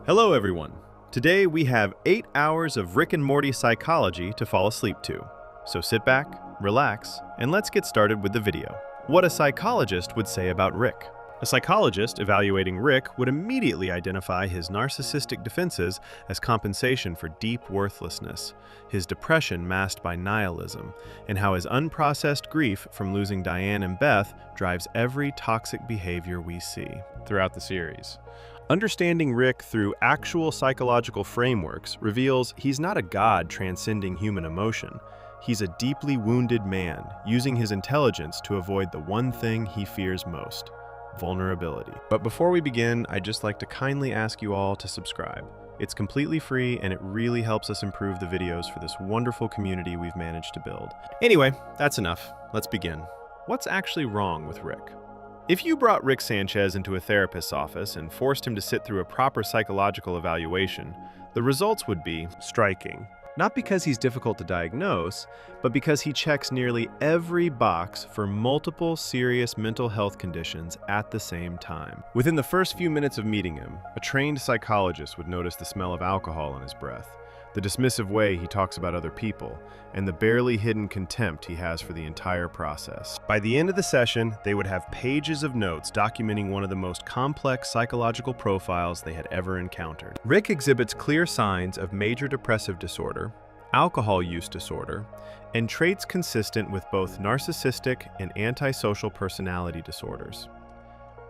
Hello everyone. Today we have 8 hours of Rick and Morty psychology to fall asleep to. So sit back, relax, and let's get started with the video. What a psychologist would say about Rick. A psychologist evaluating Rick would immediately identify his narcissistic defenses as compensation for deep worthlessness, his depression masked by nihilism, and how his unprocessed grief from losing Diane and Beth drives every toxic behavior we see throughout the series. Understanding Rick through actual psychological frameworks reveals he's not a god transcending human emotion. He's a deeply wounded man using his intelligence to avoid the one thing he fears most: vulnerability. But before we begin, I'd just like to kindly ask you all to subscribe. It's completely free and it really helps us improve the videos for this wonderful community we've managed to build. Anyway, that's enough. Let's begin. What's actually wrong with Rick? If you brought Rick Sanchez into a therapist's office and forced him to sit through a proper psychological evaluation, the results would be striking. Not because he's difficult to diagnose, but because he checks nearly every box for multiple serious mental health conditions at the same time. Within the first few minutes of meeting him, a trained psychologist would notice the smell of alcohol in his breath, the dismissive way he talks about other people, and the barely hidden contempt he has for the entire process. By the end of the session, they would have pages of notes documenting one of the most complex psychological profiles they had ever encountered. Rick exhibits clear signs of major depressive disorder, alcohol use disorder, and traits consistent with both narcissistic and antisocial personality disorders.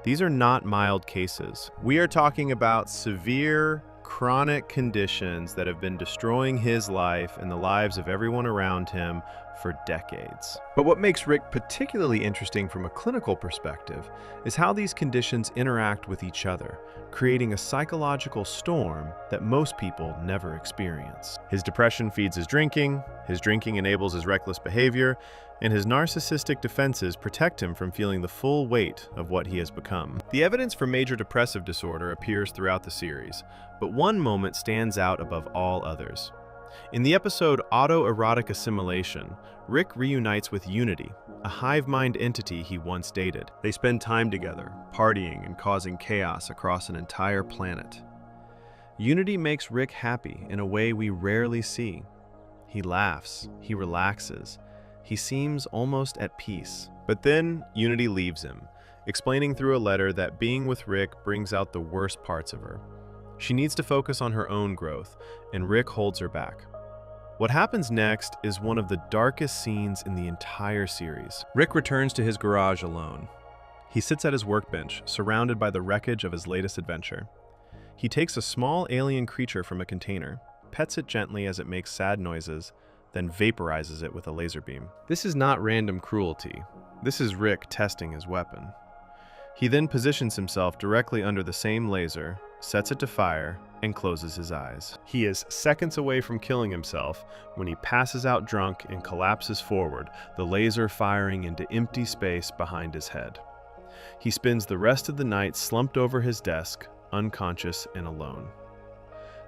These are not mild cases. We are talking about severe, chronic conditions that have been destroying his life and the lives of everyone around him for decades. But what makes Rick particularly interesting from a clinical perspective is how these conditions interact with each other, creating a psychological storm that most people never experience. His depression feeds his drinking enables his reckless behavior, and his narcissistic defenses protect him from feeling the full weight of what he has become. The evidence for major depressive disorder appears throughout the series, but one moment stands out above all others. In the episode Autoerotic Assimilation, Rick reunites with Unity, a hive mind entity he once dated. They spend time together, partying and causing chaos across an entire planet. Unity makes Rick happy in a way we rarely see. He laughs, he relaxes, he seems almost at peace. But then Unity leaves him, explaining through a letter that being with Rick brings out the worst parts of her. She needs to focus on her own growth, and Rick holds her back. What happens next is one of the darkest scenes in the entire series. Rick returns to his garage alone. He sits at his workbench, surrounded by the wreckage of his latest adventure. He takes a small alien creature from a container, pets it gently as it makes sad noises, then vaporizes it with a laser beam. This is not random cruelty. This is Rick testing his weapon. He then positions himself directly under the same laser, sets it to fire, and closes his eyes. He is seconds away from killing himself when he passes out drunk and collapses forward, the laser firing into empty space behind his head. He spends the rest of the night slumped over his desk, unconscious and alone.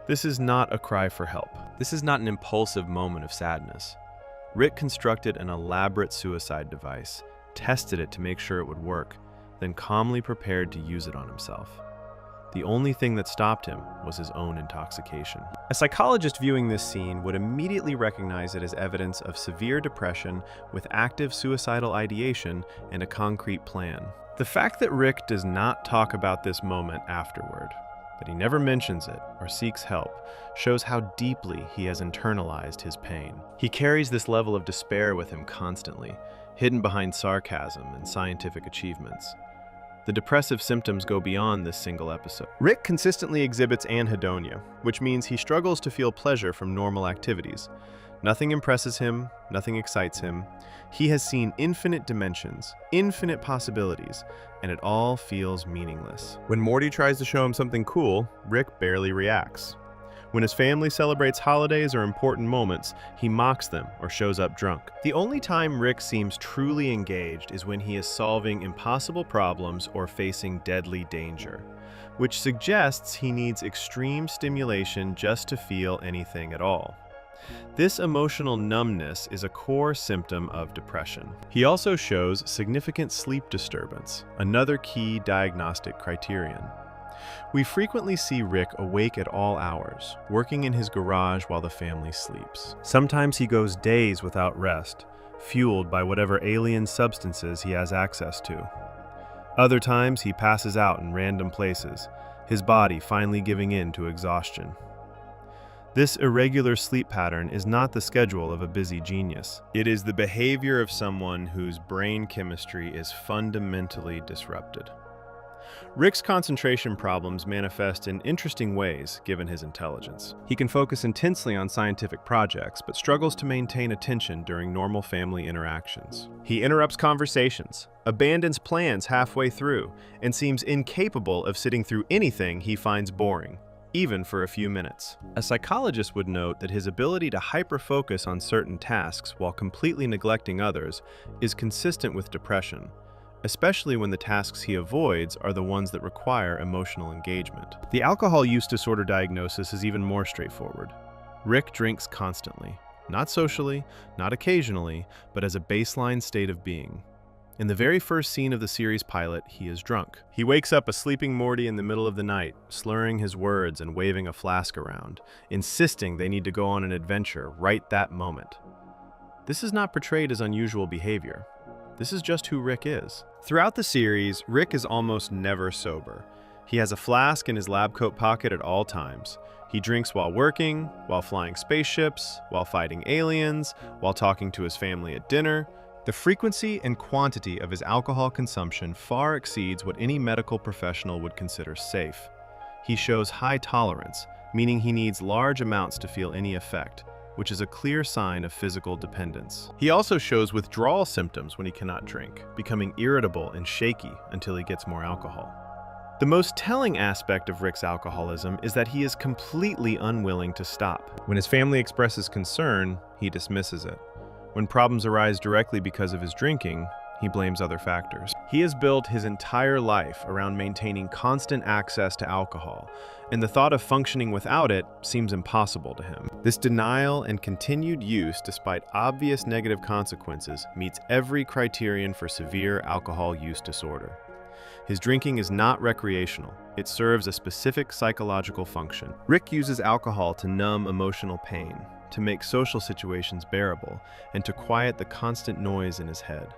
This is not a cry for help. This is not an impulsive moment of sadness. Rick constructed an elaborate suicide device, tested it to make sure it would work, then calmly prepared to use it on himself. The only thing that stopped him was his own intoxication. A psychologist viewing this scene would immediately recognize it as evidence of severe depression with active suicidal ideation and a concrete plan. The fact that Rick does not talk about this moment afterward, that he never mentions it or seeks help, shows how deeply he has internalized his pain. He carries this level of despair with him constantly, hidden behind sarcasm and scientific achievements. The depressive symptoms go beyond this single episode. Rick consistently exhibits anhedonia, which means he struggles to feel pleasure from normal activities. Nothing impresses him, nothing excites him. He has seen infinite dimensions, infinite possibilities, and it all feels meaningless. When Morty tries to show him something cool, Rick barely reacts. When his family celebrates holidays or important moments, he mocks them or shows up drunk. The only time Rick seems truly engaged is when he is solving impossible problems or facing deadly danger, which suggests he needs extreme stimulation just to feel anything at all. This emotional numbness is a core symptom of depression. He also shows significant sleep disturbance, another key diagnostic criterion. We frequently see Rick awake at all hours, working in his garage while the family sleeps. Sometimes he goes days without rest, fueled by whatever alien substances he has access to. Other times he passes out in random places, his body finally giving in to exhaustion. This irregular sleep pattern is not the schedule of a busy genius. It is the behavior of someone whose brain chemistry is fundamentally disrupted. Rick's concentration problems manifest in interesting ways given his intelligence. He can focus intensely on scientific projects, but struggles to maintain attention during normal family interactions. He interrupts conversations, abandons plans halfway through, and seems incapable of sitting through anything he finds boring, even for a few minutes. A psychologist would note that his ability to hyper-focus on certain tasks while completely neglecting others is consistent with depression, especially when the tasks he avoids are the ones that require emotional engagement. The alcohol use disorder diagnosis is even more straightforward. Rick drinks constantly, not socially, not occasionally, but as a baseline state of being. In the very first scene of the series pilot, he is drunk. He wakes up a sleeping Morty in the middle of the night, slurring his words and waving a flask around, insisting they need to go on an adventure right that moment. This is not portrayed as unusual behavior. This is just who Rick is. Throughout the series, Rick is almost never sober. He has a flask in his lab coat pocket at all times. He drinks while working, while flying spaceships, while fighting aliens, while talking to his family at dinner. The frequency and quantity of his alcohol consumption far exceeds what any medical professional would consider safe. He shows high tolerance, meaning he needs large amounts to feel any effect, which is a clear sign of physical dependence. He also shows withdrawal symptoms when he cannot drink, becoming irritable and shaky until he gets more alcohol. The most telling aspect of Rick's alcoholism is that he is completely unwilling to stop. When his family expresses concern, he dismisses it. When problems arise directly because of his drinking, he blames other factors. He has built his entire life around maintaining constant access to alcohol, and the thought of functioning without it seems impossible to him. This denial and continued use, despite obvious negative consequences, meets every criterion for severe alcohol use disorder. His drinking is not recreational. It serves a specific psychological function. Rick uses alcohol to numb emotional pain, to make social situations bearable, and to quiet the constant noise in his head.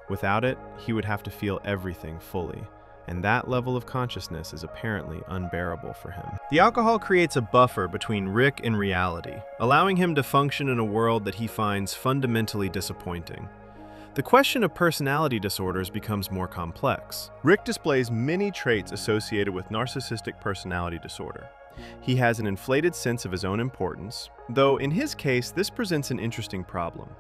Without it, he would have to feel everything fully, and that level of consciousness is apparently unbearable for him. The alcohol creates a buffer between Rick and reality, allowing him to function in a world that he finds fundamentally disappointing. The question of personality disorders becomes more complex. Rick displays many traits associated with narcissistic personality disorder. He has an inflated sense of his own importance, though in his case, this presents an interesting problem.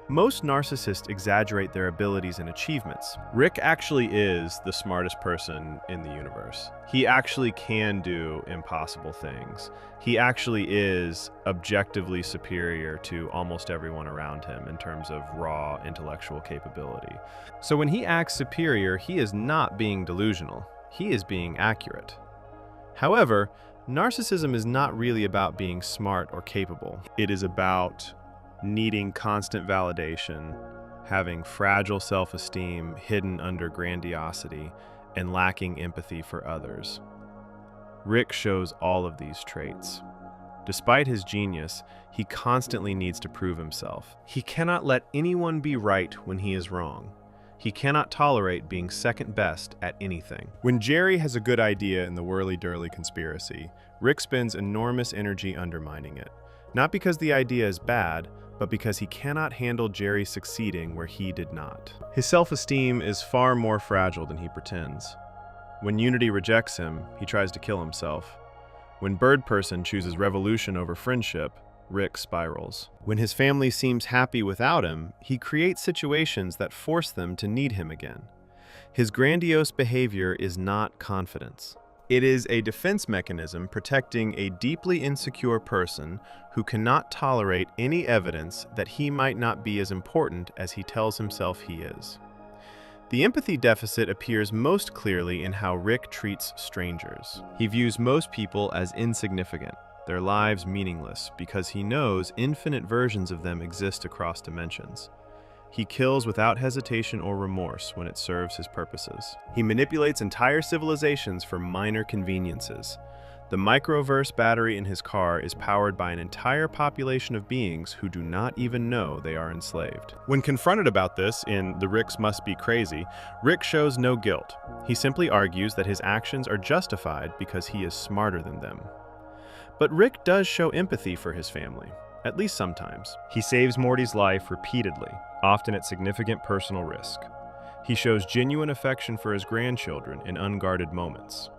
Most narcissists exaggerate their abilities and achievements. Rick actually is the smartest person in the universe. He actually can do impossible things. He actually is objectively superior to almost everyone around him in terms of raw intellectual capability. So when he acts superior, he is not being delusional. He is being accurate. However, narcissism is not really about being smart or capable. It is about needing constant validation, having fragile self-esteem hidden under grandiosity, and lacking empathy for others. Rick shows all of these traits. Despite his genius, he constantly needs to prove himself. He cannot let anyone be right when he is wrong. He cannot tolerate being second best at anything. When Jerry has a good idea in the whirly-durly conspiracy, Rick spends enormous energy undermining it. Not because the idea is bad, but because he cannot handle Jerry succeeding where he did not. His self-esteem is far more fragile than he pretends. When Unity rejects him, he tries to kill himself. When Bird Person chooses revolution over friendship, Rick spirals. When his family seems happy without him, he creates situations that force them to need him again. His grandiose behavior is not confidence. It is a defense mechanism protecting a deeply insecure person who cannot tolerate any evidence that he might not be as important as he tells himself he is. The empathy deficit appears most clearly in how Rick treats strangers. He views most people as insignificant, their lives meaningless, because he knows infinite versions of them exist across dimensions. He kills without hesitation or remorse when it serves his purposes. He manipulates entire civilizations for minor conveniences. The microverse battery in his car is powered by an entire population of beings who do not even know they are enslaved. When confronted about this in The Ricks Must Be Crazy, Rick shows no guilt. He simply argues that his actions are justified because he is smarter than them. But Rick does show empathy for his family, at least sometimes. He saves Morty's life repeatedly, often at significant personal risk. He shows genuine affection for his grandchildren in unguarded moments.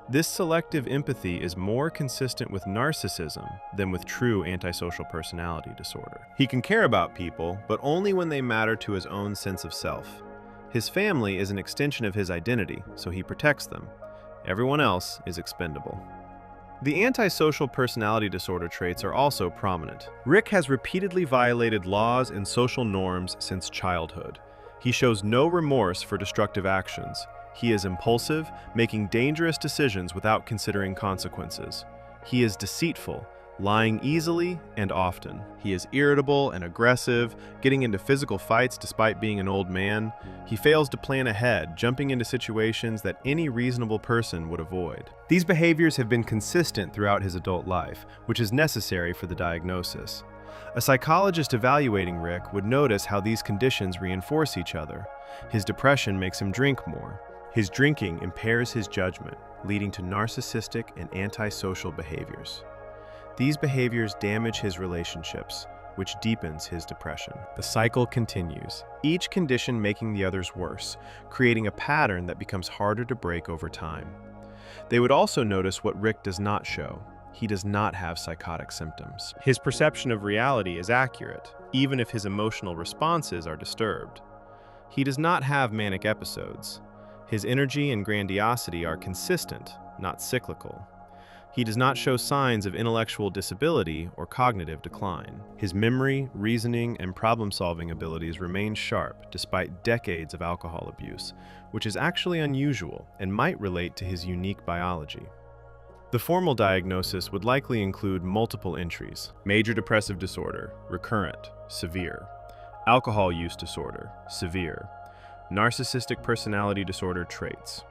This selective empathy is more consistent with narcissism than with true antisocial personality disorder. He can care about people, but only when they matter to his own sense of self. His family is an extension of his identity, so he protects them. Everyone else is expendable. The antisocial personality disorder traits are also prominent. Rick has repeatedly violated laws and social norms since childhood. He shows no remorse for destructive actions. He is impulsive, making dangerous decisions without considering consequences. He is deceitful, lying easily and often. He is irritable and aggressive, getting into physical fights despite being an old man. He fails to plan ahead, jumping into situations that any reasonable person would avoid. These behaviors have been consistent throughout his adult life, which is necessary for the diagnosis. A psychologist evaluating Rick would notice how these conditions reinforce each other. His depression makes him drink more. His drinking impairs his judgment, leading to narcissistic and antisocial behaviors. These behaviors damage his relationships, which deepens his depression. The cycle continues, each condition making the others worse, creating a pattern that becomes harder to break over time. They would also notice what Rick does not show. He does not have psychotic symptoms. His perception of reality is accurate, even if his emotional responses are disturbed. He does not have manic episodes. His energy and grandiosity are consistent, not cyclical. He does not show signs of intellectual disability or cognitive decline. His memory, reasoning, and problem-solving abilities remain sharp despite decades of alcohol abuse, which is actually unusual and might relate to his unique biology. The formal diagnosis would likely include multiple entries: major depressive disorder, recurrent, severe; alcohol use disorder, severe; narcissistic personality disorder traits;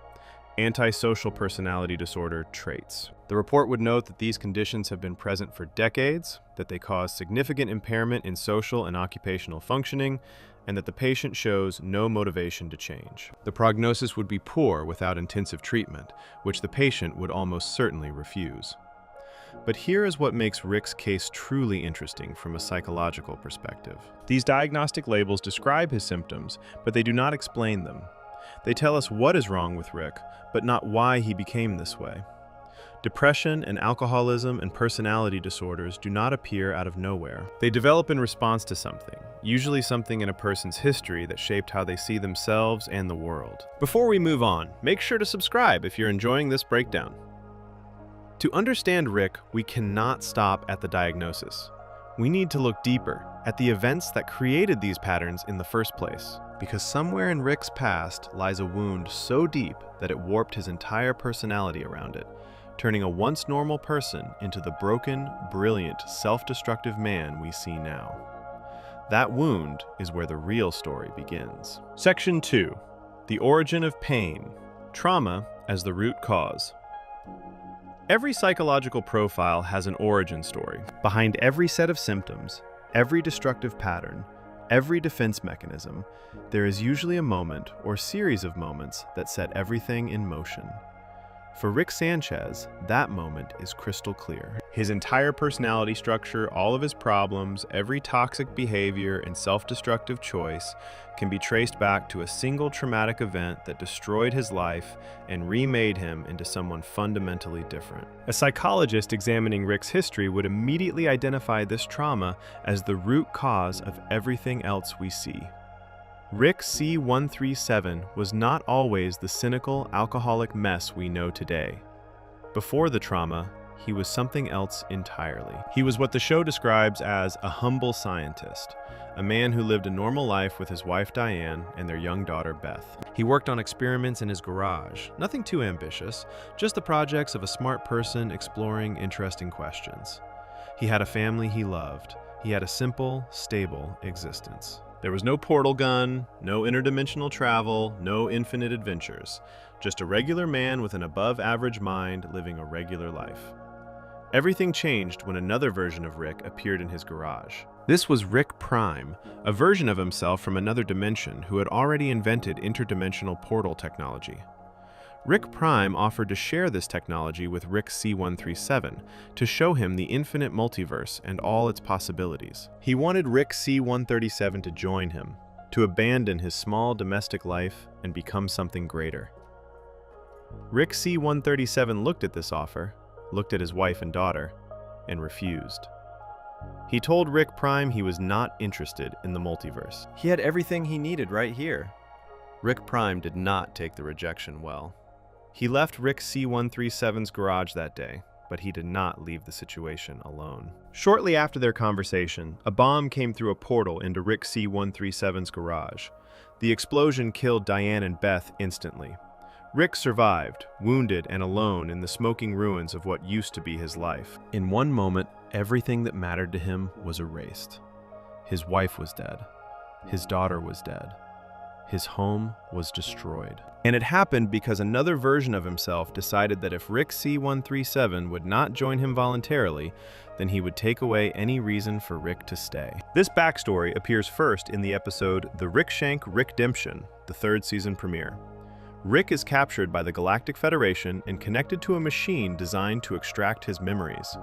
antisocial personality disorder traits. The report would note that these conditions have been present for decades, that they cause significant impairment in social and occupational functioning, and that the patient shows no motivation to change. The prognosis would be poor without intensive treatment, which the patient would almost certainly refuse. But here is what makes Rick's case truly interesting from a psychological perspective. These diagnostic labels describe his symptoms, but they do not explain them. They tell us what is wrong with Rick, but not why he became this way. Depression and alcoholism and personality disorders do not appear out of nowhere. They develop in response to something, usually something in a person's history that shaped how they see themselves and the world. Before we move on, make sure to subscribe if you're enjoying this breakdown. To understand Rick, we cannot stop at the diagnosis. We need to look deeper at the events that created these patterns in the first place, because somewhere in Rick's past lies a wound so deep that it warped his entire personality around it, turning a once normal person into the broken, brilliant, self-destructive man we see now. That wound is where the real story begins. Section 2. The origin of pain. Trauma as the root cause. Every psychological profile has an origin story. Behind every set of symptoms, every destructive pattern, every defense mechanism, there is usually a moment or series of moments that set everything in motion. For Rick Sanchez, that moment is crystal clear. His entire personality structure, all of his problems, every toxic behavior and self-destructive choice can be traced back to a single traumatic event that destroyed his life and remade him into someone fundamentally different. A psychologist examining Rick's history would immediately identify this trauma as the root cause of everything else we see. Rick C137 was not always the cynical, alcoholic mess we know today. Before the trauma, he was something else entirely. He was what the show describes as a humble scientist, a man who lived a normal life with his wife Diane and their young daughter Beth. He worked on experiments in his garage, nothing too ambitious, just the projects of a smart person exploring interesting questions. He had a family he loved. He had a simple, stable existence. There was no portal gun, no interdimensional travel, no infinite adventures. Just a regular man with an above-average mind living a regular life. Everything changed when another version of Rick appeared in his garage. This was Rick Prime, a version of himself from another dimension who had already invented interdimensional portal technology. Rick Prime offered to share this technology with Rick C-137 to show him the infinite multiverse and all its possibilities. He wanted Rick C-137 to join him, to abandon his small domestic life and become something greater. Rick C-137 looked at this offer, looked at his wife and daughter, and refused. He told Rick Prime he was not interested in the multiverse. He had everything he needed right here. Rick Prime did not take the rejection well. He left Rick C-137's garage that day, but he did not leave the situation alone. Shortly after their conversation, a bomb came through a portal into Rick C-137's garage. The explosion killed Diane and Beth instantly. Rick survived, wounded and alone in the smoking ruins of what used to be his life. In one moment, everything that mattered to him was erased. His wife was dead. His daughter was dead. His home was destroyed. And it happened because another version of himself decided that if Rick C-137 would not join him voluntarily, then he would take away any reason for Rick to stay. This backstory appears first in the episode The Rickshank Rickdemption, the 3rd season premiere. Rick is captured by the Galactic Federation and connected to a machine designed to extract his memories.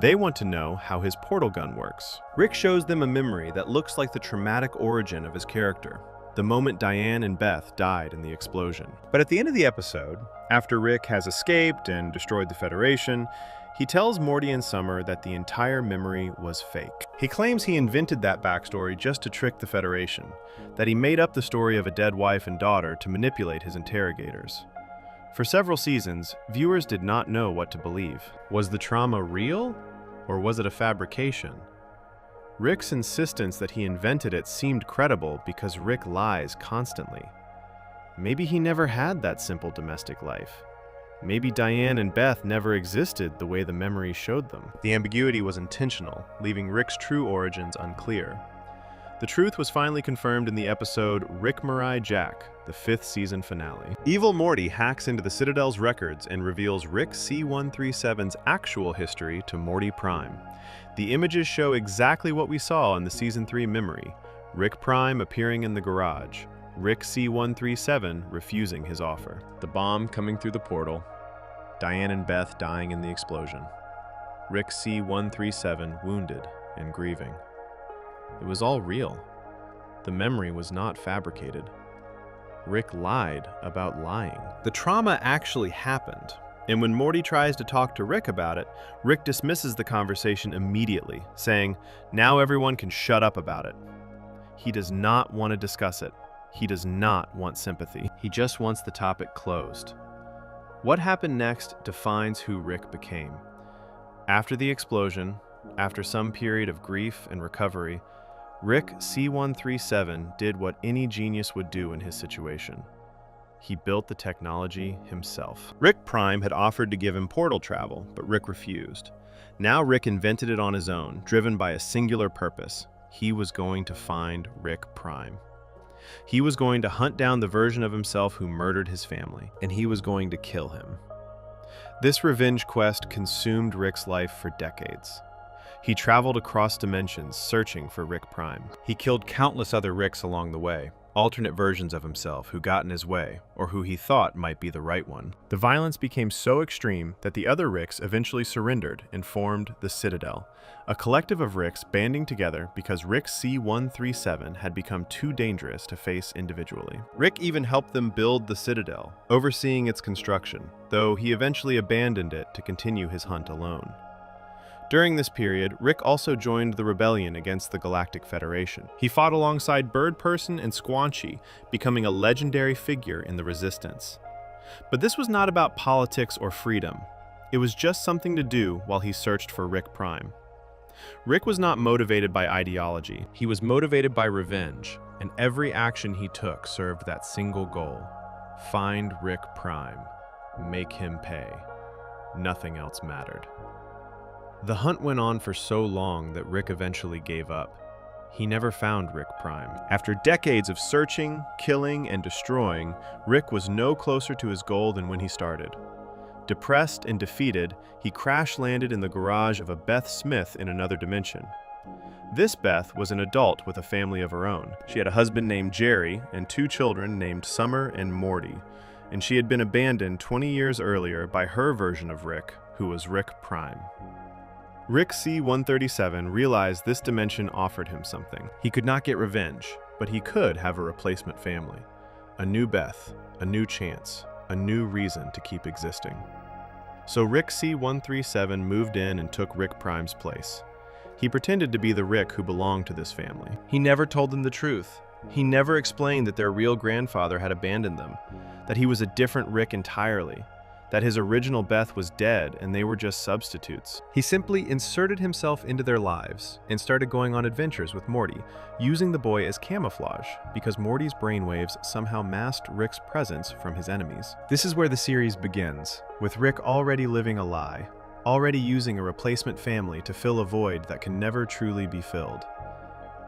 They want to know how his portal gun works. Rick shows them a memory that looks like the traumatic origin of his character, the moment Diane and Beth died in the explosion. But at the end of the episode, after Rick has escaped and destroyed the Federation, he tells Morty and Summer that the entire memory was fake. He claims he invented that backstory just to trick the Federation, that he made up the story of a dead wife and daughter to manipulate his interrogators. For several seasons, viewers did not know what to believe. Was the trauma real, or was it a fabrication? Rick's insistence that he invented it seemed credible because Rick lies constantly. Maybe he never had that simple domestic life. Maybe Diane and Beth never existed the way the memory showed them. The ambiguity was intentional, leaving Rick's true origins unclear. The truth was finally confirmed in the episode Rick Mirai Jack, the 5th season finale. Evil Morty hacks into the Citadel's records and reveals Rick C-137's actual history to Morty Prime. The images show exactly what we saw in the Season 3 memory: Rick Prime appearing in the garage, Rick C-137 refusing his offer, the bomb coming through the portal, Diane and Beth dying in the explosion, Rick C-137 wounded and grieving. It was all real. The memory was not fabricated. Rick lied about lying. The trauma actually happened, and when Morty tries to talk to Rick about it, Rick dismisses the conversation immediately, saying, "Now everyone can shut up about it." He does not want to discuss it. He does not want sympathy. He just wants the topic closed. What happened next defines who Rick became. After the explosion, after some period of grief and recovery, Rick C-137 did what any genius would do in his situation. He built the technology himself. Rick Prime had offered to give him portal travel, but Rick refused. Now Rick invented it on his own, driven by a singular purpose. He was going to find Rick Prime. He was going to hunt down the version of himself who murdered his family, and he was going to kill him. This revenge quest consumed Rick's life for decades. He traveled across dimensions searching for Rick Prime. He killed countless other Ricks along the way, alternate versions of himself who got in his way, or who he thought might be the right one. The violence became so extreme that the other Ricks eventually surrendered and formed the Citadel, a collective of Ricks banding together because Rick C-137 had become too dangerous to face individually. Rick even helped them build the Citadel, overseeing its construction, though he eventually abandoned it to continue his hunt alone. During this period, Rick also joined the rebellion against the Galactic Federation. He fought alongside Bird Person and Squanchy, becoming a legendary figure in the Resistance. But this was not about politics or freedom. It was just something to do while he searched for Rick Prime. Rick was not motivated by ideology. He was motivated by revenge, and every action he took served that single goal: find Rick Prime, make him pay. Nothing else mattered. The hunt went on for so long that Rick eventually gave up. he never found Rick Prime. After decades of searching, killing, and destroying, Rick was no closer to his goal than when he started. Depressed and defeated, he crash-landed in the garage of a Beth Smith in another dimension. This Beth was an adult with a family of her own. She had a husband named Jerry and 2 children named Summer and Morty, and she had been abandoned 20 years earlier by her version of Rick, who was Rick Prime. Rick C-137 realized this dimension offered him something. He could not get revenge, but he could have a replacement family. A new Beth, a new chance, a new reason to keep existing. So Rick C-137 moved in and took Rick Prime's place. He pretended to be the Rick who belonged to this family. He never told them the truth. He never explained that their real grandfather had abandoned them, that he was a different Rick entirely, that his original Beth was dead and they were just substitutes. He simply inserted himself into their lives and started going on adventures with Morty, using the boy as camouflage because Morty's brainwaves somehow masked Rick's presence from his enemies. This is where the series begins, with Rick already living a lie, already using a replacement family to fill a void that can never truly be filled.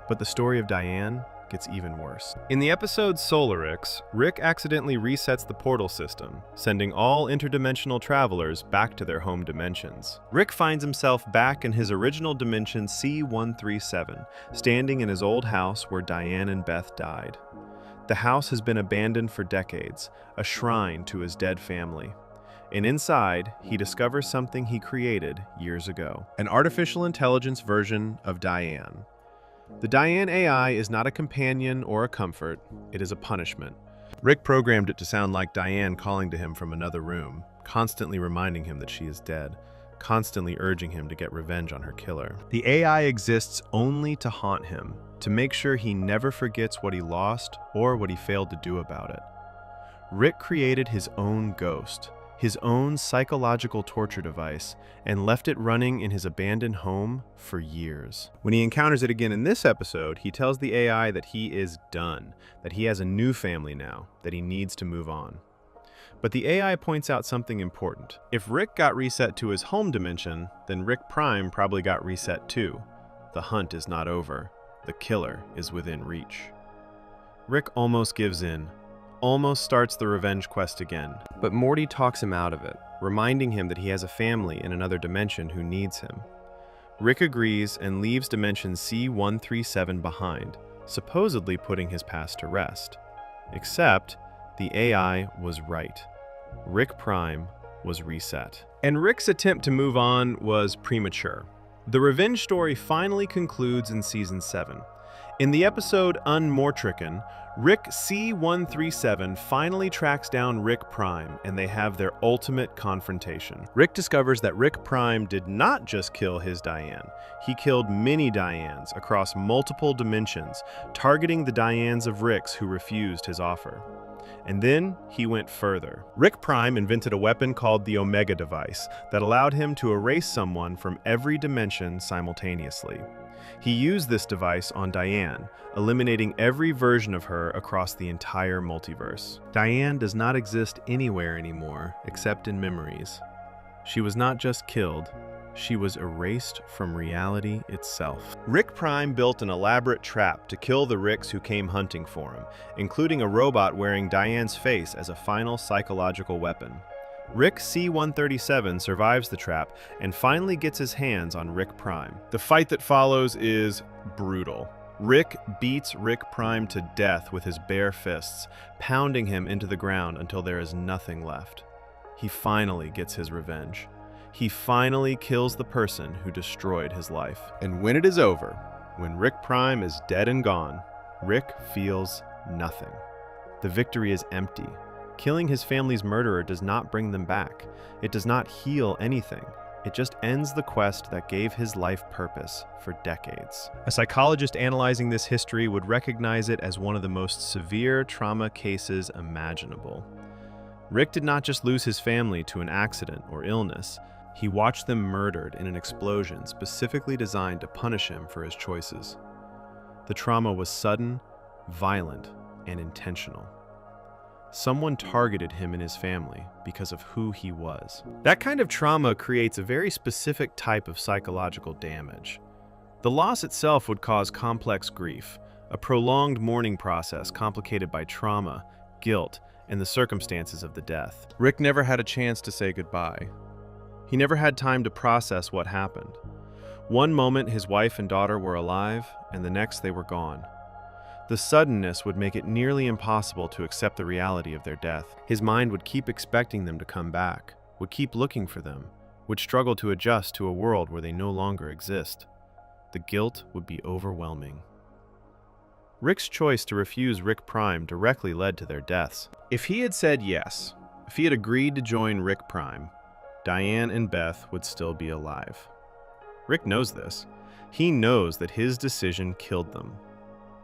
But the story of Diane gets even worse. In the episode Solarix, Rick accidentally resets the portal system, sending all interdimensional travelers back to their home dimensions. Rick finds himself back in his original dimension C-137, standing in his old house where Diane and Beth died. The house has been abandoned for decades, a shrine to his dead family. And inside, he discovers something he created years ago. An artificial intelligence version of Diane. The Diane AI is not a companion or a comfort, it is a punishment. Rick programmed it to sound like Diane calling to him from another room, constantly reminding him that she is dead, constantly urging him to get revenge on her killer. The AI exists only to haunt him, to make sure he never forgets what he lost or what he failed to do about it. Rick created his own ghost, his own psychological torture device, and left it running in his abandoned home for years. When he encounters it again in this episode, he tells the AI that he is done, that he has a new family now, that he needs to move on. But the AI points out something important. If Rick got reset to his home dimension, then Rick Prime probably got reset too. The hunt is not over. The killer is within reach. Rick almost gives in, almost starts the revenge quest again, but Morty talks him out of it, reminding him that he has a family in another dimension who needs him. Rick agrees and leaves dimension C-137 behind, supposedly putting his past to rest. Except, the AI was right. Rick Prime was reset. And Rick's attempt to move on was premature. The revenge story finally concludes in Season 7. In the episode Unmortrican, Rick C-137 finally tracks down Rick Prime, and they have their ultimate confrontation. Rick discovers that Rick Prime did not just kill his Diane. He killed many Dianes across multiple dimensions, targeting the Dianes of Rick's who refused his offer. And then he went further. Rick Prime invented a weapon called the Omega device that allowed him to erase someone from every dimension simultaneously. He used this device on Diane, eliminating every version of her across the entire multiverse. Diane does not exist anywhere anymore, except in memories. She was not just killed, she was erased from reality itself. Rick Prime built an elaborate trap to kill the Ricks who came hunting for him, including a robot wearing Diane's face as a final psychological weapon. Rick C-137 survives the trap and finally gets his hands on Rick Prime. The fight that follows is brutal. Rick beats Rick Prime to death with his bare fists, pounding him into the ground until there is nothing left. He finally gets his revenge. He finally kills the person who destroyed his life. And when it is over, when Rick Prime is dead and gone, Rick feels nothing. The victory is empty. Killing his family's murderer does not bring them back. It does not heal anything. It just ends the quest that gave his life purpose for decades. A psychologist analyzing this history would recognize it as one of the most severe trauma cases imaginable. Rick did not just lose his family to an accident or illness. He watched them murdered in an explosion specifically designed to punish him for his choices. The trauma was sudden, violent, and intentional. Someone targeted him and his family because of who he was. That kind of trauma creates a very specific type of psychological damage. The loss itself would cause complex grief, a prolonged mourning process complicated by trauma, guilt, and the circumstances of the death. Rick never had a chance to say goodbye. He never had time to process what happened. One moment his wife and daughter were alive, and the next they were gone. The suddenness would make it nearly impossible to accept the reality of their death. His mind would keep expecting them to come back, would keep looking for them, would struggle to adjust to a world where they no longer exist. The guilt would be overwhelming. Rick's choice to refuse Rick Prime directly led to their deaths. If he had said yes, if he had agreed to join Rick Prime, Diane and Beth would still be alive. Rick knows this. He knows that his decision killed them.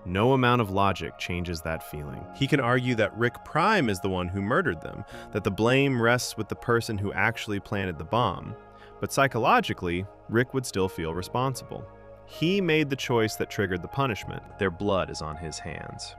No amount of logic changes that feeling. He can argue that Rick Prime is the one who murdered them, that the blame rests with the person who actually planted the bomb. But psychologically, Rick would still feel responsible. He made the choice that triggered the punishment. Their blood is on his hands.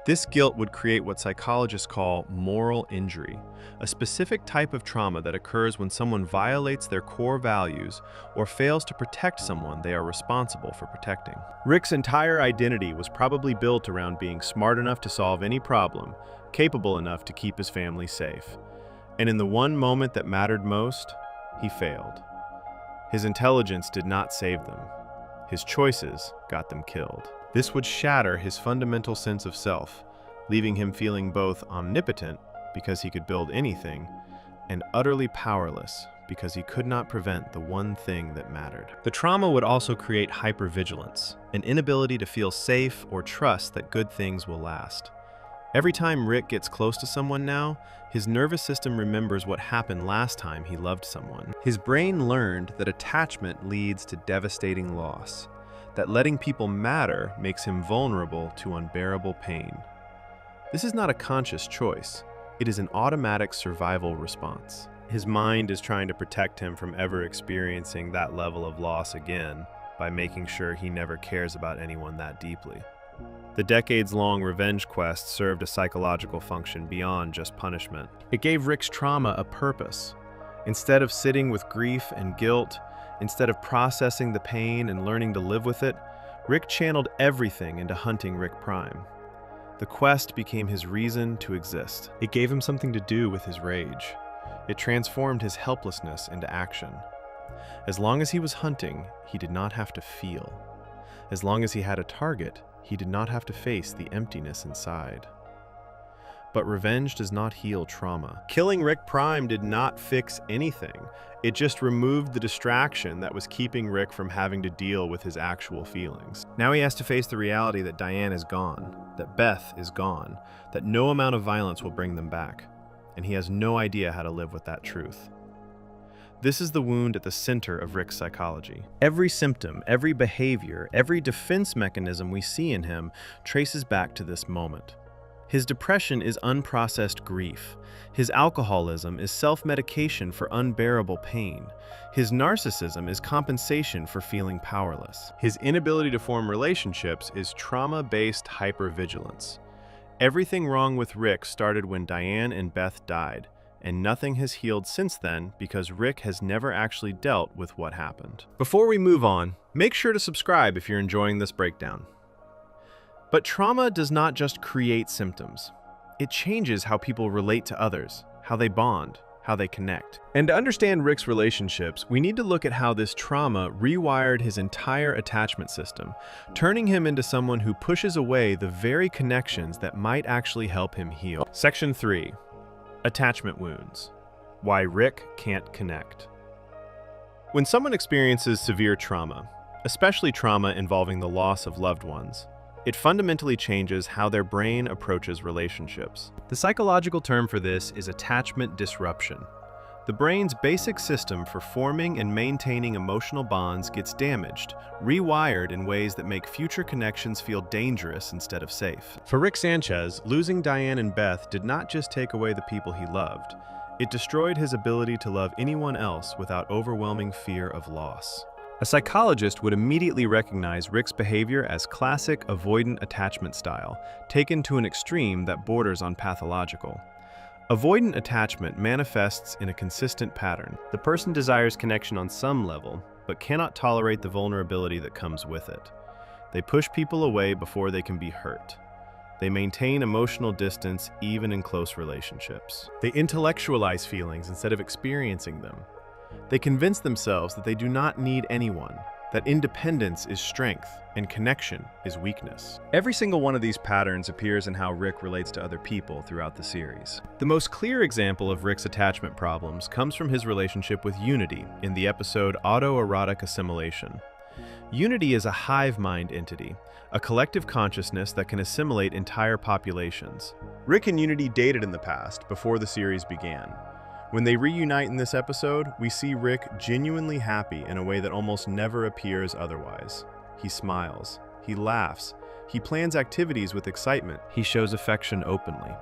This guilt would create what psychologists call moral injury, a specific type of trauma that occurs when someone violates their core values or fails to protect someone they are responsible for protecting. Rick's entire identity was probably built around being smart enough to solve any problem, capable enough to keep his family safe. And in the one moment that mattered most, he failed. His intelligence did not save them. His choices got them killed. This would shatter his fundamental sense of self, leaving him feeling both omnipotent, because he could build anything, and utterly powerless, because he could not prevent the one thing that mattered. The trauma would also create hypervigilance, an inability to feel safe or trust that good things will last. Every time Rick gets close to someone now, his nervous system remembers what happened last time he loved someone. His brain learned that attachment leads to devastating loss, that letting people matter makes him vulnerable to unbearable pain. This is not a conscious choice. It is an automatic survival response. His mind is trying to protect him from ever experiencing that level of loss again by making sure he never cares about anyone that deeply. The decades-long revenge quest served a psychological function beyond just punishment. It gave Rick's trauma a purpose. Instead of sitting with grief and guilt, instead of processing the pain and learning to live with it, Rick channeled everything into hunting Rick Prime. The quest became his reason to exist. It gave him something to do with his rage. It transformed his helplessness into action. As long as he was hunting, he did not have to feel. As long as he had a target, he did not have to face the emptiness inside. But revenge does not heal trauma. Killing Rick Prime did not fix anything. It just removed the distraction that was keeping Rick from having to deal with his actual feelings. Now he has to face the reality that Diane is gone, that Beth is gone, that no amount of violence will bring them back, and he has no idea how to live with that truth. This is the wound at the center of Rick's psychology. Every symptom, every behavior, every defense mechanism we see in him traces back to this moment. His depression is unprocessed grief. His alcoholism is self-medication for unbearable pain. His narcissism is compensation for feeling powerless. His inability to form relationships is trauma-based hypervigilance. Everything wrong with Rick started when Diane and Beth died, and nothing has healed since then because Rick has never actually dealt with what happened. Before we move on, make sure to subscribe if you're enjoying this breakdown. But trauma does not just create symptoms. It changes how people relate to others, how they bond, how they connect. And to understand Rick's relationships, we need to look at how this trauma rewired his entire attachment system, turning him into someone who pushes away the very connections that might actually help him heal. Section 3. Attachment wounds. Why Rick can't connect. When someone experiences severe trauma, especially trauma involving the loss of loved ones, it fundamentally changes how their brain approaches relationships. The psychological term for this is attachment disruption. The brain's basic system for forming and maintaining emotional bonds gets damaged, rewired in ways that make future connections feel dangerous instead of safe. For Rick Sanchez, losing Diane and Beth did not just take away the people he loved. It destroyed his ability to love anyone else without overwhelming fear of loss. A psychologist would immediately recognize Rick's behavior as classic avoidant attachment style, taken to an extreme that borders on pathological. Avoidant attachment manifests in a consistent pattern. The person desires connection on some level, but cannot tolerate the vulnerability that comes with it. They push people away before they can be hurt. They maintain emotional distance even in close relationships. They intellectualize feelings instead of experiencing them. They convince themselves that they do not need anyone, that independence is strength and connection is weakness. Every single one of these patterns appears in how Rick relates to other people throughout the series. The most clear example of Rick's attachment problems comes from his relationship with Unity in the episode Autoerotic Assimilation. Unity is a hive mind entity, a collective consciousness that can assimilate entire populations. Rick and Unity dated in the past, before the series began. When they reunite in this episode, we see Rick genuinely happy in a way that almost never appears otherwise. He smiles, he laughs, he plans activities with excitement, he shows affection openly.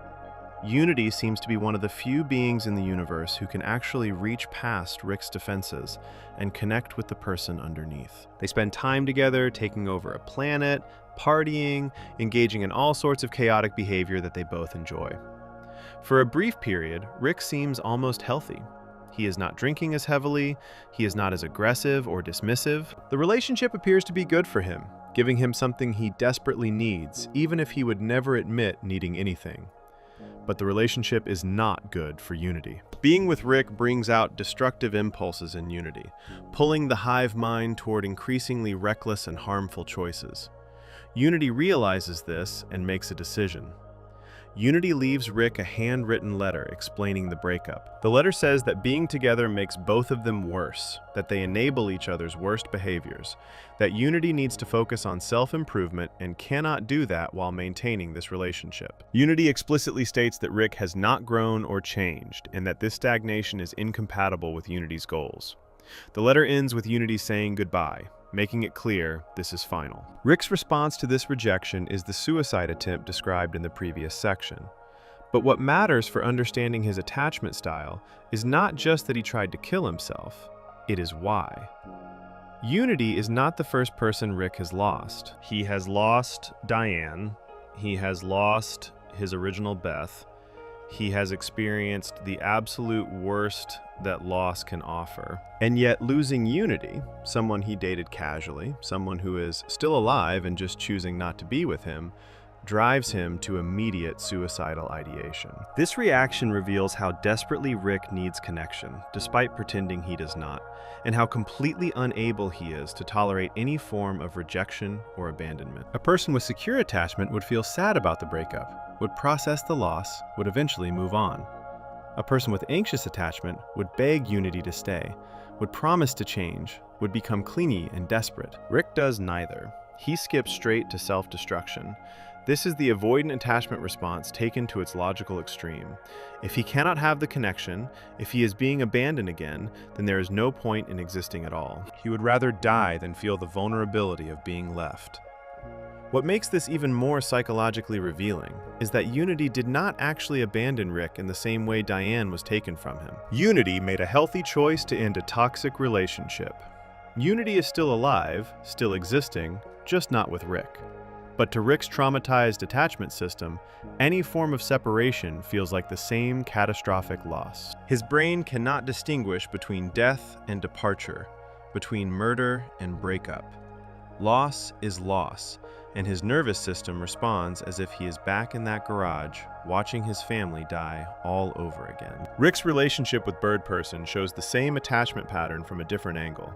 Unity seems to be one of the few beings in the universe who can actually reach past Rick's defenses and connect with the person underneath. They spend time together, taking over a planet, partying, engaging in all sorts of chaotic behavior that they both enjoy. For a brief period, Rick seems almost healthy. He is not drinking as heavily, he is not as aggressive or dismissive. The relationship appears to be good for him, giving him something he desperately needs, even if he would never admit needing anything. But the relationship is not good for Unity. Being with Rick brings out destructive impulses in Unity, pulling the hive mind toward increasingly reckless and harmful choices. Unity realizes this and makes a decision. Unity leaves Rick a handwritten letter explaining the breakup. The letter says that being together makes both of them worse, that they enable each other's worst behaviors, that Unity needs to focus on self-improvement and cannot do that while maintaining this relationship. Unity explicitly states that Rick has not grown or changed, and that this stagnation is incompatible with Unity's goals. The letter ends with Unity saying goodbye, making it clear this is final. Rick's response to this rejection is the suicide attempt described in the previous section. But what matters for understanding his attachment style is not just that he tried to kill himself, it is why. Unity is not the first person Rick has lost. He has lost Diane, he has lost his original Beth, he has experienced the absolute worst that loss can offer. And yet losing Unity, someone he dated casually, someone who is still alive and just choosing not to be with him, drives him to immediate suicidal ideation. This reaction reveals how desperately Rick needs connection, despite pretending he does not, and how completely unable he is to tolerate any form of rejection or abandonment. A person with secure attachment would feel sad about the breakup, would process the loss, would eventually move on. A person with anxious attachment would beg Unity to stay, would promise to change, would become clingy and desperate. Rick does neither. He skips straight to self-destruction. This is the avoidant attachment response taken to its logical extreme. If he cannot have the connection, if he is being abandoned again, then there is no point in existing at all. He would rather die than feel the vulnerability of being left. What makes this even more psychologically revealing is that Unity did not actually abandon Rick in the same way Diane was taken from him. Unity made a healthy choice to end a toxic relationship. Unity is still alive, still existing, just not with Rick. But to Rick's traumatized attachment system, any form of separation feels like the same catastrophic loss. His brain cannot distinguish between death and departure, between murder and breakup. Loss is loss, and his nervous system responds as if he is back in that garage, watching his family die all over again. Rick's relationship with Bird Person shows the same attachment pattern from a different angle.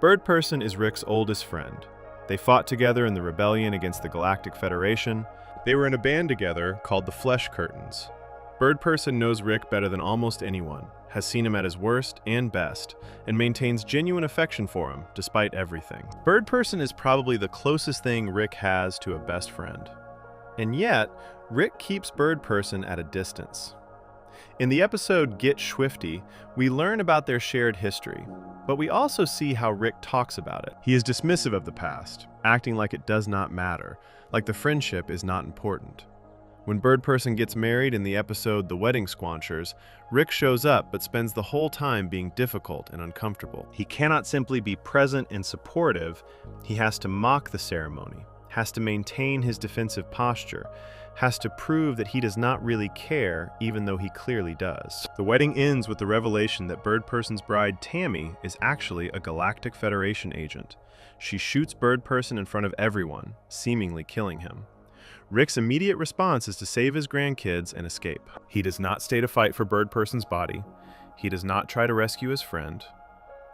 Bird Person is Rick's oldest friend. They fought together in the rebellion against the Galactic Federation. They were in a band together called the Flesh Curtains. Bird Person knows Rick better than almost anyone, has seen him at his worst and best, and maintains genuine affection for him, despite everything. Bird Person is probably the closest thing Rick has to a best friend. And yet, Rick keeps Bird Person at a distance. In the episode Get Swifty, we learn about their shared history, but we also see how Rick talks about it. He is dismissive of the past, acting like it does not matter, like the friendship is not important. When Bird Person gets married in the episode The Wedding Squanchers, Rick shows up but spends the whole time being difficult and uncomfortable. He cannot simply be present and supportive, he has to mock the ceremony, has to maintain his defensive posture, has to prove that he does not really care, even though he clearly does. The wedding ends with the revelation that Bird Person's bride, Tammy, is actually a Galactic Federation agent. She shoots Bird Person in front of everyone, seemingly killing him. Rick's immediate response is to save his grandkids and escape. He does not stay to fight for Bird Person's body. He does not try to rescue his friend.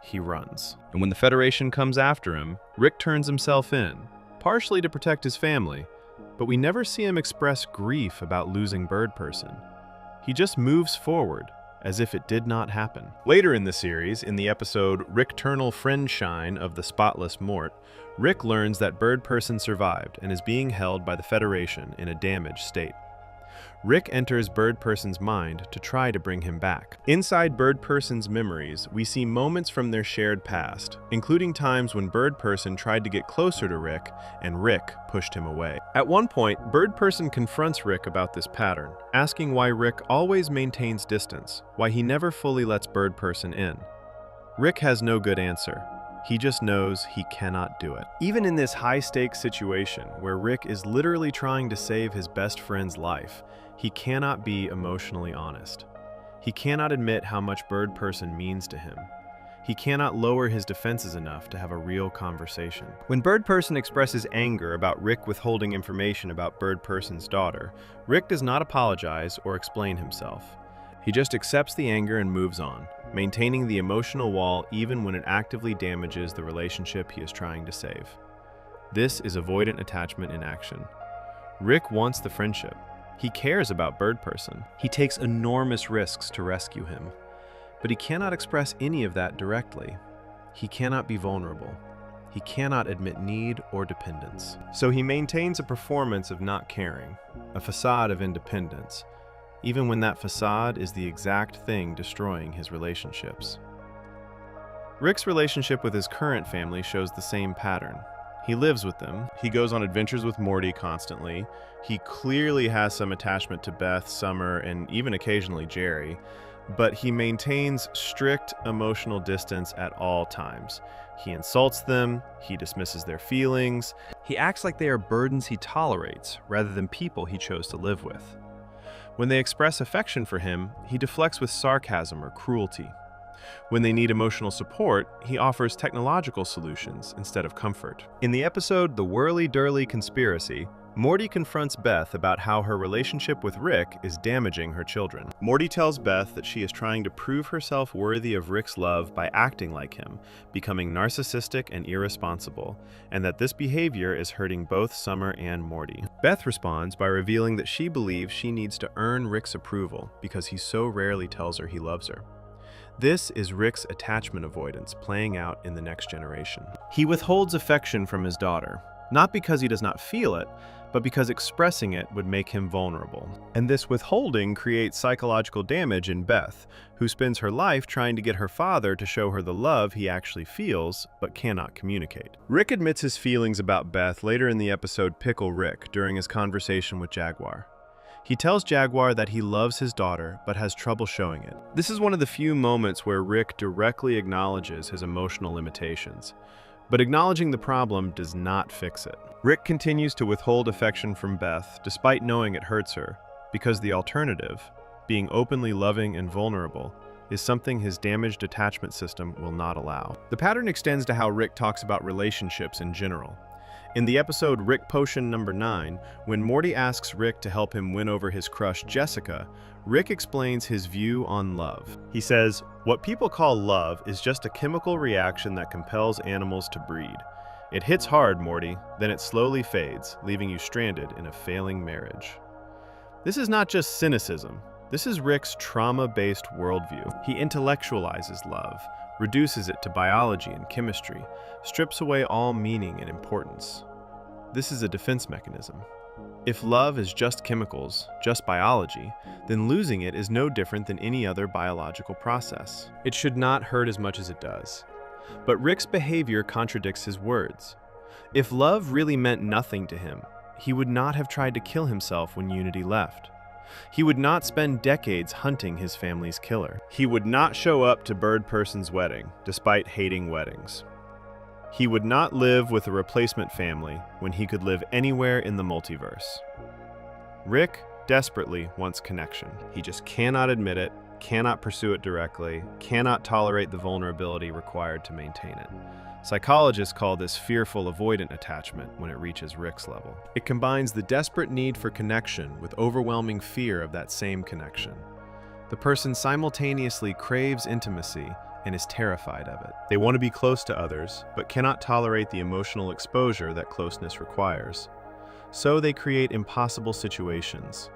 He runs. And when the Federation comes after him, Rick turns himself in, partially to protect his family, but we never see him express grief about losing Bird Person. He just moves forward, as if it did not happen. Later in the series, in the episode Rick-ternal Friendshine of the Spotless Mort, Rick learns that Bird Person survived and is being held by the Federation in a damaged state. Rick enters Bird Person's mind to try to bring him back. Inside Bird Person's memories, we see moments from their shared past, including times when Bird Person tried to get closer to Rick and Rick pushed him away. At one point, Bird Person confronts Rick about this pattern, asking why Rick always maintains distance, why he never fully lets Bird Person in. Rick has no good answer. He just knows he cannot do it. Even in this high-stakes situation, where Rick is literally trying to save his best friend's life, he cannot be emotionally honest. He cannot admit how much Bird Person means to him. He cannot lower his defenses enough to have a real conversation. When Bird Person expresses anger about Rick withholding information about Bird Person's daughter, Rick does not apologize or explain himself. He just accepts the anger and moves on, maintaining the emotional wall even when it actively damages the relationship he is trying to save. This is avoidant attachment in action. Rick wants the friendship. He cares about Bird Person. He takes enormous risks to rescue him. But he cannot express any of that directly. He cannot be vulnerable. He cannot admit need or dependence. So he maintains a performance of not caring, a facade of independence, even when that facade is the exact thing destroying his relationships. Rick's relationship with his current family shows the same pattern. He lives with them. He goes on adventures with Morty constantly. He clearly has some attachment to Beth, Summer, and even occasionally Jerry, but he maintains strict emotional distance at all times. He insults them, he dismisses their feelings. He acts like they are burdens he tolerates rather than people he chose to live with. When they express affection for him, he deflects with sarcasm or cruelty. When they need emotional support, he offers technological solutions instead of comfort. In the episode The Whirly-Durly Conspiracy, Morty confronts Beth about how her relationship with Rick is damaging her children. Morty tells Beth that she is trying to prove herself worthy of Rick's love by acting like him, becoming narcissistic and irresponsible, and that this behavior is hurting both Summer and Morty. Beth responds by revealing that she believes she needs to earn Rick's approval because he so rarely tells her he loves her. This is Rick's attachment avoidance playing out in the next generation. He withholds affection from his daughter, not because he does not feel it, but because expressing it would make him vulnerable. And this withholding creates psychological damage in Beth, who spends her life trying to get her father to show her the love he actually feels, but cannot communicate. Rick admits his feelings about Beth later in the episode Pickle Rick during his conversation with Jaguar. He tells Jaguar that he loves his daughter, but has trouble showing it. This is one of the few moments where Rick directly acknowledges his emotional limitations. But acknowledging the problem does not fix it. Rick continues to withhold affection from Beth, despite knowing it hurts her, because the alternative, being openly loving and vulnerable, is something his damaged attachment system will not allow. The pattern extends to how Rick talks about relationships in general. In the episode Rick Potion number 9, when Morty asks Rick to help him win over his crush Jessica, Rick explains his view on love. He says, "What people call love is just a chemical reaction that compels animals to breed. It hits hard, Morty, then it slowly fades, leaving you stranded in a failing marriage." This is not just cynicism. This is Rick's trauma-based worldview. He intellectualizes love, reduces it to biology and chemistry, strips away all meaning and importance. This is a defense mechanism. If love is just chemicals, just biology, then losing it is no different than any other biological process. It should not hurt as much as it does. But Rick's behavior contradicts his words. If love really meant nothing to him, he would not have tried to kill himself when Unity left. He would not spend decades hunting his family's killer. He would not show up to Bird Person's wedding, despite hating weddings. He would not live with a replacement family when he could live anywhere in the multiverse. Rick desperately wants connection. He just cannot admit it, cannot pursue it directly, cannot tolerate the vulnerability required to maintain it. Psychologists call this fearful avoidant attachment when it reaches Rick's level. It combines the desperate need for connection with overwhelming fear of that same connection. The person simultaneously craves intimacy and is terrified of it. They want to be close to others, but cannot tolerate the emotional exposure that closeness requires. So they create impossible situations.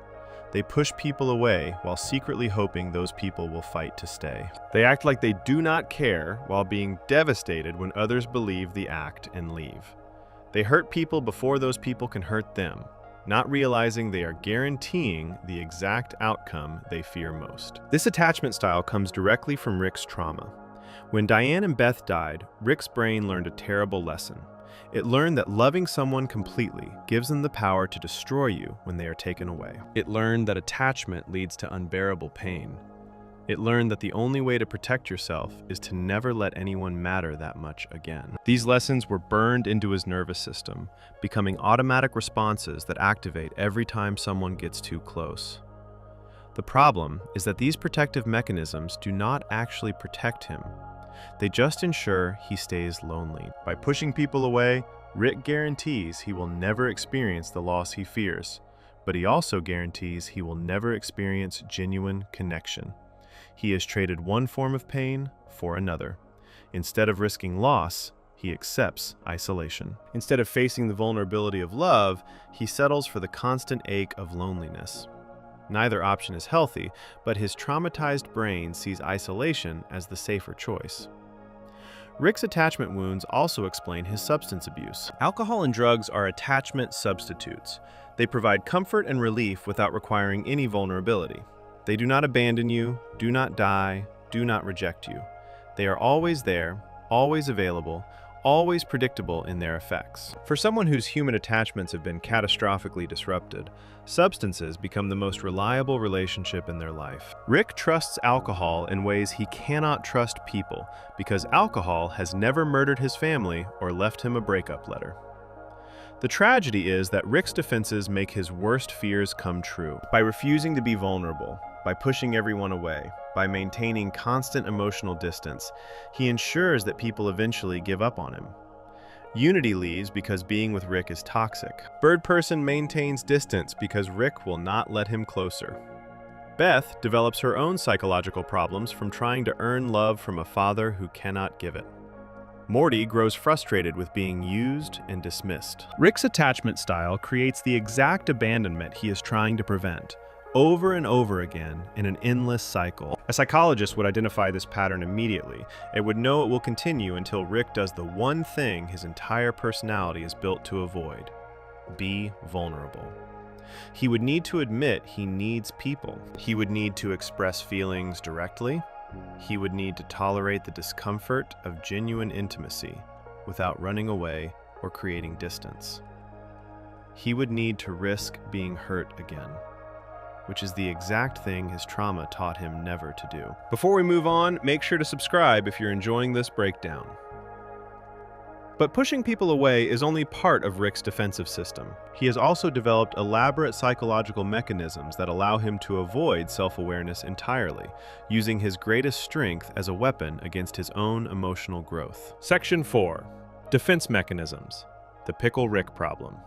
They push people away while secretly hoping those people will fight to stay. They act like they do not care while being devastated when others believe the act and leave. They hurt people before those people can hurt them, not realizing they are guaranteeing the exact outcome they fear most. This attachment style comes directly from Rick's trauma. When Diane and Beth died, Rick's brain learned a terrible lesson. It learned that loving someone completely gives them the power to destroy you when they are taken away. It learned that attachment leads to unbearable pain. It learned that the only way to protect yourself is to never let anyone matter that much again. These lessons were burned into his nervous system, becoming automatic responses that activate every time someone gets too close. The problem is that these protective mechanisms do not actually protect him. They just ensure he stays lonely. By pushing people away, Rick guarantees he will never experience the loss he fears, but he also guarantees he will never experience genuine connection. He has traded one form of pain for another. Instead of risking loss, he accepts isolation. Instead of facing the vulnerability of love, he settles for the constant ache of loneliness. Neither option is healthy, but his traumatized brain sees isolation as the safer choice. Rick's attachment wounds also explain his substance abuse. Alcohol and drugs are attachment substitutes. They provide comfort and relief without requiring any vulnerability. They do not abandon you, do not die, do not reject you. They are always there, always available, always predictable in their effects. For someone whose human attachments have been catastrophically disrupted, substances become the most reliable relationship in their life. Rick trusts alcohol in ways he cannot trust people because alcohol has never murdered his family or left him a breakup letter. The tragedy is that Rick's defenses make his worst fears come true. By refusing to be vulnerable, by pushing everyone away, by maintaining constant emotional distance, he ensures that people eventually give up on him. Unity leaves because being with Rick is toxic. Bird Person maintains distance because Rick will not let him closer. Beth develops her own psychological problems from trying to earn love from a father who cannot give it. Morty grows frustrated with being used and dismissed. Rick's attachment style creates the exact abandonment he is trying to prevent, over and over again in an endless cycle. A psychologist would identify this pattern immediately and would know it will continue until Rick does the one thing his entire personality is built to avoid: be vulnerable. He would need to admit he needs people. He would need to express feelings directly. He would need to tolerate the discomfort of genuine intimacy without running away or creating distance. He would need to risk being hurt again, which is the exact thing his trauma taught him never to do. Before we move on, make sure to subscribe if you're enjoying this breakdown. But pushing people away is only part of Rick's defensive system. He has also developed elaborate psychological mechanisms that allow him to avoid self-awareness entirely, using his greatest strength as a weapon against his own emotional growth. Section 4. Defense Mechanisms. The Pickle Rick Problem.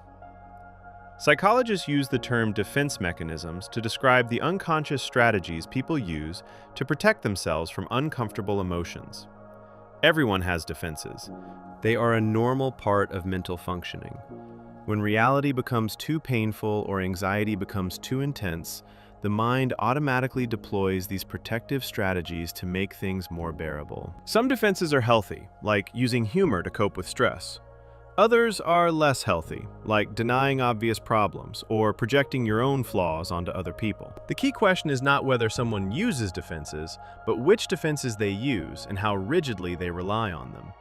Psychologists use the term defense mechanisms to describe the unconscious strategies people use to protect themselves from uncomfortable emotions. Everyone has defenses. They are a normal part of mental functioning. When reality becomes too painful or anxiety becomes too intense, the mind automatically deploys these protective strategies to make things more bearable. Some defenses are healthy, like using humor to cope with stress. Others are less healthy, like denying obvious problems or projecting your own flaws onto other people. The key question is not whether someone uses defenses, but which defenses they use and how rigidly they rely on them.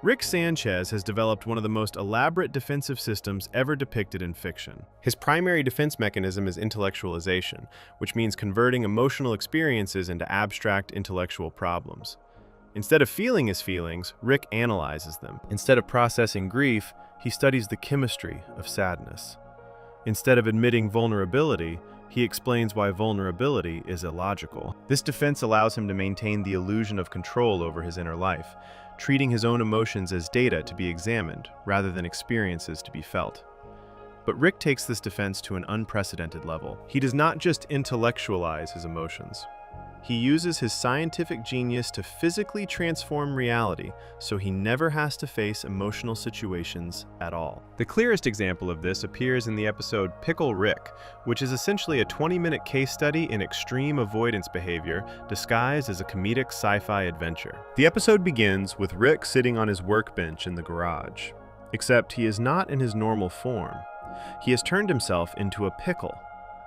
Rick Sanchez has developed one of the most elaborate defensive systems ever depicted in fiction. His primary defense mechanism is intellectualization, which means converting emotional experiences into abstract intellectual problems. Instead of feeling his feelings, Rick analyzes them. Instead of processing grief, he studies the chemistry of sadness. Instead of admitting vulnerability, he explains why vulnerability is illogical. This defense allows him to maintain the illusion of control over his inner life, treating his own emotions as data to be examined rather than experiences to be felt. But Rick takes this defense to an unprecedented level. He does not just intellectualize his emotions. He uses his scientific genius to physically transform reality so he never has to face emotional situations at all. The clearest example of this appears in the episode Pickle Rick, which is essentially a 20-minute case study in extreme avoidance behavior disguised as a comedic sci-fi adventure. The episode begins with Rick sitting on his workbench in the garage, except he is not in his normal form. He has turned himself into a pickle,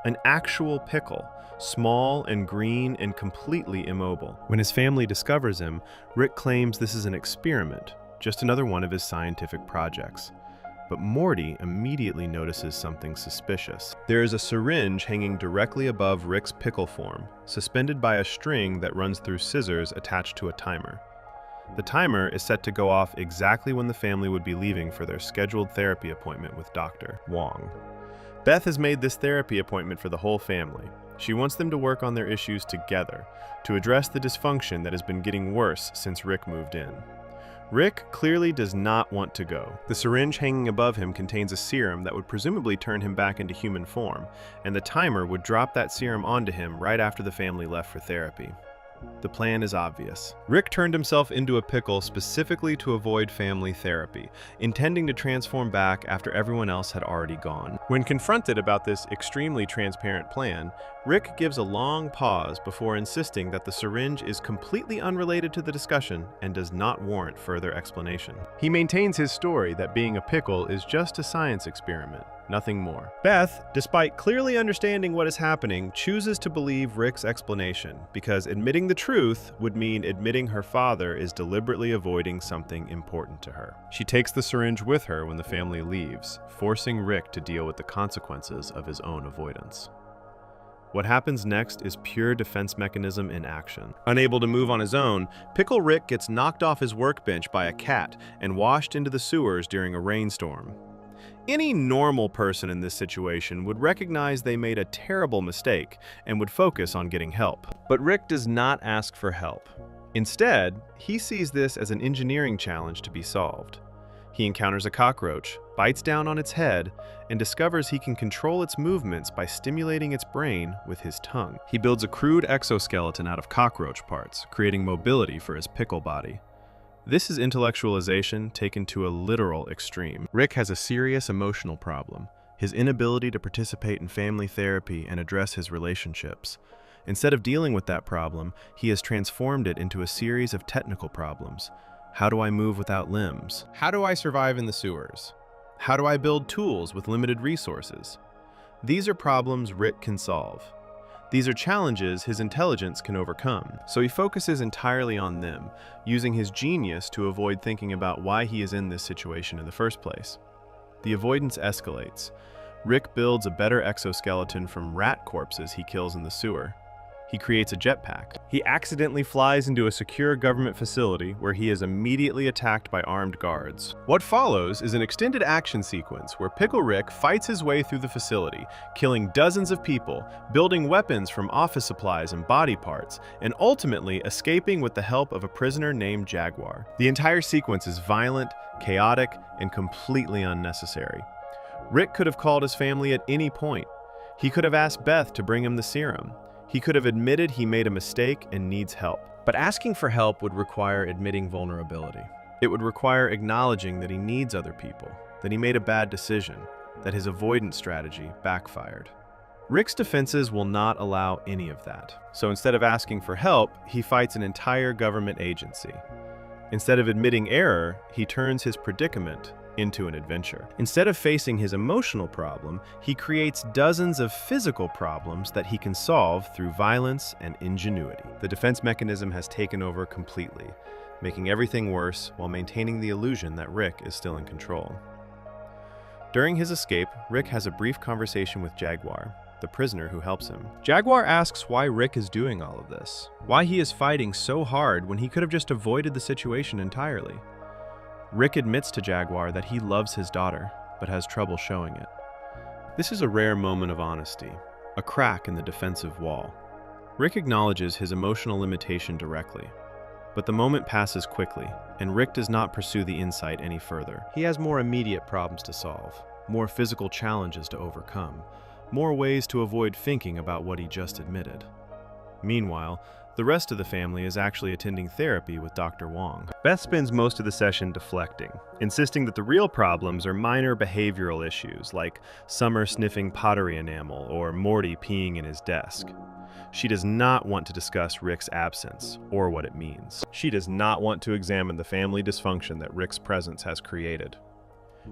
an actual pickle, small and green and completely immobile. When his family discovers him, Rick claims this is an experiment, just another one of his scientific projects. But Morty immediately notices something suspicious. There is a syringe hanging directly above Rick's pickle form, suspended by a string that runs through scissors attached to a timer. The timer is set to go off exactly when the family would be leaving for their scheduled therapy appointment with Dr. Wong. Beth has made this therapy appointment for the whole family. She wants them to work on their issues together, to address the dysfunction that has been getting worse since Rick moved in. Rick clearly does not want to go. The syringe hanging above him contains a serum that would presumably turn him back into human form, and the timer would drop that serum onto him right after the family left for therapy. The plan is obvious. Rick turned himself into a pickle specifically to avoid family therapy, intending to transform back after everyone else had already gone. When confronted about this extremely transparent plan, Rick gives a long pause before insisting that the syringe is completely unrelated to the discussion and does not warrant further explanation. He maintains his story that being a pickle is just a science experiment, nothing more. Beth, despite clearly understanding what is happening, chooses to believe Rick's explanation because admitting the truth would mean admitting her father is deliberately avoiding something important to her. She takes the syringe with her when the family leaves, forcing Rick to deal with the consequences of his own avoidance. What happens next is pure defense mechanism in action. Unable to move on his own, Pickle Rick gets knocked off his workbench by a cat and washed into the sewers during a rainstorm. Any normal person in this situation would recognize they made a terrible mistake and would focus on getting help. But Rick does not ask for help. Instead, he sees this as an engineering challenge to be solved. He encounters a cockroach, bites down on its head, and discovers he can control its movements by stimulating its brain with his tongue. He builds a crude exoskeleton out of cockroach parts, creating mobility for his pickle body. This is intellectualization taken to a literal extreme. Rick has a serious emotional problem, his inability to participate in family therapy and address his relationships. Instead of dealing with that problem, he has transformed it into a series of technical problems. How do I move without limbs? How do I survive in the sewers? How do I build tools with limited resources? These are problems Rick can solve. These are challenges his intelligence can overcome, so he focuses entirely on them, using his genius to avoid thinking about why he is in this situation in the first place. The avoidance escalates. Rick builds a better exoskeleton from rat corpses he kills in the sewer. He creates a jetpack. He accidentally flies into a secure government facility where he is immediately attacked by armed guards. What follows is an extended action sequence where Pickle Rick fights his way through the facility, killing dozens of people, building weapons from office supplies and body parts, and ultimately escaping with the help of a prisoner named Jaguar. The entire sequence is violent, chaotic, and completely unnecessary. Rick could have called his family at any point. He could have asked Beth to bring him the serum. He could have admitted he made a mistake and needs help. But asking for help would require admitting vulnerability. It would require acknowledging that he needs other people, that he made a bad decision, that his avoidance strategy backfired. Rick's defenses will not allow any of that. So instead of asking for help, he fights an entire government agency. Instead of admitting error, he turns his predicament into an adventure. Instead of facing his emotional problem, he creates dozens of physical problems that he can solve through violence and ingenuity. The defense mechanism has taken over completely, making everything worse while maintaining the illusion that Rick is still in control. During his escape, Rick has a brief conversation with Jaguar. the prisoner who helps him. Jaguar asks why Rick is doing all of this, why he is fighting so hard when he could have just avoided the situation entirely. Rick admits to Jaguar that he loves his daughter, but has trouble showing it. This is a rare moment of honesty, a crack in the defensive wall. Rick acknowledges his emotional limitation directly, but the moment passes quickly, and Rick does not pursue the insight any further. He has more immediate problems to solve, more physical challenges to overcome, more ways to avoid thinking about what he just admitted. Meanwhile, the rest of the family is actually attending therapy with Dr. Wong. Beth spends most of the session deflecting, insisting that the real problems are minor behavioral issues like Summer sniffing pottery enamel or Morty peeing in his desk. She does not want to discuss Rick's absence or what it means. She does not want to examine the family dysfunction that Rick's presence has created.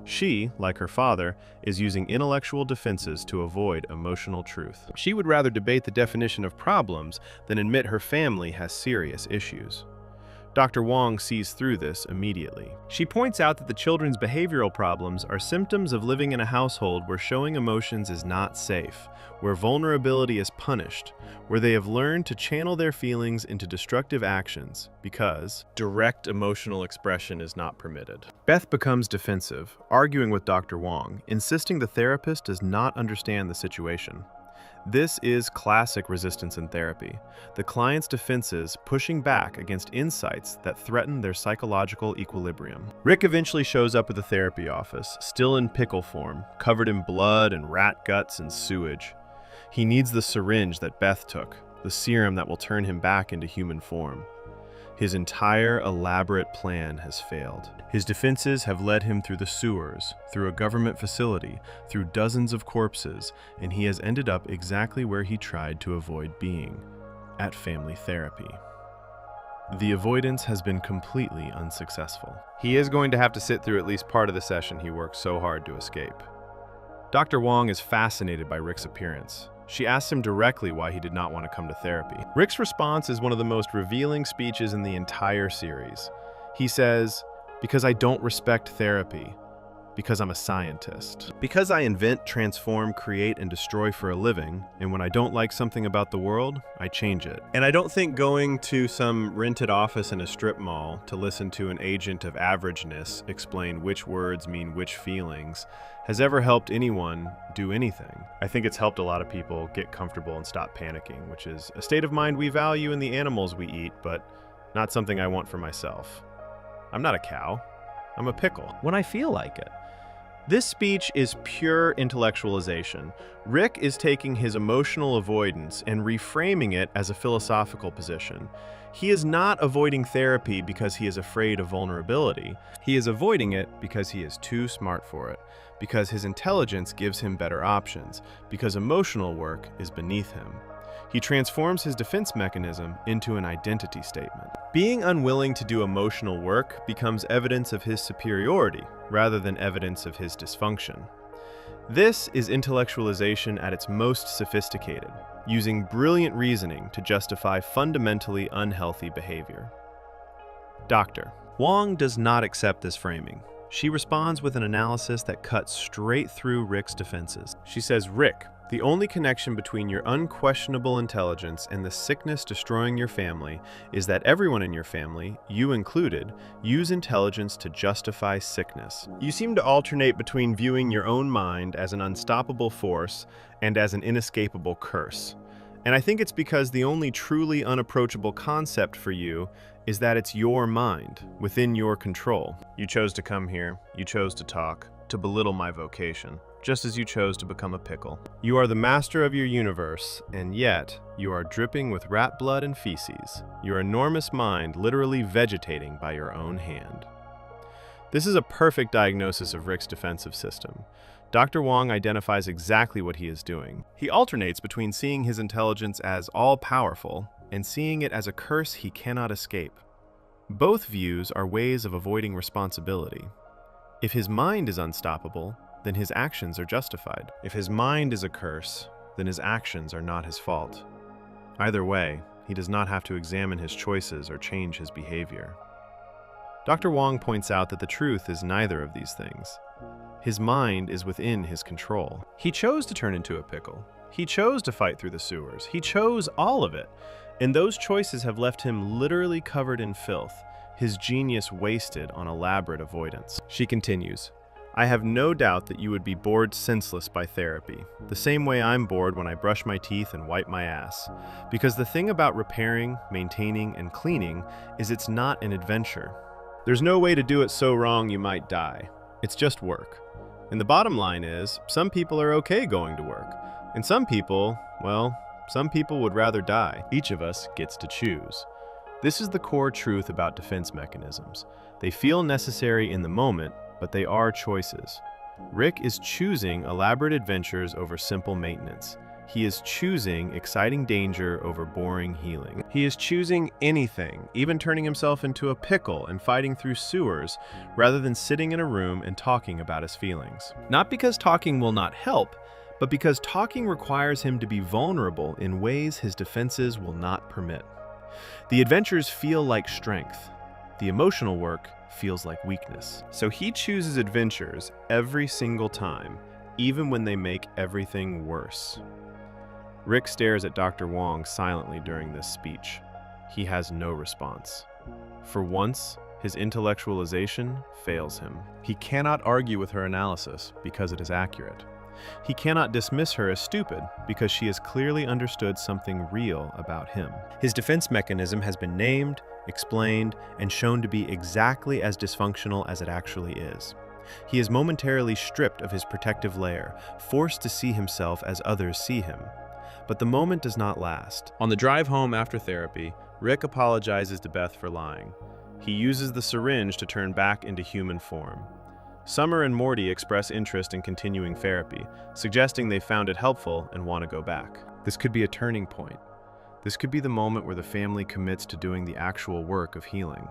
She, like her father, is using intellectual defenses to avoid emotional truth. She would rather debate the definition of problems than admit her family has serious issues. Dr. Wong sees through this immediately. She points out that the children's behavioral problems are symptoms of living in a household where showing emotions is not safe, where vulnerability is punished, where they have learned to channel their feelings into destructive actions because direct emotional expression is not permitted. Beth becomes defensive, arguing with Dr. Wong, insisting the therapist does not understand the situation. This is classic resistance in therapy, the client's defenses pushing back against insights that threaten their psychological equilibrium. Rick eventually shows up at the therapy office, still in pickle form, covered in blood and rat guts and sewage. He needs the syringe that Beth took, the serum that will turn him back into human form. His entire elaborate plan has failed. His defenses have led him through the sewers, through a government facility, through dozens of corpses, and he has ended up exactly where he tried to avoid being, at family therapy. The avoidance has been completely unsuccessful. He is going to have to sit through at least part of the session he worked so hard to escape. Dr. Wong is fascinated by Rick's appearance. She asks him directly why he did not want to come to therapy. Rick's response is one of the most revealing speeches in the entire series. He says, "Because I don't respect therapy. Because I'm a scientist. Because I invent, transform, create, and destroy for a living, and when I don't like something about the world, I change it." And I don't think going to some rented office in a strip mall to listen to an agent of averageness explain which words mean which feelings has ever helped anyone do anything. I think it's helped a lot of people get comfortable and stop panicking, which is a state of mind we value in the animals we eat, but not something I want for myself. I'm not a cow. I'm a pickle when I feel like it. This speech is pure intellectualization. Rick is taking his emotional avoidance and reframing it as a philosophical position. He is not avoiding therapy because he is afraid of vulnerability. He is avoiding it because he is too smart for it, because his intelligence gives him better options, because emotional work is beneath him. He transforms his defense mechanism into an identity statement. Being unwilling to do emotional work becomes evidence of his superiority rather than evidence of his dysfunction. This is intellectualization at its most sophisticated, using brilliant reasoning to justify fundamentally unhealthy behavior. Dr. Wong does not accept this framing. She responds with an analysis that cuts straight through Rick's defenses. She says, "Rick, the only connection between your unquestionable intelligence and the sickness destroying your family is that everyone in your family, you included, use intelligence to justify sickness. You seem to alternate between viewing your own mind as an unstoppable force and as an inescapable curse. And I think it's because the only truly unapproachable concept for you is that it's your mind, within your control. You chose to come here, you chose to talk, to belittle my vocation, just as you chose to become a pickle. You are the master of your universe, and yet you are dripping with rat blood and feces, your enormous mind literally vegetating by your own hand." This is a perfect diagnosis of Rick's defensive system. Dr. Wong identifies exactly what he is doing. He alternates between seeing his intelligence as all-powerful and seeing it as a curse he cannot escape. Both views are ways of avoiding responsibility. If his mind is unstoppable, then his actions are justified. If his mind is a curse, then his actions are not his fault. Either way, he does not have to examine his choices or change his behavior. Dr. Wong points out that the truth is neither of these things. His mind is within his control. He chose to turn into a pickle, He chose to fight through the sewers. He chose all of it. And those choices have left him literally covered in filth, his genius wasted on elaborate avoidance. She continues, I have no doubt that you would be bored senseless by therapy, the same way I'm bored when I brush my teeth and wipe my ass. Because the thing about repairing, maintaining, and cleaning is it's not an adventure. There's no way to do it so wrong you might die. It's just work. And the bottom line is, some people are okay going to work. And some people, well, some people would rather die. Each of us gets to choose. This is the core truth about defense mechanisms. They feel necessary in the moment, but they are choices. Rick is choosing elaborate adventures over simple maintenance. He is choosing exciting danger over boring healing. He is choosing anything, even turning himself into a pickle and fighting through sewers, rather than sitting in a room and talking about his feelings. Not because talking will not help, but because talking requires him to be vulnerable in ways his defenses will not permit. The adventures feel like strength. The emotional work feels like weakness. So he chooses adventures every single time, even when they make everything worse. Rick stares at Dr. Wong silently during this speech. He has no response. For once, his intellectualization fails him. He cannot argue with her analysis because it is accurate. He cannot dismiss her as stupid because she has clearly understood something real about him. His defense mechanism has been named, explained, and shown to be exactly as dysfunctional as it actually is. He is momentarily stripped of his protective layer, forced to see himself as others see him. But the moment does not last. On the drive home after therapy, Rick apologizes to Beth for lying. He uses the syringe to turn back into human form. Summer and Morty express interest in continuing therapy, suggesting they found it helpful and want to go back. This could be a turning point. This could be the moment where the family commits to doing the actual work of healing.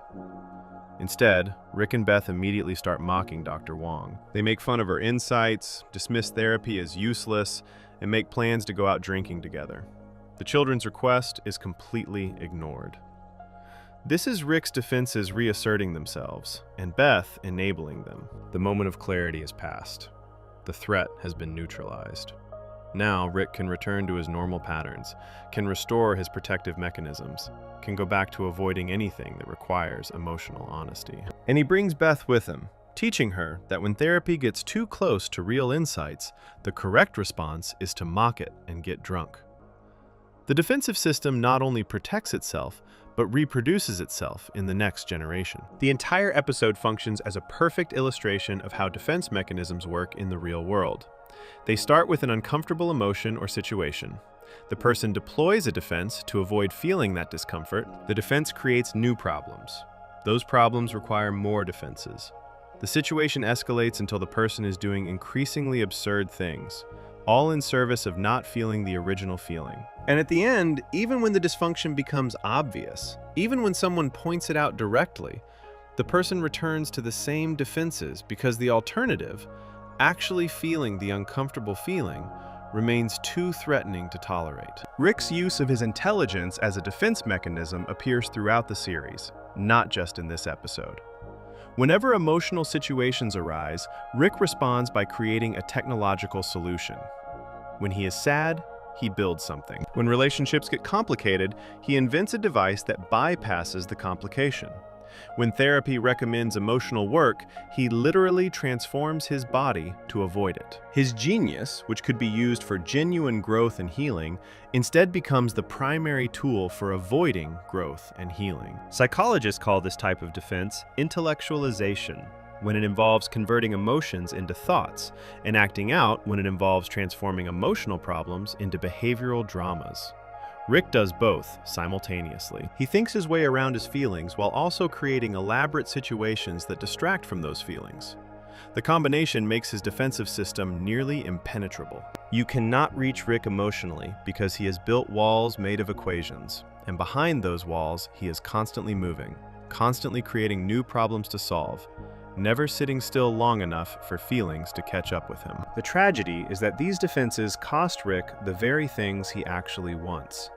Instead, Rick and Beth immediately start mocking Dr. Wong. They make fun of her insights, dismiss therapy as useless, and make plans to go out drinking together. The children's request is completely ignored. This is Rick's defenses reasserting themselves, and Beth enabling them. The moment of clarity is past. The threat has been neutralized. Now, Rick can return to his normal patterns, can restore his protective mechanisms, can go back to avoiding anything that requires emotional honesty. And he brings Beth with him, teaching her that when therapy gets too close to real insights, the correct response is to mock it and get drunk. The defensive system not only protects itself, but reproduces itself in the next generation. The entire episode functions as a perfect illustration of how defense mechanisms work in the real world. They start with an uncomfortable emotion or situation. The person deploys a defense to avoid feeling that discomfort. The defense creates new problems. Those problems require more defenses. The situation escalates until the person is doing increasingly absurd things, all in service of not feeling the original feeling. And at the end, even when the dysfunction becomes obvious, even when someone points it out directly, the person returns to the same defenses because the alternative, actually feeling the uncomfortable feeling, remains too threatening to tolerate. Rick's use of his intelligence as a defense mechanism appears throughout the series, not just in this episode. Whenever emotional situations arise, Rick responds by creating a technological solution. When he is sad, he builds something. When relationships get complicated, he invents a device that bypasses the complication. When therapy recommends emotional work, he literally transforms his body to avoid it. His genius, which could be used for genuine growth and healing, instead becomes the primary tool for avoiding growth and healing. Psychologists call this type of defense intellectualization, when it involves converting emotions into thoughts, and acting out when it involves transforming emotional problems into behavioral dramas. Rick does both simultaneously. He thinks his way around his feelings while also creating elaborate situations that distract from those feelings. The combination makes his defensive system nearly impenetrable. You cannot reach Rick emotionally because he has built walls made of equations, and behind those walls he is constantly moving, constantly creating new problems to solve, never sitting still long enough for feelings to catch up with him. The tragedy is that these defenses cost Rick the very things he actually wants.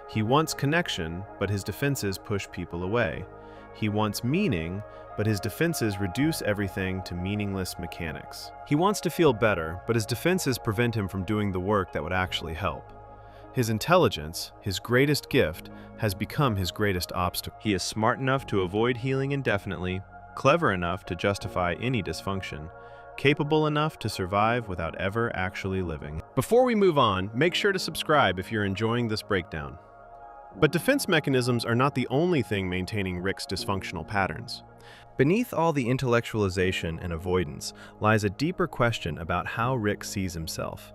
He wants connection, but his defenses push people away. He wants meaning, but his defenses reduce everything to meaningless mechanics. He wants to feel better, but his defenses prevent him from doing the work that would actually help. His intelligence, his greatest gift, has become his greatest obstacle. He is smart enough to avoid healing indefinitely, clever enough to justify any dysfunction, capable enough to survive without ever actually living. Before we move on, make sure to subscribe if you're enjoying this breakdown. But defense mechanisms are not the only thing maintaining Rick's dysfunctional patterns. Beneath all the intellectualization and avoidance lies a deeper question about how Rick sees himself,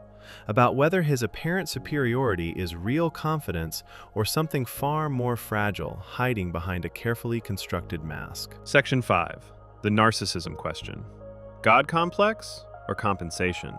about whether his apparent superiority is real confidence or something far more fragile hiding behind a carefully constructed mask. Section 5. The Narcissism Question. God complex or compensation?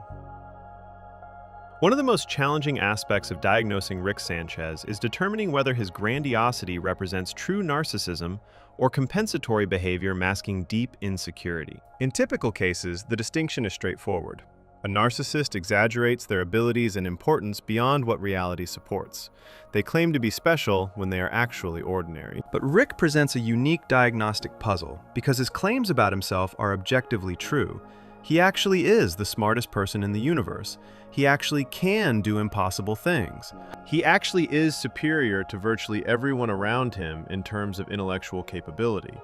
One of the most challenging aspects of diagnosing Rick Sanchez is determining whether his grandiosity represents true narcissism or compensatory behavior masking deep insecurity. In typical cases, the distinction is straightforward. A narcissist exaggerates their abilities and importance beyond what reality supports. They claim to be special when they are actually ordinary. But Rick presents a unique diagnostic puzzle because his claims about himself are objectively true. He actually is the smartest person in the universe. He actually can do impossible things. He actually is superior to virtually everyone around him in terms of intellectual capability.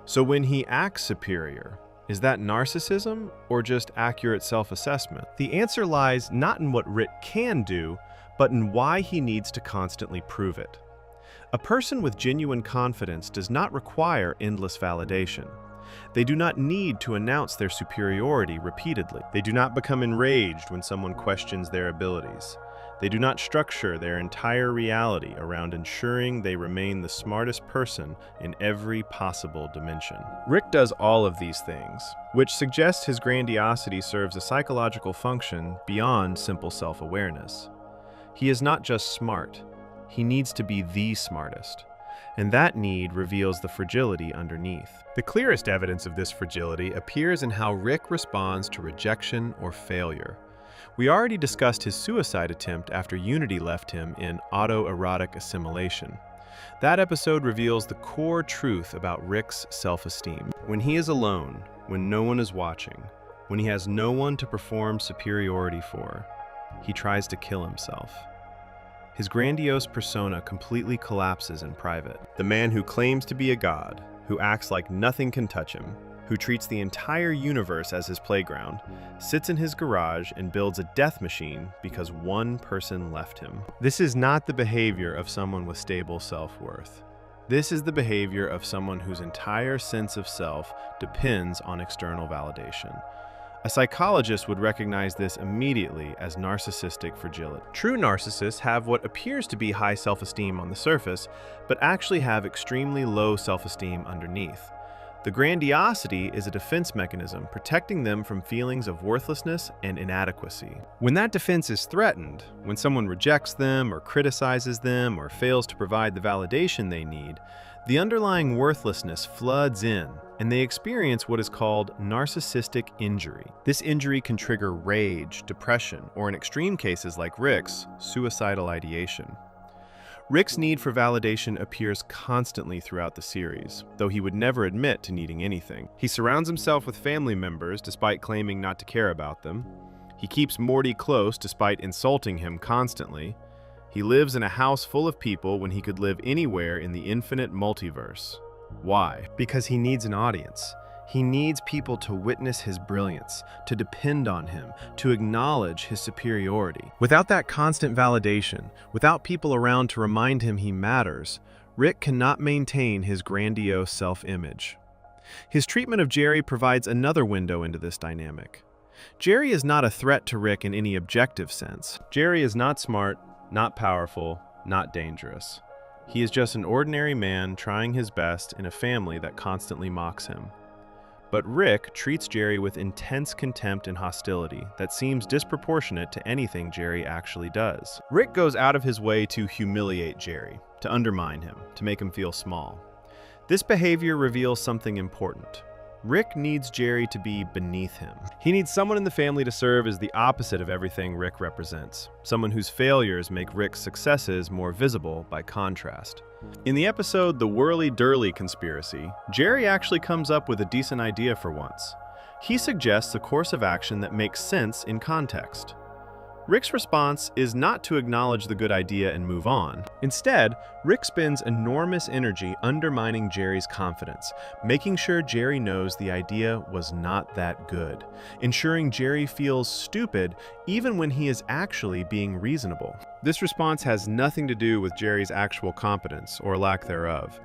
So when he acts superior, is that narcissism or just accurate self-assessment? The answer lies not in what Rick can do, but in why he needs to constantly prove it. A person with genuine confidence does not require endless validation. They do not need to announce their superiority repeatedly. They do not become enraged when someone questions their abilities. They do not structure their entire reality around ensuring they remain the smartest person in every possible dimension. Rick does all of these things, which suggests his grandiosity serves a psychological function beyond simple self-awareness. He is not just smart, he needs to be the smartest. And that need reveals the fragility underneath. The clearest evidence of this fragility appears in how Rick responds to rejection or failure. We already discussed his suicide attempt after Unity left him in autoerotic assimilation. That episode reveals the core truth about Rick's self-esteem. When he is alone, when no one is watching, when he has no one to perform superiority for, he tries to kill himself. His grandiose persona completely collapses in private. The man who claims to be a god, who acts like nothing can touch him, who treats the entire universe as his playground, sits in his garage and builds a death machine because one person left him. This is not the behavior of someone with stable self-worth. This is the behavior of someone whose entire sense of self depends on external validation. A psychologist would recognize this immediately as narcissistic fragility. True narcissists have what appears to be high self-esteem on the surface, but actually have extremely low self-esteem underneath. The grandiosity is a defense mechanism protecting them from feelings of worthlessness and inadequacy. When that defense is threatened, when someone rejects them or criticizes them or fails to provide the validation they need, the underlying worthlessness floods in, and they experience what is called narcissistic injury. This injury can trigger rage, depression, or in extreme cases like Rick's, suicidal ideation. Rick's need for validation appears constantly throughout the series, though he would never admit to needing anything. He surrounds himself with family members despite claiming not to care about them. He keeps Morty close despite insulting him constantly. He lives in a house full of people when he could live anywhere in the infinite multiverse. Why? Because he needs an audience. He needs people to witness his brilliance, to depend on him, to acknowledge his superiority. Without that constant validation, without people around to remind him he matters, Rick cannot maintain his grandiose self-image. His treatment of Jerry provides another window into this dynamic. Jerry is not a threat to Rick in any objective sense. Jerry is not smart, not powerful, not dangerous. He is just an ordinary man trying his best in a family that constantly mocks him. But Rick treats Jerry with intense contempt and hostility that seems disproportionate to anything Jerry actually does. Rick goes out of his way to humiliate Jerry, to undermine him, to make him feel small. This behavior reveals something important. Rick needs Jerry to be beneath him. He needs someone in the family to serve as the opposite of everything Rick represents. Someone whose failures make Rick's successes more visible by contrast. In the episode The Whirly-Durly Conspiracy, Jerry actually comes up with a decent idea for once. He suggests a course of action that makes sense in context. Rick's response is not to acknowledge the good idea and move on. Instead, Rick spends enormous energy undermining Jerry's confidence, making sure Jerry knows the idea was not that good, ensuring Jerry feels stupid even when he is actually being reasonable. This response has nothing to do with Jerry's actual competence or lack thereof.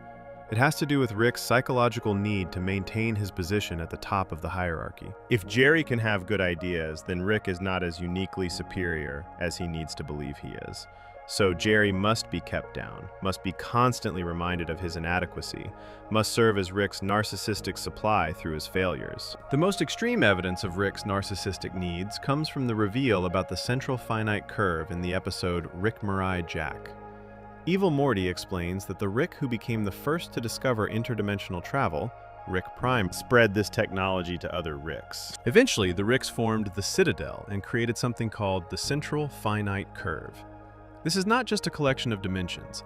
It has to do with Rick's psychological need to maintain his position at the top of the hierarchy. If Jerry can have good ideas, then Rick is not as uniquely superior as he needs to believe he is. So Jerry must be kept down, must be constantly reminded of his inadequacy, must serve as Rick's narcissistic supply through his failures. The most extreme evidence of Rick's narcissistic needs comes from the reveal about the central finite curve in the episode Rick Mirai Jack. Evil Morty explains that the Rick who became the first to discover interdimensional travel, Rick Prime, spread this technology to other Ricks. Eventually, the Ricks formed the Citadel and created something called the Central Finite Curve. This is not just a collection of dimensions.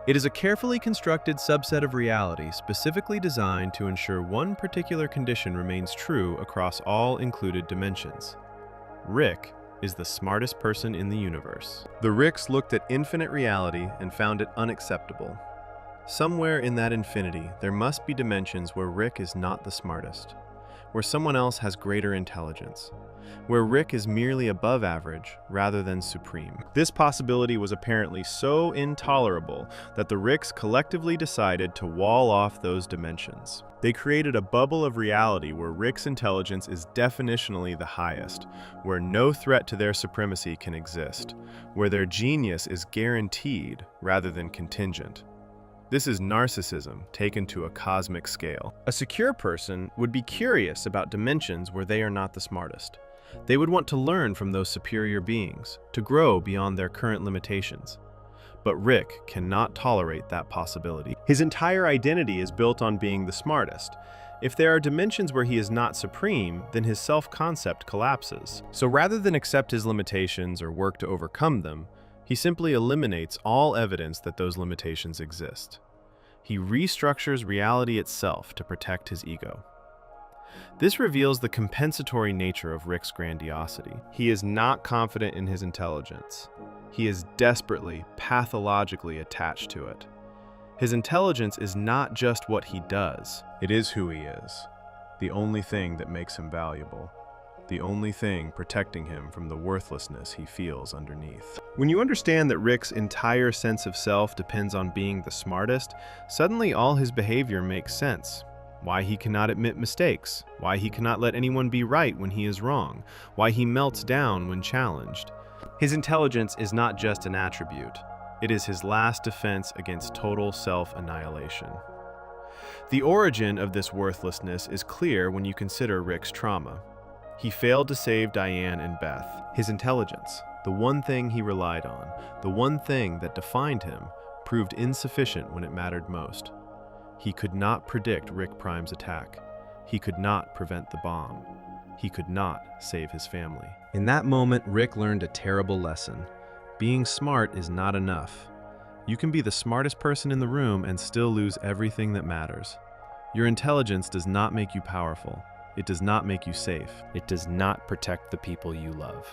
It is a carefully constructed subset of reality specifically designed to ensure one particular condition remains true across all included dimensions. Rick is the smartest person in the universe. The Ricks looked at infinite reality and found it unacceptable. Somewhere in that infinity, there must be dimensions where Rick is not the smartest, where someone else has greater intelligence, where Rick is merely above average rather than supreme. This possibility was apparently so intolerable that the Ricks collectively decided to wall off those dimensions. They created a bubble of reality where Rick's intelligence is definitionally the highest, where no threat to their supremacy can exist, where their genius is guaranteed rather than contingent. This is narcissism taken to a cosmic scale. A secure person would be curious about dimensions where they are not the smartest. They would want to learn from those superior beings, to grow beyond their current limitations. But Rick cannot tolerate that possibility. His entire identity is built on being the smartest. If there are dimensions where he is not supreme, then his self-concept collapses. So rather than accept his limitations or work to overcome them, he simply eliminates all evidence that those limitations exist. He restructures reality itself to protect his ego. This reveals the compensatory nature of Rick's grandiosity. He is not confident in his intelligence. He is desperately, pathologically attached to it. His intelligence is not just what he does. It is who he is. The only thing that makes him valuable. The only thing protecting him from the worthlessness he feels underneath. When you understand that Rick's entire sense of self depends on being the smartest, suddenly all his behavior makes sense. Why he cannot admit mistakes, why he cannot let anyone be right when he is wrong, why he melts down when challenged. His intelligence is not just an attribute. It is his last defense against total self-annihilation. The origin of this worthlessness is clear when you consider Rick's trauma. He failed to save Diane and Beth. His intelligence, the one thing he relied on, the one thing that defined him, proved insufficient when it mattered most. He could not predict Rick Prime's attack. He could not prevent the bomb. He could not save his family. In that moment, Rick learned a terrible lesson. Being smart is not enough. You can be the smartest person in the room and still lose everything that matters. Your intelligence does not make you powerful. It does not make you safe. It does not protect the people you love.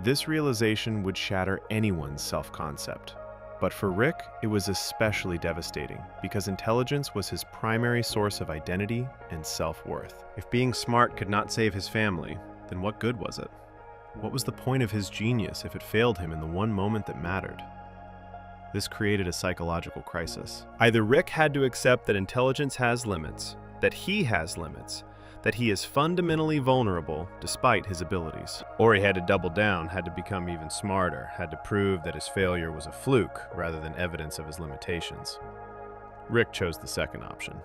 This realization would shatter anyone's self-concept. But for Rick, it was especially devastating because intelligence was his primary source of identity and self-worth. If being smart could not save his family, then what good was it? What was the point of his genius if it failed him in the one moment that mattered? This created a psychological crisis. Either Rick had to accept that intelligence has limits, that he has limits, that he is fundamentally vulnerable despite his abilities. Or he had to double down, had to become even smarter, had to prove that his failure was a fluke rather than evidence of his limitations. Rick chose the second option.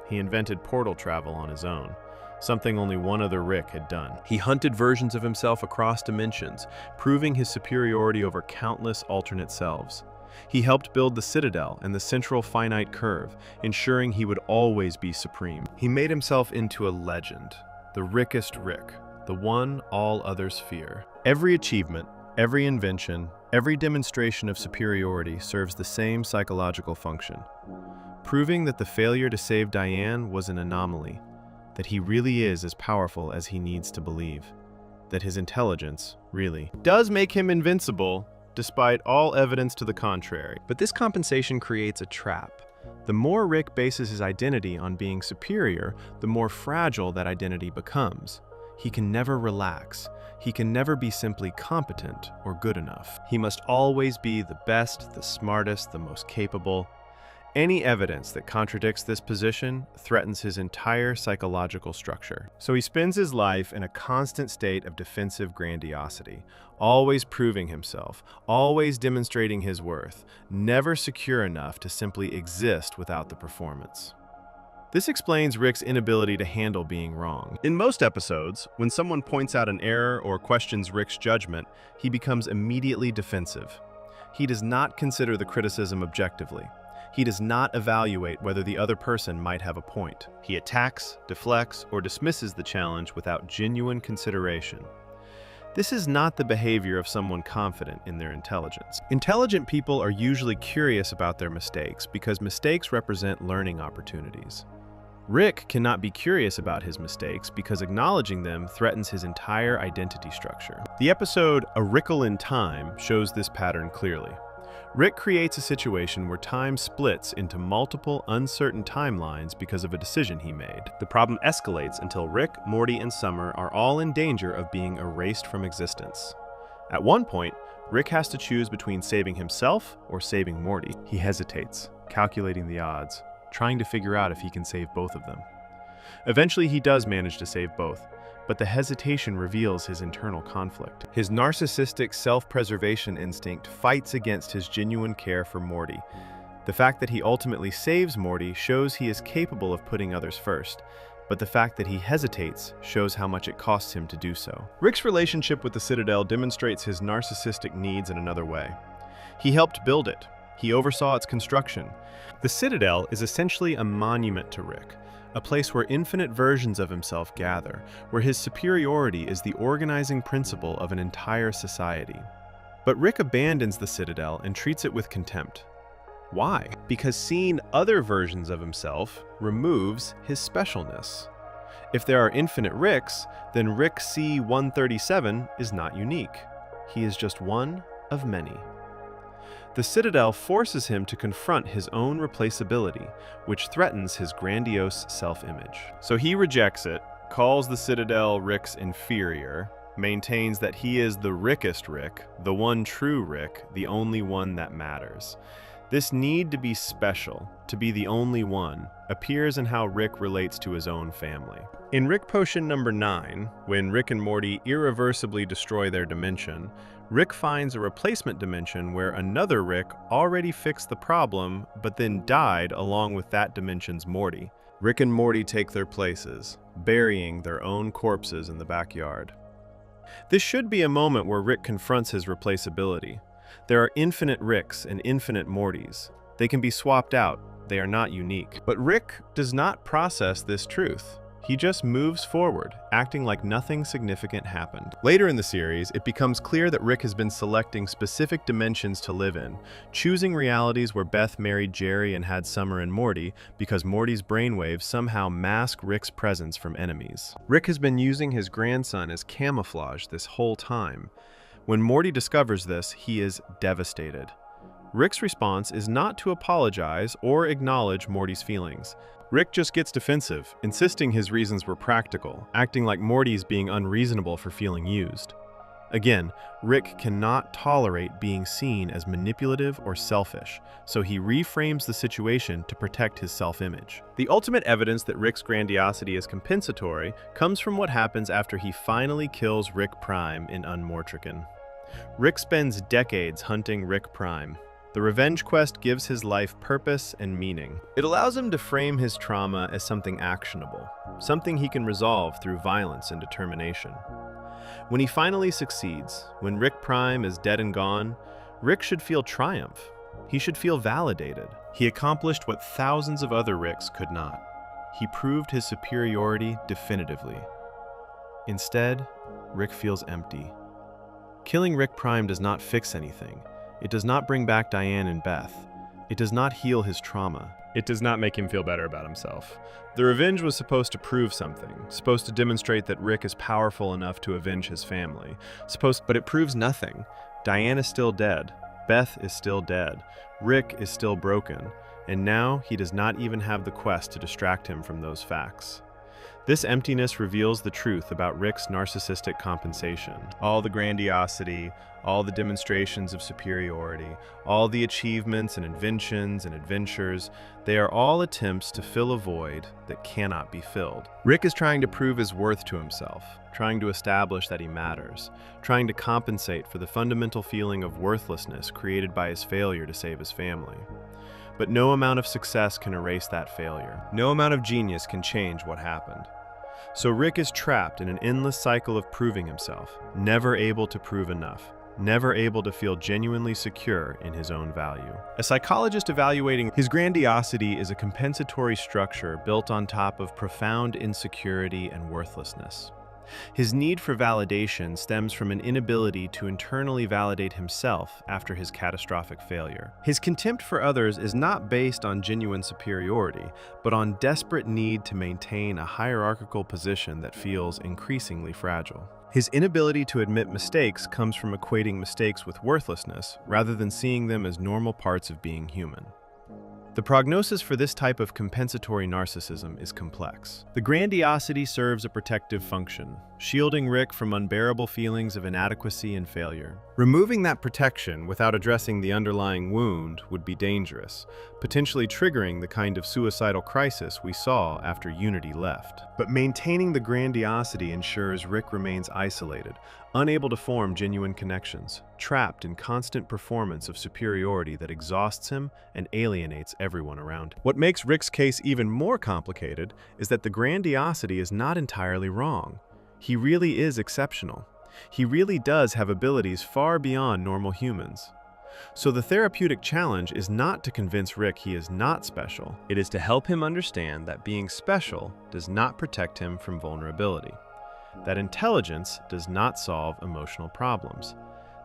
He invented portal travel on his own, something only one other Rick had done. He hunted versions of himself across dimensions, proving his superiority over countless alternate selves. He helped build the Citadel and the central finite curve, ensuring he would always be supreme. He made himself into a legend, the Rickest Rick, the one all others fear. Every achievement, every invention, every demonstration of superiority serves the same psychological function, proving that the failure to save Diane was an anomaly, that he really is as powerful as he needs to believe, that his intelligence really does make him invincible, despite all evidence to the contrary. But this compensation creates a trap. The more Rick bases his identity on being superior, the more fragile that identity becomes. He can never relax. He can never be simply competent or good enough. He must always be the best, the smartest, the most capable. Any evidence that contradicts this position threatens his entire psychological structure. So he spends his life in a constant state of defensive grandiosity, always proving himself, always demonstrating his worth, never secure enough to simply exist without the performance. This explains Rick's inability to handle being wrong. In most episodes, when someone points out an error or questions Rick's judgment, he becomes immediately defensive. He does not consider the criticism objectively. He does not evaluate whether the other person might have a point. He attacks, deflects, or dismisses the challenge without genuine consideration. This is not the behavior of someone confident in their intelligence. Intelligent people are usually curious about their mistakes because mistakes represent learning opportunities. Rick cannot be curious about his mistakes because acknowledging them threatens his entire identity structure. The episode A Wrinkle in Time shows this pattern clearly. Rick creates a situation where time splits into multiple uncertain timelines because of a decision he made. The problem escalates until Rick, Morty, and Summer are all in danger of being erased from existence. At one point, Rick has to choose between saving himself or saving Morty. He hesitates, calculating the odds, trying to figure out if he can save both of them. Eventually, he does manage to save both, but the hesitation reveals his internal conflict. His narcissistic self-preservation instinct fights against his genuine care for Morty. The fact that he ultimately saves Morty shows he is capable of putting others first, but the fact that he hesitates shows how much it costs him to do so. Rick's relationship with the Citadel demonstrates his narcissistic needs in another way. He helped build it. He oversaw its construction. The Citadel is essentially a monument to Rick, a place where infinite versions of himself gather, where his superiority is the organizing principle of an entire society. But Rick abandons the Citadel and treats it with contempt. Why? Because seeing other versions of himself removes his specialness. If there are infinite Ricks, then Rick C-137 is not unique. He is just one of many. The Citadel forces him to confront his own replaceability, which threatens his grandiose self-image. So he rejects it, calls the Citadel Rick's inferior, maintains that he is the Rickest Rick, the one true Rick, the only one that matters. This need to be special, to be the only one, appears in how Rick relates to his own family. In Rick Potion number 9, when Rick and Morty irreversibly destroy their dimension, Rick finds a replacement dimension where another Rick already fixed the problem, but then died along with that dimension's Morty. Rick and Morty take their places, burying their own corpses in the backyard. This should be a moment where Rick confronts his replaceability. There are infinite Ricks and infinite Mortys. They can be swapped out. They are not unique. But Rick does not process this truth. He just moves forward, acting like nothing significant happened. Later in the series, it becomes clear that Rick has been selecting specific dimensions to live in, choosing realities where Beth married Jerry and had Summer and Morty because Morty's brainwaves somehow mask Rick's presence from enemies. Rick has been using his grandson as camouflage this whole time. When Morty discovers this, he is devastated. Rick's response is not to apologize or acknowledge Morty's feelings. Rick just gets defensive, insisting his reasons were practical, acting like Morty's being unreasonable for feeling used. Again, Rick cannot tolerate being seen as manipulative or selfish, so he reframes the situation to protect his self-image. The ultimate evidence that Rick's grandiosity is compensatory comes from what happens after he finally kills Rick Prime in Unmortrican. Rick spends decades hunting Rick Prime. The revenge quest gives his life purpose and meaning. It allows him to frame his trauma as something actionable, something he can resolve through violence and determination. When he finally succeeds, when Rick Prime is dead and gone, Rick should feel triumph. He should feel validated. He accomplished what thousands of other Ricks could not. He proved his superiority definitively. Instead, Rick feels empty. Killing Rick Prime does not fix anything. It does not bring back Diane and Beth. It does not heal his trauma. It does not make him feel better about himself. The revenge was supposed to prove something, supposed to demonstrate that Rick is powerful enough to avenge his family. But it proves nothing. Diane is still dead. Beth is still dead. Rick is still broken. And now he does not even have the quest to distract him from those facts. This emptiness reveals the truth about Rick's narcissistic compensation. All the grandiosity, all the demonstrations of superiority, all the achievements and inventions and adventures, they are all attempts to fill a void that cannot be filled. Rick is trying to prove his worth to himself, trying to establish that he matters, trying to compensate for the fundamental feeling of worthlessness created by his failure to save his family. But no amount of success can erase that failure. No amount of genius can change what happened. So Rick is trapped in an endless cycle of proving himself, never able to prove enough, never able to feel genuinely secure in his own value. A psychologist evaluating his grandiosity is a compensatory structure built on top of profound insecurity and worthlessness. His need for validation stems from an inability to internally validate himself after his catastrophic failure. His contempt for others is not based on genuine superiority, but on desperate need to maintain a hierarchical position that feels increasingly fragile. His inability to admit mistakes comes from equating mistakes with worthlessness rather than seeing them as normal parts of being human. The prognosis for this type of compensatory narcissism is complex. The grandiosity serves a protective function, shielding Rick from unbearable feelings of inadequacy and failure. Removing that protection without addressing the underlying wound would be dangerous, potentially triggering the kind of suicidal crisis we saw after Unity left. But maintaining the grandiosity ensures Rick remains isolated, unable to form genuine connections, trapped in constant performance of superiority that exhausts him and alienates everyone around him. What makes Rick's case even more complicated is that the grandiosity is not entirely wrong. He really is exceptional. He really does have abilities far beyond normal humans. So the therapeutic challenge is not to convince Rick he is not special. It is to help him understand that being special does not protect him from vulnerability. That intelligence does not solve emotional problems.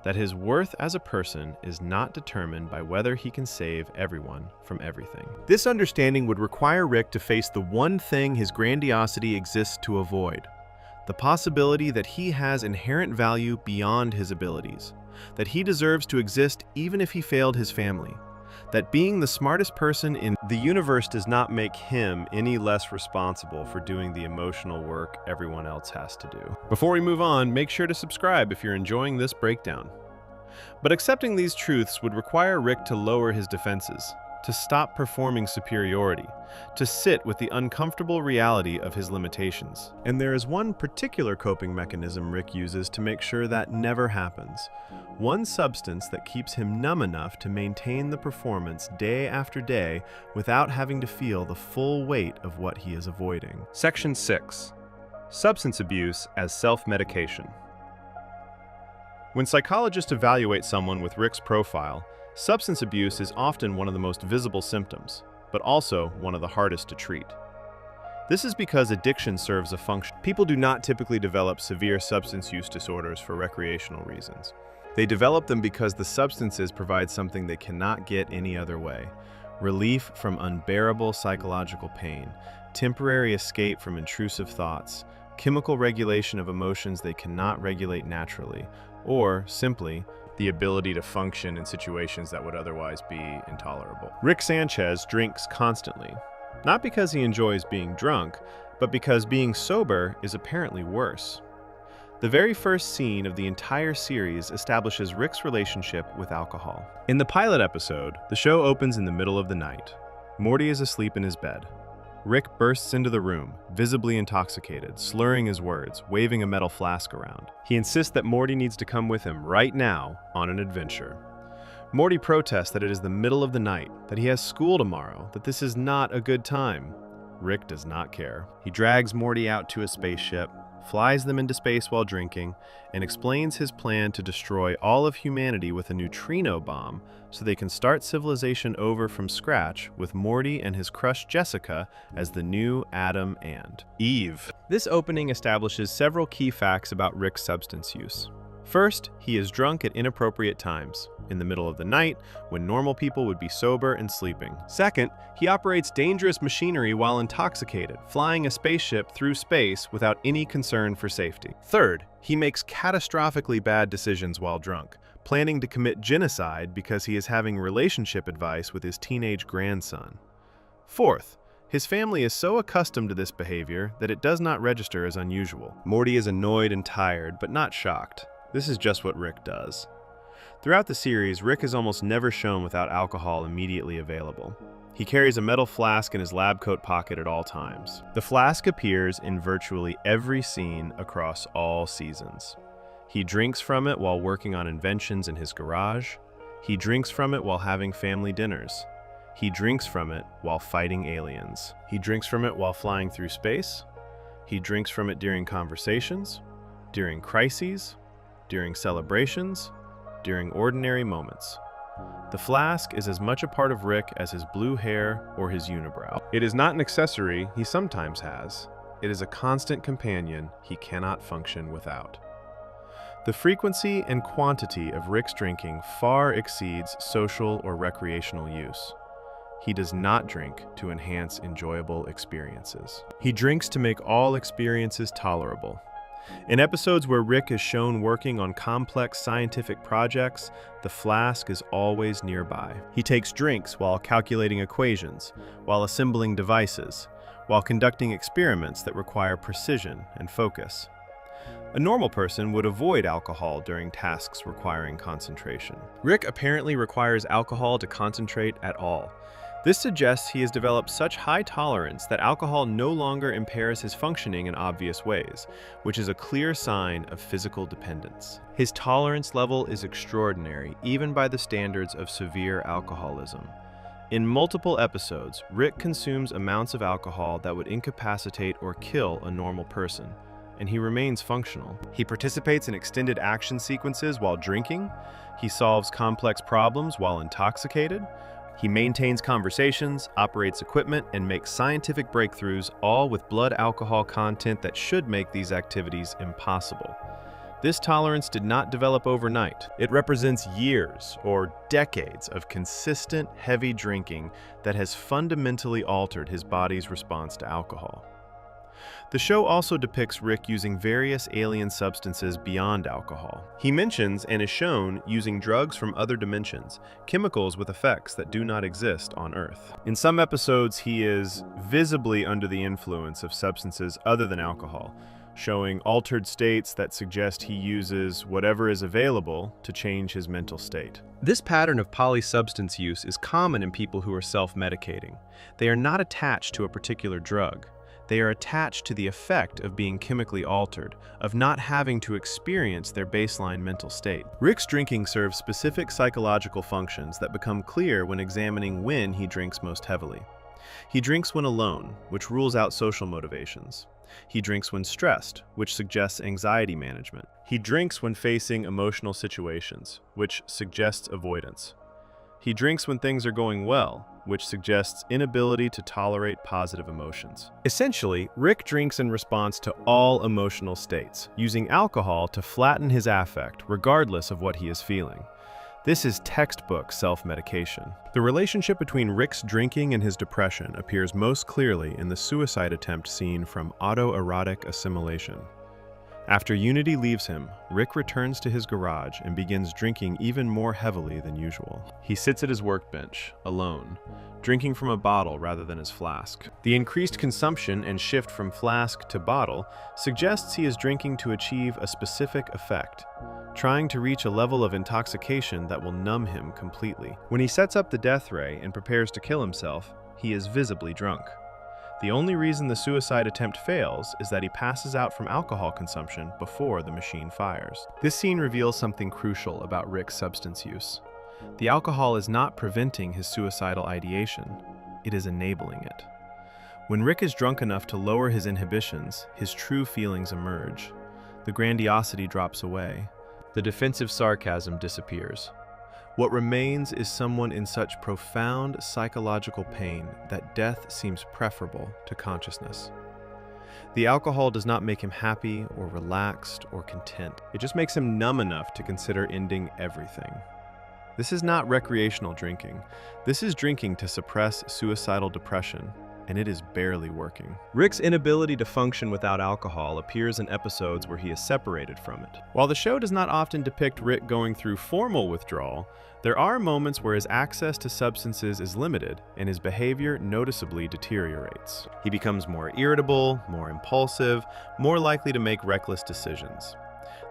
That his worth as a person is not determined by whether he can save everyone from everything. This understanding would require Rick to face the one thing his grandiosity exists to avoid: the possibility that he has inherent value beyond his abilities, that he deserves to exist even if he failed his family, that being the smartest person in the universe does not make him any less responsible for doing the emotional work everyone else has to do. Before we move on, make sure to subscribe if you're enjoying this breakdown. But accepting these truths would require Rick to lower his defenses, to stop performing superiority, to sit with the uncomfortable reality of his limitations. And there is one particular coping mechanism Rick uses to make sure that never happens. One substance that keeps him numb enough to maintain the performance day after day without having to feel the full weight of what he is avoiding. Section 6. Substance abuse as self-medication. When psychologists evaluate someone with Rick's profile, substance abuse is often one of the most visible symptoms, but also one of the hardest to treat. This is because addiction serves a function. People do not typically develop severe substance use disorders for recreational reasons. They develop them because the substances provide something they cannot get any other way: relief from unbearable psychological pain, temporary escape from intrusive thoughts, chemical regulation of emotions they cannot regulate naturally, or, simply, the ability to function in situations that would otherwise be intolerable. Rick Sanchez drinks constantly, not because he enjoys being drunk, but because being sober is apparently worse. The very first scene of the entire series establishes Rick's relationship with alcohol. In the pilot episode, the show opens in the middle of the night. Morty is asleep in his bed. Rick bursts into the room, visibly intoxicated, slurring his words, waving a metal flask around. He insists that Morty needs to come with him right now on an adventure. Morty protests that it is the middle of the night, that he has school tomorrow, that this is not a good time. Rick does not care. He drags Morty out to a spaceship, flies them into space while drinking, and explains his plan to destroy all of humanity with a neutrino bomb so they can start civilization over from scratch with Morty and his crush Jessica as the new Adam and Eve. This opening establishes several key facts about Rick's substance use. First, he is drunk at inappropriate times, in the middle of the night, when normal people would be sober and sleeping. Second, he operates dangerous machinery while intoxicated, flying a spaceship through space without any concern for safety. Third, he makes catastrophically bad decisions while drunk, planning to commit genocide because he is having relationship advice with his teenage grandson. Fourth, his family is so accustomed to this behavior that it does not register as unusual. Morty is annoyed and tired, but not shocked. This is just what Rick does. Throughout the series, Rick is almost never shown without alcohol immediately available. He carries a metal flask in his lab coat pocket at all times. The flask appears in virtually every scene across all seasons. He drinks from it while working on inventions in his garage. He drinks from it while having family dinners. He drinks from it while fighting aliens. He drinks from it while flying through space. He drinks from it during conversations, during crises, during celebrations, during ordinary moments. The flask is as much a part of Rick as his blue hair or his unibrow. It is not an accessory he sometimes has. It is a constant companion he cannot function without. The frequency and quantity of Rick's drinking far exceeds social or recreational use. He does not drink to enhance enjoyable experiences. He drinks to make all experiences tolerable. In episodes where Rick is shown working on complex scientific projects, the flask is always nearby. He takes drinks while calculating equations, while assembling devices, while conducting experiments that require precision and focus. A normal person would avoid alcohol during tasks requiring concentration. Rick apparently requires alcohol to concentrate at all. This suggests he has developed such high tolerance that alcohol no longer impairs his functioning in obvious ways, which is a clear sign of physical dependence. His tolerance level is extraordinary, even by the standards of severe alcoholism. In multiple episodes, Rick consumes amounts of alcohol that would incapacitate or kill a normal person, and he remains functional. He participates in extended action sequences while drinking. He solves complex problems while intoxicated. He maintains conversations, operates equipment, and makes scientific breakthroughs, all with blood alcohol content that should make these activities impossible. This tolerance did not develop overnight. It represents years or decades of consistent, heavy drinking that has fundamentally altered his body's response to alcohol. The show also depicts Rick using various alien substances beyond alcohol. He mentions and is shown using drugs from other dimensions, chemicals with effects that do not exist on Earth. In some episodes, he is visibly under the influence of substances other than alcohol, showing altered states that suggest he uses whatever is available to change his mental state. This pattern of polysubstance use is common in people who are self-medicating. They are not attached to a particular drug. They are attached to the effect of being chemically altered, of not having to experience their baseline mental state. Rick's drinking serves specific psychological functions that become clear when examining when he drinks most heavily. He drinks when alone, which rules out social motivations. He drinks when stressed, which suggests anxiety management. He drinks when facing emotional situations, which suggests avoidance. He drinks when things are going well, which suggests inability to tolerate positive emotions. Essentially, Rick drinks in response to all emotional states, using alcohol to flatten his affect regardless of what he is feeling. This is textbook self-medication. The relationship between Rick's drinking and his depression appears most clearly in the suicide attempt scene from Autoerotic Assimilation. After Unity leaves him, Rick returns to his garage and begins drinking even more heavily than usual. He sits at his workbench, alone, drinking from a bottle rather than his flask. The increased consumption and shift from flask to bottle suggests he is drinking to achieve a specific effect, trying to reach a level of intoxication that will numb him completely. When he sets up the death ray and prepares to kill himself, he is visibly drunk. The only reason the suicide attempt fails is that he passes out from alcohol consumption before the machine fires. This scene reveals something crucial about Rick's substance use. The alcohol is not preventing his suicidal ideation, it is enabling it. When Rick is drunk enough to lower his inhibitions, his true feelings emerge. The grandiosity drops away. The defensive sarcasm disappears. What remains is someone in such profound psychological pain that death seems preferable to consciousness. The alcohol does not make him happy or relaxed or content. It just makes him numb enough to consider ending everything. This is not recreational drinking. This is drinking to suppress suicidal depression, and it is barely working. Rick's inability to function without alcohol appears in episodes where he is separated from it. While the show does not often depict Rick going through formal withdrawal, there are moments where his access to substances is limited and his behavior noticeably deteriorates. He becomes more irritable, more impulsive, more likely to make reckless decisions.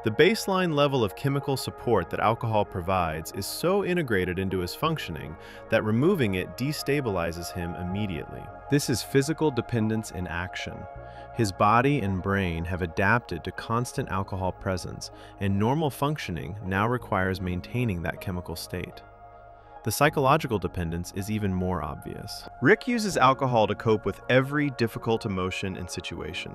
The baseline level of chemical support that alcohol provides is so integrated into his functioning that removing it destabilizes him immediately. This is physical dependence in action. His body and brain have adapted to constant alcohol presence, and normal functioning now requires maintaining that chemical state. The psychological dependence is even more obvious. Rick uses alcohol to cope with every difficult emotion and situation.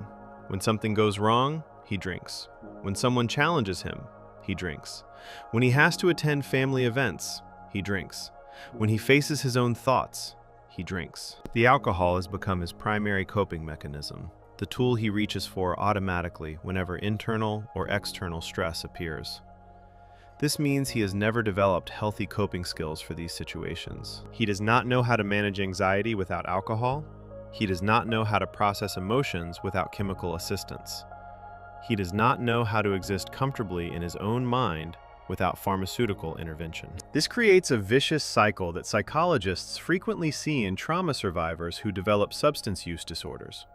When something goes wrong, he drinks. When someone challenges him, he drinks. When he has to attend family events, he drinks. When he faces his own thoughts, he drinks. The alcohol has become his primary coping mechanism, the tool he reaches for automatically whenever internal or external stress appears. This means he has never developed healthy coping skills for these situations. He does not know how to manage anxiety without alcohol. He does not know how to process emotions without chemical assistance. He does not know how to exist comfortably in his own mind without pharmaceutical intervention. This creates a vicious cycle that psychologists frequently see in trauma survivors who develop substance use disorders.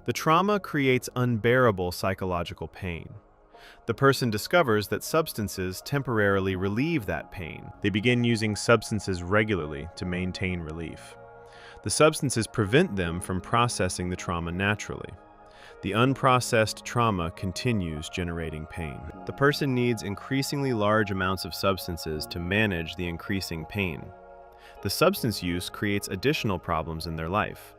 The trauma creates unbearable psychological pain. The person discovers that substances temporarily relieve that pain. They begin using substances regularly to maintain relief. The substances prevent them from processing the trauma naturally. The unprocessed trauma continues generating pain. The person needs increasingly large amounts of substances to manage the increasing pain. The substance use creates additional problems in their life.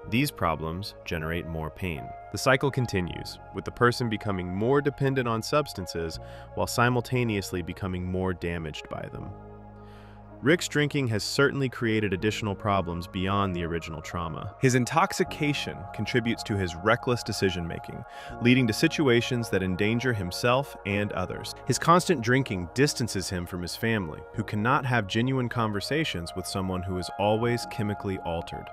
These problems generate more pain. The cycle continues, with the person becoming more dependent on substances while simultaneously becoming more damaged by them. Rick's drinking has certainly created additional problems beyond the original trauma. His intoxication contributes to his reckless decision-making, leading to situations that endanger himself and others. His constant drinking distances him from his family, who cannot have genuine conversations with someone who is always chemically altered.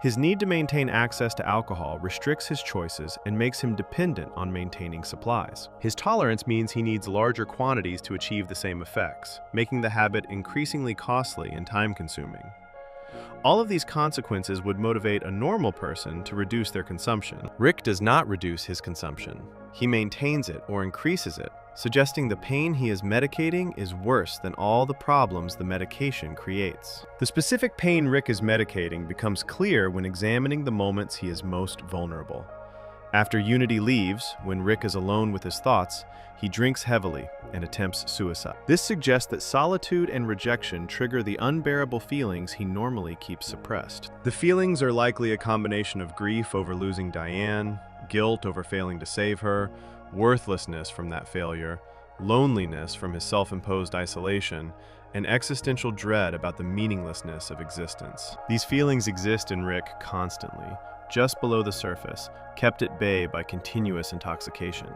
His need to maintain access to alcohol restricts his choices and makes him dependent on maintaining supplies. His tolerance means he needs larger quantities to achieve the same effects, making the habit increasingly costly and time-consuming. All of these consequences would motivate a normal person to reduce their consumption. Rick does not reduce his consumption. He maintains it or increases it, suggesting the pain he is medicating is worse than all the problems the medication creates. The specific pain Rick is medicating becomes clear when examining the moments he is most vulnerable. After Unity leaves, when Rick is alone with his thoughts, he drinks heavily and attempts suicide. This suggests that solitude and rejection trigger the unbearable feelings he normally keeps suppressed. The feelings are likely a combination of grief over losing Diane, guilt over failing to save her, worthlessness from that failure, loneliness from his self-imposed isolation, and existential dread about the meaninglessness of existence. These feelings exist in Rick constantly, just below the surface, kept at bay by continuous intoxication.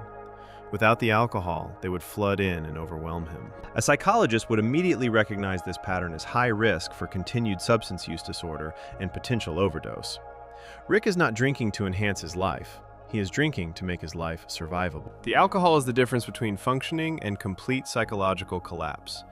Without the alcohol, they would flood in and overwhelm him. A psychologist would immediately recognize this pattern as high risk for continued substance use disorder and potential overdose. Rick is not drinking to enhance his life. He is drinking to make his life survivable. The alcohol is the difference between functioning and complete psychological collapse.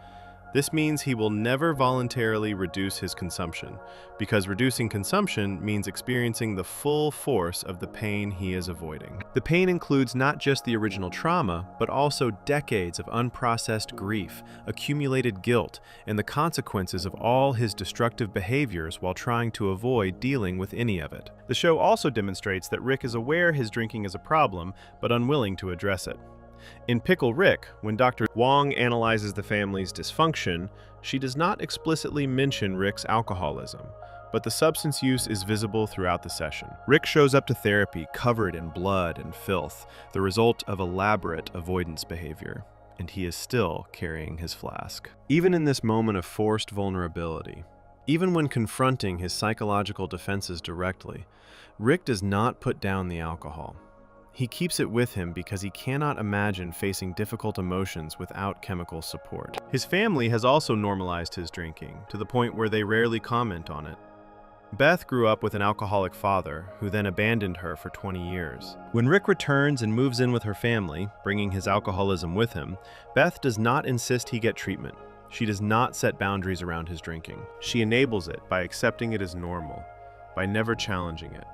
This means he will never voluntarily reduce his consumption, because reducing consumption means experiencing the full force of the pain he is avoiding. The pain includes not just the original trauma, but also decades of unprocessed grief, accumulated guilt, and the consequences of all his destructive behaviors while trying to avoid dealing with any of it. The show also demonstrates that Rick is aware his drinking is a problem, but unwilling to address it. In Pickle Rick, when Dr. Wong analyzes the family's dysfunction, she does not explicitly mention Rick's alcoholism, but the substance use is visible throughout the session. Rick shows up to therapy covered in blood and filth, the result of elaborate avoidance behavior, and he is still carrying his flask. Even in this moment of forced vulnerability, even when confronting his psychological defenses directly, Rick does not put down the alcohol. He keeps it with him because he cannot imagine facing difficult emotions without chemical support. His family has also normalized his drinking, to the point where they rarely comment on it. Beth grew up with an alcoholic father, who then abandoned her for 20 years. When Rick returns and moves in with her family, bringing his alcoholism with him, Beth does not insist he get treatment. She does not set boundaries around his drinking. She enables it by accepting it as normal, by never challenging it,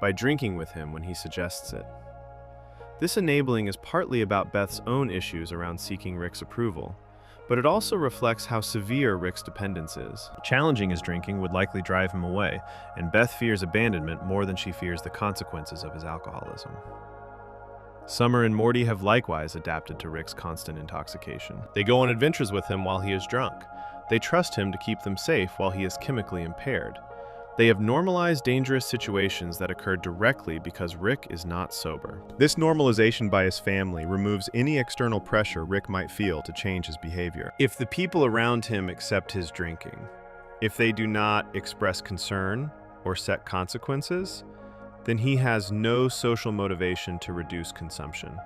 by drinking with him when he suggests it. This enabling is partly about Beth's own issues around seeking Rick's approval, but it also reflects how severe Rick's dependence is. Challenging his drinking would likely drive him away, and Beth fears abandonment more than she fears the consequences of his alcoholism. Summer and Morty have likewise adapted to Rick's constant intoxication. They go on adventures with him while he is drunk. They trust him to keep them safe while he is chemically impaired. They have normalized dangerous situations that occur directly because Rick is not sober. This normalization by his family removes any external pressure Rick might feel to change his behavior. If the people around him accept his drinking, if they do not express concern or set consequences, then he has no social motivation to reduce consumption.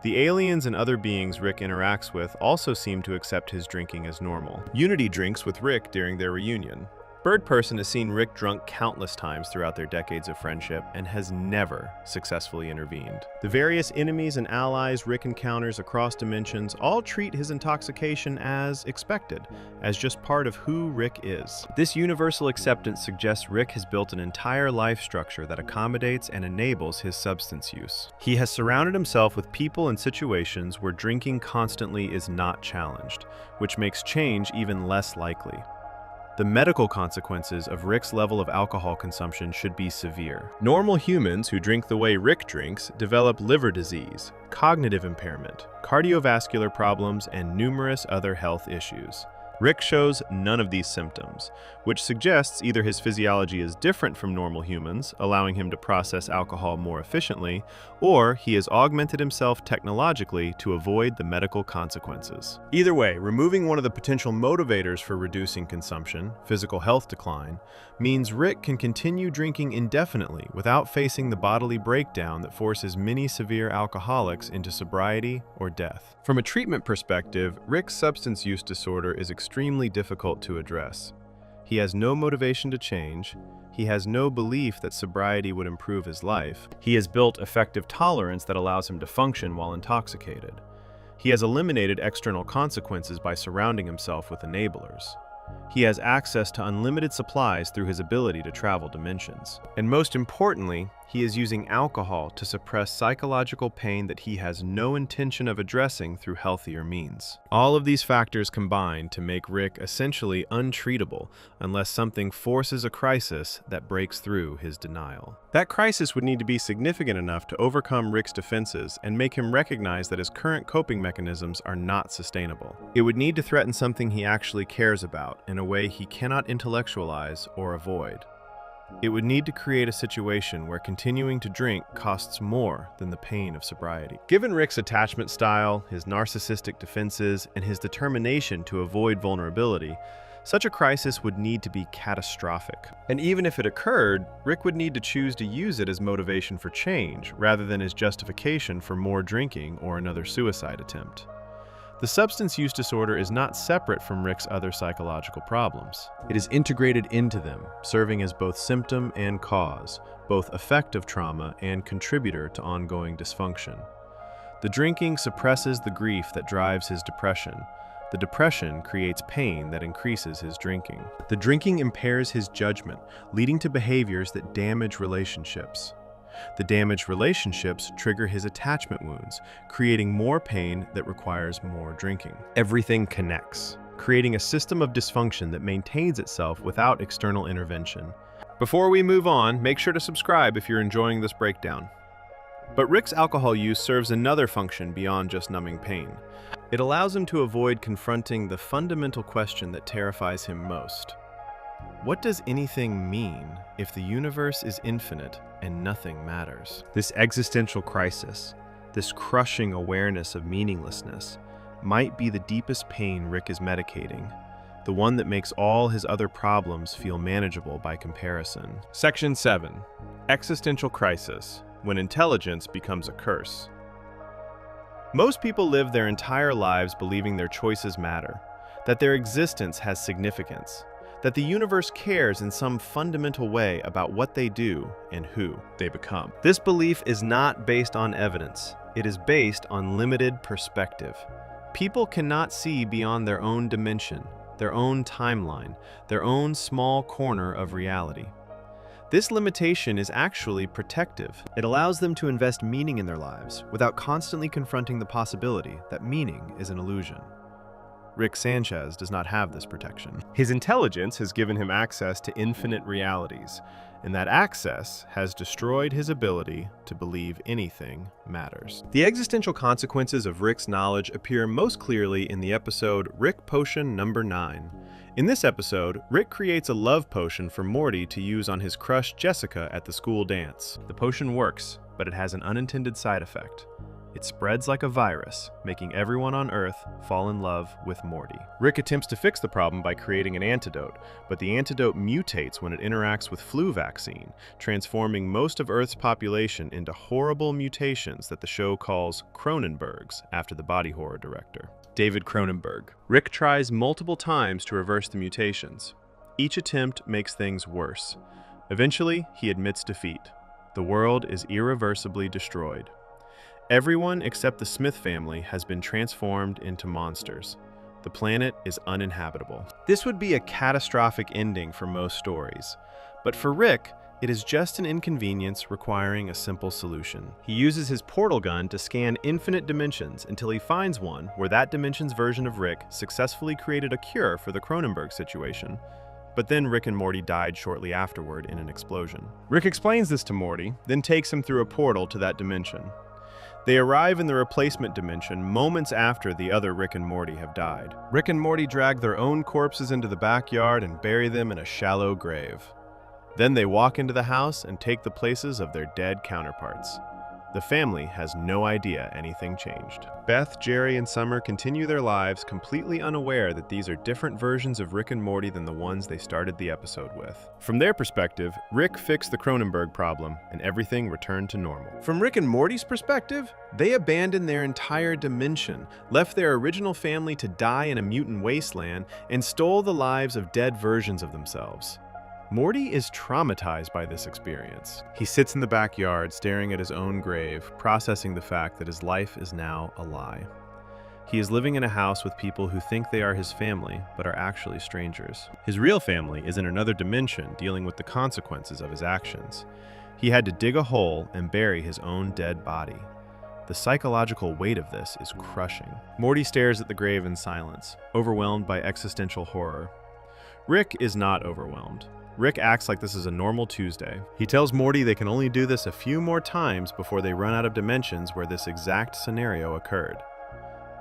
The aliens and other beings Rick interacts with also seem to accept his drinking as normal. Unity drinks with Rick during their reunion. Bird Person has seen Rick drunk countless times throughout their decades of friendship and has never successfully intervened. The various enemies and allies Rick encounters across dimensions all treat his intoxication as expected, as just part of who Rick is. This universal acceptance suggests Rick has built an entire life structure that accommodates and enables his substance use. He has surrounded himself with people and situations where drinking constantly is not challenged, which makes change even less likely. The medical consequences of Rick's level of alcohol consumption should be severe. Normal humans who drink the way Rick drinks develop liver disease, cognitive impairment, cardiovascular problems, and numerous other health issues. Rick shows none of these symptoms, which suggests either his physiology is different from normal humans, allowing him to process alcohol more efficiently, or he has augmented himself technologically to avoid the medical consequences. Either way, removing one of the potential motivators for reducing consumption, physical health decline, means Rick can continue drinking indefinitely without facing the bodily breakdown that forces many severe alcoholics into sobriety or death. From a treatment perspective, Rick's substance use disorder is extremely difficult to address. He has no motivation to change. He has no belief that sobriety would improve his life. He has built effective tolerance that allows him to function while intoxicated. He has eliminated external consequences by surrounding himself with enablers. He has access to unlimited supplies through his ability to travel dimensions. And most importantly, he is using alcohol to suppress psychological pain that he has no intention of addressing through healthier means. All of these factors combine to make Rick essentially untreatable unless something forces a crisis that breaks through his denial. That crisis would need to be significant enough to overcome Rick's defenses and make him recognize that his current coping mechanisms are not sustainable. It would need to threaten something he actually cares about in a way he cannot intellectualize or avoid. It would need to create a situation where continuing to drink costs more than the pain of sobriety. Given Rick's attachment style, his narcissistic defenses, and his determination to avoid vulnerability, such a crisis would need to be catastrophic. And even if it occurred, Rick would need to choose to use it as motivation for change, rather than as justification for more drinking or another suicide attempt. The substance use disorder is not separate from Rick's other psychological problems. It is integrated into them, serving as both symptom and cause, both effect of trauma and contributor to ongoing dysfunction. The drinking suppresses the grief that drives his depression. The depression creates pain that increases his drinking. The drinking impairs his judgment, leading to behaviors that damage relationships. The damaged relationships trigger his attachment wounds, creating more pain that requires more drinking. Everything connects, creating a system of dysfunction that maintains itself without external intervention. Before we move on, make sure to subscribe if you're enjoying this breakdown. But Rick's alcohol use serves another function beyond just numbing pain. It allows him to avoid confronting the fundamental question that terrifies him most. What does anything mean if the universe is infinite and nothing matters? This existential crisis, this crushing awareness of meaninglessness, might be the deepest pain Rick is medicating, the one that makes all his other problems feel manageable by comparison. Section 7. Existential Crisis, when intelligence becomes a curse. Most people live their entire lives believing their choices matter, that their existence has significance, that the universe cares in some fundamental way about what they do and who they become. This belief is not based on evidence. It is based on limited perspective. People cannot see beyond their own dimension, their own timeline, their own small corner of reality. This limitation is actually protective. It allows them to invest meaning in their lives without constantly confronting the possibility that meaning is an illusion. Rick Sanchez does not have this protection. His intelligence has given him access to infinite realities, and that access has destroyed his ability to believe anything matters. The existential consequences of Rick's knowledge appear most clearly in the episode Rick Potion number 9. In this episode, Rick creates a love potion for Morty to use on his crush Jessica at the school dance. The potion works, but it has an unintended side effect. It spreads like a virus, making everyone on Earth fall in love with Morty. Rick attempts to fix the problem by creating an antidote, but the antidote mutates when it interacts with flu vaccine, transforming most of Earth's population into horrible mutations that the show calls Cronenbergs, after the body horror director, David Cronenberg. Rick tries multiple times to reverse the mutations. Each attempt makes things worse. Eventually, he admits defeat. The world is irreversibly destroyed. Everyone except the Smith family has been transformed into monsters. The planet is uninhabitable. This would be a catastrophic ending for most stories, but for Rick, it is just an inconvenience requiring a simple solution. He uses his portal gun to scan infinite dimensions until he finds one where that dimension's version of Rick successfully created a cure for the Cronenberg situation. But then Rick and Morty died shortly afterward in an explosion. Rick explains this to Morty, then takes him through a portal to that dimension. They arrive in the replacement dimension moments after the other Rick and Morty have died. Rick and Morty drag their own corpses into the backyard and bury them in a shallow grave. Then they walk into the house and take the places of their dead counterparts. The family has no idea anything changed. Beth, Jerry, and Summer continue their lives completely unaware that these are different versions of Rick and Morty than the ones they started the episode with. From their perspective, Rick fixed the Cronenberg problem and everything returned to normal. From Rick and Morty's perspective, they abandoned their entire dimension, left their original family to die in a mutant wasteland, and stole the lives of dead versions of themselves. Morty is traumatized by this experience. He sits in the backyard, staring at his own grave, processing the fact that his life is now a lie. He is living in a house with people who think they are his family, but are actually strangers. His real family is in another dimension, dealing with the consequences of his actions. He had to dig a hole and bury his own dead body. The psychological weight of this is crushing. Morty stares at the grave in silence, overwhelmed by existential horror. Rick is not overwhelmed. Rick acts like this is a normal Tuesday. He tells Morty they can only do this a few more times before they run out of dimensions where this exact scenario occurred.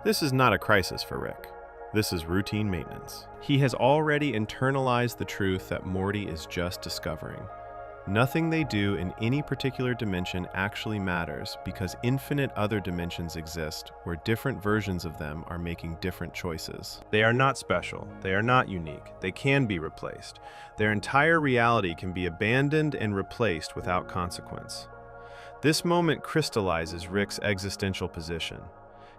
This is not a crisis for Rick. This is routine maintenance. He has already internalized the truth that Morty is just discovering. Nothing they do in any particular dimension actually matters because infinite other dimensions exist where different versions of them are making different choices. They are not special. They are not unique. They can be replaced. Their entire reality can be abandoned and replaced without consequence. This moment crystallizes Rick's existential position.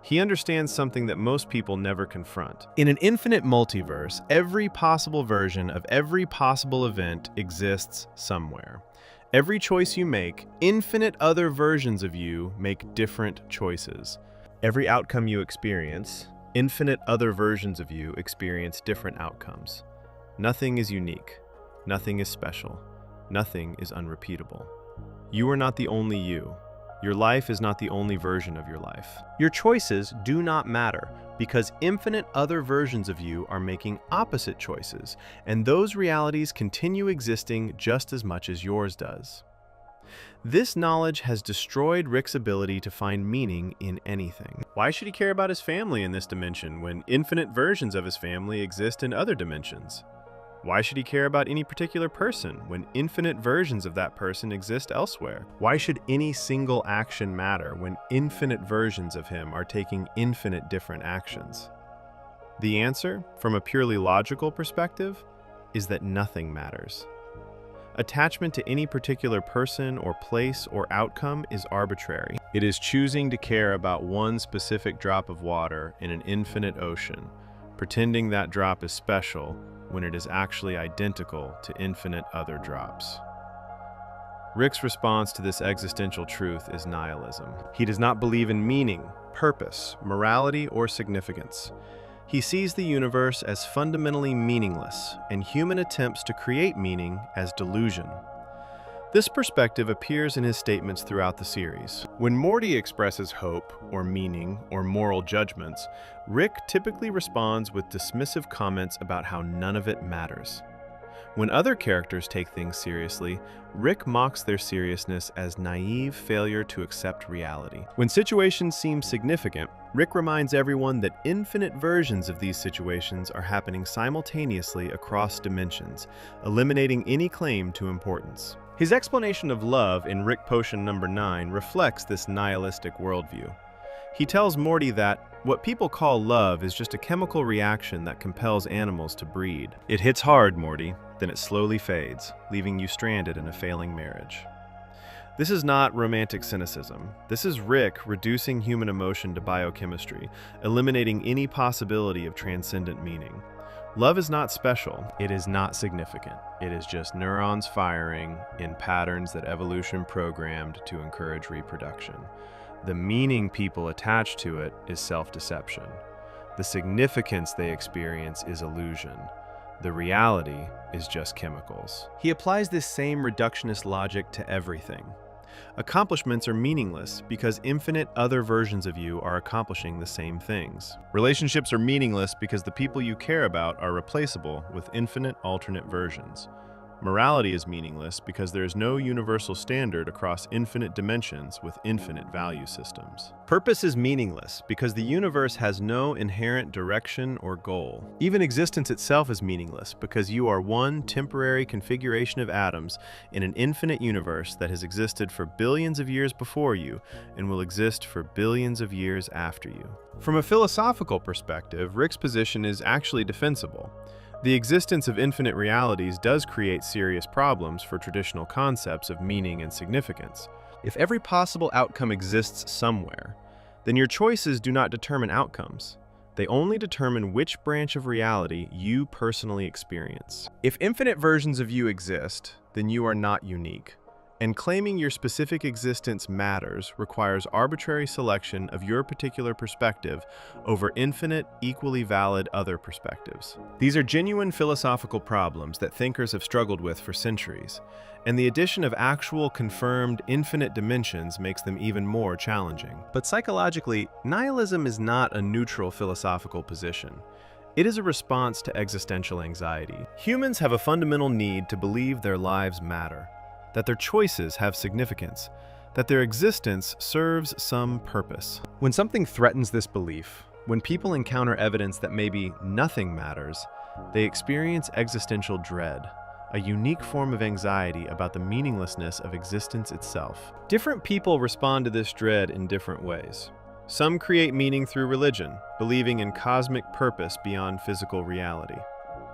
He understands something that most people never confront. In an infinite multiverse, every possible version of every possible event exists somewhere. Every choice you make, infinite other versions of you make different choices. Every outcome you experience, infinite other versions of you experience different outcomes. Nothing is unique. Nothing is special. Nothing is unrepeatable. You are not the only you. Your life is not the only version of your life. Your choices do not matter because infinite other versions of you are making opposite choices, and those realities continue existing just as much as yours does. This knowledge has destroyed Rick's ability to find meaning in anything. Why should he care about his family in this dimension when infinite versions of his family exist in other dimensions? Why should he care about any particular person when infinite versions of that person exist elsewhere? Why should any single action matter when infinite versions of him are taking infinite different actions? The answer, from a purely logical perspective, is that nothing matters. Attachment to any particular person or place or outcome is arbitrary. It is choosing to care about one specific drop of water in an infinite ocean, pretending that drop is special when it is actually identical to infinite other drops. Rick's response to this existential truth is nihilism. He does not believe in meaning, purpose, morality, or significance. He sees the universe as fundamentally meaningless, and human attempts to create meaning as delusion. This perspective appears in his statements throughout the series. When Morty expresses hope, or meaning, or moral judgments, Rick typically responds with dismissive comments about how none of it matters. When other characters take things seriously, Rick mocks their seriousness as naive failure to accept reality. When situations seem significant, Rick reminds everyone that infinite versions of these situations are happening simultaneously across dimensions, eliminating any claim to importance. His explanation of love in Rick Potion number 9 reflects this nihilistic worldview. He tells Morty that what people call love is just a chemical reaction that compels animals to breed. It hits hard, Morty, then it slowly fades, leaving you stranded in a failing marriage. This is not romantic cynicism. This is Rick reducing human emotion to biochemistry, eliminating any possibility of transcendent meaning. Love is not special. It is not significant. It is just neurons firing in patterns that evolution programmed to encourage reproduction. The meaning people attach to it is self-deception. The significance they experience is illusion. The reality is just chemicals. He applies this same reductionist logic to everything. Accomplishments are meaningless because infinite other versions of you are accomplishing the same things. Relationships are meaningless because the people you care about are replaceable with infinite alternate versions. Morality is meaningless because there is no universal standard across infinite dimensions with infinite value systems. Purpose is meaningless because the universe has no inherent direction or goal. Even existence itself is meaningless because you are one temporary configuration of atoms in an infinite universe that has existed for billions of years before you and will exist for billions of years after you. From a philosophical perspective, Rick's position is actually defensible. The existence of infinite realities does create serious problems for traditional concepts of meaning and significance. If every possible outcome exists somewhere, then your choices do not determine outcomes. They only determine which branch of reality you personally experience. If infinite versions of you exist, then you are not unique. And claiming your specific existence matters requires arbitrary selection of your particular perspective over infinite, equally valid other perspectives. These are genuine philosophical problems that thinkers have struggled with for centuries, and the addition of actual confirmed infinite dimensions makes them even more challenging. But psychologically, nihilism is not a neutral philosophical position. It is a response to existential anxiety. Humans have a fundamental need to believe their lives matter, that their choices have significance, that their existence serves some purpose. When something threatens this belief, when people encounter evidence that maybe nothing matters, they experience existential dread, a unique form of anxiety about the meaninglessness of existence itself. Different people respond to this dread in different ways. Some create meaning through religion, believing in cosmic purpose beyond physical reality.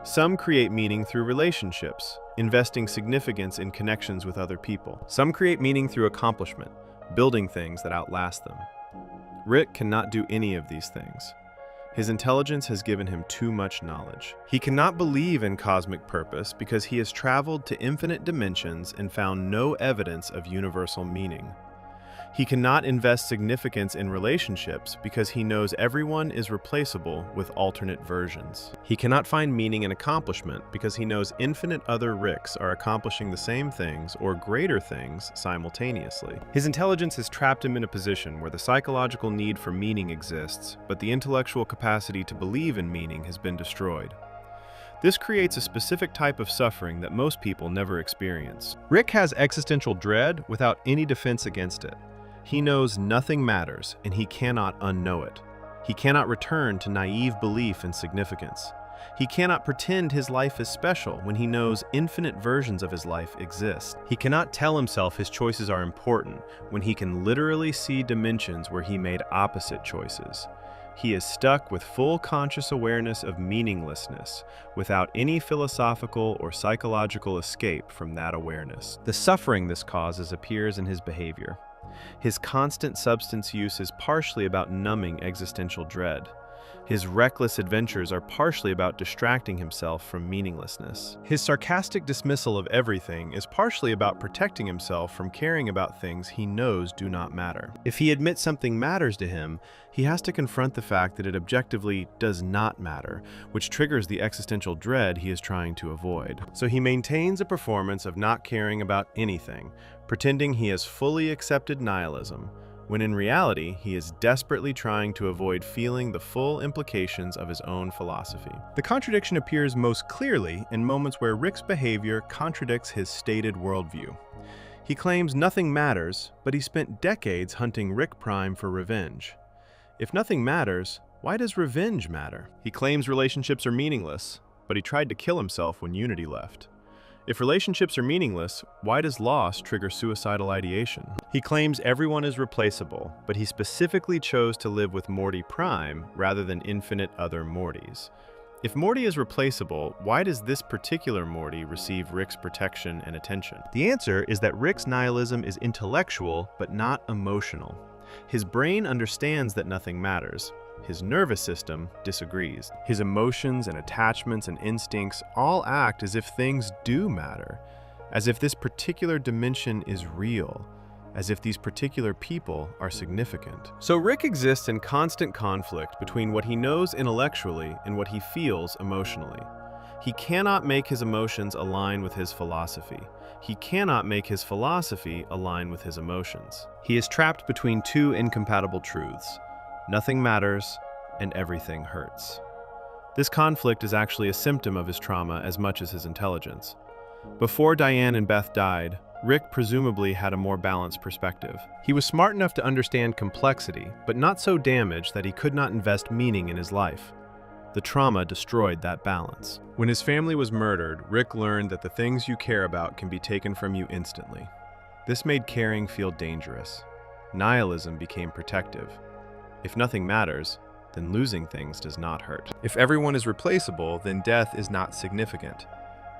Some create meaning through relationships, investing significance in connections with other people. Some create meaning through accomplishment, building things that outlast them. Rick cannot do any of these things. His intelligence has given him too much knowledge. He cannot believe in cosmic purpose because he has traveled to infinite dimensions and found no evidence of universal meaning. He cannot invest significance in relationships because he knows everyone is replaceable with alternate versions. He cannot find meaning in accomplishment because he knows infinite other Ricks are accomplishing the same things or greater things simultaneously. His intelligence has trapped him in a position where the psychological need for meaning exists, but the intellectual capacity to believe in meaning has been destroyed. This creates a specific type of suffering that most people never experience. Rick has existential dread without any defense against it. He knows nothing matters, and he cannot unknow it. He cannot return to naive belief in significance. He cannot pretend his life is special when he knows infinite versions of his life exist. He cannot tell himself his choices are important when he can literally see dimensions where he made opposite choices. He is stuck with full conscious awareness of meaninglessness, without any philosophical or psychological escape from that awareness. The suffering this causes appears in his behavior. His constant substance use is partially about numbing existential dread. His reckless adventures are partially about distracting himself from meaninglessness. His sarcastic dismissal of everything is partially about protecting himself from caring about things he knows do not matter. If he admits something matters to him, he has to confront the fact that it objectively does not matter, which triggers the existential dread he is trying to avoid. So he maintains a performance of not caring about anything, pretending he has fully accepted nihilism, when in reality, he is desperately trying to avoid feeling the full implications of his own philosophy. The contradiction appears most clearly in moments where Rick's behavior contradicts his stated worldview. He claims nothing matters, but he spent decades hunting Rick Prime for revenge. If nothing matters, why does revenge matter? He claims relationships are meaningless, but he tried to kill himself when Unity left. If relationships are meaningless, why does loss trigger suicidal ideation? He claims everyone is replaceable, but he specifically chose to live with Morty Prime rather than infinite other Mortys. If Morty is replaceable, why does this particular Morty receive Rick's protection and attention? The answer is that Rick's nihilism is intellectual, but not emotional. His brain understands that nothing matters. His nervous system disagrees. His emotions and attachments and instincts all act as if things do matter, as if this particular dimension is real, as if these particular people are significant. So Rick exists in constant conflict between what he knows intellectually and what he feels emotionally. He cannot make his emotions align with his philosophy. He cannot make his philosophy align with his emotions. He is trapped between two incompatible truths. Nothing matters, and everything hurts. This conflict is actually a symptom of his trauma as much as his intelligence. Before Diane and Beth died, Rick presumably had a more balanced perspective. He was smart enough to understand complexity, but not so damaged that he could not invest meaning in his life. The trauma destroyed that balance. When his family was murdered, Rick learned that the things you care about can be taken from you instantly. This made caring feel dangerous. Nihilism became protective. If nothing matters, then losing things does not hurt. If everyone is replaceable, then death is not significant.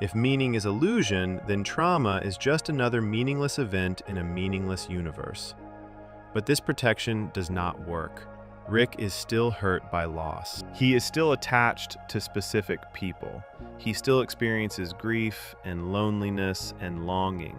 If meaning is illusion, then trauma is just another meaningless event in a meaningless universe. But this protection does not work. Rick is still hurt by loss. He is still attached to specific people. He still experiences grief and loneliness and longing.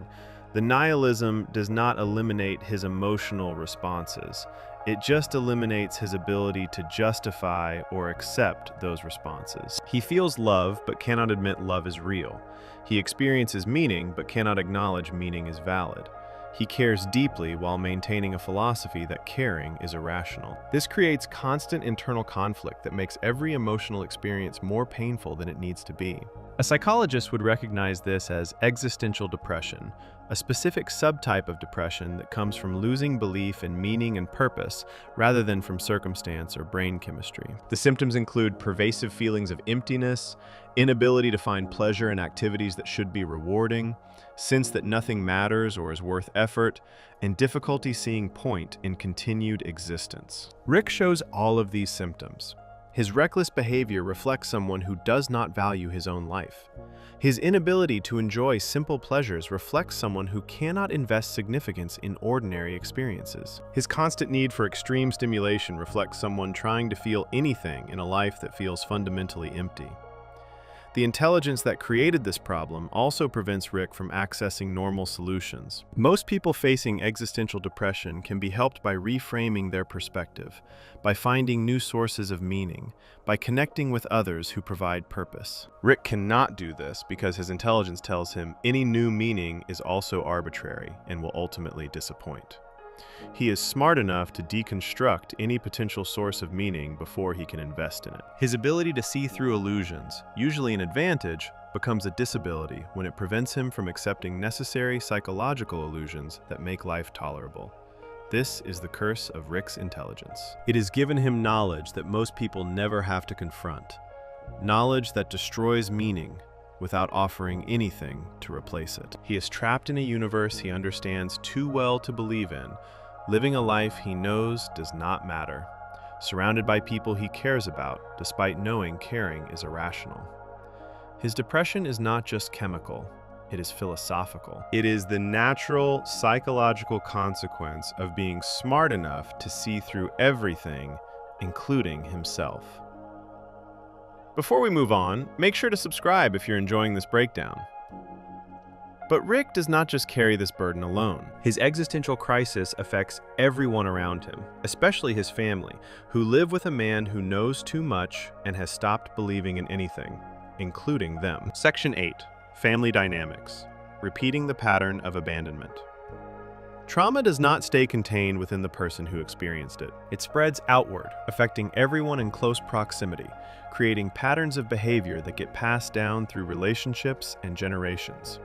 The nihilism does not eliminate his emotional responses. It just eliminates his ability to justify or accept those responses. He feels love, but cannot admit love is real. He experiences meaning, but cannot acknowledge meaning is valid. He cares deeply while maintaining a philosophy that caring is irrational. This creates constant internal conflict that makes every emotional experience more painful than it needs to be. A psychologist would recognize this as existential depression, a specific subtype of depression that comes from losing belief in meaning and purpose rather than from circumstance or brain chemistry. The symptoms include pervasive feelings of emptiness, inability to find pleasure in activities that should be rewarding, sense that nothing matters or is worth effort, and difficulty seeing point in continued existence. Rick shows all of these symptoms. His reckless behavior reflects someone who does not value his own life. His inability to enjoy simple pleasures reflects someone who cannot invest significance in ordinary experiences. His constant need for extreme stimulation reflects someone trying to feel anything in a life that feels fundamentally empty. The intelligence that created this problem also prevents Rick from accessing normal solutions. Most people facing existential depression can be helped by reframing their perspective, by finding new sources of meaning, by connecting with others who provide purpose. Rick cannot do this because his intelligence tells him any new meaning is also arbitrary and will ultimately disappoint. He is smart enough to deconstruct any potential source of meaning before he can invest in it. His ability to see through illusions, usually an advantage, becomes a disability when it prevents him from accepting necessary psychological illusions that make life tolerable. This is the curse of Rick's intelligence. It has given him knowledge that most people never have to confront. knowledge that destroys meaning without offering anything to replace it. He is trapped in a universe he understands too well to believe in, living a life he knows does not matter, surrounded by people he cares about despite knowing caring is irrational. His depression is not just chemical, it is philosophical. It is the natural psychological consequence of being smart enough to see through everything, including himself. Before we move on, make sure to subscribe if you're enjoying this breakdown. But Rick does not just carry this burden alone. His existential crisis affects everyone around him, especially his family, who live with a man who knows too much and has stopped believing in anything, including them. Section 8. Family Dynamics. Repeating the pattern of abandonment. Trauma does not stay contained within the person who experienced it. It spreads outward, affecting everyone in close proximity, creating patterns of behavior that get passed down through relationships and generations.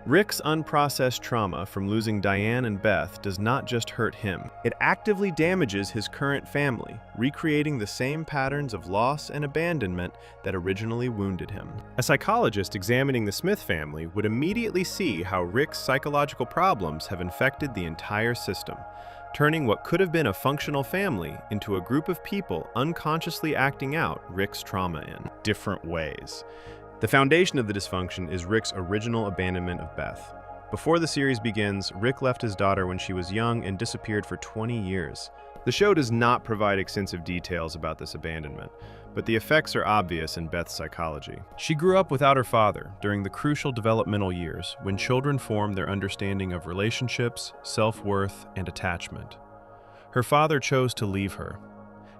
Rick's unprocessed trauma from losing Diane and Beth does not just hurt him. It actively damages his current family, recreating the same patterns of loss and abandonment that originally wounded him. A psychologist examining the Smith family would immediately see how Rick's psychological problems have infected the entire system, turning what could have been a functional family into a group of people unconsciously acting out Rick's trauma in different ways. The foundation of the dysfunction is Rick's original abandonment of Beth. Before the series begins, Rick left his daughter when she was young and disappeared for 20 years. The show does not provide extensive details about this abandonment, but the effects are obvious in Beth's psychology. She grew up without her father during the crucial developmental years when children form their understanding of relationships, self-worth, and attachment. Her father chose to leave her.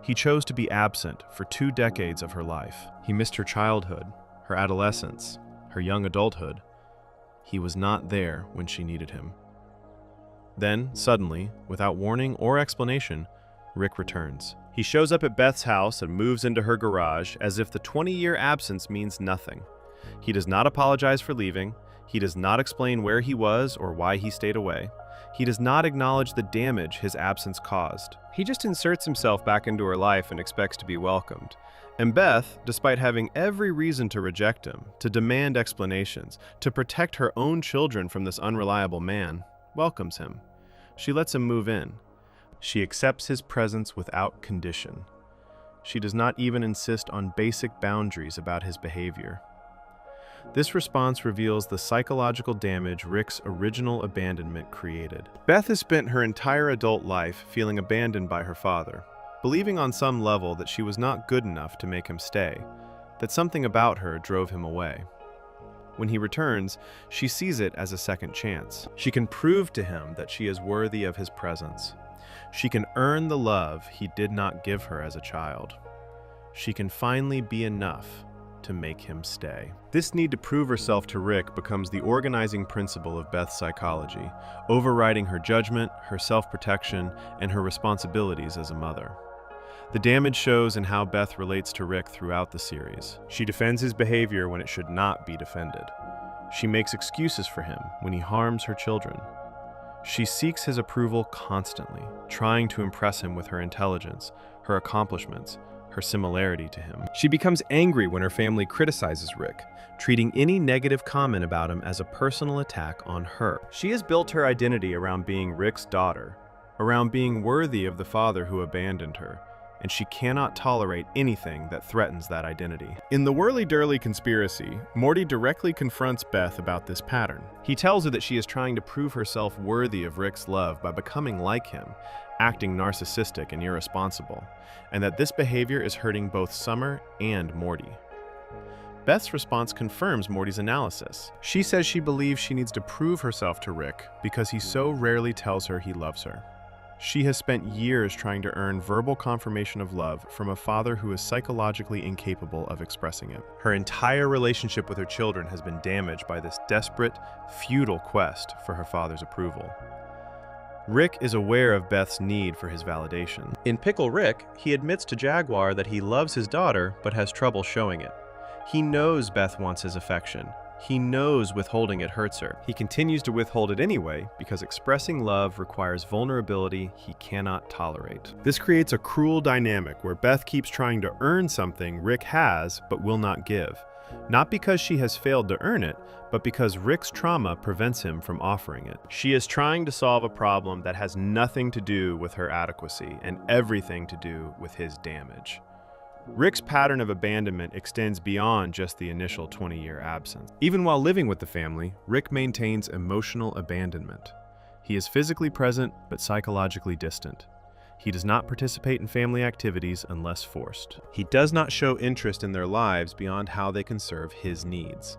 He chose to be absent for 2 decades of her life. He missed her childhood, her adolescence, her young adulthood. He was not there when she needed him. Then, suddenly, without warning or explanation, Rick returns. He shows up at Beth's house and moves into her garage as if the 20-year absence means nothing. He does not apologize for leaving. He does not explain where he was or why he stayed away. He does not acknowledge the damage his absence caused. He just inserts himself back into her life and expects to be welcomed. And Beth, despite having every reason to reject him, to demand explanations, to protect her own children from this unreliable man, welcomes him. She lets him move in. She accepts his presence without condition. She does not even insist on basic boundaries about his behavior. This response reveals the psychological damage Rick's original abandonment created. Beth has spent her entire adult life feeling abandoned by her father, believing on some level that she was not good enough to make him stay, that something about her drove him away. When he returns, she sees it as a second chance. She can prove to him that she is worthy of his presence. She can earn the love he did not give her as a child. She can finally be enough to make him stay. This need to prove herself to Rick becomes the organizing principle of Beth's psychology, overriding her judgment, her self-protection, and her responsibilities as a mother. The damage shows in how Beth relates to Rick throughout the series. She defends his behavior when it should not be defended. She makes excuses for him when he harms her children. She seeks his approval constantly, trying to impress him with her intelligence, her accomplishments, her similarity to him. She becomes angry when her family criticizes Rick, treating any negative comment about him as a personal attack on her. She has built her identity around being Rick's daughter, around being worthy of the father who abandoned her, and she cannot tolerate anything that threatens that identity. In the Whirly-Durly conspiracy, Morty directly confronts Beth about this pattern. He tells her that she is trying to prove herself worthy of Rick's love by becoming like him, acting narcissistic and irresponsible, and that this behavior is hurting both Summer and Morty. Beth's response confirms Morty's analysis. She says she believes she needs to prove herself to Rick because he so rarely tells her he loves her. She has spent years trying to earn verbal confirmation of love from a father who is psychologically incapable of expressing it. Her entire relationship with her children has been damaged by this desperate, futile quest for her father's approval. Rick is aware of Beth's need for his validation. In Pickle Rick, he admits to Jaguar that he loves his daughter but has trouble showing it. He knows Beth wants his affection. He knows withholding it hurts her. He continues to withhold it anyway because expressing love requires vulnerability he cannot tolerate. This creates a cruel dynamic where Beth keeps trying to earn something Rick has but will not give. Not because she has failed to earn it, but because Rick's trauma prevents him from offering it. She is trying to solve a problem that has nothing to do with her adequacy and everything to do with his damage. Rick's pattern of abandonment extends beyond just the initial 20-year absence. Even while living with the family, Rick maintains emotional abandonment. He is physically present but psychologically distant. He does not participate in family activities unless forced. He does not show interest in their lives beyond how they can serve his needs.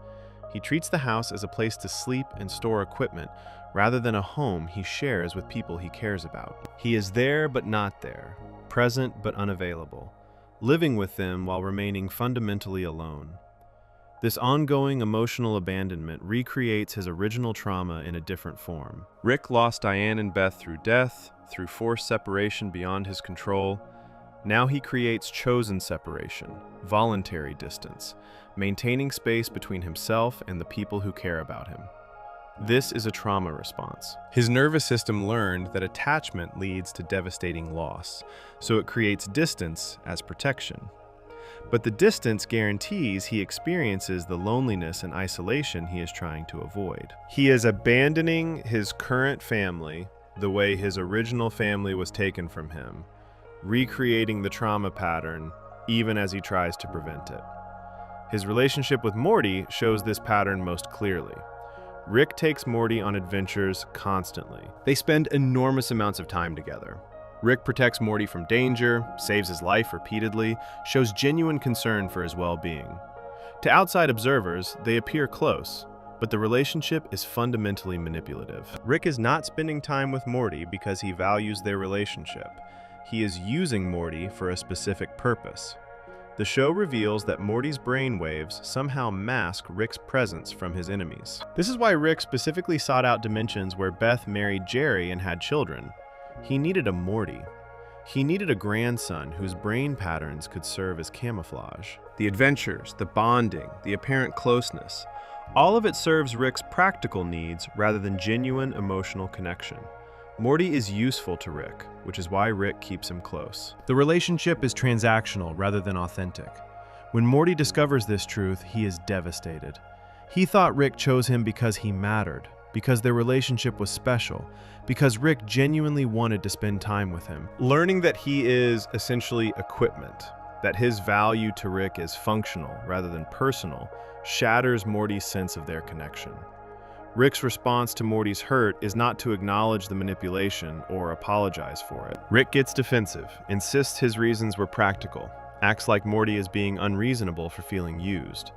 He treats the house as a place to sleep and store equipment, rather than a home he shares with people he cares about. He is there but not there, present but unavailable, living with them while remaining fundamentally alone. This ongoing emotional abandonment recreates his original trauma in a different form. Rick lost Diane and Beth through death, through forced separation beyond his control. Now he creates chosen separation, voluntary distance, maintaining space between himself and the people who care about him. This is a trauma response. His nervous system learned that attachment leads to devastating loss, so it creates distance as protection. But the distance guarantees he experiences the loneliness and isolation he is trying to avoid. He is abandoning his current family the way his original family was taken from him, recreating the trauma pattern even as he tries to prevent it. His relationship with Morty shows this pattern most clearly. Rick takes Morty on adventures constantly. They spend enormous amounts of time together. Rick protects Morty from danger, saves his life repeatedly, shows genuine concern for his well-being. To outside observers, they appear close, but the relationship is fundamentally manipulative. Rick is not spending time with Morty because he values their relationship. He is using Morty for a specific purpose. The show reveals that Morty's brainwaves somehow mask Rick's presence from his enemies. This is why Rick specifically sought out dimensions where Beth married Jerry and had children. He needed a Morty. He needed a grandson whose brain patterns could serve as camouflage. The adventures, the bonding, the apparent closeness, all of it serves Rick's practical needs rather than genuine emotional connection. Morty is useful to Rick, which is why Rick keeps him close. The relationship is transactional rather than authentic. When Morty discovers this truth, he is devastated. He thought Rick chose him because he mattered, because their relationship was special, because Rick genuinely wanted to spend time with him. Learning that he is essentially equipment, that his value to Rick is functional rather than personal, shatters Morty's sense of their connection. Rick's response to Morty's hurt is not to acknowledge the manipulation or apologize for it. Rick gets defensive, insists his reasons were practical, acts like Morty is being unreasonable for feeling used.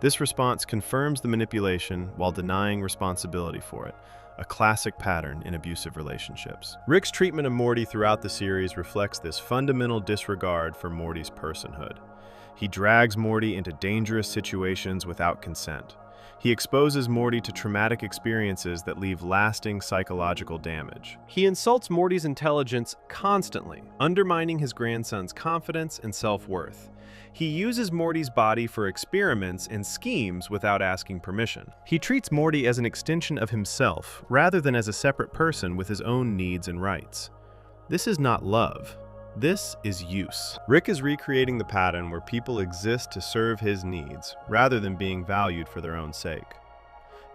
This response confirms the manipulation while denying responsibility for it, a classic pattern in abusive relationships. Rick's treatment of Morty throughout the series reflects this fundamental disregard for Morty's personhood. He drags Morty into dangerous situations without consent. He exposes Morty to traumatic experiences that leave lasting psychological damage. He insults Morty's intelligence constantly, undermining his grandson's confidence and self-worth. He uses Morty's body for experiments and schemes without asking permission. He treats Morty as an extension of himself, rather than as a separate person with his own needs and rights. This is not love. This is use. Rick is recreating the pattern where people exist to serve his needs, rather than being valued for their own sake.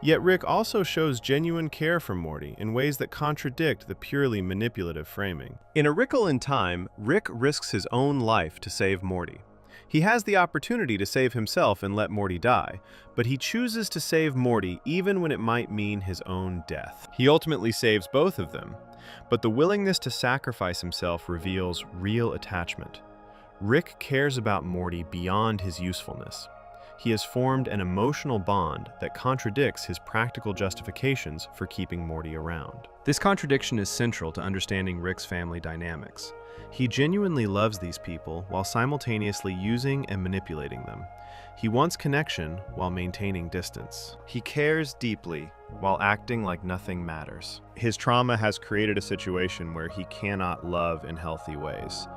Yet Rick also shows genuine care for Morty in ways that contradict the purely manipulative framing. In A Wrinkle in Time, Rick risks his own life to save Morty. He has the opportunity to save himself and let Morty die, but he chooses to save Morty even when it might mean his own death. He ultimately saves both of them, but the willingness to sacrifice himself reveals real attachment. Rick cares about Morty beyond his usefulness. He has formed an emotional bond that contradicts his practical justifications for keeping Morty around. This contradiction is central to understanding Rick's family dynamics. He genuinely loves these people while simultaneously using and manipulating them. He wants connection while maintaining distance. He cares deeply while acting like nothing matters. His trauma has created a situation where he cannot love in healthy ways.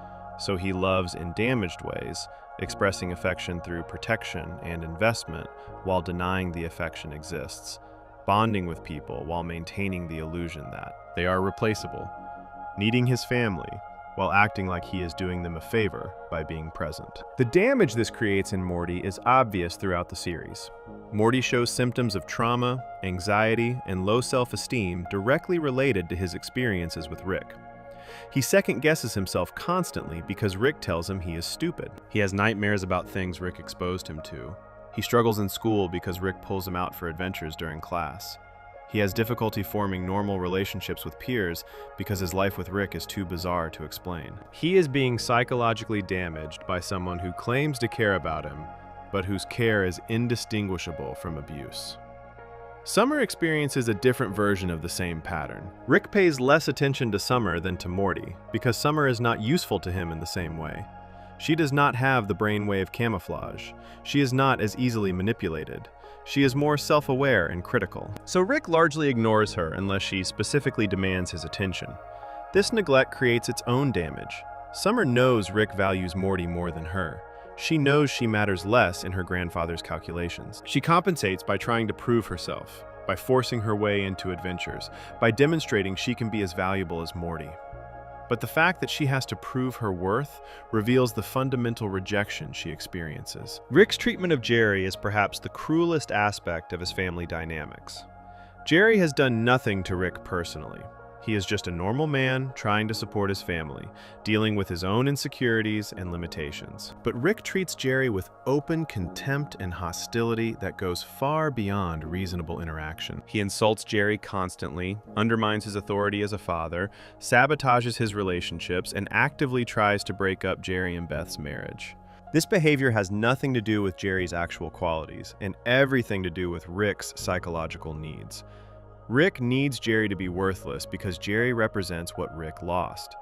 so he loves in damaged ways, expressing affection through protection and investment while denying the affection exists, bonding with people while maintaining the illusion that they are replaceable, needing his family while acting like he is doing them a favor by being present. The damage this creates in Morty is obvious throughout the series. Morty shows symptoms of trauma, anxiety, and low self-esteem directly related to his experiences with Rick. He second-guesses himself constantly because Rick tells him he is stupid. He has nightmares about things Rick exposed him to. He struggles in school because Rick pulls him out for adventures during class. He has difficulty forming normal relationships with peers because his life with Rick is too bizarre to explain. He is being psychologically damaged by someone who claims to care about him, but whose care is indistinguishable from abuse. Summer experiences a different version of the same pattern. Rick pays less attention to Summer than to Morty because Summer is not useful to him in the same way. She does not have the brainwave camouflage. She is not as easily manipulated. She is more self-aware and critical. So Rick largely ignores her unless she specifically demands his attention. This neglect creates its own damage. Summer knows Rick values Morty more than her. She knows she matters less in her grandfather's calculations. She compensates by trying to prove herself, by forcing her way into adventures, by demonstrating she can be as valuable as Morty. But the fact that she has to prove her worth reveals the fundamental rejection she experiences. Rick's treatment of Jerry is perhaps the cruelest aspect of his family dynamics. Jerry has done nothing to Rick personally. He is just a normal man trying to support his family, dealing with his own insecurities and limitations. But Rick treats Jerry with open contempt and hostility that goes far beyond reasonable interaction. He insults Jerry constantly, undermines his authority as a father, sabotages his relationships, and actively tries to break up Jerry and Beth's marriage. This behavior has nothing to do with Jerry's actual qualities, and everything to do with Rick's psychological needs. Rick needs Jerry to be worthless because Jerry represents what Rick lost.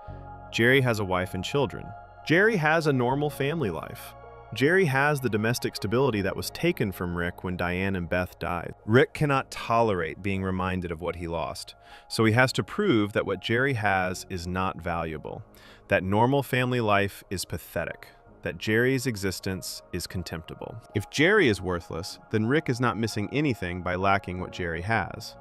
Jerry has a wife and children. Jerry has a normal family life. Jerry has the domestic stability that was taken from Rick when Diane and Beth died. Rick cannot tolerate being reminded of what he lost, so he has to prove that what Jerry has is not valuable, that normal family life is pathetic, that Jerry's existence is contemptible. If Jerry is worthless, then Rick is not missing anything by lacking what Jerry has.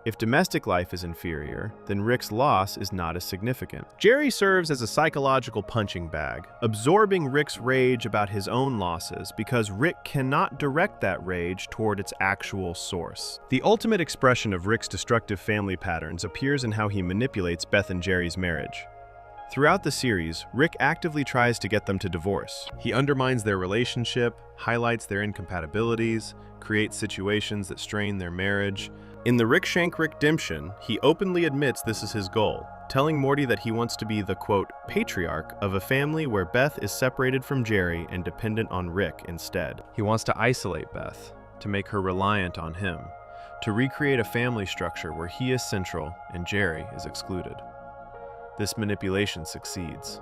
If domestic life is inferior, then Rick's loss is not as significant. Jerry serves as a psychological punching bag, absorbing Rick's rage about his own losses because Rick cannot direct that rage toward its actual source. The ultimate expression of Rick's destructive family patterns appears in how he manipulates Beth and Jerry's marriage. Throughout the series, Rick actively tries to get them to divorce. He undermines their relationship, highlights their incompatibilities, creates situations that strain their marriage. In the Rick Shank Redemption, he openly admits this is his goal, telling Morty that he wants to be the, quote, patriarch of a family where Beth is separated from Jerry and dependent on Rick instead. He wants to isolate Beth, to make her reliant on him, to recreate a family structure where he is central and Jerry is excluded. This manipulation succeeds.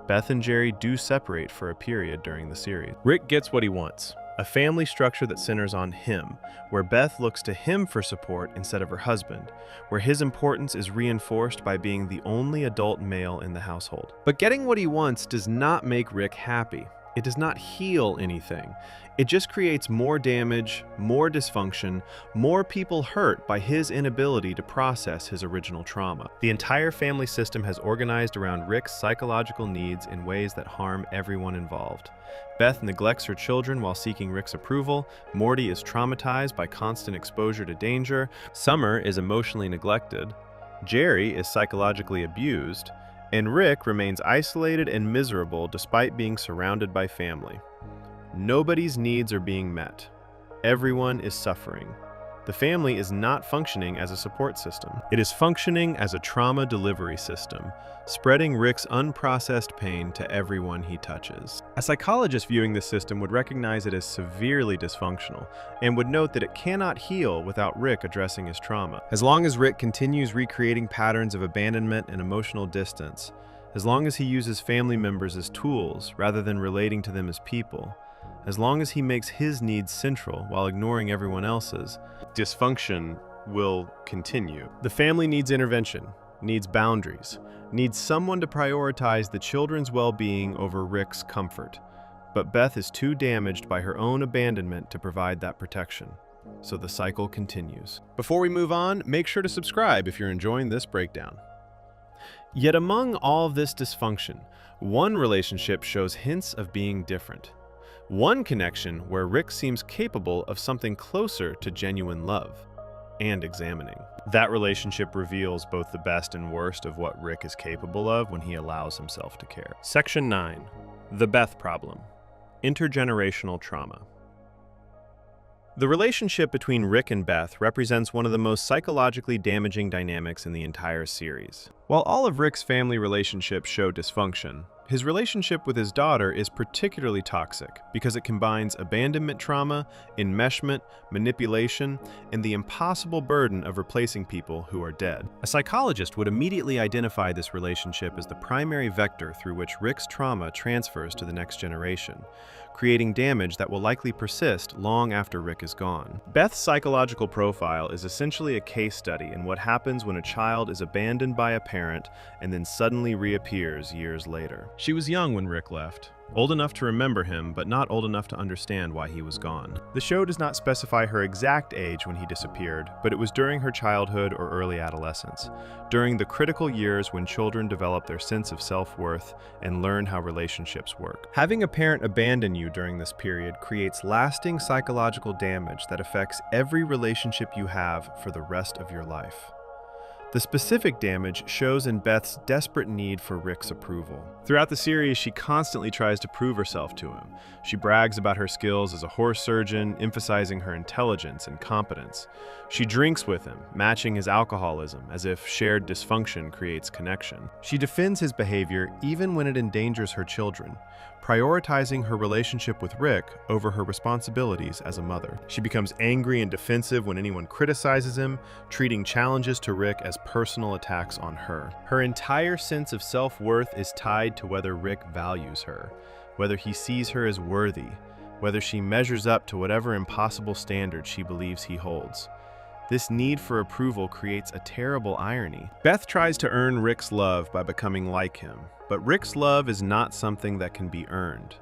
Beth and Jerry do separate for a period during the series. Rick gets what he wants. A family structure that centers on him, where Beth looks to him for support instead of her husband, where his importance is reinforced by being the only adult male in the household. But getting what he wants does not make Rick happy. It does not heal anything. It just creates more damage, more dysfunction, more people hurt by his inability to process his original trauma. The entire family system has organized around Rick's psychological needs in ways that harm everyone involved. Beth neglects her children while seeking Rick's approval. Morty is traumatized by constant exposure to danger. Summer is emotionally neglected. Jerry is psychologically abused. And Rick remains isolated and miserable despite being surrounded by family. Nobody's needs are being met. Everyone is suffering. The family is not functioning as a support system. It is functioning as a trauma delivery system, spreading Rick's unprocessed pain to everyone he touches. A psychologist viewing this system would recognize it as severely dysfunctional and would note that it cannot heal without Rick addressing his trauma. As long as Rick continues recreating patterns of abandonment and emotional distance, as long as he uses family members as tools rather than relating to them as people, as long as he makes his needs central while ignoring everyone else's, dysfunction will continue. The family needs intervention. needs boundaries, needs someone to prioritize the children's well-being over Rick's comfort. But Beth is too damaged by her own abandonment to provide that protection. So the cycle continues. Before we move on, make sure to subscribe if you're enjoying this breakdown. Yet among all of this dysfunction, one relationship shows hints of being different. One connection where Rick seems capable of something closer to genuine love and examining. That relationship reveals both the best and worst of what Rick is capable of when he allows himself to care. Section 9. The Beth Problem. Intergenerational Trauma. The relationship between Rick and Beth represents one of the most psychologically damaging dynamics in the entire series. While all of Rick's family relationships show dysfunction, his relationship with his daughter is particularly toxic because it combines abandonment trauma, enmeshment, manipulation, and the impossible burden of replacing people who are dead. A psychologist would immediately identify this relationship as the primary vector through which Rick's trauma transfers to the next generation, creating damage that will likely persist long after Rick is gone. Beth's psychological profile is essentially a case study in what happens when a child is abandoned by a parent and then suddenly reappears years later. She was young when Rick left, old enough to remember him, but not old enough to understand why he was gone. The show does not specify her exact age when he disappeared, but it was during her childhood or early adolescence, during the critical years when children develop their sense of self-worth and learn how relationships work. Having a parent abandon you during this period creates lasting psychological damage that affects every relationship you have for the rest of your life. The specific damage shows in Beth's desperate need for Rick's approval. Throughout the series, she constantly tries to prove herself to him. She brags about her skills as a horse surgeon, emphasizing her intelligence and competence. She drinks with him, matching his alcoholism, as if shared dysfunction creates connection. She defends his behavior even when it endangers her children, prioritizing her relationship with Rick over her responsibilities as a mother. She becomes angry and defensive when anyone criticizes him, treating challenges to Rick as personal attacks on her. Her entire sense of self-worth is tied to whether Rick values her, whether he sees her as worthy, whether she measures up to whatever impossible standard she believes he holds. This need for approval creates a terrible irony. Beth tries to earn Rick's love by becoming like him, but Rick's love is not something that can be earned.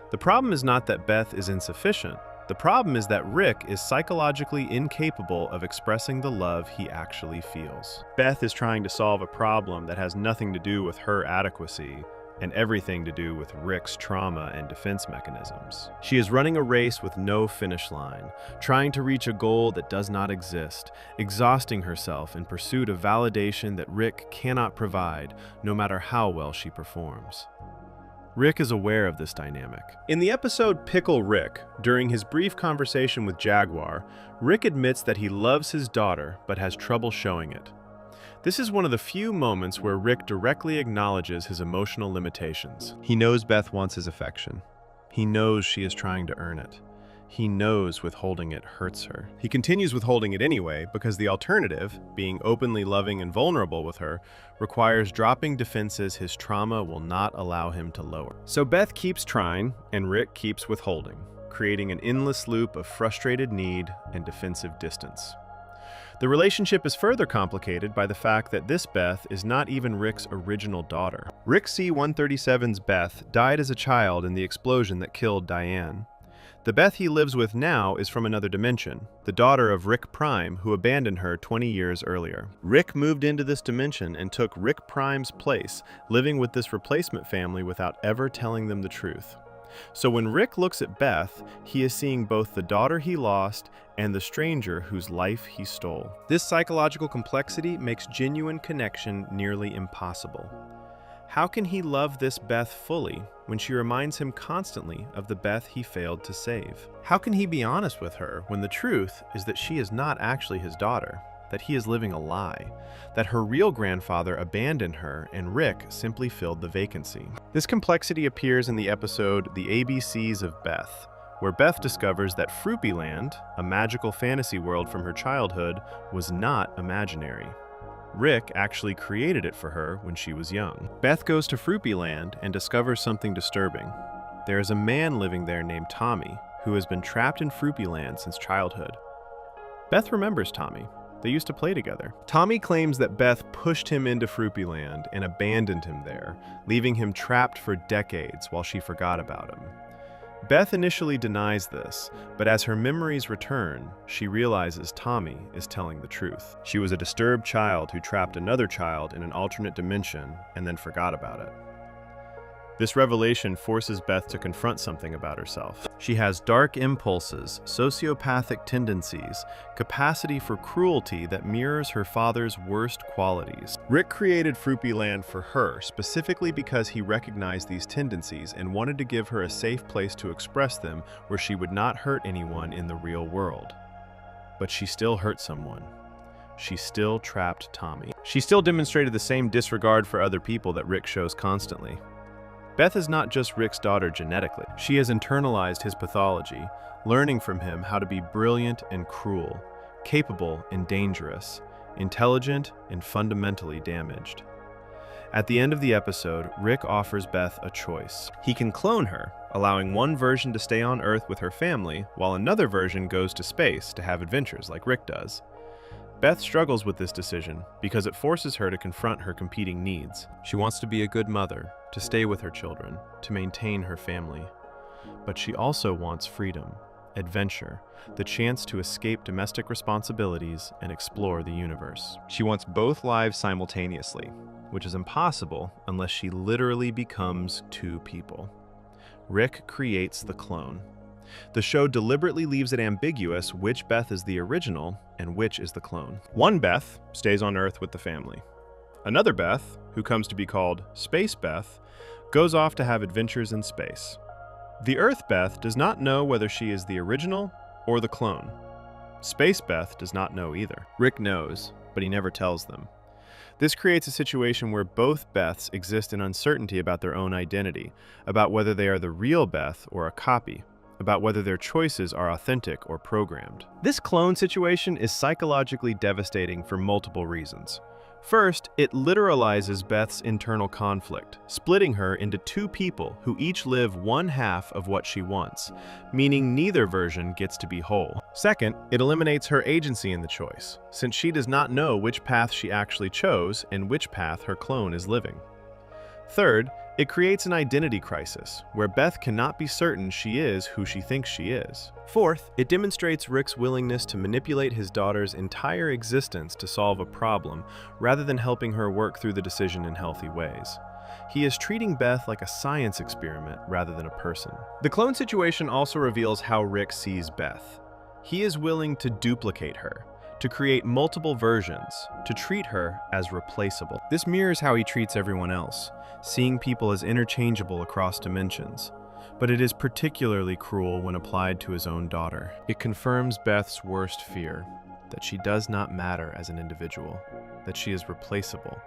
The problem is not that Beth is insufficient. The problem is that Rick is psychologically incapable of expressing the love he actually feels. Beth is trying to solve a problem that has nothing to do with her adequacy and everything to do with Rick's trauma and defense mechanisms. She is running a race with no finish line, trying to reach a goal that does not exist, exhausting herself in pursuit of validation that Rick cannot provide, no matter how well she performs. Rick is aware of this dynamic. In the episode Pickle Rick, during his brief conversation with Jaguar, Rick admits that he loves his daughter but has trouble showing it. This is one of the few moments where Rick directly acknowledges his emotional limitations. He knows Beth wants his affection. He knows she is trying to earn it. He knows withholding it hurts her. He continues withholding it anyway because the alternative, being openly loving and vulnerable with her, requires dropping defenses his trauma will not allow him to lower. So Beth keeps trying, and Rick keeps withholding, creating an endless loop of frustrated need and defensive distance. The relationship is further complicated by the fact that this Beth is not even Rick's original daughter. Rick C-137's Beth died as a child in the explosion that killed Diane. The Beth he lives with now is from another dimension, the daughter of Rick Prime, who abandoned her 20 years earlier. Rick moved into this dimension and took Rick Prime's place, living with this replacement family without ever telling them the truth. So when Rick looks at Beth, he is seeing both the daughter he lost and the stranger whose life he stole. This psychological complexity makes genuine connection nearly impossible. How can he love this Beth fully when she reminds him constantly of the Beth he failed to save? How can he be honest with her when the truth is that she is not actually his daughter, that he is living a lie, that her real grandfather abandoned her and Rick simply filled the vacancy? This complexity appears in the episode The ABCs of Beth, where Beth discovers that Fruipyland, a magical fantasy world from her childhood, was not imaginary. Rick actually created it for her when she was young. Beth goes to Fruipyland and discovers something disturbing. There is a man living there named Tommy, who has been trapped in Fruipyland since childhood. Beth remembers Tommy. They used to play together. Tommy claims that Beth pushed him into Fruppyland and abandoned him there, leaving him trapped for decades while she forgot about him. Beth initially denies this, but as her memories return, she realizes Tommy is telling the truth. She was a disturbed child who trapped another child in an alternate dimension and then forgot about it. This revelation forces Beth to confront something about herself. She has dark impulses, sociopathic tendencies, capacity for cruelty that mirrors her father's worst qualities. Rick created Fruppyland for her, specifically because he recognized these tendencies and wanted to give her a safe place to express them where she would not hurt anyone in the real world. But she still hurt someone. She still trapped Tommy. She still demonstrated the same disregard for other people that Rick shows constantly. Beth is not just Rick's daughter genetically. She has internalized his pathology, learning from him how to be brilliant and cruel, capable and dangerous, intelligent and fundamentally damaged. At the end of the episode, Rick offers Beth a choice. He can clone her, allowing one version to stay on Earth with her family, while another version goes to space to have adventures like Rick does. Beth struggles with this decision because it forces her to confront her competing needs. She wants to be a good mother, to stay with her children, to maintain her family. But she also wants freedom, adventure, the chance to escape domestic responsibilities and explore the universe. She wants both lives simultaneously, which is impossible unless she literally becomes two people. Rick creates the clone. The show deliberately leaves it ambiguous which Beth is the original and which is the clone. One Beth stays on Earth with the family. Another Beth, who comes to be called Space Beth, goes off to have adventures in space. The Earth Beth does not know whether she is the original or the clone. Space Beth does not know either. Rick knows, but he never tells them. This creates a situation where both Beths exist in uncertainty about their own identity, about whether they are the real Beth or a copy, about whether their choices are authentic or programmed. This clone situation is psychologically devastating for multiple reasons. First, it literalizes Beth's internal conflict, splitting her into two people who each live one half of what she wants, meaning neither version gets to be whole. Second, it eliminates her agency in the choice, since she does not know which path she actually chose and which path her clone is living. Third, it creates an identity crisis, where Beth cannot be certain she is who she thinks she is. Fourth, it demonstrates Rick's willingness to manipulate his daughter's entire existence to solve a problem, rather than helping her work through the decision in healthy ways. He is treating Beth like a science experiment rather than a person. The clone situation also reveals how Rick sees Beth. He is willing to duplicate her, to create multiple versions, to treat her as replaceable. This mirrors how he treats everyone else, seeing people as interchangeable across dimensions. But it is particularly cruel when applied to his own daughter. It confirms Beth's worst fear, that she does not matter as an individual, that she is replaceable,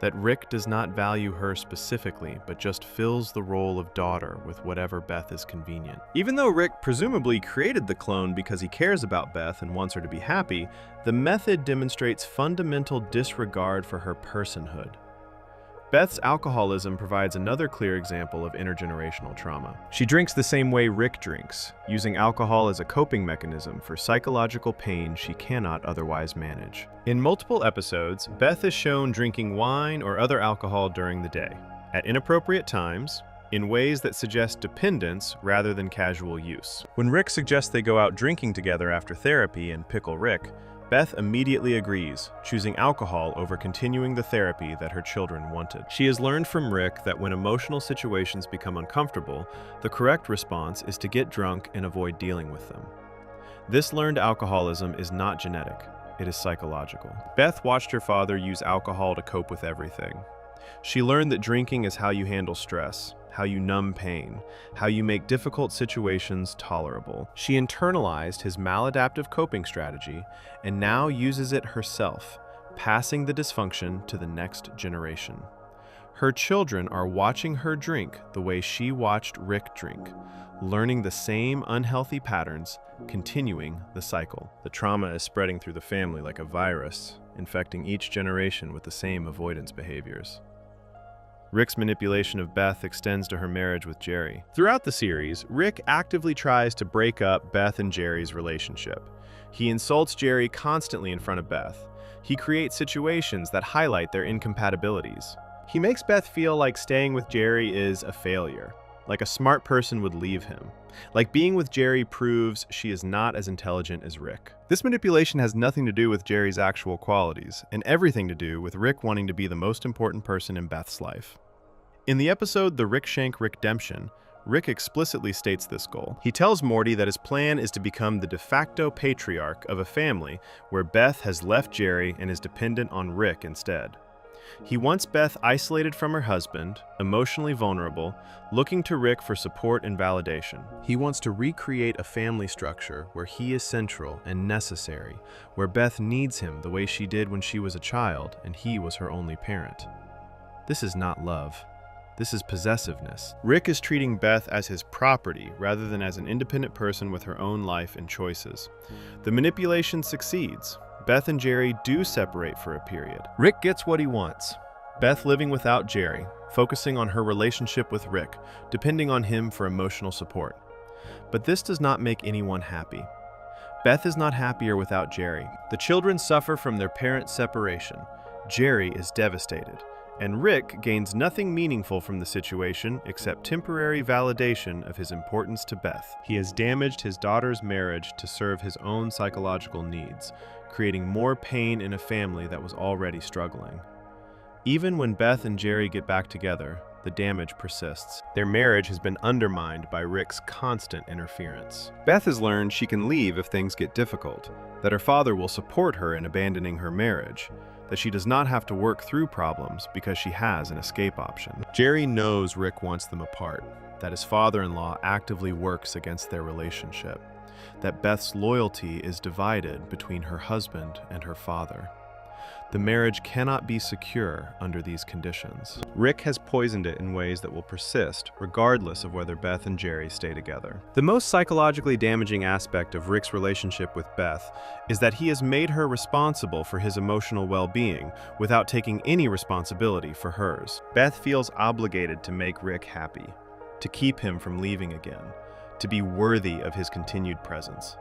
that Rick does not value her specifically, but just fills the role of daughter with whatever Beth is convenient. Even though Rick presumably created the clone because he cares about Beth and wants her to be happy, the method demonstrates fundamental disregard for her personhood. Beth's alcoholism provides another clear example of intergenerational trauma. She drinks the same way Rick drinks, using alcohol as a coping mechanism for psychological pain she cannot otherwise manage. In multiple episodes, Beth is shown drinking wine or other alcohol during the day, at inappropriate times, in ways that suggest dependence rather than casual use. When Rick suggests they go out drinking together after therapy and pickle Rick, Beth immediately agrees, choosing alcohol over continuing the therapy that her children wanted. She has learned from Rick that when emotional situations become uncomfortable, the correct response is to get drunk and avoid dealing with them. This learned alcoholism is not genetic, it is psychological. Beth watched her father use alcohol to cope with everything. She learned that drinking is how you handle stress, how you numb pain, how you make difficult situations tolerable. She internalized his maladaptive coping strategy and now uses it herself, passing the dysfunction to the next generation. Her children are watching her drink the way she watched Rick drink, learning the same unhealthy patterns, continuing the cycle. The trauma is spreading through the family like a virus, infecting each generation with the same avoidance behaviors. Rick's manipulation of Beth extends to her marriage with Jerry. Throughout the series, Rick actively tries to break up Beth and Jerry's relationship. He insults Jerry constantly in front of Beth. He creates situations that highlight their incompatibilities. He makes Beth feel like staying with Jerry is a failure, like a smart person would leave him. Like being with Jerry proves she is not as intelligent as Rick. This manipulation has nothing to do with Jerry's actual qualities, and everything to do with Rick wanting to be the most important person in Beth's life. In the episode The Rick Shank Rickdemption, Rick explicitly states this goal. He tells Morty that his plan is to become the de facto patriarch of a family where Beth has left Jerry and is dependent on Rick instead. He wants Beth isolated from her husband, emotionally vulnerable, looking to Rick for support and validation. He wants to recreate a family structure where he is central and necessary, where Beth needs him the way she did when she was a child and he was her only parent. This is not love. This is possessiveness. Rick is treating Beth as his property rather than as an independent person with her own life and choices. The manipulation succeeds. Beth and Jerry do separate for a period. Rick gets what he wants. Beth living without Jerry, focusing on her relationship with Rick, depending on him for emotional support. But this does not make anyone happy. Beth is not happier without Jerry. The children suffer from their parents' separation. Jerry is devastated. And Rick gains nothing meaningful from the situation except temporary validation of his importance to Beth. He has damaged his daughter's marriage to serve his own psychological needs, creating more pain in a family that was already struggling. Even when Beth and Jerry get back together, the damage persists. Their marriage has been undermined by Rick's constant interference. Beth has learned she can leave if things get difficult, that her father will support her in abandoning her marriage, that she does not have to work through problems because she has an escape option. Jerry knows Rick wants them apart, that his father-in-law actively works against their relationship, that Beth's loyalty is divided between her husband and her father. The marriage cannot be secure under these conditions. Rick has poisoned it in ways that will persist, regardless of whether Beth and Jerry stay together. The most psychologically damaging aspect of Rick's relationship with Beth is that he has made her responsible for his emotional well-being without taking any responsibility for hers. Beth feels obligated to make Rick happy, to keep him from leaving again, to be worthy of his continued presence.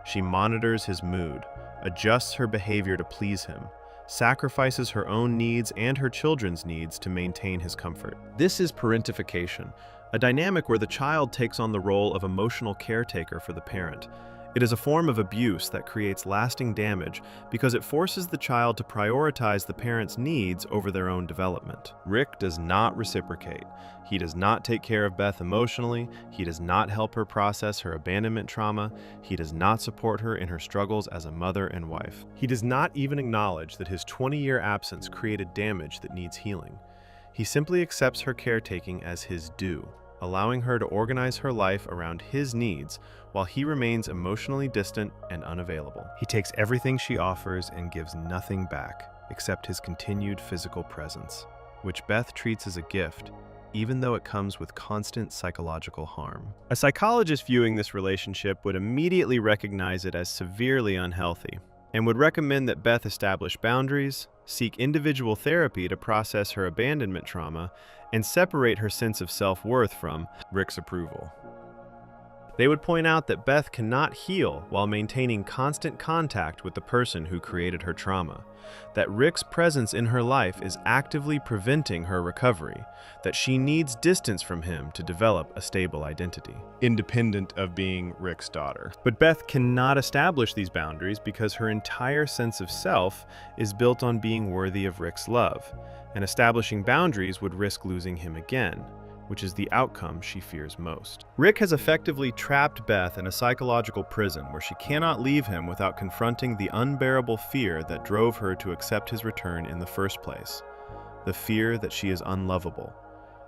She monitors his mood, adjusts her behavior to please him, sacrifices her own needs and her children's needs to maintain his comfort. This is parentification, a dynamic where the child takes on the role of emotional caretaker for the parent. It is a form of abuse that creates lasting damage because it forces the child to prioritize the parent's needs over their own development. Rick does not reciprocate. He does not take care of Beth emotionally. He does not help her process her abandonment trauma. He does not support her in her struggles as a mother and wife. He does not even acknowledge that his 20-year absence created damage that needs healing. He simply accepts her caretaking as his due, allowing her to organize her life around his needs while he remains emotionally distant and unavailable. He takes everything she offers and gives nothing back, except his continued physical presence, which Beth treats as a gift, even though it comes with constant psychological harm. A psychologist viewing this relationship would immediately recognize it as severely unhealthy, and would recommend that Beth establish boundaries, seek individual therapy to process her abandonment trauma, and separate her sense of self-worth from Rick's approval. They would point out that Beth cannot heal while maintaining constant contact with the person who created her trauma, that Rick's presence in her life is actively preventing her recovery, that she needs distance from him to develop a stable identity, independent of being Rick's daughter. But Beth cannot establish these boundaries because her entire sense of self is built on being worthy of Rick's love, and establishing boundaries would risk losing him again, which is the outcome she fears most. Rick has effectively trapped Beth in a psychological prison where she cannot leave him without confronting the unbearable fear that drove her to accept his return in the first place. The fear that she is unlovable,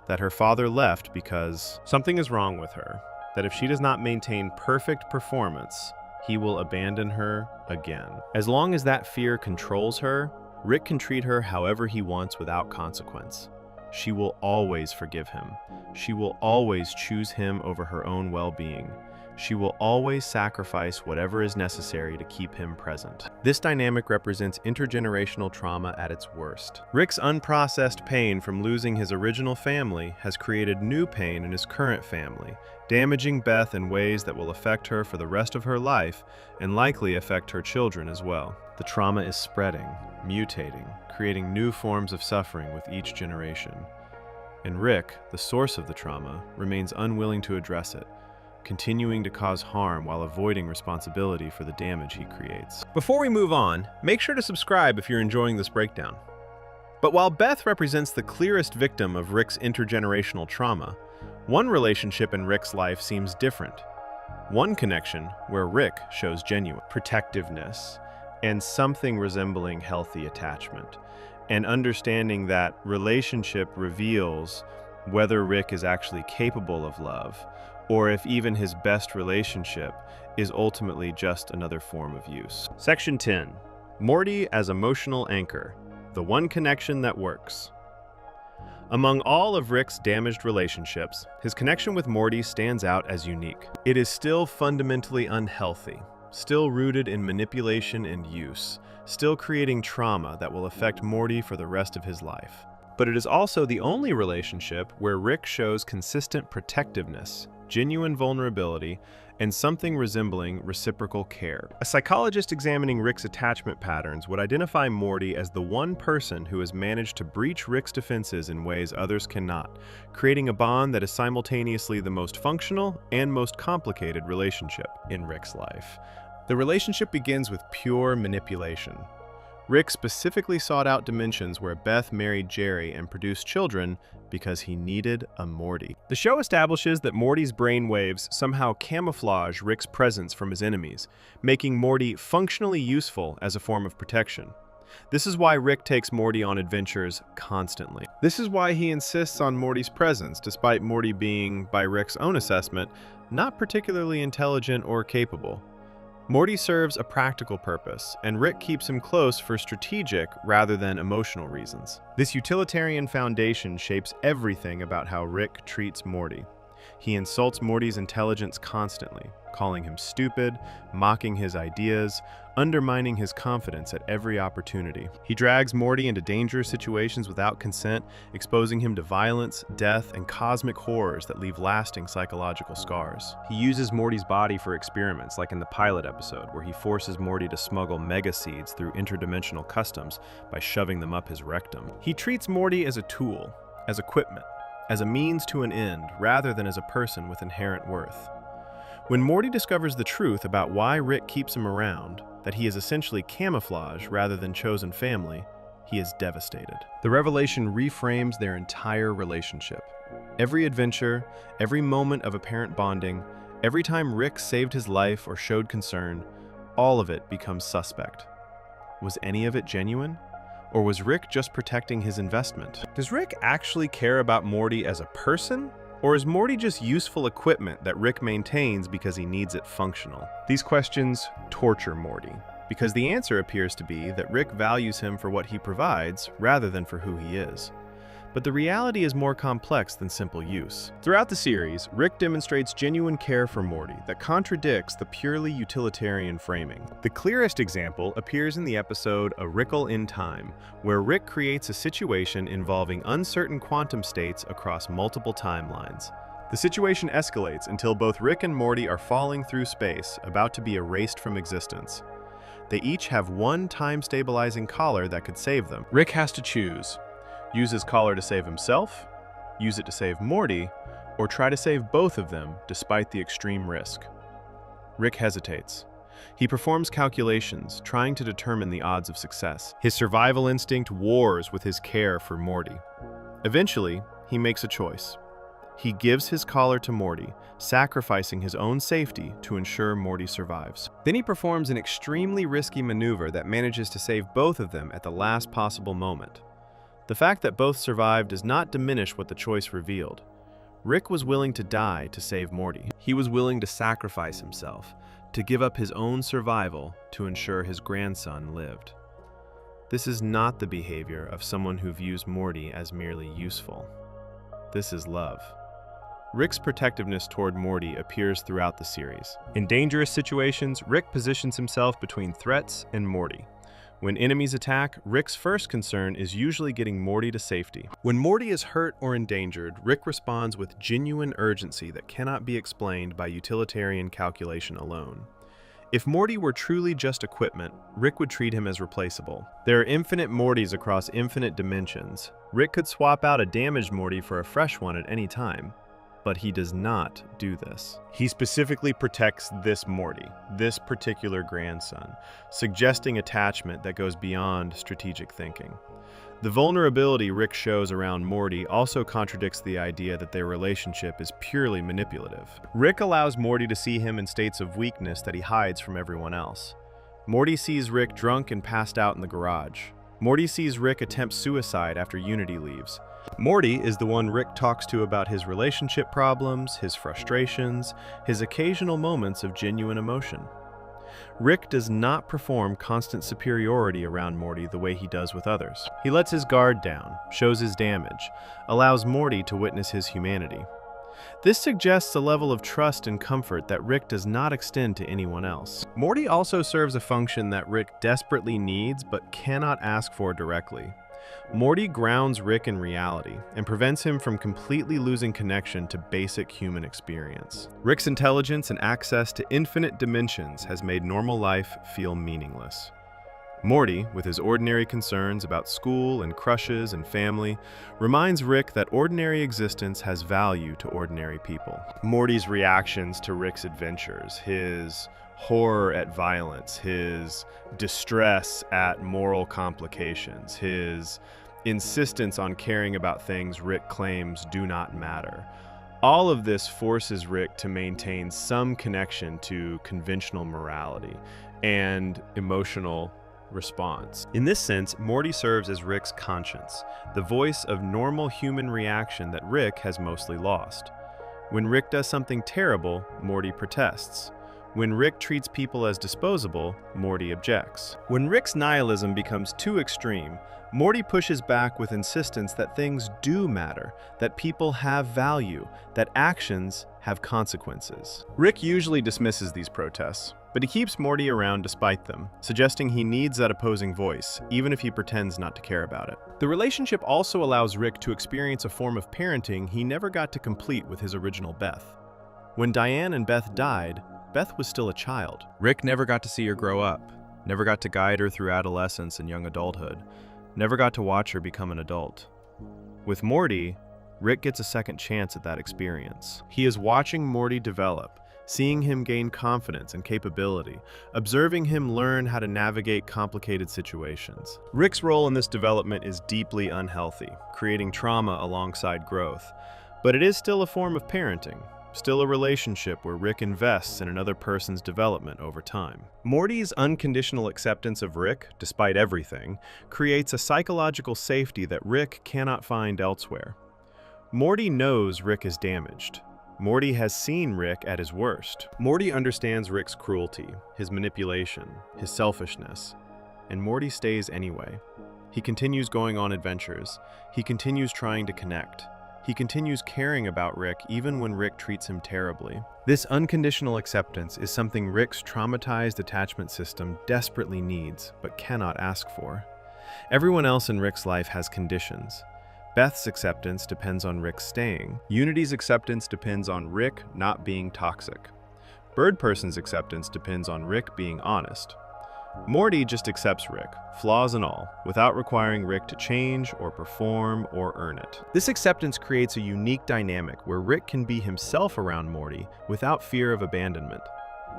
that her father left because something is wrong with her, that if she does not maintain perfect performance, he will abandon her again. As long as that fear controls her, Rick can treat her however he wants without consequence. She will always forgive him. She will always choose him over her own well-being. She will always sacrifice whatever is necessary to keep him present. This dynamic represents intergenerational trauma at its worst. Rick's unprocessed pain from losing his original family has created new pain in his current family, damaging Beth in ways that will affect her for the rest of her life and likely affect her children as well. The trauma is spreading, mutating, creating new forms of suffering with each generation. And Rick, the source of the trauma, remains unwilling to address it, continuing to cause harm while avoiding responsibility for the damage he creates. Before we move on, make sure to subscribe if you're enjoying this breakdown. But while Beth represents the clearest victim of Rick's intergenerational trauma, one relationship in Rick's life seems different. One connection where Rick shows genuine protectiveness and something resembling healthy attachment, and understanding that relationship reveals whether Rick is actually capable of love, or if even his best relationship is ultimately just another form of use. Section 10. Morty as emotional anchor, the one connection that works. Among all of Rick's damaged relationships, his connection with Morty stands out as unique. It is still fundamentally unhealthy, still rooted in manipulation and use, still creating trauma that will affect Morty for the rest of his life. But it is also the only relationship where Rick shows consistent protectiveness, genuine vulnerability, and something resembling reciprocal care. A psychologist examining Rick's attachment patterns would identify Morty as the one person who has managed to breach Rick's defenses in ways others cannot, creating a bond that is simultaneously the most functional and most complicated relationship in Rick's life. The relationship begins with pure manipulation. Rick specifically sought out dimensions where Beth married Jerry and produced children because he needed a Morty. The show establishes that Morty's brainwaves somehow camouflage Rick's presence from his enemies, making Morty functionally useful as a form of protection. This is why Rick takes Morty on adventures constantly. This is why he insists on Morty's presence, despite Morty being, by Rick's own assessment, not particularly intelligent or capable. Morty serves a practical purpose, and Rick keeps him close for strategic rather than emotional reasons. This utilitarian foundation shapes everything about how Rick treats Morty. He insults Morty's intelligence constantly, calling him stupid, mocking his ideas, undermining his confidence at every opportunity. He drags Morty into dangerous situations without consent, exposing him to violence, death, and cosmic horrors that leave lasting psychological scars. He uses Morty's body for experiments, like in the pilot episode, where he forces Morty to smuggle mega seeds through interdimensional customs by shoving them up his rectum. He treats Morty as a tool, as equipment, as a means to an end, rather than as a person with inherent worth. When Morty discovers the truth about why Rick keeps him around, that he is essentially camouflage rather than chosen family, he is devastated. The revelation reframes their entire relationship. Every adventure, every moment of apparent bonding, every time Rick saved his life or showed concern, all of it becomes suspect. Was any of it genuine? Or was Rick just protecting his investment? Does Rick actually care about Morty as a person? Or is Morty just useful equipment that Rick maintains because he needs it functional? These questions torture Morty, because the answer appears to be that Rick values him for what he provides rather than for who he is. But the reality is more complex than simple use. Throughout the series, Rick demonstrates genuine care for Morty that contradicts the purely utilitarian framing. The clearest example appears in the episode A Wrinkle in Time, where Rick creates a situation involving uncertain quantum states across multiple timelines. The situation escalates until both Rick and Morty are falling through space, about to be erased from existence. They each have one time-stabilizing collar that could save them. Rick has to choose. Use his collar to save himself, use it to save Morty, or try to save both of them despite the extreme risk. Rick hesitates. He performs calculations, trying to determine the odds of success. His survival instinct wars with his care for Morty. Eventually, he makes a choice. He gives his collar to Morty, sacrificing his own safety to ensure Morty survives. Then he performs an extremely risky maneuver that manages to save both of them at the last possible moment. The fact that both survived does not diminish what the choice revealed. Rick was willing to die to save Morty. He was willing to sacrifice himself, to give up his own survival to ensure his grandson lived. This is not the behavior of someone who views Morty as merely useful. This is love. Rick's protectiveness toward Morty appears throughout the series. In dangerous situations, Rick positions himself between threats and Morty. When enemies attack, Rick's first concern is usually getting Morty to safety. When Morty is hurt or endangered, Rick responds with genuine urgency that cannot be explained by utilitarian calculation alone. If Morty were truly just equipment, Rick would treat him as replaceable. There are infinite Mortys across infinite dimensions. Rick could swap out a damaged Morty for a fresh one at any time. But he does not do this. He specifically protects this Morty, this particular grandson, suggesting attachment that goes beyond strategic thinking. The vulnerability Rick shows around Morty also contradicts the idea that their relationship is purely manipulative. Rick allows Morty to see him in states of weakness that he hides from everyone else. Morty sees Rick drunk and passed out in the garage. Morty sees Rick attempt suicide after Unity leaves. Morty is the one Rick talks to about his relationship problems, his frustrations, his occasional moments of genuine emotion. Rick does not perform constant superiority around Morty the way he does with others. He lets his guard down, shows his damage, allows Morty to witness his humanity. This suggests a level of trust and comfort that Rick does not extend to anyone else. Morty also serves a function that Rick desperately needs but cannot ask for directly. Morty grounds Rick in reality and prevents him from completely losing connection to basic human experience. Rick's intelligence and access to infinite dimensions has made normal life feel meaningless. Morty, with his ordinary concerns about school and crushes and family, reminds Rick that ordinary existence has value to ordinary people. Morty's reactions to Rick's adventures, his horror at violence, his distress at moral complications, his insistence on caring about things Rick claims do not matter. All of this forces Rick to maintain some connection to conventional morality and emotional response. In this sense, Morty serves as Rick's conscience, the voice of normal human reaction that Rick has mostly lost. When Rick does something terrible, Morty protests. When Rick treats people as disposable, Morty objects. When Rick's nihilism becomes too extreme, Morty pushes back with insistence that things do matter, that people have value, that actions have consequences. Rick usually dismisses these protests, but he keeps Morty around despite them, suggesting he needs that opposing voice, even if he pretends not to care about it. The relationship also allows Rick to experience a form of parenting he never got to complete with his original Beth. When Diane and Beth died, Beth was still a child. Rick never got to see her grow up, never got to guide her through adolescence and young adulthood, never got to watch her become an adult. With Morty, Rick gets a second chance at that experience. He is watching Morty develop, seeing him gain confidence and capability, observing him learn how to navigate complicated situations. Rick's role in this development is deeply unhealthy, creating trauma alongside growth, but it is still a form of parenting. Still a relationship where Rick invests in another person's development over time. Morty's unconditional acceptance of Rick, despite everything, creates a psychological safety that Rick cannot find elsewhere. Morty knows Rick is damaged. Morty has seen Rick at his worst. Morty understands Rick's cruelty, his manipulation, his selfishness, and Morty stays anyway. He continues going on adventures. He continues trying to connect. He continues caring about Rick even when Rick treats him terribly. This unconditional acceptance is something Rick's traumatized attachment system desperately needs, but cannot ask for. Everyone else in Rick's life has conditions. Beth's acceptance depends on Rick staying. Unity's acceptance depends on Rick not being toxic. Bird Person's acceptance depends on Rick being honest. Morty just accepts Rick, flaws and all, without requiring Rick to change or perform or earn it. This acceptance creates a unique dynamic where Rick can be himself around Morty without fear of abandonment.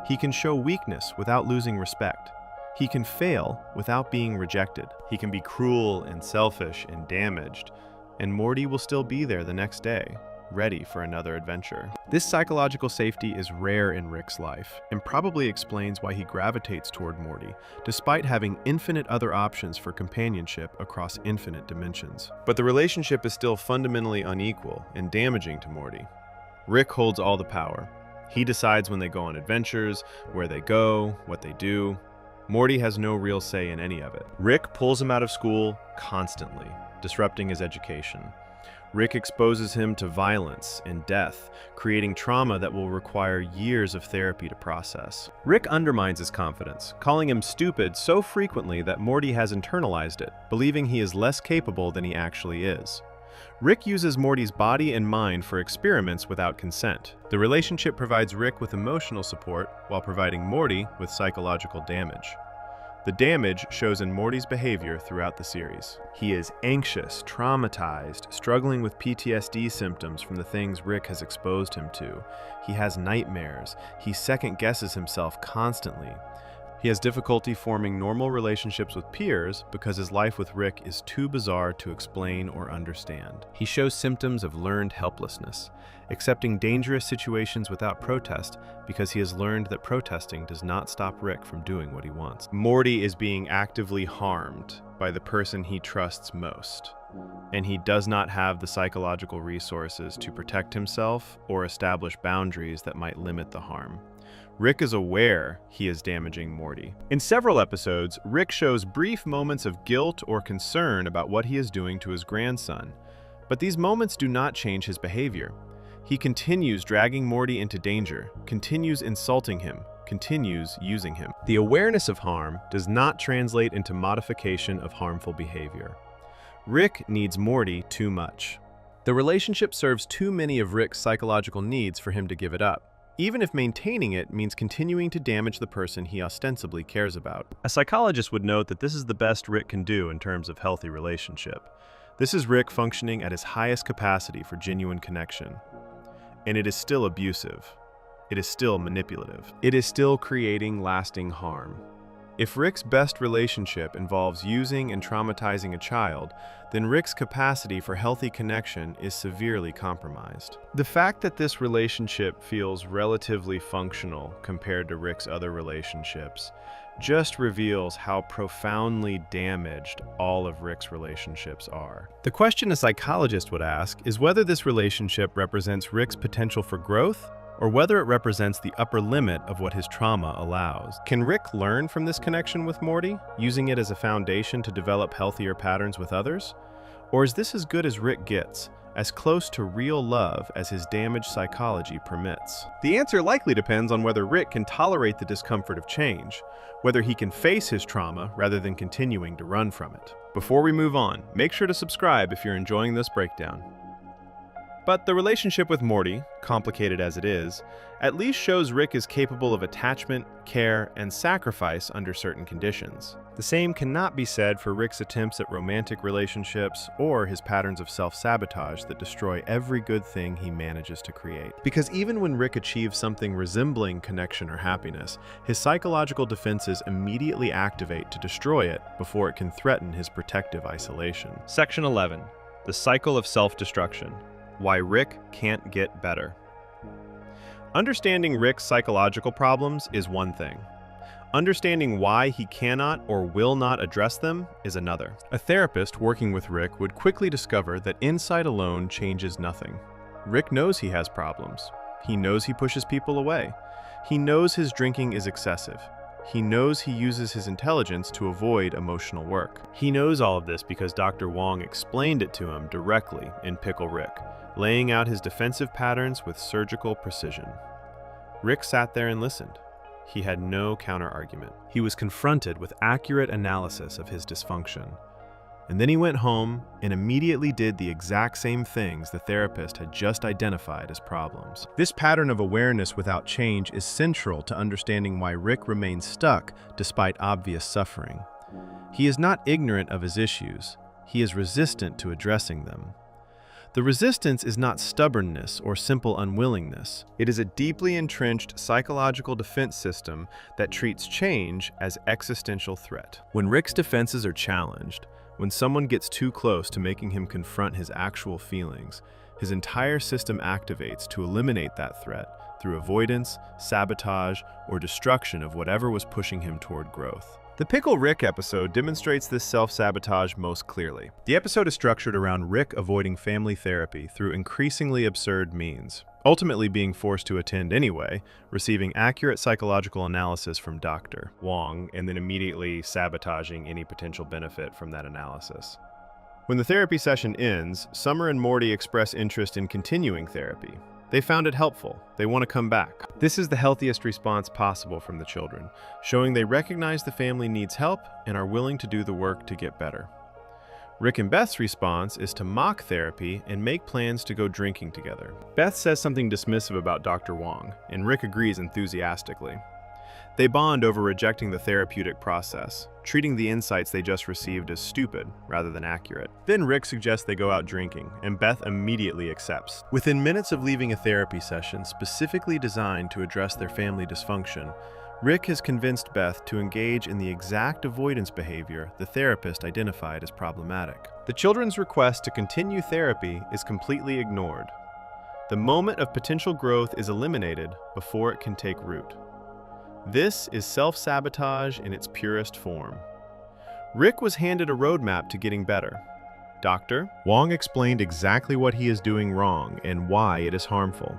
He can show weakness without losing respect. He can fail without being rejected. He can be cruel and selfish and damaged, and Morty will still be there the next day, ready for another adventure. This psychological safety is rare in Rick's life, and probably explains why he gravitates toward Morty, despite having infinite other options for companionship across infinite dimensions. But the relationship is still fundamentally unequal and damaging to Morty. Rick holds all the power. He decides when they go on adventures, where they go, what they do. Morty has no real say in any of it. Rick pulls him out of school constantly, disrupting his education. Rick exposes him to violence and death, creating trauma that will require years of therapy to process. Rick undermines his confidence, calling him stupid so frequently that Morty has internalized it, believing he is less capable than he actually is. Rick uses Morty's body and mind for experiments without consent. The relationship provides Rick with emotional support while providing Morty with psychological damage. The damage shows in Morty's behavior throughout the series. He is anxious, traumatized, struggling with PTSD symptoms from the things Rick has exposed him to. He has nightmares. He second-guesses himself constantly. He has difficulty forming normal relationships with peers because his life with Rick is too bizarre to explain or understand. He shows symptoms of learned helplessness, accepting dangerous situations without protest because he has learned that protesting does not stop Rick from doing what he wants. Morty is being actively harmed by the person he trusts most, and he does not have the psychological resources to protect himself or establish boundaries that might limit the harm. Rick is aware he is damaging Morty. In several episodes, Rick shows brief moments of guilt or concern about what he is doing to his grandson, but these moments do not change his behavior. He continues dragging Morty into danger, continues insulting him, continues using him. The awareness of harm does not translate into modification of harmful behavior. Rick needs Morty too much. The relationship serves too many of Rick's psychological needs for him to give it up, even if maintaining it means continuing to damage the person he ostensibly cares about. A psychologist would note that this is the best Rick can do in terms of healthy relationship. This is Rick functioning at his highest capacity for genuine connection. And it is still abusive. It is still manipulative. It is still creating lasting harm. If Rick's best relationship involves using and traumatizing a child, then Rick's capacity for healthy connection is severely compromised. The fact that this relationship feels relatively functional compared to Rick's other relationships just reveals how profoundly damaged all of Rick's relationships are. The question a psychologist would ask is whether this relationship represents Rick's potential for growth, or whether it represents the upper limit of what his trauma allows. Can Rick learn from this connection with Morty, using it as a foundation to develop healthier patterns with others? Or is this as good as Rick gets, as close to real love as his damaged psychology permits? The answer likely depends on whether Rick can tolerate the discomfort of change, whether he can face his trauma rather than continuing to run from it. Before we move on, make sure to subscribe if you're enjoying this breakdown. But the relationship with Morty, complicated as it is, at least shows Rick is capable of attachment, care, and sacrifice under certain conditions. The same cannot be said for Rick's attempts at romantic relationships or his patterns of self-sabotage that destroy every good thing he manages to create. Because even when Rick achieves something resembling connection or happiness, his psychological defenses immediately activate to destroy it before it can threaten his protective isolation. Section 11. The Cycle of Self-Destruction. Why Rick can't get better. Understanding Rick's psychological problems is one thing. Understanding why he cannot or will not address them is another. A therapist working with Rick would quickly discover that insight alone changes nothing. Rick knows he has problems. He knows he pushes people away. He knows his drinking is excessive. He knows he uses his intelligence to avoid emotional work. He knows all of this because Dr. Wong explained it to him directly in Pickle Rick, laying out his defensive patterns with surgical precision. Rick sat there and listened. He had no counter-argument. He was confronted with accurate analysis of his dysfunction. And then he went home and immediately did the exact same things the therapist had just identified as problems. This pattern of awareness without change is central to understanding why Rick remains stuck despite obvious suffering. He is not ignorant of his issues. He is resistant to addressing them. The resistance is not stubbornness or simple unwillingness. It is a deeply entrenched psychological defense system that treats change as existential threat. When Rick's defenses are challenged, when someone gets too close to making him confront his actual feelings, his entire system activates to eliminate that threat through avoidance, sabotage, or destruction of whatever was pushing him toward growth. The Pickle Rick episode demonstrates this self-sabotage most clearly. The episode is structured around Rick avoiding family therapy through increasingly absurd means, ultimately being forced to attend anyway, receiving accurate psychological analysis from Dr. Wong, and then immediately sabotaging any potential benefit from that analysis. When the therapy session ends, Summer and Morty express interest in continuing therapy. They found it helpful. They want to come back. This is the healthiest response possible from the children, showing they recognize the family needs help and are willing to do the work to get better. Rick and Beth's response is to mock therapy and make plans to go drinking together. Beth says something dismissive about Dr. Wong, and Rick agrees enthusiastically. They bond over rejecting the therapeutic process, treating the insights they just received as stupid rather than accurate. Then Rick suggests they go out drinking, and Beth immediately accepts. Within minutes of leaving a therapy session specifically designed to address their family dysfunction, Rick has convinced Beth to engage in the exact avoidance behavior the therapist identified as problematic. The children's request to continue therapy is completely ignored. The moment of potential growth is eliminated before it can take root. This is self-sabotage in its purest form. Rick was handed a roadmap to getting better. Dr. Wong explained exactly what he is doing wrong and why it is harmful.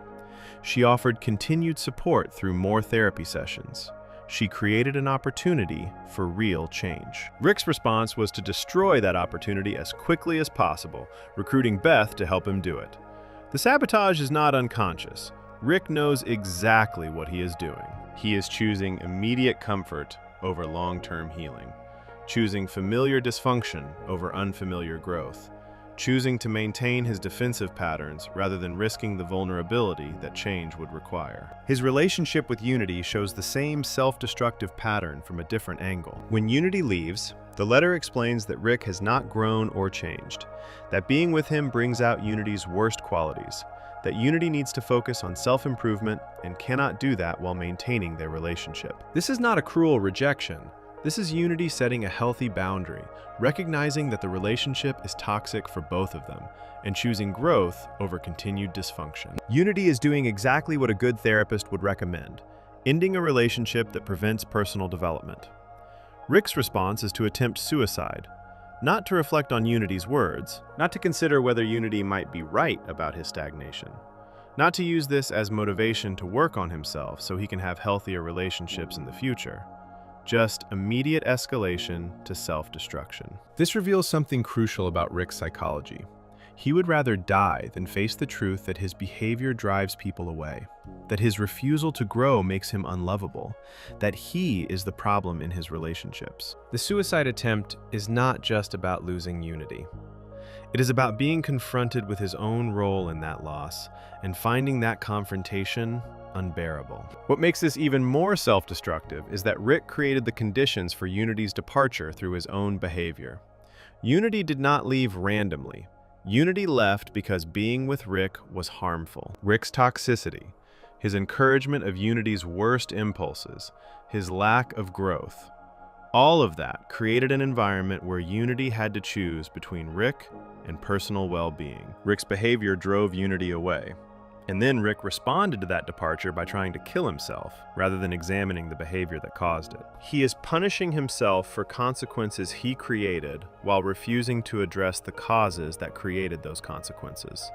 She offered continued support through more therapy sessions. She created an opportunity for real change. Rick's response was to destroy that opportunity as quickly as possible, recruiting Beth to help him do it. The sabotage is not unconscious. Rick knows exactly what he is doing. He is choosing immediate comfort over long-term healing, choosing familiar dysfunction over unfamiliar growth, choosing to maintain his defensive patterns rather than risking the vulnerability that change would require. His relationship with Unity shows the same self-destructive pattern from a different angle. When Unity leaves, the letter explains that Rick has not grown or changed, that being with him brings out Unity's worst qualities, that Unity needs to focus on self-improvement and cannot do that while maintaining their relationship. This is not a cruel rejection. This is Unity setting a healthy boundary, recognizing that the relationship is toxic for both of them, and choosing growth over continued dysfunction. Unity is doing exactly what a good therapist would recommend, ending a relationship that prevents personal development. Rick's response is to attempt suicide, not to reflect on Unity's words, not to consider whether Unity might be right about his stagnation, not to use this as motivation to work on himself so he can have healthier relationships in the future. Just immediate escalation to self-destruction. This reveals something crucial about Rick's psychology. He would rather die than face the truth that his behavior drives people away, that his refusal to grow makes him unlovable, that he is the problem in his relationships. The suicide attempt is not just about losing Unity. It is about being confronted with his own role in that loss and finding that confrontation unbearable. What makes this even more self-destructive is that Rick created the conditions for Unity's departure through his own behavior. Unity did not leave randomly. Unity left because being with Rick was harmful. Rick's toxicity, his encouragement of Unity's worst impulses, his lack of growth, all of that created an environment where Unity had to choose between Rick and personal well-being. Rick's behavior drove Unity away. And then Rick responded to that departure by trying to kill himself, rather than examining the behavior that caused it. He is punishing himself for consequences he created while refusing to address the causes that created those consequences.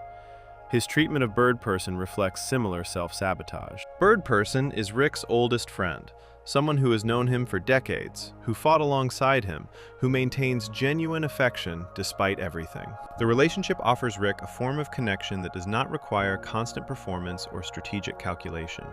His treatment of Bird Person reflects similar self-sabotage. Bird Person is Rick's oldest friend, someone who has known him for decades, who fought alongside him, who maintains genuine affection despite everything. The relationship offers Rick a form of connection that does not require constant performance or strategic calculation.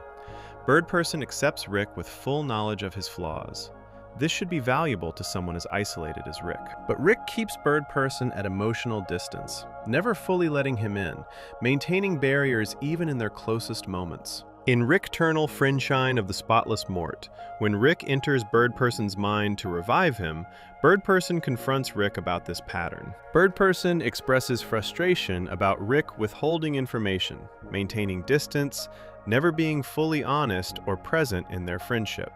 Bird Person accepts Rick with full knowledge of his flaws. This should be valuable to someone as isolated as Rick. But Rick keeps Bird Person at emotional distance, never fully letting him in, maintaining barriers even in their closest moments. In Rick-ternal Friendshine of the Spotless Mort, when Rick enters Bird Person's mind to revive him, Bird Person confronts Rick about this pattern. Bird Person expresses frustration about Rick withholding information, maintaining distance, never being fully honest or present in their friendship.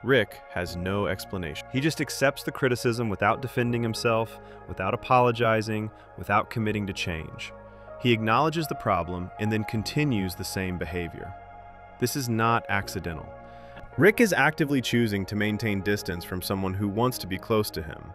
Rick has no explanation. He just accepts the criticism without defending himself, without apologizing, without committing to change. He acknowledges the problem and then continues the same behavior. This is not accidental. Rick is actively choosing to maintain distance from someone who wants to be close to him.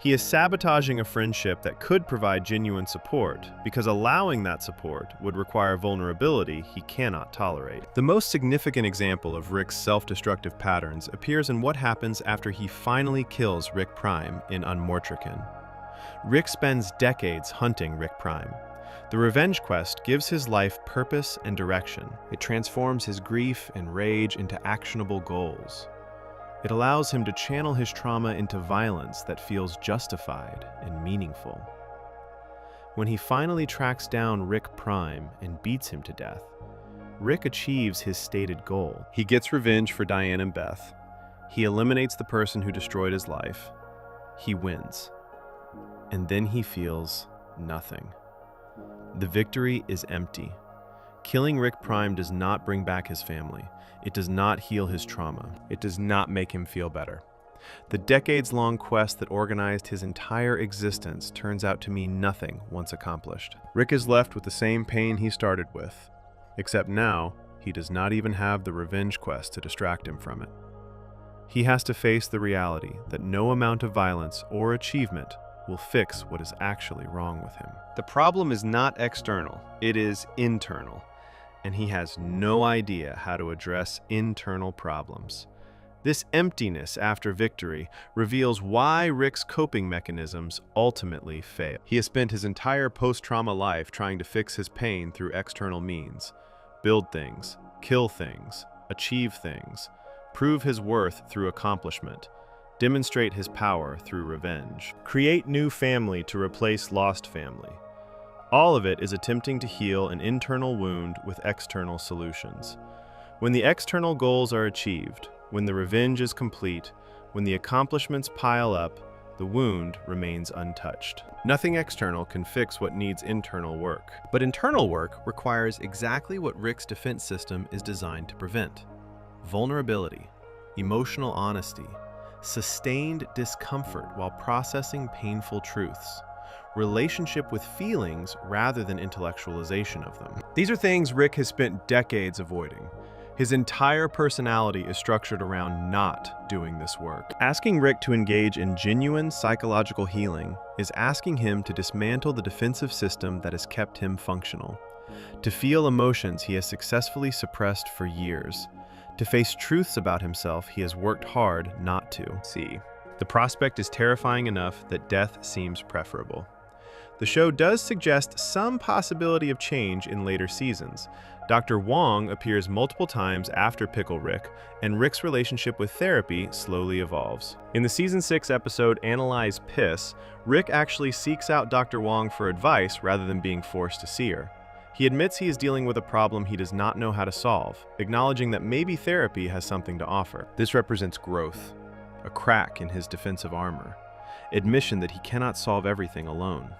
He is sabotaging a friendship that could provide genuine support, because allowing that support would require vulnerability he cannot tolerate. The most significant example of Rick's self-destructive patterns appears in what happens after he finally kills Rick Prime in Unmortrican. Rick spends decades hunting Rick Prime. The revenge quest gives his life purpose and direction. It transforms his grief and rage into actionable goals. It allows him to channel his trauma into violence that feels justified and meaningful. When he finally tracks down Rick Prime and beats him to death, Rick achieves his stated goal. He gets revenge for Diane and Beth. He eliminates the person who destroyed his life. He wins. And then he feels nothing. The victory is empty. Killing Rick Prime does not bring back his family. It does not heal his trauma. It does not make him feel better. The decades-long quest that organized his entire existence turns out to mean nothing once accomplished. Rick is left with the same pain he started with, except now he does not even have the revenge quest to distract him from it. He has to face the reality that no amount of violence or achievement will fix what is actually wrong with him. The problem is not external, it is internal, and he has no idea how to address internal problems. This emptiness after victory reveals why Rick's coping mechanisms ultimately fail. He has spent his entire post-trauma life trying to fix his pain through external means, build things, kill things, achieve things, prove his worth through accomplishment, demonstrate his power through revenge, create new family to replace lost family. All of it is attempting to heal an internal wound with external solutions. When the external goals are achieved, when the revenge is complete, when the accomplishments pile up, the wound remains untouched. Nothing external can fix what needs internal work. But internal work requires exactly what Rick's defense system is designed to prevent: vulnerability, emotional honesty, sustained discomfort while processing painful truths, relationship with feelings rather than intellectualization of them. These are things Rick has spent decades avoiding. His entire personality is structured around not doing this work. Asking Rick to engage in genuine psychological healing is asking him to dismantle the defensive system that has kept him functional, to feel emotions he has successfully suppressed for years, to face truths about himself he has worked hard not to see. The prospect is terrifying enough that death seems preferable. The show does suggest some possibility of change in later seasons. Dr. Wong appears multiple times after Pickle Rick, and Rick's relationship with therapy slowly evolves. In the Season 6 episode Analyze Piss, Rick actually seeks out Dr. Wong for advice rather than being forced to see her. He admits he is dealing with a problem he does not know how to solve, acknowledging that maybe therapy has something to offer. This represents growth, a crack in his defensive armor, admission that he cannot solve everything alone.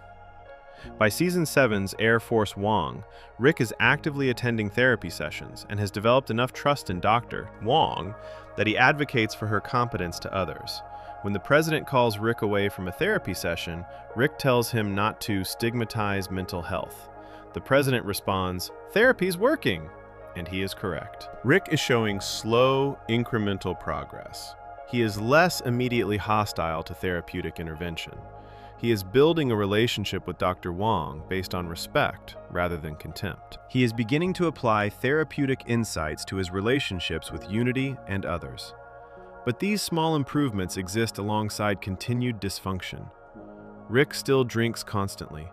By Season 7's Air Force Wong, Rick is actively attending therapy sessions and has developed enough trust in Dr. Wong that he advocates for her competence to others. When the president calls Rick away from a therapy session, Rick tells him not to stigmatize mental health. The president responds, "Therapy's working," and he is correct. Rick is showing slow, incremental progress. He is less immediately hostile to therapeutic intervention. He is building a relationship with Dr. Wong based on respect rather than contempt. He is beginning to apply therapeutic insights to his relationships with Unity and others. But these small improvements exist alongside continued dysfunction. Rick still drinks constantly.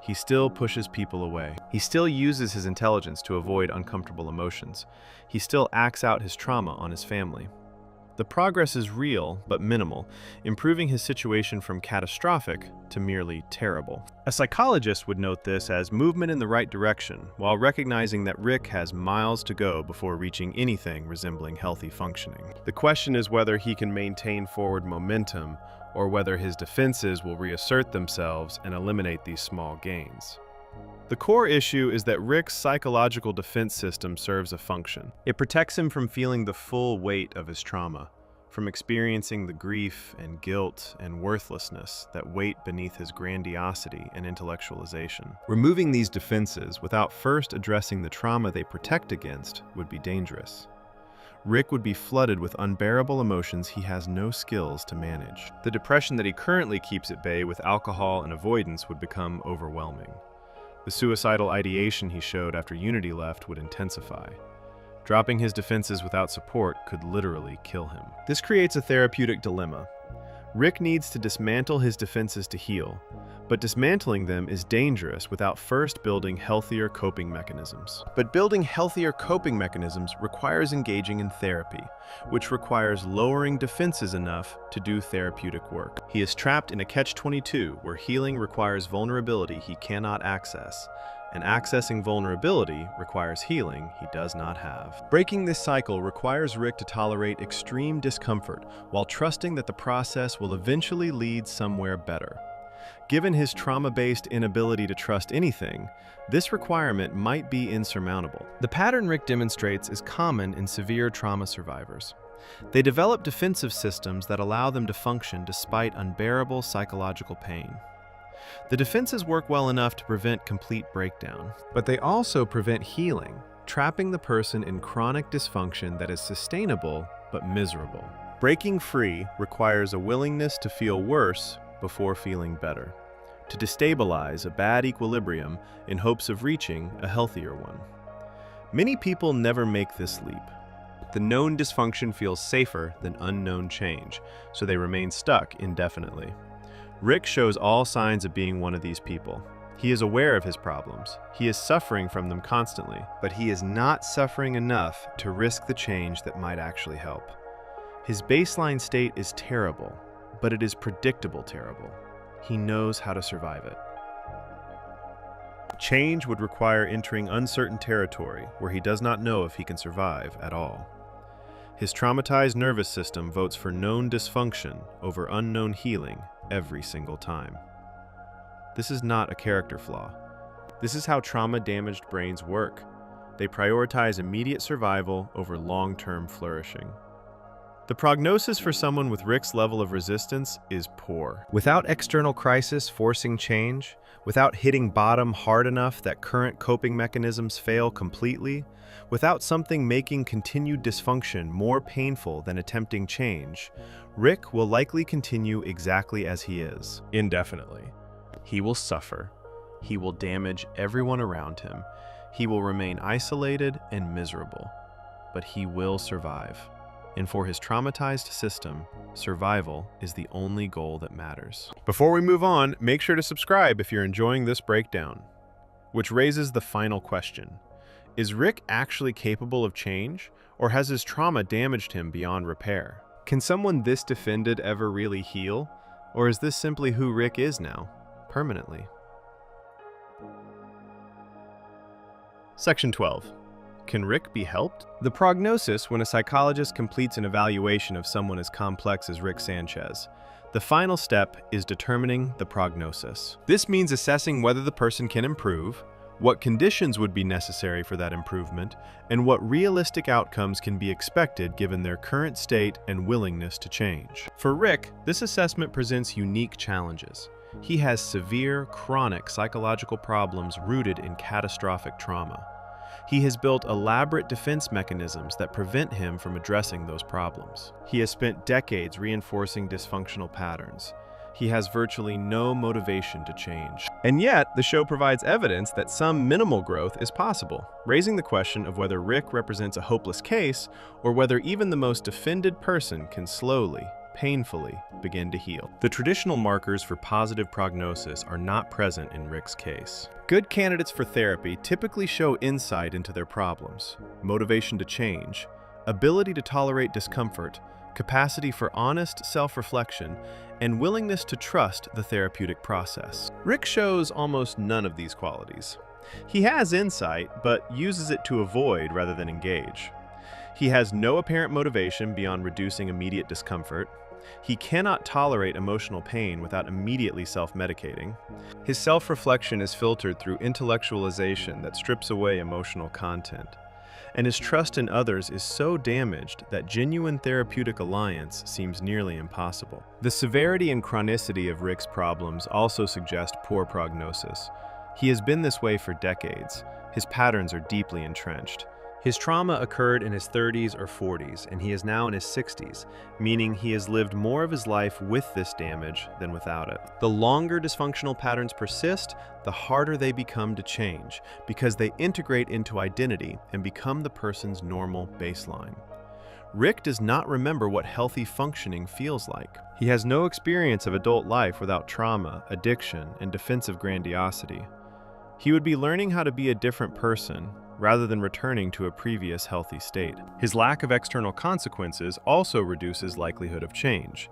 He still pushes people away. He still uses his intelligence to avoid uncomfortable emotions. He still acts out his trauma on his family. The progress is real, but minimal, improving his situation from catastrophic to merely terrible. A psychologist would note this as movement in the right direction, while recognizing that Rick has miles to go before reaching anything resembling healthy functioning. The question is whether he can maintain forward momentum, or whether his defenses will reassert themselves and eliminate these small gains. The core issue is that Rick's psychological defense system serves a function. It protects him from feeling the full weight of his trauma, from experiencing the grief and guilt and worthlessness that wait beneath his grandiosity and intellectualization. Removing these defenses without first addressing the trauma they protect against would be dangerous. Rick would be flooded with unbearable emotions he has no skills to manage. The depression that he currently keeps at bay with alcohol and avoidance would become overwhelming. The suicidal ideation he showed after Unity left would intensify. Dropping his defenses without support could literally kill him. This creates a therapeutic dilemma. Rick needs to dismantle his defenses to heal, but dismantling them is dangerous without first building healthier coping mechanisms. But building healthier coping mechanisms requires engaging in therapy, which requires lowering defenses enough to do therapeutic work. He is trapped in a catch-22 where healing requires vulnerability he cannot access, and accessing vulnerability requires healing he does not have. Breaking this cycle requires Rick to tolerate extreme discomfort while trusting that the process will eventually lead somewhere better. Given his trauma-based inability to trust anything, this requirement might be insurmountable. The pattern Rick demonstrates is common in severe trauma survivors. They develop defensive systems that allow them to function despite unbearable psychological pain. The defenses work well enough to prevent complete breakdown, but they also prevent healing, trapping the person in chronic dysfunction that is sustainable but miserable. Breaking free requires a willingness to feel worse before feeling better, to destabilize a bad equilibrium in hopes of reaching a healthier one. Many people never make this leap. The known dysfunction feels safer than unknown change, so they remain stuck indefinitely. Rick shows all signs of being one of these people. He is aware of his problems. He is suffering from them constantly, but he is not suffering enough to risk the change that might actually help. His baseline state is terrible, but it is predictable terrible. He knows how to survive it. Change would require entering uncertain territory where he does not know if he can survive at all. His traumatized nervous system votes for known dysfunction over unknown healing every single time. This is not a character flaw. This is how trauma-damaged brains work. They prioritize immediate survival over long-term flourishing. The prognosis for someone with Rick's level of resistance is poor. Without external crisis forcing change, without hitting bottom hard enough that current coping mechanisms fail completely, without something making continued dysfunction more painful than attempting change, Rick will likely continue exactly as he is, indefinitely. He will suffer. He will damage everyone around him. He will remain isolated and miserable. But he will survive. And for his traumatized system, survival is the only goal that matters. Before we move on, make sure to subscribe if you're enjoying this breakdown. Which raises the final question. Is Rick actually capable of change, or has his trauma damaged him beyond repair? Can someone this defended ever really heal, or is this simply who Rick is now, permanently? Section 12. Can Rick be helped? The prognosis when a psychologist completes an evaluation of someone as complex as Rick Sanchez. The final step is determining the prognosis. This means assessing whether the person can improve, what conditions would be necessary for that improvement, and what realistic outcomes can be expected given their current state and willingness to change. For Rick, this assessment presents unique challenges. He has severe, chronic psychological problems rooted in catastrophic trauma. He has built elaborate defense mechanisms that prevent him from addressing those problems. He has spent decades reinforcing dysfunctional patterns. He has virtually no motivation to change. And yet, the show provides evidence that some minimal growth is possible, raising the question of whether Rick represents a hopeless case or whether even the most defended person can slowly, painfully begin to heal. The traditional markers for positive prognosis are not present in Rick's case. Good candidates for therapy typically show insight into their problems, motivation to change, ability to tolerate discomfort, capacity for honest self-reflection, and willingness to trust the therapeutic process. Rick shows almost none of these qualities. He has insight, but uses it to avoid rather than engage. He has no apparent motivation beyond reducing immediate discomfort. He cannot tolerate emotional pain without immediately self-medicating. His self-reflection is filtered through intellectualization that strips away emotional content. And his trust in others is so damaged that genuine therapeutic alliance seems nearly impossible. The severity and chronicity of Rick's problems also suggest poor prognosis. He has been this way for decades. His patterns are deeply entrenched. His trauma occurred in his 30s or 40s, and he is now in his 60s, meaning he has lived more of his life with this damage than without it. The longer dysfunctional patterns persist, the harder they become to change, because they integrate into identity and become the person's normal baseline. Rick does not remember what healthy functioning feels like. He has no experience of adult life without trauma, addiction, and defensive grandiosity. He would be learning how to be a different person, rather than returning to a previous healthy state. His lack of external consequences also reduces likelihood of change.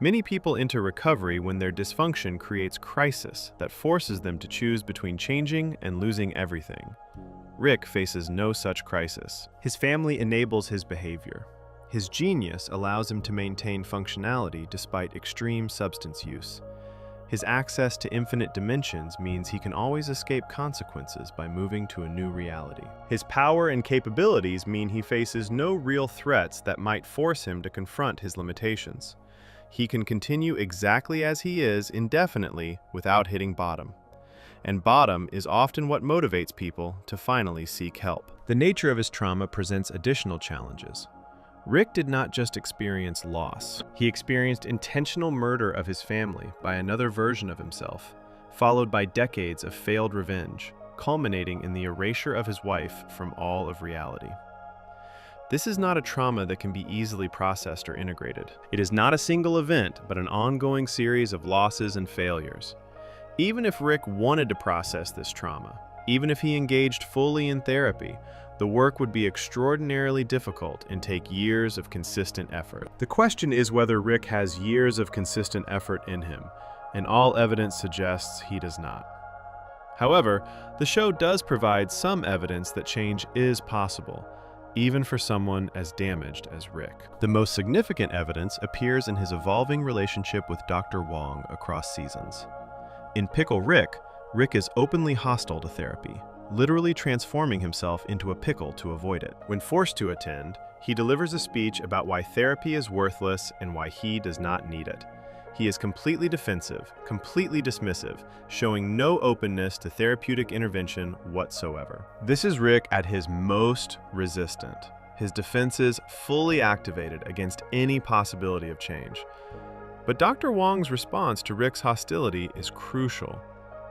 Many people enter recovery when their dysfunction creates crisis that forces them to choose between changing and losing everything. Rick faces no such crisis. His family enables his behavior. His genius allows him to maintain functionality despite extreme substance use. His access to infinite dimensions means he can always escape consequences by moving to a new reality. His power and capabilities mean he faces no real threats that might force him to confront his limitations. He can continue exactly as he is indefinitely without hitting bottom. And bottom is often what motivates people to finally seek help. The nature of his trauma presents additional challenges. Rick did not just experience loss. He experienced intentional murder of his family by another version of himself, followed by decades of failed revenge, culminating in the erasure of his wife from all of reality. This is not a trauma that can be easily processed or integrated. It is not a single event, but an ongoing series of losses and failures. Even if Rick wanted to process this trauma, even if he engaged fully in therapy, the work would be extraordinarily difficult and take years of consistent effort. The question is whether Rick has years of consistent effort in him, and all evidence suggests he does not. However, the show does provide some evidence that change is possible, even for someone as damaged as Rick. The most significant evidence appears in his evolving relationship with Dr. Wong across seasons. In Pickle Rick, Rick is openly hostile to therapy, literally transforming himself into a pickle to avoid it. When forced to attend, he delivers a speech about why therapy is worthless and why he does not need it. He is completely defensive, completely dismissive, showing no openness to therapeutic intervention whatsoever. This is Rick at his most resistant, his defenses fully activated against any possibility of change. But Dr. Wong's response to Rick's hostility is crucial.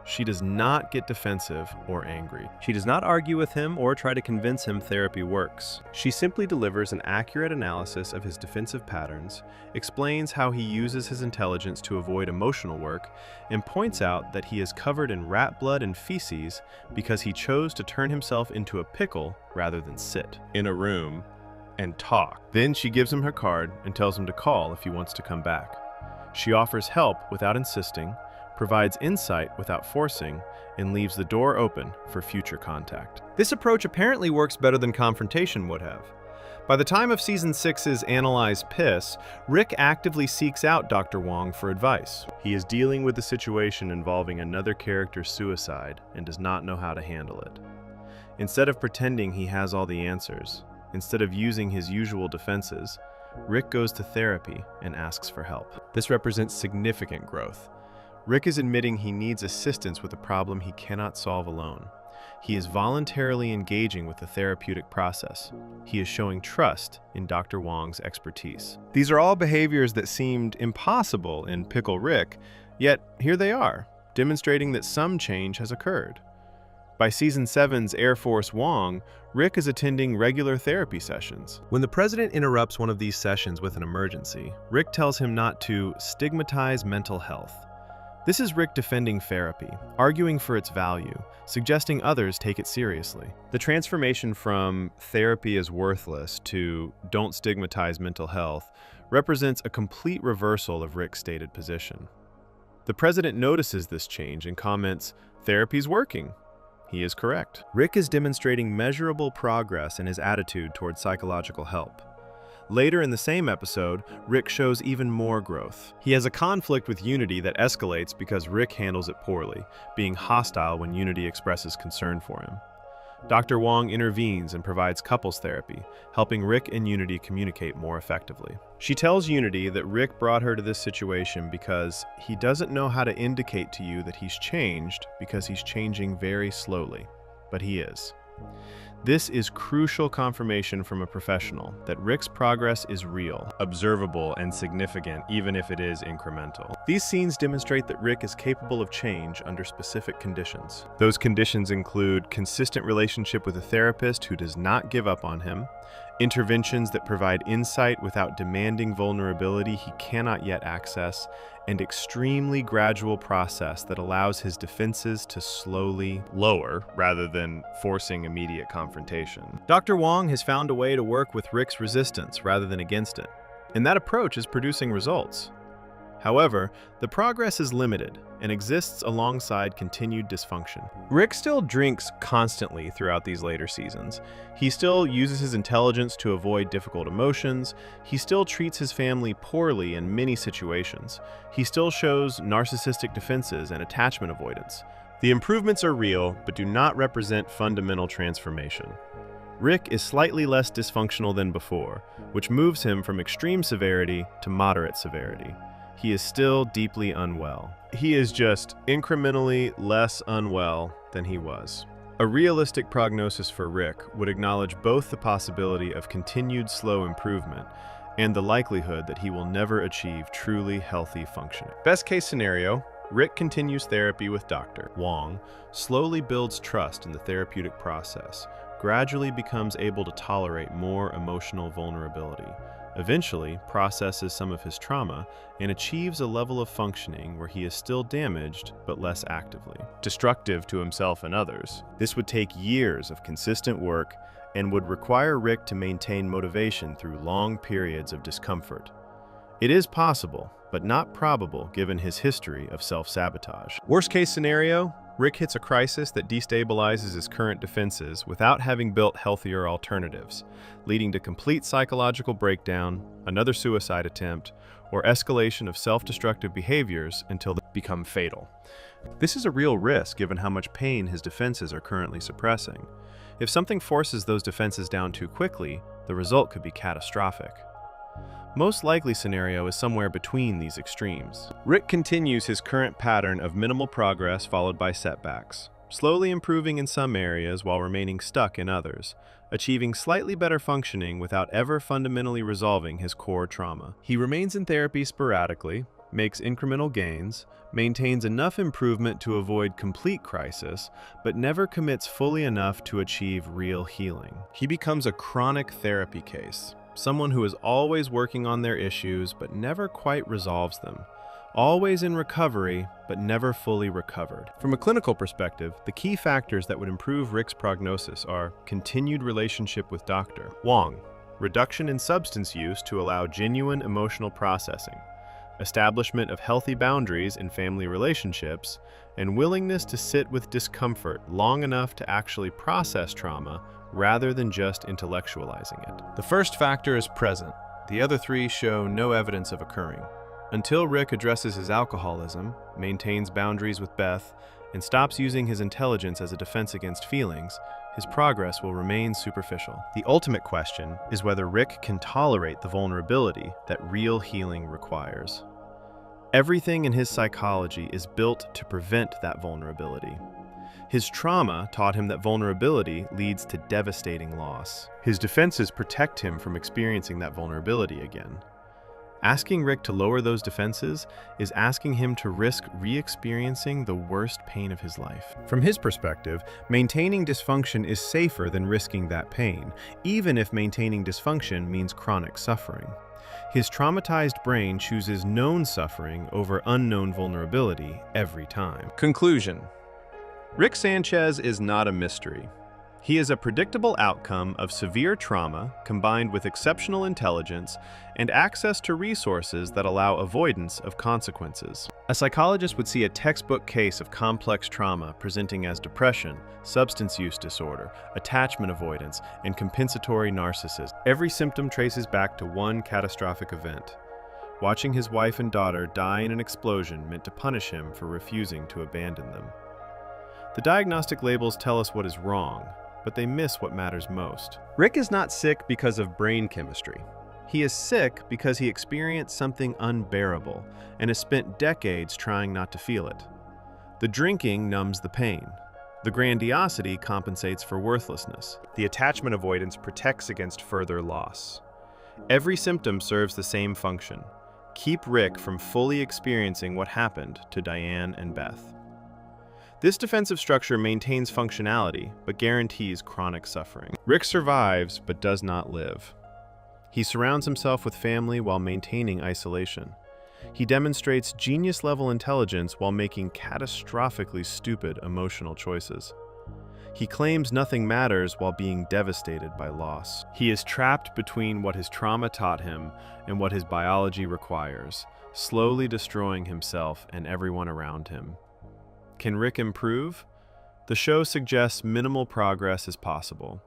She does not get defensive or angry. She does not argue with him or try to convince him therapy works. She simply delivers an accurate analysis of his defensive patterns, explains how he uses his intelligence to avoid emotional work, and points out that he is covered in rat blood and feces because he chose to turn himself into a pickle rather than sit in a room and talk. Then she gives him her card and tells him to call if he wants to come back. She offers help without insisting, provides insight without forcing, and leaves the door open for future contact. This approach apparently works better than confrontation would have. By the time of Season 6's Analyze Piss, Rick actively seeks out Dr. Wong for advice. He is dealing with a situation involving another character's suicide and does not know how to handle it. Instead of pretending he has all the answers, instead of using his usual defenses, Rick goes to therapy and asks for help. This represents significant growth. Rick is admitting he needs assistance with a problem he cannot solve alone. He is voluntarily engaging with the therapeutic process. He is showing trust in Dr. Wong's expertise. These are all behaviors that seemed impossible in Pickle Rick, yet here they are, demonstrating that some change has occurred. By Season 7's Air Force Wong, Rick is attending regular therapy sessions. When the president interrupts one of these sessions with an emergency, Rick tells him not to stigmatize mental health. This is Rick defending therapy, arguing for its value, suggesting others take it seriously. The transformation from therapy is worthless to don't stigmatize mental health represents a complete reversal of Rick's stated position. The president notices this change and comments, "Therapy's working." He is correct. Rick is demonstrating measurable progress in his attitude towards psychological help. Later in the same episode, Rick shows even more growth. He has a conflict with Unity that escalates because Rick handles it poorly, being hostile when Unity expresses concern for him. Dr. Wong intervenes and provides couples therapy, helping Rick and Unity communicate more effectively. She tells Unity that Rick brought her to this situation because he doesn't know how to indicate to you that he's changed because he's changing very slowly, but he is. This is crucial confirmation from a professional that Rick's progress is real, observable, and significant, even if it is incremental. These scenes demonstrate that Rick is capable of change under specific conditions. Those conditions include consistent relationship with a therapist who does not give up on him, interventions that provide insight without demanding vulnerability he cannot yet access, and extremely gradual process that allows his defenses to slowly lower rather than forcing immediate confrontation. Dr. Wong has found a way to work with Rick's resistance rather than against it, and that approach is producing results. However, the progress is limited and exists alongside continued dysfunction. Rick still drinks constantly throughout these later seasons. He still uses his intelligence to avoid difficult emotions. He still treats his family poorly in many situations. He still shows narcissistic defenses and attachment avoidance. The improvements are real, but do not represent fundamental transformation. Rick is slightly less dysfunctional than before, which moves him from extreme severity to moderate severity. He is still deeply unwell. He is just incrementally less unwell than he was. A realistic prognosis for Rick would acknowledge both the possibility of continued slow improvement and the likelihood that he will never achieve truly healthy functioning. Best case scenario, Rick continues therapy with Dr. Wong, slowly builds trust in the therapeutic process, gradually becomes able to tolerate more emotional vulnerability, eventually processes some of his trauma, and achieves a level of functioning where he is still damaged but less actively destructive to himself and others. This would take years of consistent work and would require Rick to maintain motivation through long periods of discomfort. It is possible, but not probable given his history of self-sabotage. Worst case scenario, Rick hits a crisis that destabilizes his current defenses without having built healthier alternatives, leading to complete psychological breakdown, another suicide attempt, or escalation of self-destructive behaviors until they become fatal. This is a real risk given how much pain his defenses are currently suppressing. If something forces those defenses down too quickly, the result could be catastrophic. Most likely scenario is somewhere between these extremes. Rick continues his current pattern of minimal progress followed by setbacks, slowly improving in some areas while remaining stuck in others, achieving slightly better functioning without ever fundamentally resolving his core trauma. He remains in therapy sporadically, makes incremental gains, maintains enough improvement to avoid complete crisis, but never commits fully enough to achieve real healing. He becomes a chronic therapy case. Someone who is always working on their issues but never quite resolves them. Always in recovery but never fully recovered. From a clinical perspective, the key factors that would improve Rick's prognosis are continued relationship with Dr. Wong, reduction in substance use to allow genuine emotional processing, establishment of healthy boundaries in family relationships, and willingness to sit with discomfort long enough to actually process trauma rather than just intellectualizing it. The first factor is present. The other three show no evidence of occurring. Until Rick addresses his alcoholism, maintains boundaries with Beth, and stops using his intelligence as a defense against feelings, his progress will remain superficial. The ultimate question is whether Rick can tolerate the vulnerability that real healing requires. Everything in his psychology is built to prevent that vulnerability. His trauma taught him that vulnerability leads to devastating loss. His defenses protect him from experiencing that vulnerability again. Asking Rick to lower those defenses is asking him to risk re-experiencing the worst pain of his life. From his perspective, maintaining dysfunction is safer than risking that pain, even if maintaining dysfunction means chronic suffering. His traumatized brain chooses known suffering over unknown vulnerability every time. Conclusion. Rick Sanchez is not a mystery. He is a predictable outcome of severe trauma combined with exceptional intelligence and access to resources that allow avoidance of consequences. A psychologist would see a textbook case of complex trauma presenting as depression, substance use disorder, attachment avoidance, and compensatory narcissism. Every symptom traces back to one catastrophic event. Watching his wife and daughter die in an explosion meant to punish him for refusing to abandon them. The diagnostic labels tell us what is wrong, but they miss what matters most. Rick is not sick because of brain chemistry. He is sick because he experienced something unbearable and has spent decades trying not to feel it. The drinking numbs the pain. The grandiosity compensates for worthlessness. The attachment avoidance protects against further loss. Every symptom serves the same function: keep Rick from fully experiencing what happened to Diane and Beth. This defensive structure maintains functionality, but guarantees chronic suffering. Rick survives, but does not live. He surrounds himself with family while maintaining isolation. He demonstrates genius-level intelligence while making catastrophically stupid emotional choices. He claims nothing matters while being devastated by loss. He is trapped between what his trauma taught him and what his biology requires, slowly destroying himself and everyone around him. Can Rick improve? The show suggests minimal progress is possible.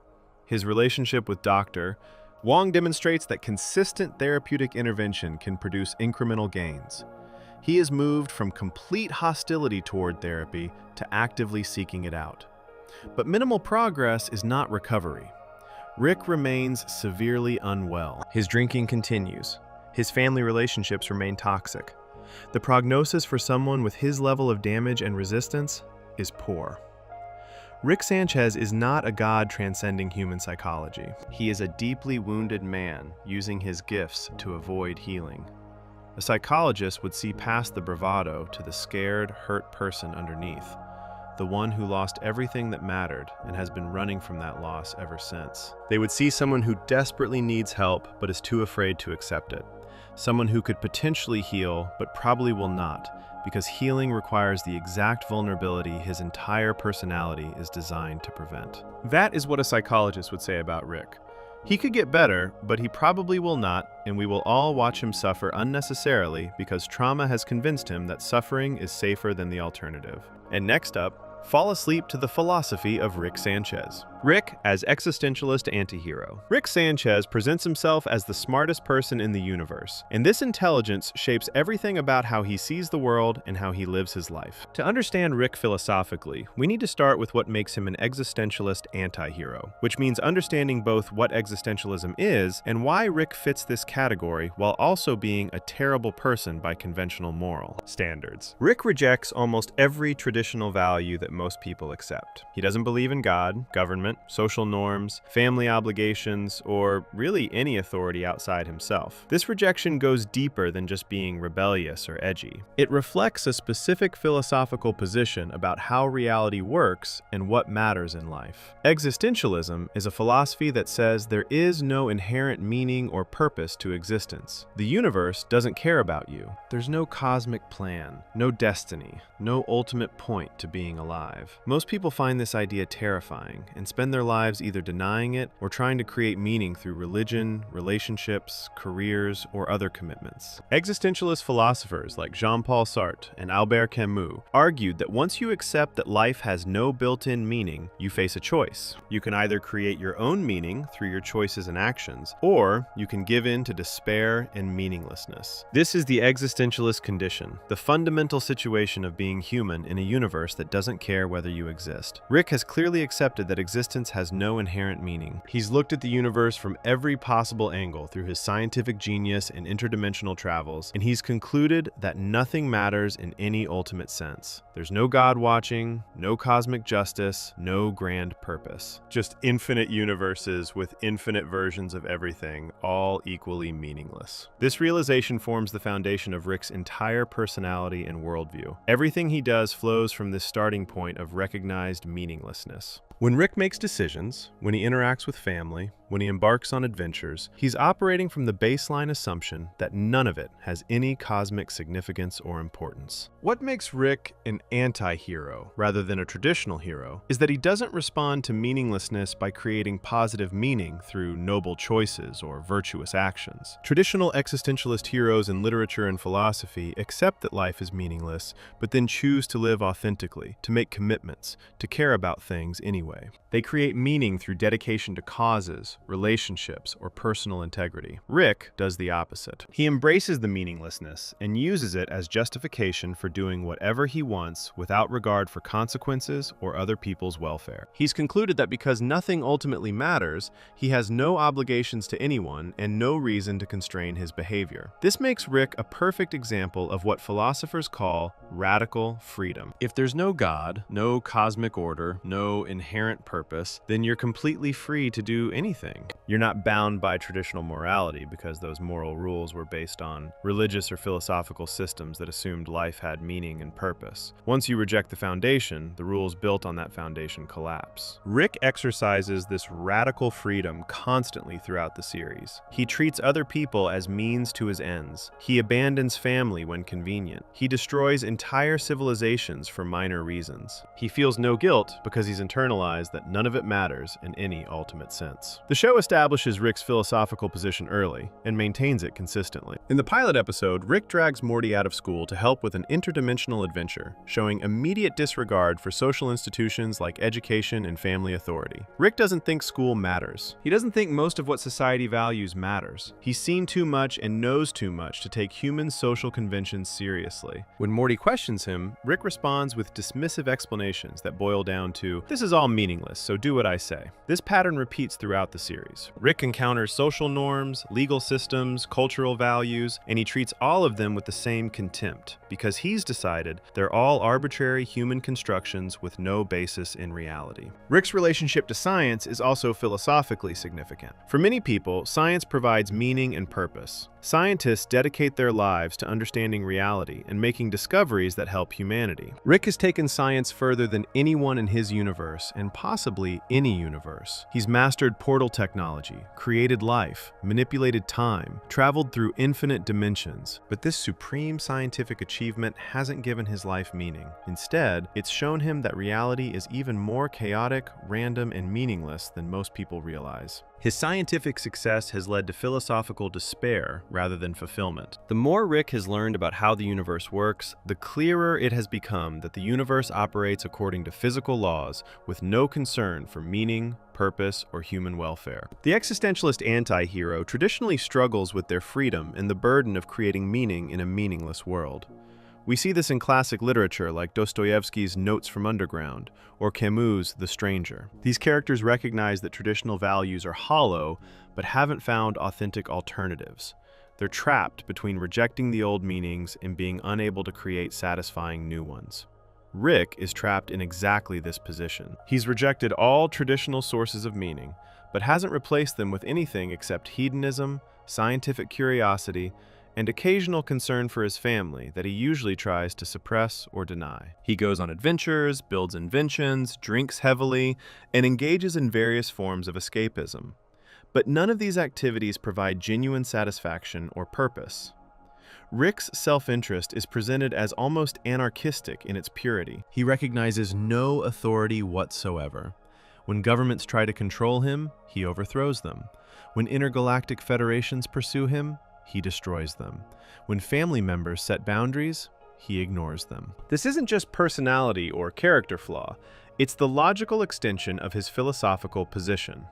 His relationship with Dr. Wong demonstrates that consistent therapeutic intervention can produce incremental gains. He is moved from complete hostility toward therapy to actively seeking it out. But minimal progress is not recovery. Rick remains severely unwell. His drinking continues. His family relationships remain toxic. The prognosis for someone with his level of damage and resistance is poor. Rick Sanchez is not a god transcending human psychology. He is a deeply wounded man using his gifts to avoid healing. A psychologist would see past the bravado to the scared, hurt person underneath, the one who lost everything that mattered and has been running from that loss ever since. They would see someone who desperately needs help but is too afraid to accept it. Someone who could potentially heal but probably will not, because healing requires the exact vulnerability his entire personality is designed to prevent. That is what a psychologist would say about Rick. He could get better, but he probably will not, and we will all watch him suffer unnecessarily because trauma has convinced him that suffering is safer than the alternative. And next up, fall asleep to the philosophy of Rick Sanchez. Rick as existentialist antihero. Rick Sanchez presents himself as the smartest person in the universe, and this intelligence shapes everything about how he sees the world and how he lives his life. To understand Rick philosophically, we need to start with what makes him an existentialist antihero, which means understanding both what existentialism is and why Rick fits this category while also being a terrible person by conventional moral standards. Rick rejects almost every traditional value that most people accept. He doesn't believe in God, government, social norms, family obligations, or really any authority outside himself. This rejection goes deeper than just being rebellious or edgy. It reflects a specific philosophical position about how reality works and what matters in life. Existentialism is a philosophy that says there is no inherent meaning or purpose to existence. The universe doesn't care about you. There's no cosmic plan, no destiny, no ultimate point to being alive. Most people find this idea terrifying and spend their lives either denying it or trying to create meaning through religion, relationships, careers, or other commitments. Existentialist philosophers like Jean-Paul Sartre and Albert Camus argued that once you accept that life has no built-in meaning, you face a choice. You can either create your own meaning through your choices and actions, or you can give in to despair and meaninglessness. This is the existentialist condition, the fundamental situation of being human in a universe that doesn't care whether you exist. Rick has clearly accepted that existence has no inherent meaning. He's looked at the universe from every possible angle through his scientific genius and interdimensional travels, and he's concluded that nothing matters in any ultimate sense. There's no God watching, no cosmic justice, no grand purpose. Just infinite universes with infinite versions of everything, all equally meaningless. This realization forms the foundation of Rick's entire personality and worldview. Everything he does flows from this starting point of recognized meaninglessness. When Rick makes decisions, when he interacts with family, when he embarks on adventures, he's operating from the baseline assumption that none of it has any cosmic significance or importance. What makes Rick an anti-hero rather than a traditional hero is that he doesn't respond to meaninglessness by creating positive meaning through noble choices or virtuous actions. Traditional existentialist heroes in literature and philosophy accept that life is meaningless, but then choose to live authentically, to make commitments, to care about things anyway. They create meaning through dedication to causes, relationships, or personal integrity. Rick does the opposite. He embraces the meaninglessness and uses it as justification for doing whatever he wants without regard for consequences or other people's welfare. He's concluded that because nothing ultimately matters, he has no obligations to anyone and no reason to constrain his behavior. This makes Rick a perfect example of what philosophers call radical freedom. If there's no God, no cosmic order, no inherent purpose, then you're completely free to do anything. anything. You're not bound by traditional morality because those moral rules were based on religious or philosophical systems that assumed life had meaning and purpose. Once you reject the foundation, the rules built on that foundation collapse. Rick exercises this radical freedom constantly throughout the series. He treats other people as means to his ends. He abandons family when convenient. He destroys entire civilizations for minor reasons. He feels no guilt because he's internalized that none of it matters in any ultimate sense. The show establishes Rick's philosophical position early and maintains it consistently. In the pilot episode, Rick drags Morty out of school to help with an interdimensional adventure, showing immediate disregard for social institutions like education and family authority. Rick doesn't think school matters. He doesn't think most of what society values matters. He's seen too much and knows too much to take human social conventions seriously. When Morty questions him, Rick responds with dismissive explanations that boil down to, "This is all meaningless, so do what I say." This pattern repeats throughout the series. Rick encounters social norms, legal systems, cultural values, and he treats all of them with the same contempt, because he's decided they're all arbitrary human constructions with no basis in reality. Rick's relationship to science is also philosophically significant. For many people, science provides meaning and purpose. Scientists dedicate their lives to understanding reality and making discoveries that help humanity. Rick has taken science further than anyone in his universe, and possibly any universe. He's mastered portal technology, created life, manipulated time, traveled through infinite dimensions. But this supreme scientific achievement hasn't given his life meaning. Instead, it's shown him that reality is even more chaotic, random, and meaningless than most people realize. His scientific success has led to philosophical despair rather than fulfillment. The more Rick has learned about how the universe works, the clearer it has become that the universe operates according to physical laws with no concern for meaning, purpose, or human welfare. The existentialist anti-hero traditionally struggles with their freedom and the burden of creating meaning in a meaningless world. We see this in classic literature like Dostoevsky's Notes from Underground or Camus' The Stranger. These characters recognize that traditional values are hollow, but haven't found authentic alternatives. They're trapped between rejecting the old meanings and being unable to create satisfying new ones. Rick is trapped in exactly this position. He's rejected all traditional sources of meaning, but hasn't replaced them with anything except hedonism, scientific curiosity, and occasional concern for his family that he usually tries to suppress or deny. He goes on adventures, builds inventions, drinks heavily, and engages in various forms of escapism. But none of these activities provide genuine satisfaction or purpose. Rick's self-interest is presented as almost anarchistic in its purity. He recognizes no authority whatsoever. When governments try to control him, he overthrows them. When intergalactic federations pursue him, he destroys them. When family members set boundaries, he ignores them. This isn't just personality or character flaw, it's the logical extension of his philosophical position.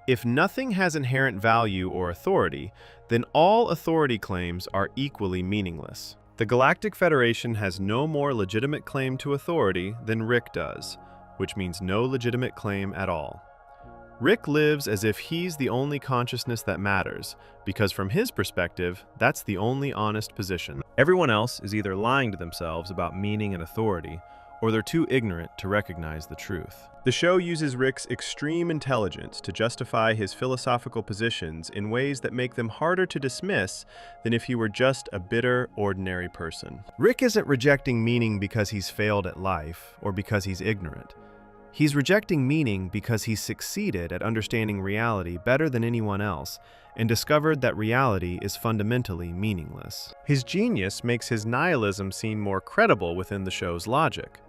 If nothing has inherent value or authority, then all authority claims are equally meaningless. The Galactic Federation has no more legitimate claim to authority than Rick does, which means no legitimate claim at all. Rick lives as if he's the only consciousness that matters, because from his perspective, that's the only honest position. Everyone else is either lying to themselves about meaning and authority, or they're too ignorant to recognize the truth. The show uses Rick's extreme intelligence to justify his philosophical positions in ways that make them harder to dismiss than if he were just a bitter, ordinary person. Rick isn't rejecting meaning because he's failed at life, or because he's ignorant. He's rejecting meaning because he's succeeded at understanding reality better than anyone else and discovered that reality is fundamentally meaningless. His genius makes his nihilism seem more credible within the show's logic.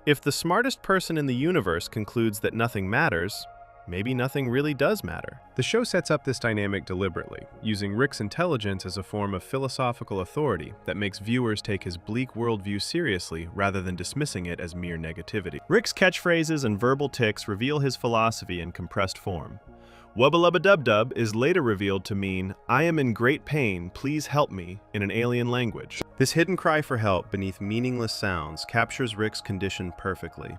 If the smartest person in the universe concludes that nothing matters, maybe nothing really does matter. The show sets up this dynamic deliberately, using Rick's intelligence as a form of philosophical authority that makes viewers take his bleak worldview seriously rather than dismissing it as mere negativity. Rick's catchphrases and verbal tics reveal his philosophy in compressed form. Wubba-lubba-dub-dub is later revealed to mean, "I am in great pain, please help me," in an alien language. This hidden cry for help beneath meaningless sounds captures Rick's condition perfectly.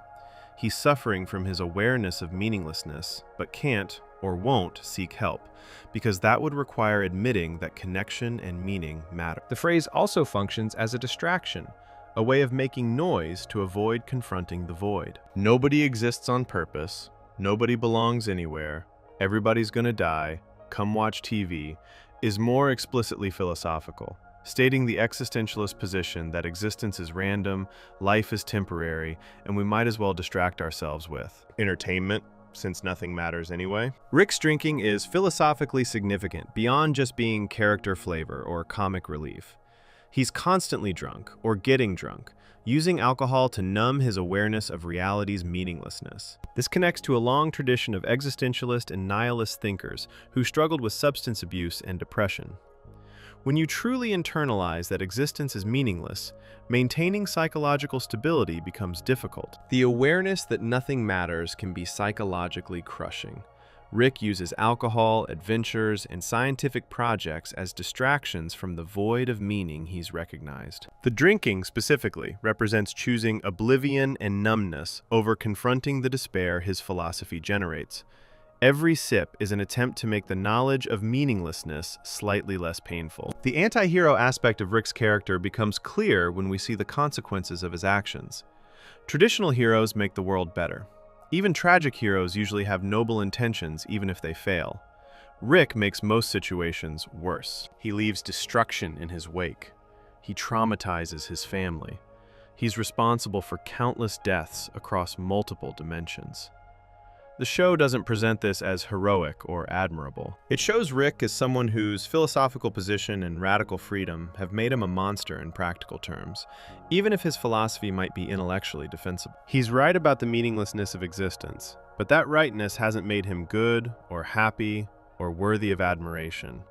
He's suffering from his awareness of meaninglessness, but can't or won't seek help, because that would require admitting that connection and meaning matter. The phrase also functions as a distraction, a way of making noise to avoid confronting the void. Nobody exists on purpose, nobody belongs anywhere, everybody's gonna die, come watch TV, is more explicitly philosophical, stating the existentialist position that existence is random, life is temporary, and we might as well distract ourselves with entertainment, since nothing matters anyway. Rick's drinking is philosophically significant beyond just being character flavor or comic relief. He's constantly drunk, or getting drunk, using alcohol to numb his awareness of reality's meaninglessness. This connects to a long tradition of existentialist and nihilist thinkers who struggled with substance abuse and depression. When you truly internalize that existence is meaningless, maintaining psychological stability becomes difficult. The awareness that nothing matters can be psychologically crushing. Rick uses alcohol, adventures, and scientific projects as distractions from the void of meaning he's recognized. The drinking, specifically, represents choosing oblivion and numbness over confronting the despair his philosophy generates. Every sip is an attempt to make the knowledge of meaninglessness slightly less painful. The anti-hero aspect of Rick's character becomes clear when we see the consequences of his actions. Traditional heroes make the world better. Even tragic heroes usually have noble intentions even if they fail. Rick makes most situations worse. He leaves destruction in his wake. He traumatizes his family. He's responsible for countless deaths across multiple dimensions. The show doesn't present this as heroic or admirable. It shows Rick as someone whose philosophical position and radical freedom have made him a monster in practical terms, even if his philosophy might be intellectually defensible. He's right about the meaninglessness of existence, but that rightness hasn't made him good or happy or worthy of admiration.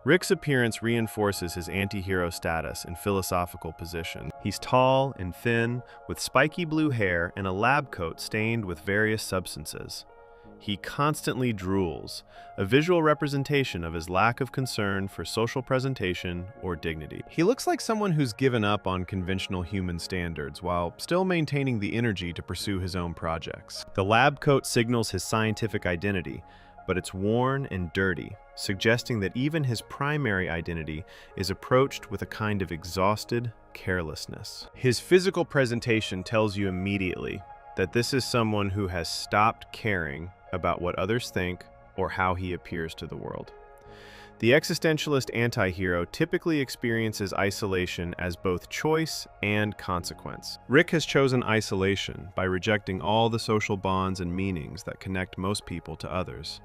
Rick's appearance reinforces his anti-hero status and philosophical position. He's tall and thin, with spiky blue hair and a lab coat stained with various substances. He constantly drools, a visual representation of his lack of concern for social presentation or dignity. He looks like someone who's given up on conventional human standards while still maintaining the energy to pursue his own projects. The lab coat signals his scientific identity, but it's worn and dirty, suggesting that even his primary identity is approached with a kind of exhausted carelessness. His physical presentation tells you immediately that this is someone who has stopped caring about what others think or how he appears to the world. The existentialist anti-hero typically experiences isolation as both choice and consequence. Rick has chosen isolation by rejecting all the social bonds and meanings that connect most people to others.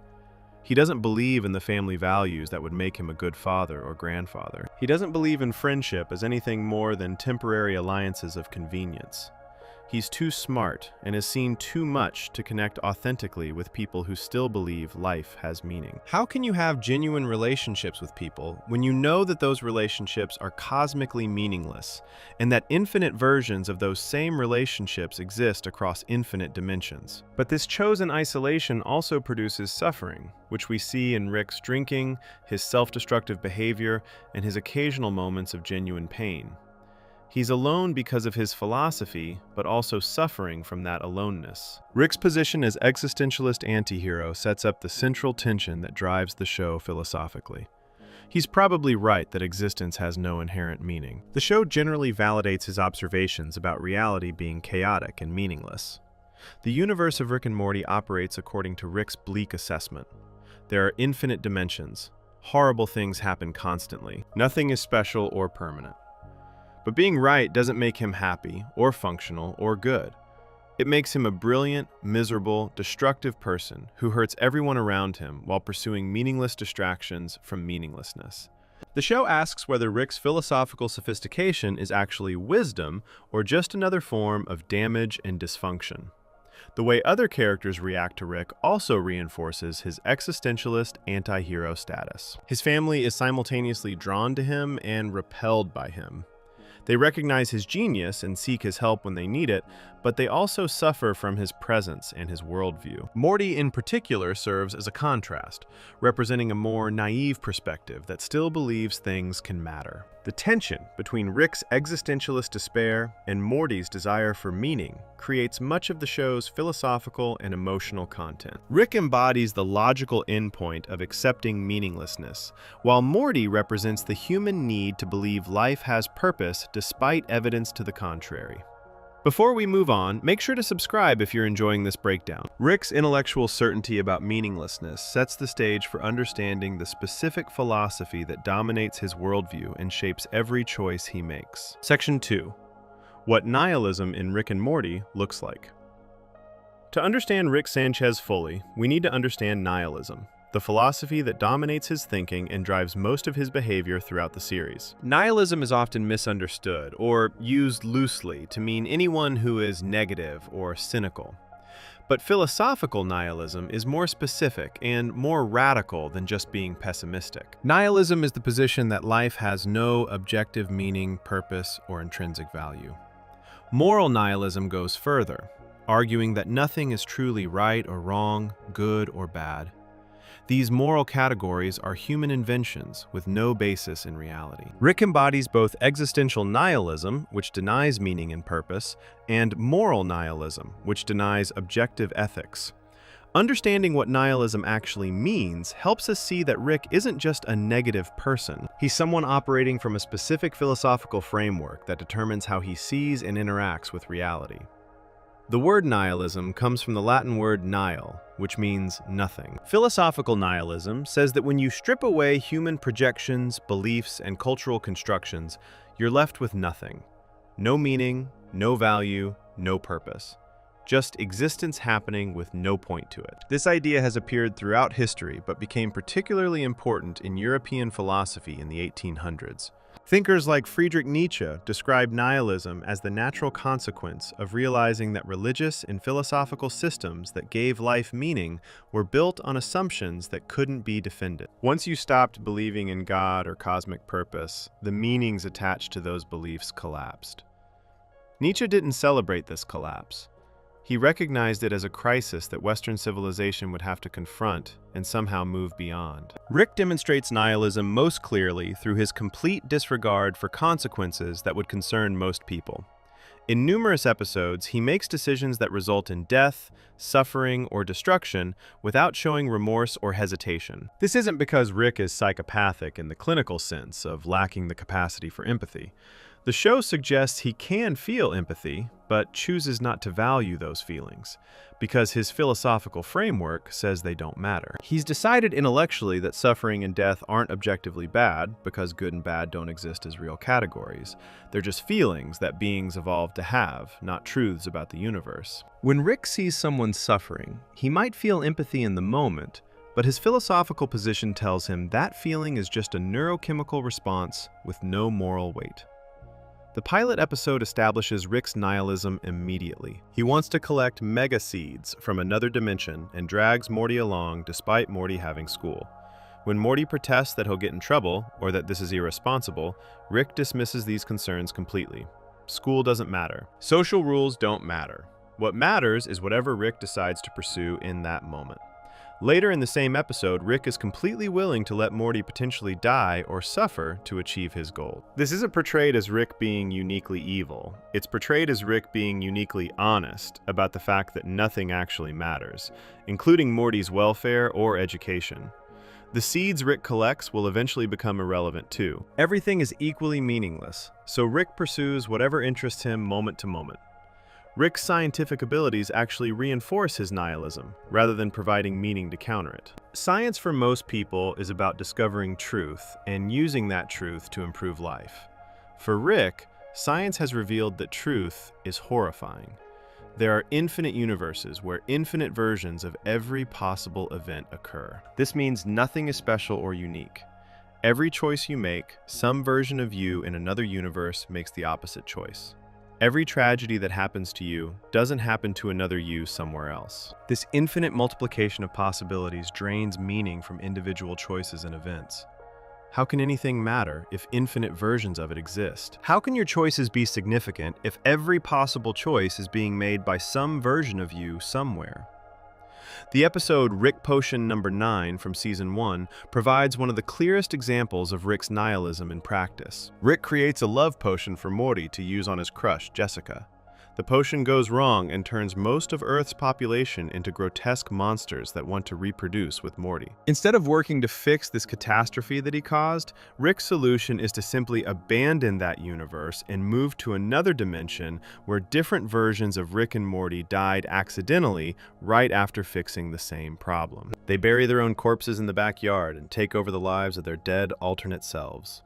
He doesn't believe in the family values that would make him a good father or grandfather. He doesn't believe in friendship as anything more than temporary alliances of convenience. He's too smart and has seen too much to connect authentically with people who still believe life has meaning. How can you have genuine relationships with people when you know that those relationships are cosmically meaningless and that infinite versions of those same relationships exist across infinite dimensions? But this chosen isolation also produces suffering, which we see in Rick's drinking, his self-destructive behavior, and his occasional moments of genuine pain. He's alone because of his philosophy, but also suffering from that aloneness. Rick's position as existentialist anti-hero sets up the central tension that drives the show philosophically. He's probably right that existence has no inherent meaning. The show generally validates his observations about reality being chaotic and meaningless. The universe of Rick and Morty operates according to Rick's bleak assessment. There are infinite dimensions. Horrible things happen constantly. Nothing is special or permanent. But being right doesn't make him happy, or functional, or good. It makes him a brilliant, miserable, destructive person who hurts everyone around him while pursuing meaningless distractions from meaninglessness. The show asks whether Rick's philosophical sophistication is actually wisdom or just another form of damage and dysfunction. The way other characters react to Rick also reinforces his existentialist anti-hero status. His family is simultaneously drawn to him and repelled by him. They recognize his genius and seek his help when they need it, but they also suffer from his presence and his worldview. Morty in particular serves as a contrast, representing a more naive perspective that still believes things can matter. The tension between Rick's existentialist despair and Morty's desire for meaning creates much of the show's philosophical and emotional content. Rick embodies the logical endpoint of accepting meaninglessness, while Morty represents the human need to believe life has purpose despite evidence to the contrary. Before we move on, make sure to subscribe if you're enjoying this breakdown. Rick's intellectual certainty about meaninglessness sets the stage for understanding the specific philosophy that dominates his worldview and shapes every choice he makes. Section 2. What nihilism in Rick and Morty looks like. To understand Rick Sanchez fully, we need to understand nihilism, the philosophy that dominates his thinking and drives most of his behavior throughout the series. Nihilism is often misunderstood or used loosely to mean anyone who is negative or cynical. But philosophical nihilism is more specific and more radical than just being pessimistic. Nihilism is the position that life has no objective meaning, purpose, or intrinsic value. Moral nihilism goes further, arguing that nothing is truly right or wrong, good or bad. These moral categories are human inventions with no basis in reality. Rick embodies both existential nihilism, which denies meaning and purpose, and moral nihilism, which denies objective ethics. Understanding what nihilism actually means helps us see that Rick isn't just a negative person. He's someone operating from a specific philosophical framework that determines how he sees and interacts with reality. The word nihilism comes from the Latin word nihil, which means nothing. Philosophical nihilism says that when you strip away human projections, beliefs, and cultural constructions, you're left with nothing. No meaning, no value, no purpose. Just existence happening with no point to it. This idea has appeared throughout history, but became particularly important in European philosophy in the 1800s. Thinkers like Friedrich Nietzsche described nihilism as the natural consequence of realizing that religious and philosophical systems that gave life meaning were built on assumptions that couldn't be defended. Once you stopped believing in God or cosmic purpose, the meanings attached to those beliefs collapsed. Nietzsche didn't celebrate this collapse. He recognized it as a crisis that Western civilization would have to confront and somehow move beyond. Rick demonstrates nihilism most clearly through his complete disregard for consequences that would concern most people. In numerous episodes, he makes decisions that result in death, suffering, or destruction without showing remorse or hesitation. This isn't because Rick is psychopathic in the clinical sense of lacking the capacity for empathy. The show suggests he can feel empathy, but chooses not to value those feelings, because his philosophical framework says they don't matter. He's decided intellectually that suffering and death aren't objectively bad, because good and bad don't exist as real categories. They're just feelings that beings evolved to have, not truths about the universe. When Rick sees someone suffering, he might feel empathy in the moment, but his philosophical position tells him that feeling is just a neurochemical response with no moral weight. The pilot episode establishes Rick's nihilism immediately. He wants to collect mega seeds from another dimension and drags Morty along despite Morty having school. When Morty protests that he'll get in trouble, or that this is irresponsible, Rick dismisses these concerns completely. School doesn't matter. Social rules don't matter. What matters is whatever Rick decides to pursue in that moment. Later in the same episode, Rick is completely willing to let Morty potentially die or suffer to achieve his goal. This isn't portrayed as Rick being uniquely evil. It's portrayed as Rick being uniquely honest about the fact that nothing actually matters, including Morty's welfare or education. The seeds Rick collects will eventually become irrelevant too. Everything is equally meaningless, so Rick pursues whatever interests him moment to moment. Rick's scientific abilities actually reinforce his nihilism, rather than providing meaning to counter it. Science for most people is about discovering truth and using that truth to improve life. For Rick, science has revealed that truth is horrifying. There are infinite universes where infinite versions of every possible event occur. This means nothing is special or unique. Every choice you make, some version of you in another universe makes the opposite choice. Every tragedy that happens to you doesn't happen to another you somewhere else. This infinite multiplication of possibilities drains meaning from individual choices and events. How can anything matter if infinite versions of it exist? How can your choices be significant if every possible choice is being made by some version of you somewhere? The episode Rick Potion number 9 from Season 1 provides one of the clearest examples of Rick's nihilism in practice. Rick creates a love potion for Morty to use on his crush, Jessica. The potion goes wrong and turns most of Earth's population into grotesque monsters that want to reproduce with Morty. Instead of working to fix this catastrophe that he caused, Rick's solution is to simply abandon that universe and move to another dimension where different versions of Rick and Morty died accidentally right after fixing the same problem. They bury their own corpses in the backyard and take over the lives of their dead alternate selves.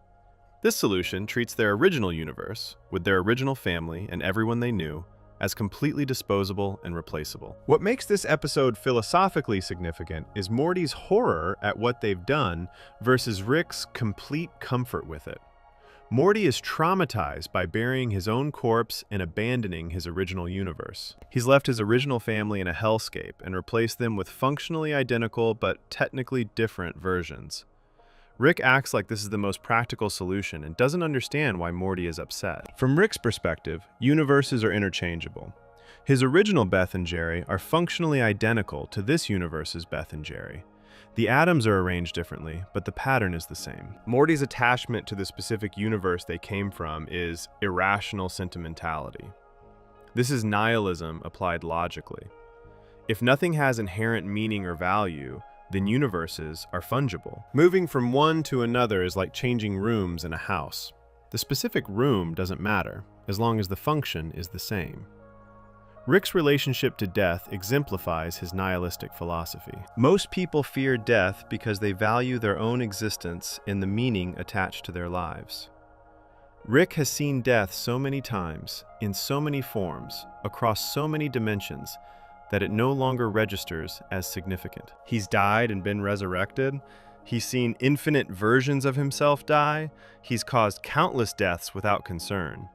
This solution treats their original universe, with their original family and everyone they knew, as completely disposable and replaceable. What makes this episode philosophically significant is Morty's horror at what they've done versus Rick's complete comfort with it. Morty is traumatized by burying his own corpse and abandoning his original universe. He's left his original family in a hellscape and replaced them with functionally identical but technically different versions. Rick acts like this is the most practical solution and doesn't understand why Morty is upset. From Rick's perspective, universes are interchangeable. His original Beth and Jerry are functionally identical to this universe's Beth and Jerry. The atoms are arranged differently, but the pattern is the same. Morty's attachment to the specific universe they came from is irrational sentimentality. This is nihilism applied logically. If nothing has inherent meaning or value, then universes are fungible. Moving from one to another is like changing rooms in a house. The specific room doesn't matter, as long as the function is the same. Rick's relationship to death exemplifies his nihilistic philosophy. Most people fear death because they value their own existence and the meaning attached to their lives. Rick has seen death so many times, in so many forms, across so many dimensions, that it no longer registers as significant. He's died and been resurrected. He's seen infinite versions of himself die. He's caused countless deaths without concern.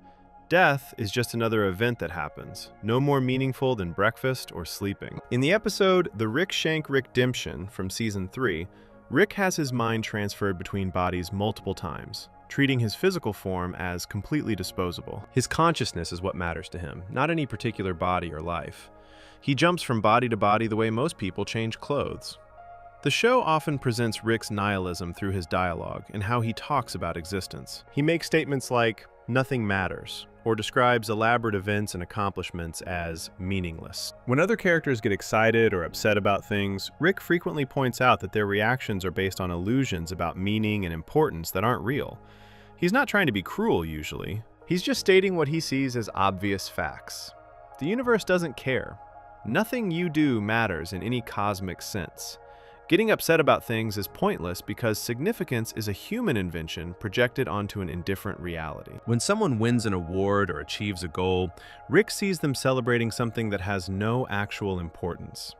Death is just another event that happens, no more meaningful than breakfast or sleeping. In the episode The Rick Shank Rickdemption from Season 3, Rick has his mind transferred between bodies multiple times, treating his physical form as completely disposable. His consciousness is what matters to him, not any particular body or life. He jumps from body to body the way most people change clothes. The show often presents Rick's nihilism through his dialogue and how he talks about existence. He makes statements like, "Nothing matters," or describes elaborate events and accomplishments as meaningless. When other characters get excited or upset about things, Rick frequently points out that their reactions are based on illusions about meaning and importance that aren't real. He's not trying to be cruel usually. He's just stating what he sees as obvious facts. The universe doesn't care. Nothing you do matters in any cosmic sense. Getting upset about things is pointless because significance is a human invention projected onto an indifferent reality. When someone wins an award or achieves a goal, Rick sees them celebrating something that has no actual importance.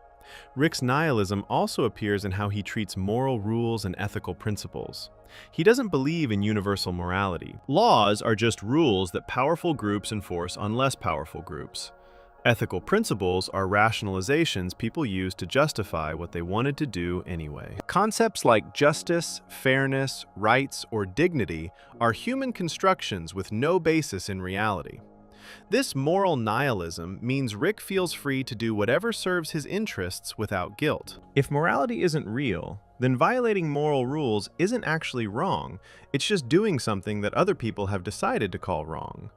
Rick's nihilism also appears in how he treats moral rules and ethical principles. He doesn't believe in universal morality. Laws are just rules that powerful groups enforce on less powerful groups. Ethical principles are rationalizations people use to justify what they wanted to do anyway. Concepts like justice, fairness, rights, or dignity are human constructions with no basis in reality. This moral nihilism means Rick feels free to do whatever serves his interests without guilt. If morality isn't real, then violating moral rules isn't actually wrong. It's just doing something that other people have decided to call wrong.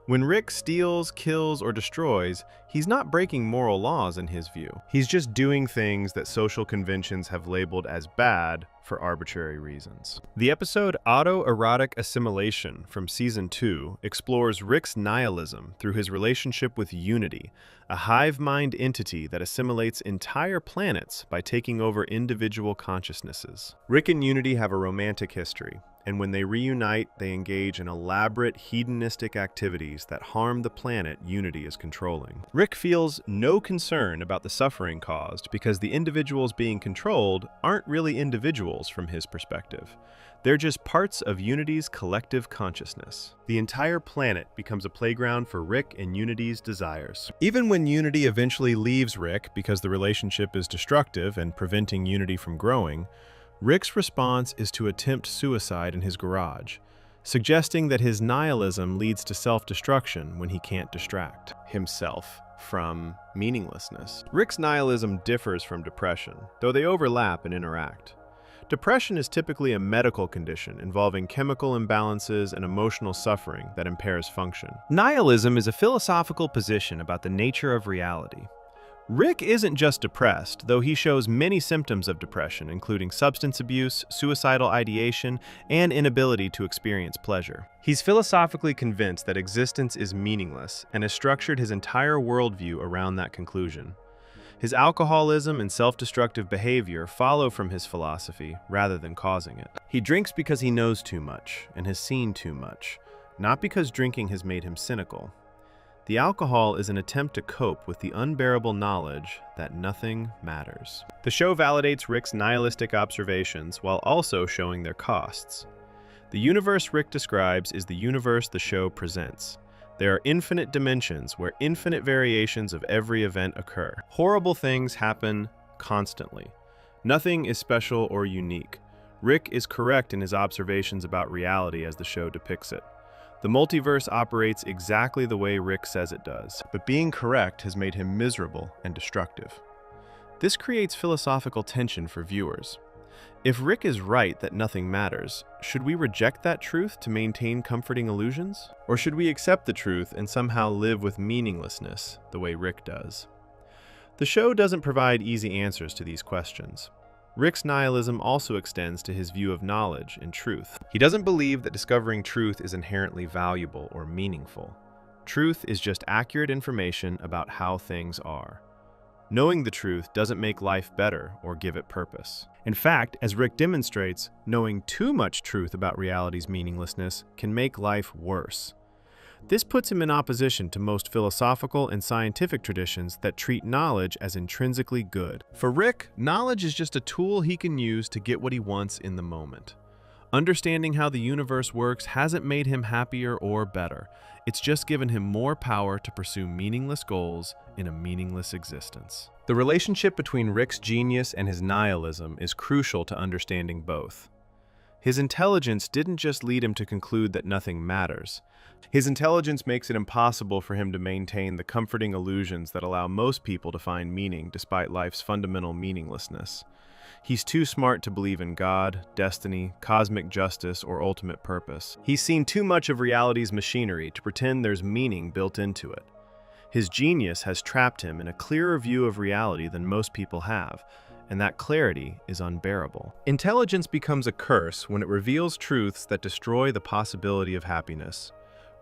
When Rick steals, kills, or destroys, he's not breaking moral laws in his view. He's just doing things that social conventions have labeled as bad for arbitrary reasons. The episode Autoerotic Assimilation from Season 2 explores Rick's nihilism through his relationship with Unity, a hive mind entity that assimilates entire planets by taking over individual consciousnesses. Rick and Unity have a romantic history, and when they reunite, they engage in elaborate hedonistic activities that harm the planet Unity is controlling. Rick feels no concern about the suffering caused because the individuals being controlled aren't really individuals from his perspective. They're just parts of Unity's collective consciousness. The entire planet becomes a playground for Rick and Unity's desires. Even when Unity eventually leaves Rick because the relationship is destructive and preventing Unity from growing, Rick's response is to attempt suicide in his garage, suggesting that his nihilism leads to self-destruction when he can't distract himself from meaninglessness. Rick's nihilism differs from depression, though they overlap and interact. Depression is typically a medical condition involving chemical imbalances and emotional suffering that impairs function. Nihilism is a philosophical position about the nature of reality. Rick isn't just depressed, though he shows many symptoms of depression, including substance abuse, suicidal ideation, and inability to experience pleasure. He's philosophically convinced that existence is meaningless and has structured his entire worldview around that conclusion. His alcoholism and self-destructive behavior follow from his philosophy rather than causing it. He drinks because he knows too much and has seen too much, not because drinking has made him cynical. The alcohol is an attempt to cope with the unbearable knowledge that nothing matters. The show validates Rick's nihilistic observations while also showing their costs. The universe Rick describes is the universe the show presents. There are infinite dimensions where infinite variations of every event occur. Horrible things happen constantly. Nothing is special or unique. Rick is correct in his observations about reality as the show depicts it. The multiverse operates exactly the way Rick says it does, but being correct has made him miserable and destructive. This creates philosophical tension for viewers. If Rick is right that nothing matters, should we reject that truth to maintain comforting illusions? Or should we accept the truth and somehow live with meaninglessness the way Rick does? The show doesn't provide easy answers to these questions. Rick's nihilism also extends to his view of knowledge and truth. He doesn't believe that discovering truth is inherently valuable or meaningful. Truth is just accurate information about how things are. Knowing the truth doesn't make life better or give it purpose. In fact, as Rick demonstrates, knowing too much truth about reality's meaninglessness can make life worse. This puts him in opposition to most philosophical and scientific traditions that treat knowledge as intrinsically good. For Rick, knowledge is just a tool he can use to get what he wants in the moment. Understanding how the universe works hasn't made him happier or better. It's just given him more power to pursue meaningless goals in a meaningless existence. The relationship between Rick's genius and his nihilism is crucial to understanding both. His intelligence didn't just lead him to conclude that nothing matters. His intelligence makes it impossible for him to maintain the comforting illusions that allow most people to find meaning despite life's fundamental meaninglessness. He's too smart to believe in God, destiny, cosmic justice, or ultimate purpose. He's seen too much of reality's machinery to pretend there's meaning built into it. His genius has trapped him in a clearer view of reality than most people have, and that clarity is unbearable. Intelligence becomes a curse when it reveals truths that destroy the possibility of happiness.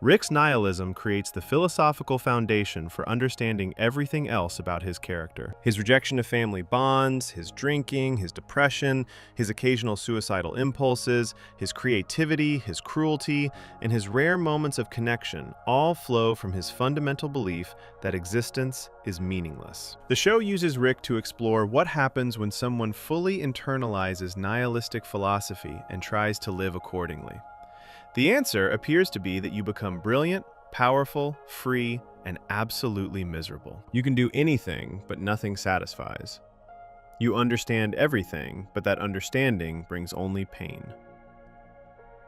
Rick's nihilism creates the philosophical foundation for understanding everything else about his character. His rejection of family bonds, his drinking, his depression, his occasional suicidal impulses, his creativity, his cruelty, and his rare moments of connection all flow from his fundamental belief that existence is meaningless. The show uses Rick to explore what happens when someone fully internalizes nihilistic philosophy and tries to live accordingly. The answer appears to be that you become brilliant, powerful, free, and absolutely miserable. You can do anything, but nothing satisfies. You understand everything, but that understanding brings only pain.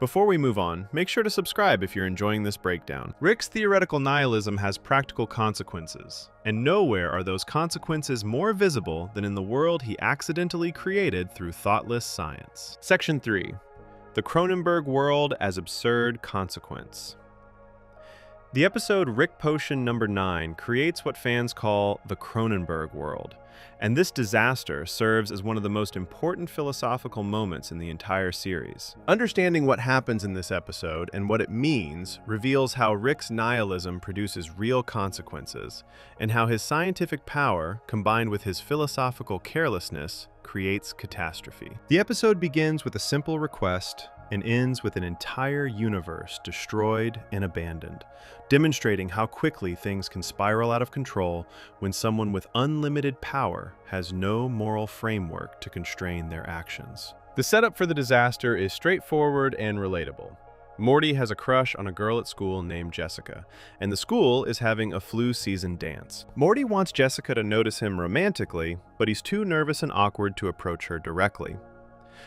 Before we move on, make sure to subscribe if you're enjoying this breakdown. Rick's theoretical nihilism has practical consequences, and nowhere are those consequences more visible than in the world he accidentally created through thoughtless science. Section 3. The Cronenberg World as Absurd Consequence. The episode Rick Potion number 9 creates what fans call the Cronenberg World, and this disaster serves as one of the most important philosophical moments in the entire series. Understanding what happens in this episode and what it means reveals how Rick's nihilism produces real consequences, and how his scientific power, combined with his philosophical carelessness, creates catastrophe. The episode begins with a simple request and ends with an entire universe destroyed and abandoned, demonstrating how quickly things can spiral out of control when someone with unlimited power has no moral framework to constrain their actions. The setup for the disaster is straightforward and relatable. Morty has a crush on a girl at school named Jessica, and the school is having a flu season dance. Morty wants Jessica to notice him romantically, but he's too nervous and awkward to approach her directly.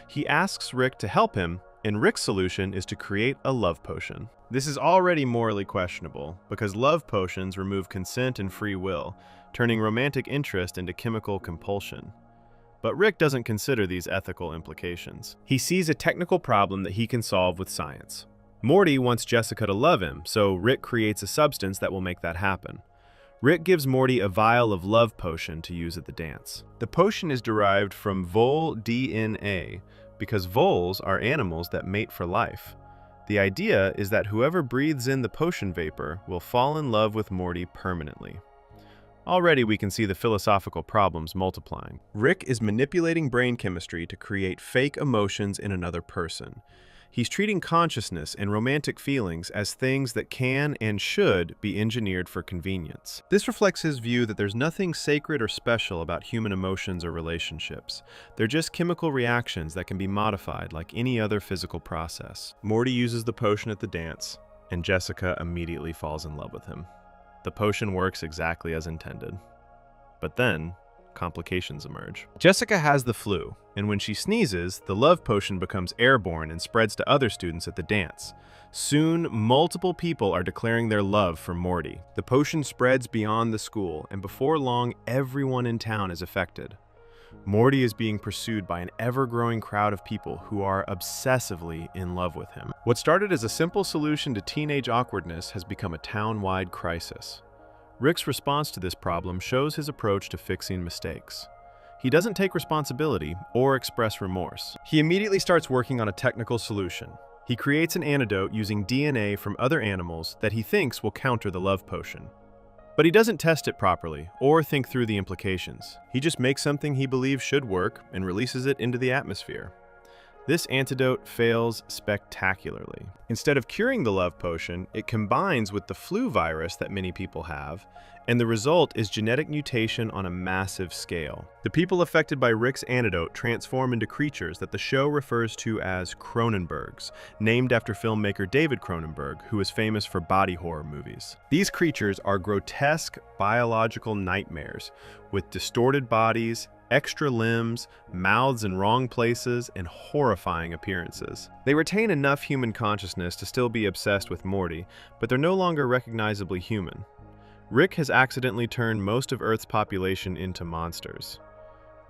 He asks Rick to help him, and Rick's solution is to create a love potion. This is already morally questionable, because love potions remove consent and free will, turning romantic interest into chemical compulsion. But Rick doesn't consider these ethical implications. He sees a technical problem that he can solve with science. Morty wants Jessica to love him, so Rick creates a substance that will make that happen. Rick gives Morty a vial of love potion to use at the dance. The potion is derived from vole DNA because voles are animals that mate for life. The idea is that whoever breathes in the potion vapor will fall in love with Morty permanently. Already we can see the philosophical problems multiplying. Rick is manipulating brain chemistry to create fake emotions in another person. He's treating consciousness and romantic feelings as things that can and should be engineered for convenience. This reflects his view that there's nothing sacred or special about human emotions or relationships. They're just chemical reactions that can be modified like any other physical process. Morty uses the potion at the dance, and Jessica immediately falls in love with him. The potion works exactly as intended. But then, complications emerge. Jessica has the flu, and when she sneezes, the love potion becomes airborne and spreads to other students at the dance. Soon, multiple people are declaring their love for Morty. The potion spreads beyond the school, and before long, everyone in town is affected. Morty is being pursued by an ever-growing crowd of people who are obsessively in love with him. What started as a simple solution to teenage awkwardness has become a town-wide crisis. Rick's response to this problem shows his approach to fixing mistakes. He doesn't take responsibility or express remorse. He immediately starts working on a technical solution. He creates an antidote using DNA from other animals that he thinks will counter the love potion. But he doesn't test it properly or think through the implications. He just makes something he believes should work and releases it into the atmosphere. This antidote fails spectacularly. Instead of curing the love potion, it combines with the flu virus that many people have, and the result is genetic mutation on a massive scale. The people affected by Rick's antidote transform into creatures that the show refers to as Cronenbergs, named after filmmaker David Cronenberg, who is famous for body horror movies. These creatures are grotesque biological nightmares with distorted bodies, extra limbs, mouths in wrong places, and horrifying appearances. They retain enough human consciousness to still be obsessed with Morty, but they're no longer recognizably human. Rick has accidentally turned most of Earth's population into monsters.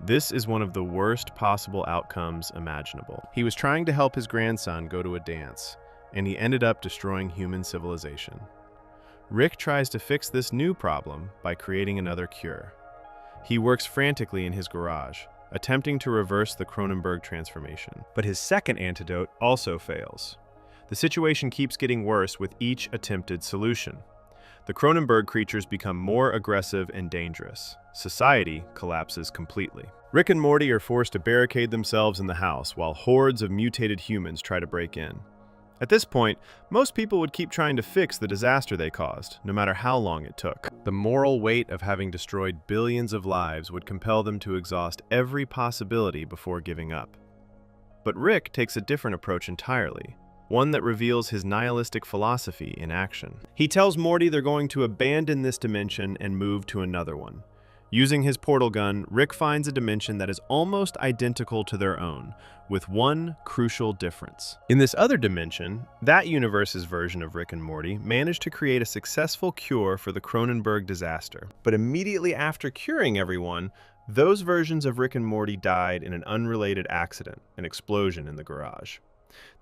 This is one of the worst possible outcomes imaginable. He was trying to help his grandson go to a dance, and he ended up destroying human civilization. Rick tries to fix this new problem by creating another cure. He works frantically in his garage, attempting to reverse the Cronenberg transformation. But his second antidote also fails. The situation keeps getting worse with each attempted solution. The Cronenberg creatures become more aggressive and dangerous. Society collapses completely. Rick and Morty are forced to barricade themselves in the house while hordes of mutated humans try to break in. At this point, most people would keep trying to fix the disaster they caused, no matter how long it took. The moral weight of having destroyed billions of lives would compel them to exhaust every possibility before giving up. But Rick takes a different approach entirely, one that reveals his nihilistic philosophy in action. He tells Morty they're going to abandon this dimension and move to another one. Using his portal gun, Rick finds a dimension that is almost identical to their own, with one crucial difference. In this other dimension, that universe's version of Rick and Morty managed to create a successful cure for the Cronenberg disaster. But immediately after curing everyone, those versions of Rick and Morty died in an unrelated accident, an explosion in the garage.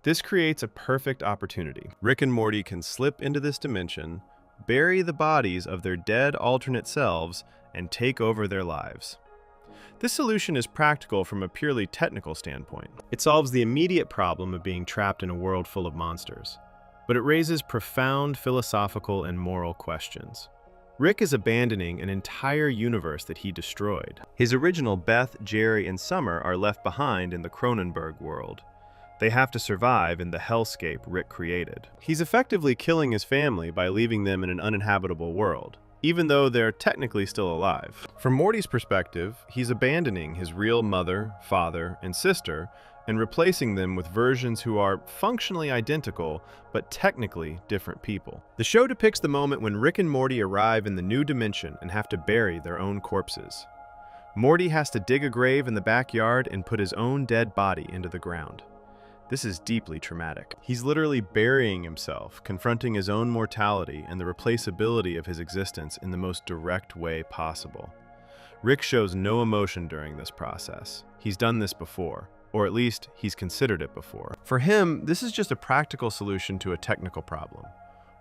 This creates a perfect opportunity. Rick and Morty can slip into this dimension, bury the bodies of their dead alternate selves, and take over their lives. This solution is practical from a purely technical standpoint. It solves the immediate problem of being trapped in a world full of monsters, but it raises profound philosophical and moral questions. Rick is abandoning an entire universe that he destroyed. His original Beth, Jerry, and Summer are left behind in the Cronenberg world. They have to survive in the hellscape Rick created. He's effectively killing his family by leaving them in an uninhabitable world, even though they're technically still alive. From Morty's perspective, he's abandoning his real mother, father, and sister and replacing them with versions who are functionally identical, but technically different people. The show depicts the moment when Rick and Morty arrive in the new dimension and have to bury their own corpses. Morty has to dig a grave in the backyard and put his own dead body into the ground. This is deeply traumatic. He's literally burying himself, confronting his own mortality and the replaceability of his existence in the most direct way possible. Rick shows no emotion during this process. He's done this before, or at least he's considered it before. For him, this is just a practical solution to a technical problem.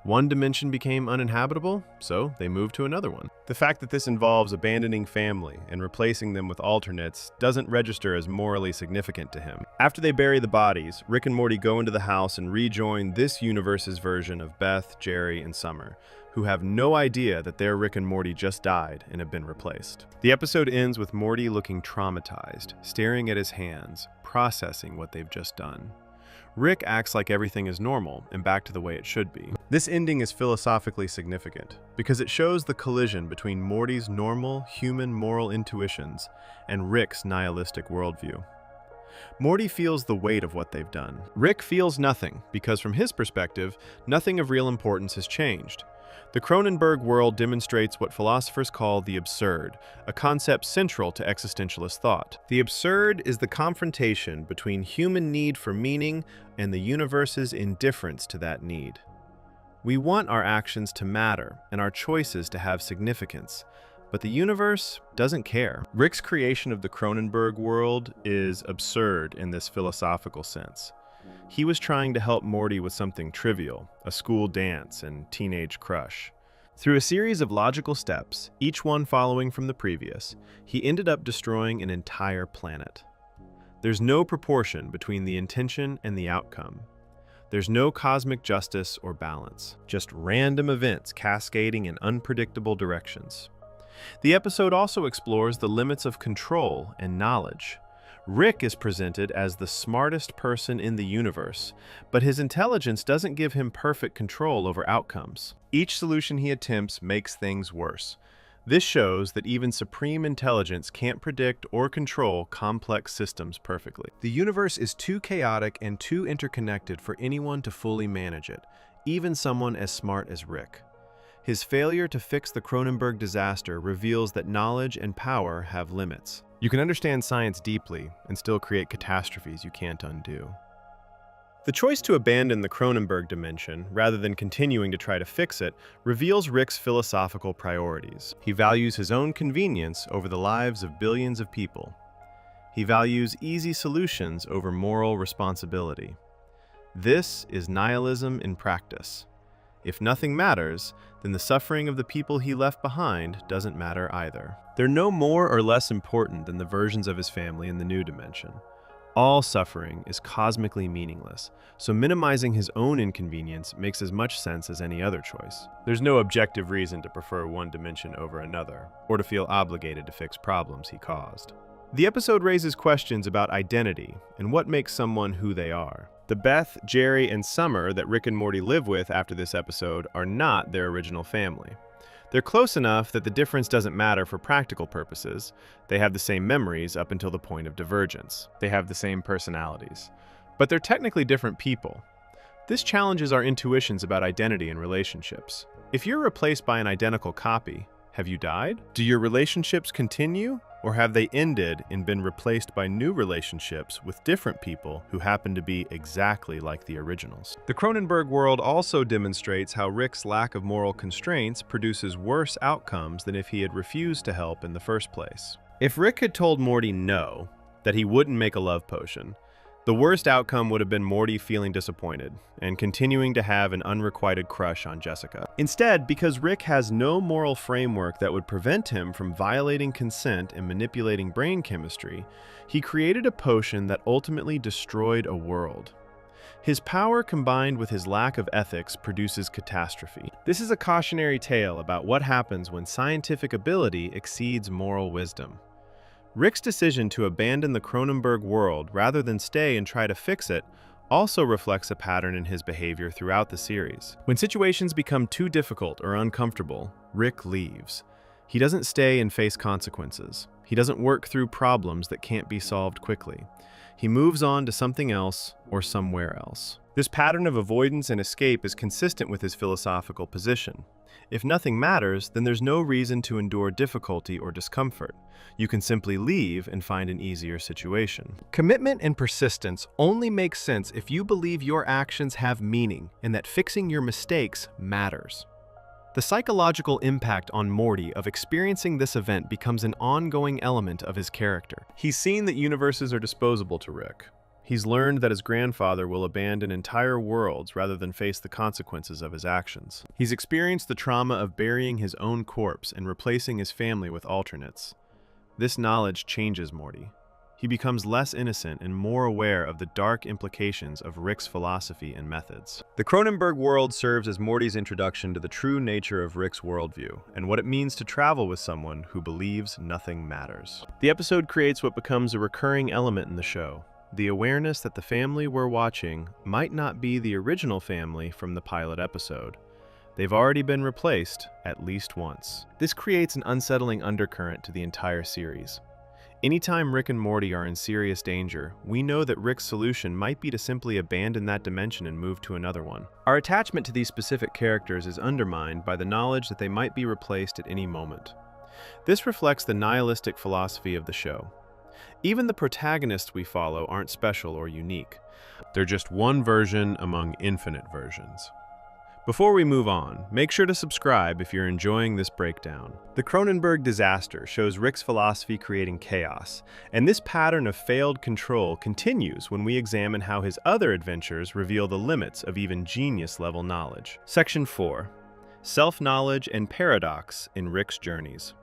One dimension became uninhabitable, so they moved to another one. The fact that this involves abandoning family and replacing them with alternates doesn't register as morally significant to him. After they bury the bodies, Rick and Morty go into the house and rejoin this universe's version of Beth, Jerry, and Summer, who have no idea that their Rick and Morty just died and have been replaced. The episode ends with Morty looking traumatized, staring at his hands, processing what they've just done. Rick acts like everything is normal and back to the way it should be. This ending is philosophically significant because it shows the collision between Morty's normal, human moral intuitions and Rick's nihilistic worldview. Morty feels the weight of what they've done. Rick feels nothing because from his perspective, nothing of real importance has changed. The Cronenberg world demonstrates what philosophers call the absurd, a concept central to existentialist thought. The absurd is the confrontation between human need for meaning and the universe's indifference to that need. We want our actions to matter and our choices to have significance, but the universe doesn't care. Rick's creation of the Cronenberg world is absurd in this philosophical sense. He was trying to help Morty with something trivial, a school dance and teenage crush. Through a series of logical steps, each one following from the previous, he ended up destroying an entire planet. There's no proportion between the intention and the outcome. There's no cosmic justice or balance, just random events cascading in unpredictable directions. The episode also explores the limits of control and knowledge. Rick is presented as the smartest person in the universe, but his intelligence doesn't give him perfect control over outcomes. Each solution he attempts makes things worse. This shows that even supreme intelligence can't predict or control complex systems perfectly. The universe is too chaotic and too interconnected for anyone to fully manage it, even someone as smart as Rick. His failure to fix the Cronenberg disaster reveals that knowledge and power have limits. You can understand science deeply and still create catastrophes you can't undo. The choice to abandon the Cronenberg dimension, rather than continuing to try to fix it, reveals Rick's philosophical priorities. He values his own convenience over the lives of billions of people. He values easy solutions over moral responsibility. This is nihilism in practice. If nothing matters, then the suffering of the people he left behind doesn't matter either. They're no more or less important than the versions of his family in the new dimension. All suffering is cosmically meaningless, so minimizing his own inconvenience makes as much sense as any other choice. There's no objective reason to prefer one dimension over another, or to feel obligated to fix problems he caused. The episode raises questions about identity and what makes someone who they are. The Beth, Jerry, and Summer that Rick and Morty live with after this episode are not their original family. They're close enough that the difference doesn't matter for practical purposes. They have the same memories up until the point of divergence. They have the same personalities. But they're technically different people. This challenges our intuitions about identity and relationships. If you're replaced by an identical copy, have you died? Do your relationships continue? Or have they ended and been replaced by new relationships with different people who happen to be exactly like the originals? The Cronenberg world also demonstrates how Rick's lack of moral constraints produces worse outcomes than if he had refused to help in the first place. If Rick had told Morty no, that he wouldn't make a love potion, the worst outcome would have been Morty feeling disappointed and continuing to have an unrequited crush on Jessica. Instead, because Rick has no moral framework that would prevent him from violating consent and manipulating brain chemistry, he created a potion that ultimately destroyed a world. His power combined with his lack of ethics produces catastrophe. This is a cautionary tale about what happens when scientific ability exceeds moral wisdom. Rick's decision to abandon the Cronenberg world rather than stay and try to fix it also reflects a pattern in his behavior throughout the series. When situations become too difficult or uncomfortable, Rick leaves. He doesn't stay and face consequences. He doesn't work through problems that can't be solved quickly. He moves on to something else or somewhere else. This pattern of avoidance and escape is consistent with his philosophical position. If nothing matters, then there's no reason to endure difficulty or discomfort. You can simply leave and find an easier situation. Commitment and persistence only make sense if you believe your actions have meaning and that fixing your mistakes matters. The psychological impact on Morty of experiencing this event becomes an ongoing element of his character. He's seen that universes are disposable to Rick. He's learned that his grandfather will abandon entire worlds rather than face the consequences of his actions. He's experienced the trauma of burying his own corpse and replacing his family with alternates. This knowledge changes Morty. He becomes less innocent and more aware of the dark implications of Rick's philosophy and methods. The Cronenberg world serves as Morty's introduction to the true nature of Rick's worldview and what it means to travel with someone who believes nothing matters. The episode creates what becomes a recurring element in the show: the awareness that the family we're watching might not be the original family from the pilot episode. They've already been replaced at least once. This creates an unsettling undercurrent to the entire series. Anytime Rick and Morty are in serious danger, we know that Rick's solution might be to simply abandon that dimension and move to another one. Our attachment to these specific characters is undermined by the knowledge that they might be replaced at any moment. This reflects the nihilistic philosophy of the show. Even the protagonists we follow aren't special or unique. They're just one version among infinite versions. Before we move on, make sure to subscribe if you're enjoying this breakdown. The Cronenberg disaster shows Rick's philosophy creating chaos, and this pattern of failed control continues when we examine how his other adventures reveal the limits of even genius-level knowledge. Section 4. Self-knowledge and paradox in Rick's journeys.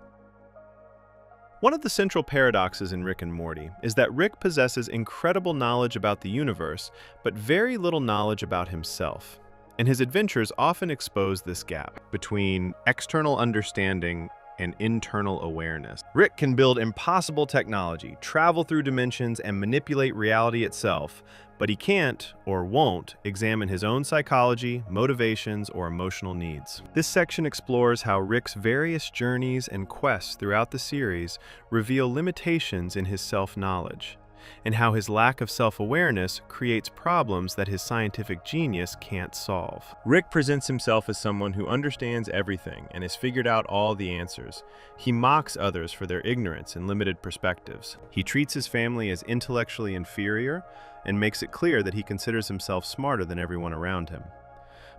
One of the central paradoxes in Rick and Morty is that Rick possesses incredible knowledge about the universe, but very little knowledge about himself. And his adventures often expose this gap between external understanding and internal awareness. Rick can build impossible technology, travel through dimensions, and manipulate reality itself, but he can't, or won't, examine his own psychology, motivations, or emotional needs. This section explores how Rick's various journeys and quests throughout the series reveal limitations in his self-knowledge, and how his lack of self-awareness creates problems that his scientific genius can't solve. Rick presents himself as someone who understands everything and has figured out all the answers. He mocks others for their ignorance and limited perspectives. He treats his family as intellectually inferior and makes it clear that he considers himself smarter than everyone around him.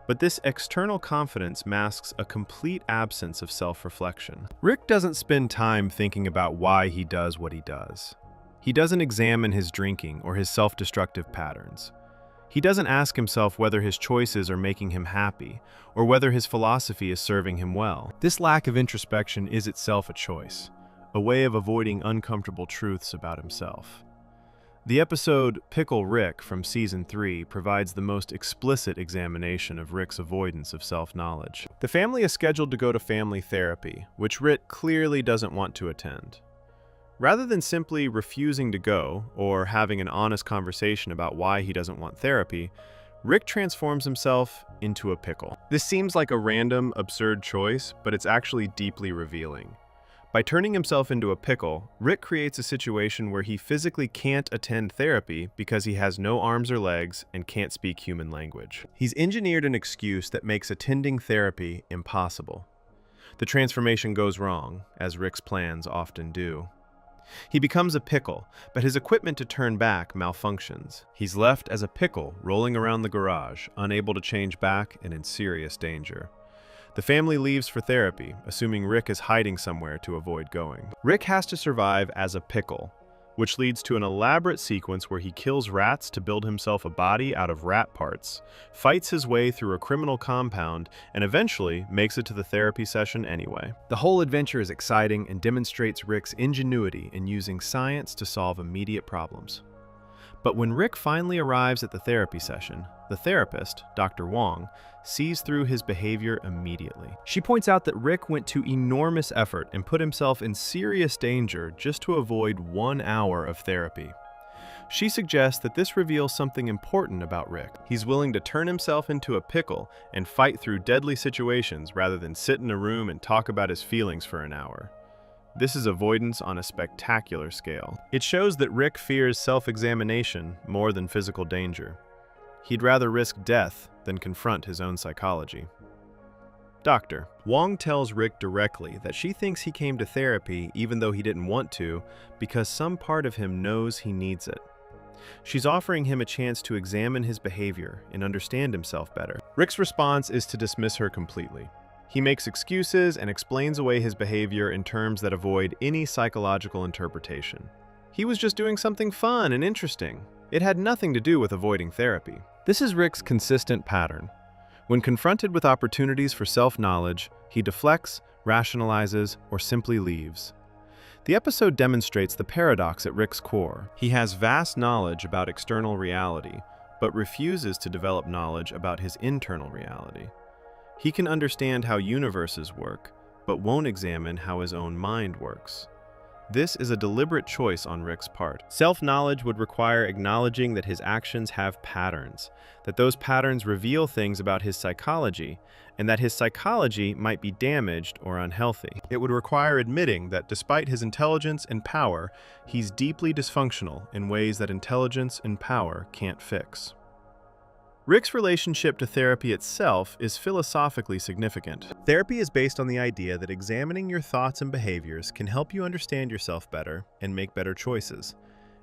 But this external confidence masks a complete absence of self-reflection. Rick doesn't spend time thinking about why he does what he does. He doesn't examine his drinking or his self-destructive patterns. He doesn't ask himself whether his choices are making him happy or whether his philosophy is serving him well. This lack of introspection is itself a choice, a way of avoiding uncomfortable truths about himself. The episode Pickle Rick from Season 3 provides the most explicit examination of Rick's avoidance of self-knowledge. The family is scheduled to go to family therapy, which Rick clearly doesn't want to attend. Rather than simply refusing to go or having an honest conversation about why he doesn't want therapy, Rick transforms himself into a pickle. This seems like a random, absurd choice, but it's actually deeply revealing. By turning himself into a pickle, Rick creates a situation where he physically can't attend therapy because he has no arms or legs and can't speak human language. He's engineered an excuse that makes attending therapy impossible. The transformation goes wrong, as Rick's plans often do. He becomes a pickle, but his equipment to turn back malfunctions. He's left as a pickle rolling around the garage, unable to change back and in serious danger. The family leaves for therapy, assuming Rick is hiding somewhere to avoid going. Rick has to survive as a pickle, which leads to an elaborate sequence where he kills rats to build himself a body out of rat parts, fights his way through a criminal compound, and eventually makes it to the therapy session anyway. The whole adventure is exciting and demonstrates Rick's ingenuity in using science to solve immediate problems. But when Rick finally arrives at the therapy session, the therapist, Dr. Wong, sees through his behavior immediately. She points out that Rick went to enormous effort and put himself in serious danger just to avoid 1 hour of therapy. She suggests that this reveals something important about Rick. He's willing to turn himself into a pickle and fight through deadly situations rather than sit in a room and talk about his feelings for an hour. This is avoidance on a spectacular scale. It shows that Rick fears self-examination more than physical danger. He'd rather risk death than confront his own psychology. Doctor. Wong tells Rick directly that she thinks he came to therapy even though he didn't want to because some part of him knows he needs it. She's offering him a chance to examine his behavior and understand himself better. Rick's response is to dismiss her completely. He makes excuses and explains away his behavior in terms that avoid any psychological interpretation. He was just doing something fun and interesting. It had nothing to do with avoiding therapy. This is Rick's consistent pattern. When confronted with opportunities for self-knowledge, he deflects, rationalizes, or simply leaves. The episode demonstrates the paradox at Rick's core. He has vast knowledge about external reality, but refuses to develop knowledge about his internal reality. He can understand how universes work, but won't examine how his own mind works. This is a deliberate choice on Rick's part. Self-knowledge would require acknowledging that his actions have patterns, that those patterns reveal things about his psychology, and that his psychology might be damaged or unhealthy. It would require admitting that despite his intelligence and power, he's deeply dysfunctional in ways that intelligence and power can't fix. Rick's relationship to therapy itself is philosophically significant. Therapy is based on the idea that examining your thoughts and behaviors can help you understand yourself better and make better choices.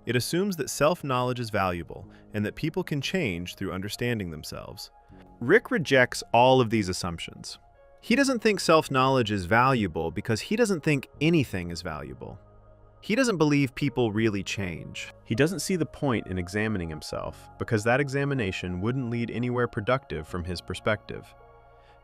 It assumes that self-knowledge is valuable and that people can change through understanding themselves. Rick rejects all of these assumptions. He doesn't think self-knowledge is valuable because he doesn't think anything is valuable. He doesn't believe people really change. He doesn't see the point in examining himself because that examination wouldn't lead anywhere productive from his perspective.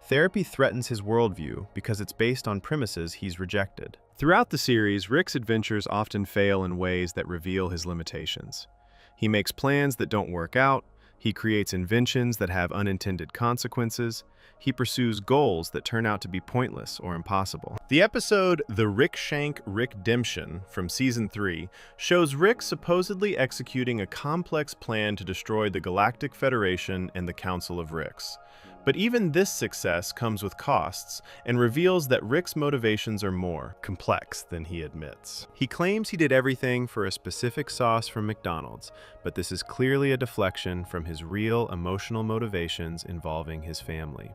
Therapy threatens his worldview because it's based on premises he's rejected. Throughout the series, Rick's adventures often fail in ways that reveal his limitations. He makes plans that don't work out. He creates inventions that have unintended consequences. He pursues goals that turn out to be pointless or impossible. The episode The Rick Shank Rickdemption from Season 3 shows Rick supposedly executing a complex plan to destroy the Galactic Federation and the Council of Ricks. But even this success comes with costs and reveals that Rick's motivations are more complex than he admits. He claims he did everything for a specific sauce from McDonald's, but this is clearly a deflection from his real emotional motivations involving his family.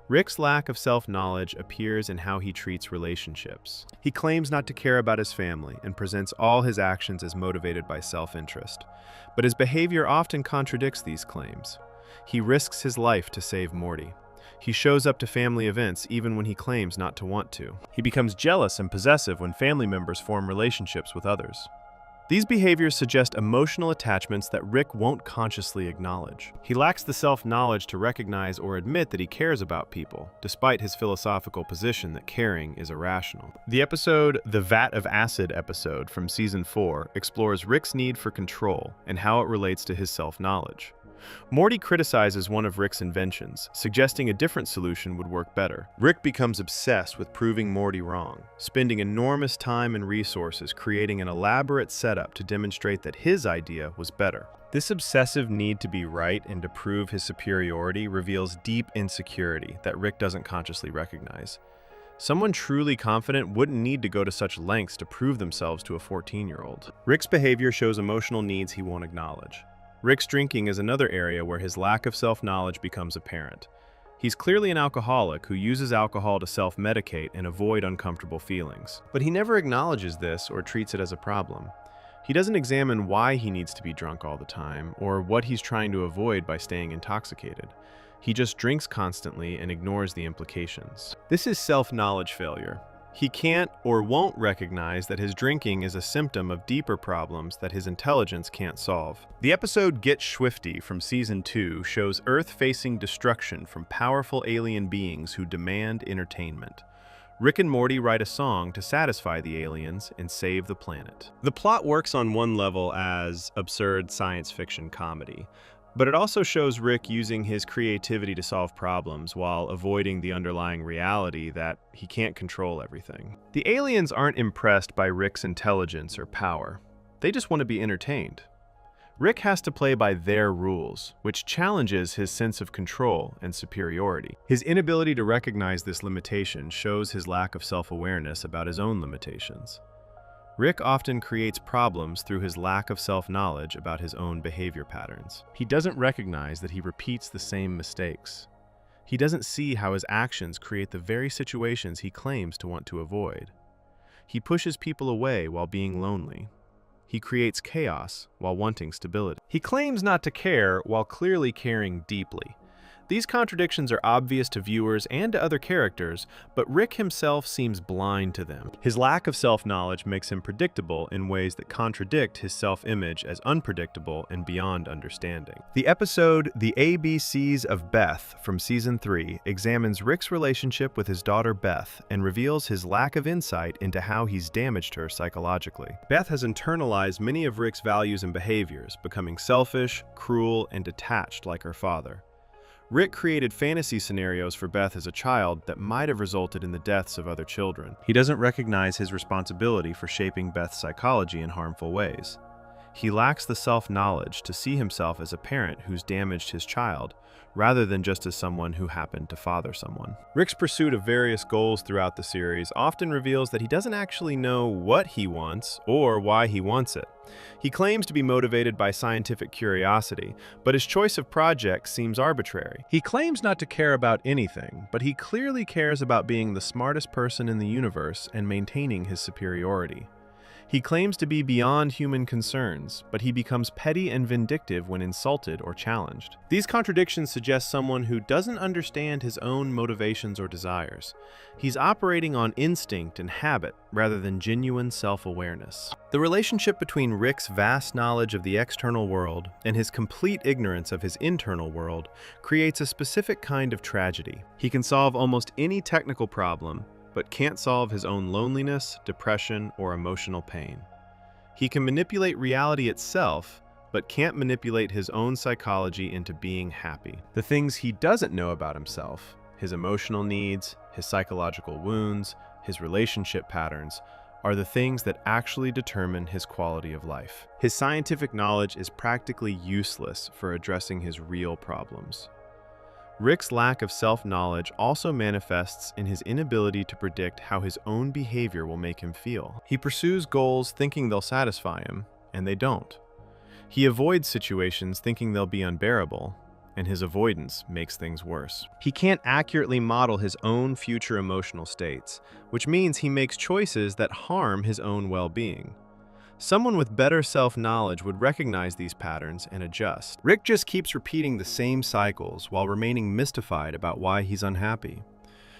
Rick's lack of self-knowledge appears in how he treats relationships. He claims not to care about his family and presents all his actions as motivated by self-interest, but his behavior often contradicts these claims. He risks his life to save Morty. He shows up to family events even when he claims not to want to. He becomes jealous and possessive when family members form relationships with others. These behaviors suggest emotional attachments that Rick won't consciously acknowledge. He lacks the self-knowledge to recognize or admit that he cares about people, despite his philosophical position that caring is irrational. The episode The Vat of Acid episode from Season 4 explores Rick's need for control and how it relates to his self-knowledge. Morty criticizes one of Rick's inventions, suggesting a different solution would work better. Rick becomes obsessed with proving Morty wrong, spending enormous time and resources creating an elaborate setup to demonstrate that his idea was better. This obsessive need to be right and to prove his superiority reveals deep insecurity that Rick doesn't consciously recognize. Someone truly confident wouldn't need to go to such lengths to prove themselves to a 14-year-old. Rick's behavior shows emotional needs he won't acknowledge. Rick's drinking is another area where his lack of self-knowledge becomes apparent. He's clearly an alcoholic who uses alcohol to self-medicate and avoid uncomfortable feelings. But he never acknowledges this or treats it as a problem. He doesn't examine why he needs to be drunk all the time or what he's trying to avoid by staying intoxicated. He just drinks constantly and ignores the implications. This is self-knowledge failure. He can't or won't recognize that his drinking is a symptom of deeper problems that his intelligence can't solve. The episode Get Schwifty from Season 2 shows Earth facing destruction from powerful alien beings who demand entertainment. Rick and Morty write a song to satisfy the aliens and save the planet. The plot works on one level as absurd science fiction comedy, but it also shows Rick using his creativity to solve problems while avoiding the underlying reality that he can't control everything. The aliens aren't impressed by Rick's intelligence or power. They just want to be entertained. Rick has to play by their rules, which challenges his sense of control and superiority. His inability to recognize this limitation shows his lack of self-awareness about his own limitations. Rick often creates problems through his lack of self-knowledge about his own behavior patterns. He doesn't recognize that he repeats the same mistakes. He doesn't see how his actions create the very situations he claims to want to avoid. He pushes people away while being lonely. He creates chaos while wanting stability. He claims not to care while clearly caring deeply. These contradictions are obvious to viewers and to other characters, but Rick himself seems blind to them. His lack of self-knowledge makes him predictable in ways that contradict his self-image as unpredictable and beyond understanding. The episode The ABCs of Beth from Season 3 examines Rick's relationship with his daughter Beth and reveals his lack of insight into how he's damaged her psychologically. Beth has internalized many of Rick's values and behaviors, becoming selfish, cruel, and detached like her father. Rick created fantasy scenarios for Beth as a child that might have resulted in the deaths of other children. He doesn't recognize his responsibility for shaping Beth's psychology in harmful ways. He lacks the self-knowledge to see himself as a parent who's damaged his child, rather than just as someone who happened to father someone. Rick's pursuit of various goals throughout the series often reveals that he doesn't actually know what he wants or why he wants it. He claims to be motivated by scientific curiosity, but his choice of projects seems arbitrary. He claims not to care about anything, but he clearly cares about being the smartest person in the universe and maintaining his superiority. He claims to be beyond human concerns, but he becomes petty and vindictive when insulted or challenged. These contradictions suggest someone who doesn't understand his own motivations or desires. He's operating on instinct and habit rather than genuine self-awareness. The relationship between Rick's vast knowledge of the external world and his complete ignorance of his internal world creates a specific kind of tragedy. He can solve almost any technical problem, but can't solve his own loneliness, depression, or emotional pain. He can manipulate reality itself, but can't manipulate his own psychology into being happy. The things he doesn't know about himself, his emotional needs, his psychological wounds, his relationship patterns, are the things that actually determine his quality of life. His scientific knowledge is practically useless for addressing his real problems. Rick's lack of self-knowledge also manifests in his inability to predict how his own behavior will make him feel. He pursues goals thinking they'll satisfy him, and they don't. He avoids situations thinking they'll be unbearable, and his avoidance makes things worse. He can't accurately model his own future emotional states, which means he makes choices that harm his own well-being. Someone with better self-knowledge would recognize these patterns and adjust. Rick just keeps repeating the same cycles while remaining mystified about why he's unhappy.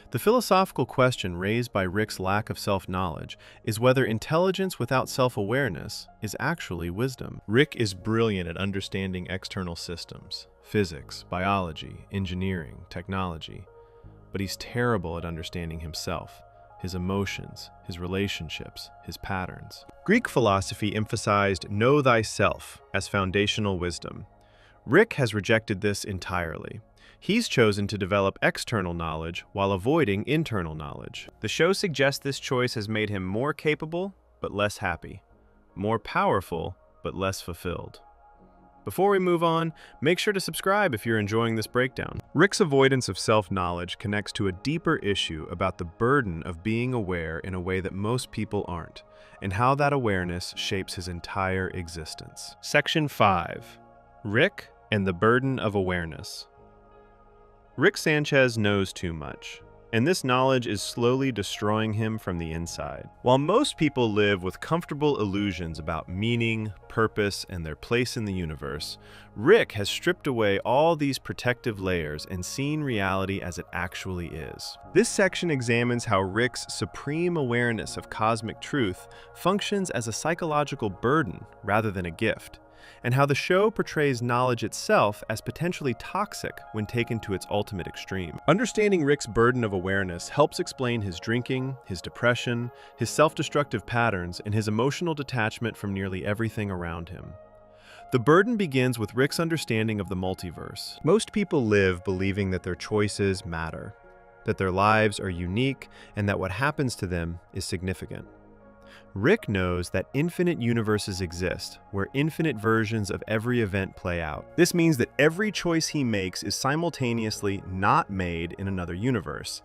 The philosophical question raised by Rick's lack of self-knowledge is whether intelligence without self-awareness is actually wisdom. Rick is brilliant at understanding external systems, physics, biology, engineering, technology, but he's terrible at understanding himself, his emotions, his relationships, his patterns. Greek philosophy emphasized know thyself as foundational wisdom. Rick has rejected this entirely. He's chosen to develop external knowledge while avoiding internal knowledge. The show suggests this choice has made him more capable, but less happy, more powerful, but less fulfilled. Before we move on, make sure to subscribe if you're enjoying this breakdown. Rick's avoidance of self-knowledge connects to a deeper issue about the burden of being aware in a way that most people aren't, and how that awareness shapes his entire existence. Section 5. Rick and the Burden of Awareness. Rick Sanchez knows too much, and this knowledge is slowly destroying him from the inside. While most people live with comfortable illusions about meaning, purpose, and their place in the universe, Rick has stripped away all these protective layers and seen reality as it actually is. This section examines how Rick's supreme awareness of cosmic truth functions as a psychological burden rather than a gift, and how the show portrays knowledge itself as potentially toxic when taken to its ultimate extreme. Understanding Rick's burden of awareness helps explain his drinking, his depression, his self-destructive patterns, and his emotional detachment from nearly everything around him. The burden begins with Rick's understanding of the multiverse. Most people live believing that their choices matter, that their lives are unique, and that what happens to them is significant. Rick knows that infinite universes exist, where infinite versions of every event play out. This means that every choice he makes is simultaneously not made in another universe.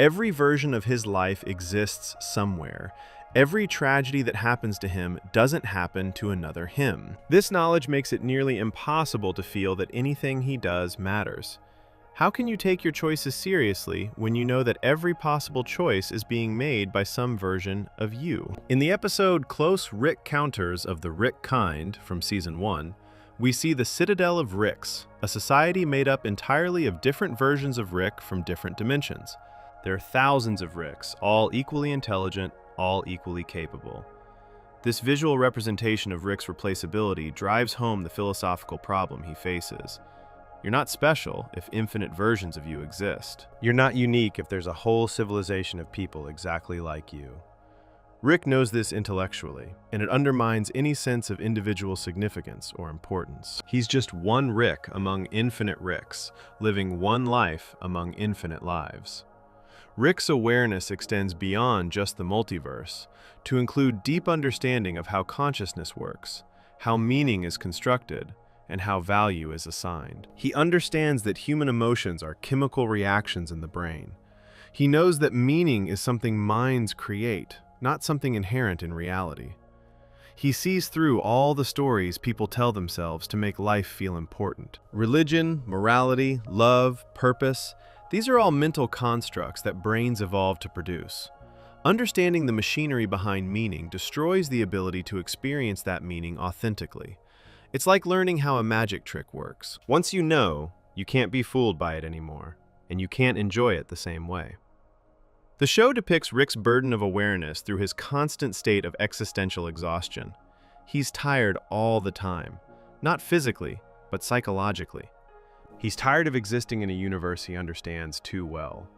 Every version of his life exists somewhere. Every tragedy that happens to him doesn't happen to another him. This knowledge makes it nearly impossible to feel that anything he does matters. How can you take your choices seriously when you know that every possible choice is being made by some version of you? In the episode Close Rick Counters of the Rick Kind from Season 1, We see the Citadel of Ricks, a society made up entirely of different versions of Rick from different dimensions. There are thousands of Ricks, all equally intelligent, all equally capable. This visual representation of Rick's replaceability drives home the philosophical problem he faces. You're not special if infinite versions of you exist. You're not unique if there's a whole civilization of people exactly like you. Rick knows this intellectually, and it undermines any sense of individual significance or importance. He's just one Rick among infinite Ricks, living one life among infinite lives. Rick's awareness extends beyond just the multiverse, to include deep understanding of how consciousness works, how meaning is constructed, and how value is assigned. He understands that human emotions are chemical reactions in the brain. He knows that meaning is something minds create, not something inherent in reality. He sees through all the stories people tell themselves to make life feel important. Religion, morality, love, purpose, these are all mental constructs that brains evolved to produce. Understanding the machinery behind meaning destroys the ability to experience that meaning authentically. It's like learning how a magic trick works. Once you know, you can't be fooled by it anymore, and you can't enjoy it the same way. The show depicts Rick's burden of awareness through his constant state of existential exhaustion. He's tired all the time, not physically, but psychologically. He's tired of existing in a universe he understands too well.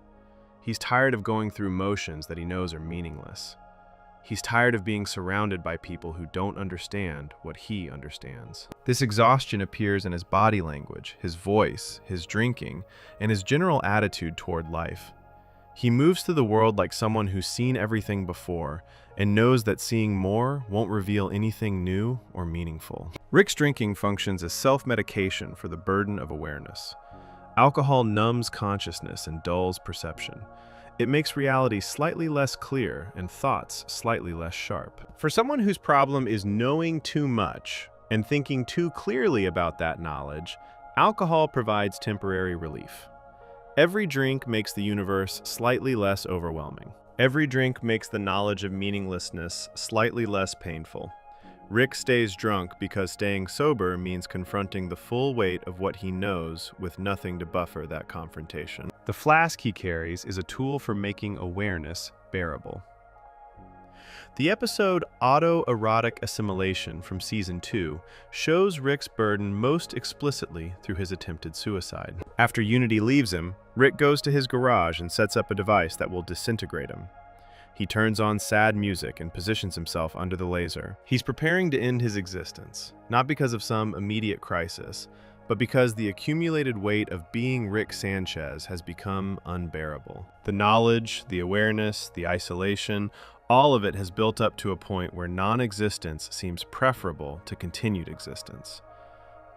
He's tired of going through motions that he knows are meaningless. He's tired of being surrounded by people who don't understand what he understands. This exhaustion appears in his body language, his voice, his drinking, and his general attitude toward life. He moves through the world like someone who's seen everything before and knows that seeing more won't reveal anything new or meaningful. Rick's drinking functions as self-medication for the burden of awareness. Alcohol numbs consciousness and dulls perception. It makes reality slightly less clear and thoughts slightly less sharp. For someone whose problem is knowing too much and thinking too clearly about that knowledge, alcohol provides temporary relief. Every drink makes the universe slightly less overwhelming. Every drink makes the knowledge of meaninglessness slightly less painful. Rick stays drunk because staying sober means confronting the full weight of what he knows with nothing to buffer that confrontation. The flask he carries is a tool for making awareness bearable. The episode Autoerotic Assimilation from Season 2 shows Rick's burden most explicitly through his attempted suicide. After Unity leaves him, Rick goes to his garage and sets up a device that will disintegrate him. He turns on sad music and positions himself under the laser. He's preparing to end his existence, not because of some immediate crisis, but because the accumulated weight of being Rick Sanchez has become unbearable. The knowledge, the awareness, the isolation, all of it has built up to a point where non-existence seems preferable to continued existence.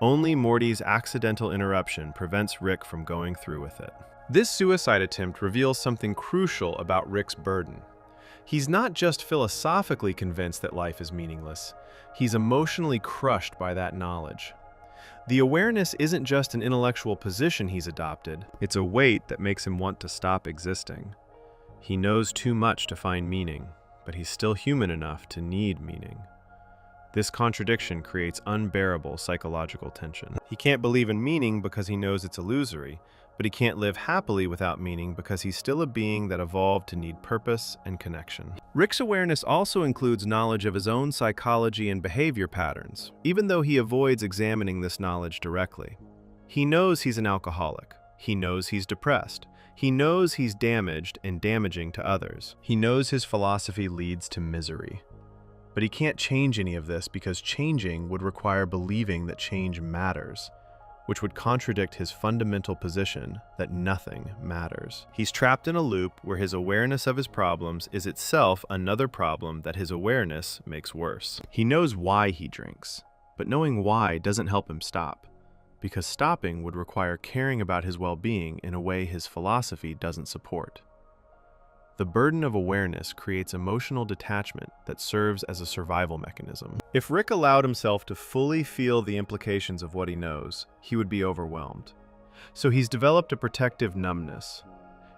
Only Morty's accidental interruption prevents Rick from going through with it. This suicide attempt reveals something crucial about Rick's burden. He's not just philosophically convinced that life is meaningless, he's emotionally crushed by that knowledge. The awareness isn't just an intellectual position he's adopted, it's a weight that makes him want to stop existing. He knows too much to find meaning, but he's still human enough to need meaning. This contradiction creates unbearable psychological tension. He can't believe in meaning because he knows it's illusory, but he can't live happily without meaning because he's still a being that evolved to need purpose and connection. Rick's awareness also includes knowledge of his own psychology and behavior patterns, even though he avoids examining this knowledge directly. He knows he's an alcoholic. He knows he's depressed. He knows he's damaged and damaging to others. He knows his philosophy leads to misery. But he can't change any of this because changing would require believing that change matters, which would contradict his fundamental position that nothing matters. He's trapped in a loop where his awareness of his problems is itself another problem that his awareness makes worse. He knows why he drinks, but knowing why doesn't help him stop, because stopping would require caring about his well-being in a way his philosophy doesn't support. The burden of awareness creates emotional detachment that serves as a survival mechanism. If Rick allowed himself to fully feel the implications of what he knows, he would be overwhelmed. So he's developed a protective numbness.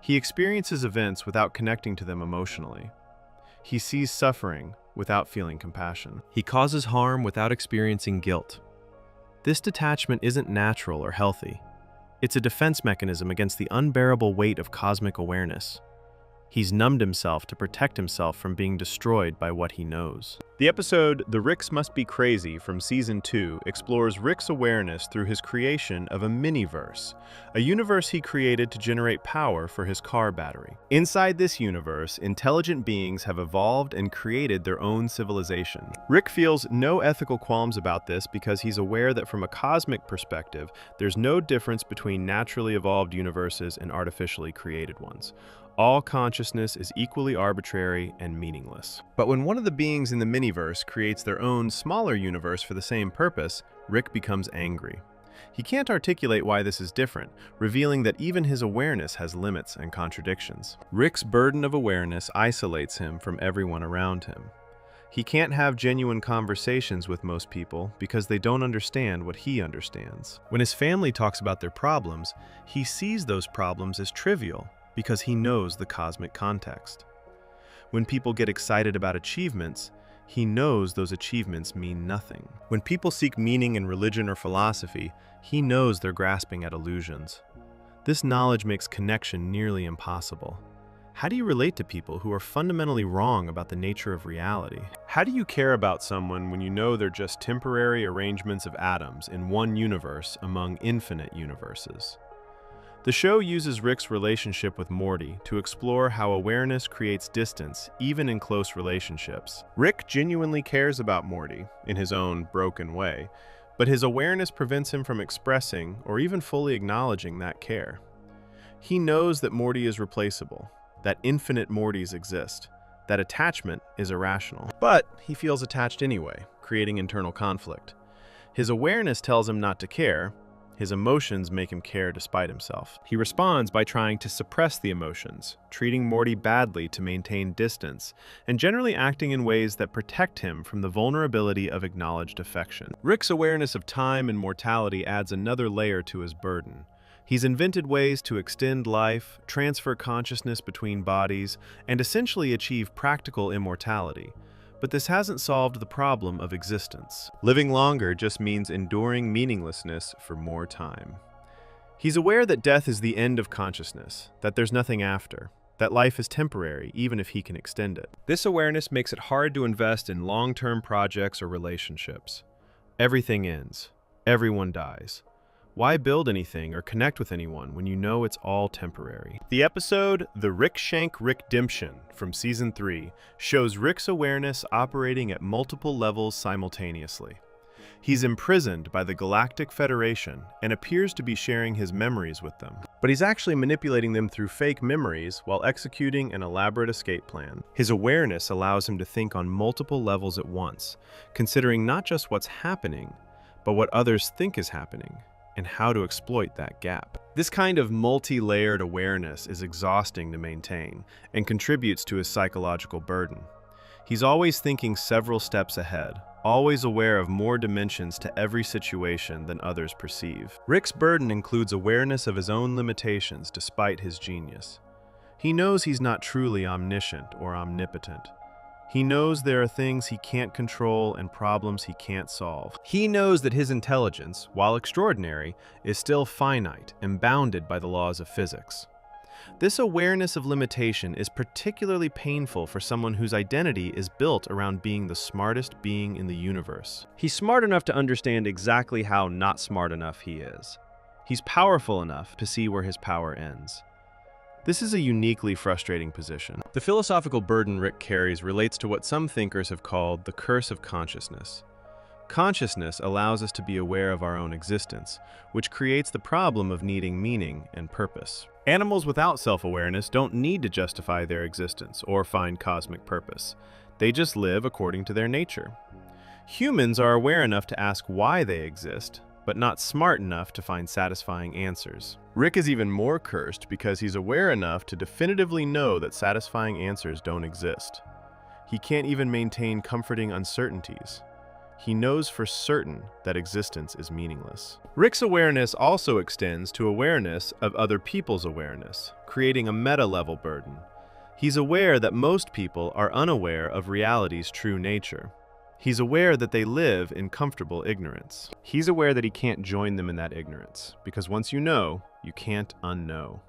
He experiences events without connecting to them emotionally. He sees suffering without feeling compassion. He causes harm without experiencing guilt. This detachment isn't natural or healthy. It's a defense mechanism against the unbearable weight of cosmic awareness. He's numbed himself to protect himself from being destroyed by what he knows. The episode The Ricks Must Be Crazy from Season 2 explores Rick's awareness through his creation of a mini-verse, a universe he created to generate power for his car battery. Inside this universe, intelligent beings have evolved and created their own civilization. Rick feels no ethical qualms about this because he's aware that from a cosmic perspective, there's no difference between naturally evolved universes and artificially created ones. All consciousness is equally arbitrary and meaningless. But when one of the beings in the miniverse creates their own smaller universe for the same purpose, Rick becomes angry. He can't articulate why this is different, revealing that even his awareness has limits and contradictions. Rick's burden of awareness isolates him from everyone around him. He can't have genuine conversations with most people because they don't understand what he understands. When his family talks about their problems, he sees those problems as trivial, because he knows the cosmic context. When people get excited about achievements, he knows those achievements mean nothing. When people seek meaning in religion or philosophy, he knows they're grasping at illusions. This knowledge makes connection nearly impossible. How do you relate to people who are fundamentally wrong about the nature of reality? How do you care about someone when you know they're just temporary arrangements of atoms in one universe among infinite universes? The show uses Rick's relationship with Morty to explore how awareness creates distance, even in close relationships. Rick genuinely cares about Morty, in his own broken way, but his awareness prevents him from expressing or even fully acknowledging that care. He knows that Morty is replaceable, that infinite Mortys exist, that attachment is irrational. But he feels attached anyway, creating internal conflict. His awareness tells him not to care. His emotions make him care despite himself. He responds by trying to suppress the emotions, treating Morty badly to maintain distance, and generally acting in ways that protect him from the vulnerability of acknowledged affection. Rick's awareness of time and mortality adds another layer to his burden. He's invented ways to extend life, transfer consciousness between bodies, and essentially achieve practical immortality. But this hasn't solved the problem of existence. Living longer just means enduring meaninglessness for more time. He's aware that death is the end of consciousness, that there's nothing after, that life is temporary even if he can extend it. This awareness makes it hard to invest in long-term projects or relationships. Everything ends. Everyone dies. Why build anything or connect with anyone when you know it's all temporary? The episode The Rick Shank Rickdemption from Season 3 shows Rick's awareness operating at multiple levels simultaneously. He's imprisoned by the Galactic Federation and appears to be sharing his memories with them. But he's actually manipulating them through fake memories while executing an elaborate escape plan. His awareness allows him to think on multiple levels at once, considering not just what's happening, but what others think is happening, and how to exploit that gap. This kind of multi-layered awareness is exhausting to maintain and contributes to his psychological burden. He's always thinking several steps ahead, always aware of more dimensions to every situation than others perceive. Rick's burden includes awareness of his own limitations despite his genius. He knows he's not truly omniscient or omnipotent. He knows there are things he can't control and problems he can't solve. He knows that his intelligence, while extraordinary, is still finite and bounded by the laws of physics. This awareness of limitation is particularly painful for someone whose identity is built around being the smartest being in the universe. He's smart enough to understand exactly how not smart enough he is. He's powerful enough to see where his power ends. This is a uniquely frustrating position. The philosophical burden Rick carries relates to what some thinkers have called the curse of consciousness. Consciousness allows us to be aware of our own existence, which creates the problem of needing meaning and purpose. Animals without self-awareness don't need to justify their existence or find cosmic purpose. They just live according to their nature. Humans are aware enough to ask why they exist, but not smart enough to find satisfying answers. Rick is even more cursed because he's aware enough to definitively know that satisfying answers don't exist. He can't even maintain comforting uncertainties. He knows for certain that existence is meaningless. Rick's awareness also extends to awareness of other people's awareness, creating a meta-level burden. He's aware that most people are unaware of reality's true nature. He's aware that they live in comfortable ignorance. He's aware that he can't join them in that ignorance, because once you know, you can't unknow.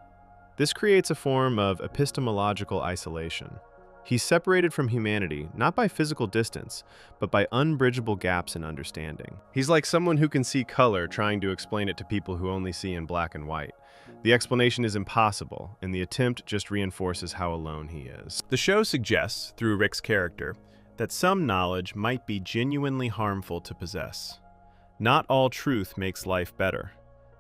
This creates a form of epistemological isolation. He's separated from humanity, not by physical distance, but by unbridgeable gaps in understanding. He's like someone who can see color trying to explain it to people who only see in black and white. The explanation is impossible, and the attempt just reinforces how alone he is. The show suggests, through Rick's character, that some knowledge might be genuinely harmful to possess. Not all truth makes life better.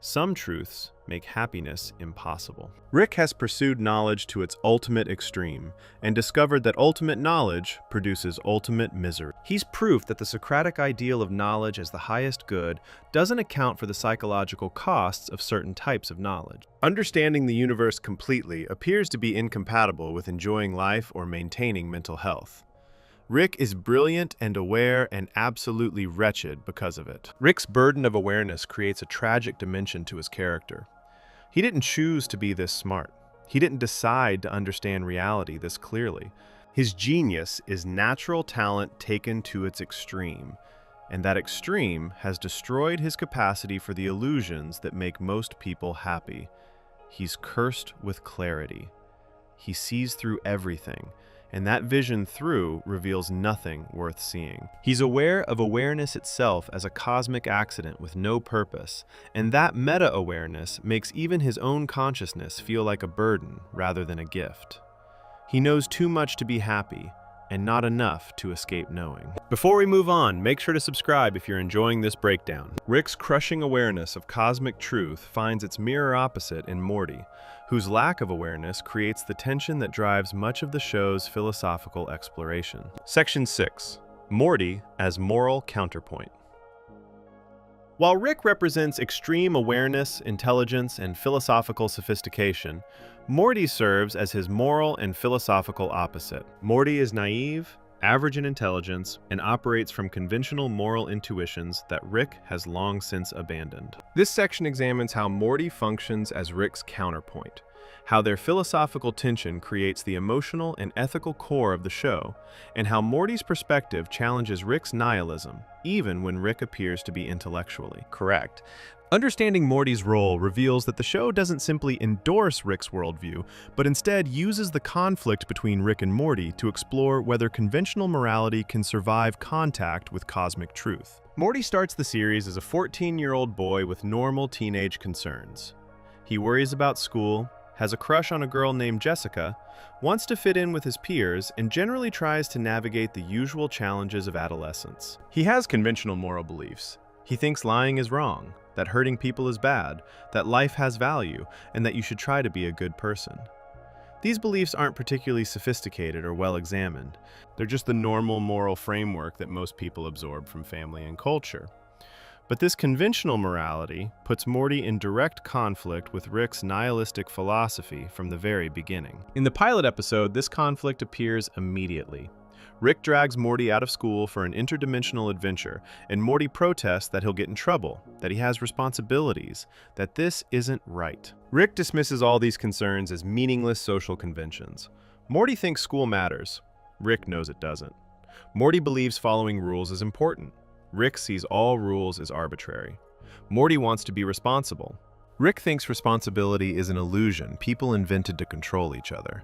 Some truths make happiness impossible. Rick has pursued knowledge to its ultimate extreme and discovered that ultimate knowledge produces ultimate misery. He's proof that the Socratic ideal of knowledge as the highest good doesn't account for the psychological costs of certain types of knowledge. Understanding the universe completely appears to be incompatible with enjoying life or maintaining mental health. Rick is brilliant and aware and absolutely wretched because of it. Rick's burden of awareness creates a tragic dimension to his character. He didn't choose to be this smart. He didn't decide to understand reality this clearly. His genius is natural talent taken to its extreme, and that extreme has destroyed his capacity for the illusions that make most people happy. He's cursed with clarity. He sees through everything, and that vision through reveals nothing worth seeing. He's aware of awareness itself as a cosmic accident with no purpose, and that meta-awareness makes even his own consciousness feel like a burden rather than a gift. He knows too much to be happy, and not enough to escape knowing. Before we move on, make sure to subscribe if you're enjoying this breakdown. Rick's crushing awareness of cosmic truth finds its mirror opposite in Morty, whose lack of awareness creates the tension that drives much of the show's philosophical exploration. Section 6. Morty as moral counterpoint. While Rick represents extreme awareness, intelligence, and philosophical sophistication, Morty serves as his moral and philosophical opposite. Morty is naive, average in intelligence, and operates from conventional moral intuitions that Rick has long since abandoned. This section examines how Morty functions as Rick's counterpoint, how their philosophical tension creates the emotional and ethical core of the show, and how Morty's perspective challenges Rick's nihilism, even when Rick appears to be intellectually correct. Understanding Morty's role reveals that the show doesn't simply endorse Rick's worldview, but instead uses the conflict between Rick and Morty to explore whether conventional morality can survive contact with cosmic truth. Morty starts the series as a 14-year-old boy with normal teenage concerns. He worries about school, has a crush on a girl named Jessica, wants to fit in with his peers, and generally tries to navigate the usual challenges of adolescence. He has conventional moral beliefs. He thinks lying is wrong, that hurting people is bad, that life has value, and that you should try to be a good person. These beliefs aren't particularly sophisticated or well-examined. They're just the normal moral framework that most people absorb from family and culture. But this conventional morality puts Morty in direct conflict with Rick's nihilistic philosophy from the very beginning. In the pilot episode, this conflict appears immediately. Rick drags Morty out of school for an interdimensional adventure, and Morty protests that he'll get in trouble, that he has responsibilities, that this isn't right. Rick dismisses all these concerns as meaningless social conventions. Morty thinks school matters. Rick knows it doesn't. Morty believes following rules is important. Rick sees all rules as arbitrary. Morty wants to be responsible. Rick thinks responsibility is an illusion people invented to control each other.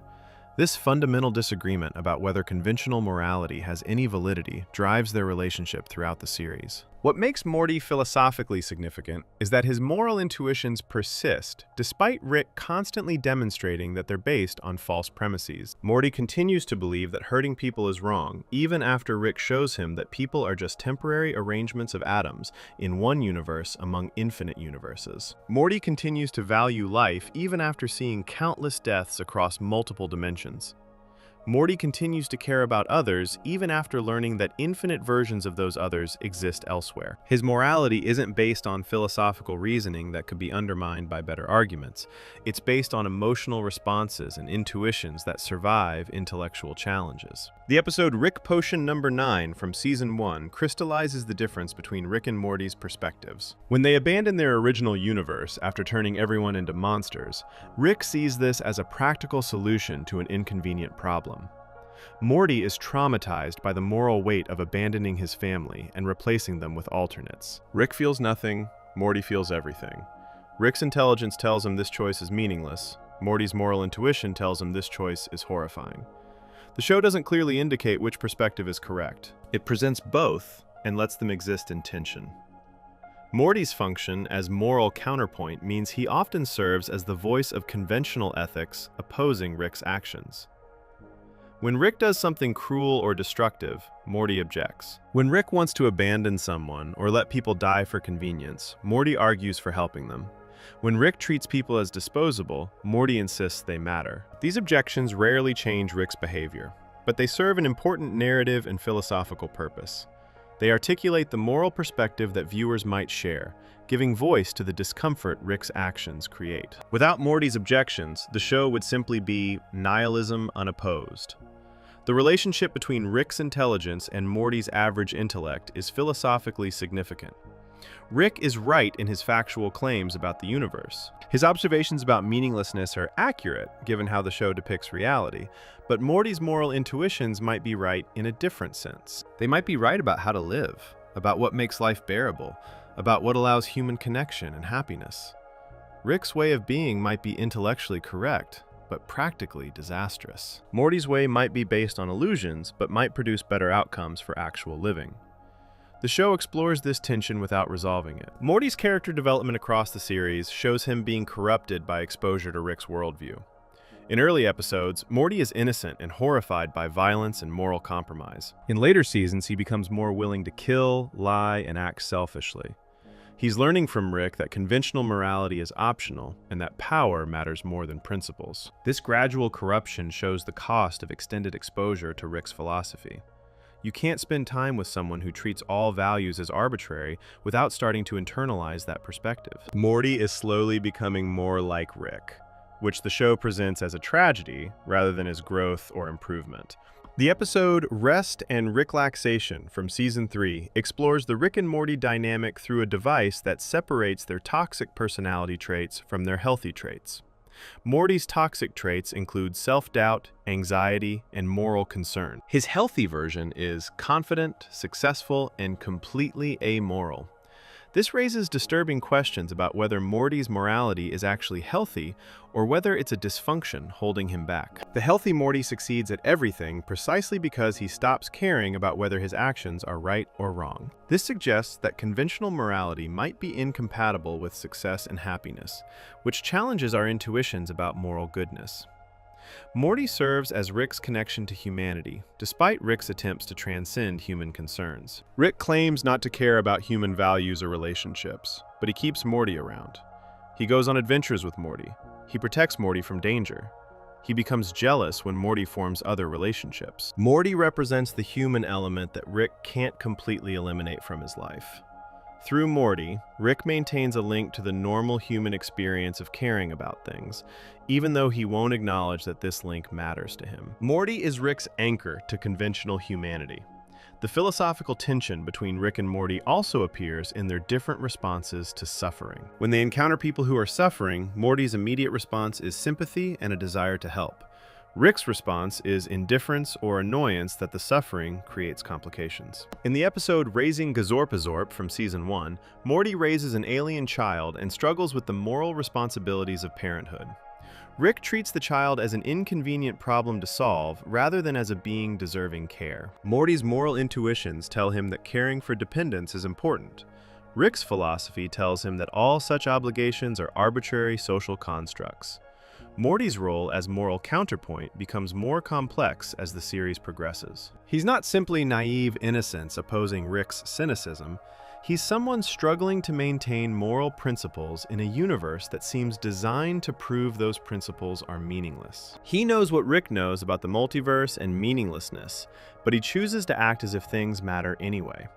This fundamental disagreement about whether conventional morality has any validity drives their relationship throughout the series. What makes Morty philosophically significant is that his moral intuitions persist, despite Rick constantly demonstrating that they're based on false premises. Morty continues to believe that hurting people is wrong, even after Rick shows him that people are just temporary arrangements of atoms in one universe among infinite universes. Morty continues to value life even after seeing countless deaths across multiple dimensions. Morty continues to care about others even after learning that infinite versions of those others exist elsewhere. His morality isn't based on philosophical reasoning that could be undermined by better arguments. It's based on emotional responses and intuitions that survive intellectual challenges. The episode Rick Potion number 9 from Season 1 crystallizes the difference between Rick and Morty's perspectives. When they abandon their original universe after turning everyone into monsters, Rick sees this as a practical solution to an inconvenient problem. Morty is traumatized by the moral weight of abandoning his family and replacing them with alternates. Rick feels nothing, Morty feels everything. Rick's intelligence tells him this choice is meaningless. Morty's moral intuition tells him this choice is horrifying. The show doesn't clearly indicate which perspective is correct. It presents both and lets them exist in tension. Morty's function as moral counterpoint means he often serves as the voice of conventional ethics opposing Rick's actions. When Rick does something cruel or destructive, Morty objects. When Rick wants to abandon someone or let people die for convenience, Morty argues for helping them. When Rick treats people as disposable, Morty insists they matter. These objections rarely change Rick's behavior, but they serve an important narrative and philosophical purpose. They articulate the moral perspective that viewers might share, giving voice to the discomfort Rick's actions create. Without Morty's objections, the show would simply be nihilism unopposed. The relationship between Rick's intelligence and Morty's average intellect is philosophically significant. Rick is right in his factual claims about the universe. His observations about meaninglessness are accurate, given how the show depicts reality, but Morty's moral intuitions might be right in a different sense. They might be right about how to live, about what makes life bearable, about what allows human connection and happiness. Rick's way of being might be intellectually correct, but practically disastrous. Morty's way might be based on illusions, but might produce better outcomes for actual living. The show explores this tension without resolving it. Morty's character development across the series shows him being corrupted by exposure to Rick's worldview. In early episodes, Morty is innocent and horrified by violence and moral compromise. In later seasons, he becomes more willing to kill, lie, and act selfishly. He's learning from Rick that conventional morality is optional and that power matters more than principles. This gradual corruption shows the cost of extended exposure to Rick's philosophy. You can't spend time with someone who treats all values as arbitrary without starting to internalize that perspective. Morty is slowly becoming more like Rick, which the show presents as a tragedy rather than as growth or improvement. The episode Rest and Ricklaxation from Season 3 explores the Rick and Morty dynamic through a device that separates their toxic personality traits from their healthy traits. Morty's toxic traits include self-doubt, anxiety, and moral concern. His healthy version is confident, successful, and completely amoral. This raises disturbing questions about whether Morty's morality is actually healthy or whether it's a dysfunction holding him back. The healthy Morty succeeds at everything precisely because he stops caring about whether his actions are right or wrong. This suggests that conventional morality might be incompatible with success and happiness, which challenges our intuitions about moral goodness. Morty serves as Rick's connection to humanity, despite Rick's attempts to transcend human concerns. Rick claims not to care about human values or relationships, but he keeps Morty around. He goes on adventures with Morty. He protects Morty from danger. He becomes jealous when Morty forms other relationships. Morty represents the human element that Rick can't completely eliminate from his life. Through Morty, Rick maintains a link to the normal human experience of caring about things, even though he won't acknowledge that this link matters to him. Morty is Rick's anchor to conventional humanity. The philosophical tension between Rick and Morty also appears in their different responses to suffering. When they encounter people who are suffering, Morty's immediate response is sympathy and a desire to help. Rick's response is indifference or annoyance that the suffering creates complications. In the episode Raising Gazorpazorp from Season 1, Morty raises an alien child and struggles with the moral responsibilities of parenthood. Rick treats the child as an inconvenient problem to solve rather than as a being deserving care. Morty's moral intuitions tell him that caring for dependents is important. Rick's philosophy tells him that all such obligations are arbitrary social constructs. Morty's role as moral counterpoint becomes more complex as the series progresses. He's not simply naive innocence opposing Rick's cynicism. He's someone struggling to maintain moral principles in a universe that seems designed to prove those principles are meaningless. He knows what Rick knows about the multiverse and meaninglessness, but he chooses to act as if things matter anyway.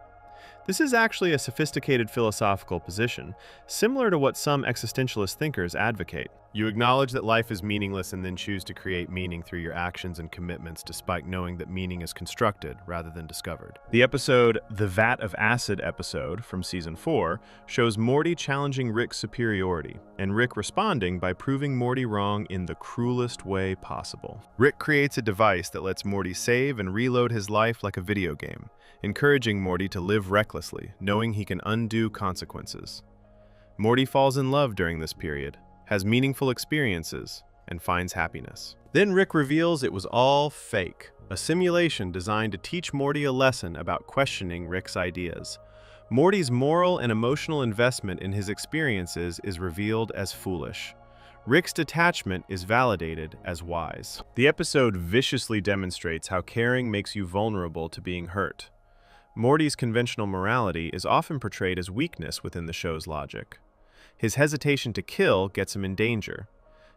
This is actually a sophisticated philosophical position, similar to what some existentialist thinkers advocate. You acknowledge that life is meaningless and then choose to create meaning through your actions and commitments despite knowing that meaning is constructed rather than discovered. The episode, The Vat of Acid episode from Season 4, shows Morty challenging Rick's superiority, and Rick responding by proving Morty wrong in the cruelest way possible. Rick creates a device that lets Morty save and reload his life like a video game, encouraging Morty to live recklessly, knowing he can undo consequences. Morty falls in love during this period, has meaningful experiences, and finds happiness. Then Rick reveals it was all fake, a simulation designed to teach Morty a lesson about questioning Rick's ideas. Morty's moral and emotional investment in his experiences is revealed as foolish. Rick's detachment is validated as wise. The episode viciously demonstrates how caring makes you vulnerable to being hurt. Morty's conventional morality is often portrayed as weakness within the show's logic. His hesitation to kill gets him in danger.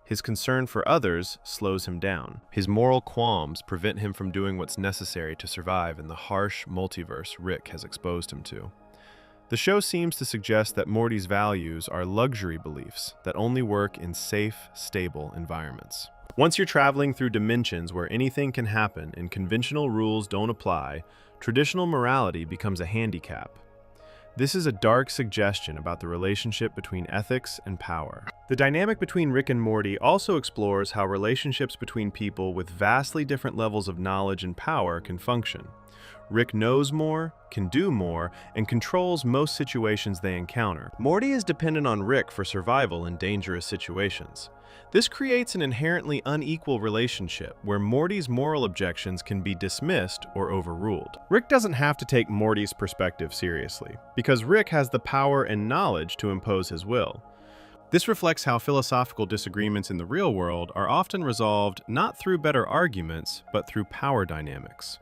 His concern for others slows him down. His moral qualms prevent him from doing what's necessary to survive in the harsh multiverse Rick has exposed him to. The show seems to suggest that Morty's values are luxury beliefs that only work in safe, stable environments. Once you're traveling through dimensions where anything can happen and conventional rules don't apply, traditional morality becomes a handicap. This is a dark suggestion about the relationship between ethics and power. The dynamic between Rick and Morty also explores how relationships between people with vastly different levels of knowledge and power can function. Rick knows more, can do more, and controls most situations they encounter. Morty is dependent on Rick for survival in dangerous situations. This creates an inherently unequal relationship where Morty's moral objections can be dismissed or overruled. Rick doesn't have to take Morty's perspective seriously, because Rick has the power and knowledge to impose his will. This reflects how philosophical disagreements in the real world are often resolved not through better arguments, but through power dynamics.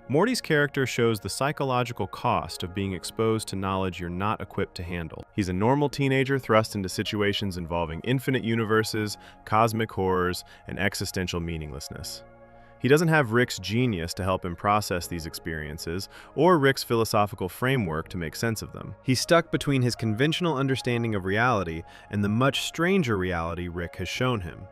Morty's character shows the psychological cost of being exposed to knowledge you're not equipped to handle. He's a normal teenager thrust into situations involving infinite universes, cosmic horrors, and existential meaninglessness. He doesn't have Rick's genius to help him process these experiences, or Rick's philosophical framework to make sense of them. He's stuck between his conventional understanding of reality and the much stranger reality Rick has shown him.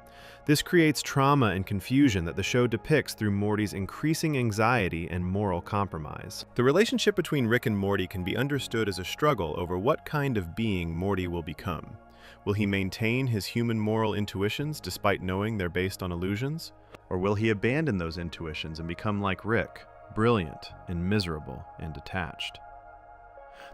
This creates trauma and confusion that the show depicts through Morty's increasing anxiety and moral compromise. The relationship between Rick and Morty can be understood as a struggle over what kind of being Morty will become. Will he maintain his human moral intuitions despite knowing they're based on illusions? Or will he abandon those intuitions and become like Rick, brilliant and miserable and detached?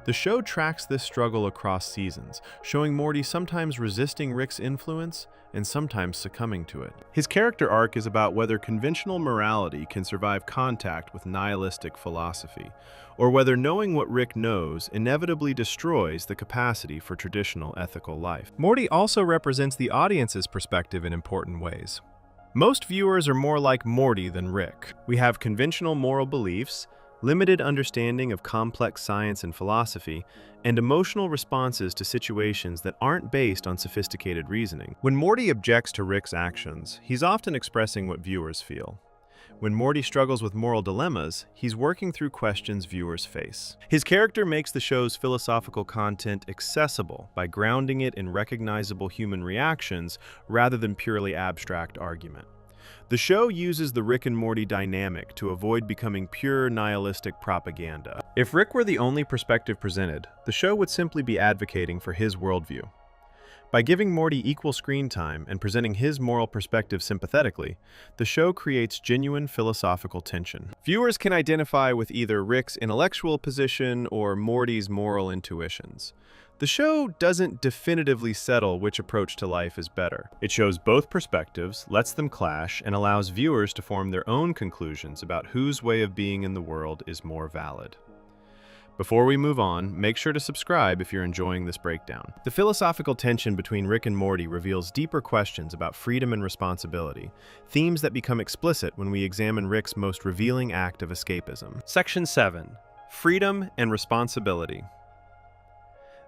The show tracks this struggle across seasons, showing Morty sometimes resisting Rick's influence and sometimes succumbing to it. His character arc is about whether conventional morality can survive contact with nihilistic philosophy, or whether knowing what Rick knows inevitably destroys the capacity for traditional ethical life. Morty also represents the audience's perspective in important ways. Most viewers are more like Morty than Rick. We have conventional moral beliefs, limited understanding of complex science and philosophy, and emotional responses to situations that aren't based on sophisticated reasoning. When Morty objects to Rick's actions, he's often expressing what viewers feel. When Morty struggles with moral dilemmas, he's working through questions viewers face. His character makes the show's philosophical content accessible by grounding it in recognizable human reactions rather than purely abstract argument. The show uses the Rick and Morty dynamic to avoid becoming pure nihilistic propaganda. If Rick were the only perspective presented, the show would simply be advocating for his worldview. By giving Morty equal screen time and presenting his moral perspective sympathetically, the show creates genuine philosophical tension. Viewers can identify with either Rick's intellectual position or Morty's moral intuitions. The show doesn't definitively settle which approach to life is better. It shows both perspectives, lets them clash, and allows viewers to form their own conclusions about whose way of being in the world is more valid. Before we move on, make sure to subscribe if you're enjoying this breakdown. The philosophical tension between Rick and Morty reveals deeper questions about freedom and responsibility, themes that become explicit when we examine Rick's most revealing act of escapism. Section 7. Freedom and Responsibility.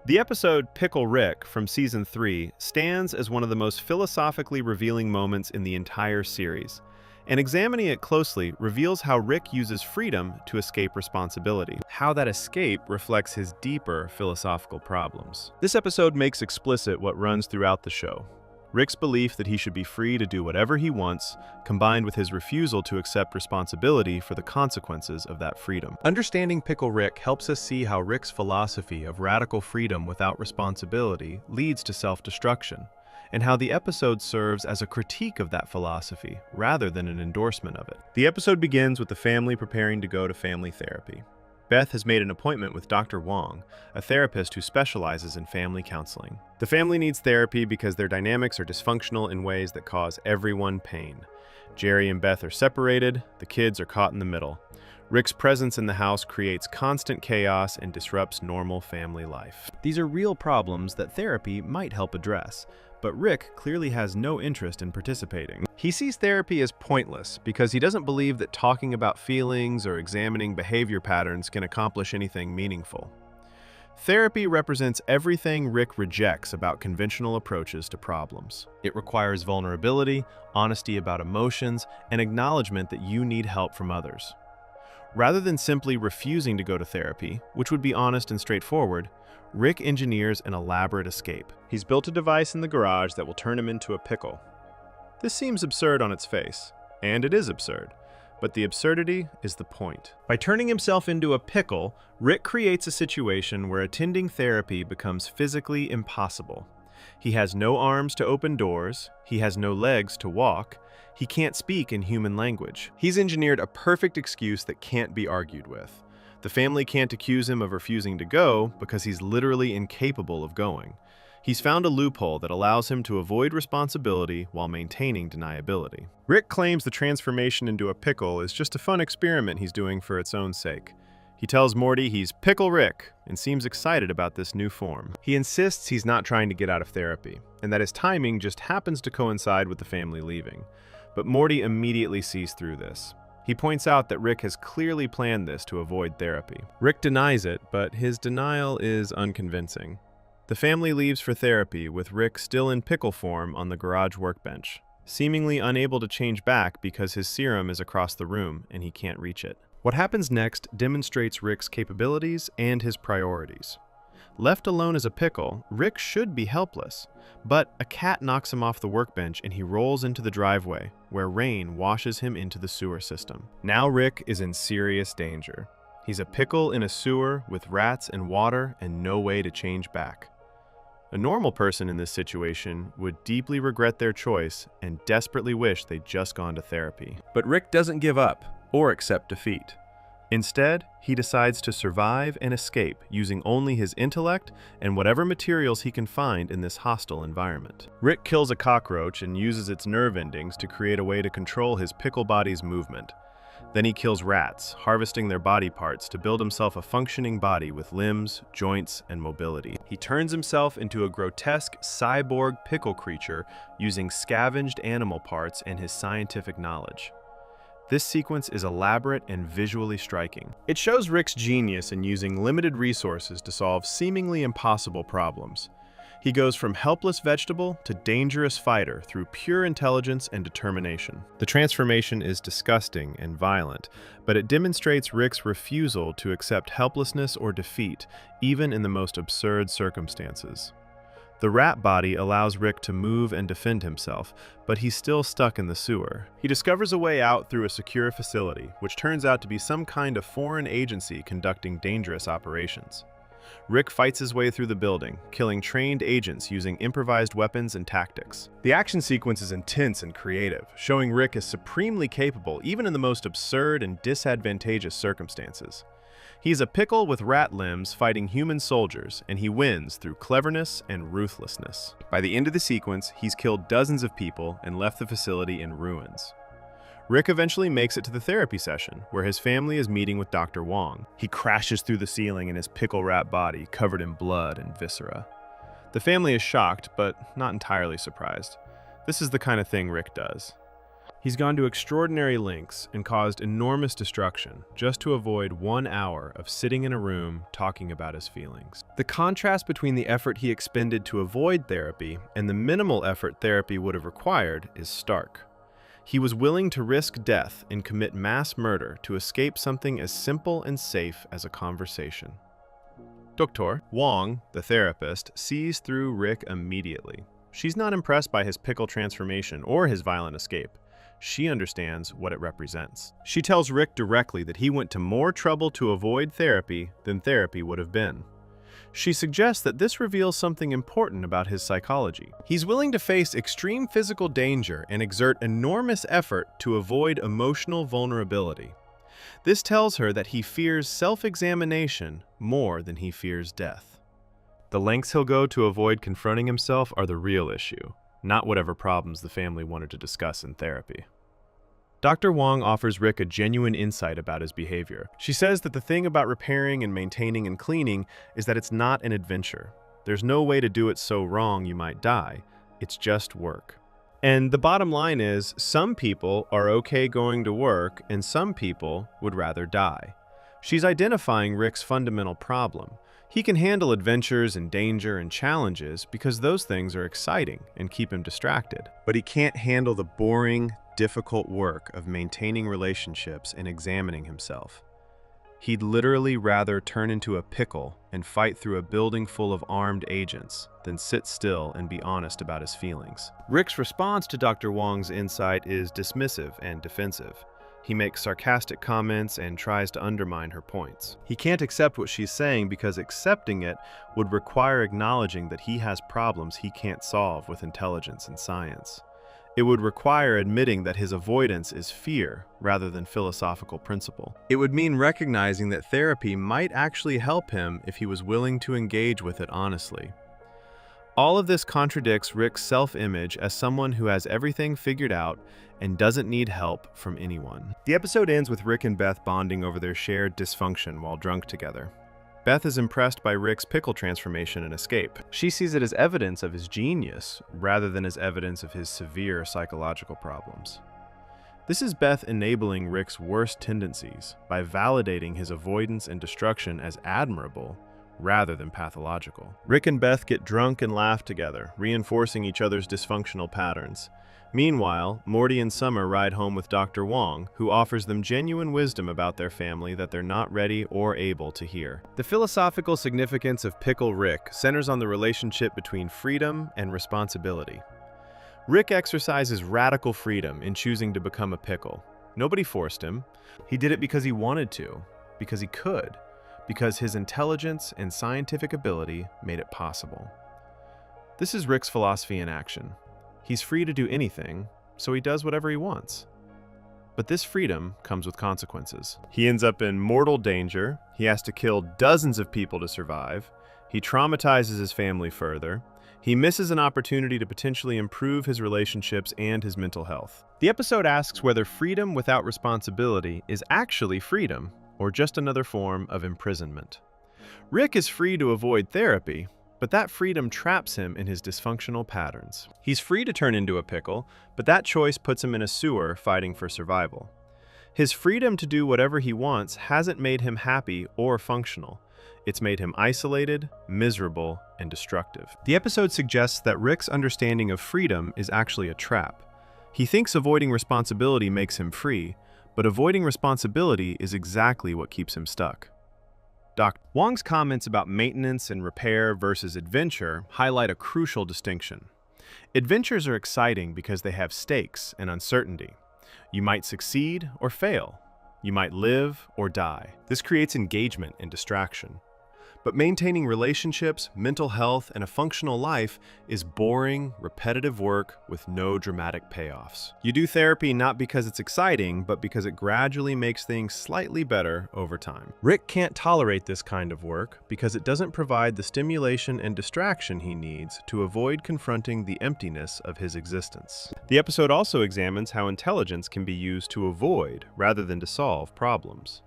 The episode Pickle Rick from Season 3 stands as one of the most philosophically revealing moments in the entire series, and examining it closely reveals how Rick uses freedom to escape responsibility, how that escape reflects his deeper philosophical problems. This episode makes explicit what runs throughout the show. Rick's belief that he should be free to do whatever he wants, combined with his refusal to accept responsibility for the consequences of that freedom. Understanding Pickle Rick helps us see how Rick's philosophy of radical freedom without responsibility leads to self-destruction, and how the episode serves as a critique of that philosophy rather than an endorsement of it. The episode begins with the family preparing to go to family therapy. Beth has made an appointment with Dr. Wong, a therapist who specializes in family counseling. The family needs therapy because their dynamics are dysfunctional in ways that cause everyone pain. Jerry and Beth are separated, the kids are caught in the middle. Rick's presence in the house creates constant chaos and disrupts normal family life. These are real problems that therapy might help address, but Rick clearly has no interest in participating. He sees therapy as pointless because he doesn't believe that talking about feelings or examining behavior patterns can accomplish anything meaningful. Therapy represents everything Rick rejects about conventional approaches to problems. It requires vulnerability, honesty about emotions, and acknowledgement that you need help from others. Rather than simply refusing to go to therapy, which would be honest and straightforward, Rick engineers an elaborate escape. He's built a device in the garage that will turn him into a pickle. This seems absurd on its face, and it is absurd, but the absurdity is the point. By turning himself into a pickle, Rick creates a situation where attending therapy becomes physically impossible. He has no arms to open doors, he has no legs to walk, he can't speak in human language. He's engineered a perfect excuse that can't be argued with. The family can't accuse him of refusing to go because he's literally incapable of going. He's found a loophole that allows him to avoid responsibility while maintaining deniability. Rick claims the transformation into a pickle is just a fun experiment he's doing for its own sake. He tells Morty he's Pickle Rick and seems excited about this new form. He insists he's not trying to get out of therapy, and that his timing just happens to coincide with the family leaving. But Morty immediately sees through this. He points out that Rick has clearly planned this to avoid therapy. Rick denies it, but his denial is unconvincing. The family leaves for therapy with Rick still in pickle form on the garage workbench, seemingly unable to change back because his serum is across the room and he can't reach it. What happens next demonstrates Rick's capabilities and his priorities. Left alone as a pickle, Rick should be helpless, but a cat knocks him off the workbench and he rolls into the driveway, where rain washes him into the sewer system. Now Rick is in serious danger. He's a pickle in a sewer with rats and water and no way to change back. A normal person in this situation would deeply regret their choice and desperately wish they'd just gone to therapy. But Rick doesn't give up or accept defeat. Instead, he decides to survive and escape using only his intellect and whatever materials he can find in this hostile environment. Rick kills a cockroach and uses its nerve endings to create a way to control his pickle body's movement. Then he kills rats, harvesting their body parts to build himself a functioning body with limbs, joints, and mobility. He turns himself into a grotesque cyborg pickle creature using scavenged animal parts and his scientific knowledge. This sequence is elaborate and visually striking. It shows Rick's genius in using limited resources to solve seemingly impossible problems. He goes from helpless vegetable to dangerous fighter through pure intelligence and determination. The transformation is disgusting and violent, but it demonstrates Rick's refusal to accept helplessness or defeat, even in the most absurd circumstances. The rat body allows Rick to move and defend himself, but he's still stuck in the sewer. He discovers a way out through a secure facility, which turns out to be some kind of foreign agency conducting dangerous operations. Rick fights his way through the building, killing trained agents using improvised weapons and tactics. The action sequence is intense and creative, showing Rick is supremely capable even in the most absurd and disadvantageous circumstances. He's a pickle with rat limbs fighting human soldiers, and he wins through cleverness and ruthlessness. By the end of the sequence, he's killed dozens of people and left the facility in ruins. Rick eventually makes it to the therapy session, where his family is meeting with Dr. Wong. He crashes through the ceiling in his pickle rat body, covered in blood and viscera. The family is shocked, but not entirely surprised. This is the kind of thing Rick does. He's gone to extraordinary lengths and caused enormous destruction just to avoid 1 hour of sitting in a room talking about his feelings. The contrast between the effort he expended to avoid therapy and the minimal effort therapy would have required is stark. He was willing to risk death and commit mass murder to escape something as simple and safe as a conversation. Dr. Wong, the therapist, sees through Rick immediately. She's not impressed by his pickle transformation or his violent escape. She understands what it represents. She tells Rick directly that he went to more trouble to avoid therapy than therapy would have been. She suggests that this reveals something important about his psychology. He's willing to face extreme physical danger and exert enormous effort to avoid emotional vulnerability. This tells her that he fears self-examination more than he fears death. The lengths he'll go to avoid confronting himself are the real issue, not whatever problems the family wanted to discuss in therapy. Dr. Wong offers Rick a genuine insight about his behavior. She says that the thing about repairing and maintaining and cleaning is that it's not an adventure. There's no way to do it so wrong you might die. It's just work. And the bottom line is, some people are okay going to work and some people would rather die. She's identifying Rick's fundamental problem. He can handle adventures and danger and challenges because those things are exciting and keep him distracted. But he can't handle the boring, difficult work of maintaining relationships and examining himself. He'd literally rather turn into a pickle and fight through a building full of armed agents than sit still and be honest about his feelings. Rick's response to Dr. Wong's insight is dismissive and defensive. He makes sarcastic comments and tries to undermine her points. He can't accept what she's saying because accepting it would require acknowledging that he has problems he can't solve with intelligence and science. It would require admitting that his avoidance is fear rather than philosophical principle. It would mean recognizing that therapy might actually help him if he was willing to engage with it honestly. All of this contradicts Rick's self-image as someone who has everything figured out and doesn't need help from anyone. The episode ends with Rick and Beth bonding over their shared dysfunction while drunk together. Beth is impressed by Rick's pickle transformation and escape. She sees it as evidence of his genius rather than as evidence of his severe psychological problems. This is Beth enabling Rick's worst tendencies by validating his avoidance and destruction as admirable rather than pathological. Rick and Beth get drunk and laugh together, reinforcing each other's dysfunctional patterns. Meanwhile, Morty and Summer ride home with Dr. Wong, who offers them genuine wisdom about their family that they're not ready or able to hear. The philosophical significance of Pickle Rick centers on the relationship between freedom and responsibility. Rick exercises radical freedom in choosing to become a pickle. Nobody forced him. He did it because he wanted to, because he could, because his intelligence and scientific ability made it possible. This is Rick's philosophy in action. He's free to do anything, so he does whatever he wants. But this freedom comes with consequences. He ends up in mortal danger, he has to kill dozens of people to survive, he traumatizes his family further, he misses an opportunity to potentially improve his relationships and his mental health. The episode asks whether freedom without responsibility is actually freedom, or just another form of imprisonment. Rick is free to avoid therapy, but that freedom traps him in his dysfunctional patterns. He's free to turn into a pickle, but that choice puts him in a sewer fighting for survival. His freedom to do whatever he wants hasn't made him happy or functional. It's made him isolated, miserable, and destructive. The episode suggests that Rick's understanding of freedom is actually a trap. He thinks avoiding responsibility makes him free, but avoiding responsibility is exactly what keeps him stuck. Dr. Wong's comments about maintenance and repair versus adventure highlight a crucial distinction. Adventures are exciting because they have stakes and uncertainty. You might succeed or fail. You might live or die. This creates engagement and distraction. But maintaining relationships, mental health, and a functional life is boring, repetitive work with no dramatic payoffs. You do therapy not because it's exciting, but because it gradually makes things slightly better over time. Rick can't tolerate this kind of work because it doesn't provide the stimulation and distraction he needs to avoid confronting the emptiness of his existence. The episode also examines how intelligence can be used to avoid rather than to solve problems.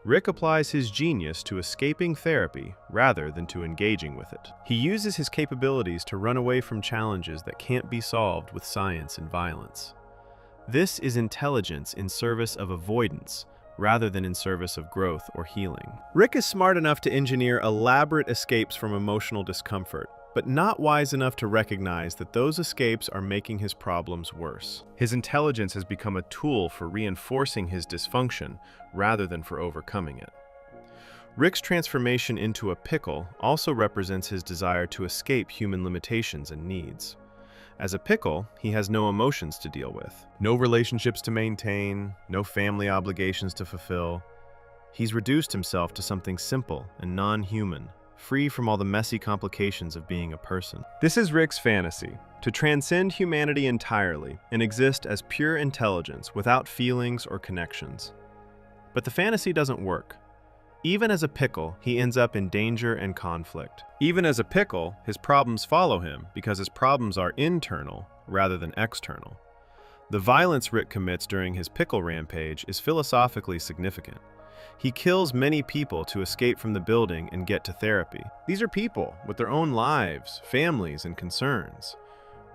Rick applies his genius to escaping therapy rather than to engaging with it. He uses his capabilities to run away from challenges that can't be solved with science and violence. This is intelligence in service of avoidance rather than in service of growth or healing. Rick is smart enough to engineer elaborate escapes from emotional discomfort, but not wise enough to recognize that those escapes are making his problems worse. His intelligence has become a tool for reinforcing his dysfunction rather than for overcoming it. Rick's transformation into a pickle also represents his desire to escape human limitations and needs. As a pickle, he has no emotions to deal with, no relationships to maintain, no family obligations to fulfill. He's reduced himself to something simple and non-human, free from all the messy complications of being a person. This is Rick's fantasy, to transcend humanity entirely and exist as pure intelligence without feelings or connections. But the fantasy doesn't work. Even as a pickle, he ends up in danger and conflict. Even as a pickle, his problems follow him because his problems are internal rather than external. The violence Rick commits during his pickle rampage is philosophically significant. He kills many people to escape from the building and get to therapy. These are people with their own lives, families, and concerns.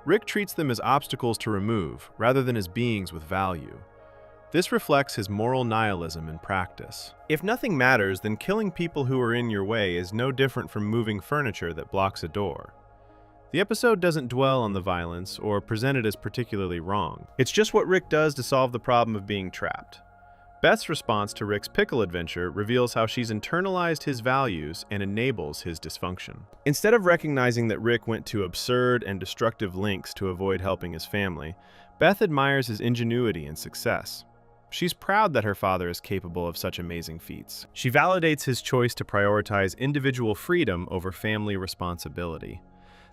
Rick treats them as obstacles to remove rather than as beings with value. This reflects his moral nihilism in practice. If nothing matters, then killing people who are in your way is no different from moving furniture that blocks a door. The episode doesn't dwell on the violence or present it as particularly wrong. It's just what Rick does to solve the problem of being trapped. Beth's response to Rick's pickle adventure reveals how she's internalized his values and enables his dysfunction. Instead of recognizing that Rick went to absurd and destructive lengths to avoid helping his family, Beth admires his ingenuity and success. She's proud that her father is capable of such amazing feats. She validates his choice to prioritize individual freedom over family responsibility.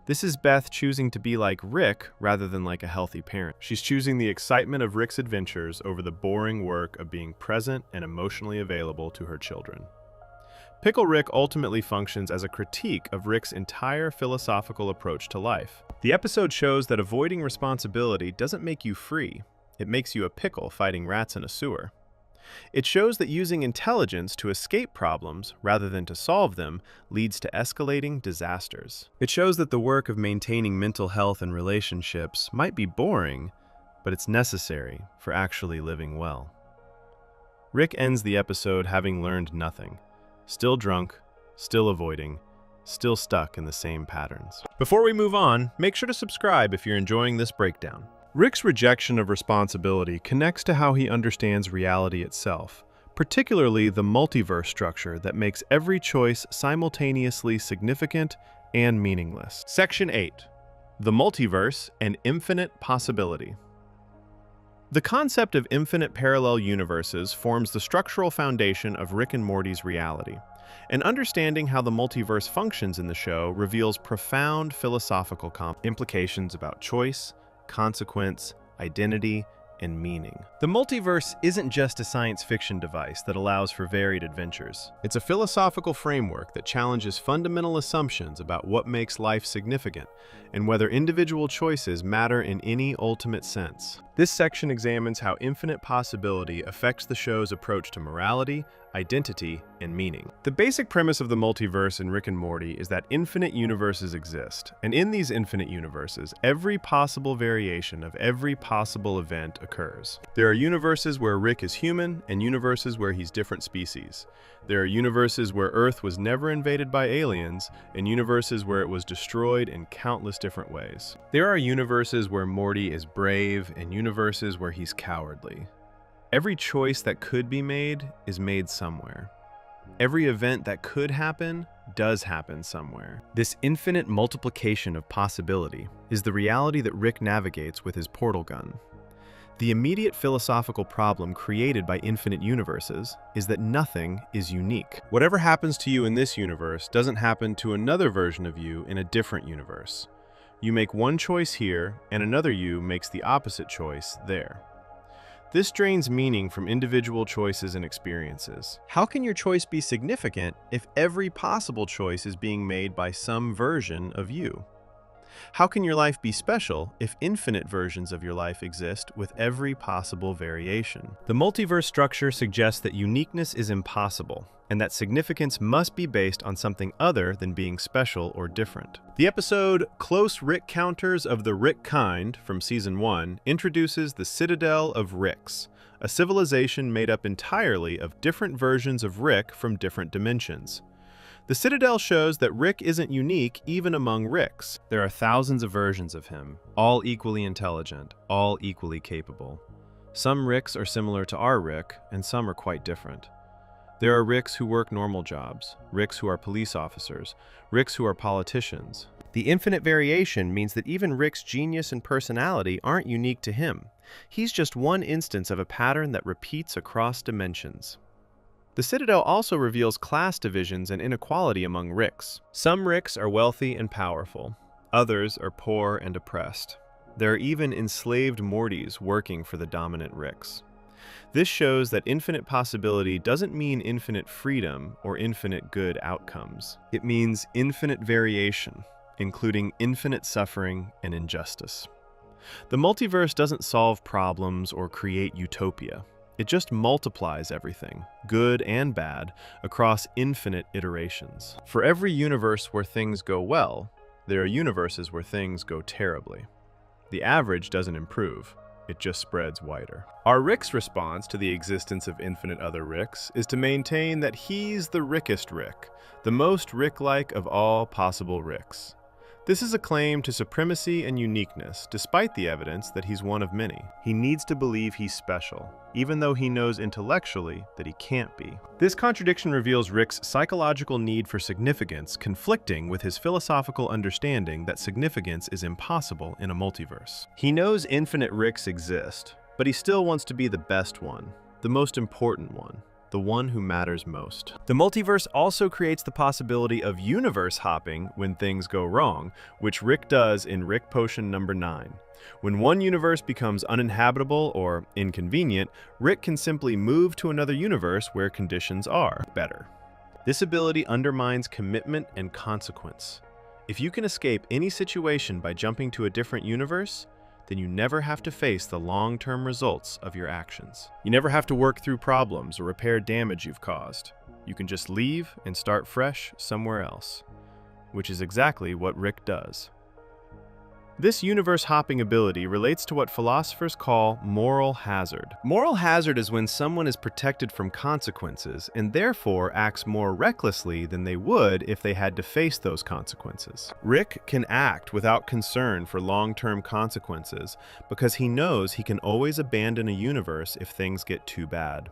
This is Beth choosing to be like Rick rather than like a healthy parent. She's choosing the excitement of Rick's adventures over the boring work of being present and emotionally available to her children. Pickle Rick ultimately functions as a critique of Rick's entire philosophical approach to life. The episode shows that avoiding responsibility doesn't make you free. It makes you a pickle fighting rats in a sewer. It shows that using intelligence to escape problems rather than to solve them leads to escalating disasters. It shows that the work of maintaining mental health and relationships might be boring, but it's necessary for actually living well. Rick ends the episode having learned nothing. Still drunk, still avoiding, still stuck in the same patterns. Before we move on, make sure to subscribe if you're enjoying this breakdown. Rick's rejection of responsibility connects to how he understands reality itself, particularly the multiverse structure that makes every choice simultaneously significant and meaningless. Section 8. The Multiverse and Infinite Possibility. The concept of infinite parallel universes forms the structural foundation of Rick and Morty's reality, and understanding how the multiverse functions in the show reveals profound philosophical implications about choice, consequence, identity, and meaning. The multiverse isn't just a science fiction device that allows for varied adventures. It's a philosophical framework that challenges fundamental assumptions about what makes life significant and whether individual choices matter in any ultimate sense. This section examines how infinite possibility affects the show's approach to morality, identity, and meaning. The basic premise of the multiverse in Rick and Morty is that infinite universes exist, and in these infinite universes, every possible variation of every possible event occurs. There are universes where Rick is human, and universes where he's different species. There are universes where Earth was never invaded by aliens, and universes where it was destroyed in countless different ways. There are universes where Morty is brave, and universes where he's cowardly. Every choice that could be made is made somewhere. Every event that could happen does happen somewhere. This infinite multiplication of possibility is the reality that Rick navigates with his portal gun. The immediate philosophical problem created by infinite universes is that nothing is unique. Whatever happens to you in this universe doesn't happen to another version of you in a different universe. You make one choice here, and another you makes the opposite choice there. This drains meaning from individual choices and experiences. How can your choice be significant if every possible choice is being made by some version of you? How can your life be special if infinite versions of your life exist with every possible variation? The multiverse structure suggests that uniqueness is impossible, and that significance must be based on something other than being special or different. The episode Close Rick Counters of the Rick Kind from Season 1 introduces the Citadel of Ricks, a civilization made up entirely of different versions of Rick from different dimensions. The Citadel shows that Rick isn't unique even among Ricks. There are thousands of versions of him, all equally intelligent, all equally capable. Some Ricks are similar to our Rick, and some are quite different. There are Ricks who work normal jobs, Ricks who are police officers, Ricks who are politicians, The infinite variation means that even Rick's genius and personality aren't unique to him. He's just one instance of a pattern that repeats across dimensions. The Citadel also reveals class divisions and inequality among Ricks. Some Ricks are wealthy and powerful. Others are poor and oppressed. There are even enslaved Mortys working for the dominant Ricks. This shows that infinite possibility doesn't mean infinite freedom or infinite good outcomes. It means infinite variation, including infinite suffering and injustice. The multiverse doesn't solve problems or create utopia. It just multiplies everything, good and bad, across infinite iterations. For every universe where things go well, there are universes where things go terribly. The average doesn't improve, it just spreads wider. Our Rick's response to the existence of infinite other Ricks is to maintain that he's the Rickest Rick, the most Rick-like of all possible Ricks. This is a claim to supremacy and uniqueness, despite the evidence that he's one of many. He needs to believe he's special, even though he knows intellectually that he can't be. This contradiction reveals Rick's psychological need for significance conflicting with his philosophical understanding that significance is impossible in a multiverse. He knows infinite Ricks exist, but he still wants to be the best one, the most important one, the one who matters most. The multiverse also creates the possibility of universe hopping when things go wrong, which Rick does in Rick Potion number 9. When one universe becomes uninhabitable or inconvenient, Rick can simply move to another universe where conditions are better. This ability undermines commitment and consequence. If you can escape any situation by jumping to a different universe, then you never have to face the long-term results of your actions. You never have to work through problems or repair damage you've caused. You can just leave and start fresh somewhere else, which is exactly what Rick does. This universe-hopping ability relates to what philosophers call moral hazard. Moral hazard is when someone is protected from consequences and therefore acts more recklessly than they would if they had to face those consequences. Rick can act without concern for long-term consequences because he knows he can always abandon a universe if things get too bad.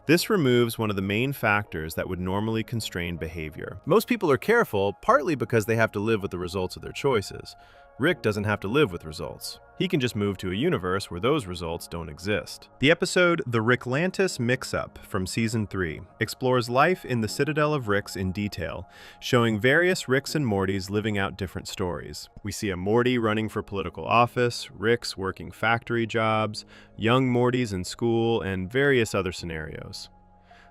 This removes one of the main factors that would normally constrain behavior. Most people are careful partly because they have to live with the results of their choices. Rick doesn't have to live with results. He can just move to a universe where those results don't exist. The episode The Ricklantis Mix-Up from Season 3 explores life in the Citadel of Ricks in detail, showing various Ricks and Mortys living out different stories. We see a Morty running for political office, Ricks working factory jobs, young Mortys in school, and various other scenarios.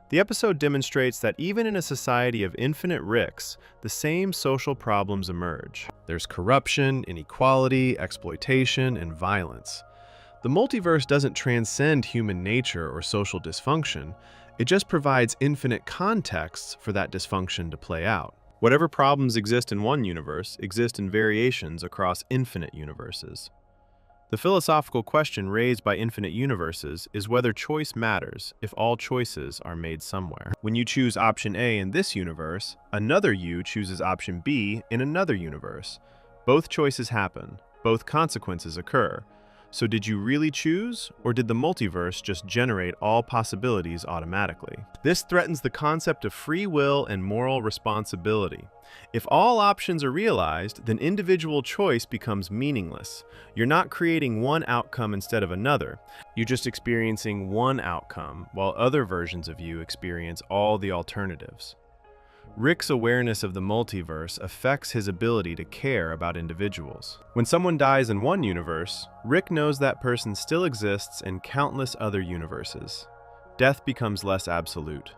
The episode demonstrates that even in a society of infinite Ricks, the same social problems emerge. There's corruption, inequality, exploitation, and violence. The multiverse doesn't transcend human nature or social dysfunction, it just provides infinite contexts for that dysfunction to play out. Whatever problems exist in one universe exist in variations across infinite universes. The philosophical question raised by infinite universes is whether choice matters if all choices are made somewhere. When you choose option A in this universe, another you chooses option B in another universe. Both choices happen, both consequences occur. So did you really choose, or did the multiverse just generate all possibilities automatically? This threatens the concept of free will and moral responsibility. If all options are realized, then individual choice becomes meaningless. You're not creating one outcome instead of another. You're just experiencing one outcome, while other versions of you experience all the alternatives. Rick's awareness of the multiverse affects his ability to care about individuals. When someone dies in one universe, Rick knows that person still exists in countless other universes. Death becomes less absolute.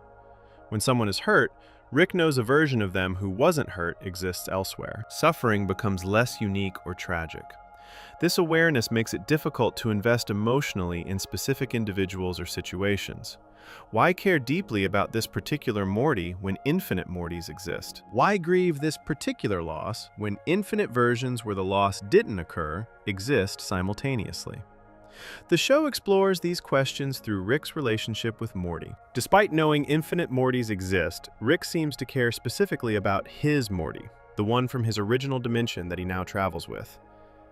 When someone is hurt, Rick knows a version of them who wasn't hurt exists elsewhere. Suffering becomes less unique or tragic. This awareness makes it difficult to invest emotionally in specific individuals or situations. Why care deeply about this particular Morty when infinite Mortys exist? Why grieve this particular loss when infinite versions where the loss didn't occur exist simultaneously? The show explores these questions through Rick's relationship with Morty. Despite knowing infinite Mortys exist, Rick seems to care specifically about his Morty, the one from his original dimension that he now travels with.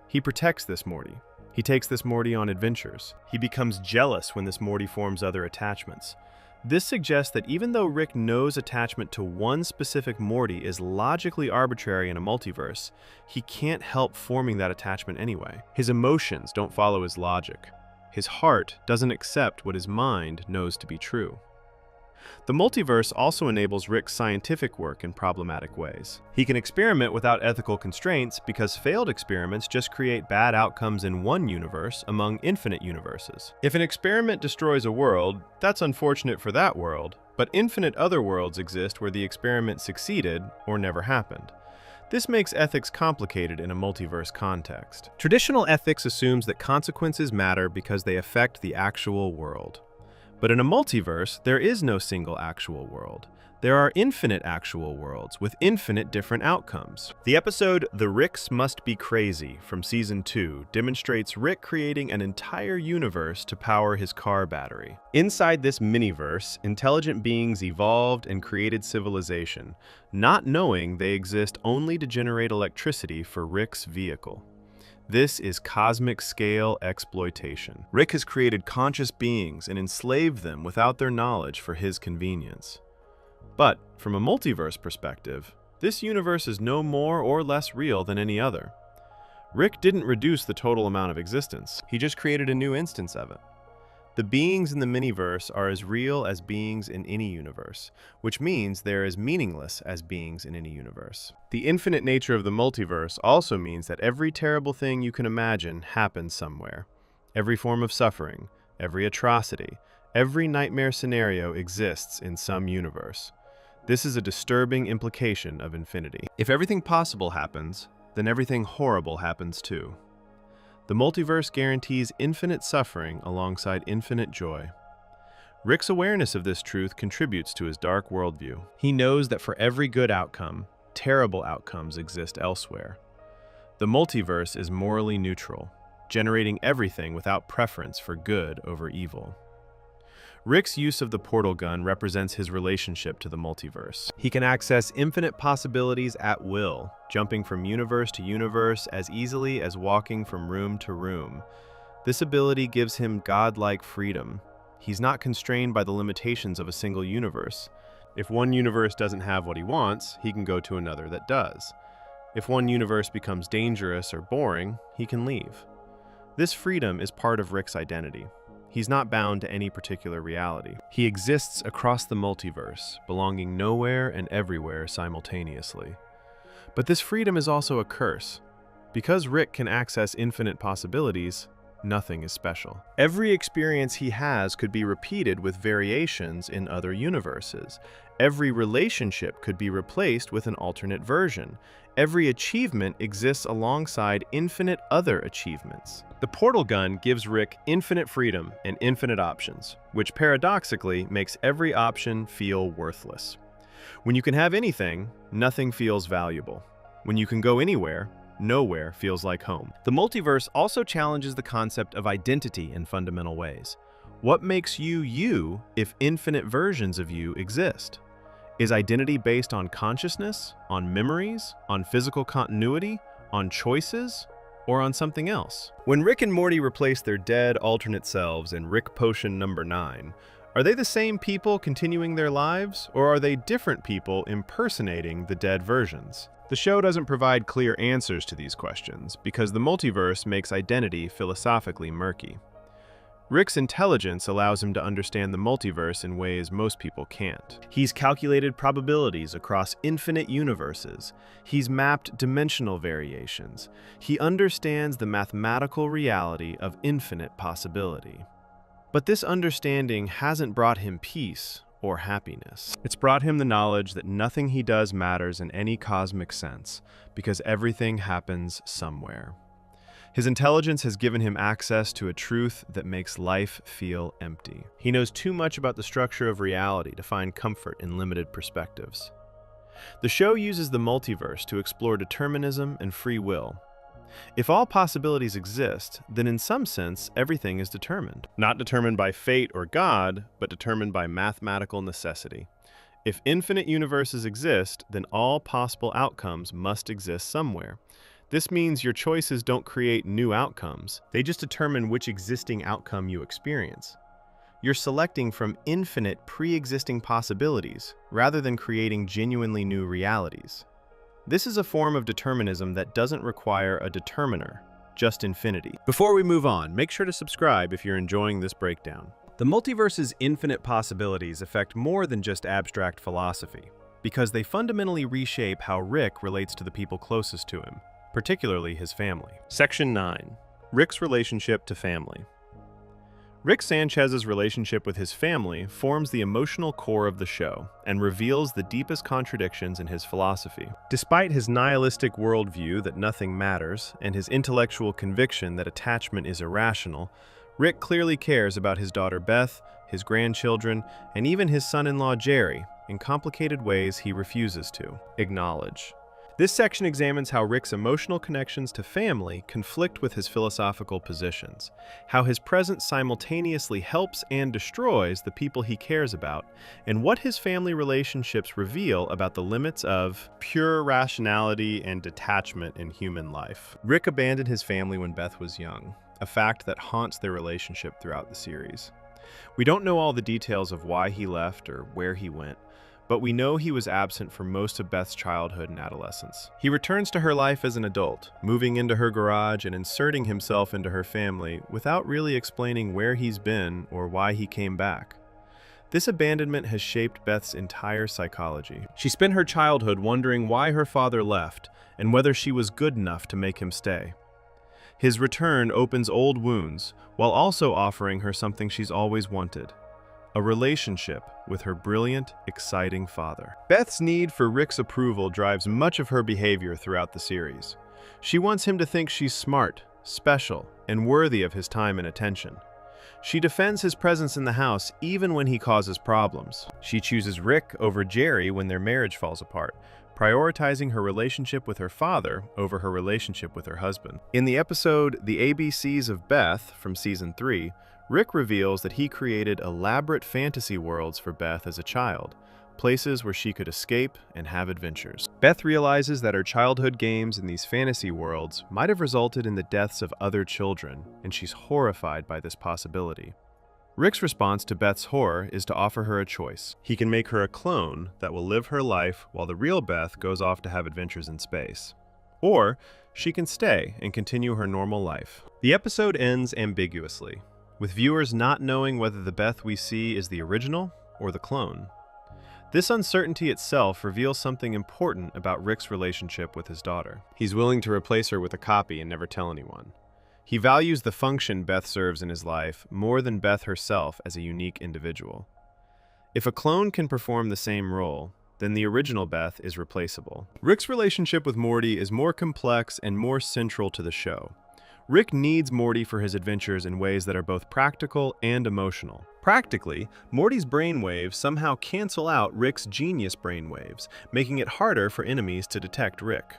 He protects this Morty. He takes this Morty on adventures. He becomes jealous when this Morty forms other attachments. This suggests that even though Rick knows attachment to one specific Morty is logically arbitrary in a multiverse, he can't help forming that attachment anyway. His emotions don't follow his logic. His heart doesn't accept what his mind knows to be true. The multiverse also enables Rick's scientific work in problematic ways. He can experiment without ethical constraints because failed experiments just create bad outcomes in one universe among infinite universes. If an experiment destroys a world, that's unfortunate for that world, but infinite other worlds exist where the experiment succeeded or never happened. This makes ethics complicated in a multiverse context. Traditional ethics assumes that consequences matter because they affect the actual world. But in a multiverse, there is no single actual world. There are infinite actual worlds with infinite different outcomes. The episode The Ricks Must Be Crazy from Season 2 demonstrates Rick creating an entire universe to power his car battery. Inside this miniverse, intelligent beings evolved and created civilization, not knowing they exist only to generate electricity for Rick's vehicle. This is cosmic-scale exploitation. Rick has created conscious beings and enslaved them without their knowledge for his convenience. But, from a multiverse perspective, this universe is no more or less real than any other. Rick didn't reduce the total amount of existence. He just created a new instance of it. The beings in the miniverse are as real as beings in any universe, which means they're as meaningless as beings in any universe. The infinite nature of the multiverse also means that every terrible thing you can imagine happens somewhere. Every form of suffering, every atrocity, every nightmare scenario exists in some universe. This is a disturbing implication of infinity. If everything possible happens, then everything horrible happens too. The multiverse guarantees infinite suffering alongside infinite joy. Rick's awareness of this truth contributes to his dark worldview. He knows that for every good outcome, terrible outcomes exist elsewhere. The multiverse is morally neutral, generating everything without preference for good over evil. Rick's use of the portal gun represents his relationship to the multiverse. He can access infinite possibilities at will, jumping from universe to universe as easily as walking from room to room. This ability gives him godlike freedom. He's not constrained by the limitations of a single universe. If one universe doesn't have what he wants, he can go to another that does. If one universe becomes dangerous or boring, he can leave. This freedom is part of Rick's identity. He's not bound to any particular reality. He exists across the multiverse, belonging nowhere and everywhere simultaneously. But this freedom is also a curse. Because Rick can access infinite possibilities, nothing is special. Every experience he has could be repeated with variations in other universes. Every relationship could be replaced with an alternate version. Every achievement exists alongside infinite other achievements. The portal gun gives Rick infinite freedom and infinite options, which paradoxically makes every option feel worthless. When you can have anything, nothing feels valuable. When you can go anywhere, nowhere feels like home. The multiverse also challenges the concept of identity in fundamental ways. What makes you you if infinite versions of you exist? Is identity based on consciousness, on memories, on physical continuity, on choices, or on something else? When Rick and Morty replace their dead alternate selves in Rick Potion number 9, are they the same people continuing their lives, or are they different people impersonating the dead versions? The show doesn't provide clear answers to these questions because the multiverse makes identity philosophically murky. Rick's intelligence allows him to understand the multiverse in ways most people can't. He's calculated probabilities across infinite universes. He's mapped dimensional variations. He understands the mathematical reality of infinite possibility. But this understanding hasn't brought him peace or happiness. It's brought him the knowledge that nothing he does matters in any cosmic sense, because everything happens somewhere. His intelligence has given him access to a truth that makes life feel empty. He knows too much about the structure of reality to find comfort in limited perspectives. The show uses the multiverse to explore determinism and free will. If all possibilities exist, then in some sense, everything is determined. Not determined by fate or God, but determined by mathematical necessity. If infinite universes exist, then all possible outcomes must exist somewhere. This means your choices don't create new outcomes. They just determine which existing outcome you experience. You're selecting from infinite pre-existing possibilities rather than creating genuinely new realities. This is a form of determinism that doesn't require a determiner, just infinity. Before we move on, make sure to subscribe if you're enjoying this breakdown. The multiverse's infinite possibilities affect more than just abstract philosophy, Because they fundamentally reshape how Rick relates to the people closest to him, particularly his family. Section 9. Rick's relationship to family. Rick Sanchez's relationship with his family forms the emotional core of the show and reveals the deepest contradictions in his philosophy. Despite his nihilistic worldview that nothing matters and his intellectual conviction that attachment is irrational, Rick clearly cares about his daughter Beth, his grandchildren, and even his son-in-law Jerry in complicated ways he refuses to acknowledge. This section examines how Rick's emotional connections to family conflict with his philosophical positions, how his presence simultaneously helps and destroys the people he cares about, and what his family relationships reveal about the limits of pure rationality and detachment in human life. Rick abandoned his family when Beth was young, a fact that haunts their relationship throughout the series. We don't know all the details of why he left or where he went, but we know he was absent for most of Beth's childhood and adolescence. He returns to her life as an adult, moving into her garage and inserting himself into her family without really explaining where he's been or why he came back. This abandonment has shaped Beth's entire psychology. She spent her childhood wondering why her father left and whether she was good enough to make him stay. His return opens old wounds while also offering her something she's always wanted: a relationship with her brilliant, exciting father. Beth's need for Rick's approval drives much of her behavior throughout the series. She wants him to think she's smart, special, and worthy of his time and attention. She defends his presence in the house even when he causes problems. She chooses Rick over Jerry when their marriage falls apart, prioritizing her relationship with her father over her relationship with her husband. In the episode The ABCs of Beth from Season 3, Rick reveals that he created elaborate fantasy worlds for Beth as a child, places where she could escape and have adventures. Beth realizes that her childhood games in these fantasy worlds might have resulted in the deaths of other children, and she's horrified by this possibility. Rick's response to Beth's horror is to offer her a choice. He can make her a clone that will live her life while the real Beth goes off to have adventures in space. Or she can stay and continue her normal life. The episode ends ambiguously, with viewers not knowing whether the Beth we see is the original or the clone. This uncertainty itself reveals something important about Rick's relationship with his daughter. He's willing to replace her with a copy and never tell anyone. He values the function Beth serves in his life more than Beth herself as a unique individual. If a clone can perform the same role, then the original Beth is replaceable. Rick's relationship with Morty is more complex and more central to the show. Rick needs Morty for his adventures in ways that are both practical and emotional. Practically, Morty's brainwaves somehow cancel out Rick's genius brainwaves, making it harder for enemies to detect Rick.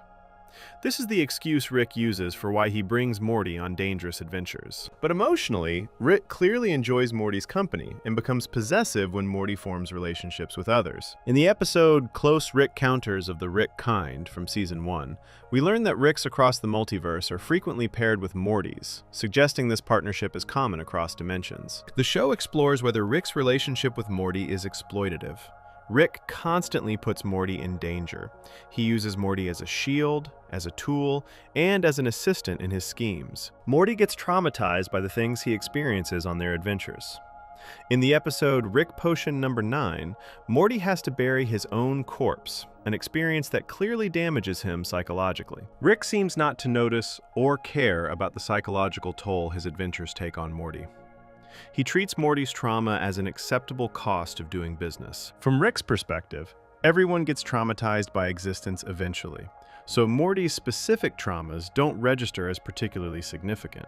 This is the excuse Rick uses for why he brings Morty on dangerous adventures. But emotionally, Rick clearly enjoys Morty's company and becomes possessive when Morty forms relationships with others. In the episode Close Rick Counters of the Rick Kind from Season 1, we learn that Ricks across the multiverse are frequently paired with Mortys, suggesting this partnership is common across dimensions. The show explores whether Rick's relationship with Morty is exploitative. Rick constantly puts Morty in danger. He uses Morty as a shield, as a tool, and as an assistant in his schemes. Morty gets traumatized by the things he experiences on their adventures. In the episode Rick Potion number 9, Morty has to bury his own corpse, an experience that clearly damages him psychologically. Rick seems not to notice or care about the psychological toll his adventures take on Morty. He treats Morty's trauma as an acceptable cost of doing business. From Rick's perspective, everyone gets traumatized by existence eventually, so Morty's specific traumas don't register as particularly significant.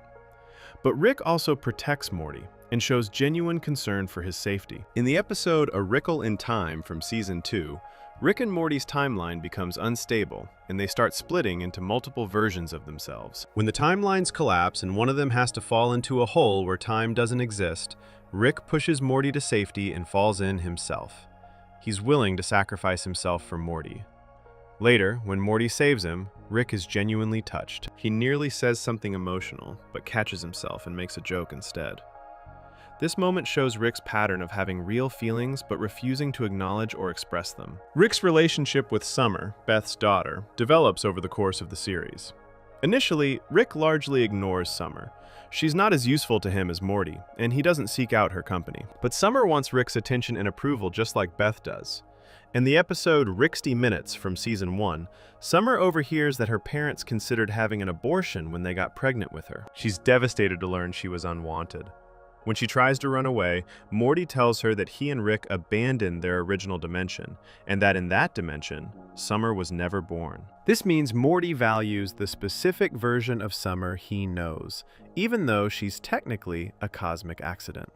But Rick also protects Morty and shows genuine concern for his safety. In the episode A Rickle in Time from Season 2, Rick and Morty's timeline becomes unstable, and they start splitting into multiple versions of themselves. When the timelines collapse and one of them has to fall into a hole where time doesn't exist, Rick pushes Morty to safety and falls in himself. He's willing to sacrifice himself for Morty. Later, when Morty saves him, Rick is genuinely touched. He nearly says something emotional, but catches himself and makes a joke instead. This moment shows Rick's pattern of having real feelings but refusing to acknowledge or express them. Rick's relationship with Summer, Beth's daughter, develops over the course of the series. Initially, Rick largely ignores Summer. She's not as useful to him as Morty, and he doesn't seek out her company. But Summer wants Rick's attention and approval just like Beth does. In the episode "Ricksty Minutes" from Season 1, Summer overhears that her parents considered having an abortion when they got pregnant with her. She's devastated to learn she was unwanted. When she tries to run away, Morty tells her that he and Rick abandoned their original dimension, and that in that dimension, Summer was never born. This means Morty values the specific version of Summer he knows, even though she's technically a cosmic accident.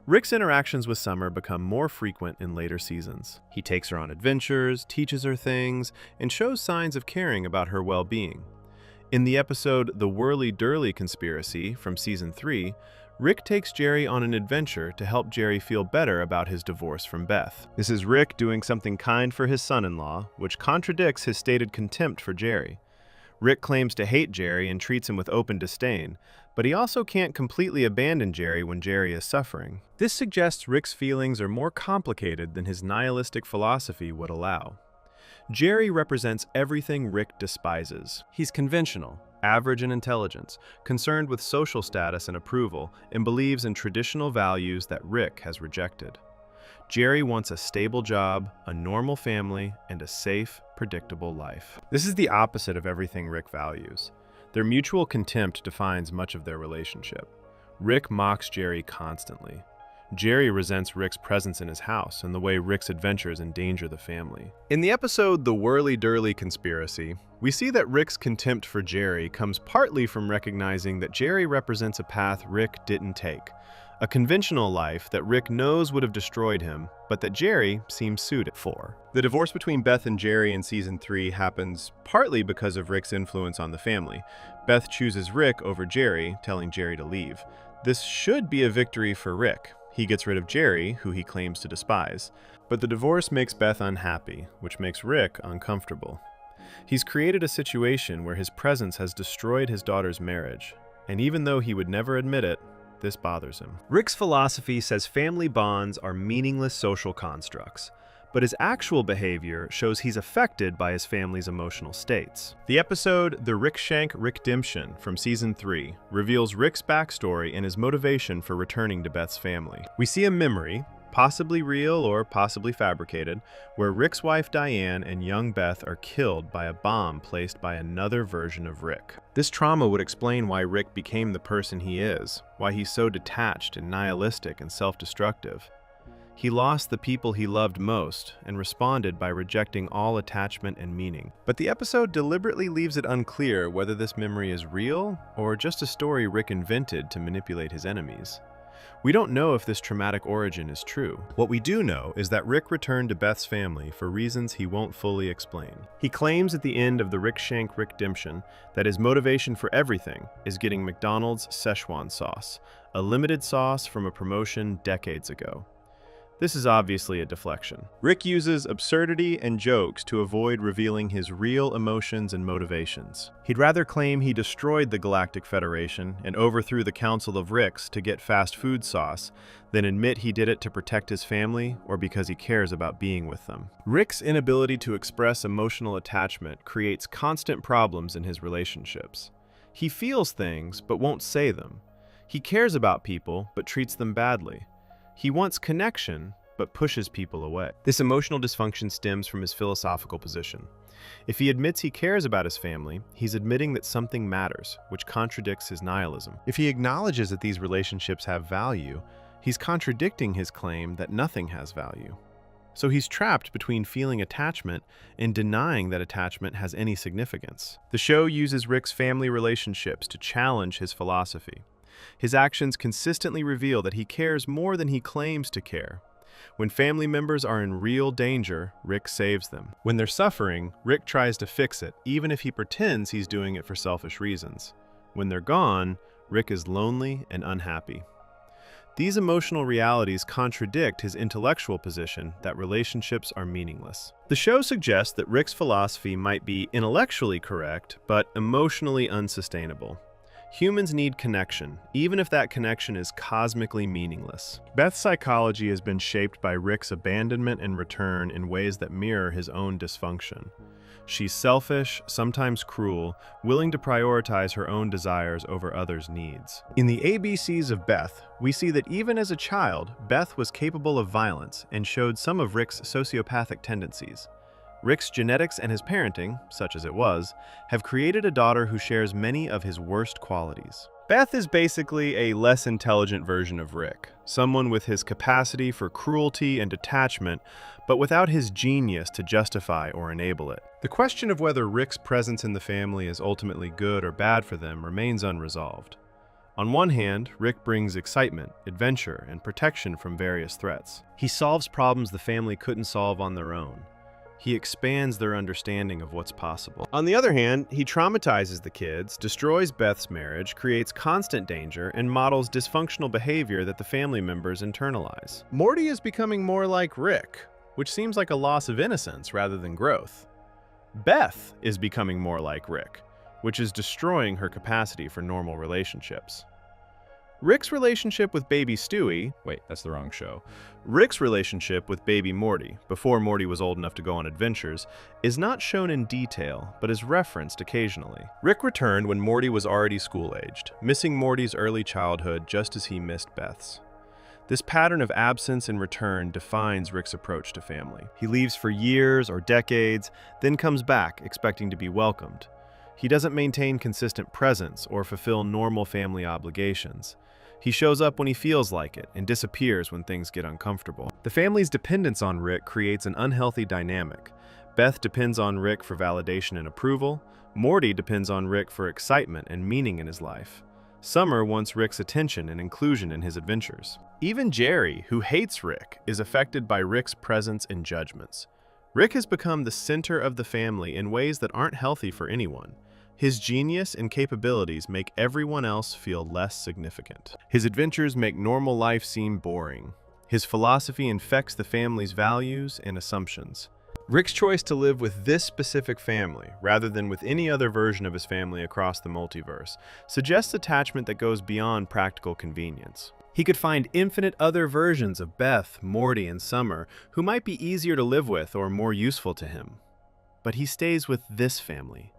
Rick's interactions with Summer become more frequent in later seasons. He takes her on adventures, teaches her things, and shows signs of caring about her well-being. In the episode "The Whirly-Durly Conspiracy" from Season 3, Rick takes Jerry on an adventure to help Jerry feel better about his divorce from Beth. This is Rick doing something kind for his son-in-law, which contradicts his stated contempt for Jerry. Rick claims to hate Jerry and treats him with open disdain, but he also can't completely abandon Jerry when Jerry is suffering. This suggests Rick's feelings are more complicated than his nihilistic philosophy would allow. Jerry represents everything Rick despises. He's conventional, average in intelligence, concerned with social status and approval, and believes in traditional values that Rick has rejected. Jerry wants a stable job, a normal family, and a safe, predictable life. This is the opposite of everything Rick values. Their mutual contempt defines much of their relationship. Rick mocks Jerry constantly. Jerry resents Rick's presence in his house and the way Rick's adventures endanger the family. In the episode "The Whirly-Durly Conspiracy," we see that Rick's contempt for Jerry comes partly from recognizing that Jerry represents a path Rick didn't take, a conventional life that Rick knows would have destroyed him, but that Jerry seems suited for. The divorce between Beth and Jerry in Season 3 happens partly because of Rick's influence on the family. Beth chooses Rick over Jerry, telling Jerry to leave. This should be a victory for Rick. He gets rid of Jerry, who he claims to despise. But the divorce makes Beth unhappy, which makes Rick uncomfortable. He's created a situation where his presence has destroyed his daughter's marriage, and even though he would never admit it, this bothers him. Rick's philosophy says family bonds are meaningless social constructs, but his actual behavior shows he's affected by his family's emotional states. The episode "The Rick Shank Rickdemption" from Season 3 reveals Rick's backstory and his motivation for returning to Beth's family. We see a memory, possibly real or possibly fabricated, where Rick's wife Diane and young Beth are killed by a bomb placed by another version of Rick. This trauma would explain why Rick became the person he is, why he's so detached and nihilistic and self-destructive. He lost the people he loved most and responded by rejecting all attachment and meaning. But the episode deliberately leaves it unclear whether this memory is real or just a story Rick invented to manipulate his enemies. We don't know if this traumatic origin is true. What we do know is that Rick returned to Beth's family for reasons he won't fully explain. He claims at the end of the Rick Shank Rickdemption that his motivation for everything is getting McDonald's Szechuan sauce, a limited sauce from a promotion decades ago. This is obviously a deflection. Rick uses absurdity and jokes to avoid revealing his real emotions and motivations. He'd rather claim he destroyed the Galactic Federation and overthrew the Council of Ricks to get fast food sauce than admit he did it to protect his family or because he cares about being with them. Rick's inability to express emotional attachment creates constant problems in his relationships. He feels things but won't say them. He cares about people but treats them badly. He wants connection, but pushes people away. This emotional dysfunction stems from his philosophical position. If he admits he cares about his family, he's admitting that something matters, which contradicts his nihilism. If he acknowledges that these relationships have value, he's contradicting his claim that nothing has value. So he's trapped between feeling attachment and denying that attachment has any significance. The show uses Rick's family relationships to challenge his philosophy. His actions consistently reveal that he cares more than he claims to care. When family members are in real danger, Rick saves them. When they're suffering, Rick tries to fix it, even if he pretends he's doing it for selfish reasons. When they're gone, Rick is lonely and unhappy. These emotional realities contradict his intellectual position that relationships are meaningless. The show suggests that Rick's philosophy might be intellectually correct, but emotionally unsustainable. Humans need connection, even if that connection is cosmically meaningless. Beth's psychology has been shaped by Rick's abandonment and return in ways that mirror his own dysfunction. She's selfish, sometimes cruel, willing to prioritize her own desires over others' needs. In the ABCs of Beth, we see that even as a child, Beth was capable of violence and showed some of Rick's sociopathic tendencies. Rick's genetics and his parenting, such as it was, have created a daughter who shares many of his worst qualities. Beth is basically a less intelligent version of Rick, someone with his capacity for cruelty and detachment, but without his genius to justify or enable it. The question of whether Rick's presence in the family is ultimately good or bad for them remains unresolved. On one hand, Rick brings excitement, adventure, and protection from various threats. He solves problems the family couldn't solve on their own. He expands their understanding of what's possible. On the other hand, he traumatizes the kids, destroys Beth's marriage, creates constant danger, and models dysfunctional behavior that the family members internalize. Morty is becoming more like Rick, which seems like a loss of innocence rather than growth. Beth is becoming more like Rick, which is destroying her capacity for normal relationships. Rick's relationship with baby Stewie— wait, that's the wrong show. Rick's relationship with baby Morty, before Morty was old enough to go on adventures, is not shown in detail, but is referenced occasionally. Rick returned when Morty was already school-aged, missing Morty's early childhood just as he missed Beth's. This pattern of absence and return defines Rick's approach to family. He leaves for years or decades, then comes back expecting to be welcomed. He doesn't maintain consistent presence or fulfill normal family obligations. He shows up when he feels like it and disappears when things get uncomfortable. The family's dependence on Rick creates an unhealthy dynamic. Beth depends on Rick for validation and approval. Morty depends on Rick for excitement and meaning in his life. Summer wants Rick's attention and inclusion in his adventures. Even Jerry, who hates Rick, is affected by Rick's presence and judgments. Rick has become the center of the family in ways that aren't healthy for anyone. His genius and capabilities make everyone else feel less significant. His adventures make normal life seem boring. His philosophy infects the family's values and assumptions. Rick's choice to live with this specific family, rather than with any other version of his family across the multiverse, suggests attachment that goes beyond practical convenience. He could find infinite other versions of Beth, Morty, and Summer who might be easier to live with or more useful to him. But he stays with this family,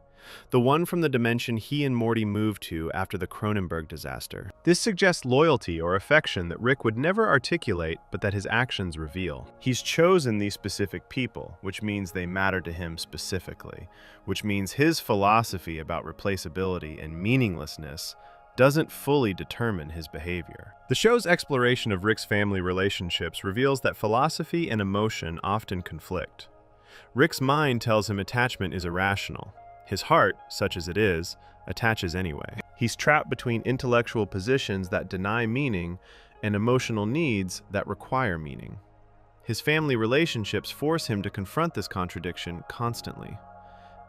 the one from the dimension he and Morty moved to after the Cronenberg disaster. This suggests loyalty or affection that Rick would never articulate, but that his actions reveal. He's chosen these specific people, which means they matter to him specifically, which means his philosophy about replaceability and meaninglessness doesn't fully determine his behavior. The show's exploration of Rick's family relationships reveals that philosophy and emotion often conflict. Rick's mind tells him attachment is irrational. His heart, such as it is, attaches anyway. He's trapped between intellectual positions that deny meaning and emotional needs that require meaning. His family relationships force him to confront this contradiction constantly.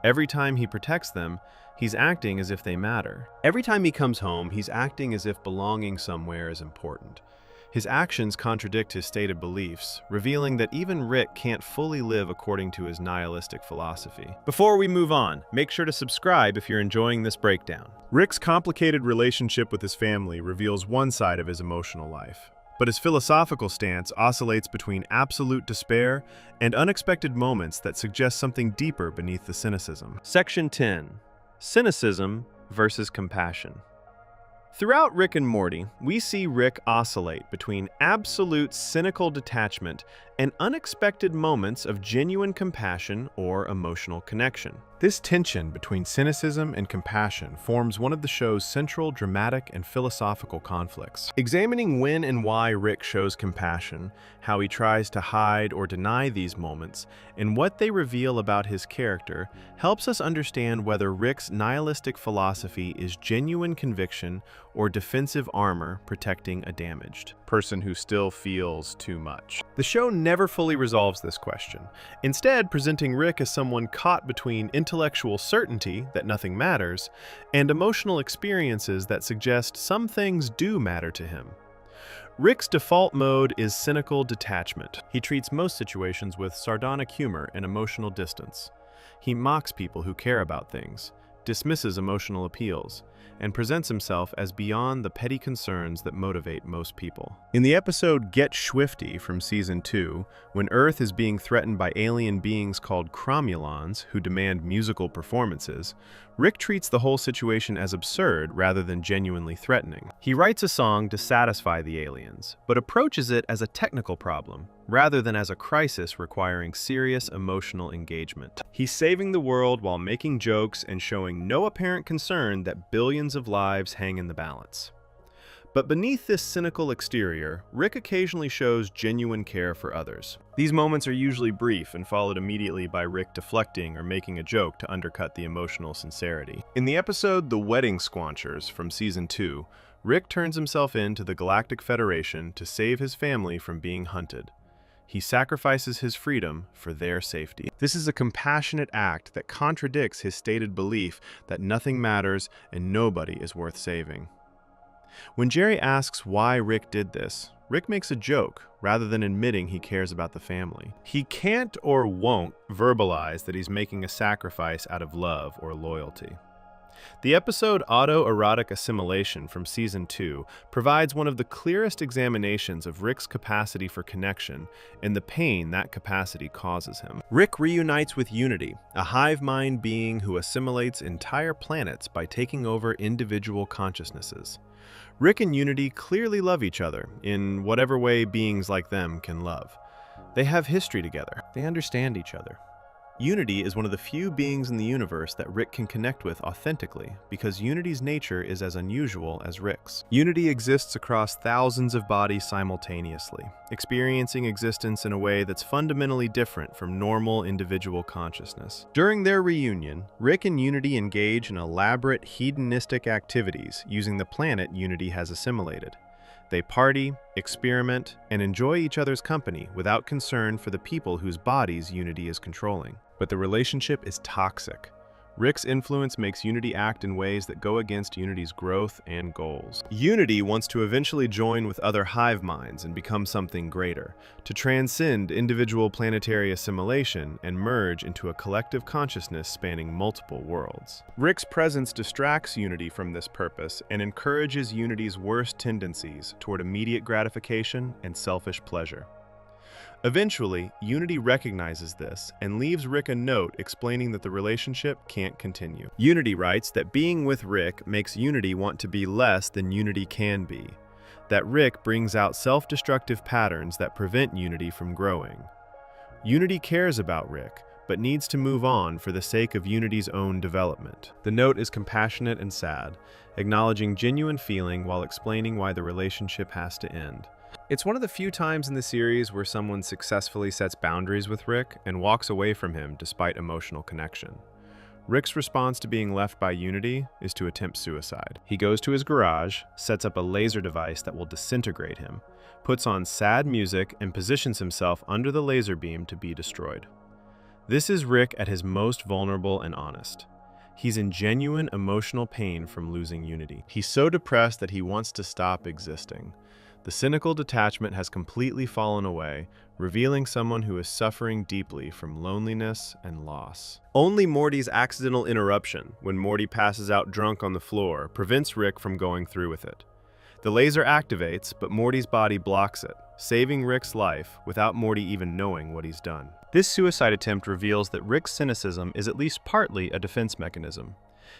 Every time he protects them, he's acting as if they matter. Every time he comes home, he's acting as if belonging somewhere is important. His actions contradict his stated beliefs, revealing that even Rick can't fully live according to his nihilistic philosophy. Before we move on, make sure to subscribe if you're enjoying this breakdown. Rick's complicated relationship with his family reveals one side of his emotional life, but his philosophical stance oscillates between absolute despair and unexpected moments that suggest something deeper beneath the cynicism. Section 10. Cynicism versus compassion. Throughout Rick and Morty, we see Rick oscillate between absolute cynical detachment and unexpected moments of genuine compassion or emotional connection. This tension between cynicism and compassion forms one of the show's central dramatic and philosophical conflicts. Examining when and why Rick shows compassion, how he tries to hide or deny these moments, and what they reveal about his character helps us understand whether Rick's nihilistic philosophy is genuine conviction or defensive armor protecting a damaged person who still feels too much. The show never fully resolves this question, instead presenting Rick as someone caught between intellectual certainty that nothing matters and emotional experiences that suggest some things do matter to him. Rick's default mode is cynical detachment. He treats most situations with sardonic humor and emotional distance. He mocks people who care about things, dismisses emotional appeals, and presents himself as beyond the petty concerns that motivate most people. In the episode Get Swifty from Season 2, when Earth is being threatened by alien beings called Cromulons who demand musical performances, Rick treats the whole situation as absurd rather than genuinely threatening. He writes a song to satisfy the aliens, but approaches it as a technical problem, rather than as a crisis requiring serious emotional engagement. He's saving the world while making jokes and showing no apparent concern that billions of lives hang in the balance. But beneath this cynical exterior, Rick occasionally shows genuine care for others. These moments are usually brief and followed immediately by Rick deflecting or making a joke to undercut the emotional sincerity. In the episode The Wedding Squanchers from Season 2, Rick turns himself in to the Galactic Federation to save his family from being hunted. He sacrifices his freedom for their safety. This is a compassionate act that contradicts his stated belief that nothing matters and nobody is worth saving. When Jerry asks why Rick did this, Rick makes a joke rather than admitting he cares about the family. He can't or won't verbalize that he's making a sacrifice out of love or loyalty. The episode Autoerotic Assimilation from Season 2 provides one of the clearest examinations of Rick's capacity for connection and the pain that capacity causes him. Rick reunites with Unity, a hive mind being who assimilates entire planets by taking over individual consciousnesses. Rick and Unity clearly love each other in whatever way beings like them can love. They have history together. They understand each other. Unity is one of the few beings in the universe that Rick can connect with authentically because Unity's nature is as unusual as Rick's. Unity exists across thousands of bodies simultaneously, experiencing existence in a way that's fundamentally different from normal individual consciousness. During their reunion, Rick and Unity engage in elaborate hedonistic activities using the planet Unity has assimilated. They party, experiment, and enjoy each other's company without concern for the people whose bodies Unity is controlling. But the relationship is toxic. Rick's influence makes Unity act in ways that go against Unity's growth and goals. Unity wants to eventually join with other hive minds and become something greater, to transcend individual planetary assimilation and merge into a collective consciousness spanning multiple worlds. Rick's presence distracts Unity from this purpose and encourages Unity's worst tendencies toward immediate gratification and selfish pleasure. Eventually, Unity recognizes this and leaves Rick a note explaining that the relationship can't continue. Unity writes that being with Rick makes Unity want to be less than Unity can be, that Rick brings out self-destructive patterns that prevent Unity from growing. Unity cares about Rick, but needs to move on for the sake of Unity's own development. The note is compassionate and sad, acknowledging genuine feeling while explaining why the relationship has to end. It's one of the few times in the series where someone successfully sets boundaries with Rick and walks away from him despite emotional connection. Rick's response to being left by Unity is to attempt suicide. He goes to his garage, sets up a laser device that will disintegrate him, puts on sad music, and positions himself under the laser beam to be destroyed. This is Rick at his most vulnerable and honest. He's in genuine emotional pain from losing Unity. He's so depressed that he wants to stop existing. The cynical detachment has completely fallen away, revealing someone who is suffering deeply from loneliness and loss. Only Morty's accidental interruption, when Morty passes out drunk on the floor, prevents Rick from going through with it. The laser activates, but Morty's body blocks it, saving Rick's life without Morty even knowing what he's done. This suicide attempt reveals that Rick's cynicism is at least partly a defense mechanism.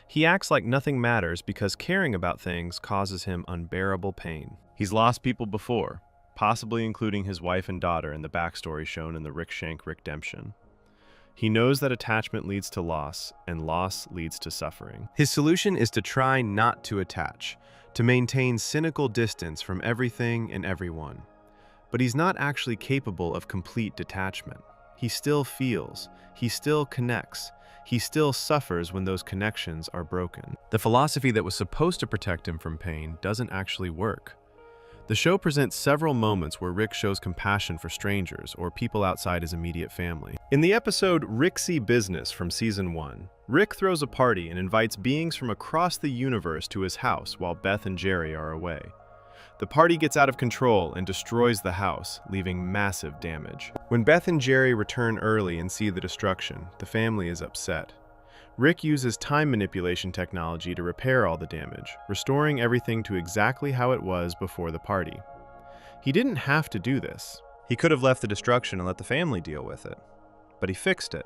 He acts like nothing matters because caring about things causes him unbearable pain. He's lost people before, possibly including his wife and daughter in the backstory shown in the Rick Shank Redemption. He knows that attachment leads to loss, and loss leads to suffering. His solution is to try not to attach, to maintain cynical distance from everything and everyone. But he's not actually capable of complete detachment. He still feels, he still connects, he still suffers when those connections are broken. The philosophy that was supposed to protect him from pain doesn't actually work. The show presents several moments where Rick shows compassion for strangers or people outside his immediate family. In the episode Ricksy Business from Season 1, Rick throws a party and invites beings from across the universe to his house while Beth and Jerry are away. The party gets out of control and destroys the house, leaving massive damage. When Beth and Jerry return early and see the destruction, the family is upset. Rick uses time manipulation technology to repair all the damage, restoring everything to exactly how it was before the party. He didn't have to do this. He could have left the destruction and let the family deal with it. But he fixed it,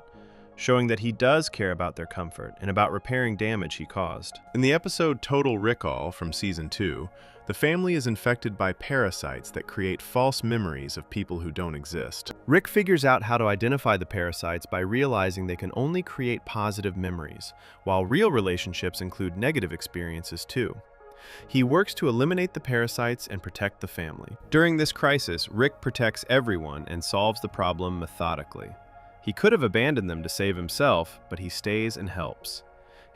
showing that he does care about their comfort and about repairing damage he caused. In the episode Total Recall from Season 2, the family is infected by parasites that create false memories of people who don't exist. Rick figures out how to identify the parasites by realizing they can only create positive memories, while real relationships include negative experiences too. He works to eliminate the parasites and protect the family. During this crisis, Rick protects everyone and solves the problem methodically. He could have abandoned them to save himself, but he stays and helps.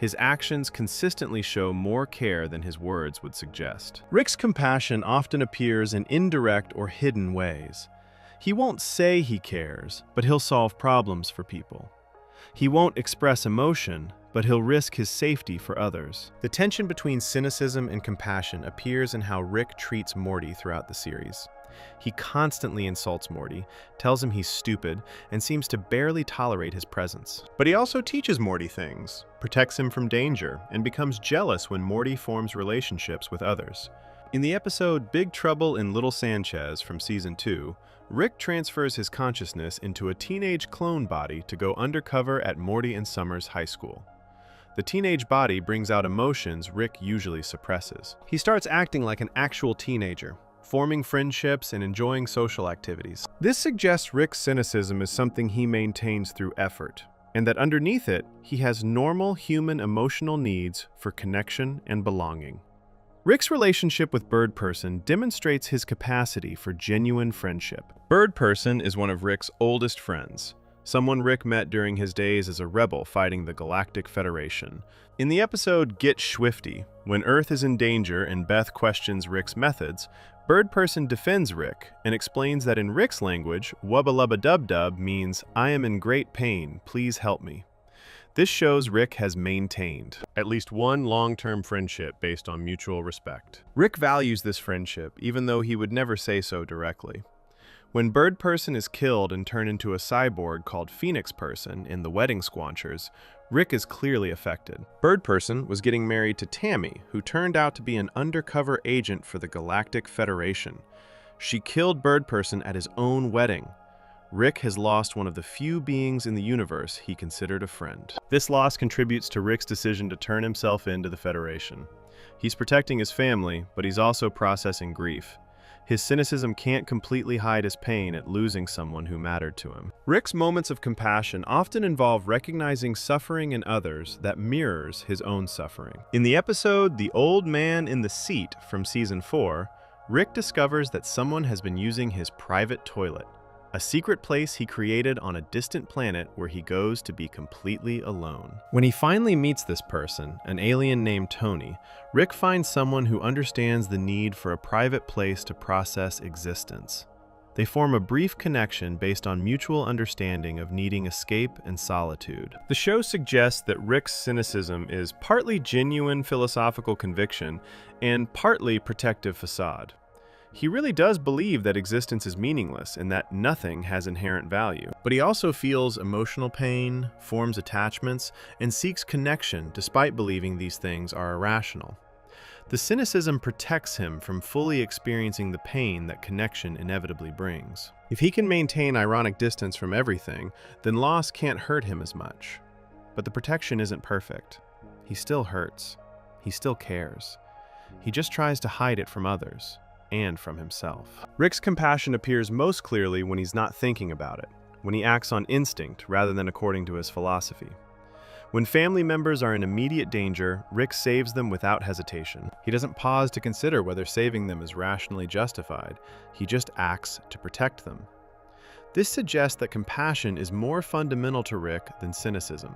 His actions consistently show more care than his words would suggest. Rick's compassion often appears in indirect or hidden ways. He won't say he cares, but he'll solve problems for people. He won't express emotion, but he'll risk his safety for others. The tension between cynicism and compassion appears in how Rick treats Morty throughout the series. He constantly insults Morty, tells him he's stupid, and seems to barely tolerate his presence. But he also teaches Morty things, protects him from danger, and becomes jealous when Morty forms relationships with others. In the episode Big Trouble in Little Sanchez from Season 2, Rick transfers his consciousness into a teenage clone body to go undercover at Morty and Summer's high school. The teenage body brings out emotions Rick usually suppresses. He starts acting like an actual teenager, forming friendships and enjoying social activities. This suggests Rick's cynicism is something he maintains through effort, and that underneath it, he has normal human emotional needs for connection and belonging. Rick's relationship with Bird Person demonstrates his capacity for genuine friendship. Bird Person is one of Rick's oldest friends, someone Rick met during his days as a rebel fighting the Galactic Federation. In the episode Get Swifty, when Earth is in danger and Beth questions Rick's methods, Bird Person defends Rick and explains that in Rick's language, wubba lubba dub dub means I am in great pain, please help me. This shows Rick has maintained at least one long-term friendship based on mutual respect. Rick values this friendship, even though he would never say so directly. When Bird Person is killed and turned into a cyborg called Phoenix Person in The Wedding Squanchers, Rick is clearly affected. Bird Person was getting married to Tammy, who turned out to be an undercover agent for the Galactic Federation. She killed Bird Person at his own wedding. Rick has lost one of the few beings in the universe he considered a friend. This loss contributes to Rick's decision to turn himself into the Federation. He's protecting his family, but he's also processing grief. His cynicism can't completely hide his pain at losing someone who mattered to him. Rick's moments of compassion often involve recognizing suffering in others that mirrors his own suffering. In the episode The Old Man in the Seat from Season 4, Rick discovers that someone has been using his private toilet, a secret place he created on a distant planet where he goes to be completely alone. When he finally meets this person, an alien named Tony, Rick finds someone who understands the need for a private place to process existence. They form a brief connection based on mutual understanding of needing escape and solitude. The show suggests that Rick's cynicism is partly genuine philosophical conviction and partly protective facade. He really does believe that existence is meaningless and that nothing has inherent value. But he also feels emotional pain, forms attachments, and seeks connection despite believing these things are irrational. The cynicism protects him from fully experiencing the pain that connection inevitably brings. If he can maintain ironic distance from everything, then loss can't hurt him as much. But the protection isn't perfect. He still hurts. He still cares. He just tries to hide it from others and from himself. Rick's compassion appears most clearly when he's not thinking about it, when he acts on instinct rather than according to his philosophy. When family members are in immediate danger, Rick saves them without hesitation. He doesn't pause to consider whether saving them is rationally justified. He just acts to protect them. This suggests that compassion is more fundamental to Rick than cynicism.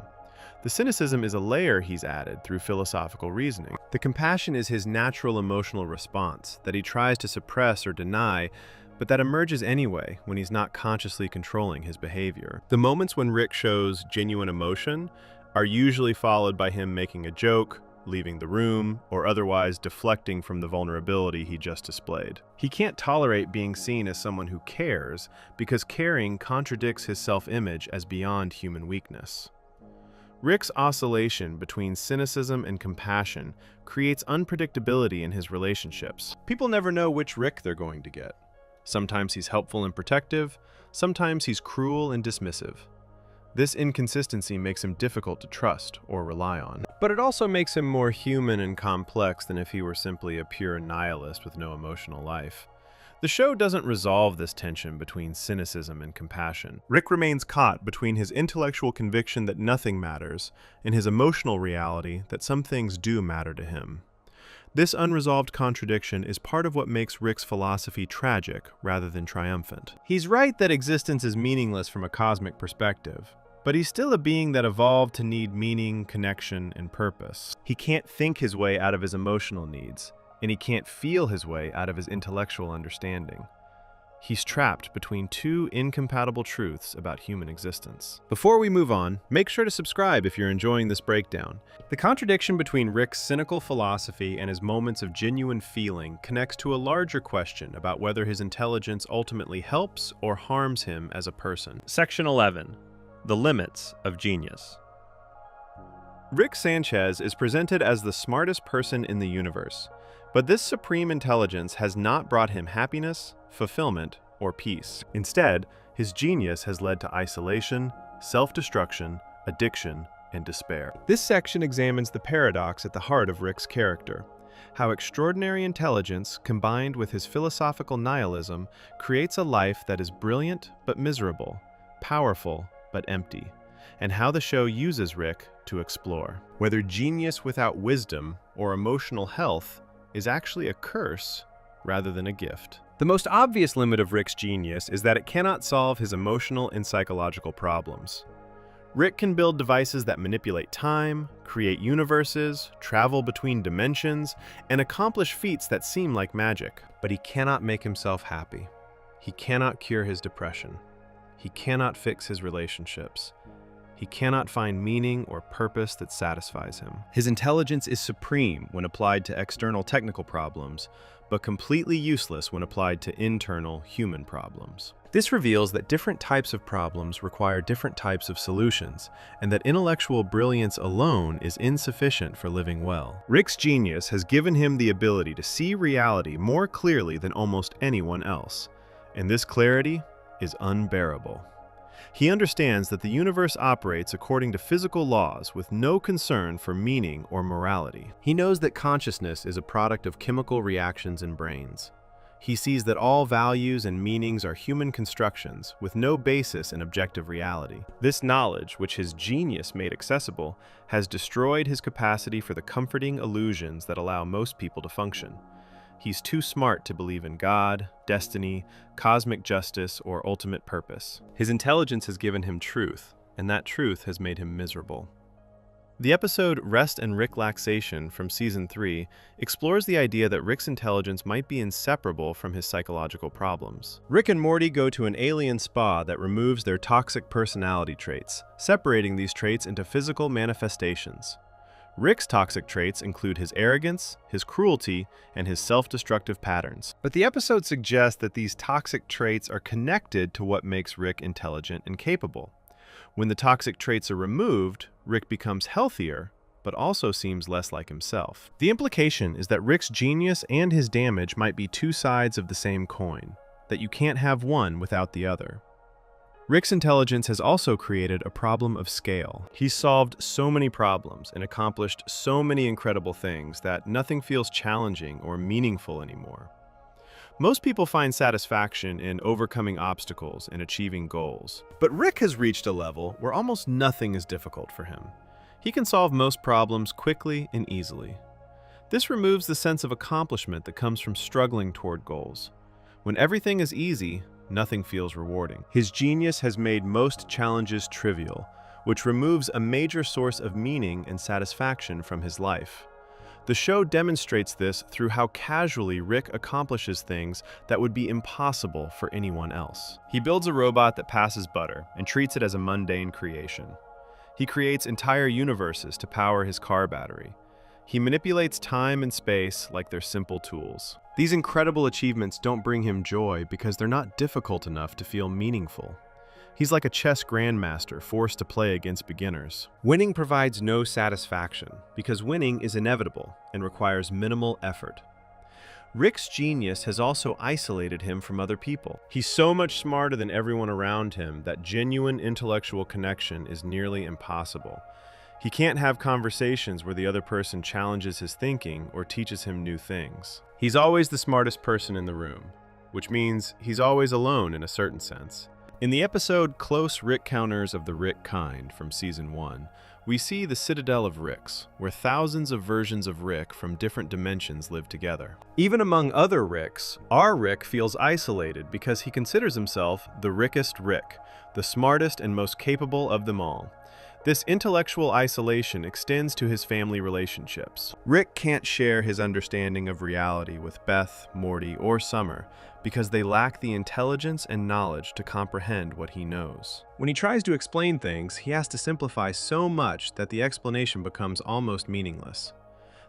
The cynicism is a layer he's added through philosophical reasoning. The compassion is his natural emotional response that he tries to suppress or deny, but that emerges anyway when he's not consciously controlling his behavior. The moments when Rick shows genuine emotion are usually followed by him making a joke, leaving the room, or otherwise deflecting from the vulnerability he just displayed. He can't tolerate being seen as someone who cares because caring contradicts his self-image as beyond human weakness. Rick's oscillation between cynicism and compassion creates unpredictability in his relationships. People never know which Rick they're going to get. Sometimes he's helpful and protective, sometimes he's cruel and dismissive. This inconsistency makes him difficult to trust or rely on. But it also makes him more human and complex than if he were simply a pure nihilist with no emotional life. The show doesn't resolve this tension between cynicism and compassion. Rick remains caught between his intellectual conviction that nothing matters and his emotional reality that some things do matter to him. This unresolved contradiction is part of what makes Rick's philosophy tragic rather than triumphant. He's right that existence is meaningless from a cosmic perspective, but he's still a being that evolved to need meaning, connection, and purpose. He can't think his way out of his emotional needs, and he can't feel his way out of his intellectual understanding. He's trapped between two incompatible truths about human existence. Before we move on, make sure to subscribe if you're enjoying this breakdown. The contradiction between Rick's cynical philosophy and his moments of genuine feeling connects to a larger question about whether his intelligence ultimately helps or harms him as a person. Section 11. The Limits of Genius. Rick Sanchez is presented as the smartest person in the universe, but this supreme intelligence has not brought him happiness, fulfillment, or peace. Instead, his genius has led to isolation, self-destruction, addiction, and despair. This section examines the paradox at the heart of Rick's character, how extraordinary intelligence combined with his philosophical nihilism creates a life that is brilliant but miserable, powerful but empty, and how the show uses Rick to explore whether genius without wisdom or emotional health is actually a curse rather than a gift. The most obvious limit of Rick's genius is that it cannot solve his emotional and psychological problems. Rick can build devices that manipulate time, create universes, travel between dimensions, and accomplish feats that seem like magic. But he cannot make himself happy. He cannot cure his depression. He cannot fix his relationships. He cannot find meaning or purpose that satisfies him. His intelligence is supreme when applied to external technical problems, but completely useless when applied to internal human problems. This reveals that different types of problems require different types of solutions, and that intellectual brilliance alone is insufficient for living well. Rick's genius has given him the ability to see reality more clearly than almost anyone else, and this clarity is unbearable. He understands that the universe operates according to physical laws with no concern for meaning or morality. He knows that consciousness is a product of chemical reactions in brains. He sees that all values and meanings are human constructions with no basis in objective reality. This knowledge, which his genius made accessible, has destroyed his capacity for the comforting illusions that allow most people to function. He's too smart to believe in God, destiny, cosmic justice, or ultimate purpose. His intelligence has given him truth, and that truth has made him miserable. The episode Rest and Rick Laxation from Season 3 explores the idea that Rick's intelligence might be inseparable from his psychological problems. Rick and Morty go to an alien spa that removes their toxic personality traits, separating these traits into physical manifestations. Rick's toxic traits include his arrogance, his cruelty, and his self-destructive patterns. But the episode suggests that these toxic traits are connected to what makes Rick intelligent and capable. When the toxic traits are removed, Rick becomes healthier, but also seems less like himself. The implication is that Rick's genius and his damage might be two sides of the same coin, that you can't have one without the other. Rick's intelligence has also created a problem of scale. He's solved so many problems and accomplished so many incredible things that nothing feels challenging or meaningful anymore. Most people find satisfaction in overcoming obstacles and achieving goals. But Rick has reached a level where almost nothing is difficult for him. He can solve most problems quickly and easily. This removes the sense of accomplishment that comes from struggling toward goals. When everything is easy, nothing feels rewarding. His genius has made most challenges trivial, which removes a major source of meaning and satisfaction from his life. The show demonstrates this through how casually Rick accomplishes things that would be impossible for anyone else. He builds a robot that passes butter and treats it as a mundane creation. He creates entire universes to power his car battery. He manipulates time and space like they're simple tools. These incredible achievements don't bring him joy because they're not difficult enough to feel meaningful. He's like a chess grandmaster forced to play against beginners. Winning provides no satisfaction because winning is inevitable and requires minimal effort. Rick's genius has also isolated him from other people. He's so much smarter than everyone around him that genuine intellectual connection is nearly impossible. He can't have conversations where the other person challenges his thinking or teaches him new things. He's always the smartest person in the room, which means he's always alone in a certain sense. In the episode Close Rick Counters of the Rick Kind from Season 1, we see the Citadel of Ricks, where thousands of versions of Rick from different dimensions live together. Even among other Ricks, our Rick feels isolated because he considers himself the Rickest Rick, the smartest and most capable of them all. This intellectual isolation extends to his family relationships. Rick can't share his understanding of reality with Beth, Morty, or Summer because they lack the intelligence and knowledge to comprehend what he knows. When he tries to explain things, he has to simplify so much that the explanation becomes almost meaningless.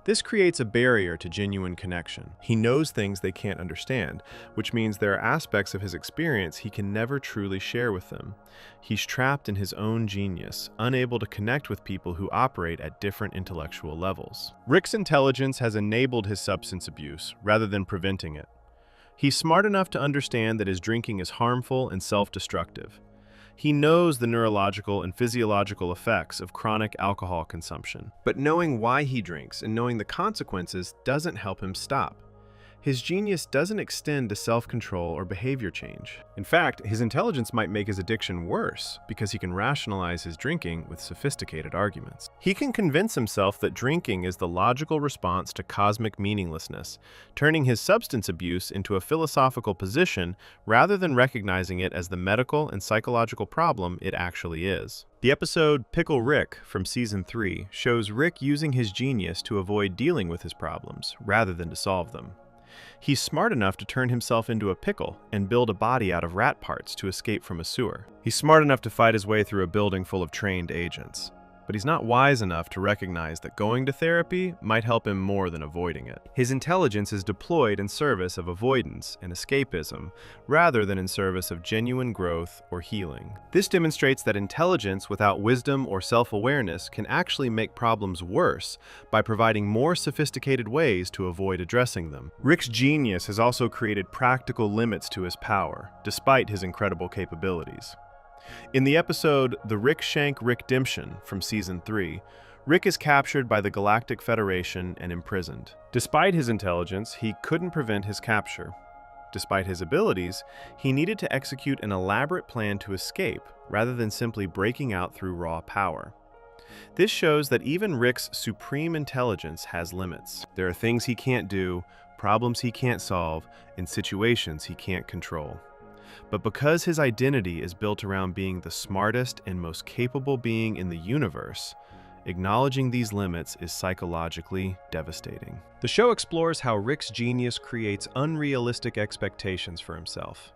This creates a barrier to genuine connection. He knows things they can't understand, which means there are aspects of his experience he can never truly share with them. He's trapped in his own genius, unable to connect with people who operate at different intellectual levels. Rick's intelligence has enabled his substance abuse, rather than preventing it. He's smart enough to understand that his drinking is harmful and self-destructive. He knows the neurological and physiological effects of chronic alcohol consumption. But knowing why he drinks and knowing the consequences doesn't help him stop. His genius doesn't extend to self-control or behavior change. In fact, his intelligence might make his addiction worse because he can rationalize his drinking with sophisticated arguments. He can convince himself that drinking is the logical response to cosmic meaninglessness, turning his substance abuse into a philosophical position rather than recognizing it as the medical and psychological problem it actually is. The episode Pickle Rick from Season 3 shows Rick using his genius to avoid dealing with his problems rather than to solve them. He's smart enough to turn himself into a pickle and build a body out of rat parts to escape from a sewer. He's smart enough to fight his way through a building full of trained agents. But he's not wise enough to recognize that going to therapy might help him more than avoiding it. His intelligence is deployed in service of avoidance and escapism, rather than in service of genuine growth or healing. This demonstrates that intelligence without wisdom or self-awareness can actually make problems worse by providing more sophisticated ways to avoid addressing them. Rick's genius has also created practical limits to his power, despite his incredible capabilities. In the episode The Rick Shank Rickdemption from Season 3, Rick is captured by the Galactic Federation and imprisoned. Despite his intelligence, he couldn't prevent his capture. Despite his abilities, he needed to execute an elaborate plan to escape rather than simply breaking out through raw power. This shows that even Rick's supreme intelligence has limits. There are things he can't do, problems he can't solve, and situations he can't control. But because his identity is built around being the smartest and most capable being in the universe, acknowledging these limits is psychologically devastating. The show explores how Rick's genius creates unrealistic expectations for himself.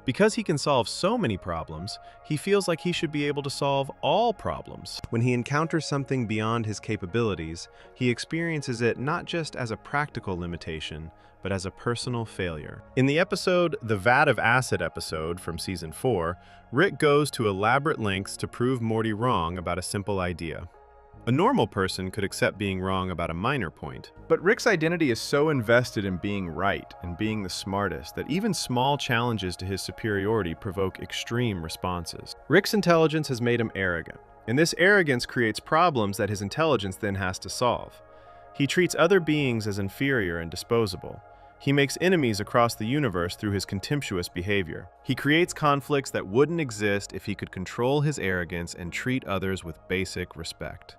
Because he can solve so many problems, he feels like he should be able to solve all problems. When he encounters something beyond his capabilities, he experiences it not just as a practical limitation, but as a personal failure. In the episode The Vat of Acid episode from Season 4, Rick goes to elaborate lengths to prove Morty wrong about a simple idea. A normal person could accept being wrong about a minor point. But Rick's identity is so invested in being right and being the smartest that even small challenges to his superiority provoke extreme responses. Rick's intelligence has made him arrogant, and this arrogance creates problems that his intelligence then has to solve. He treats other beings as inferior and disposable. He makes enemies across the universe through his contemptuous behavior. He creates conflicts that wouldn't exist if he could control his arrogance and treat others with basic respect.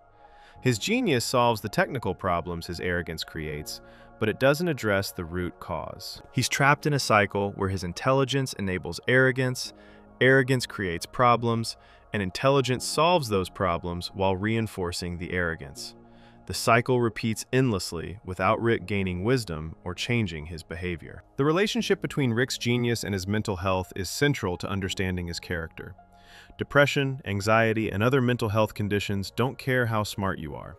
His genius solves the technical problems his arrogance creates, but it doesn't address the root cause. He's trapped in a cycle where his intelligence enables arrogance, arrogance creates problems, and intelligence solves those problems while reinforcing the arrogance. The cycle repeats endlessly without Rick gaining wisdom or changing his behavior. The relationship between Rick's genius and his mental health is central to understanding his character. Depression, anxiety, and other mental health conditions don't care how smart you are.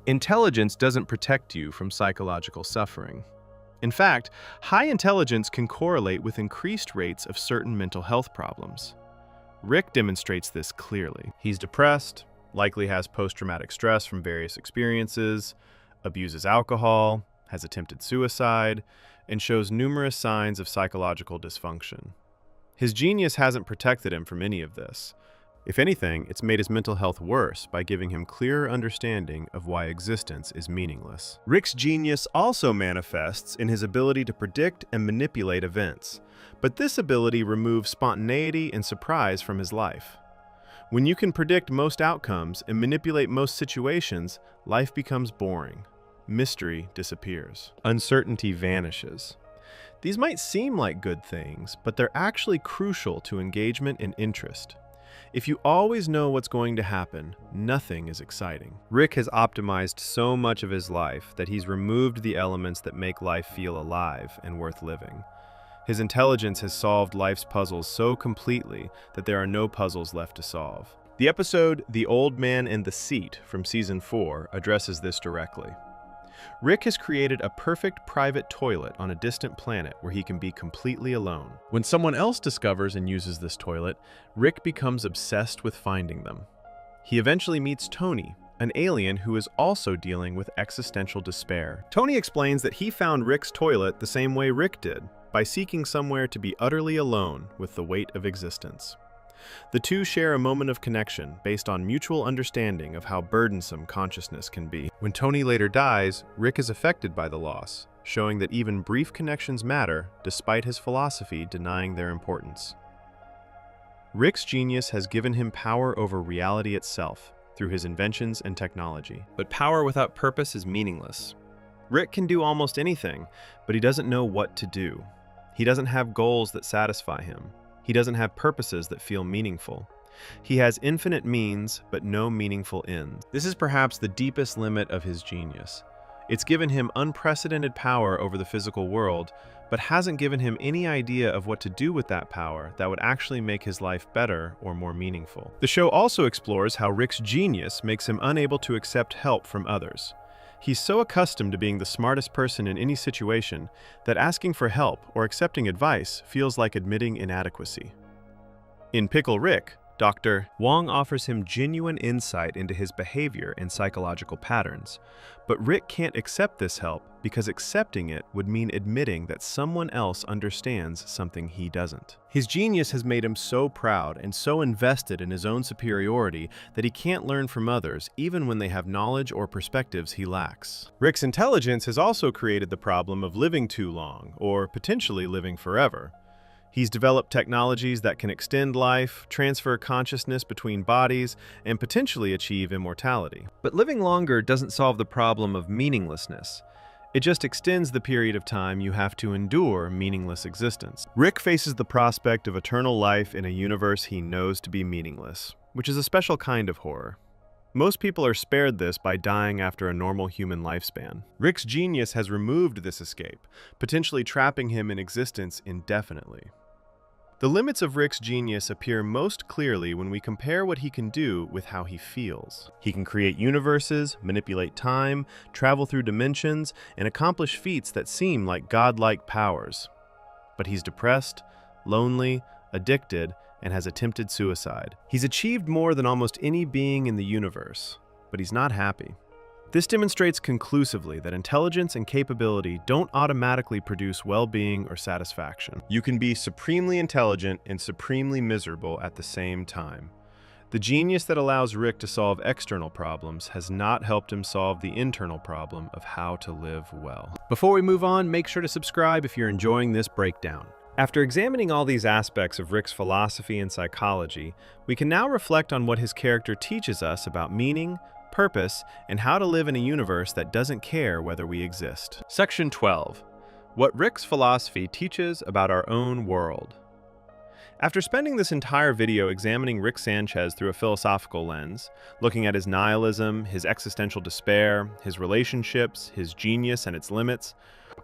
Intelligence doesn't protect you from psychological suffering. In fact, high intelligence can correlate with increased rates of certain mental health problems. Rick demonstrates this clearly. He's depressed, likely has post-traumatic stress from various experiences, abuses alcohol, has attempted suicide, and shows numerous signs of psychological dysfunction. His genius hasn't protected him from any of this. If anything, it's made his mental health worse by giving him clearer understanding of why existence is meaningless. Rick's genius also manifests in his ability to predict and manipulate events, but this ability removes spontaneity and surprise from his life. When you can predict most outcomes and manipulate most situations, life becomes boring. Mystery disappears. Uncertainty vanishes. These might seem like good things, but they're actually crucial to engagement and interest. If you always know what's going to happen, nothing is exciting. Rick has optimized so much of his life that he's removed the elements that make life feel alive and worth living. His intelligence has solved life's puzzles so completely that there are no puzzles left to solve. The episode The Old Man and the Seat from Season 4 addresses this directly. Rick has created a perfect private toilet on a distant planet where he can be completely alone. When someone else discovers and uses this toilet, Rick becomes obsessed with finding them. He eventually meets Tony, an alien who is also dealing with existential despair. Tony explains that he found Rick's toilet the same way Rick did, by seeking somewhere to be utterly alone with the weight of existence. The two share a moment of connection based on mutual understanding of how burdensome consciousness can be. When Tony later dies, Rick is affected by the loss, showing that even brief connections matter despite his philosophy denying their importance. Rick's genius has given him power over reality itself through his inventions and technology. But power without purpose is meaningless. Rick can do almost anything, but he doesn't know what to do. He doesn't have goals that satisfy him. He doesn't have purposes that feel meaningful. He has infinite means, but no meaningful ends. This is perhaps the deepest limit of his genius. It's given him unprecedented power over the physical world, but hasn't given him any idea of what to do with that power that would actually make his life better or more meaningful. The show also explores how Rick's genius makes him unable to accept help from others. He's so accustomed to being the smartest person in any situation that asking for help or accepting advice feels like admitting inadequacy. In Pickle Rick, Dr. Wong offers him genuine insight into his behavior and psychological patterns, but Rick can't accept this help because accepting it would mean admitting that someone else understands something he doesn't. His genius has made him so proud and so invested in his own superiority that he can't learn from others even when they have knowledge or perspectives he lacks. Rick's intelligence has also created the problem of living too long, or potentially living forever. He's developed technologies that can extend life, transfer consciousness between bodies, and potentially achieve immortality. But living longer doesn't solve the problem of meaninglessness. It just extends the period of time you have to endure meaningless existence. Rick faces the prospect of eternal life in a universe he knows to be meaningless, which is a special kind of horror. Most people are spared this by dying after a normal human lifespan. Rick's genius has removed this escape, potentially trapping him in existence indefinitely. The limits of Rick's genius appear most clearly when we compare what he can do with how he feels. He can create universes, manipulate time, travel through dimensions, and accomplish feats that seem like godlike powers. But he's depressed, lonely, addicted, and has attempted suicide. He's achieved more than almost any being in the universe, but he's not happy. This demonstrates conclusively that intelligence and capability don't automatically produce well-being or satisfaction. You can be supremely intelligent and supremely miserable at the same time. The genius that allows Rick to solve external problems has not helped him solve the internal problem of how to live well. Before we move on, make sure to subscribe if you're enjoying this breakdown. After examining all these aspects of Rick's philosophy and psychology, we can now reflect on what his character teaches us about meaning, purpose, and how to live in a universe that doesn't care whether we exist. Section 12. What Rick's philosophy teaches about our own world. After spending this entire video examining Rick Sanchez through a philosophical lens, looking at his nihilism, his existential despair, his relationships, his genius and its limits,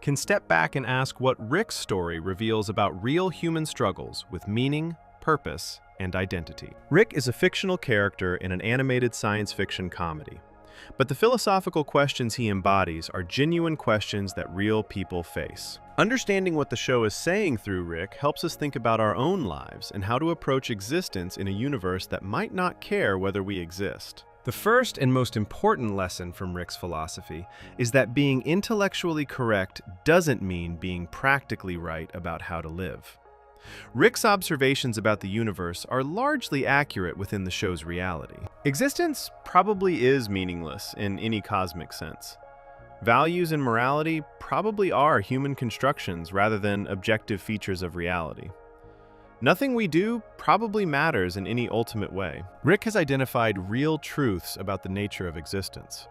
can step back and ask what Rick's story reveals about real human struggles with meaning, purpose, and identity. Rick is a fictional character in an animated science fiction comedy. But the philosophical questions he embodies are genuine questions that real people face. Understanding what the show is saying through Rick helps us think about our own lives and how to approach existence in a universe that might not care whether we exist. The first and most important lesson from Rick's philosophy is that being intellectually correct doesn't mean being practically right about how to live. Rick's observations about the universe are largely accurate within the show's reality. Existence probably is meaningless in any cosmic sense. Values and morality probably are human constructions rather than objective features of reality. Nothing we do probably matters in any ultimate way. Rick has identified real truths about the nature of existence.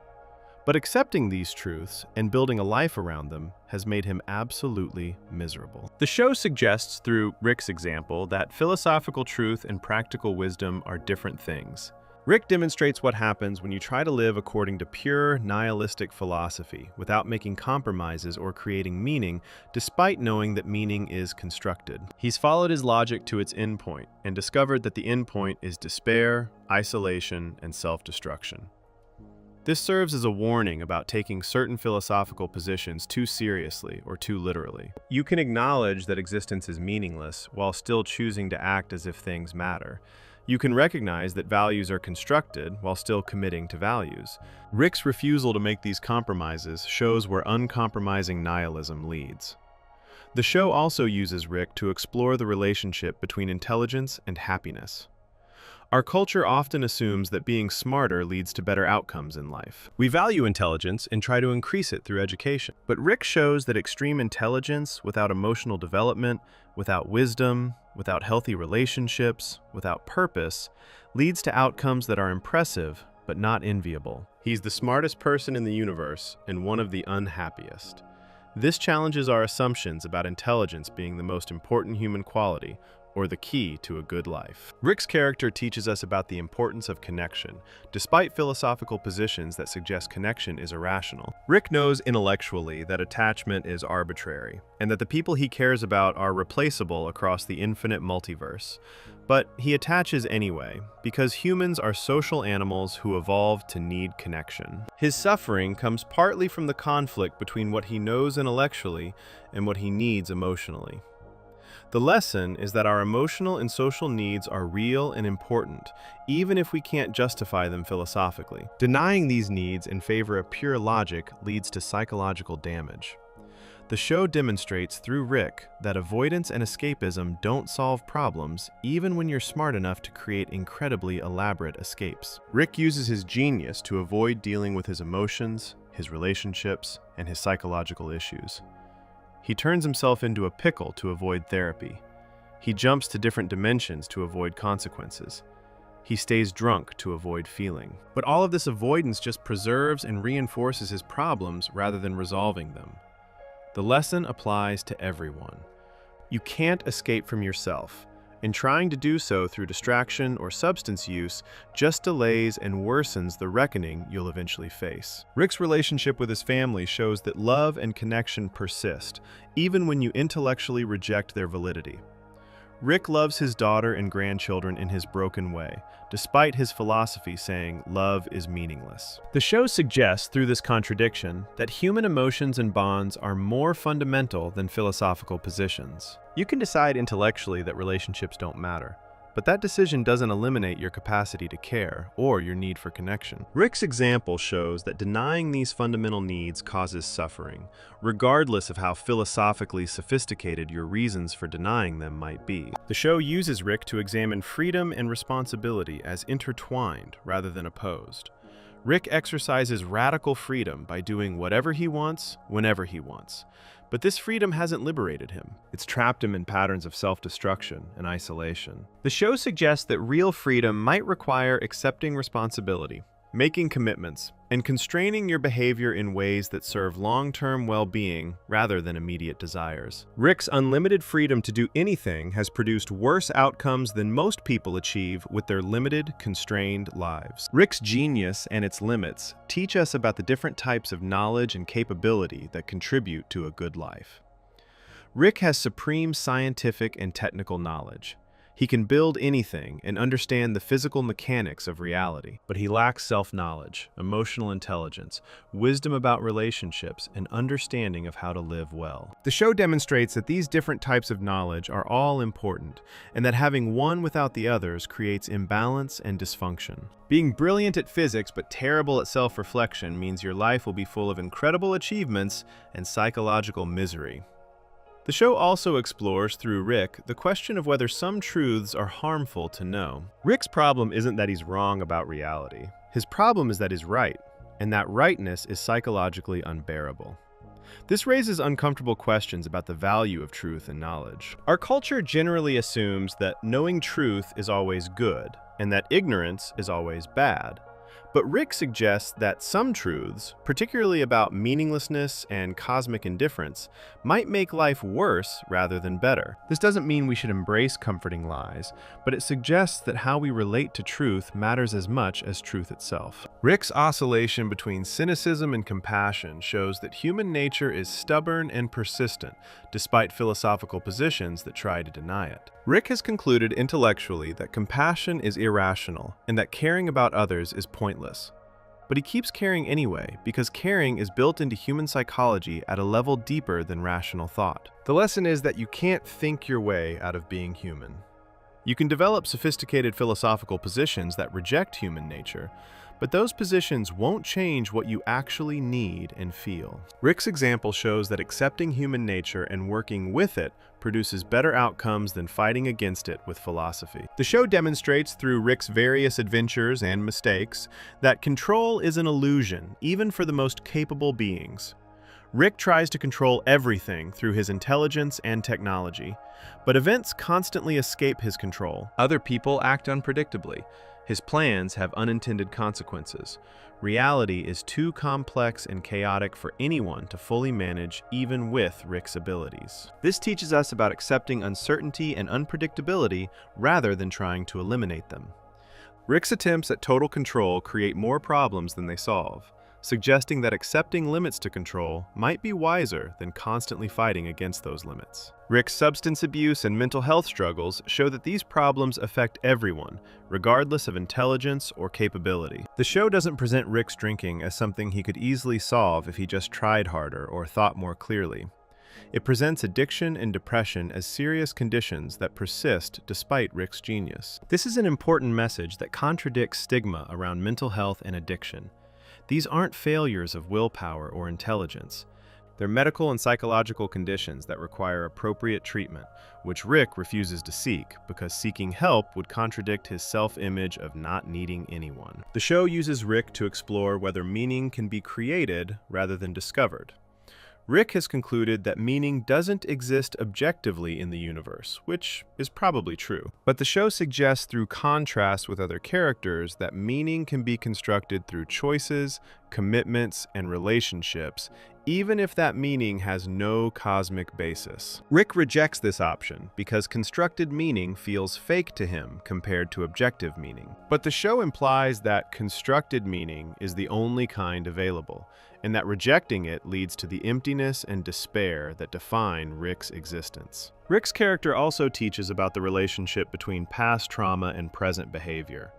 But accepting these truths and building a life around them has made him absolutely miserable. The show suggests through Rick's example that philosophical truth and practical wisdom are different things. Rick demonstrates what happens when you try to live according to pure nihilistic philosophy without making compromises or creating meaning, despite knowing that meaning is constructed. He's followed his logic to its endpoint and discovered that the endpoint is despair, isolation, and self-destruction. This serves as a warning about taking certain philosophical positions too seriously or too literally. You can acknowledge that existence is meaningless while still choosing to act as if things matter. You can recognize that values are constructed while still committing to values. Rick's refusal to make these compromises shows where uncompromising nihilism leads. The show also uses Rick to explore the relationship between intelligence and happiness. Our culture often assumes that being smarter leads to better outcomes in life. We value intelligence and try to increase it through education. But Rick shows that extreme intelligence without emotional development, without wisdom, without healthy relationships, without purpose, leads to outcomes that are impressive but not enviable. He's the smartest person in the universe and one of the unhappiest. This challenges our assumptions about intelligence being the most important human quality, or the key to a good life. Rick's character teaches us about the importance of connection, despite philosophical positions that suggest connection is irrational. Rick knows intellectually that attachment is arbitrary, and that the people he cares about are replaceable across the infinite multiverse. But he attaches anyway, because humans are social animals who evolved to need connection. His suffering comes partly from the conflict between what he knows intellectually and what he needs emotionally. The lesson is that our emotional and social needs are real and important, even if we can't justify them philosophically. Denying these needs in favor of pure logic leads to psychological damage. The show demonstrates through Rick that avoidance and escapism don't solve problems, even when you're smart enough to create incredibly elaborate escapes. Rick uses his genius to avoid dealing with his emotions, his relationships, and his psychological issues. He turns himself into a pickle to avoid therapy. He jumps to different dimensions to avoid consequences. He stays drunk to avoid feeling. But all of this avoidance just preserves and reinforces his problems rather than resolving them. The lesson applies to everyone. You can't escape from yourself, and trying to do so through distraction or substance use just delays and worsens the reckoning you'll eventually face. Rick's relationship with his family shows that love and connection persist, even when you intellectually reject their validity. Rick loves his daughter and grandchildren in his broken way, despite his philosophy saying love is meaningless. The show suggests through this contradiction that human emotions and bonds are more fundamental than philosophical positions. You can decide intellectually that relationships don't matter, but that decision doesn't eliminate your capacity to care or your need for connection. Rick's example shows that denying these fundamental needs causes suffering, regardless of how philosophically sophisticated your reasons for denying them might be. The show uses Rick to examine freedom and responsibility as intertwined rather than opposed. Rick exercises radical freedom by doing whatever he wants, whenever he wants. But this freedom hasn't liberated him. It's trapped him in patterns of self-destruction and isolation. The show suggests that real freedom might require accepting responsibility, making commitments, and constraining your behavior in ways that serve long-term well-being rather than immediate desires. Rick's unlimited freedom to do anything has produced worse outcomes than most people achieve with their limited, constrained lives. Rick's genius and its limits teach us about the different types of knowledge and capability that contribute to a good life. Rick has supreme scientific and technical knowledge. He can build anything and understand the physical mechanics of reality, but he lacks self-knowledge, emotional intelligence, wisdom about relationships, and understanding of how to live well. The show demonstrates that these different types of knowledge are all important, and that having one without the others creates imbalance and dysfunction. Being brilliant at physics but terrible at self-reflection means your life will be full of incredible achievements and psychological misery. The show also explores, through Rick, the question of whether some truths are harmful to know. Rick's problem isn't that he's wrong about reality. His problem is that he's right, and that rightness is psychologically unbearable. This raises uncomfortable questions about the value of truth and knowledge. Our culture generally assumes that knowing truth is always good, and that ignorance is always bad. But Rick suggests that some truths, particularly about meaninglessness and cosmic indifference, might make life worse rather than better. This doesn't mean we should embrace comforting lies, but it suggests that how we relate to truth matters as much as truth itself. Rick's oscillation between cynicism and compassion shows that human nature is stubborn and persistent, despite philosophical positions that try to deny it. Rick has concluded intellectually that compassion is irrational and that caring about others is pointless. But he keeps caring anyway, because caring is built into human psychology at a level deeper than rational thought. The lesson is that you can't think your way out of being human. You can develop sophisticated philosophical positions that reject human nature, but those positions won't change what you actually need and feel. Rick's example shows that accepting human nature and working with it produces better outcomes than fighting against it with philosophy. The show demonstrates through Rick's various adventures and mistakes that control is an illusion, even for the most capable beings. Rick tries to control everything through his intelligence and technology, but events constantly escape his control. Other people act unpredictably. His plans have unintended consequences. Reality is too complex and chaotic for anyone to fully manage, even with Rick's abilities. This teaches us about accepting uncertainty and unpredictability rather than trying to eliminate them. Rick's attempts at total control create more problems than they solve, suggesting that accepting limits to control might be wiser than constantly fighting against those limits. Rick's substance abuse and mental health struggles show that these problems affect everyone, regardless of intelligence or capability. The show doesn't present Rick's drinking as something he could easily solve if he just tried harder or thought more clearly. It presents addiction and depression as serious conditions that persist despite Rick's genius. This is an important message that contradicts stigma around mental health and addiction. These aren't failures of willpower or intelligence. They're medical and psychological conditions that require appropriate treatment, which Rick refuses to seek because seeking help would contradict his self-image of not needing anyone. The show uses Rick to explore whether meaning can be created rather than discovered. Rick has concluded that meaning doesn't exist objectively in the universe, which is probably true. But the show suggests through contrast with other characters that meaning can be constructed through choices, commitments, and relationships, even if that meaning has no cosmic basis. Rick rejects this option because constructed meaning feels fake to him compared to objective meaning. But the show implies that constructed meaning is the only kind available, and that rejecting it leads to the emptiness and despair that define Rick's existence. Rick's character also teaches about the relationship between past trauma and present behavior.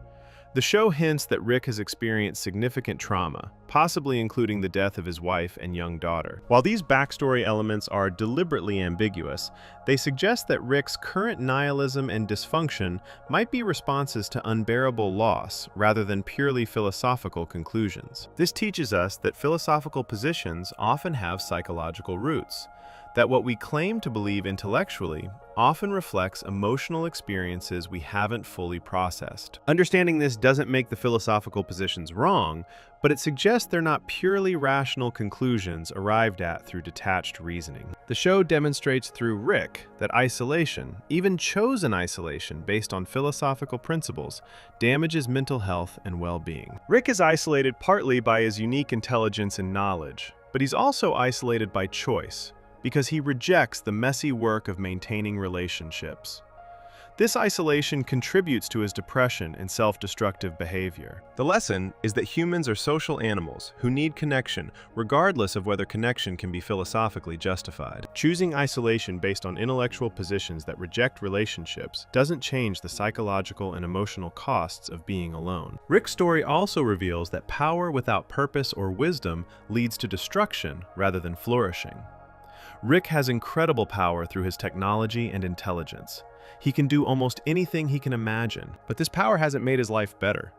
The show hints that Rick has experienced significant trauma, possibly including the death of his wife and young daughter. While these backstory elements are deliberately ambiguous, they suggest that Rick's current nihilism and dysfunction might be responses to unbearable loss rather than purely philosophical conclusions. This teaches us that philosophical positions often have psychological roots, that what we claim to believe intellectually often reflects emotional experiences we haven't fully processed. Understanding this doesn't make the philosophical positions wrong, but it suggests they're not purely rational conclusions arrived at through detached reasoning. The show demonstrates through Rick that isolation, even chosen isolation based on philosophical principles, damages mental health and well-being. Rick is isolated partly by his unique intelligence and knowledge, but he's also isolated by choice, because he rejects the messy work of maintaining relationships. This isolation contributes to his depression and self-destructive behavior. The lesson is that humans are social animals who need connection, regardless of whether connection can be philosophically justified. Choosing isolation based on intellectual positions that reject relationships doesn't change the psychological and emotional costs of being alone. Rick's story also reveals that power without purpose or wisdom leads to destruction rather than flourishing. Rick has incredible power through his technology and intelligence. He can do almost anything he can imagine, but this power hasn't made his life better.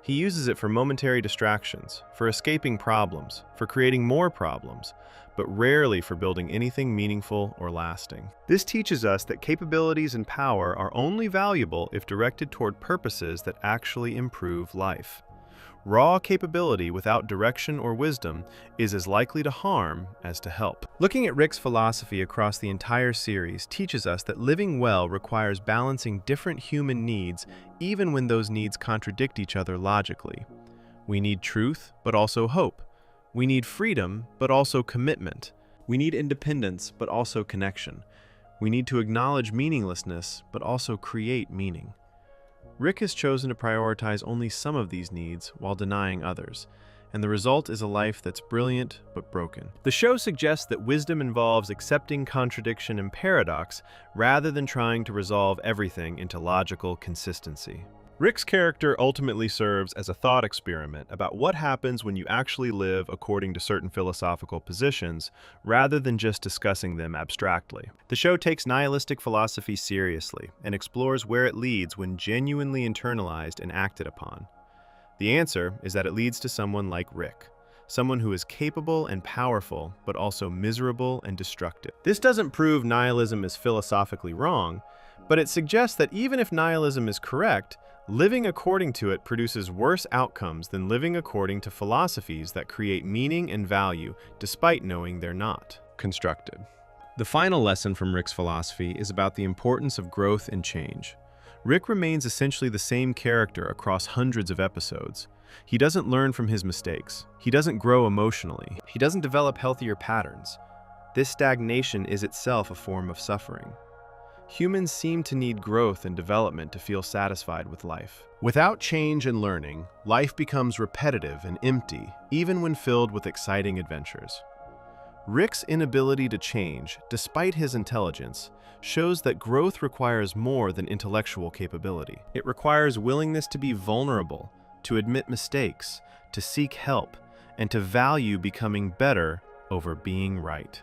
He uses it for momentary distractions, for escaping problems, for creating more problems, but rarely for building anything meaningful or lasting. This teaches us that capabilities and power are only valuable if directed toward purposes that actually improve life. Raw capability without direction or wisdom is as likely to harm as to help. Looking at Rick's philosophy across the entire series teaches us that living well requires balancing different human needs, even when those needs contradict each other logically. We need truth, but also hope. We need freedom, but also commitment. We need independence, but also connection. We need to acknowledge meaninglessness, but also create meaning. Rick has chosen to prioritize only some of these needs while denying others, and the result is a life that's brilliant but broken. The show suggests that wisdom involves accepting contradiction and paradox rather than trying to resolve everything into logical consistency. Rick's character ultimately serves as a thought experiment about what happens when you actually live according to certain philosophical positions, rather than just discussing them abstractly. The show takes nihilistic philosophy seriously and explores where it leads when genuinely internalized and acted upon. The answer is that it leads to someone like Rick, someone who is capable and powerful, but also miserable and destructive. This doesn't prove nihilism is philosophically wrong, but it suggests that even if nihilism is correct, living according to it produces worse outcomes than living according to philosophies that create meaning and value despite knowing they're not constructed. The final lesson from Rick's philosophy is about the importance of growth and change. Rick remains essentially the same character across hundreds of episodes. He doesn't learn from his mistakes. He doesn't grow emotionally. He doesn't develop healthier patterns. This stagnation is itself a form of suffering. Humans seem to need growth and development to feel satisfied with life. Without change and learning, life becomes repetitive and empty, even when filled with exciting adventures. Rick's inability to change, despite his intelligence, shows that growth requires more than intellectual capability. It requires willingness to be vulnerable, to admit mistakes, to seek help, and to value becoming better over being right.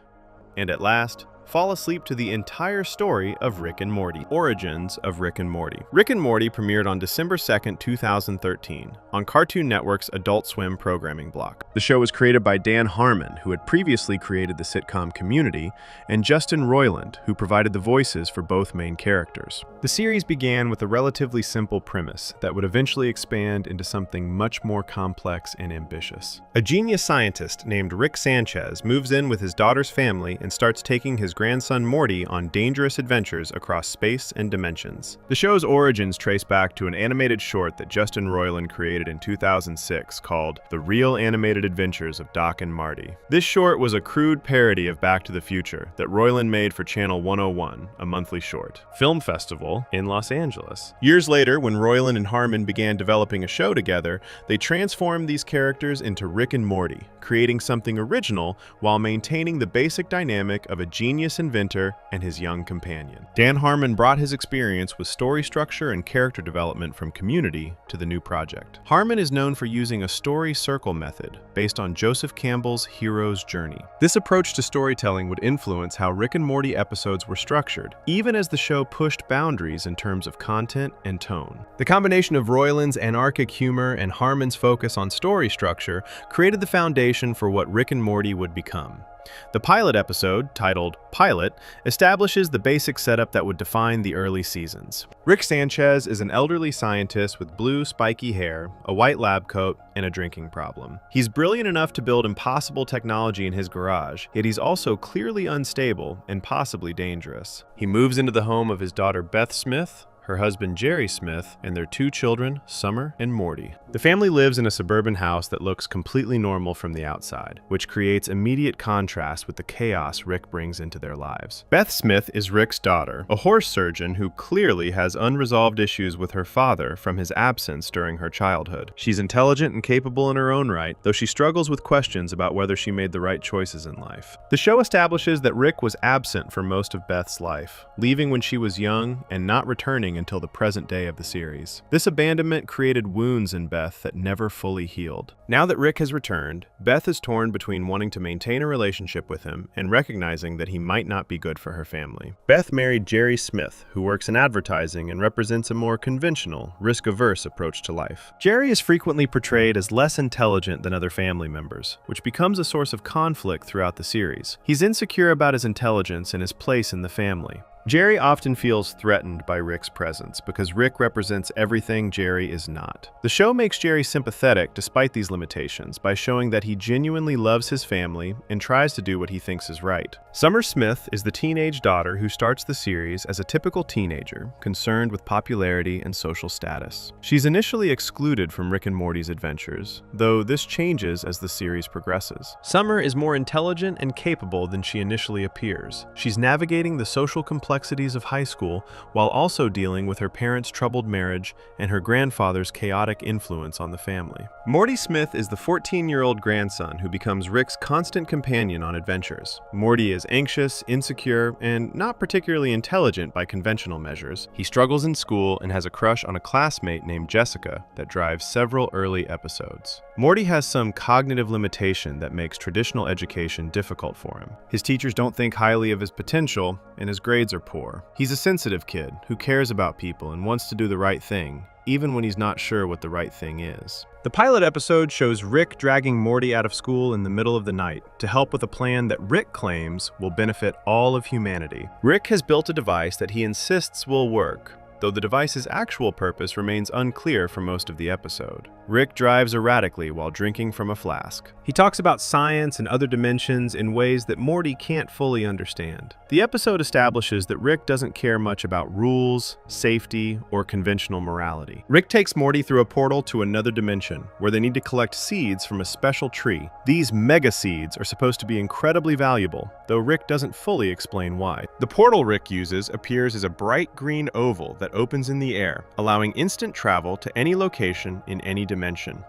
And at last, fall asleep to the entire story of Rick and Morty. Origins of Rick and Morty. Rick and Morty premiered on December 2nd, 2013, on Cartoon Network's Adult Swim programming block. The show was created by Dan Harmon, who had previously created the sitcom Community, and Justin Roiland, who provided the voices for both main characters. The series began with a relatively simple premise that would eventually expand into something much more complex and ambitious. A genius scientist named Rick Sanchez moves in with his daughter's family and starts taking his grandson Morty on dangerous adventures across space and dimensions. The show's origins trace back to an animated short that Justin Roiland created in 2006 called The Real Animated Adventures of Doc and Marty. This short was a crude parody of Back to the Future that Roiland made for Channel 101, a monthly short film festival in Los Angeles. Years later, when Roiland and Harmon began developing a show together, they transformed these characters into Rick and Morty, creating something original while maintaining the basic dynamic of a genius inventor and his young companion. Dan Harmon brought his experience with story structure and character development from Community to the new project. Harmon is known for using a story circle method based on Joseph Campbell's hero's journey. This approach to storytelling would influence how Rick and Morty episodes were structured, even as the show pushed boundaries in terms of content and tone. The combination of Roiland's anarchic humor and Harmon's focus on story structure created the foundation for what Rick and Morty would become. The pilot episode, titled Pilot, establishes the basic setup that would define the early seasons. Rick Sanchez is an elderly scientist with blue, spiky hair, a white lab coat, and a drinking problem. He's brilliant enough to build impossible technology in his garage, yet he's also clearly unstable and possibly dangerous. He moves into the home of his daughter Beth Smith, her husband Jerry Smith, and their 2 children, Summer and Morty. The family lives in a suburban house that looks completely normal from the outside, which creates immediate contrast with the chaos Rick brings into their lives. Beth Smith is Rick's daughter, a horse surgeon who clearly has unresolved issues with her father from his absence during her childhood. She's intelligent and capable in her own right, though she struggles with questions about whether she made the right choices in life. The show establishes that Rick was absent for most of Beth's life, leaving when she was young and not returning until the present day of the series. This abandonment created wounds in Beth that never fully healed. Now that Rick has returned, Beth is torn between wanting to maintain a relationship with him and recognizing that he might not be good for her family. Beth married Jerry Smith, who works in advertising and represents a more conventional, risk-averse approach to life. Jerry is frequently portrayed as less intelligent than other family members, which becomes a source of conflict throughout the series. He's insecure about his intelligence and his place in the family. Jerry often feels threatened by Rick's presence because Rick represents everything Jerry is not. The show makes Jerry sympathetic despite these limitations by showing that he genuinely loves his family and tries to do what he thinks is right. Summer Smith is the teenage daughter who starts the series as a typical teenager, concerned with popularity and social status. She's initially excluded from Rick and Morty's adventures, though this changes as the series progresses. Summer is more intelligent and capable than she initially appears. She's navigating the social complexities of high school while also dealing with her parents' troubled marriage and her grandfather's chaotic influence on the family. Morty Smith is the 14-year-old grandson who becomes Rick's constant companion on adventures. Morty is anxious, insecure, and not particularly intelligent by conventional measures. He struggles in school and has a crush on a classmate named Jessica that drives several early episodes. Morty has some cognitive limitation that makes traditional education difficult for him. His teachers don't think highly of his potential, and his grades are poor. He's a sensitive kid who cares about people and wants to do the right thing, even when he's not sure what the right thing is. The pilot episode shows Rick dragging Morty out of school in the middle of the night to help with a plan that Rick claims will benefit all of humanity. Rick has built a device that he insists will work, though the device's actual purpose remains unclear for most of the episode. Rick drives erratically while drinking from a flask. He talks about science and other dimensions in ways that Morty can't fully understand. The episode establishes that Rick doesn't care much about rules, safety, or conventional morality. Rick takes Morty through a portal to another dimension, where they need to collect seeds from a special tree. These mega seeds are supposed to be incredibly valuable, though Rick doesn't fully explain why. The portal Rick uses appears as a bright green oval that opens in the air, allowing instant travel to any location in any dimension.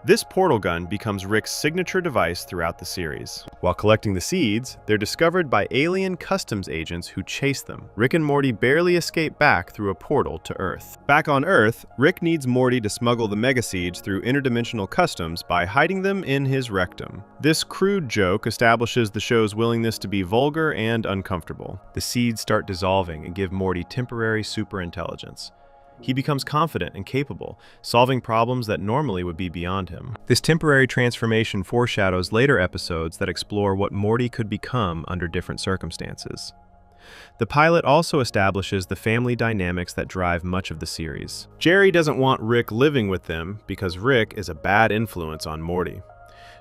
This portal gun becomes Rick's signature device throughout the series. While collecting the seeds, they're discovered by alien customs agents who chase them. Rick and Morty barely escape back through a portal to Earth. Back on Earth, Rick needs Morty to smuggle the mega seeds through interdimensional customs by hiding them in his rectum. This crude joke establishes the show's willingness to be vulgar and uncomfortable. The seeds start dissolving and give Morty temporary superintelligence. He becomes confident and capable, solving problems that normally would be beyond him. This temporary transformation foreshadows later episodes that explore what Morty could become under different circumstances. The pilot also establishes the family dynamics that drive much of the series. Jerry doesn't want Rick living with them because Rick is a bad influence on Morty.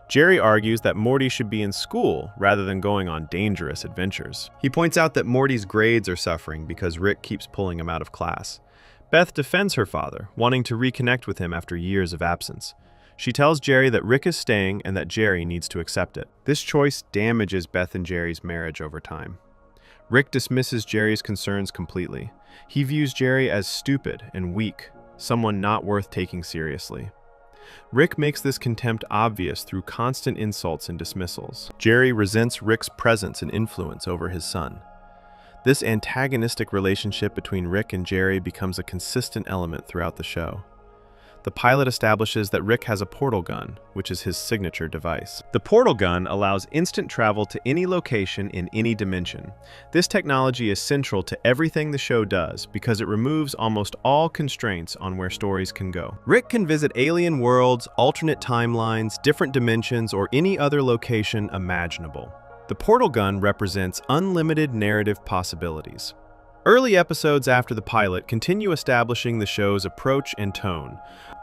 Jerry argues that Morty should be in school rather than going on dangerous adventures. He points out that Morty's grades are suffering because Rick keeps pulling him out of class. Beth defends her father, wanting to reconnect with him after years of absence. She tells Jerry that Rick is staying and that Jerry needs to accept it. This choice damages Beth and Jerry's marriage over time. Rick dismisses Jerry's concerns completely. He views Jerry as stupid and weak, someone not worth taking seriously. Rick makes this contempt obvious through constant insults and dismissals. Jerry resents Rick's presence and influence over his son. This antagonistic relationship between Rick and Jerry becomes a consistent element throughout the show. The pilot establishes that Rick has a portal gun, which is his signature device. The portal gun allows instant travel to any location in any dimension. This technology is central to everything the show does because it removes almost all constraints on where stories can go. Rick can visit alien worlds, alternate timelines, different dimensions, or any other location imaginable. The portal gun represents unlimited narrative possibilities. Early episodes after the pilot continue establishing the show's approach and tone.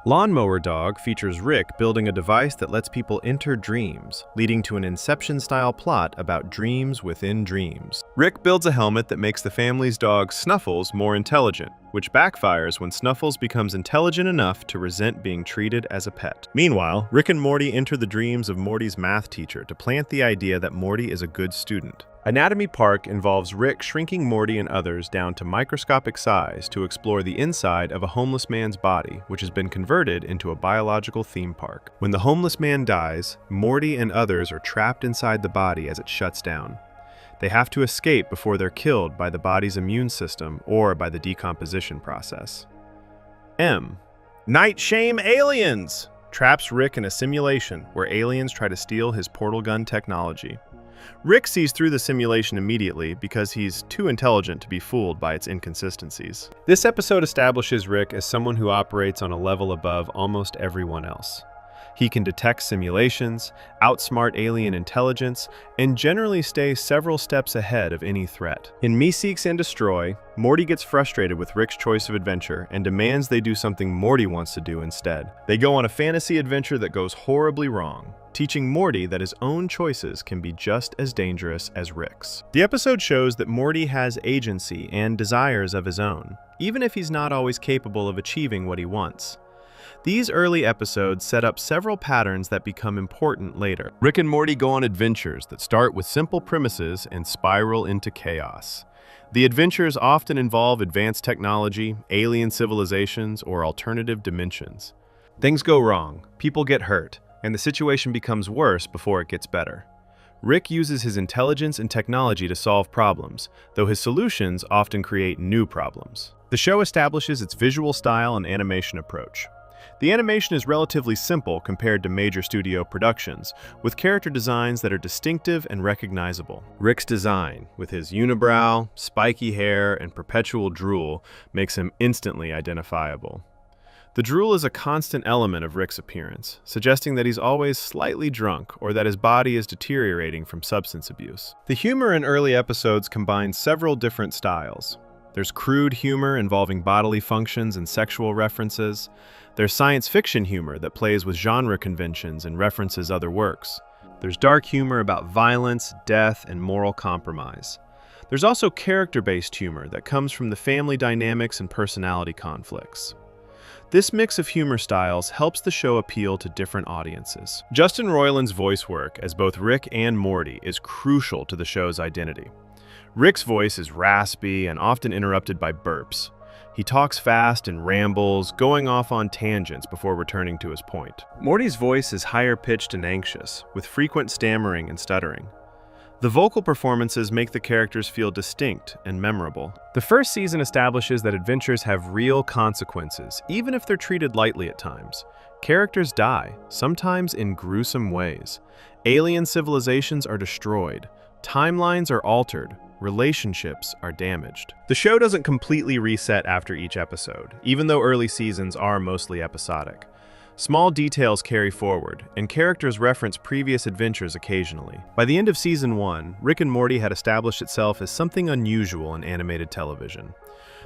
Lawnmower Dog features Rick building a device that lets people enter dreams, leading to an Inception-style plot about dreams within dreams. Rick builds a helmet that makes the family's dog Snuffles more intelligent, which backfires when Snuffles becomes intelligent enough to resent being treated as a pet. Meanwhile, Rick and Morty enter the dreams of Morty's math teacher to plant the idea that Morty is a good student. Anatomy Park involves Rick shrinking Morty and others down to microscopic size to explore the inside of a homeless man's body, which has been converted into a biological theme park. When the homeless man dies, Morty and others are trapped inside the body as it shuts down. They have to escape before they're killed by the body's immune system or by the decomposition process. M. Night Shame Aliens traps Rick in a simulation where aliens try to steal his portal gun technology. Rick sees through the simulation immediately because he's too intelligent to be fooled by its inconsistencies. This episode establishes Rick as someone who operates on a level above almost everyone else. He can detect simulations, outsmart alien intelligence, and generally stay several steps ahead of any threat. In Meeseeks and Destroy, Morty gets frustrated with Rick's choice of adventure and demands they do something Morty wants to do instead. They go on a fantasy adventure that goes horribly wrong, teaching Morty that his own choices can be just as dangerous as Rick's. The episode shows that Morty has agency and desires of his own, even if he's not always capable of achieving what he wants. These early episodes set up several patterns that become important later. Rick and Morty go on adventures that start with simple premises and spiral into chaos. The adventures often involve advanced technology, alien civilizations, or alternative dimensions. Things go wrong, people get hurt, and the situation becomes worse before it gets better. Rick uses his intelligence and technology to solve problems, though his solutions often create new problems. The show establishes its visual style and animation approach. The animation is relatively simple compared to major studio productions, with character designs that are distinctive and recognizable. Rick's design, with his unibrow, spiky hair, and perpetual drool, makes him instantly identifiable. The drool is a constant element of Rick's appearance, suggesting that he's always slightly drunk or that his body is deteriorating from substance abuse. The humor in early episodes combines several different styles. There's crude humor involving bodily functions and sexual references. There's science fiction humor that plays with genre conventions and references other works. There's dark humor about violence, death, and moral compromise. There's also character-based humor that comes from the family dynamics and personality conflicts. This mix of humor styles helps the show appeal to different audiences. Justin Roiland's voice work as both Rick and Morty is crucial to the show's identity. Rick's voice is raspy and often interrupted by burps. He talks fast and rambles, going off on tangents before returning to his point. Morty's voice is higher-pitched and anxious, with frequent stammering and stuttering. The vocal performances make the characters feel distinct and memorable. The first season establishes that adventures have real consequences, even if they're treated lightly at times. Characters die, sometimes in gruesome ways. Alien civilizations are destroyed. Timelines are altered. Relationships are damaged. The show doesn't completely reset after each episode, even though early seasons are mostly episodic. Small details carry forward, and characters reference previous adventures occasionally. By the end of Season 1, Rick and Morty had established itself as something unusual in animated television.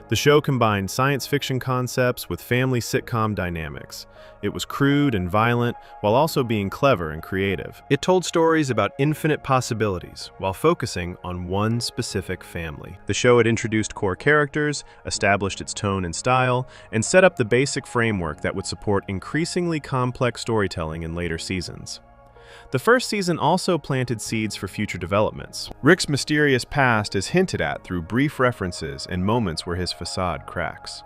The show combined science fiction concepts with family sitcom dynamics. It was crude and violent, while also being clever and creative. It told stories about infinite possibilities, while focusing on one specific family. The show had introduced core characters, established its tone and style, and set up the basic framework that would support increasingly complex storytelling in later seasons. The first season also planted seeds for future developments. Rick's mysterious past is hinted at through brief references and moments where his facade cracks.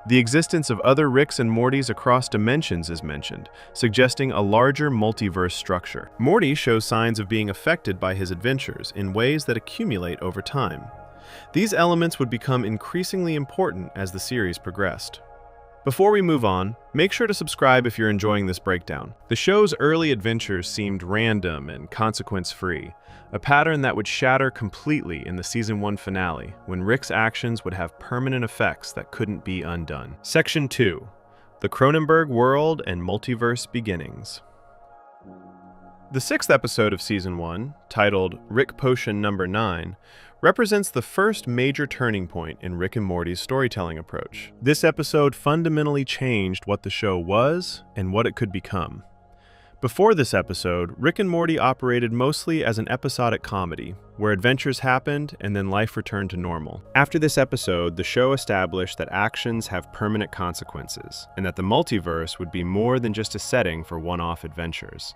The existence of other Ricks and Mortys across dimensions is mentioned, suggesting a larger multiverse structure. Morty shows signs of being affected by his adventures in ways that accumulate over time. These elements would become increasingly important as the series progressed. Before we move on, make sure to subscribe if you're enjoying this breakdown. The show's early adventures seemed random and consequence-free, a pattern that would shatter completely in the Season 1 finale, when Rick's actions would have permanent effects that couldn't be undone. Section 2. The Cronenberg World and Multiverse Beginnings. The 6th episode of Season 1, titled Rick Potion Number 9, represents the first major turning point in Rick and Morty's storytelling approach. This episode fundamentally changed what the show was and what it could become. Before this episode, Rick and Morty operated mostly as an episodic comedy, where adventures happened and then life returned to normal. After this episode, the show established that actions have permanent consequences, and that the multiverse would be more than just a setting for one-off adventures.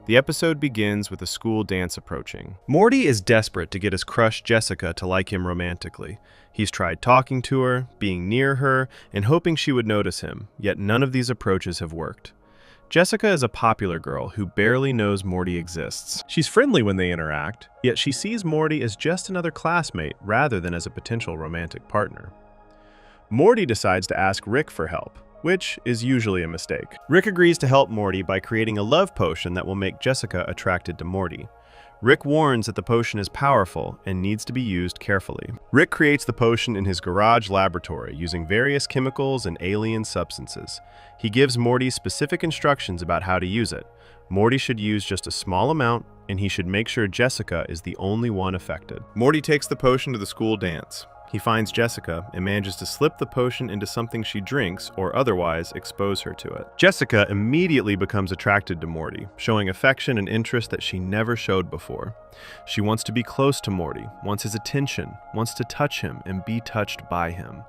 The episode begins with a school dance approaching. Morty is desperate to get his crush Jessica to like him romantically. He's tried talking to her, being near her, and hoping she would notice him, yet none of these approaches have worked. Jessica is a popular girl who barely knows Morty exists. She's friendly when they interact, yet she sees Morty as just another classmate rather than as a potential romantic partner. Morty decides to ask Rick for help, which is usually a mistake. Rick agrees to help Morty by creating a love potion that will make Jessica attracted to Morty. Rick warns that the potion is powerful and needs to be used carefully. Rick creates the potion in his garage laboratory using various chemicals and alien substances. He gives Morty specific instructions about how to use it. Morty should use just a small amount, and he should make sure Jessica is the only one affected. Morty takes the potion to the school dance. He finds Jessica and manages to slip the potion into something she drinks or otherwise expose her to it. Jessica immediately becomes attracted to Morty, showing affection and interest that she never showed before. She wants to be close to Morty, wants his attention, wants to touch him and be touched by him.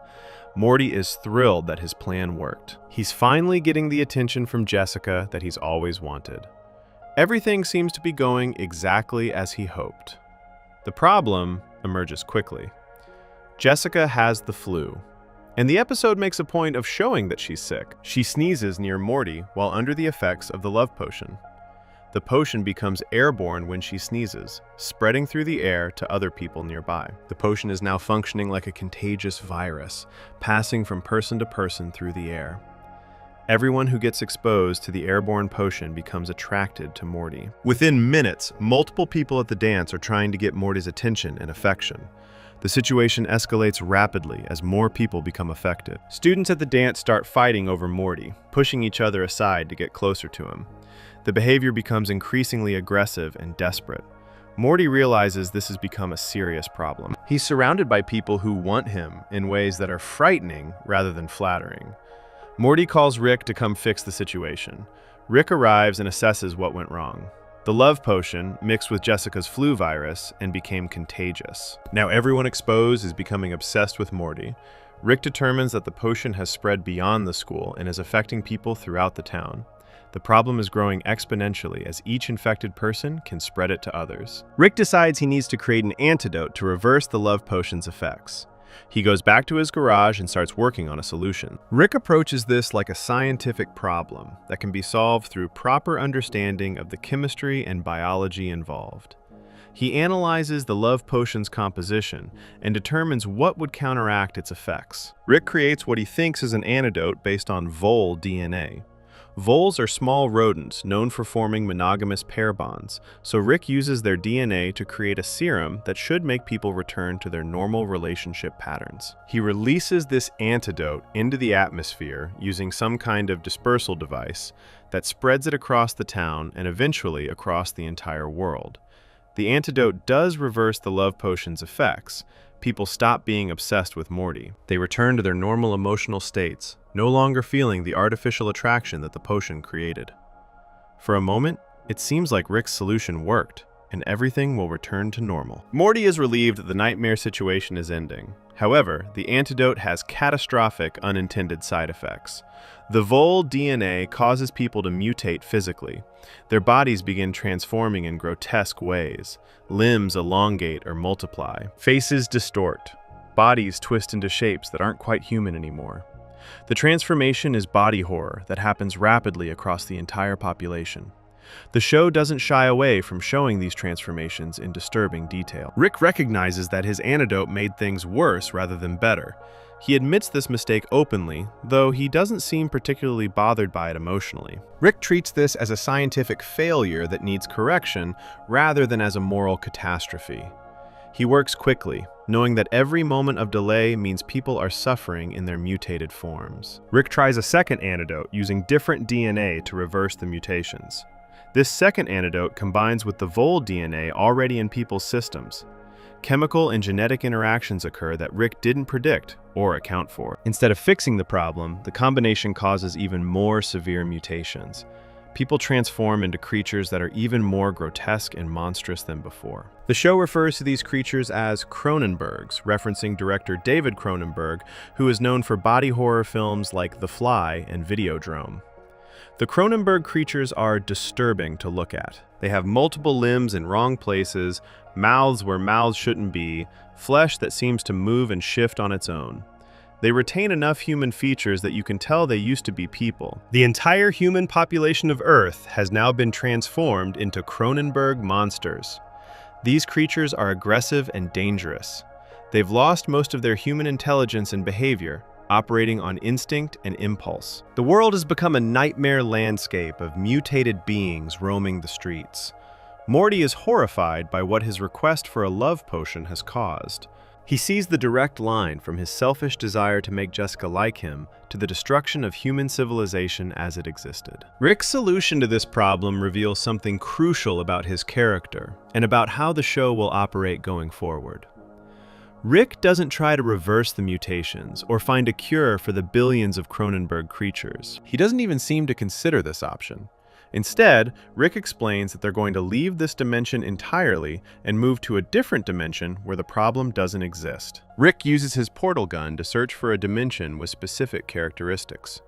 Morty is thrilled that his plan worked. He's finally getting the attention from Jessica that he's always wanted. Everything seems to be going exactly as he hoped. The problem emerges quickly. Jessica has the flu, and the episode makes a point of showing that she's sick. She sneezes near Morty while under the effects of the love potion. The potion becomes airborne when she sneezes, spreading through the air to other people nearby. The potion is now functioning like a contagious virus, passing from person to person through the air. Everyone who gets exposed to the airborne potion becomes attracted to Morty. Within minutes, multiple people at the dance are trying to get Morty's attention and affection. The situation escalates rapidly as more people become affected. Students at the dance start fighting over Morty, pushing each other aside to get closer to him. The behavior becomes increasingly aggressive and desperate. Morty realizes this has become a serious problem. He's surrounded by people who want him in ways that are frightening rather than flattering. Morty calls Rick to come fix the situation. Rick arrives and assesses what went wrong. The love potion mixed with Jessica's flu virus and became contagious. Now everyone exposed is becoming obsessed with Morty. Rick determines that the potion has spread beyond the school and is affecting people throughout the town. The problem is growing exponentially as each infected person can spread it to others. Rick decides he needs to create an antidote to reverse the love potion's effects. He goes back to his garage and starts working on a solution. Rick approaches this like a scientific problem that can be solved through proper understanding of the chemistry and biology involved. He analyzes the love potion's composition and determines what would counteract its effects. Rick creates what he thinks is an antidote based on vole DNA. Voles are small rodents known for forming monogamous pair bonds, so Rick uses their DNA to create a serum that should make people return to their normal relationship patterns. He releases this antidote into the atmosphere using some kind of dispersal device that spreads it across the town and eventually across the entire world. The antidote does reverse the love potion's effects. People stop being obsessed with Morty. They return to their normal emotional states, no longer feeling the artificial attraction that the potion created. For a moment, it seems like Rick's solution worked, and everything will return to normal. Morty is relieved that the nightmare situation is ending. However, the antidote has catastrophic unintended side effects. The vole DNA causes people to mutate physically. Their bodies begin transforming in grotesque ways. Limbs elongate or multiply. Faces distort. Bodies twist into shapes that aren't quite human anymore. The transformation is body horror that happens rapidly across the entire population. The show doesn't shy away from showing these transformations in disturbing detail. Rick recognizes that his antidote made things worse rather than better. He admits this mistake openly, though he doesn't seem particularly bothered by it emotionally. Rick treats this as a scientific failure that needs correction rather than as a moral catastrophe. He works quickly, knowing that every moment of delay means people are suffering in their mutated forms. Rick tries a second antidote using different DNA to reverse the mutations. This second antidote combines with the Vole DNA already in people's systems. Chemical and genetic interactions occur that Rick didn't predict or account for. Instead of fixing the problem, the combination causes even more severe mutations. People transform into creatures that are even more grotesque and monstrous than before. The show refers to these creatures as Cronenbergs, referencing director David Cronenberg, who is known for body horror films like The Fly and Videodrome. The Cronenberg creatures are disturbing to look at. They have multiple limbs in wrong places, mouths where mouths shouldn't be, flesh that seems to move and shift on its own. They retain enough human features that you can tell they used to be people. The entire human population of Earth has now been transformed into Cronenberg monsters. These creatures are aggressive and dangerous. They've lost most of their human intelligence and behavior, operating on instinct and impulse. The world has become a nightmare landscape of mutated beings roaming the streets. Morty is horrified by what his request for a love potion has caused. He sees the direct line from his selfish desire to make Jessica like him to the destruction of human civilization as it existed. Rick's solution to this problem reveals something crucial about his character and about how the show will operate going forward. Rick doesn't try to reverse the mutations or find a cure for the billions of Cronenberg creatures. He doesn't even seem to consider this option. Instead, Rick explains that they're going to leave this dimension entirely and move to a different dimension where the problem doesn't exist. Rick uses his portal gun to search for a dimension with specific characteristics.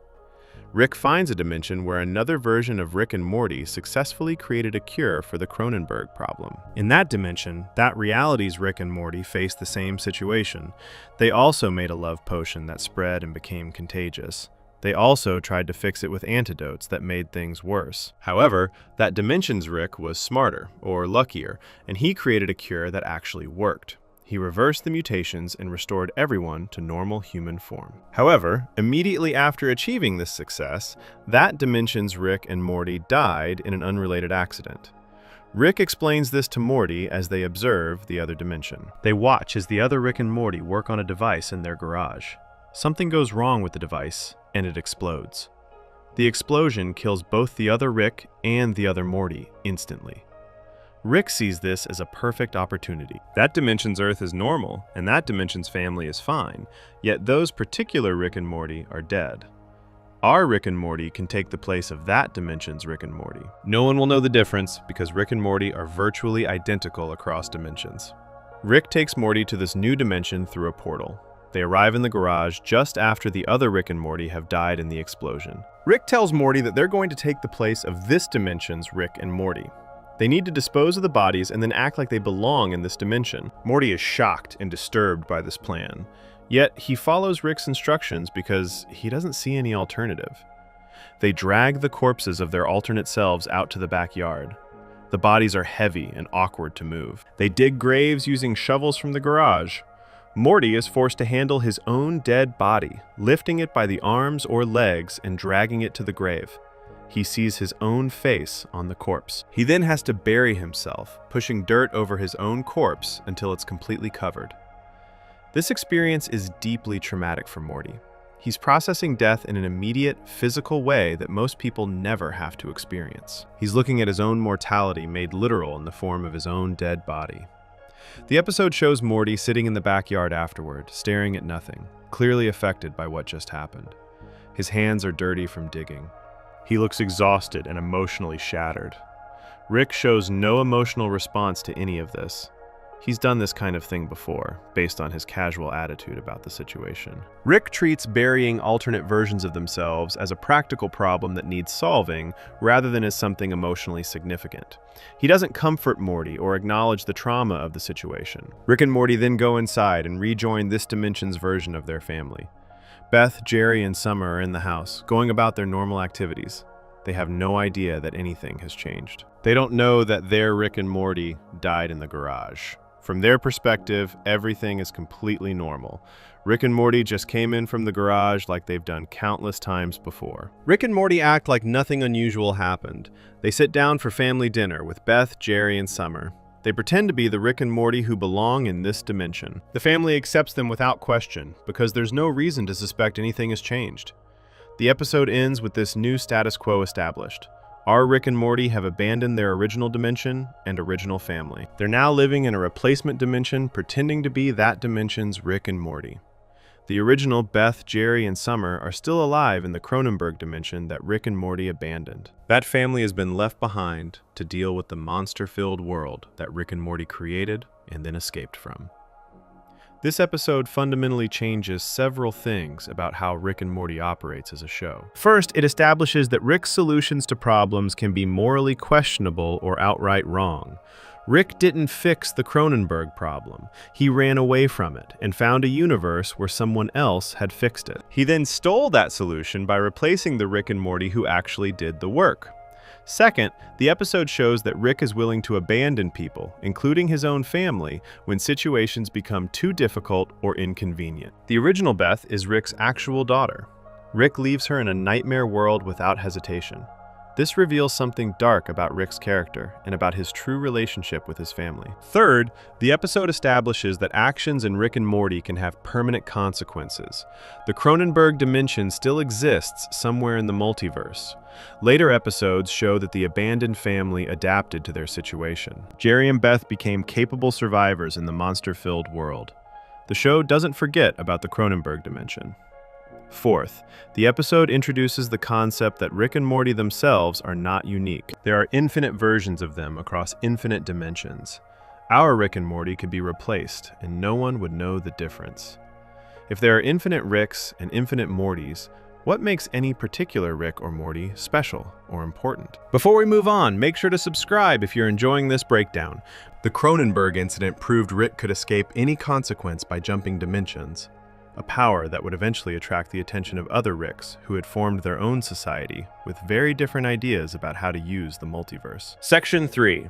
Rick finds a dimension where another version of Rick and Morty successfully created a cure for the Cronenberg problem. In that dimension, that reality's Rick and Morty face the same situation. They also made a love potion that spread and became contagious. They also tried to fix it with antidotes that made things worse. However, that dimension's Rick was smarter, or luckier, and he created a cure that actually worked. He reversed the mutations and restored everyone to normal human form. However, immediately after achieving this success, that dimension's Rick and Morty died in an unrelated accident. Rick explains this to Morty as they observe the other dimension. They watch as the other Rick and Morty work on a device in their garage. Something goes wrong with the device, and it explodes. The explosion kills both the other Rick and the other Morty instantly. Rick sees this as a perfect opportunity. That dimension's Earth is normal, and that dimension's family is fine, yet those particular Rick and Morty are dead. Our Rick and Morty can take the place of that dimension's Rick and Morty. No one will know the difference because Rick and Morty are virtually identical across dimensions. Rick takes Morty to this new dimension through a portal. They arrive in the garage just after the other Rick and Morty have died in the explosion. Rick tells Morty that they're going to take the place of this dimension's Rick and Morty. They need to dispose of the bodies and then act like they belong in this dimension. Morty is shocked and disturbed by this plan. Yet, he follows Rick's instructions because he doesn't see any alternative. They drag the corpses of their alternate selves out to the backyard. The bodies are heavy and awkward to move. They dig graves using shovels from the garage. Morty is forced to handle his own dead body, lifting it by the arms or legs and dragging it to the grave. He sees his own face on the corpse. He then has to bury himself, pushing dirt over his own corpse until it's completely covered. This experience is deeply traumatic for Morty. He's processing death in an immediate, physical way that most people never have to experience. He's looking at his own mortality made literal in the form of his own dead body. The episode shows Morty sitting in the backyard afterward, staring at nothing, clearly affected by what just happened. His hands are dirty from digging. He looks exhausted and emotionally shattered. Rick shows no emotional response to any of this. He's done this kind of thing before, based on his casual attitude about the situation. Rick treats burying alternate versions of themselves as a practical problem that needs solving, rather than as something emotionally significant. He doesn't comfort Morty or acknowledge the trauma of the situation. Rick and Morty then go inside and rejoin this dimension's version of their family. Beth, Jerry, and Summer are in the house, going about their normal activities. They have no idea that anything has changed. They don't know that their Rick and Morty died in the garage. From their perspective, everything is completely normal. Rick and Morty just came in from the garage like they've done countless times before. Rick and Morty act like nothing unusual happened. They sit down for family dinner with Beth, Jerry, and Summer. They pretend to be the Rick and Morty who belong in this dimension. The family accepts them without question, because there's no reason to suspect anything has changed. The episode ends with this new status quo established. Our Rick and Morty have abandoned their original dimension and original family. They're now living in a replacement dimension, pretending to be that dimension's Rick and Morty. The original Beth, Jerry, and Summer are still alive in the Cronenberg dimension that Rick and Morty abandoned. That family has been left behind to deal with the monster-filled world that Rick and Morty created and then escaped from. This episode fundamentally changes several things about how Rick and Morty operates as a show. First, it establishes that Rick's solutions to problems can be morally questionable or outright wrong. Rick didn't fix the Cronenberg problem. He ran away from it and found a universe where someone else had fixed it. He then stole that solution by replacing the Rick and Morty who actually did the work. Second, the episode shows that Rick is willing to abandon people, including his own family, when situations become too difficult or inconvenient. The original Beth is Rick's actual daughter. Rick leaves her in a nightmare world without hesitation. This reveals something dark about Rick's character and about his true relationship with his family. Third, the episode establishes that actions in Rick and Morty can have permanent consequences. The Cronenberg dimension still exists somewhere in the multiverse. Later episodes show that the abandoned family adapted to their situation. Jerry and Beth became capable survivors in the monster-filled world. The show doesn't forget about the Cronenberg dimension. Fourth, the episode introduces the concept that Rick and Morty themselves are not unique. There are infinite versions of them across infinite dimensions. Our Rick and Morty could be replaced, and no one would know the difference. If there are infinite Ricks and infinite Mortys, what makes any particular Rick or Morty special or important? Before we move on, make sure to subscribe if you're enjoying this breakdown. The Cronenberg incident proved Rick could escape any consequence by jumping dimensions, a power that would eventually attract the attention of other Ricks who had formed their own society with very different ideas about how to use the multiverse. Section 3.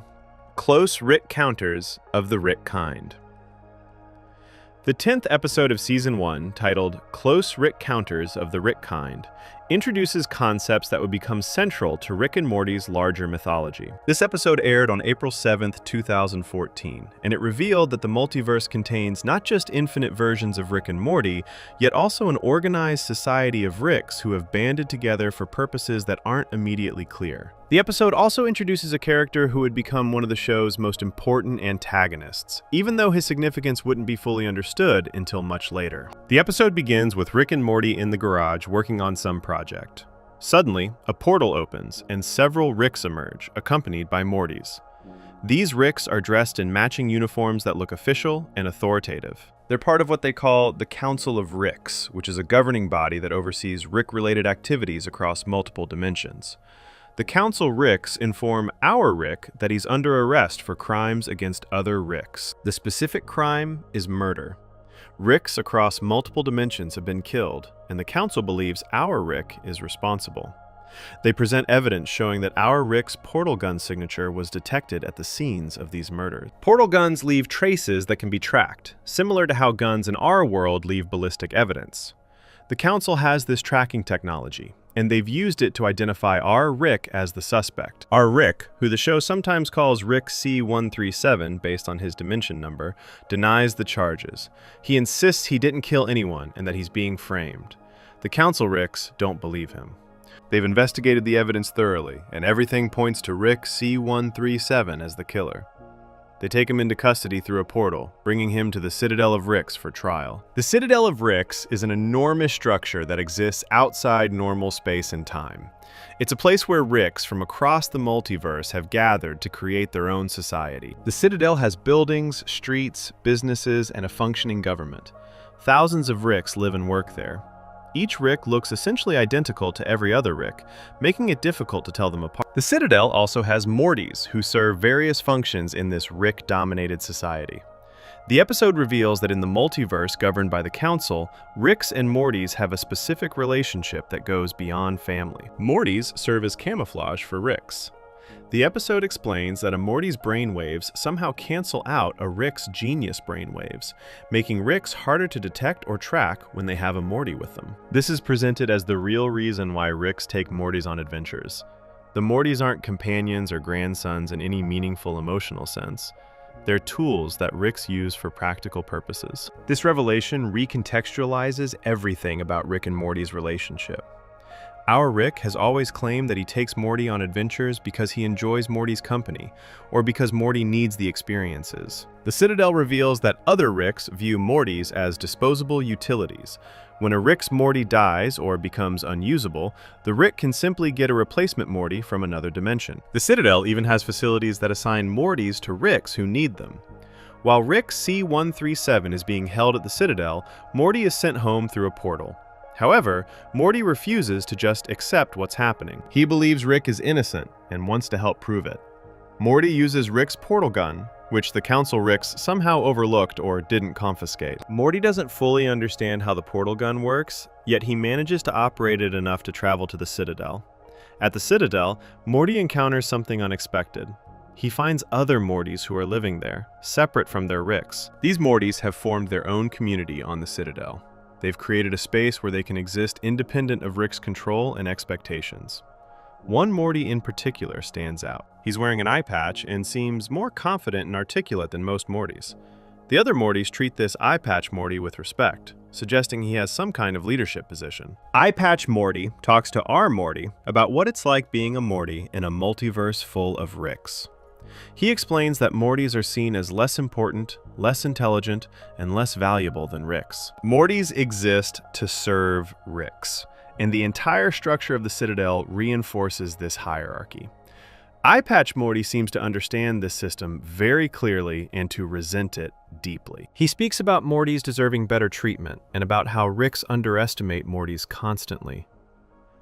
Close Rick Counters of the Rick Kind. The 10th episode of Season 1, titled Close Rick Counters of the Rick Kind, introduces concepts that would become central to Rick and Morty's larger mythology. This episode aired on April 7th, 2014, and it revealed that the multiverse contains not just infinite versions of Rick and Morty, yet also an organized society of Ricks who have banded together for purposes that aren't immediately clear. The episode also introduces a character who would become one of the show's most important antagonists, even though his significance wouldn't be fully understood until much later. The episode begins with Rick and Morty in the garage working on some project. Suddenly, a portal opens and several Ricks emerge, accompanied by Mortys. These Ricks are dressed in matching uniforms that look official and authoritative. They're part of what they call the Council of Ricks, which is a governing body that oversees Rick-related activities across multiple dimensions. The Council Ricks inform our Rick that he's under arrest for crimes against other Ricks. The specific crime is murder. Ricks across multiple dimensions have been killed, and the Council believes our Rick is responsible. They present evidence showing that our Rick's portal gun signature was detected at the scenes of these murders. Portal guns leave traces that can be tracked, similar to how guns in our world leave ballistic evidence. The Council has this tracking technology, and they've used it to identify our Rick as the suspect. Our Rick, who the show sometimes calls Rick C137 based on his dimension number, denies the charges. He insists he didn't kill anyone and that he's being framed. The Council Ricks don't believe him. They've investigated the evidence thoroughly, and everything points to Rick C137 as the killer. They take him into custody through a portal, bringing him to the Citadel of Ricks for trial. The Citadel of Ricks is an enormous structure that exists outside normal space and time. It's a place where Ricks from across the multiverse have gathered to create their own society. The Citadel has buildings, streets, businesses, and a functioning government. Thousands of Ricks live and work there. Each Rick looks essentially identical to every other Rick, making it difficult to tell them apart. The Citadel also has Mortys, who serve various functions in this Rick-dominated society. The episode reveals that in the multiverse governed by the Council, Ricks and Mortys have a specific relationship that goes beyond family. Mortys serve as camouflage for Ricks. The episode explains that a Morty's brainwaves somehow cancel out a Rick's genius brainwaves, making Ricks harder to detect or track when they have a Morty with them. This is presented as the real reason why Ricks take Mortys on adventures. The Mortys aren't companions or grandsons in any meaningful emotional sense. They're tools that Ricks use for practical purposes. This revelation recontextualizes everything about Rick and Morty's relationship. Our Rick has always claimed that he takes Morty on adventures because he enjoys Morty's company, or because Morty needs the experiences. The Citadel reveals that other Ricks view Mortys as disposable utilities. When a Rick's Morty dies or becomes unusable, the Rick can simply get a replacement Morty from another dimension. The Citadel even has facilities that assign Mortys to Ricks who need them. While Rick C-137 is being held at the Citadel, Morty is sent home through a portal. However, Morty refuses to just accept what's happening. He believes Rick is innocent and wants to help prove it. Morty uses Rick's portal gun, which the Council Ricks somehow overlooked or didn't confiscate. Morty doesn't fully understand how the portal gun works, yet he manages to operate it enough to travel to the Citadel. At the Citadel, Morty encounters something unexpected. He finds other Mortys who are living there, separate from their Ricks. These Mortys have formed their own community on the Citadel. They've created a space where they can exist independent of Rick's control and expectations. One Morty in particular stands out. He's wearing an eye patch and seems more confident and articulate than most Mortys. The other Mortys treat this eye patch Morty with respect, suggesting he has some kind of leadership position. Eye patch Morty talks to our Morty about what it's like being a Morty in a multiverse full of Ricks. He explains that Mortys are seen as less important, less intelligent, and less valuable than Ricks. Mortys exist to serve Ricks, and the entire structure of the Citadel reinforces this hierarchy. Eye Patch Morty seems to understand this system very clearly and to resent it deeply. He speaks about Mortys deserving better treatment and about how Ricks underestimate Mortys constantly.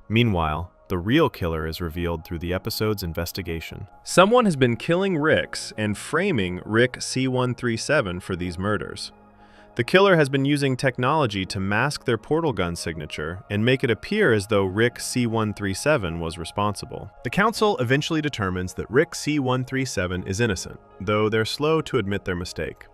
Meanwhile, the real killer is revealed through the episode's investigation. Someone has been killing Ricks and framing Rick C-137 for these murders. The killer has been using technology to mask their portal gun signature and make it appear as though Rick C-137 was responsible. The Council eventually determines that Rick C-137 is innocent, though they're slow to admit their mistake.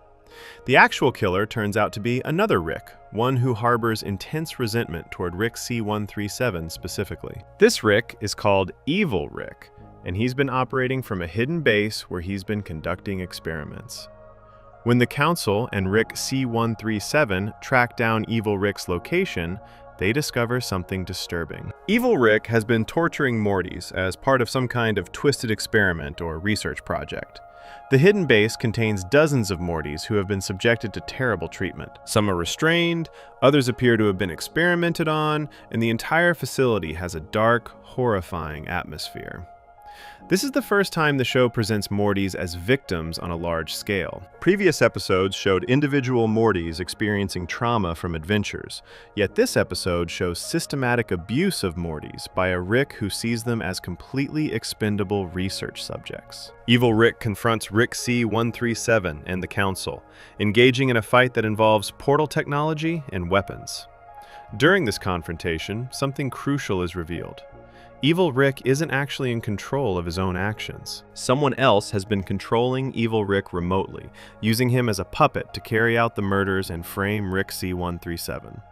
The actual killer turns out to be another Rick, one who harbors intense resentment toward Rick C-137 specifically. This Rick is called Evil Rick, and he's been operating from a hidden base where he's been conducting experiments. When the Council and Rick C-137 track down Evil Rick's location, they discover something disturbing. Evil Rick has been torturing Mortys as part of some kind of twisted experiment or research project. The hidden base contains dozens of Mortys who have been subjected to terrible treatment. Some are restrained, others appear to have been experimented on, and the entire facility has a dark, horrifying atmosphere. This is the first time the show presents Mortys as victims on a large scale. Previous episodes showed individual Mortys experiencing trauma from adventures, yet this episode shows systematic abuse of Mortys by a Rick who sees them as completely expendable research subjects. Evil Rick confronts Rick C-137 and the Council, engaging in a fight that involves portal technology and weapons. During this confrontation, something crucial is revealed. Evil Rick isn't actually in control of his own actions. Someone else has been controlling Evil Rick remotely, using him as a puppet to carry out the murders and frame Rick C-137.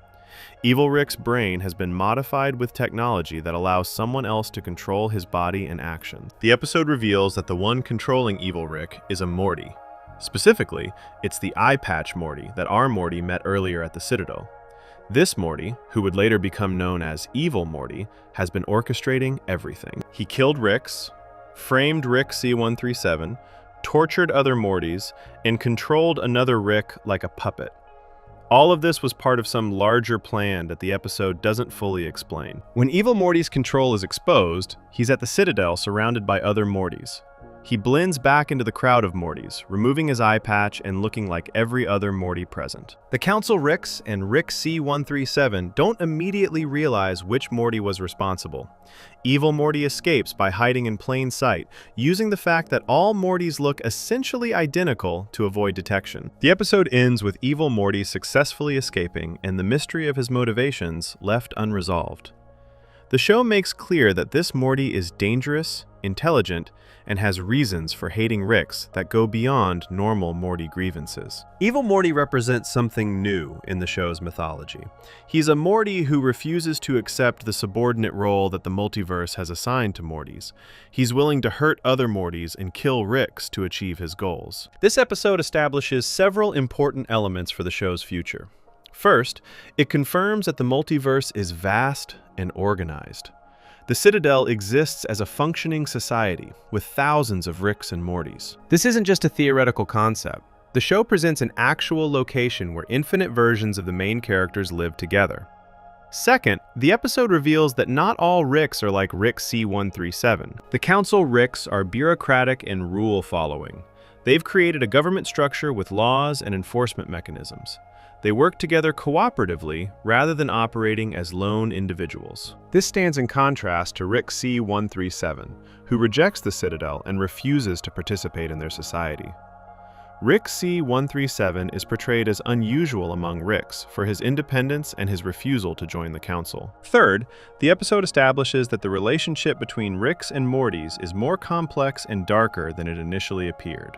Evil Rick's brain has been modified with technology that allows someone else to control his body and actions. The episode reveals that the one controlling Evil Rick is a Morty. Specifically, it's the Eye Patch Morty that our Morty met earlier at the Citadel. This Morty, who would later become known as Evil Morty, has been orchestrating everything. He killed Ricks, framed Rick C-137, tortured other Mortys, and controlled another Rick like a puppet. All of this was part of some larger plan that the episode doesn't fully explain. When Evil Morty's control is exposed, he's at the Citadel surrounded by other Mortys. He blends back into the crowd of Mortys, removing his eye patch and looking like every other Morty present. The Council Ricks and Rick C-137 don't immediately realize which Morty was responsible. Evil Morty escapes by hiding in plain sight, using the fact that all Mortys look essentially identical to avoid detection. The episode ends with Evil Morty successfully escaping and the mystery of his motivations left unresolved. The show makes clear that this Morty is dangerous, intelligent, and has reasons for hating Ricks that go beyond normal Morty grievances. Evil Morty represents something new in the show's mythology. He's a Morty who refuses to accept the subordinate role that the multiverse has assigned to Mortys. He's willing to hurt other Mortys and kill Ricks to achieve his goals. This episode establishes several important elements for the show's future. First, it confirms that the multiverse is vast and organized. The Citadel exists as a functioning society with thousands of Ricks and Mortys. This isn't just a theoretical concept. The show presents an actual location where infinite versions of the main characters live together. Second, the episode reveals that not all Ricks are like Rick C-137. The Council Ricks are bureaucratic and rule-following. They've created a government structure with laws and enforcement mechanisms. They work together cooperatively rather than operating as lone individuals. This stands in contrast to Rick C-137, who rejects the Citadel and refuses to participate in their society. Rick C-137 is portrayed as unusual among Ricks for his independence and his refusal to join the Council. Third, the episode establishes that the relationship between Ricks and Mortys is more complex and darker than it initially appeared.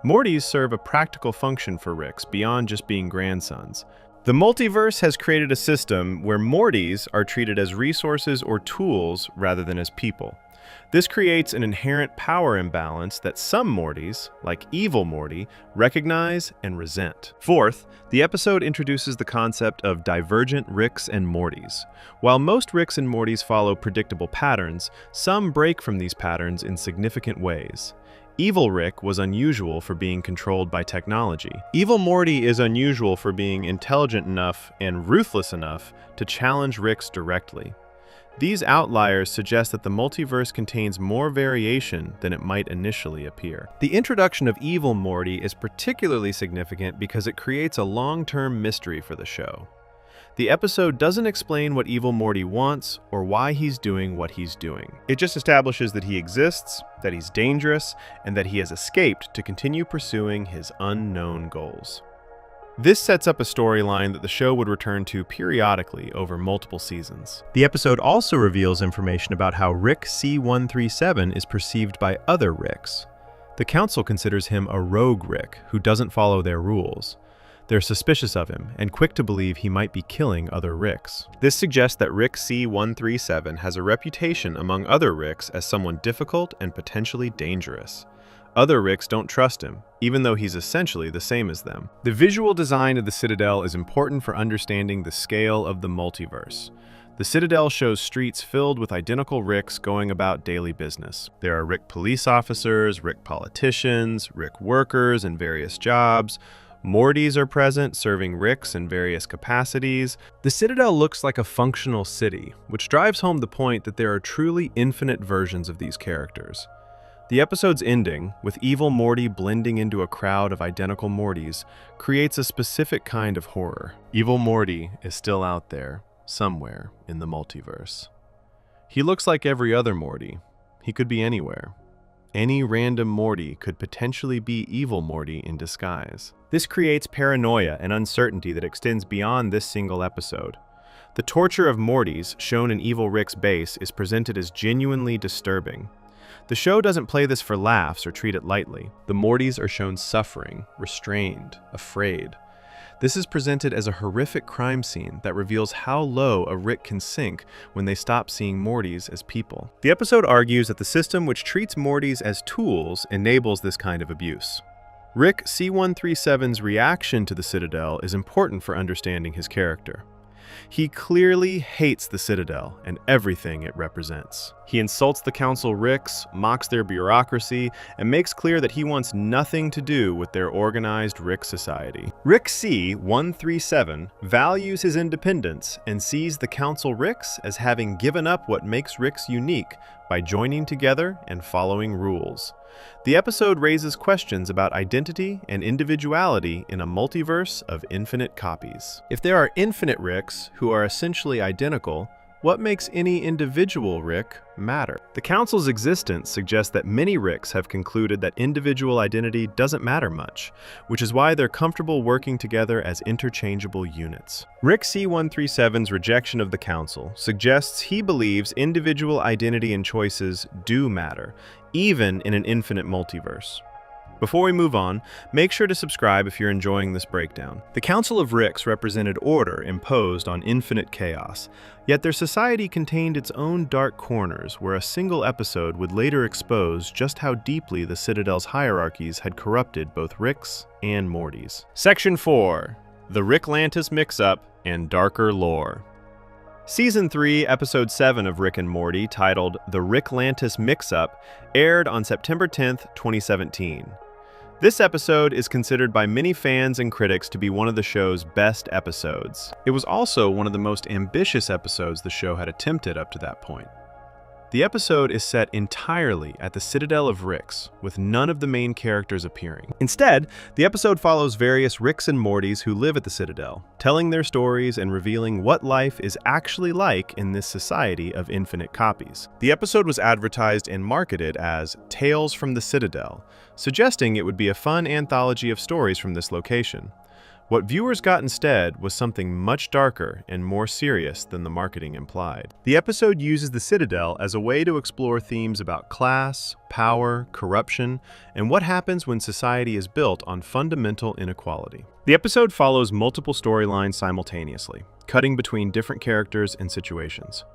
Mortys serve a practical function for Ricks beyond just being grandsons. The multiverse has created a system where Mortys are treated as resources or tools rather than as people. This creates an inherent power imbalance that some Mortys, like Evil Morty, recognize and resent. Fourth, the episode introduces the concept of divergent Ricks and Mortys. While most Ricks and Mortys follow predictable patterns, some break from these patterns in significant ways. Evil Rick was unusual for being controlled by technology. Evil Morty is unusual for being intelligent enough and ruthless enough to challenge Ricks directly. These outliers suggest that the multiverse contains more variation than it might initially appear. The introduction of Evil Morty is particularly significant because it creates a long-term mystery for the show. The episode doesn't explain what Evil Morty wants or why he's doing what he's doing. It just establishes that he exists, that he's dangerous, and that he has escaped to continue pursuing his unknown goals. This sets up a storyline that the show would return to periodically over multiple seasons. The episode also reveals information about how Rick C-137 is perceived by other Ricks. The Council considers him a rogue Rick who doesn't follow their rules. They're suspicious of him and quick to believe he might be killing other Ricks. This suggests that Rick C-137 has a reputation among other Ricks as someone difficult and potentially dangerous. Other Ricks don't trust him, even though he's essentially the same as them. The visual design of the Citadel is important for understanding the scale of the multiverse. The Citadel shows streets filled with identical Ricks going about daily business. There are Rick police officers, Rick politicians, Rick workers in various jobs. Mortys are present, serving Ricks in various capacities. The Citadel looks like a functional city, which drives home the point that there are truly infinite versions of these characters. The episode's ending, with Evil Morty blending into a crowd of identical Mortys, creates a specific kind of horror. Evil Morty is still out there, somewhere in the multiverse. He looks like every other Morty. He could be anywhere. Any random Morty could potentially be Evil Morty in disguise. This creates paranoia and uncertainty that extends beyond this single episode. The torture of Mortys, shown in Evil Rick's base, is presented as genuinely disturbing. The show doesn't play this for laughs or treat it lightly. The Mortys are shown suffering, restrained, afraid. This is presented as a horrific crime scene that reveals how low a Rick can sink when they stop seeing Mortys as people. The episode argues that the system which treats Mortys as tools enables this kind of abuse. Rick C-137's reaction to the Citadel is important for understanding his character. He clearly hates the Citadel and everything it represents. He insults the Council Ricks, mocks their bureaucracy, and makes clear that he wants nothing to do with their organized Rick society. Rick C-137 values his independence and sees the Council Ricks as having given up what makes Ricks unique by joining together and following rules. The episode raises questions about identity and individuality in a multiverse of infinite copies. If there are infinite Ricks who are essentially identical, what makes any individual Rick matter? The Council's existence suggests that many Ricks have concluded that individual identity doesn't matter much, which is why they're comfortable working together as interchangeable units. Rick C-137's rejection of the Council suggests he believes individual identity and choices do matter, even in an infinite multiverse. Before we move on, make sure to subscribe if you're enjoying this breakdown. The Council of Ricks represented order imposed on infinite chaos, yet their society contained its own dark corners where a single episode would later expose just how deeply the Citadel's hierarchies had corrupted both Ricks and Mortys. Section 4. The Ricklantis Mix-Up and Darker Lore. Season 3, Episode 7 of Rick and Morty, titled The Ricklantis Mix-Up, aired on September 10th, 2017. This episode is considered by many fans and critics to be one of the show's best episodes. It was also one of the most ambitious episodes the show had attempted up to that point. The episode is set entirely at the Citadel of Ricks, with none of the main characters appearing. Instead, the episode follows various Ricks and Mortys who live at the Citadel, telling their stories and revealing what life is actually like in this society of infinite copies. The episode was advertised and marketed as Tales from the Citadel, suggesting it would be a fun anthology of stories from this location. What viewers got instead was something much darker and more serious than the marketing implied. The episode uses the Citadel as a way to explore themes about class, power, corruption, and what happens when society is built on fundamental inequality. The episode follows multiple storylines simultaneously, cutting between different characters and situations.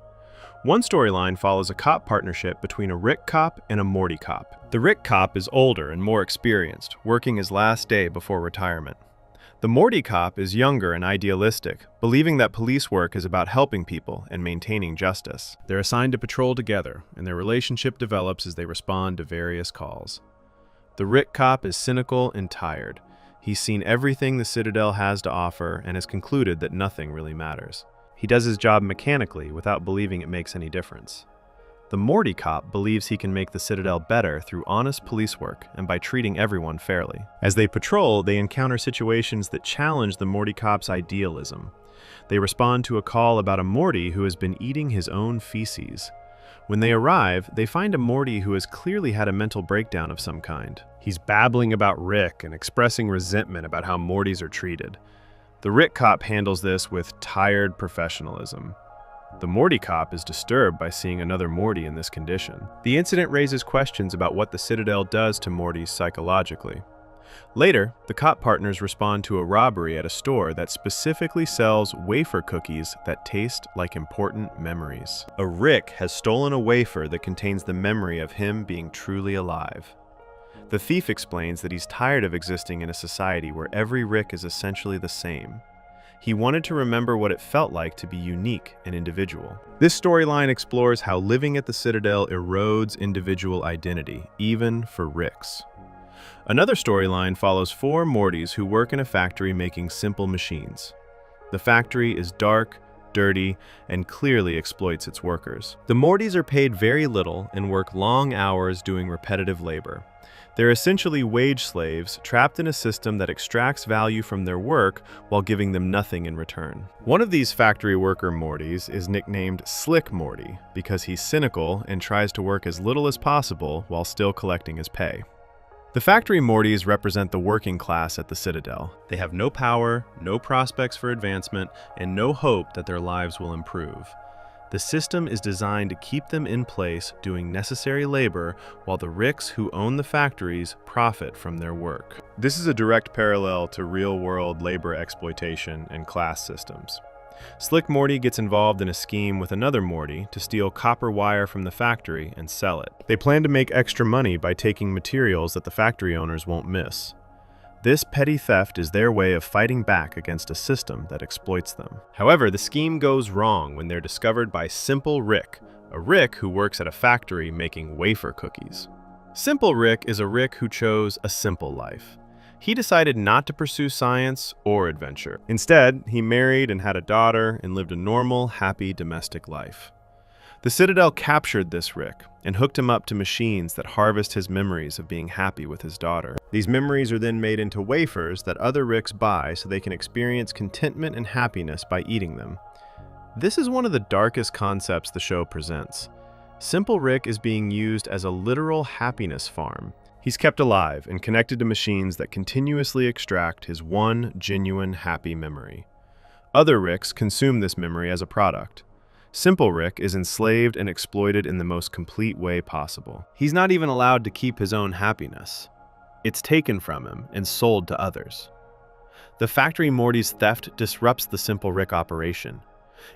One storyline follows a cop partnership between a Rick cop and a Morty cop. The Rick cop is older and more experienced, working his last day before retirement. The Morty cop is younger and idealistic, believing that police work is about helping people and maintaining justice. They're assigned to patrol together, and their relationship develops as they respond to various calls. The Rick cop is cynical and tired. He's seen everything the Citadel has to offer and has concluded that nothing really matters. He does his job mechanically without believing it makes any difference. The Morty cop believes he can make the Citadel better through honest police work and by treating everyone fairly. As they patrol, they encounter situations that challenge the Morty cop's idealism. They respond to a call about a Morty who has been eating his own feces. When they arrive, they find a Morty who has clearly had a mental breakdown of some kind. He's babbling about Rick and expressing resentment about how Mortys are treated. The Rick cop handles this with tired professionalism. The Morty cop is disturbed by seeing another Morty in this condition. The incident raises questions about what the Citadel does to Mortys psychologically. Later, the cop partners respond to a robbery at a store that specifically sells wafer cookies that taste like important memories. A Rick has stolen a wafer that contains the memory of him being truly alive. The thief explains that he's tired of existing in a society where every Rick is essentially the same. He wanted to remember what it felt like to be unique and individual. This storyline explores how living at the Citadel erodes individual identity, even for Ricks. Another storyline follows 4 Mortys who work in a factory making simple machines. The factory is dark, dirty, and clearly exploits its workers. The Mortys are paid very little and work long hours doing repetitive labor. They're essentially wage slaves trapped in a system that extracts value from their work while giving them nothing in return. One of these factory worker Mortys is nicknamed Slick Morty because he's cynical and tries to work as little as possible while still collecting his pay. The factory Mortys represent the working class at the Citadel. They have no power, no prospects for advancement, and no hope that their lives will improve. The system is designed to keep them in place doing necessary labor while the Ricks who own the factories profit from their work. This is a direct parallel to real-world labor exploitation and class systems. Slick Morty gets involved in a scheme with another Morty to steal copper wire from the factory and sell it. They plan to make extra money by taking materials that the factory owners won't miss. This petty theft is their way of fighting back against a system that exploits them. However, the scheme goes wrong when they're discovered by Simple Rick, a Rick who works at a factory making wafer cookies. Simple Rick is a Rick who chose a simple life. He decided not to pursue science or adventure. Instead, he married and had a daughter and lived a normal, happy domestic life. The Citadel captured this Rick and hooked him up to machines that harvest his memories of being happy with his daughter. These memories are then made into wafers that other Ricks buy so they can experience contentment and happiness by eating them. This is one of the darkest concepts the show presents. Simple Rick is being used as a literal happiness farm. He's kept alive and connected to machines that continuously extract his one genuine happy memory. Other Ricks consume this memory as a product. Simple Rick is enslaved and exploited in the most complete way possible. He's not even allowed to keep his own happiness. It's taken from him and sold to others. The factory Morty's theft disrupts the Simple Rick operation.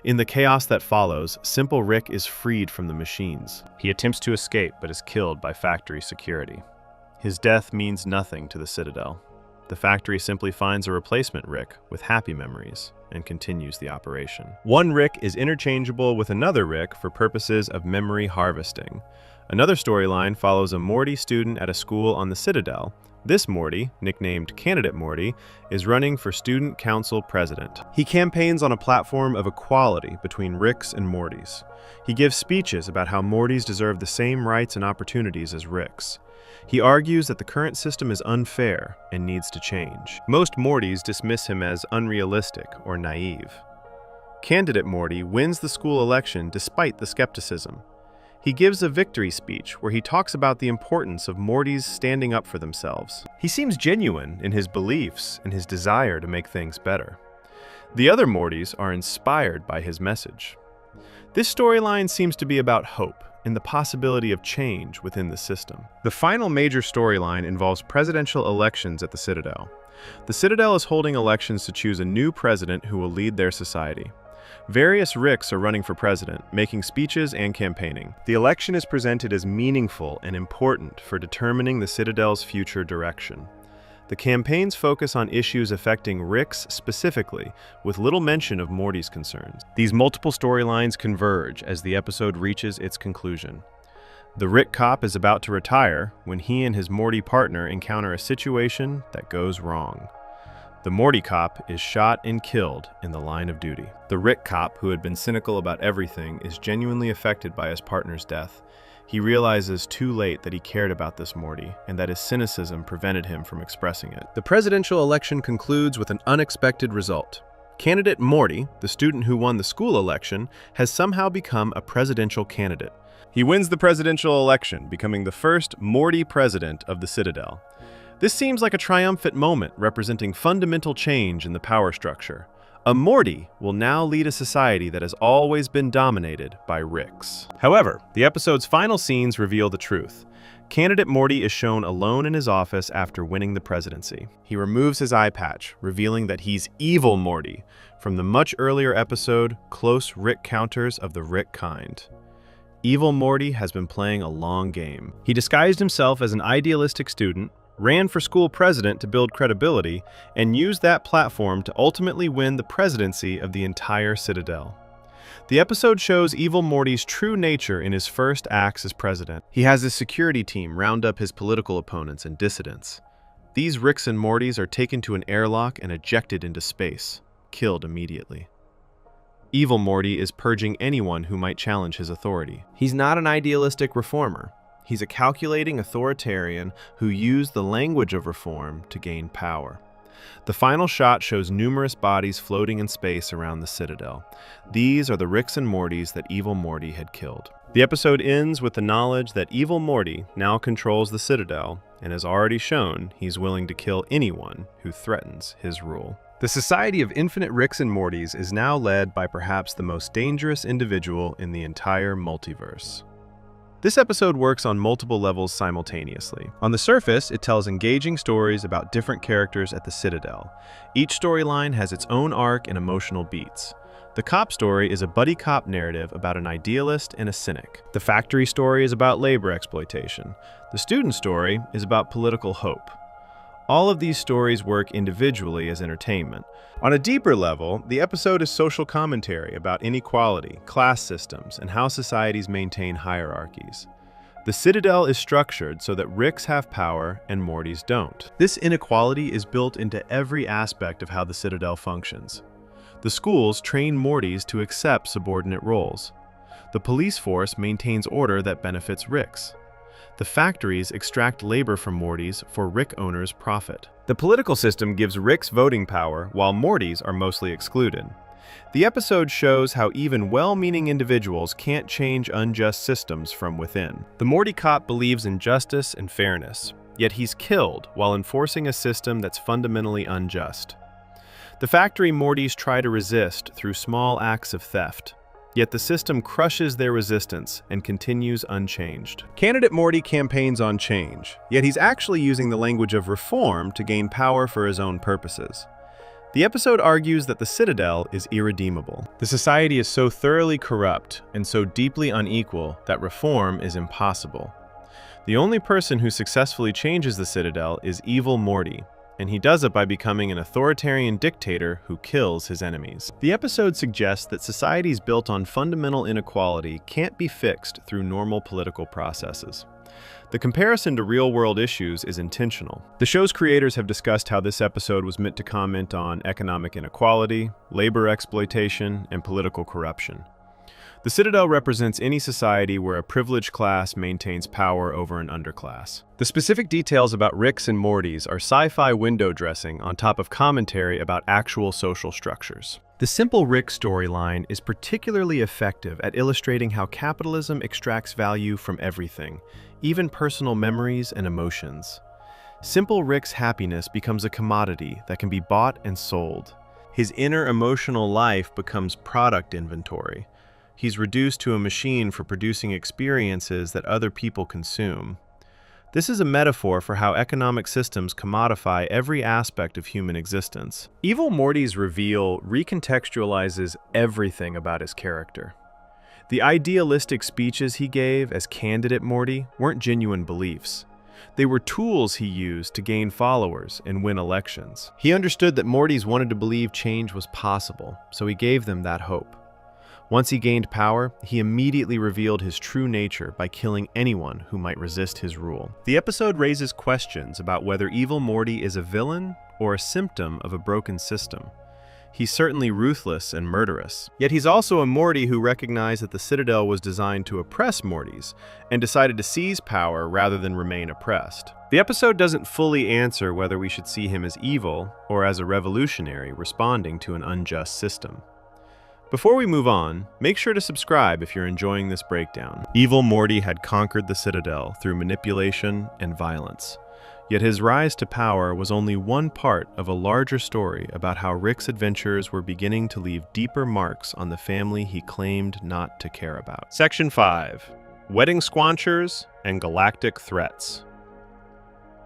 In the chaos that follows, Simple Rick is freed from the machines. He attempts to escape but is killed by factory security. His death means nothing to the Citadel. the factory simply finds a replacement Rick with happy memories and continues the operation. One Rick is interchangeable with another Rick for purposes of memory harvesting. Another storyline follows a Morty student at a school on the Citadel. This Morty, nicknamed Candidate Morty, is running for student council president. He campaigns on a platform of equality between Ricks and Mortys. He gives speeches about how Mortys deserve the same rights and opportunities as Ricks. He argues that the current system is unfair and needs to change. Most Mortys dismiss him as unrealistic or naive. Candidate Morty wins the school election despite the skepticism. He gives a victory speech where he talks about the importance of Mortys standing up for themselves. He seems genuine in his beliefs and his desire to make things better. The other Mortys are inspired by his message. This storyline seems to be about hope and the possibility of change within the system. The final major storyline involves presidential elections at the Citadel. The Citadel is holding elections to choose a new president who will lead their society. Various Ricks are running for president, making speeches and campaigning. The election is presented as meaningful and important for determining the Citadel's future direction. The campaigns focus on issues affecting Ricks specifically, with little mention of Morty's concerns. These multiple storylines converge as the episode reaches its conclusion. The Rick cop is about to retire when he and his Morty partner encounter a situation that goes wrong. The Morty cop is shot and killed in the line of duty. The Rick cop, who had been cynical about everything, is genuinely affected by his partner's death. He realizes too late that he cared about this Morty, and that his cynicism prevented him from expressing it. The presidential election concludes with an unexpected result. Candidate Morty, the student who won the school election, has somehow become a presidential candidate. He wins the presidential election, becoming the first Morty president of the Citadel. This seems like a triumphant moment representing fundamental change in the power structure. A Morty will now lead a society that has always been dominated by Ricks. However, the episode's final scenes reveal the truth. Candidate Morty is shown alone in his office after winning the presidency. He removes his eye patch, revealing that he's Evil Morty, from the much earlier episode, Close Rick Counters of the Rick Kind. Evil Morty has been playing a long game. He disguised himself as an idealistic student, ran for school president to build credibility, and used that platform to ultimately win the presidency of the entire Citadel. The episode shows Evil Morty's true nature in his first acts as president. He has his security team round up his political opponents and dissidents. These Ricks and Mortys are taken to an airlock and ejected into space, killed immediately. Evil Morty is purging anyone who might challenge his authority. He's not an idealistic reformer. He's a calculating authoritarian who used the language of reform to gain power. The final shot shows numerous bodies floating in space around the Citadel. These are the Ricks and Mortys that Evil Morty had killed. The episode ends with the knowledge that Evil Morty now controls the Citadel, and has already shown he's willing to kill anyone who threatens his rule. The Society of Infinite Ricks and Mortys is now led by perhaps the most dangerous individual in the entire multiverse. This episode works on multiple levels simultaneously. On the surface, it tells engaging stories about different characters at the Citadel. Each storyline has its own arc and emotional beats. The cop story is a buddy cop narrative about an idealist and a cynic. The factory story is about labor exploitation. The student story is about political hope. All of these stories work individually as entertainment. On a deeper level, the episode is social commentary about inequality, class systems, and how societies maintain hierarchies. The Citadel is structured so that Ricks have power and Mortys don't. This inequality is built into every aspect of how the Citadel functions. The schools train Mortys to accept subordinate roles. The police force maintains order that benefits Ricks. The factories extract labor from Mortys for Rick owners' profit. The political system gives Ricks voting power, while Mortys are mostly excluded. The episode shows how even well-meaning individuals can't change unjust systems from within. The Morty cop believes in justice and fairness, yet he's killed while enforcing a system that's fundamentally unjust. The factory Mortys try to resist through small acts of theft. Yet the system crushes their resistance and continues unchanged. Candidate Morty campaigns on change, yet he's actually using the language of reform to gain power for his own purposes. The episode argues that the Citadel is irredeemable. The society is so thoroughly corrupt and so deeply unequal that reform is impossible. The only person who successfully changes the Citadel is Evil Morty, and he does it by becoming an authoritarian dictator who kills his enemies. The episode suggests that societies built on fundamental inequality can't be fixed through normal political processes. The comparison to real-world issues is intentional. The show's creators have discussed how this episode was meant to comment on economic inequality, labor exploitation, and political corruption. The Citadel represents any society where a privileged class maintains power over an underclass. The specific details about Rick's and Morty's are sci-fi window dressing on top of commentary about actual social structures. The simple Rick storyline is particularly effective at illustrating how capitalism extracts value from everything, even personal memories and emotions. Simple Rick's happiness becomes a commodity that can be bought and sold. His inner emotional life becomes product inventory. He's reduced to a machine for producing experiences that other people consume. This is a metaphor for how economic systems commodify every aspect of human existence. Evil Morty's reveal recontextualizes everything about his character. The idealistic speeches he gave as candidate Morty weren't genuine beliefs. They were tools he used to gain followers and win elections. He understood that Mortys wanted to believe change was possible, so he gave them that hope. Once he gained power, he immediately revealed his true nature by killing anyone who might resist his rule. The episode raises questions about whether evil Morty is a villain or a symptom of a broken system. He's certainly ruthless and murderous, yet he's also a Morty who recognized that the Citadel was designed to oppress Mortys and decided to seize power rather than remain oppressed. The episode doesn't fully answer whether we should see him as evil or as a revolutionary responding to an unjust system. Before we move on, make sure to subscribe if you're enjoying this breakdown. Evil Morty had conquered the Citadel through manipulation and violence. Yet his rise to power was only one part of a larger story about how Rick's adventures were beginning to leave deeper marks on the family he claimed not to care about. Section 5. Wedding Squanchers and Galactic Threats.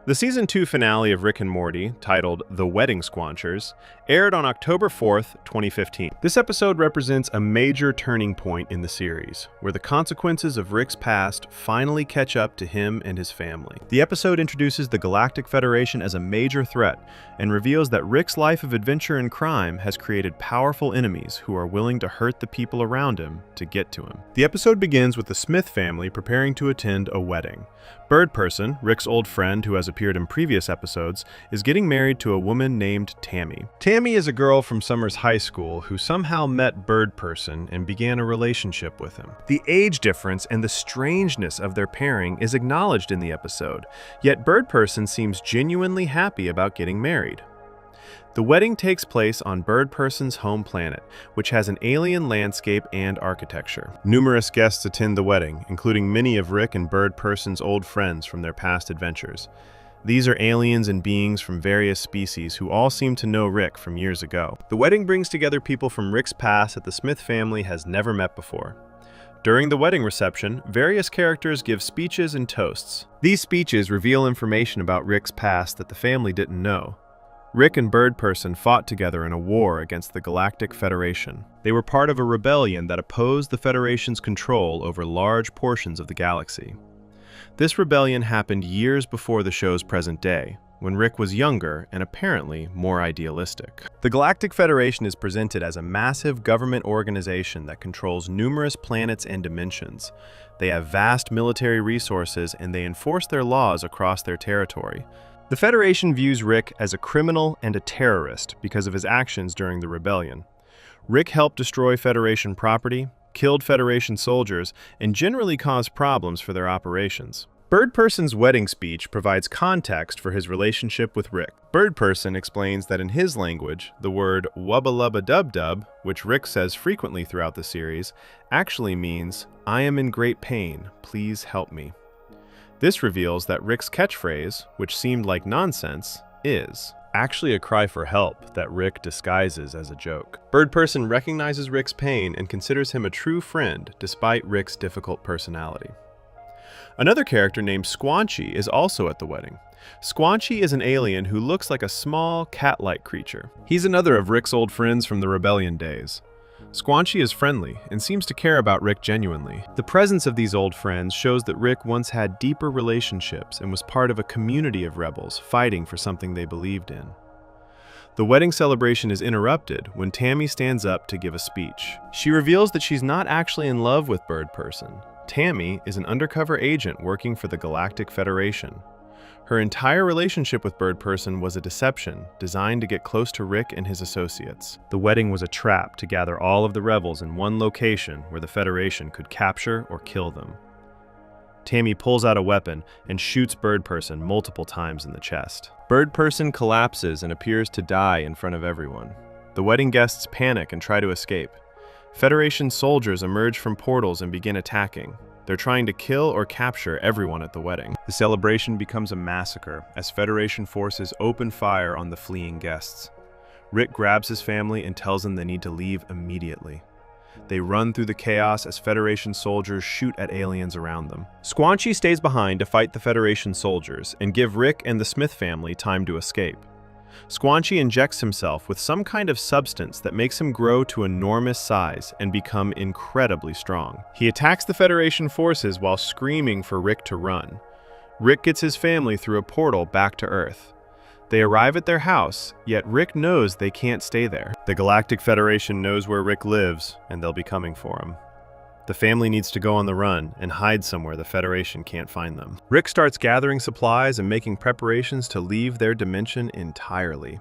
The Season 2 finale of Rick and Morty, titled The Wedding Squanchers, aired on October 4th, 2015. This episode represents a major turning point in the series, where the consequences of Rick's past finally catch up to him and his family. The episode introduces the Galactic Federation as a major threat, and reveals that Rick's life of adventure and crime has created powerful enemies who are willing to hurt the people around him to get to him. The episode begins with the Smith family preparing to attend a wedding. Bird Person, Rick's old friend who has appeared in previous episodes, is getting married to a woman named Tammy. Tammy is a girl from Summers High School who somehow met Bird Person and began a relationship with him. The age difference and the strangeness of their pairing is acknowledged in the episode, yet Bird Person seems genuinely happy about getting married. The wedding takes place on Bird Person's home planet, which has an alien landscape and architecture. Numerous guests attend the wedding, including many of Rick and Bird Person's old friends from their past adventures. These are aliens and beings from various species who all seem to know Rick from years ago. The wedding brings together people from Rick's past that the Smith family has never met before. During the wedding reception, various characters give speeches and toasts. These speeches reveal information about Rick's past that the family didn't know. Rick and Bird Person fought together in a war against the Galactic Federation. They were part of a rebellion that opposed the Federation's control over large portions of the galaxy. This rebellion happened years before the show's present day, when Rick was younger and apparently more idealistic. The Galactic Federation is presented as a massive government organization that controls numerous planets and dimensions. They have vast military resources and they enforce their laws across their territory. The Federation views Rick as a criminal and a terrorist because of his actions during the rebellion. Rick helped destroy Federation property, killed Federation soldiers, and generally caused problems for their operations. Bird Person's wedding speech provides context for his relationship with Rick. Bird Person explains that in his language, the word wubba-lubba-dub-dub, which Rick says frequently throughout the series, actually means, "I am in great pain, please help me." This reveals that Rick's catchphrase, which seemed like nonsense, is actually a cry for help that Rick disguises as a joke. Bird Person recognizes Rick's pain and considers him a true friend despite Rick's difficult personality. Another character named Squanchy is also at the wedding. Squanchy is an alien who looks like a small, cat-like creature. He's another of Rick's old friends from the rebellion days. Squanchy is friendly and seems to care about Rick genuinely. The presence of these old friends shows that Rick once had deeper relationships and was part of a community of rebels fighting for something they believed in. The wedding celebration is interrupted when Tammy stands up to give a speech. She reveals that she's not actually in love with Bird Person. Tammy is an undercover agent working for the Galactic Federation. Her entire relationship with Bird Person was a deception designed to get close to Rick and his associates. The wedding was a trap to gather all of the rebels in one location where the Federation could capture or kill them. Tammy pulls out a weapon and shoots Bird Person multiple times in the chest. Bird Person collapses and appears to die in front of everyone. The wedding guests panic and try to escape. Federation soldiers emerge from portals and begin attacking. They're trying to kill or capture everyone at the wedding. The celebration becomes a massacre as Federation forces open fire on the fleeing guests. Rick grabs his family and tells them they need to leave immediately. They run through the chaos as Federation soldiers shoot at aliens around them. Squanchy stays behind to fight the Federation soldiers and give Rick and the Smith family time to escape. Squanchy injects himself with some kind of substance that makes him grow to enormous size and become incredibly strong. He attacks the Federation forces while screaming for Rick to run. Rick gets his family through a portal back to Earth. They arrive at their house, yet Rick knows they can't stay there. The Galactic Federation knows where Rick lives, and they'll be coming for him. The family needs to go on the run and hide somewhere the Federation can't find them. Rick starts gathering supplies and making preparations to leave their dimension entirely.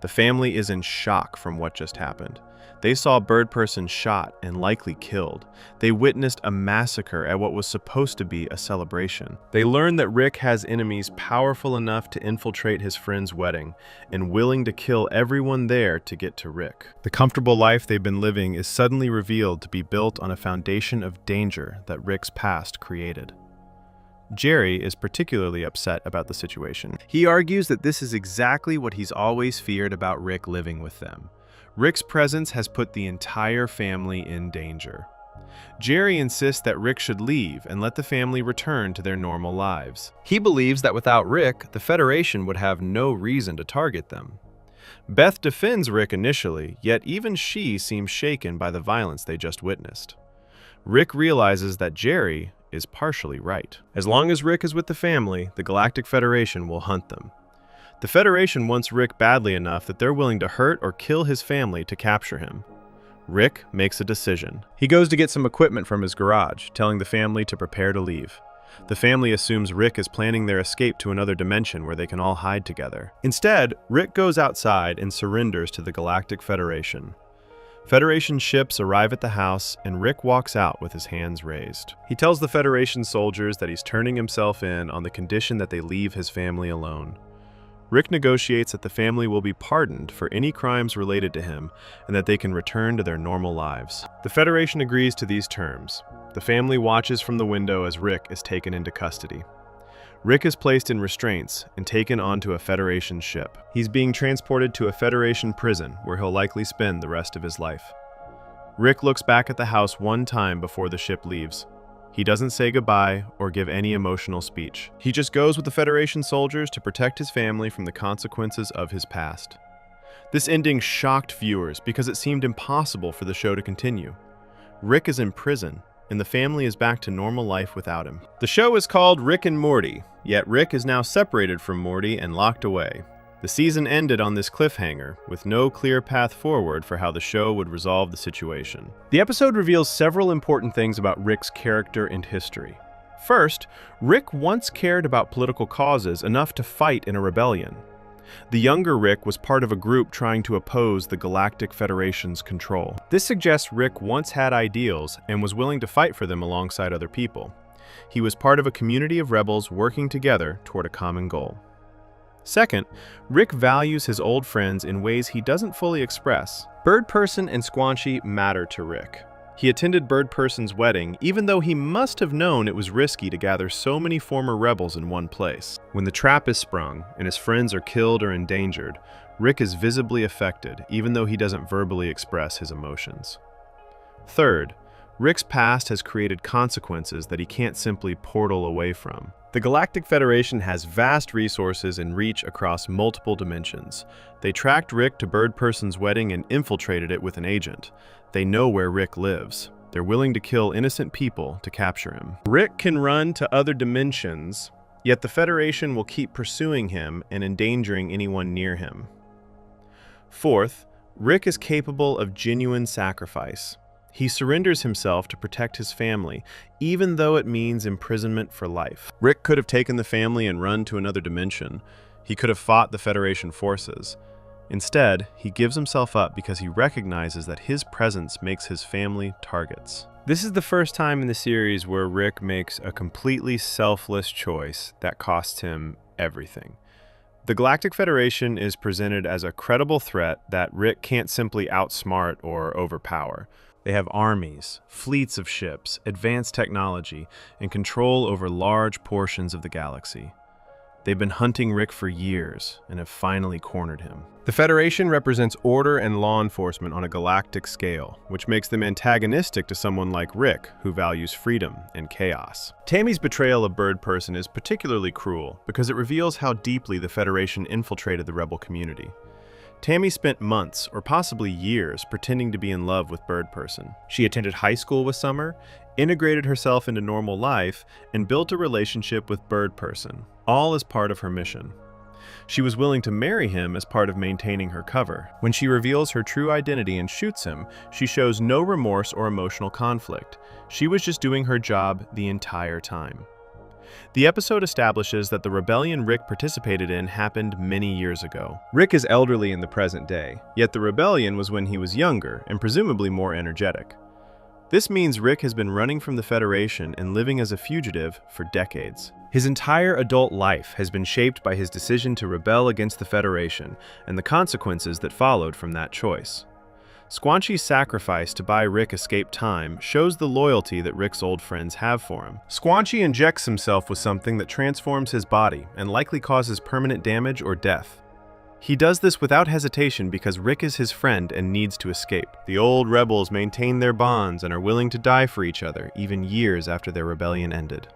The family is in shock from what just happened. They saw Bird Person shot and likely killed. They witnessed a massacre at what was supposed to be a celebration. They learn that Rick has enemies powerful enough to infiltrate his friend's wedding and willing to kill everyone there to get to Rick. The comfortable life they've been living is suddenly revealed to be built on a foundation of danger that Rick's past created. Jerry is particularly upset about the situation. He argues that this is exactly what he's always feared about Rick living with them. Rick's presence has put the entire family in danger. Jerry insists that Rick should leave and let the family return to their normal lives. He believes that without Rick, the Federation would have no reason to target them. Beth defends Rick initially, yet even she seems shaken by the violence they just witnessed. Rick realizes that Jerry is partially right. As long as Rick is with the family, the Galactic Federation will hunt them. The Federation wants Rick badly enough that they're willing to hurt or kill his family to capture him. Rick makes a decision. He goes to get some equipment from his garage, telling the family to prepare to leave. The family assumes Rick is planning their escape to another dimension where they can all hide together. Instead, Rick goes outside and surrenders to the Galactic Federation. Federation ships arrive at the house, and Rick walks out with his hands raised. He tells the Federation soldiers that he's turning himself in on the condition that they leave his family alone. Rick negotiates that the family will be pardoned for any crimes related to him and that they can return to their normal lives. The Federation agrees to these terms. The family watches from the window as Rick is taken into custody. Rick is placed in restraints and taken onto a Federation ship. He's being transported to a Federation prison where he'll likely spend the rest of his life. Rick looks back at the house one time before the ship leaves. He doesn't say goodbye or give any emotional speech. He just goes with the Federation soldiers to protect his family from the consequences of his past. This ending shocked viewers because it seemed impossible for the show to continue. Rick is in prison, and the family is back to normal life without him. The show is called Rick and Morty, yet Rick is now separated from Morty and locked away. The season ended on this cliffhanger, with no clear path forward for how the show would resolve the situation. The episode reveals several important things about Rick's character and history. First, Rick once cared about political causes enough to fight in a rebellion. The younger Rick was part of a group trying to oppose the Galactic Federation's control. This suggests Rick once had ideals and was willing to fight for them alongside other people. He was part of a community of rebels working together toward a common goal. Second, Rick values his old friends in ways he doesn't fully express. Bird Person and Squanchy matter to Rick. He attended Bird Person's wedding, even though he must have known it was risky to gather so many former rebels in one place. When the trap is sprung and his friends are killed or endangered, Rick is visibly affected, even though he doesn't verbally express his emotions. Third, Rick's past has created consequences that he can't simply portal away from. The Galactic Federation has vast resources and reach across multiple dimensions. They tracked Rick to Bird Person's wedding and infiltrated it with an agent. They know where Rick lives. They're willing to kill innocent people to capture him. Rick can run to other dimensions, yet the Federation will keep pursuing him and endangering anyone near him. Fourth, Rick is capable of genuine sacrifice. He surrenders himself to protect his family, even though it means imprisonment for life. Rick could have taken the family and run to another dimension. He could have fought the Federation forces. Instead, he gives himself up because he recognizes that his presence makes his family targets. This is the first time in the series where Rick makes a completely selfless choice that costs him everything. The Galactic Federation is presented as a credible threat that Rick can't simply outsmart or overpower. They have armies, fleets of ships, advanced technology, and control over large portions of the galaxy. They've been hunting Rick for years and have finally cornered him. The Federation represents order and law enforcement on a galactic scale, which makes them antagonistic to someone like Rick, who values freedom and chaos. Tammy's betrayal of Bird Person is particularly cruel because it reveals how deeply the Federation infiltrated the rebel community. Tammy spent months, or possibly years, pretending to be in love with Bird Person. She attended high school with Summer, integrated herself into normal life, and built a relationship with Bird Person, all as part of her mission. She was willing to marry him as part of maintaining her cover. When she reveals her true identity and shoots him, she shows no remorse or emotional conflict. She was just doing her job the entire time. The episode establishes that the rebellion Rick participated in happened many years ago. Rick is elderly in the present day, yet the rebellion was when he was younger and presumably more energetic. This means Rick has been running from the Federation and living as a fugitive for decades. His entire adult life has been shaped by his decision to rebel against the Federation and the consequences that followed from that choice. Squanchy's sacrifice to buy Rick escape time shows the loyalty that Rick's old friends have for him. Squanchy injects himself with something that transforms his body and likely causes permanent damage or death. He does this without hesitation because Rick is his friend and needs to escape. The old rebels maintain their bonds and are willing to die for each other, even years after their rebellion ended.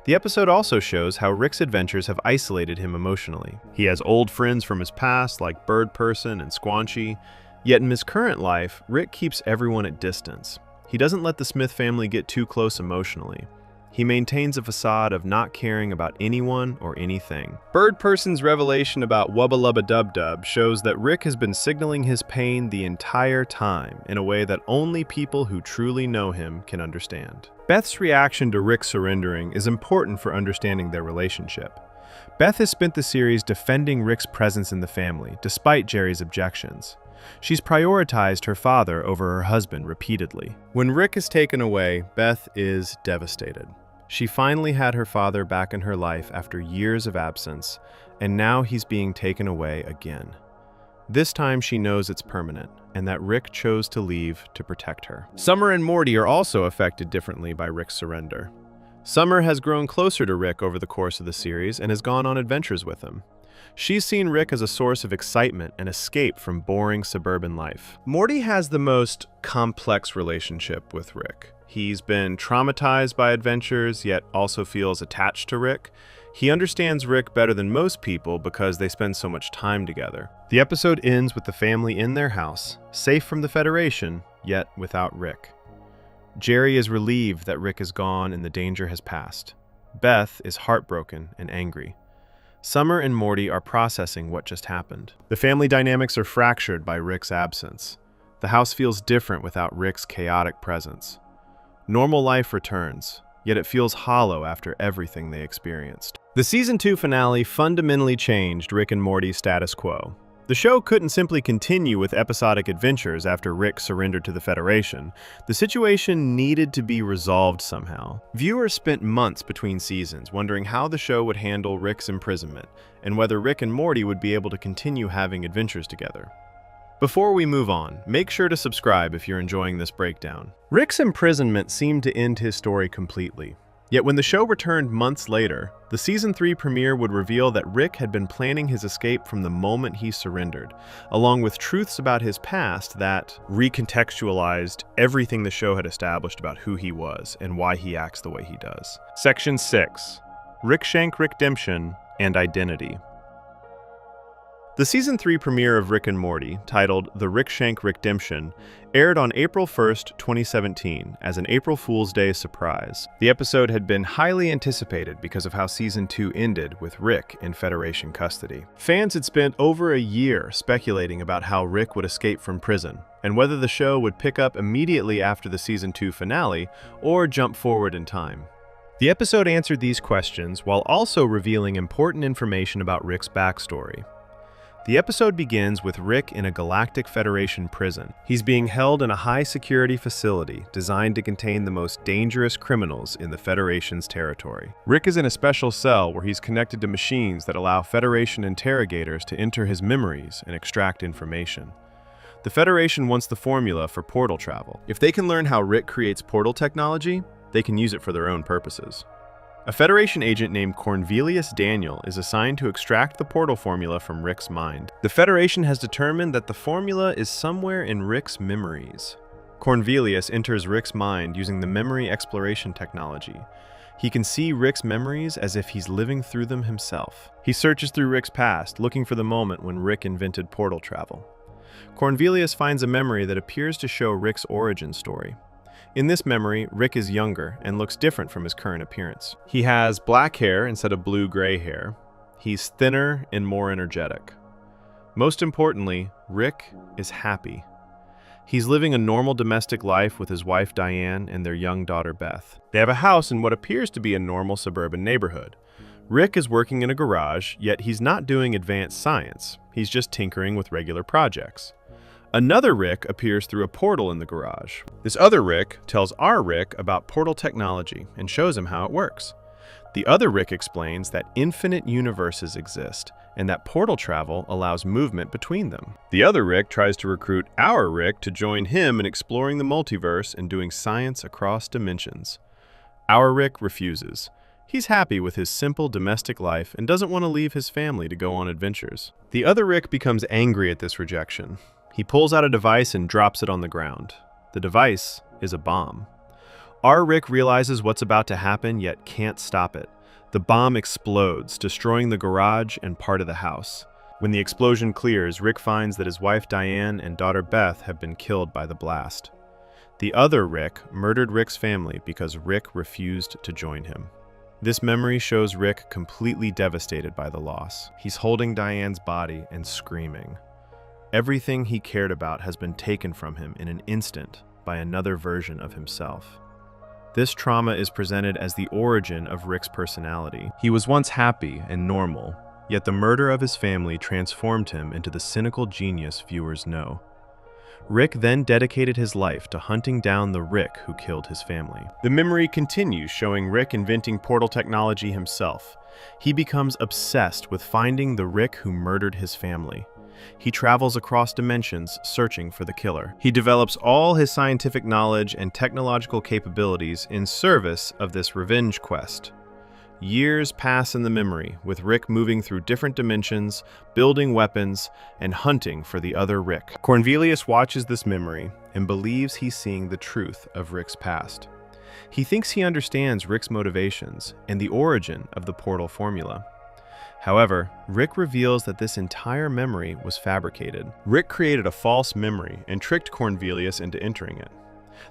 The episode also shows how Rick's adventures have isolated him emotionally. He has old friends from his past like Bird Person and Squanchy, yet in his current life, Rick keeps everyone at distance. He doesn't let the Smith family get too close emotionally. He maintains a facade of not caring about anyone or anything. Bird Person's revelation about Wubba Lubba Dub Dub shows that Rick has been signaling his pain the entire time in a way that only people who truly know him can understand. Beth's reaction to Rick surrendering is important for understanding their relationship. Beth has spent the series defending Rick's presence in the family, despite Jerry's objections. She's prioritized her father over her husband repeatedly. When Rick is taken away, Beth is devastated. She finally had her father back in her life after years of absence, and now he's being taken away again. This time she knows it's permanent, and that Rick chose to leave to protect her. Summer and Morty are also affected differently by Rick's surrender. Summer has grown closer to Rick over the course of the series and has gone on adventures with him. She's seen Rick as a source of excitement and escape from boring suburban life. Morty has the most complex relationship with Rick. He's been traumatized by adventures, yet also feels attached to Rick. He understands Rick better than most people because they spend so much time together. The episode ends with the family in their house, safe from the Federation, yet without Rick. Jerry is relieved that Rick is gone and the danger has passed. Beth is heartbroken and angry. Summer and Morty are processing what just happened. The family dynamics are fractured by Rick's absence. The house feels different without Rick's chaotic presence. Normal life returns, yet it feels hollow after everything they experienced. The Season 2 finale fundamentally changed Rick and Morty's status quo. The show couldn't simply continue with episodic adventures after Rick surrendered to the Federation. The situation needed to be resolved somehow. Viewers spent months between seasons wondering how the show would handle Rick's imprisonment, and whether Rick and Morty would be able to continue having adventures together. Before we move on, make sure to subscribe if you're enjoying this breakdown. Rick's imprisonment seemed to end his story completely. Yet when the show returned months later, the Season 3 premiere would reveal that Rick had been planning his escape from the moment he surrendered, along with truths about his past that recontextualized everything the show had established about who he was and why he acts the way he does. Section 6. Rickshank Redemption and Identity. The Season 3 premiere of Rick and Morty, titled The Rickshank Redemption, aired on April 1st, 2017, as an April Fool's Day surprise. The episode had been highly anticipated because of how Season 2 ended with Rick in Federation custody. Fans had spent over a year speculating about how Rick would escape from prison, and whether the show would pick up immediately after the Season 2 finale or jump forward in time. The episode answered these questions while also revealing important information about Rick's backstory. The episode begins with Rick in a Galactic Federation prison. He's being held in a high-security facility designed to contain the most dangerous criminals in the Federation's territory. Rick is in a special cell where he's connected to machines that allow Federation interrogators to enter his memories and extract information. The Federation wants the formula for portal travel. If they can learn how Rick creates portal technology, they can use it for their own purposes. A Federation agent named Cornelius Daniel is assigned to extract the portal formula from Rick's mind. The Federation has determined that the formula is somewhere in Rick's memories. Cornelius enters Rick's mind using the memory exploration technology. He can see Rick's memories as if he's living through them himself. He searches through Rick's past, looking for the moment when Rick invented portal travel. Cornelius finds a memory that appears to show Rick's origin story. In this memory, Rick is younger and looks different from his current appearance. He has black hair instead of blue-gray hair. He's thinner and more energetic. Most importantly, Rick is happy. He's living a normal domestic life with his wife Diane and their young daughter Beth. They have a house in what appears to be a normal suburban neighborhood. Rick is working in a garage, yet he's not doing advanced science. He's just tinkering with regular projects. Another Rick appears through a portal in the garage. This other Rick tells our Rick about portal technology and shows him how it works. The other Rick explains that infinite universes exist and that portal travel allows movement between them. The other Rick tries to recruit our Rick to join him in exploring the multiverse and doing science across dimensions. Our Rick refuses. He's happy with his simple domestic life and doesn't want to leave his family to go on adventures. The other Rick becomes angry at this rejection. He pulls out a device and drops it on the ground. The device is a bomb. Our Rick realizes what's about to happen, yet can't stop it. The bomb explodes, destroying the garage and part of the house. When the explosion clears, Rick finds that his wife Diane and daughter Beth have been killed by the blast. The other Rick murdered Rick's family because Rick refused to join him. This memory shows Rick completely devastated by the loss. He's holding Diane's body and screaming. Everything he cared about has been taken from him in an instant by another version of himself. This trauma is presented as the origin of Rick's personality. He was once happy and normal, yet the murder of his family transformed him into the cynical genius viewers know. Rick then dedicated his life to hunting down the Rick who killed his family. The memory continues, showing Rick inventing portal technology himself. He becomes obsessed with finding the Rick who murdered his family. He travels across dimensions searching for the killer. He develops all his scientific knowledge and technological capabilities in service of this revenge quest. Years pass in the memory, with Rick moving through different dimensions, building weapons, and hunting for the other Rick. Cornelius watches this memory and believes he's seeing the truth of Rick's past. He thinks he understands Rick's motivations and the origin of the portal formula. However, Rick reveals that this entire memory was fabricated. Rick created a false memory and tricked Cornelius into entering it.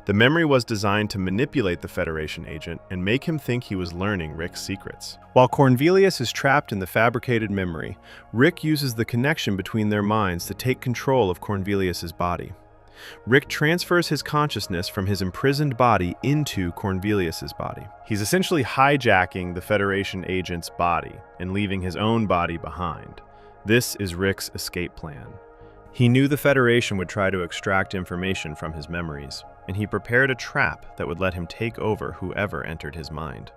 The memory was designed to manipulate the Federation agent and make him think he was learning Rick's secrets. While Cornelius is trapped in the fabricated memory, Rick uses the connection between their minds to take control of Cornelius's body. Rick transfers his consciousness from his imprisoned body into Cornelius's body. He's essentially hijacking the Federation agent's body and leaving his own body behind. This is Rick's escape plan. He knew the Federation would try to extract information from his memories, and he prepared a trap that would let him take over whoever entered his mind.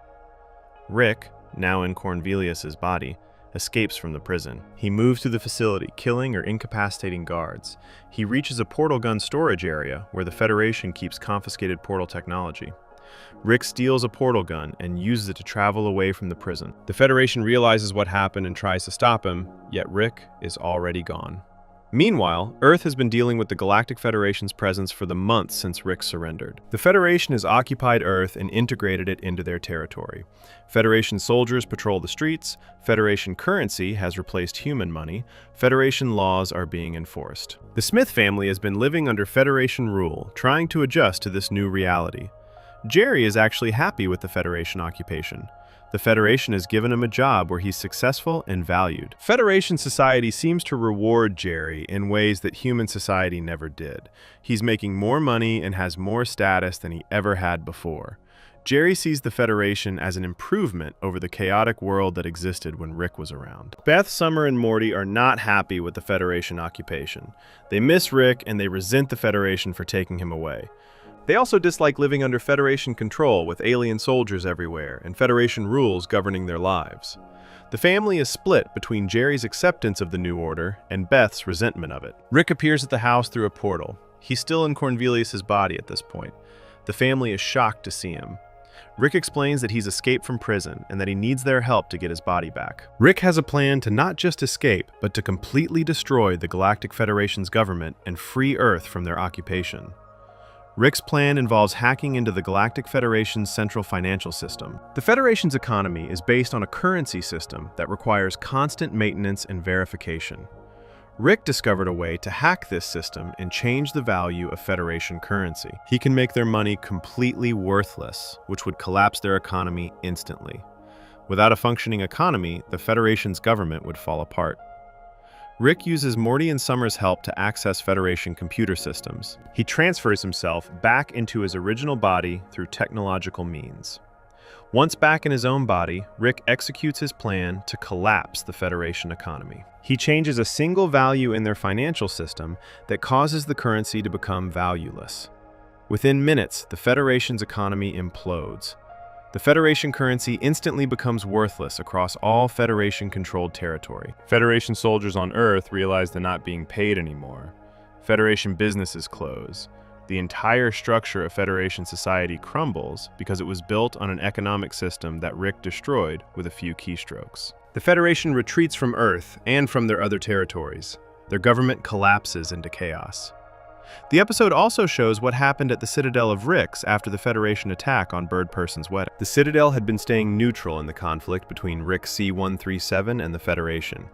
Rick, now in Cornelius's body, escapes from the prison. He moves through the facility, killing or incapacitating guards. He reaches a portal gun storage area where the Federation keeps confiscated portal technology. Rick steals a portal gun and uses it to travel away from the prison. The Federation realizes what happened and tries to stop him, yet Rick is already gone. Meanwhile, Earth has been dealing with the Galactic Federation's presence for the months since Rick surrendered. The Federation has occupied Earth and integrated it into their territory. Federation soldiers patrol the streets, Federation currency has replaced human money, Federation laws are being enforced. The Smith family has been living under Federation rule, trying to adjust to this new reality. Jerry is actually happy with the Federation occupation. The Federation has given him a job where he's successful and valued. Federation society seems to reward Jerry in ways that human society never did. He's making more money and has more status than he ever had before. Jerry sees the Federation as an improvement over the chaotic world that existed when Rick was around. Beth, Summer, and Morty are not happy with the Federation occupation. They miss Rick and they resent the Federation for taking him away. They also dislike living under Federation control with alien soldiers everywhere and Federation rules governing their lives. The family is split between Jerry's acceptance of the new order and Beth's resentment of it. Rick appears at the house through a portal. He's still in Cornelius' body at this point. The family is shocked to see him. Rick explains that he's escaped from prison and that he needs their help to get his body back. Rick has a plan to not just escape, but to completely destroy the Galactic Federation's government and free Earth from their occupation. Rick's plan involves hacking into the Galactic Federation's central financial system. The Federation's economy is based on a currency system that requires constant maintenance and verification. Rick discovered a way to hack this system and change the value of Federation currency. He can make their money completely worthless, which would collapse their economy instantly. Without a functioning economy, the Federation's government would fall apart. Rick uses Morty and Summer's help to access Federation computer systems. He transfers himself back into his original body through technological means. Once back in his own body, Rick executes his plan to collapse the Federation economy. He changes a single value in their financial system that causes the currency to become valueless. Within minutes, the Federation's economy implodes. The Federation currency instantly becomes worthless across all Federation-controlled territory. Federation soldiers on Earth realize they're not being paid anymore. Federation businesses close. The entire structure of Federation society crumbles because it was built on an economic system that Rick destroyed with a few keystrokes. The Federation retreats from Earth and from their other territories. Their government collapses into chaos. The episode also shows what happened at the Citadel of Rick's after the Federation attack on Bird Person's wedding. The Citadel had been staying neutral in the conflict between Rick C-137 and the Federation.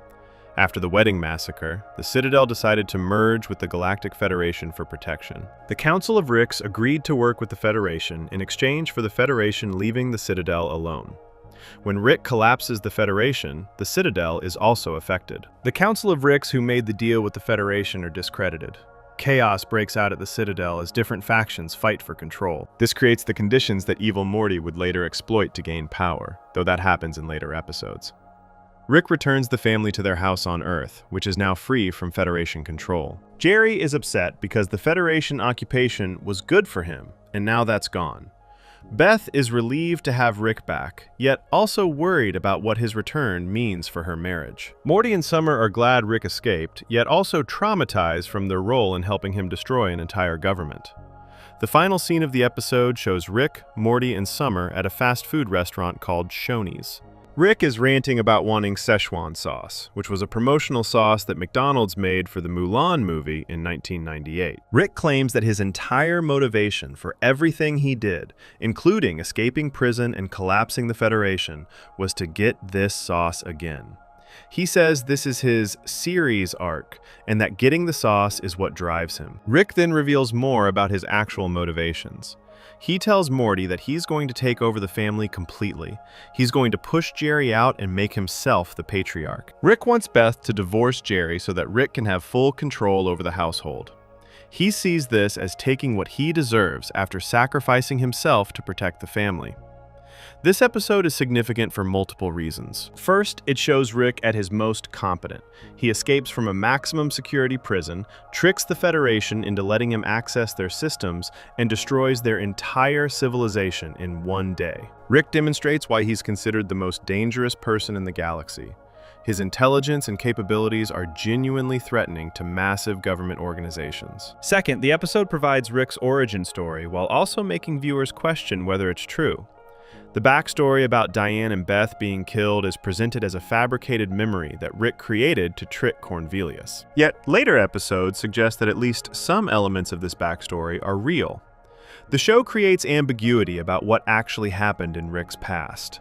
After the wedding massacre, the Citadel decided to merge with the Galactic Federation for protection. The Council of Ricks agreed to work with the Federation in exchange for the Federation leaving the Citadel alone. When Rick collapses the Federation, the Citadel is also affected. The Council of Ricks who made the deal with the Federation are discredited. Chaos breaks out at the Citadel as different factions fight for control. This creates the conditions that evil Morty would later exploit to gain power, though that happens in later episodes. Rick returns the family to their house on Earth, which is now free from Federation control. Jerry is upset because the Federation occupation was good for him, and now that's gone. Beth is relieved to have Rick back, yet also worried about what his return means for her marriage. Morty and Summer are glad Rick escaped, yet also traumatized from their role in helping him destroy an entire government. The final scene of the episode shows Rick, Morty, and Summer at a fast food restaurant called Shoney's. Rick is ranting about wanting Szechuan sauce, which was a promotional sauce that McDonald's made for the Mulan movie in 1998. Rick claims that his entire motivation for everything he did, including escaping prison and collapsing the Federation, was to get this sauce again. He says this is his series arc, and that getting the sauce is what drives him. Rick then reveals more about his actual motivations. He tells Morty that he's going to take over the family completely. He's going to push Jerry out and make himself the patriarch. Rick wants Beth to divorce Jerry so that Rick can have full control over the household. He sees this as taking what he deserves after sacrificing himself to protect the family. This episode is significant for multiple reasons. First, it shows Rick at his most competent. He escapes from a maximum security prison, tricks the Federation into letting him access their systems, and destroys their entire civilization in one day. Rick demonstrates why he's considered the most dangerous person in the galaxy. His intelligence and capabilities are genuinely threatening to massive government organizations. Second, the episode provides Rick's origin story while also making viewers question whether it's true. The backstory about Diane and Beth being killed is presented as a fabricated memory that Rick created to trick Cornelius. Yet later episodes suggest that at least some elements of this backstory are real. The show creates ambiguity about what actually happened in Rick's past.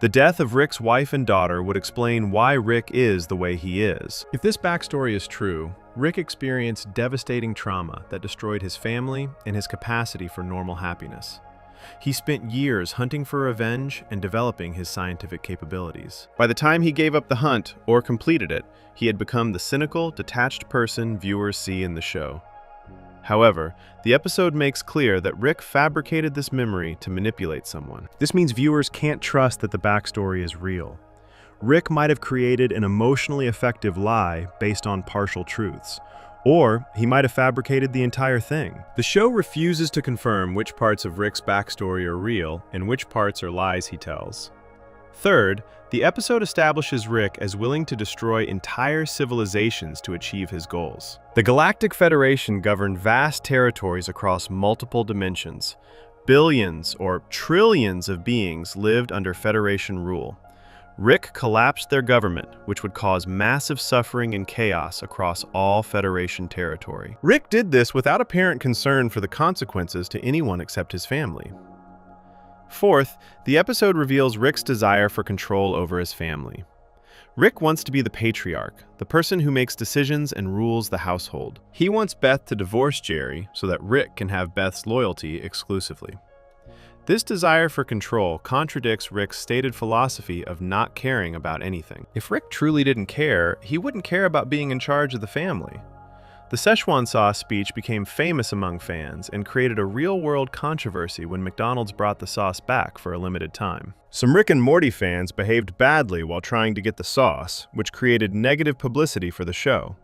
The death of Rick's wife and daughter would explain why Rick is the way he is. If this backstory is true, Rick experienced devastating trauma that destroyed his family and his capacity for normal happiness. He spent years hunting for revenge and developing his scientific capabilities. By the time he gave up the hunt, or completed it, he had become the cynical, detached person viewers see in the show. However, the episode makes clear that Rick fabricated this memory to manipulate someone. This means viewers can't trust that the backstory is real. Rick might have created an emotionally effective lie based on partial truths, or he might have fabricated the entire thing. The show refuses to confirm which parts of Rick's backstory are real and which parts are lies he tells. Third, the episode establishes Rick as willing to destroy entire civilizations to achieve his goals. The Galactic Federation governed vast territories across multiple dimensions. Billions or trillions of beings lived under Federation rule. Rick collapsed their government, which would cause massive suffering and chaos across all Federation territory. Rick did this without apparent concern for the consequences to anyone except his family. Fourth, the episode reveals Rick's desire for control over his family. Rick wants to be the patriarch, the person who makes decisions and rules the household. He wants Beth to divorce Jerry so that Rick can have Beth's loyalty exclusively. This desire for control contradicts Rick's stated philosophy of not caring about anything. If Rick truly didn't care, he wouldn't care about being in charge of the family. The Szechuan sauce speech became famous among fans and created a real-world controversy when McDonald's brought the sauce back for a limited time. Some Rick and Morty fans behaved badly while trying to get the sauce, which created negative publicity for the show.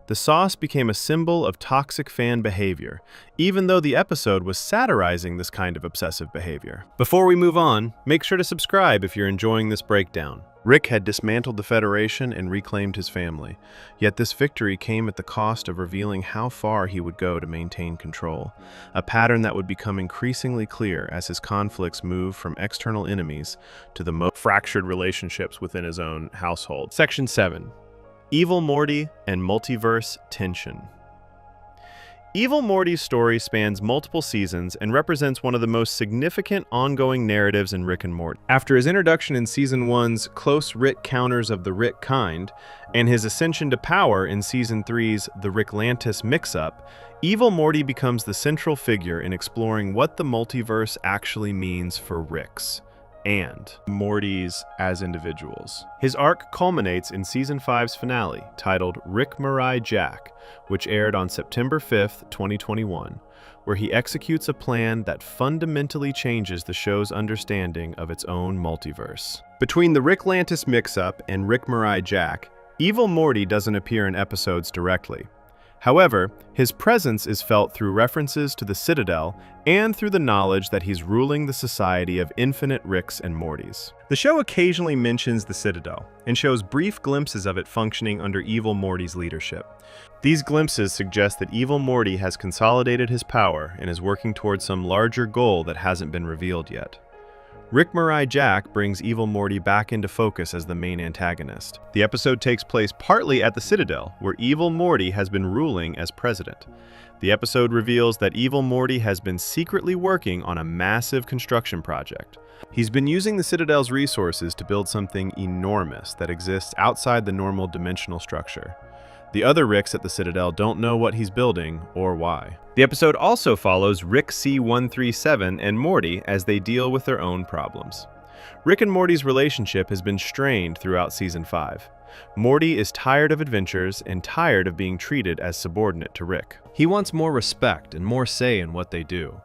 The sauce became a symbol of toxic fan behavior, even though the episode was satirizing this kind of obsessive behavior. Before we move on, make sure to subscribe if you're enjoying this breakdown. Rick had dismantled the Federation and reclaimed his family, yet this victory came at the cost of revealing how far he would go to maintain control, a pattern that would become increasingly clear as his conflicts moved from external enemies to the most fractured relationships within his own household. Section 7. Evil Morty and Multiverse Tension. Evil Morty's story spans multiple seasons and represents one of the most significant ongoing narratives in Rick and Morty. After his introduction in Season 1's close Rick counters of the Rick kind, and his ascension to power in Season 3's The Ricklantis Mix-Up, Evil Morty becomes the central figure in exploring what the multiverse actually means for Ricks and Mortys as individuals. His arc culminates in Season 5's finale, titled Rick Mirai Jack, which aired on September 5th, 2021, where he executes a plan that fundamentally changes the show's understanding of its own multiverse. Between the Ricklantis Mix-Up and Rick Mirai Jack, Evil Morty doesn't appear in episodes directly. However, his presence is felt through references to the Citadel and through the knowledge that he's ruling the society of infinite Ricks and Mortys. The show occasionally mentions the Citadel and shows brief glimpses of it functioning under Evil Morty's leadership. These glimpses suggest that Evil Morty has consolidated his power and is working towards some larger goal that hasn't been revealed yet. Rick Mirai Jack brings Evil Morty back into focus as the main antagonist. The episode takes place partly at the Citadel, where Evil Morty has been ruling as president. The episode reveals that Evil Morty has been secretly working on a massive construction project. He's been using the Citadel's resources to build something enormous that exists outside the normal dimensional structure. The other Ricks at the Citadel don't know what he's building or why. The episode also follows Rick C-137 and Morty as they deal with their own problems. Rick and Morty's relationship has been strained throughout Season 5. Morty is tired of adventures and tired of being treated as subordinate to Rick. He wants more respect and more say in what they do.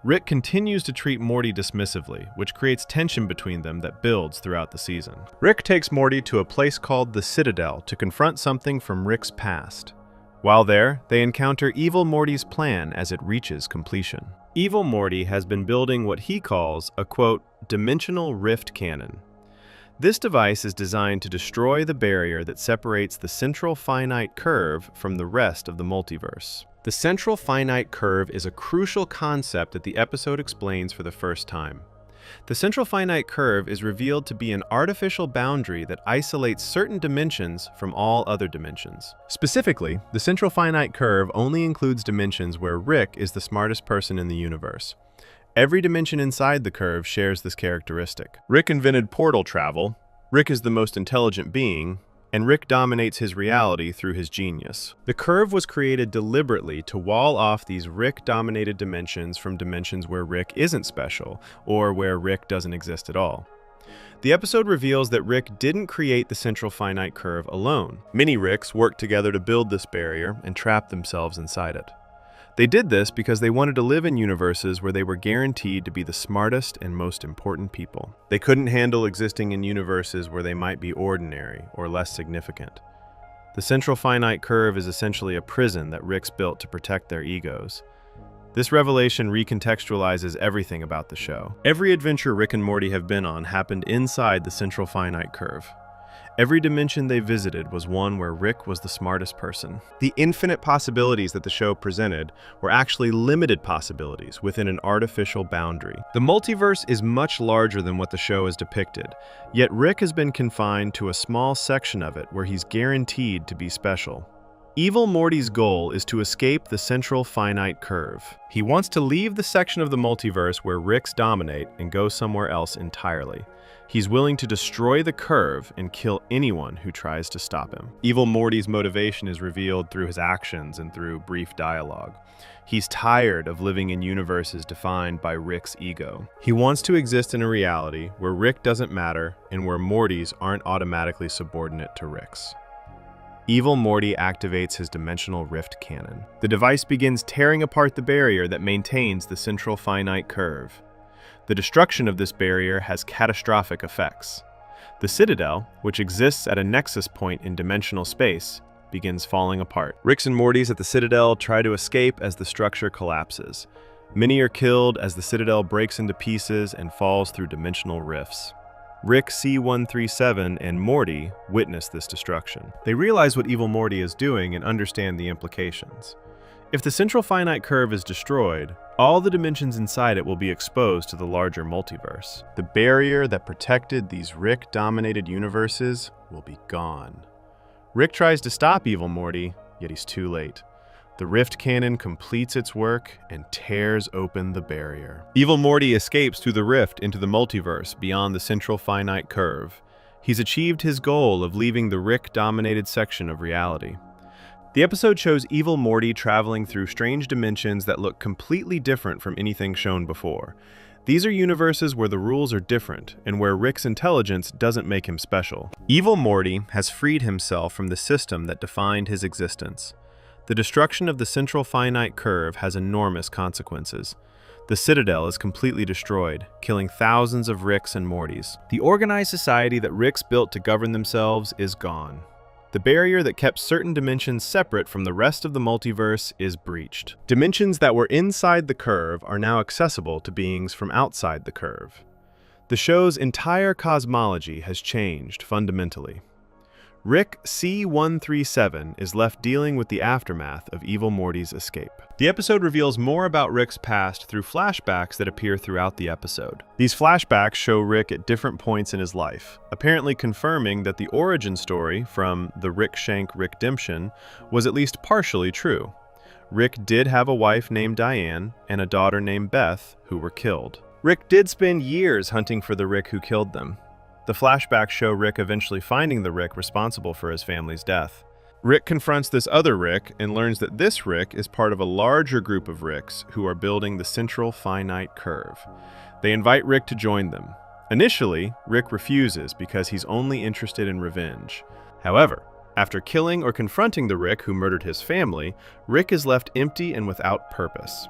Rick continues to treat Morty dismissively, which creates tension between them that builds throughout the season. Rick takes Morty to a place called the Citadel to confront something from Rick's past. While there, they encounter Evil Morty's plan as it reaches completion. Evil Morty has been building what he calls a, quote, dimensional rift cannon. This device is designed to destroy the barrier that separates the central finite curve from the rest of the multiverse. The central finite curve is a crucial concept that the episode explains for the first time. The central finite curve is revealed to be an artificial boundary that isolates certain dimensions from all other dimensions. Specifically, the central finite curve only includes dimensions where Rick is the smartest person in the universe. Every dimension inside the curve shares this characteristic. Rick invented portal travel, Rick is the most intelligent being, and Rick dominates his reality through his genius. The curve was created deliberately to wall off these Rick-dominated dimensions from dimensions where Rick isn't special, or where Rick doesn't exist at all. The episode reveals that Rick didn't create the central finite curve alone. Many Ricks worked together to build this barrier and trap themselves inside it. They did this because they wanted to live in universes where they were guaranteed to be the smartest and most important people. They couldn't handle existing in universes where they might be ordinary or less significant. The central finite curve is essentially a prison that Ricks built to protect their egos. This revelation recontextualizes everything about the show. Every adventure Rick and Morty have been on happened inside the central finite curve. Every dimension they visited was one where Rick was the smartest person. The infinite possibilities that the show presented were actually limited possibilities within an artificial boundary. The multiverse is much larger than what the show has depicted, yet Rick has been confined to a small section of it where he's guaranteed to be special. Evil Morty's goal is to escape the central finite curve. He wants to leave the section of the multiverse where Ricks dominate and go somewhere else entirely. He's willing to destroy the curve and kill anyone who tries to stop him. Evil Morty's motivation is revealed through his actions and through brief dialogue. He's tired of living in universes defined by Rick's ego. He wants to exist in a reality where Rick doesn't matter and where Mortys aren't automatically subordinate to Rick's. Evil Morty activates his dimensional rift cannon. The device begins tearing apart the barrier that maintains the central finite curve. The destruction of this barrier has catastrophic effects. The Citadel, which exists at a nexus point in dimensional space, begins falling apart. Ricks and Mortys at the Citadel try to escape as the structure collapses. Many are killed as the Citadel breaks into pieces and falls through dimensional rifts. Rick C-137 and Morty witness this destruction. They realize what Evil Morty is doing and understand the implications. If the central finite curve is destroyed, all the dimensions inside it will be exposed to the larger multiverse. The barrier that protected these Rick-dominated universes will be gone. Rick tries to stop Evil Morty, yet he's too late. The rift cannon completes its work and tears open the barrier. Evil Morty escapes through the rift into the multiverse beyond the central finite curve. He's achieved his goal of leaving the Rick-dominated section of reality. The episode shows Evil Morty traveling through strange dimensions that look completely different from anything shown before. These are universes where the rules are different and where Rick's intelligence doesn't make him special. Evil Morty has freed himself from the system that defined his existence. The destruction of the central finite curve has enormous consequences. The Citadel is completely destroyed, killing thousands of Ricks and Mortys. The organized society that Ricks built to govern themselves is gone. The barrier that kept certain dimensions separate from the rest of the multiverse is breached. Dimensions that were inside the curve are now accessible to beings from outside the curve. The show's entire cosmology has changed fundamentally. Rick C-137 is left dealing with the aftermath of Evil Morty's escape. The episode reveals more about Rick's past through flashbacks that appear throughout the episode. These flashbacks show Rick at different points in his life, apparently confirming that the origin story from the Rick Shank Rickdemption was at least partially true. Rick did have a wife named Diane and a daughter named Beth who were killed. Rick did spend years hunting for the Rick who killed them. The flashbacks show Rick eventually finding the Rick responsible for his family's death. Rick confronts this other Rick and learns that this Rick is part of a larger group of Ricks who are building the central finite curve. They invite Rick to join them. Initially, Rick refuses because he's only interested in revenge. However, after killing or confronting the Rick who murdered his family, Rick is left empty and without purpose.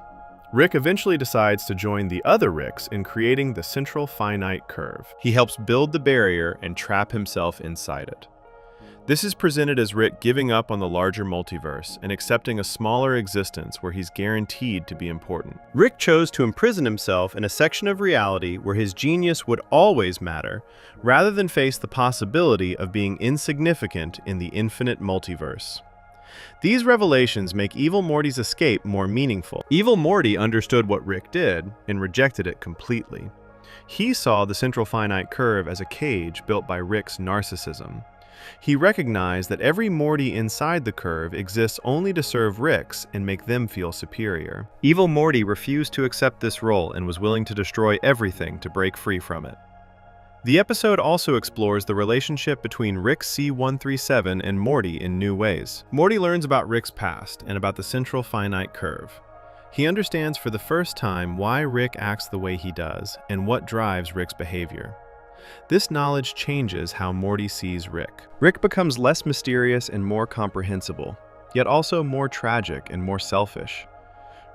Rick eventually decides to join the other Ricks in creating the central finite curve. He helps build the barrier and trap himself inside it. This is presented as Rick giving up on the larger multiverse and accepting a smaller existence where he's guaranteed to be important. Rick chose to imprison himself in a section of reality where his genius would always matter, rather than face the possibility of being insignificant in the infinite multiverse. These revelations make Evil Morty's escape more meaningful. Evil Morty understood what Rick did and rejected it completely. He saw the central finite curve as a cage built by Rick's narcissism. He recognized that every Morty inside the curve exists only to serve Rick's and make them feel superior. Evil Morty refused to accept this role and was willing to destroy everything to break free from it. The episode also explores the relationship between Rick C-137 and Morty in new ways. Morty learns about Rick's past and about the central finite curve. He understands for the first time why Rick acts the way he does and what drives Rick's behavior. This knowledge changes how Morty sees Rick. Rick becomes less mysterious and more comprehensible, yet also more tragic and more selfish.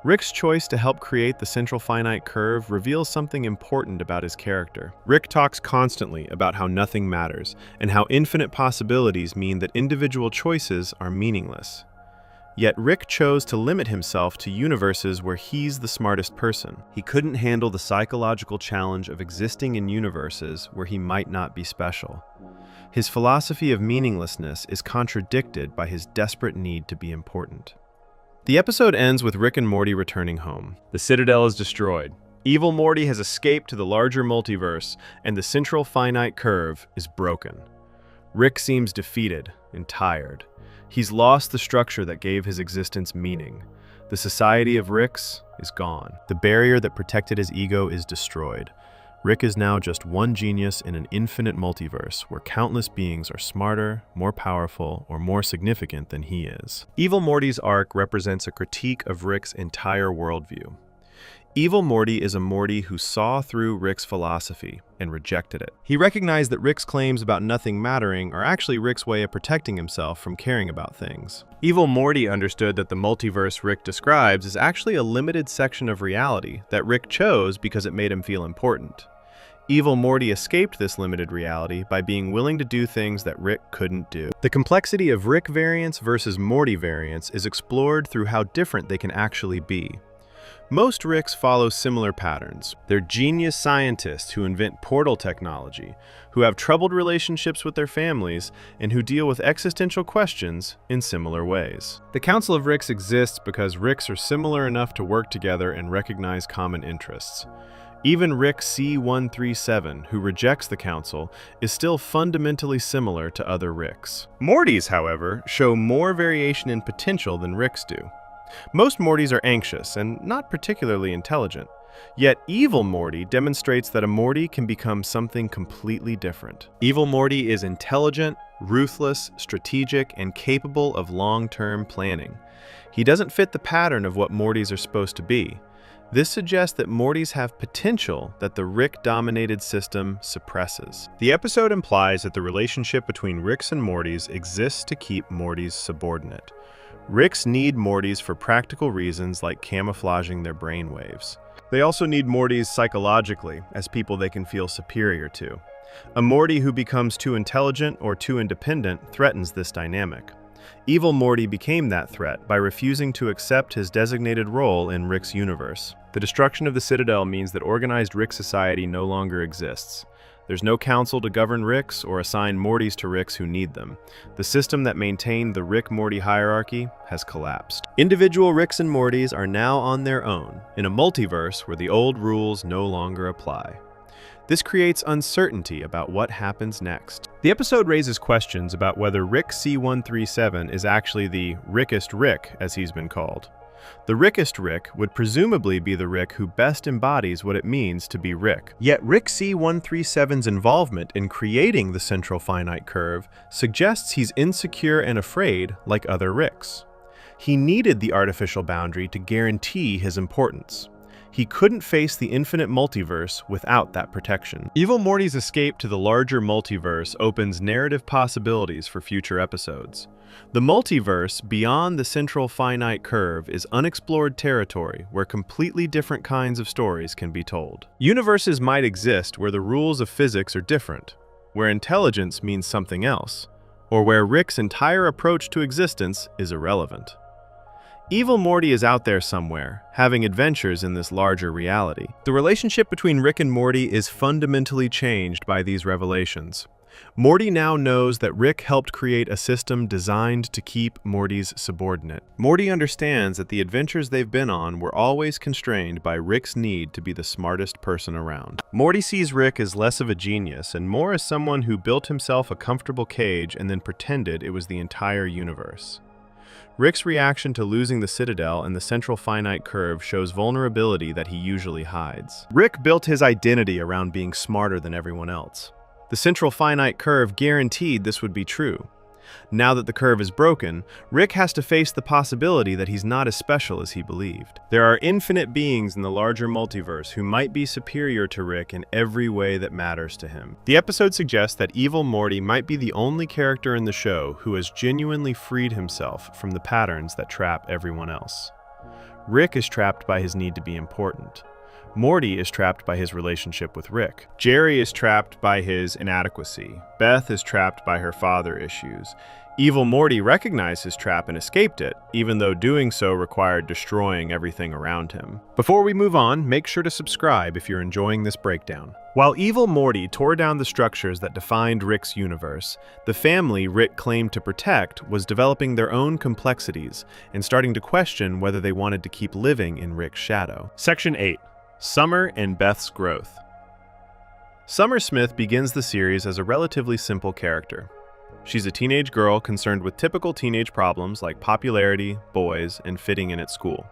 Rick's choice to help create the central finite curve reveals something important about his character. Rick talks constantly about how nothing matters and how infinite possibilities mean that individual choices are meaningless. Yet Rick chose to limit himself to universes where he's the smartest person. He couldn't handle the psychological challenge of existing in universes where he might not be special. His philosophy of meaninglessness is contradicted by his desperate need to be important. The episode ends with Rick and Morty returning home. The Citadel is destroyed. Evil Morty has escaped to the larger multiverse, and the central finite curve is broken. Rick seems defeated and tired. He's lost the structure that gave his existence meaning. The society of Ricks is gone. The barrier that protected his ego is destroyed. Rick is now just one genius in an infinite multiverse where countless beings are smarter, more powerful, or more significant than he is. Evil Morty's arc represents a critique of Rick's entire worldview. Evil Morty is a Morty who saw through Rick's philosophy and rejected it. He recognized that Rick's claims about nothing mattering are actually Rick's way of protecting himself from caring about things. Evil Morty understood that the multiverse Rick describes is actually a limited section of reality that Rick chose because it made him feel important. Evil Morty escaped this limited reality by being willing to do things that Rick couldn't do. The complexity of Rick variance versus Morty variance is explored through how different they can actually be. Most Ricks follow similar patterns. They're genius scientists who invent portal technology, who have troubled relationships with their families, and who deal with existential questions in similar ways. The Council of Ricks exists because Ricks are similar enough to work together and recognize common interests. Even Rick C-137, who rejects the Council, is still fundamentally similar to other Ricks. Mortys, however, show more variation in potential than Ricks do. Most Mortys are anxious and not particularly intelligent, yet Evil Morty demonstrates that a Morty can become something completely different. Evil Morty is intelligent, ruthless, strategic, and capable of long-term planning. He doesn't fit the pattern of what Mortys are supposed to be. This suggests that Mortys have potential that the Rick-dominated system suppresses. The episode implies that the relationship between Ricks and Mortys exists to keep Mortys subordinate. Ricks need Mortys for practical reasons like camouflaging their brainwaves. They also need Mortys psychologically, as people they can feel superior to. A Morty who becomes too intelligent or too independent threatens this dynamic. Evil Morty became that threat by refusing to accept his designated role in Rick's universe. The destruction of the Citadel means that organized Rick society no longer exists. There's no council to govern Ricks or assign Mortys to Ricks who need them. The system that maintained the Rick-Morty hierarchy has collapsed. Individual Ricks and Mortys are now on their own, in a multiverse where the old rules no longer apply. This creates uncertainty about what happens next. The episode raises questions about whether Rick C-137 is actually the Rickest Rick, as he's been called. The Rickest Rick would presumably be the Rick who best embodies what it means to be Rick. Yet Rick C-137's involvement in creating the central finite curve suggests he's insecure and afraid like other Ricks. He needed the artificial boundary to guarantee his importance. He couldn't face the infinite multiverse without that protection. Evil Morty's escape to the larger multiverse opens narrative possibilities for future episodes. The multiverse beyond the central finite curve is unexplored territory where completely different kinds of stories can be told. Universes might exist where the rules of physics are different, where intelligence means something else, or where Rick's entire approach to existence is irrelevant. Evil Morty is out there somewhere, having adventures in this larger reality. The relationship between Rick and Morty is fundamentally changed by these revelations. Morty now knows that Rick helped create a system designed to keep Morty's subordinate. Morty understands that the adventures they've been on were always constrained by Rick's need to be the smartest person around. Morty sees Rick as less of a genius and more as someone who built himself a comfortable cage and then pretended it was the entire universe. Rick's reaction to losing the Citadel and the central finite curve shows vulnerability that he usually hides. Rick built his identity around being smarter than everyone else. The central finite curve guaranteed this would be true. Now that the curve is broken, Rick has to face the possibility that he's not as special as he believed. There are infinite beings in the larger multiverse who might be superior to Rick in every way that matters to him. The episode suggests that evil Morty might be the only character in the show who has genuinely freed himself from the patterns that trap everyone else. Rick is trapped by his need to be important. Morty is trapped by his relationship with Rick. Jerry is trapped by his inadequacy. Beth is trapped by her father issues. Evil Morty recognized his trap and escaped it, even though doing so required destroying everything around him. Before we move on, make sure to subscribe if you're enjoying this breakdown. While evil Morty tore down the structures that defined Rick's universe, the family Rick claimed to protect was developing their own complexities and starting to question whether they wanted to keep living in Rick's shadow. Section 8. Summer and Beth's growth. Summer Smith begins the series as a relatively simple character. She's a teenage girl concerned with typical teenage problems like popularity, boys, and fitting in at school.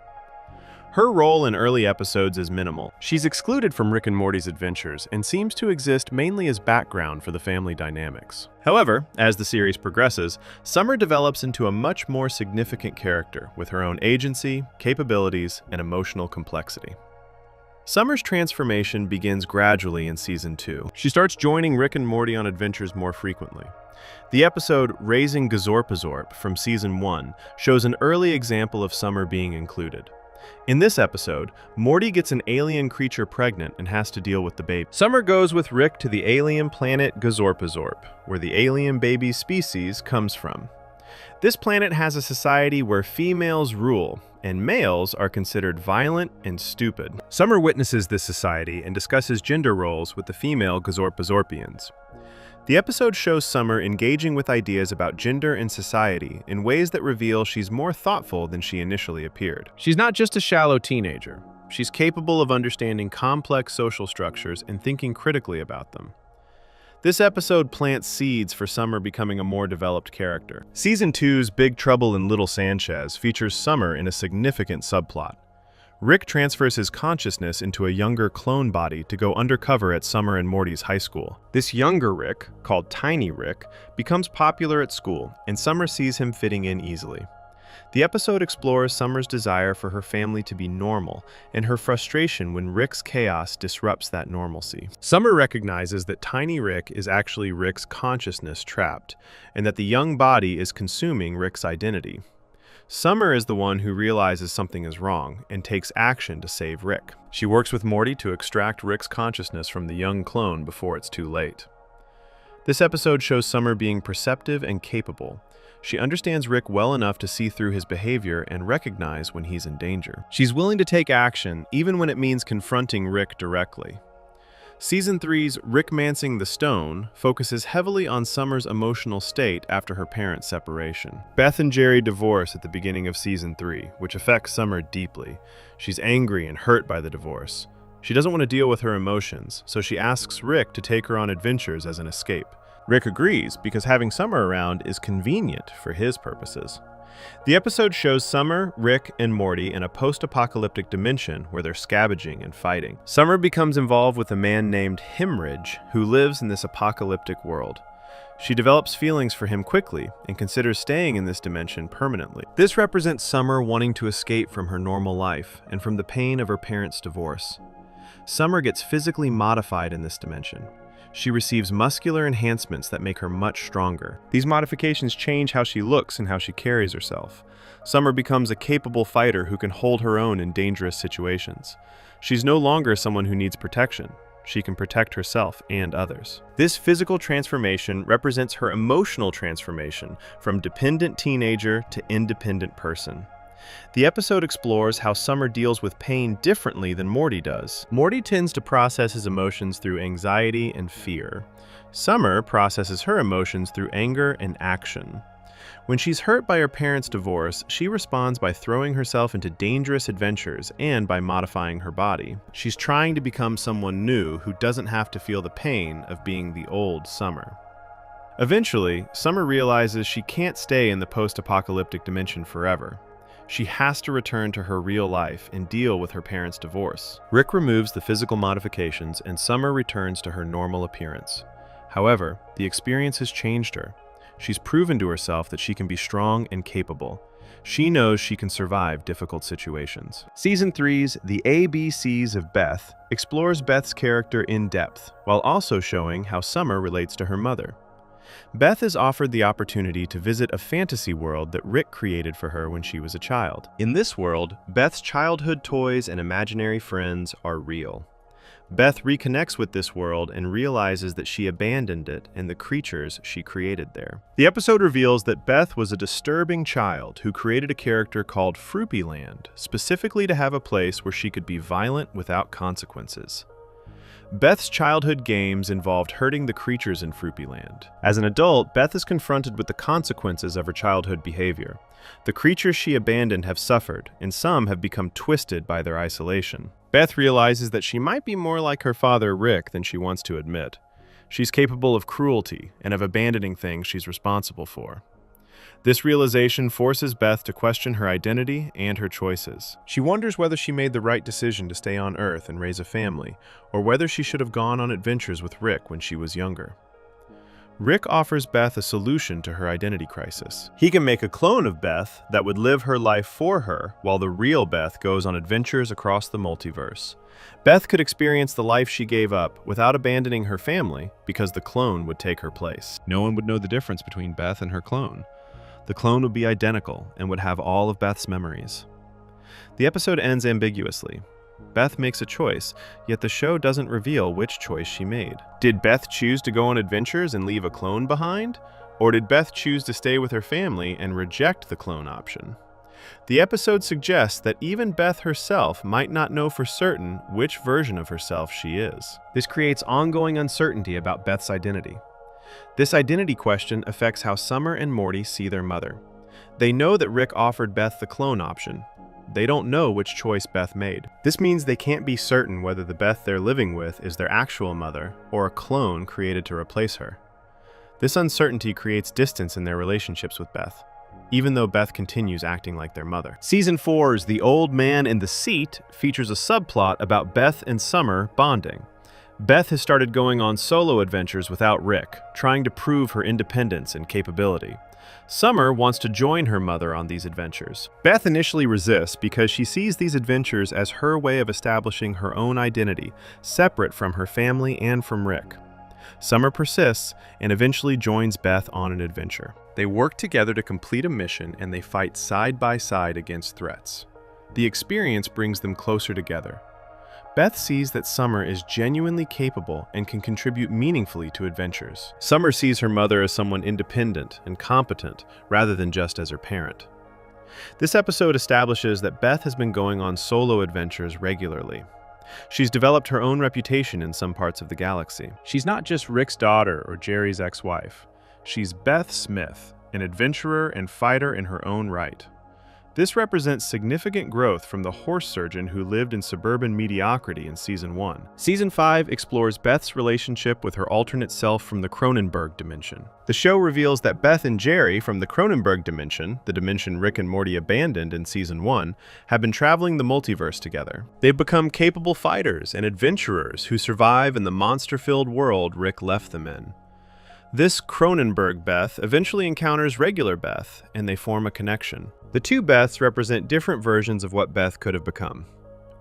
Her role in early episodes is minimal. She's excluded from Rick and Morty's adventures and seems to exist mainly as background for the family dynamics. However, as the series progresses, Summer develops into a much more significant character with her own agency, capabilities, and emotional complexity. Summer's transformation begins gradually in Season 2. She starts joining Rick and Morty on adventures more frequently. The episode Raising Gazorpazorp from Season 1 shows an early example of Summer being included. In this episode, Morty gets an alien creature pregnant and has to deal with the baby. Summer goes with Rick to the alien planet Gazorpazorp, where the alien baby species comes from. This planet has a society where females rule, and males are considered violent and stupid. Summer witnesses this society and discusses gender roles with the female Gazorpazorpians. The episode shows Summer engaging with ideas about gender and society in ways that reveal she's more thoughtful than she initially appeared. She's not just a shallow teenager. She's capable of understanding complex social structures and thinking critically about them. This episode plants seeds for Summer becoming a more developed character. Season 2's Big Trouble in Little Sanchez features Summer in a significant subplot. Rick transfers his consciousness into a younger clone body to go undercover at Summer and Morty's high school. This younger Rick, called Tiny Rick, becomes popular at school, and Summer sees him fitting in easily. The episode explores Summer's desire for her family to be normal and her frustration when Rick's chaos disrupts that normalcy. Summer recognizes that Tiny Rick is actually Rick's consciousness trapped, and that the young body is consuming Rick's identity. Summer is the one who realizes something is wrong and takes action to save Rick. She works with Morty to extract Rick's consciousness from the young clone before it's too late. This episode shows Summer being perceptive and capable. She understands Rick well enough to see through his behavior and recognize when he's in danger. She's willing to take action, even when it means confronting Rick directly. Season 3's Rickmancing the Stone focuses heavily on Summer's emotional state after her parents' separation. Beth and Jerry divorce at the beginning of Season 3, which affects Summer deeply. She's angry and hurt by the divorce. She doesn't want to deal with her emotions, so she asks Rick to take her on adventures as an escape. Rick agrees because having Summer around is convenient for his purposes. The episode shows Summer, Rick, and Morty in a post-apocalyptic dimension where they're scavenging and fighting. Summer becomes involved with a man named Himridge who lives in this apocalyptic world. She develops feelings for him quickly and considers staying in this dimension permanently. This represents Summer wanting to escape from her normal life and from the pain of her parents' divorce. Summer gets physically modified in this dimension. She receives muscular enhancements that make her much stronger. These modifications change how she looks and how she carries herself. Summer becomes a capable fighter who can hold her own in dangerous situations. She's no longer someone who needs protection. She can protect herself and others. This physical transformation represents her emotional transformation from dependent teenager to independent person. The episode explores how Summer deals with pain differently than Morty does. Morty tends to process his emotions through anxiety and fear. Summer processes her emotions through anger and action. When she's hurt by her parents' divorce, she responds by throwing herself into dangerous adventures and by modifying her body. She's trying to become someone new who doesn't have to feel the pain of being the old Summer. Eventually, Summer realizes she can't stay in the post-apocalyptic dimension forever. She has to return to her real life and deal with her parents' divorce. Rick removes the physical modifications and Summer returns to her normal appearance. However, the experience has changed her. She's proven to herself that she can be strong and capable. She knows she can survive difficult situations. Season 3's The ABCs of Beth explores Beth's character in depth, while also showing how Summer relates to her mother. Beth is offered the opportunity to visit a fantasy world that Rick created for her when she was a child. In this world, Beth's childhood toys and imaginary friends are real. Beth reconnects with this world and realizes that she abandoned it and the creatures she created there. The episode reveals that Beth was a disturbing child who created a character called Fruppyland, specifically to have a place where she could be violent without consequences. Beth's childhood games involved hurting the creatures in Fruppyland. As an adult, Beth is confronted with the consequences of her childhood behavior. The creatures she abandoned have suffered, and some have become twisted by their isolation. Beth realizes that she might be more like her father, Rick, than she wants to admit. She's capable of cruelty and of abandoning things she's responsible for. This realization forces Beth to question her identity and her choices. She wonders whether she made the right decision to stay on Earth and raise a family, or whether she should have gone on adventures with Rick when she was younger. Rick offers Beth a solution to her identity crisis. He can make a clone of Beth that would live her life for her, while the real Beth goes on adventures across the multiverse. Beth could experience the life she gave up without abandoning her family, because the clone would take her place. No one would know the difference between Beth and her clone. The clone would be identical and would have all of Beth's memories. The episode ends ambiguously. Beth makes a choice, yet the show doesn't reveal which choice she made. Did Beth choose to go on adventures and leave a clone behind? Or did Beth choose to stay with her family and reject the clone option? The episode suggests that even Beth herself might not know for certain which version of herself she is. This creates ongoing uncertainty about Beth's identity. This identity question affects how Summer and Morty see their mother. They know that Rick offered Beth the clone option. They don't know which choice Beth made. This means they can't be certain whether the Beth they're living with is their actual mother or a clone created to replace her. This uncertainty creates distance in their relationships with Beth, even though Beth continues acting like their mother. Season 4's The Old Man in the Seat features a subplot about Beth and Summer bonding. Beth has started going on solo adventures without Rick, trying to prove her independence and capability. Summer wants to join her mother on these adventures. Beth initially resists because she sees these adventures as her way of establishing her own identity, separate from her family and from Rick. Summer persists and eventually joins Beth on an adventure. They work together to complete a mission and they fight side by side against threats. The experience brings them closer together. Beth sees that Summer is genuinely capable and can contribute meaningfully to adventures. Summer sees her mother as someone independent and competent, rather than just as her parent. This episode establishes that Beth has been going on solo adventures regularly. She's developed her own reputation in some parts of the galaxy. She's not just Rick's daughter or Jerry's ex-wife. She's Beth Smith, an adventurer and fighter in her own right. This represents significant growth from the horse surgeon who lived in suburban mediocrity in Season 1. Season 5 explores Beth's relationship with her alternate self from the Cronenberg dimension. The show reveals that Beth and Jerry from the Cronenberg dimension, the dimension Rick and Morty abandoned in Season 1, have been traveling the multiverse together. They've become capable fighters and adventurers who survive in the monster-filled world Rick left them in. This Cronenberg Beth eventually encounters regular Beth, and they form a connection. The two Beths represent different versions of what Beth could have become.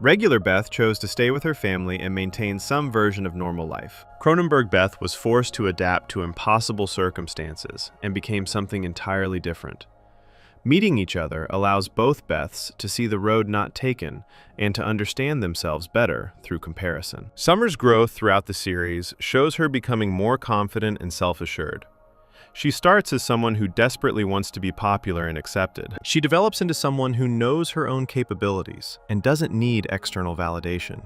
Regular Beth chose to stay with her family and maintain some version of normal life. Cronenberg Beth was forced to adapt to impossible circumstances and became something entirely different. Meeting each other allows both Beths to see the road not taken and to understand themselves better through comparison. Summer's growth throughout the series shows her becoming more confident and self-assured. She starts as someone who desperately wants to be popular and accepted. She develops into someone who knows her own capabilities and doesn't need external validation.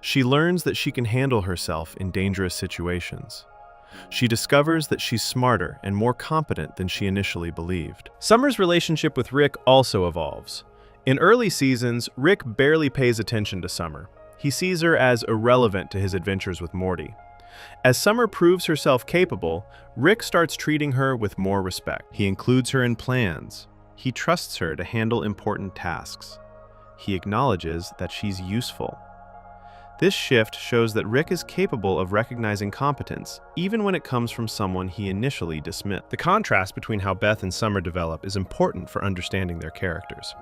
She learns that she can handle herself in dangerous situations. She discovers that she's smarter and more competent than she initially believed. Summer's relationship with Rick also evolves. In early seasons, Rick barely pays attention to Summer. He sees her as irrelevant to his adventures with Morty. As Summer proves herself capable, Rick starts treating her with more respect. He includes her in plans. He trusts her to handle important tasks. He acknowledges that she's useful. This shift shows that Rick is capable of recognizing competence, even when it comes from someone he initially dismissed. The contrast between how Beth and Summer develop is important for understanding their characters.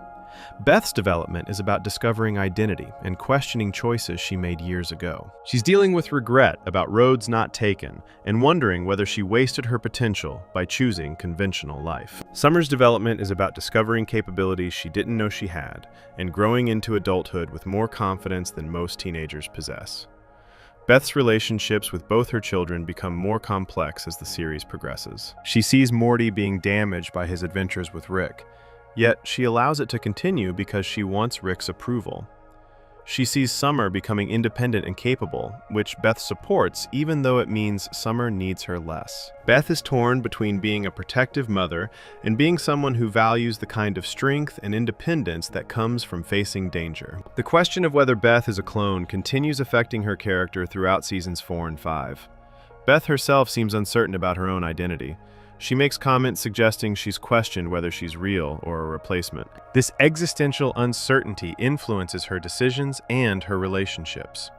Beth's development is about discovering identity and questioning choices she made years ago. She's dealing with regret about roads not taken and wondering whether she wasted her potential by choosing conventional life. Summer's development is about discovering capabilities she didn't know she had and growing into adulthood with more confidence than most teenagers possess. Beth's relationships with both her children become more complex as the series progresses. She sees Morty being damaged by his adventures with Rick, yet she allows it to continue because she wants Rick's approval. She sees Summer becoming independent and capable, which Beth supports even though it means Summer needs her less. Beth is torn between being a protective mother and being someone who values the kind of strength and independence that comes from facing danger. The question of whether Beth is a clone continues affecting her character throughout seasons 4 and 5. Beth herself seems uncertain about her own identity. She makes comments suggesting she's questioned whether she's real or a replacement. This existential uncertainty influences her decisions and her relationships.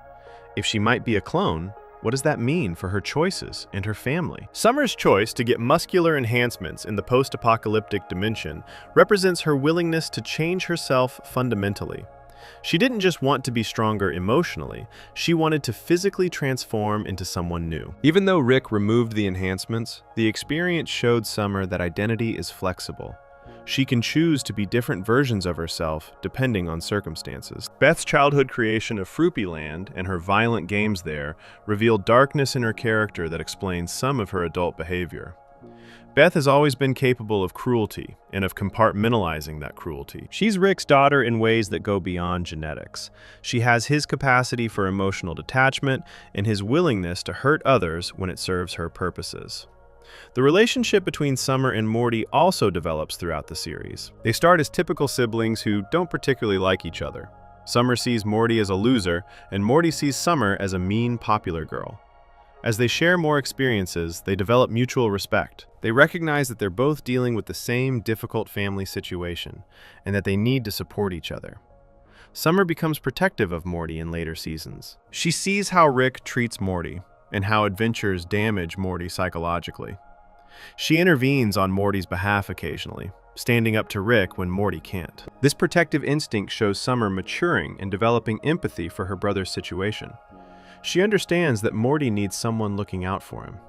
If she might be a clone, what does that mean for her choices and her family? Summer's choice to get muscular enhancements in the post-apocalyptic dimension represents her willingness to change herself fundamentally. She didn't just want to be stronger emotionally, she wanted to physically transform into someone new. Even though Rick removed the enhancements, the experience showed Summer that identity is flexible. She can choose to be different versions of herself depending on circumstances. Beth's childhood creation of Fruipyland and her violent games there revealed darkness in her character that explains some of her adult behavior. Beth has always been capable of cruelty and of compartmentalizing that cruelty. She's Rick's daughter in ways that go beyond genetics. She has his capacity for emotional detachment and his willingness to hurt others when it serves her purposes. The relationship between Summer and Morty also develops throughout the series. They start as typical siblings who don't particularly like each other. Summer sees Morty as a loser, and Morty sees Summer as a mean, popular girl. As they share more experiences, they develop mutual respect. They recognize that they're both dealing with the same difficult family situation, and that they need to support each other. Summer becomes protective of Morty in later seasons. She sees how Rick treats Morty, and how adventures damage Morty psychologically. She intervenes on Morty's behalf occasionally, standing up to Rick when Morty can't. This protective instinct shows Summer maturing and developing empathy for her brother's situation. She understands that Morty needs someone looking out for him.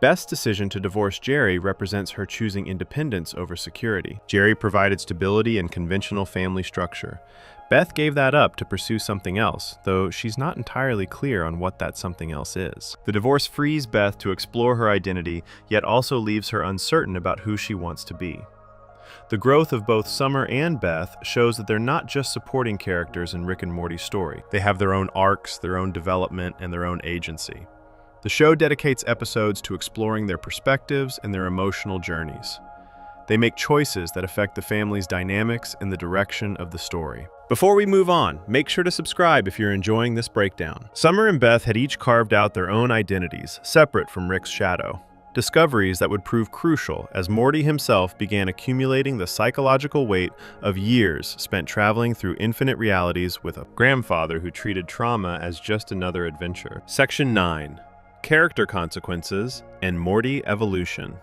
Beth's decision to divorce Jerry represents her choosing independence over security. Jerry provided stability and conventional family structure. Beth gave that up to pursue something else, though she's not entirely clear on what that something else is. The divorce frees Beth to explore her identity, yet also leaves her uncertain about who she wants to be. The growth of both Summer and Beth shows that they're not just supporting characters in Rick and Morty's story. They have their own arcs, their own development, and their own agency. The show dedicates episodes to exploring their perspectives and their emotional journeys. They make choices that affect the family's dynamics and the direction of the story. Before we move on, make sure to subscribe if you're enjoying this breakdown. Summer and Beth had each carved out their own identities, separate from Rick's shadow. Discoveries that would prove crucial as Morty himself began accumulating the psychological weight of years spent traveling through infinite realities with a grandfather who treated trauma as just another adventure. Section 9. Character Consequences and Morty Evolution.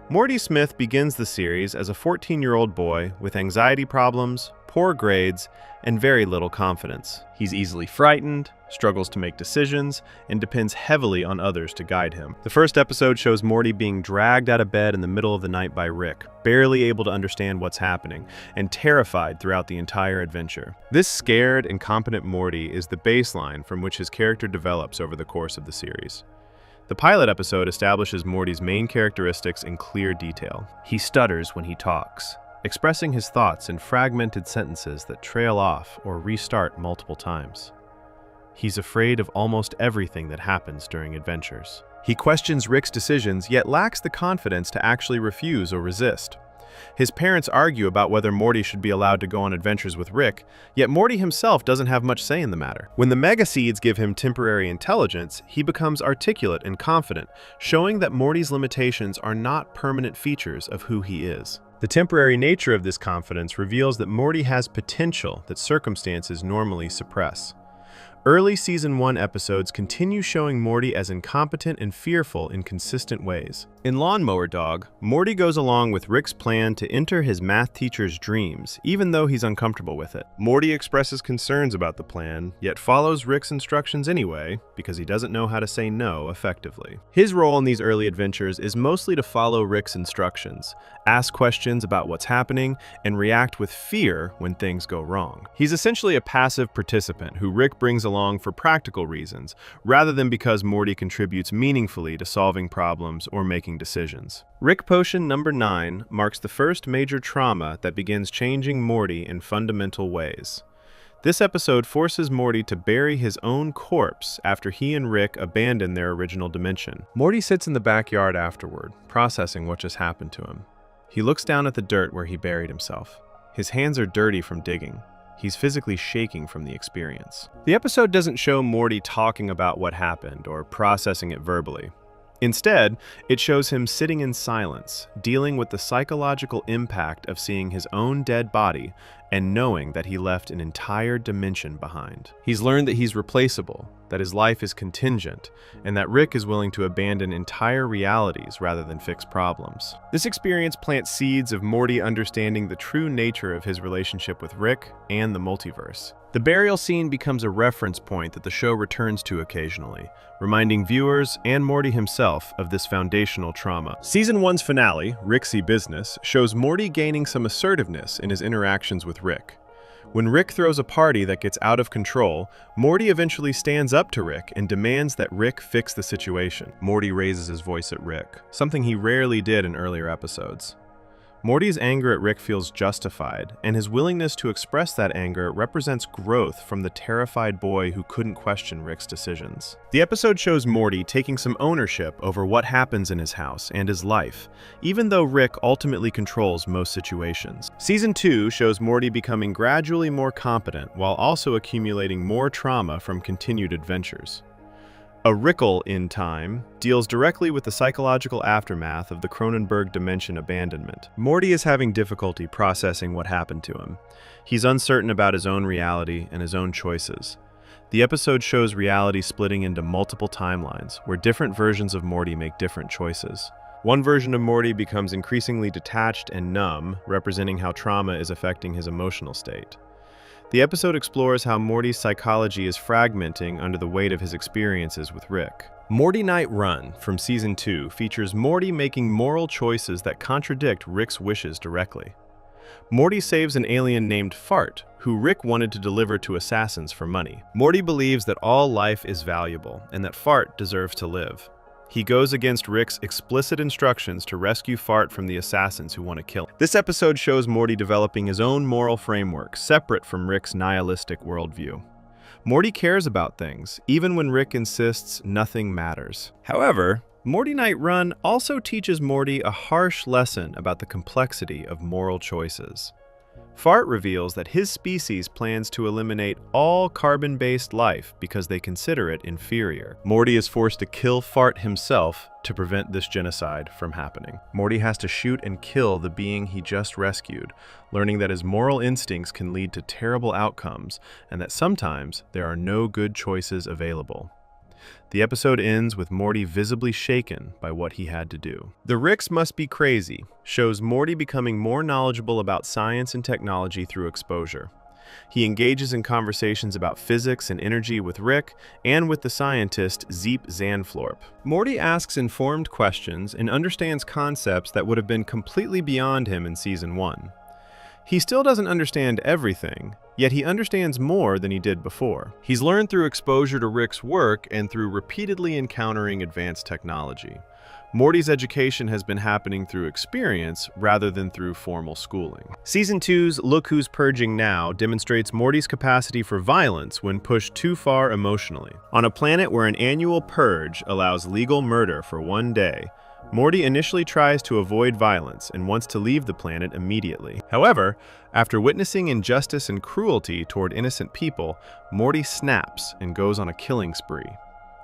Morty Smith begins the series as a 14-year-old boy with anxiety problems, poor grades, and very little confidence. He's easily frightened, struggles to make decisions, and depends heavily on others to guide him. The first episode shows Morty being dragged out of bed in the middle of the night by Rick, barely able to understand what's happening, and terrified throughout the entire adventure. This scared, incompetent Morty is the baseline from which his character develops over the course of the series. The pilot episode establishes Morty's main characteristics in clear detail. He stutters when he talks, expressing his thoughts in fragmented sentences that trail off or restart multiple times. He's afraid of almost everything that happens during adventures. He questions Rick's decisions, yet lacks the confidence to actually refuse or resist. His parents argue about whether Morty should be allowed to go on adventures with Rick, yet Morty himself doesn't have much say in the matter. When the Mega Seeds give him temporary intelligence, he becomes articulate and confident, showing that Morty's limitations are not permanent features of who he is. The temporary nature of this confidence reveals that Morty has potential that circumstances normally suppress. Early Season 1 episodes continue showing Morty as incompetent and fearful in consistent ways. In Lawnmower Dog, Morty goes along with Rick's plan to enter his math teacher's dreams, even though he's uncomfortable with it. Morty expresses concerns about the plan, yet follows Rick's instructions anyway, because he doesn't know how to say no effectively. His role in these early adventures is mostly to follow Rick's instructions, ask questions about what's happening, and react with fear when things go wrong. He's essentially a passive participant who Rick brings along for practical reasons, rather than because Morty contributes meaningfully to solving problems or making decisions. Rick Potion number 9 marks the first major trauma that begins changing Morty in fundamental ways. This episode forces Morty to bury his own corpse after he and Rick abandon their original dimension. Morty sits in the backyard afterward, processing what just happened to him. He looks down at the dirt where he buried himself. His hands are dirty from digging. He's physically shaking from the experience. The episode doesn't show Morty talking about what happened or processing it verbally. Instead, it shows him sitting in silence, dealing with the psychological impact of seeing his own dead body and knowing that he left an entire dimension behind. He's learned that he's replaceable, that his life is contingent, and that Rick is willing to abandon entire realities rather than fix problems. This experience plants seeds of Morty understanding the true nature of his relationship with Rick and the multiverse. The burial scene becomes a reference point that the show returns to occasionally, reminding viewers and Morty himself of this foundational trauma. Season 1's finale, Ricksy Business, shows Morty gaining some assertiveness in his interactions with Rick. When Rick throws a party that gets out of control, Morty eventually stands up to Rick and demands that Rick fix the situation. Morty raises his voice at Rick, something he rarely did in earlier episodes. Morty's anger at Rick feels justified, and his willingness to express that anger represents growth from the terrified boy who couldn't question Rick's decisions. The episode shows Morty taking some ownership over what happens in his house and his life, even though Rick ultimately controls most situations. Season 2 shows Morty becoming gradually more competent while also accumulating more trauma from continued adventures. A Rickle in Time deals directly with the psychological aftermath of the Cronenberg dimension abandonment. Morty is having difficulty processing what happened to him. He's uncertain about his own reality and his own choices. The episode shows reality splitting into multiple timelines, where different versions of Morty make different choices. One version of Morty becomes increasingly detached and numb, representing how trauma is affecting his emotional state. The episode explores how Morty's psychology is fragmenting under the weight of his experiences with Rick. Morty Night Run from Season 2 features Morty making moral choices that contradict Rick's wishes directly. Morty saves an alien named Fart, who Rick wanted to deliver to assassins for money. Morty believes that all life is valuable and that Fart deserves to live. He goes against Rick's explicit instructions to rescue Fart from the assassins who want to kill him. This episode shows Morty developing his own moral framework, separate from Rick's nihilistic worldview. Morty cares about things, even when Rick insists nothing matters. However, Morty Night Run also teaches Morty a harsh lesson about the complexity of moral choices. Fart reveals that his species plans to eliminate all carbon-based life because they consider it inferior. Morty is forced to kill Fart himself to prevent this genocide from happening. Morty has to shoot and kill the being he just rescued, learning that his moral instincts can lead to terrible outcomes and that sometimes there are no good choices available. The episode ends with Morty visibly shaken by what he had to do. The Ricks Must Be Crazy shows Morty becoming more knowledgeable about science and technology through exposure. He engages in conversations about physics and energy with Rick and with the scientist Zeep Zanflorp. Morty asks informed questions and understands concepts that would have been completely beyond him in Season 1. He still doesn't understand everything, yet he understands more than he did before. He's learned through exposure to Rick's work and through repeatedly encountering advanced technology. Morty's education has been happening through experience rather than through formal schooling. Season 2's Look Who's Purging Now demonstrates Morty's capacity for violence when pushed too far emotionally. On a planet where an annual purge allows legal murder for one day, Morty initially tries to avoid violence and wants to leave the planet immediately. However, after witnessing injustice and cruelty toward innocent people, Morty snaps and goes on a killing spree.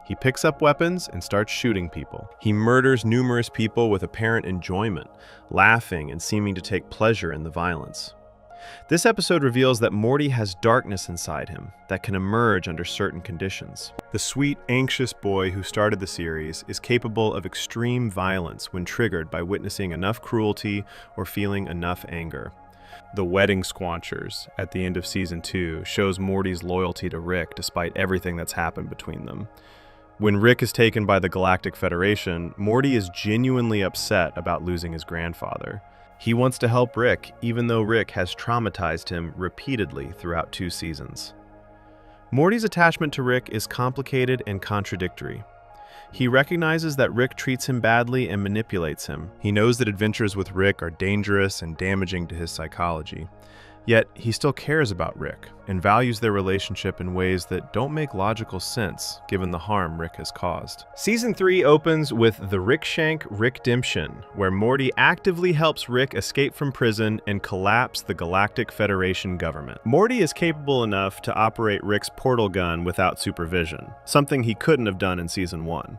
He picks up weapons and starts shooting people. He murders numerous people with apparent enjoyment, laughing and seeming to take pleasure in the violence. This episode reveals that Morty has darkness inside him that can emerge under certain conditions. The sweet, anxious boy who started the series is capable of extreme violence when triggered by witnessing enough cruelty or feeling enough anger. The Wedding Squanchers at the end of Season 2 shows Morty's loyalty to Rick despite everything that's happened between them. When Rick is taken by the Galactic Federation, Morty is genuinely upset about losing his grandfather. He wants to help Rick, even though Rick has traumatized him repeatedly throughout 2 seasons. Morty's attachment to Rick is complicated and contradictory. He recognizes that Rick treats him badly and manipulates him. He knows that adventures with Rick are dangerous and damaging to his psychology. Yet, he still cares about Rick and values their relationship in ways that don't make logical sense given the harm Rick has caused. Season 3 opens with the Rickshank Rickdemption, where Morty actively helps Rick escape from prison and collapse the Galactic Federation government. Morty is capable enough to operate Rick's portal gun without supervision, something he couldn't have done in Season 1.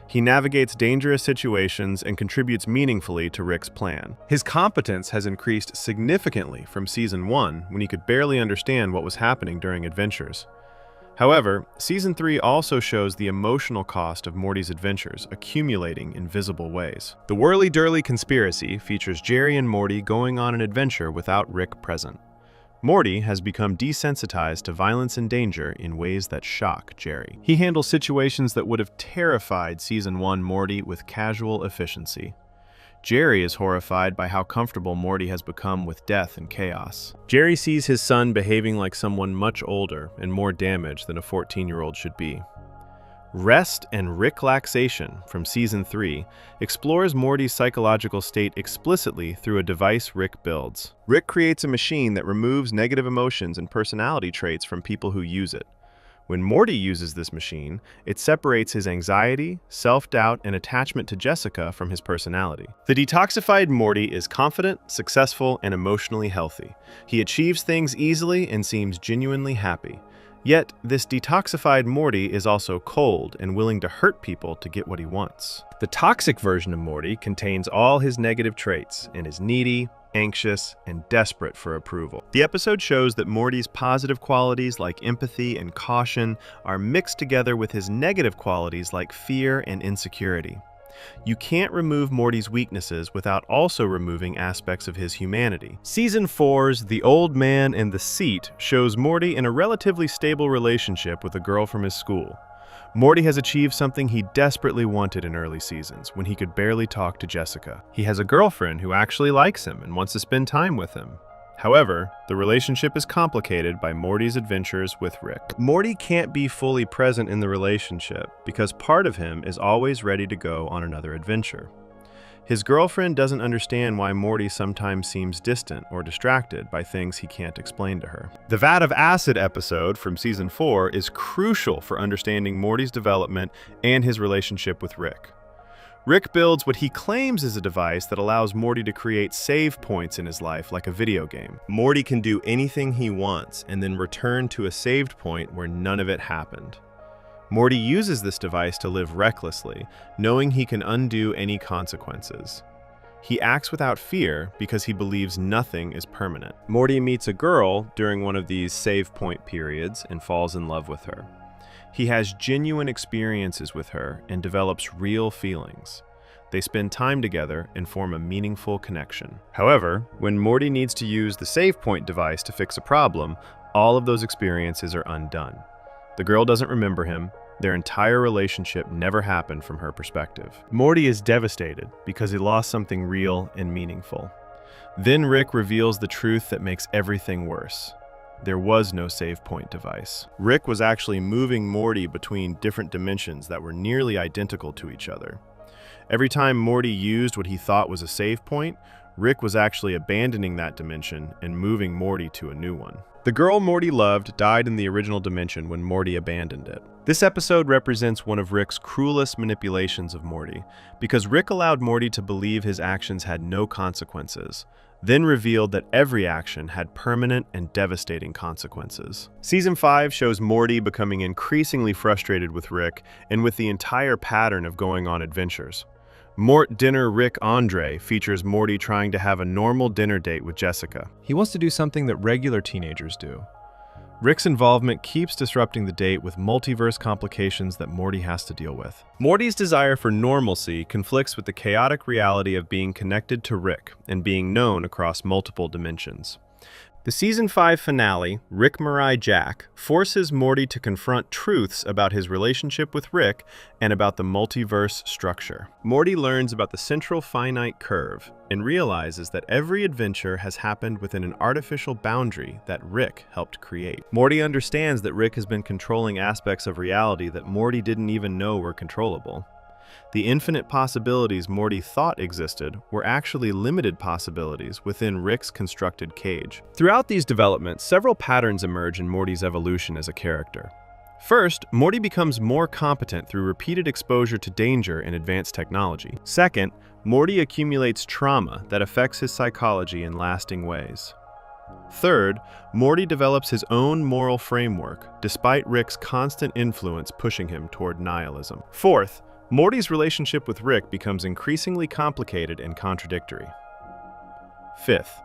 He navigates dangerous situations and contributes meaningfully to Rick's plan. His competence has increased significantly from Season 1, when he could barely understand what was happening during adventures. However, Season 3 also shows the emotional cost of Morty's adventures accumulating in visible ways. The Whirly-Durly Conspiracy features Jerry and Morty going on an adventure without Rick present. Morty has become desensitized to violence and danger in ways that shock Jerry. He handles situations that would have terrified Season 1 Morty with casual efficiency. Jerry is horrified by how comfortable Morty has become with death and chaos. Jerry sees his son behaving like someone much older and more damaged than a 14-year-old should be. Rest and Ricklaxation from Season 3 explores Morty's psychological state explicitly through a device Rick builds. Rick creates a machine that removes negative emotions and personality traits from people who use it. When Morty uses this machine, it separates his anxiety, self-doubt, and attachment to Jessica from his personality. The detoxified Morty is confident, successful, and emotionally healthy. He achieves things easily and seems genuinely happy. Yet, this detoxified Morty is also cold and willing to hurt people to get what he wants. The toxic version of Morty contains all his negative traits and is needy, anxious, and desperate for approval. The episode shows that Morty's positive qualities like empathy and caution are mixed together with his negative qualities like fear and insecurity. You can't remove Morty's weaknesses without also removing aspects of his humanity. Season 4's The Old Man and the Seat shows Morty in a relatively stable relationship with a girl from his school. Morty has achieved something he desperately wanted in early seasons, when he could barely talk to Jessica. He has a girlfriend who actually likes him and wants to spend time with him. However, the relationship is complicated by Morty's adventures with Rick. Morty can't be fully present in the relationship because part of him is always ready to go on another adventure. His girlfriend doesn't understand why Morty sometimes seems distant or distracted by things he can't explain to her. The Vat of Acid episode from Season 4 is crucial for understanding Morty's development and his relationship with Rick. Rick builds what he claims is a device that allows Morty to create save points in his life like a video game. Morty can do anything he wants and then return to a saved point where none of it happened. Morty uses this device to live recklessly, knowing he can undo any consequences. He acts without fear because he believes nothing is permanent. Morty meets a girl during one of these save point periods and falls in love with her. He has genuine experiences with her and develops real feelings. They spend time together and form a meaningful connection. However, when Morty needs to use the save point device to fix a problem, all of those experiences are undone. The girl doesn't remember him. Their entire relationship never happened from her perspective. Morty is devastated because he lost something real and meaningful. Then Rick reveals the truth that makes everything worse. There was no save point device. Rick was actually moving Morty between different dimensions that were nearly identical to each other. Every time Morty used what he thought was a save point, Rick was actually abandoning that dimension and moving Morty to a new one. The girl Morty loved died in the original dimension when Morty abandoned it. This episode represents one of Rick's cruelest manipulations of Morty, because Rick allowed Morty to believe his actions had no consequences, then revealed that every action had permanent and devastating consequences. Season 5 shows Morty becoming increasingly frustrated with Rick and with the entire pattern of going on adventures. Mort Dinner Rick Andre features Morty trying to have a normal dinner date with Jessica. He wants to do something that regular teenagers do. Rick's involvement keeps disrupting the date with multiverse complications that Morty has to deal with. Morty's desire for normalcy conflicts with the chaotic reality of being connected to Rick and being known across multiple dimensions. The Season 5 finale, Rick Mirai Jack, forces Morty to confront truths about his relationship with Rick and about the multiverse structure. Morty learns about the central finite curve and realizes that every adventure has happened within an artificial boundary that Rick helped create. Morty understands that Rick has been controlling aspects of reality that Morty didn't even know were controllable. The infinite possibilities Morty thought existed were actually limited possibilities within Rick's constructed cage. Throughout these developments, several patterns emerge in Morty's evolution as a character. First, Morty becomes more competent through repeated exposure to danger and advanced technology. Second, Morty accumulates trauma that affects his psychology in lasting ways. Third, Morty develops his own moral framework, despite Rick's constant influence pushing him toward nihilism. Fourth, Morty's relationship with Rick becomes increasingly complicated and contradictory. Fifth,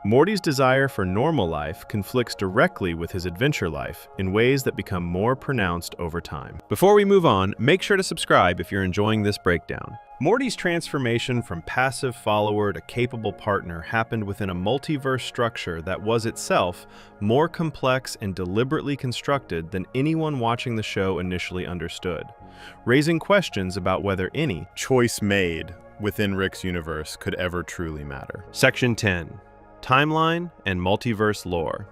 Morty's desire for normal life conflicts directly with his adventure life in ways that become more pronounced over time. Before we move on, make sure to subscribe if you're enjoying this breakdown. Morty's transformation from passive follower to capable partner happened within a multiverse structure that was itself more complex and deliberately constructed than anyone watching the show initially understood, raising questions about whether any choice made within Rick's universe could ever truly matter. Section 10. Timeline and Multiverse Lore.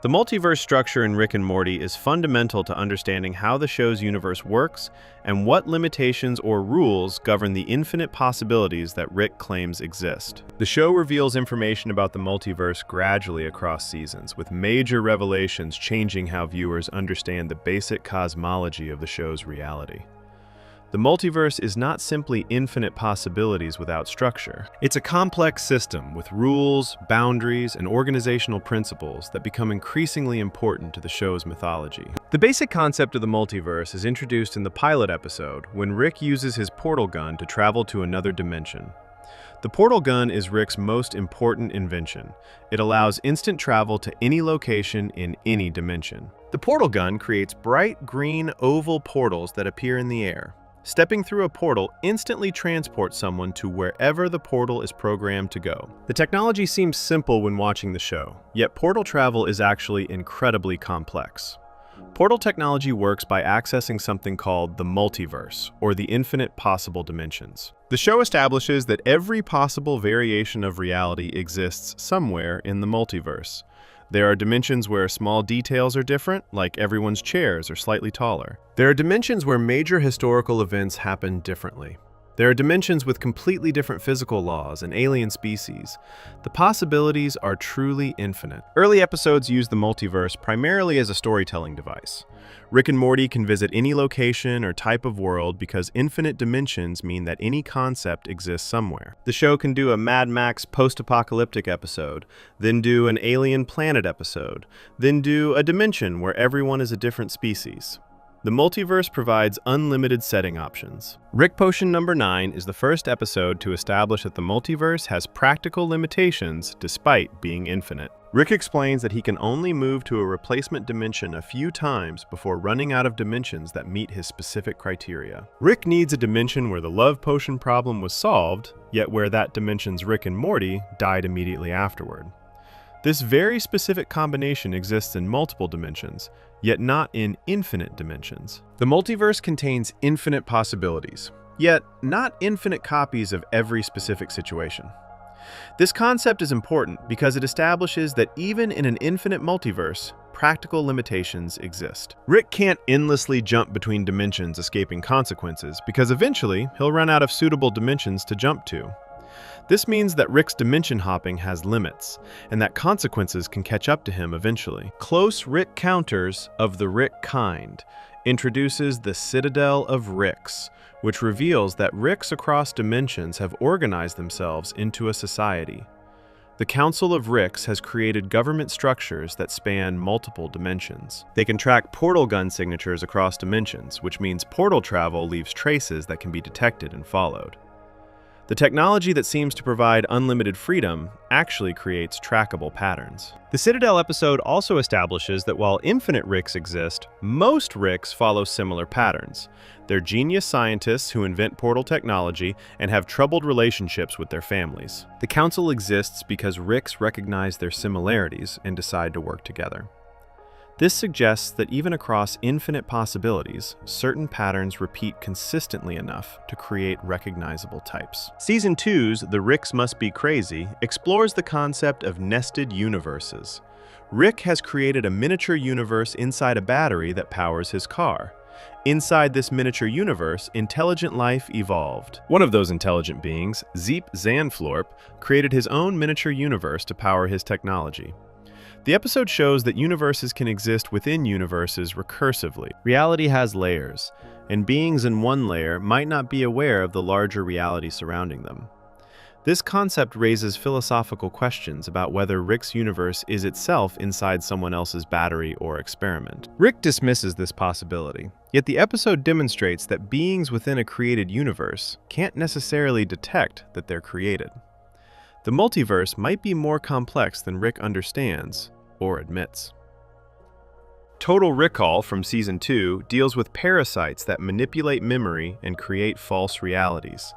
The multiverse structure in Rick and Morty is fundamental to understanding how the show's universe works and what limitations or rules govern the infinite possibilities that Rick claims exist. The show reveals information about the multiverse gradually across seasons, with major revelations changing how viewers understand the basic cosmology of the show's reality. The multiverse is not simply infinite possibilities without structure. It's a complex system with rules, boundaries, and organizational principles that become increasingly important to the show's mythology. The basic concept of the multiverse is introduced in the pilot episode when Rick uses his portal gun to travel to another dimension. The portal gun is Rick's most important invention. It allows instant travel to any location in any dimension. The portal gun creates bright green oval portals that appear in the air. Stepping through a portal instantly transports someone to wherever the portal is programmed to go. The technology seems simple when watching the show, yet portal travel is actually incredibly complex. Portal technology works by accessing something called the multiverse, or the infinite possible dimensions. The show establishes that every possible variation of reality exists somewhere in the multiverse. There are dimensions where small details are different, like everyone's chairs are slightly taller. There are dimensions where major historical events happen differently. There are dimensions with completely different physical laws and alien species. The possibilities are truly infinite. Early episodes use the multiverse primarily as a storytelling device. Rick and Morty can visit any location or type of world because infinite dimensions mean that any concept exists somewhere. The show can do a Mad Max post-apocalyptic episode, then do an alien planet episode, then do a dimension where everyone is a different species. The multiverse provides unlimited setting options. Rick Potion number 9 is the first episode to establish that the multiverse has practical limitations despite being infinite. Rick explains that he can only move to a replacement dimension a few times before running out of dimensions that meet his specific criteria. Rick needs a dimension where the love potion problem was solved, yet where that dimension's Rick and Morty died immediately afterward. This very specific combination exists in multiple dimensions, yet not in infinite dimensions. The multiverse contains infinite possibilities, yet not infinite copies of every specific situation. This concept is important because it establishes that even in an infinite multiverse, practical limitations exist. Rick can't endlessly jump between dimensions escaping consequences because eventually he'll run out of suitable dimensions to jump to. This means that Rick's dimension hopping has limits, and that consequences can catch up to him eventually. Close Rick counters of the Rick kind introduces the Citadel of Ricks, which reveals that Ricks across dimensions have organized themselves into a society. The Council of Ricks has created government structures that span multiple dimensions. They can track portal gun signatures across dimensions, which means portal travel leaves traces that can be detected and followed. The technology that seems to provide unlimited freedom actually creates trackable patterns. The Citadel episode also establishes that while infinite Ricks exist, most Ricks follow similar patterns. They're genius scientists who invent portal technology and have troubled relationships with their families. The Council exists because Ricks recognize their similarities and decide to work together. This suggests that even across infinite possibilities, certain patterns repeat consistently enough to create recognizable types. Season 2's The Ricks Must Be Crazy explores the concept of nested universes. Rick has created a miniature universe inside a battery that powers his car. Inside this miniature universe, intelligent life evolved. One of those intelligent beings, Zeep Zanflorp, created his own miniature universe to power his technology. The episode shows that universes can exist within universes recursively. Reality has layers, and beings in one layer might not be aware of the larger reality surrounding them. This concept raises philosophical questions about whether Rick's universe is itself inside someone else's battery or experiment. Rick dismisses this possibility, yet the episode demonstrates that beings within a created universe can't necessarily detect that they're created. The multiverse might be more complex than Rick understands or admits. Total Recall from Season 2 deals with parasites that manipulate memory and create false realities.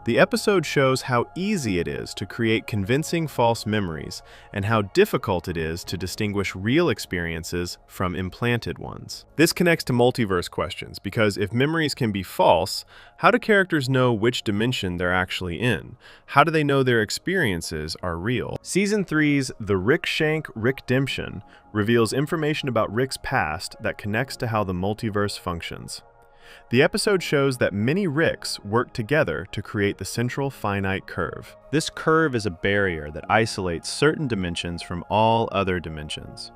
The episode shows how easy it is to create convincing false memories and how difficult it is to distinguish real experiences from implanted ones. This connects to multiverse questions because if memories can be false, how do characters know which dimension they're actually in? How do they know their experiences are real? Season 3's The Rick Shank Rickdemption reveals information about Rick's past that connects to how the multiverse functions. The episode shows that many Ricks work together to create the central finite curve. This curve is a barrier that isolates certain dimensions from all other dimensions.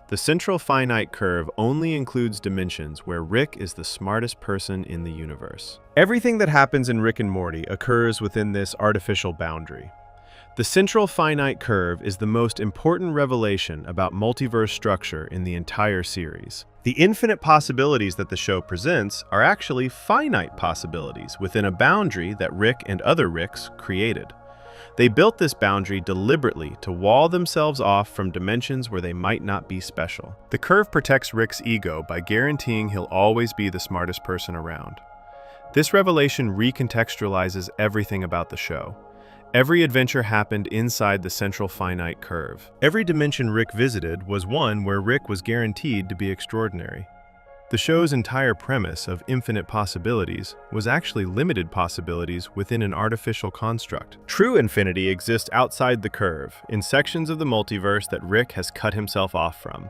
The central finite curve only includes dimensions where Rick is the smartest person in the universe. Everything that happens in Rick and Morty occurs within this artificial boundary. The central finite curve is the most important revelation about multiverse structure in the entire series. The infinite possibilities that the show presents are actually finite possibilities within a boundary that Rick and other Ricks created. They built this boundary deliberately to wall themselves off from dimensions where they might not be special. The curve protects Rick's ego by guaranteeing he'll always be the smartest person around. This revelation recontextualizes everything about the show. Every adventure happened inside the central finite curve. Every dimension Rick visited was one where Rick was guaranteed to be extraordinary. The show's entire premise of infinite possibilities was actually limited possibilities within an artificial construct. True infinity exists outside the curve, in sections of the multiverse that Rick has cut himself off from.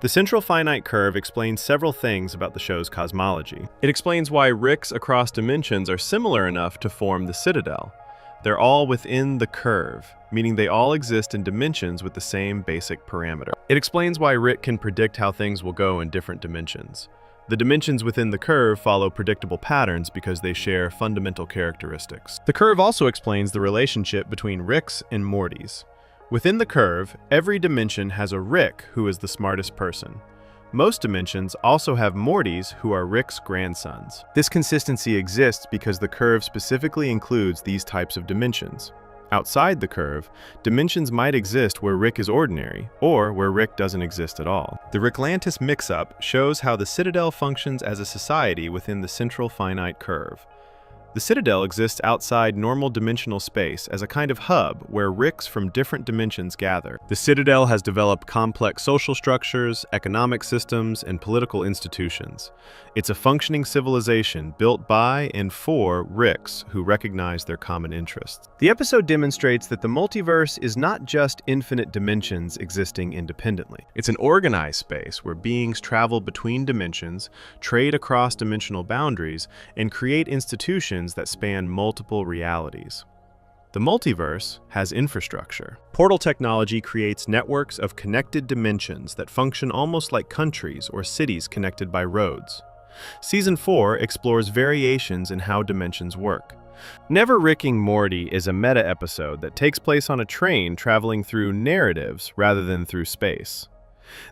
The central finite curve explains several things about the show's cosmology. It explains why Ricks across dimensions are similar enough to form the Citadel. They're all within the curve, meaning they all exist in dimensions with the same basic parameter. It explains why Rick can predict how things will go in different dimensions. The dimensions within the curve follow predictable patterns because they share fundamental characteristics. The curve also explains the relationship between Ricks and Mortys. Within the curve, every dimension has a Rick who is the smartest person. Most dimensions also have Mortys who are Rick's grandsons. This consistency exists because the curve specifically includes these types of dimensions. Outside the curve, dimensions might exist where Rick is ordinary, or where Rick doesn't exist at all. The Ricklantis mix-up shows how the Citadel functions as a society within the central finite curve. The Citadel exists outside normal dimensional space as a kind of hub where Ricks from different dimensions gather. The Citadel has developed complex social structures, economic systems, and political institutions. It's a functioning civilization built by and for Ricks who recognize their common interests. The episode demonstrates that the multiverse is not just infinite dimensions existing independently. It's an organized space where beings travel between dimensions, trade across dimensional boundaries, and create institutions that span multiple realities. The multiverse has infrastructure. Portal technology creates networks of connected dimensions that function almost like countries or cities connected by roads. Season 4 explores variations in how dimensions work. Never Ricking Morty is a meta episode that takes place on a train traveling through narratives rather than through space.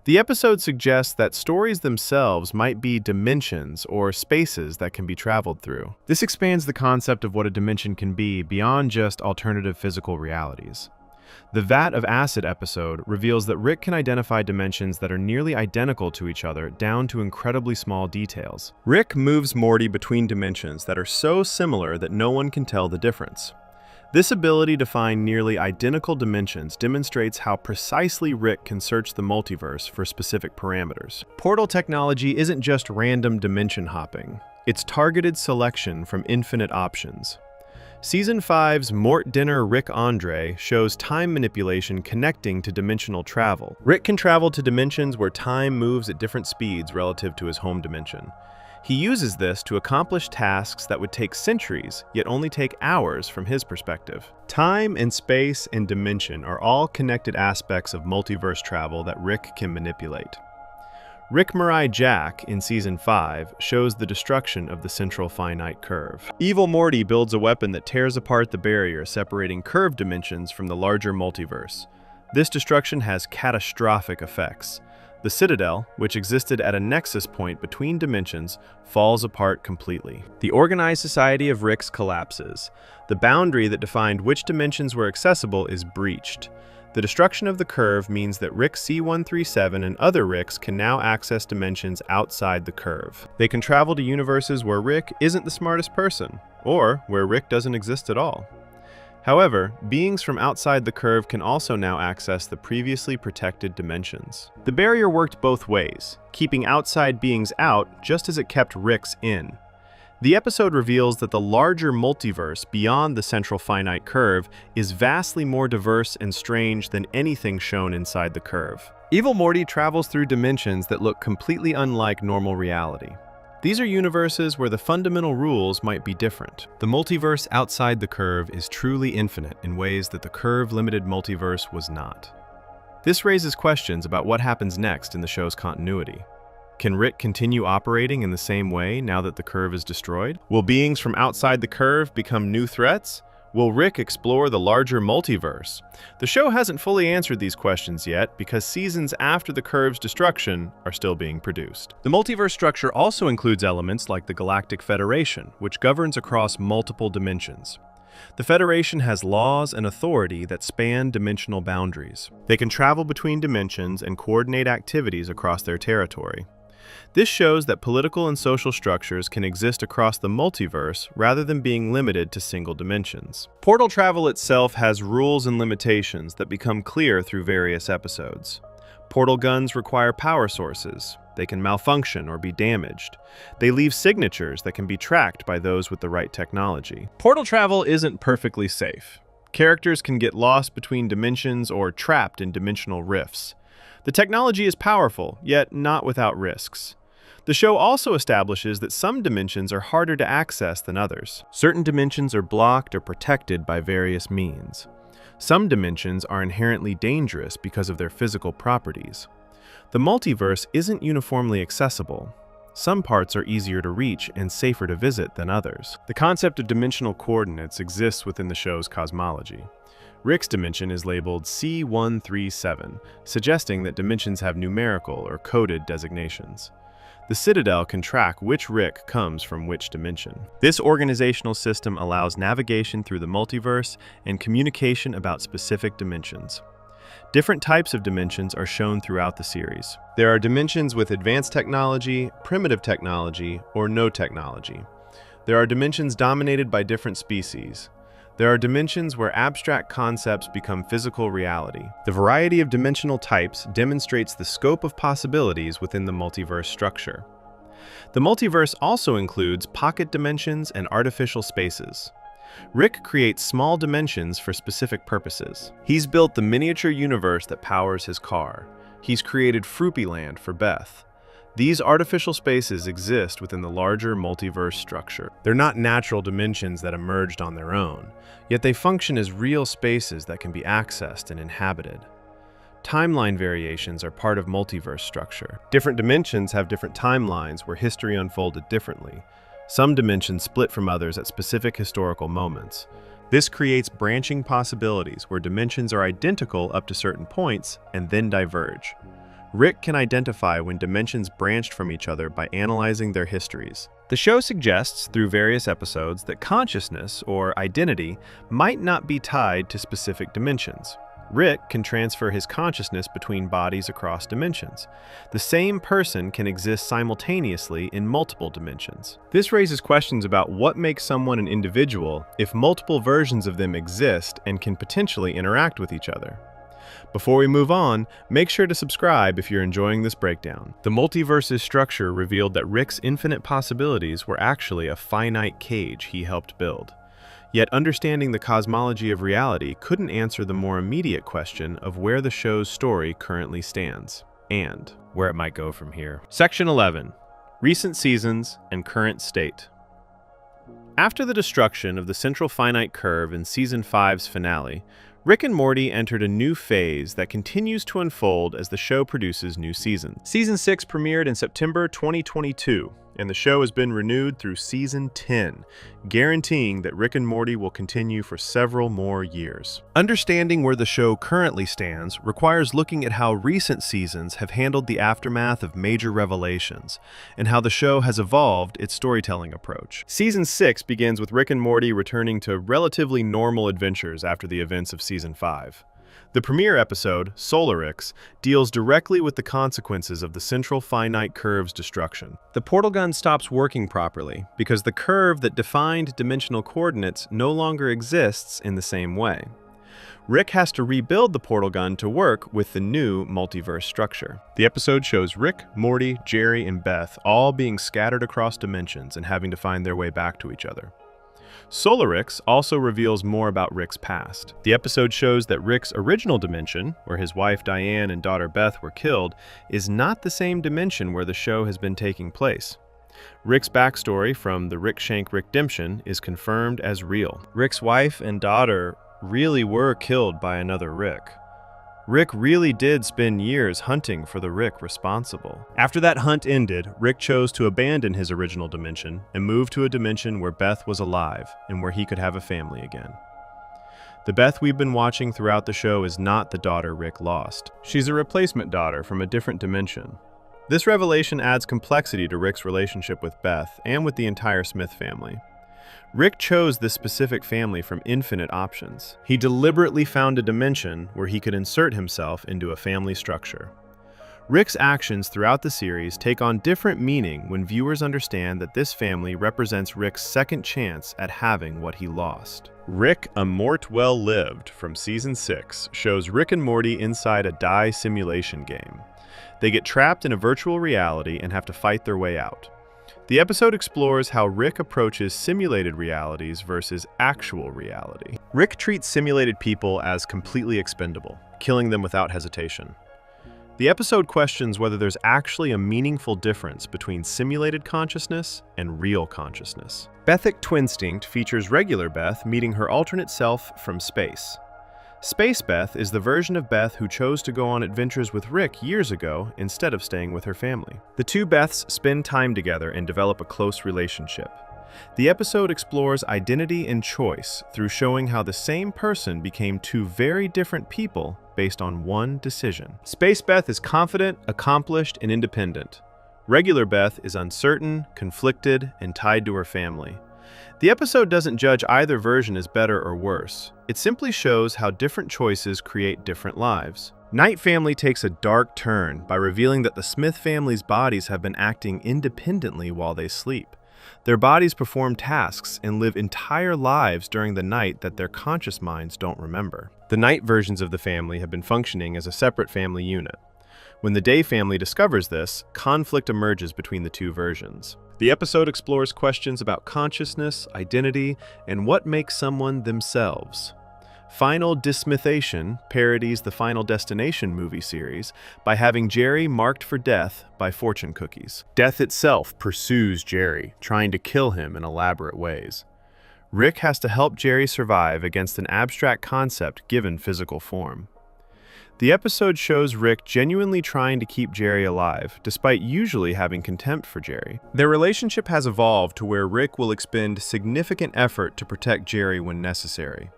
The episode suggests that stories themselves might be dimensions or spaces that can be traveled through. This expands the concept of what a dimension can be beyond just alternative physical realities. The Vat of Acid episode reveals that Rick can identify dimensions that are nearly identical to each other down to incredibly small details. Rick moves Morty between dimensions that are so similar that no one can tell the difference. This ability to find nearly identical dimensions demonstrates how precisely Rick can search the multiverse for specific parameters. Portal technology isn't just random dimension hopping. It's targeted selection from infinite options. Season 5's Mort Dinner Rick Andre shows time manipulation connecting to dimensional travel. Rick can travel to dimensions where time moves at different speeds relative to his home dimension. He uses this to accomplish tasks that would take centuries, yet only take hours from his perspective. Time and space and dimension are all connected aspects of multiverse travel that Rick can manipulate. Rick Mirai Jack in Season 5 shows the destruction of the central finite curve. Evil Morty builds a weapon that tears apart the barrier separating curved dimensions from the larger multiverse. This destruction has catastrophic effects. The Citadel, which existed at a nexus point between dimensions, falls apart completely. The organized society of Ricks collapses. The boundary that defined which dimensions were accessible is breached. The destruction of the curve means that Rick C137 and other Ricks can now access dimensions outside the curve. They can travel to universes where Rick isn't the smartest person, or where Rick doesn't exist at all. However, beings from outside the curve can also now access the previously protected dimensions. The barrier worked both ways, keeping outside beings out just as it kept Ricks in. The episode reveals that the larger multiverse beyond the central finite curve is vastly more diverse and strange than anything shown inside the curve. Evil Morty travels through dimensions that look completely unlike normal reality. These are universes where the fundamental rules might be different. The multiverse outside the curve is truly infinite in ways that the curve-limited multiverse was not. This raises questions about what happens next in the show's continuity. Can Rick continue operating in the same way now that the curve is destroyed? Will beings from outside the curve become new threats? Will Rick explore the larger multiverse? The show hasn't fully answered these questions yet because seasons after the curve's destruction are still being produced. The multiverse structure also includes elements like the Galactic Federation, which governs across multiple dimensions. The Federation has laws and authority that span dimensional boundaries. They can travel between dimensions and coordinate activities across their territory. This shows that political and social structures can exist across the multiverse rather than being limited to single dimensions. Portal travel itself has rules and limitations that become clear through various episodes. Portal guns require power sources. They can malfunction or be damaged. They leave signatures that can be tracked by those with the right technology. Portal travel isn't perfectly safe. Characters can get lost between dimensions or trapped in dimensional rifts. The technology is powerful, yet not without risks. The show also establishes that some dimensions are harder to access than others. Certain dimensions are blocked or protected by various means. Some dimensions are inherently dangerous because of their physical properties. The multiverse isn't uniformly accessible. Some parts are easier to reach and safer to visit than others. The concept of dimensional coordinates exists within the show's cosmology. Rick's dimension is labeled C137, suggesting that dimensions have numerical or coded designations. The Citadel can track which Rick comes from which dimension. This organizational system allows navigation through the multiverse and communication about specific dimensions. Different types of dimensions are shown throughout the series. There are dimensions with advanced technology, primitive technology, or no technology. There are dimensions dominated by different species. There are dimensions where abstract concepts become physical reality. The variety of dimensional types demonstrates the scope of possibilities within the multiverse structure. The multiverse also includes pocket dimensions and artificial spaces. Rick creates small dimensions for specific purposes. He's built the miniature universe that powers his car. He's created Fruipyland for Beth. These artificial spaces exist within the larger multiverse structure. They're not natural dimensions that emerged on their own, yet they function as real spaces that can be accessed and inhabited. Timeline variations are part of multiverse structure. Different dimensions have different timelines where history unfolded differently. Some dimensions split from others at specific historical moments. This creates branching possibilities where dimensions are identical up to certain points and then diverge. Rick can identify when dimensions branched from each other by analyzing their histories. The show suggests, through various episodes, that consciousness, or identity, might not be tied to specific dimensions. Rick can transfer his consciousness between bodies across dimensions. The same person can exist simultaneously in multiple dimensions. This raises questions about what makes someone an individual if multiple versions of them exist and can potentially interact with each other. Before we move on, make sure to subscribe if you're enjoying this breakdown. The multiverse's structure revealed that Rick's infinite possibilities were actually a finite cage he helped build. Yet understanding the cosmology of reality couldn't answer the more immediate question of where the show's story currently stands, and where it might go from here. Section 11. Recent Seasons and Current State. After the destruction of the central finite curve in Season 5's finale, Rick and Morty entered a new phase that continues to unfold as the show produces new seasons. Season 6 premiered in September 2022, and the show has been renewed through Season 10, guaranteeing that Rick and Morty will continue for several more years. Understanding where the show currently stands requires looking at how recent seasons have handled the aftermath of major revelations, and how the show has evolved its storytelling approach. Season 6 begins with Rick and Morty returning to relatively normal adventures after the events of Season 5. The premiere episode, Solarix, deals directly with the consequences of the central finite curve's destruction. The portal gun stops working properly because the curve that defined dimensional coordinates no longer exists in the same way. Rick has to rebuild the portal gun to work with the new multiverse structure. The episode shows Rick, Morty, Jerry, and Beth all being scattered across dimensions and having to find their way back to each other. Solarix also reveals more about Rick's past. The episode shows that Rick's original dimension, where his wife Diane and daughter Beth were killed, is not the same dimension where the show has been taking place. Rick's backstory from the Rick Shank Rickdemption is confirmed as real. Rick's wife and daughter really were killed by another Rick. Rick really did spend years hunting for the Rick responsible. After that hunt ended, Rick chose to abandon his original dimension and move to a dimension where Beth was alive and where he could have a family again. The Beth we've been watching throughout the show is not the daughter Rick lost. She's a replacement daughter from a different dimension. This revelation adds complexity to Rick's relationship with Beth and with the entire Smith family. Rick chose this specific family from infinite options. He deliberately found a dimension where he could insert himself into a family structure. Rick's actions throughout the series take on different meaning when viewers understand that this family represents Rick's second chance at having what he lost. Rick, a Mort Well Lived from Season 6 shows Rick and Morty inside a die simulation game. They get trapped in a virtual reality and have to fight their way out. The episode explores how Rick approaches simulated realities versus actual reality. Rick treats simulated people as completely expendable, killing them without hesitation. The episode questions whether there's actually a meaningful difference between simulated consciousness and real consciousness. Bethic Twinstinct features regular Beth meeting her alternate self from space. Space Beth is the version of Beth who chose to go on adventures with Rick years ago instead of staying with her family. The two Beths spend time together and develop a close relationship. The episode explores identity and choice through showing how the same person became two very different people based on one decision. Space Beth is confident, accomplished, and independent. Regular Beth is uncertain, conflicted, and tied to her family. The episode doesn't judge either version as better or worse. It simply shows how different choices create different lives. Night Family takes a dark turn by revealing that the Smith family's bodies have been acting independently while they sleep. Their bodies perform tasks and live entire lives during the night that their conscious minds don't remember. The night versions of the family have been functioning as a separate family unit. When the day family discovers this, conflict emerges between the two versions. The episode explores questions about consciousness, identity, and what makes someone themselves. Final Dismissation parodies the Final Destination movie series by having Jerry marked for death by fortune cookies. Death itself pursues Jerry, trying to kill him in elaborate ways. Rick has to help Jerry survive against an abstract concept given physical form. The episode shows Rick genuinely trying to keep Jerry alive, despite usually having contempt for Jerry. Their relationship has evolved to where Rick will expend significant effort to protect Jerry when necessary.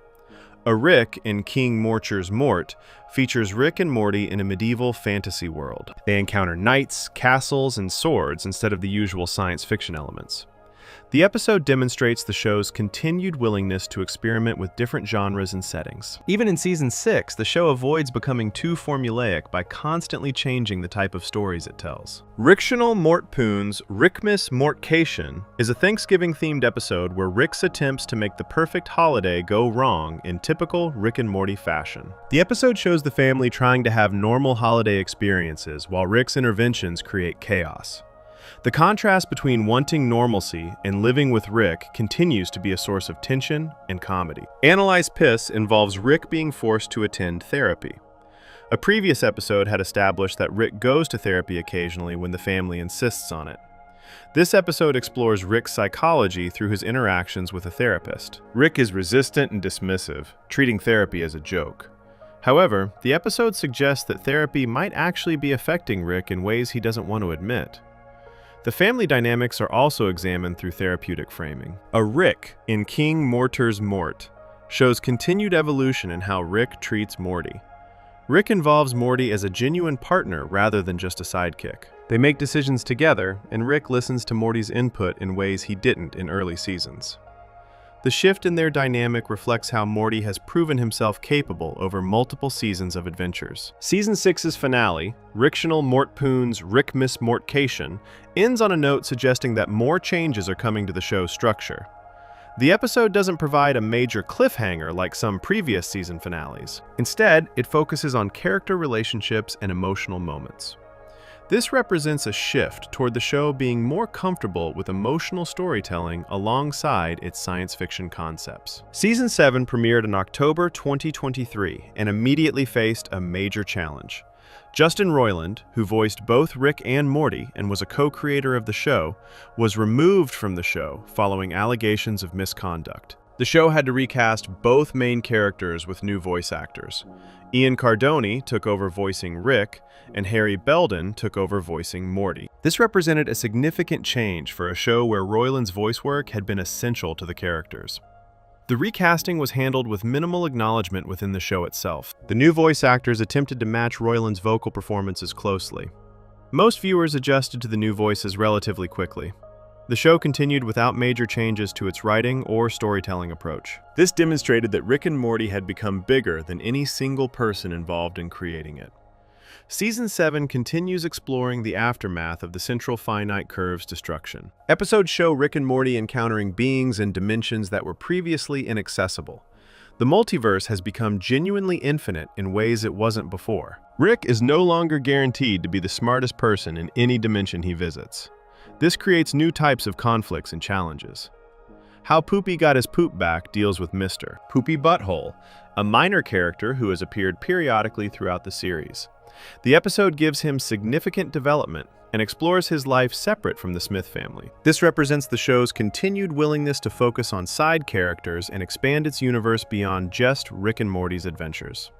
A Rick in King Mortur's Mort features Rick and Morty in a medieval fantasy world. They encounter knights, castles, and swords instead of the usual science fiction elements. The episode demonstrates the show's continued willingness to experiment with different genres and settings. Even in Season 6, the show avoids becoming too formulaic by constantly changing the type of stories it tells. Rictional Mortpoon's Rickmas Mortcation is a Thanksgiving-themed episode where Rick's attempts to make the perfect holiday go wrong in typical Rick and Morty fashion. The episode shows the family trying to have normal holiday experiences while Rick's interventions create chaos. The contrast between wanting normalcy and living with Rick continues to be a source of tension and comedy. Analyze Piss involves Rick being forced to attend therapy. A previous episode had established that Rick goes to therapy occasionally when the family insists on it. This episode explores Rick's psychology through his interactions with a therapist. Rick is resistant and dismissive, treating therapy as a joke. However, the episode suggests that therapy might actually be affecting Rick in ways he doesn't want to admit. The family dynamics are also examined through therapeutic framing. A Rick in King Mortur's Mort shows continued evolution in how Rick treats Morty. Rick involves Morty as a genuine partner rather than just a sidekick. They make decisions together, and Rick listens to Morty's input in ways he didn't in early seasons. The shift in their dynamic reflects how Morty has proven himself capable over multiple seasons of adventures. Season 6's finale, Rictional Mortpoon's Rickmas Mortcation, ends on a note suggesting that more changes are coming to the show's structure. The episode doesn't provide a major cliffhanger like some previous season finales. Instead, it focuses on character relationships and emotional moments. This represents a shift toward the show being more comfortable with emotional storytelling alongside its science fiction concepts. Season 7 premiered in October 2023 and immediately faced a major challenge. Justin Roiland, who voiced both Rick and Morty and was a co-creator of the show, was removed from the show following allegations of misconduct. The show had to recast both main characters with new voice actors. Ian Cardoni took over voicing Rick, and Harry Belden took over voicing Morty. This represented a significant change for a show where Roiland's voice work had been essential to the characters. The recasting was handled with minimal acknowledgement within the show itself. The new voice actors attempted to match Roiland's vocal performances closely. Most viewers adjusted to the new voices relatively quickly. The show continued without major changes to its writing or storytelling approach. This demonstrated that Rick and Morty had become bigger than any single person involved in creating it. Season 7 continues exploring the aftermath of the Central Finite Curve's destruction. Episodes show Rick and Morty encountering beings and dimensions that were previously inaccessible. The multiverse has become genuinely infinite in ways it wasn't before. Rick is no longer guaranteed to be the smartest person in any dimension he visits. This creates new types of conflicts and challenges. How Poopy got his poop back deals with Mr. Poopy Butthole, a minor character who has appeared periodically throughout the series. The episode gives him significant development and explores his life separate from the Smith family. This represents the show's continued willingness to focus on side characters and expand its universe beyond just Rick and Morty's adventures.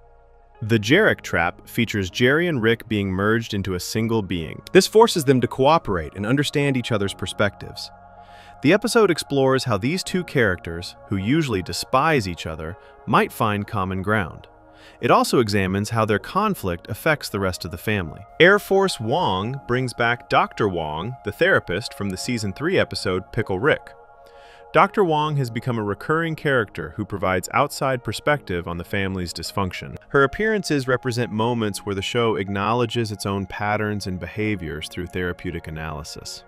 The Jarek Trap features Jerry and Rick being merged into a single being. This forces them to cooperate and understand each other's perspectives. The episode explores how these two characters, who usually despise each other, might find common ground. It also examines how their conflict affects the rest of the family. Air Force Wong brings back Dr. Wong, the therapist from the Season 3 episode Pickle Rick. Dr. Wong has become a recurring character who provides outside perspective on the family's dysfunction. Her appearances represent moments where the show acknowledges its own patterns and behaviors through therapeutic analysis.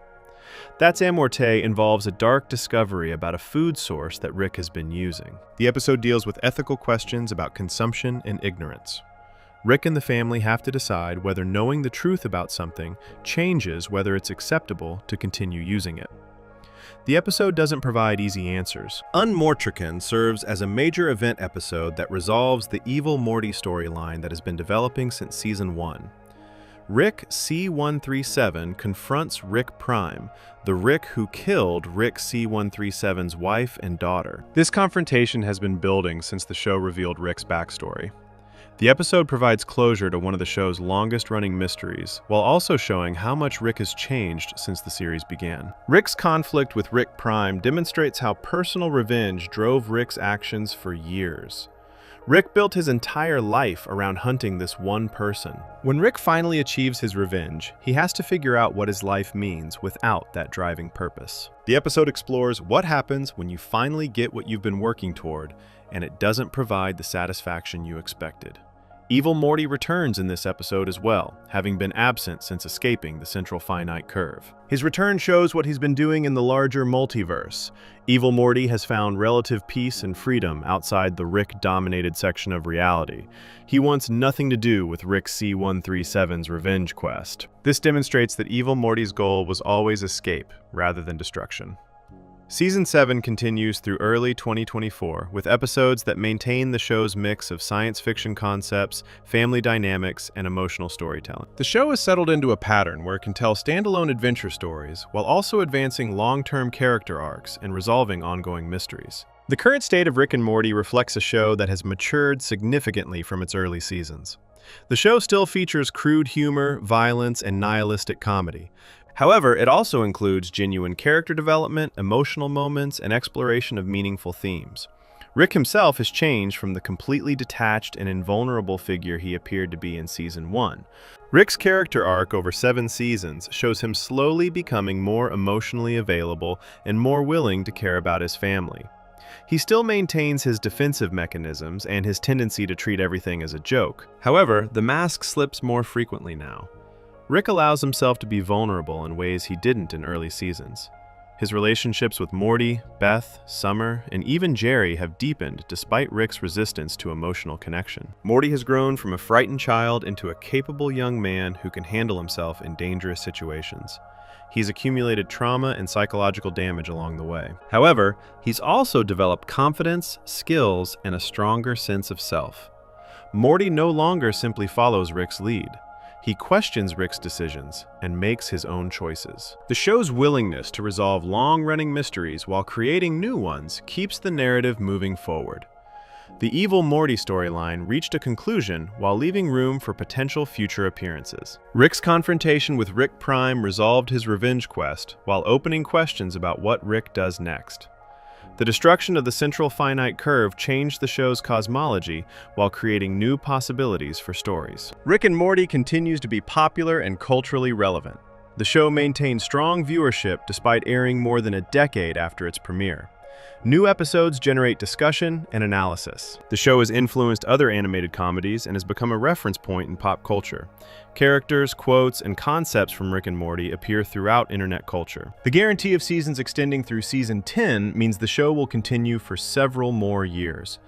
That's Amorte involves a dark discovery about a food source that Rick has been using. The episode deals with ethical questions about consumption and ignorance. Rick and the family have to decide whether knowing the truth about something changes whether it's acceptable to continue using it. The episode doesn't provide easy answers. Unmortrican serves as a major event episode that resolves the evil Morty storyline that has been developing since Season 1. Rick C-137 confronts Rick Prime, the Rick who killed Rick C-137's wife and daughter. This confrontation has been building since the show revealed Rick's backstory. The episode provides closure to one of the show's longest-running mysteries, while also showing how much Rick has changed since the series began. Rick's conflict with Rick Prime demonstrates how personal revenge drove Rick's actions for years. Rick built his entire life around hunting this one person. When Rick finally achieves his revenge, he has to figure out what his life means without that driving purpose. The episode explores what happens when you finally get what you've been working toward, and it doesn't provide the satisfaction you expected. Evil Morty returns in this episode as well, having been absent since escaping the central finite curve. His return shows what he's been doing in the larger multiverse. Evil Morty has found relative peace and freedom outside the Rick-dominated section of reality. He wants nothing to do with Rick C-137's revenge quest. This demonstrates that Evil Morty's goal was always escape, rather than destruction. Season 7 continues through early 2024 with episodes that maintain the show's mix of science fiction concepts, family dynamics, and emotional storytelling. The show has settled into a pattern where it can tell standalone adventure stories while also advancing long-term character arcs and resolving ongoing mysteries. The current state of Rick and Morty reflects a show that has matured significantly from its early seasons. The show still features crude humor, violence, and nihilistic comedy. However, it also includes genuine character development, emotional moments, and exploration of meaningful themes. Rick himself has changed from the completely detached and invulnerable figure he appeared to be in Season 1. Rick's character arc over 7 seasons shows him slowly becoming more emotionally available and more willing to care about his family. He still maintains his defensive mechanisms and his tendency to treat everything as a joke. However, the mask slips more frequently now. Rick allows himself to be vulnerable in ways he didn't in early seasons. His relationships with Morty, Beth, Summer, and even Jerry have deepened despite Rick's resistance to emotional connection. Morty has grown from a frightened child into a capable young man who can handle himself in dangerous situations. He's accumulated trauma and psychological damage along the way. However, he's also developed confidence, skills, and a stronger sense of self. Morty no longer simply follows Rick's lead. He questions Rick's decisions and makes his own choices. The show's willingness to resolve long-running mysteries while creating new ones keeps the narrative moving forward. The Evil Morty storyline reached a conclusion while leaving room for potential future appearances. Rick's confrontation with Rick Prime resolved his revenge quest while opening questions about what Rick does next. The destruction of the central finite curve changed the show's cosmology while creating new possibilities for stories. Rick and Morty continues to be popular and culturally relevant. The show maintains strong viewership despite airing more than a decade after its premiere. New episodes generate discussion and analysis. The show has influenced other animated comedies and has become a reference point in pop culture. Characters, quotes, and concepts from Rick and Morty appear throughout internet culture. The guarantee of seasons extending through Season 10 means the show will continue for several more years.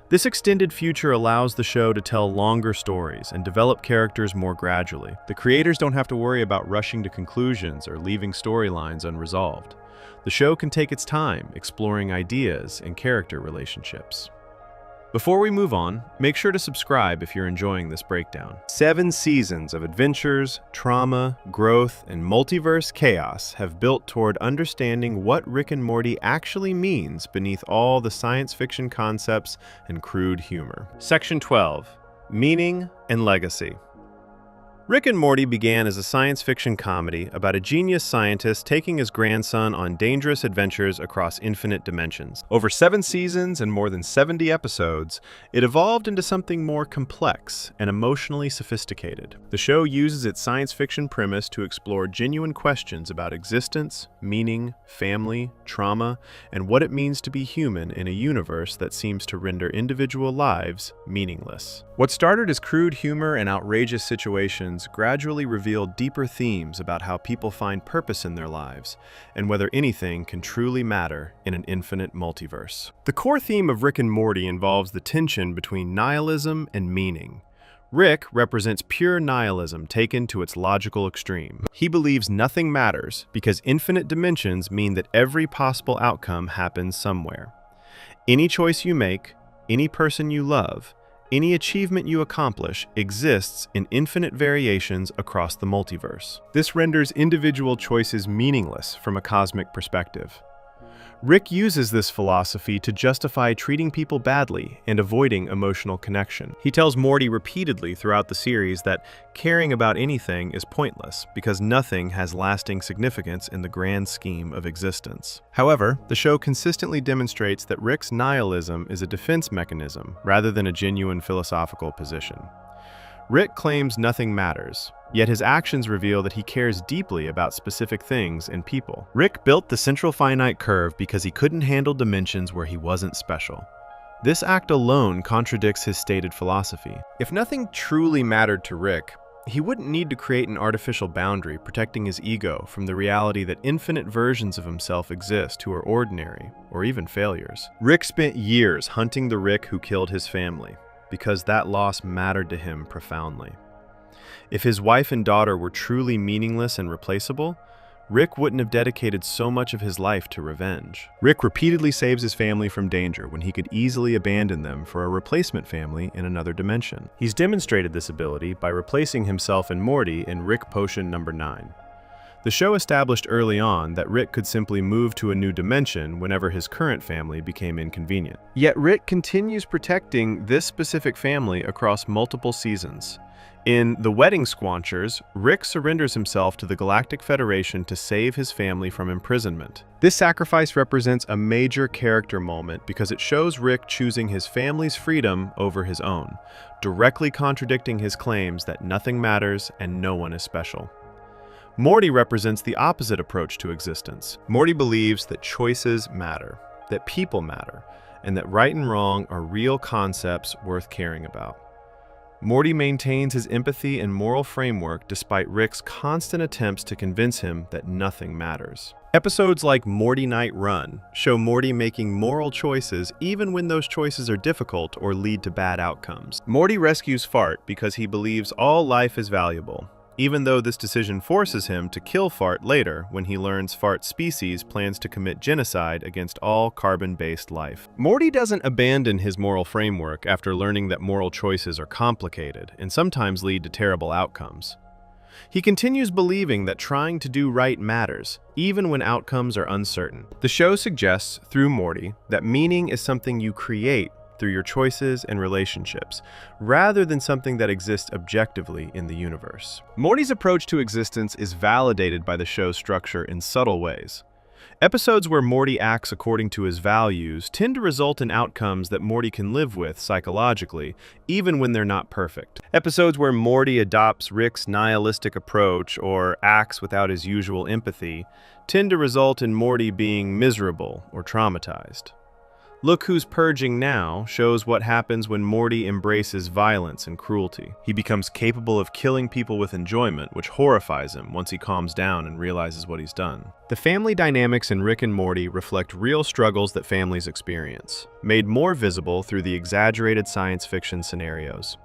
This extended future allows the show to tell longer stories and develop characters more gradually. The creators don't have to worry about rushing to conclusions or leaving storylines unresolved. The show can take its time, exploring ideas and character relationships. Before we move on, make sure to subscribe if you're enjoying this breakdown. 7 seasons of adventures, trauma, growth, and multiverse chaos have built toward understanding what Rick and Morty actually means beneath all the science fiction concepts and crude humor. Section 12: Meaning and Legacy. Rick and Morty began as a science fiction comedy about a genius scientist taking his grandson on dangerous adventures across infinite dimensions. Over 7 seasons and more than 70 episodes, it evolved into something more complex and emotionally sophisticated. The show uses its science fiction premise to explore genuine questions about existence, meaning, family, trauma, and what it means to be human in a universe that seems to render individual lives meaningless. What started as crude humor and outrageous situations dimensions gradually reveal deeper themes about how people find purpose in their lives, and whether anything can truly matter in an infinite multiverse. The core theme of Rick and Morty involves the tension between nihilism and meaning. Rick represents pure nihilism taken to its logical extreme. He believes nothing matters because infinite dimensions mean that every possible outcome happens somewhere. Any choice you make, any person you love, any achievement you accomplish exists in infinite variations across the multiverse. This renders individual choices meaningless from a cosmic perspective. Rick uses this philosophy to justify treating people badly and avoiding emotional connection. He tells Morty repeatedly throughout the series that caring about anything is pointless because nothing has lasting significance in the grand scheme of existence. However, the show consistently demonstrates that Rick's nihilism is a defense mechanism rather than a genuine philosophical position. Rick claims nothing matters, yet his actions reveal that he cares deeply about specific things and people. Rick built the central finite curve because he couldn't handle dimensions where he wasn't special. This act alone contradicts his stated philosophy. If nothing truly mattered to Rick, he wouldn't need to create an artificial boundary protecting his ego from the reality that infinite versions of himself exist who are ordinary, or even failures. Rick spent years hunting the Rick who killed his family, because that loss mattered to him profoundly. If his wife and daughter were truly meaningless and replaceable, Rick wouldn't have dedicated so much of his life to revenge. Rick repeatedly saves his family from danger when he could easily abandon them for a replacement family in another dimension. He's demonstrated this ability by replacing himself and Morty in Rick Potion number 9. The show established early on that Rick could simply move to a new dimension whenever his current family became inconvenient. Yet Rick continues protecting this specific family across multiple seasons. In The Wedding Squanchers, Rick surrenders himself to the Galactic Federation to save his family from imprisonment. This sacrifice represents a major character moment because it shows Rick choosing his family's freedom over his own, directly contradicting his claims that nothing matters and no one is special. Morty represents the opposite approach to existence. Morty believes that choices matter, that people matter, and that right and wrong are real concepts worth caring about. Morty maintains his empathy and moral framework despite Rick's constant attempts to convince him that nothing matters. Episodes like Morty Night Run show Morty making moral choices even when those choices are difficult or lead to bad outcomes. Morty rescues Fart because he believes all life is valuable, even though this decision forces him to kill Fart later when he learns Fart's species plans to commit genocide against all carbon-based life. Morty doesn't abandon his moral framework after learning that moral choices are complicated and sometimes lead to terrible outcomes. He continues believing that trying to do right matters, even when outcomes are uncertain. The show suggests, through Morty, that meaning is something you create through your choices and relationships, rather than something that exists objectively in the universe. Morty's approach to existence is validated by the show's structure in subtle ways. Episodes where Morty acts according to his values tend to result in outcomes that Morty can live with psychologically, even when they're not perfect. Episodes where Morty adopts Rick's nihilistic approach or acts without his usual empathy tend to result in Morty being miserable or traumatized. Look Who's Purging Now shows what happens when Morty embraces violence and cruelty. He becomes capable of killing people with enjoyment, which horrifies him once he calms down and realizes what he's done. The family dynamics in Rick and Morty reflect real struggles that families experience, made more visible through the exaggerated science fiction scenarios.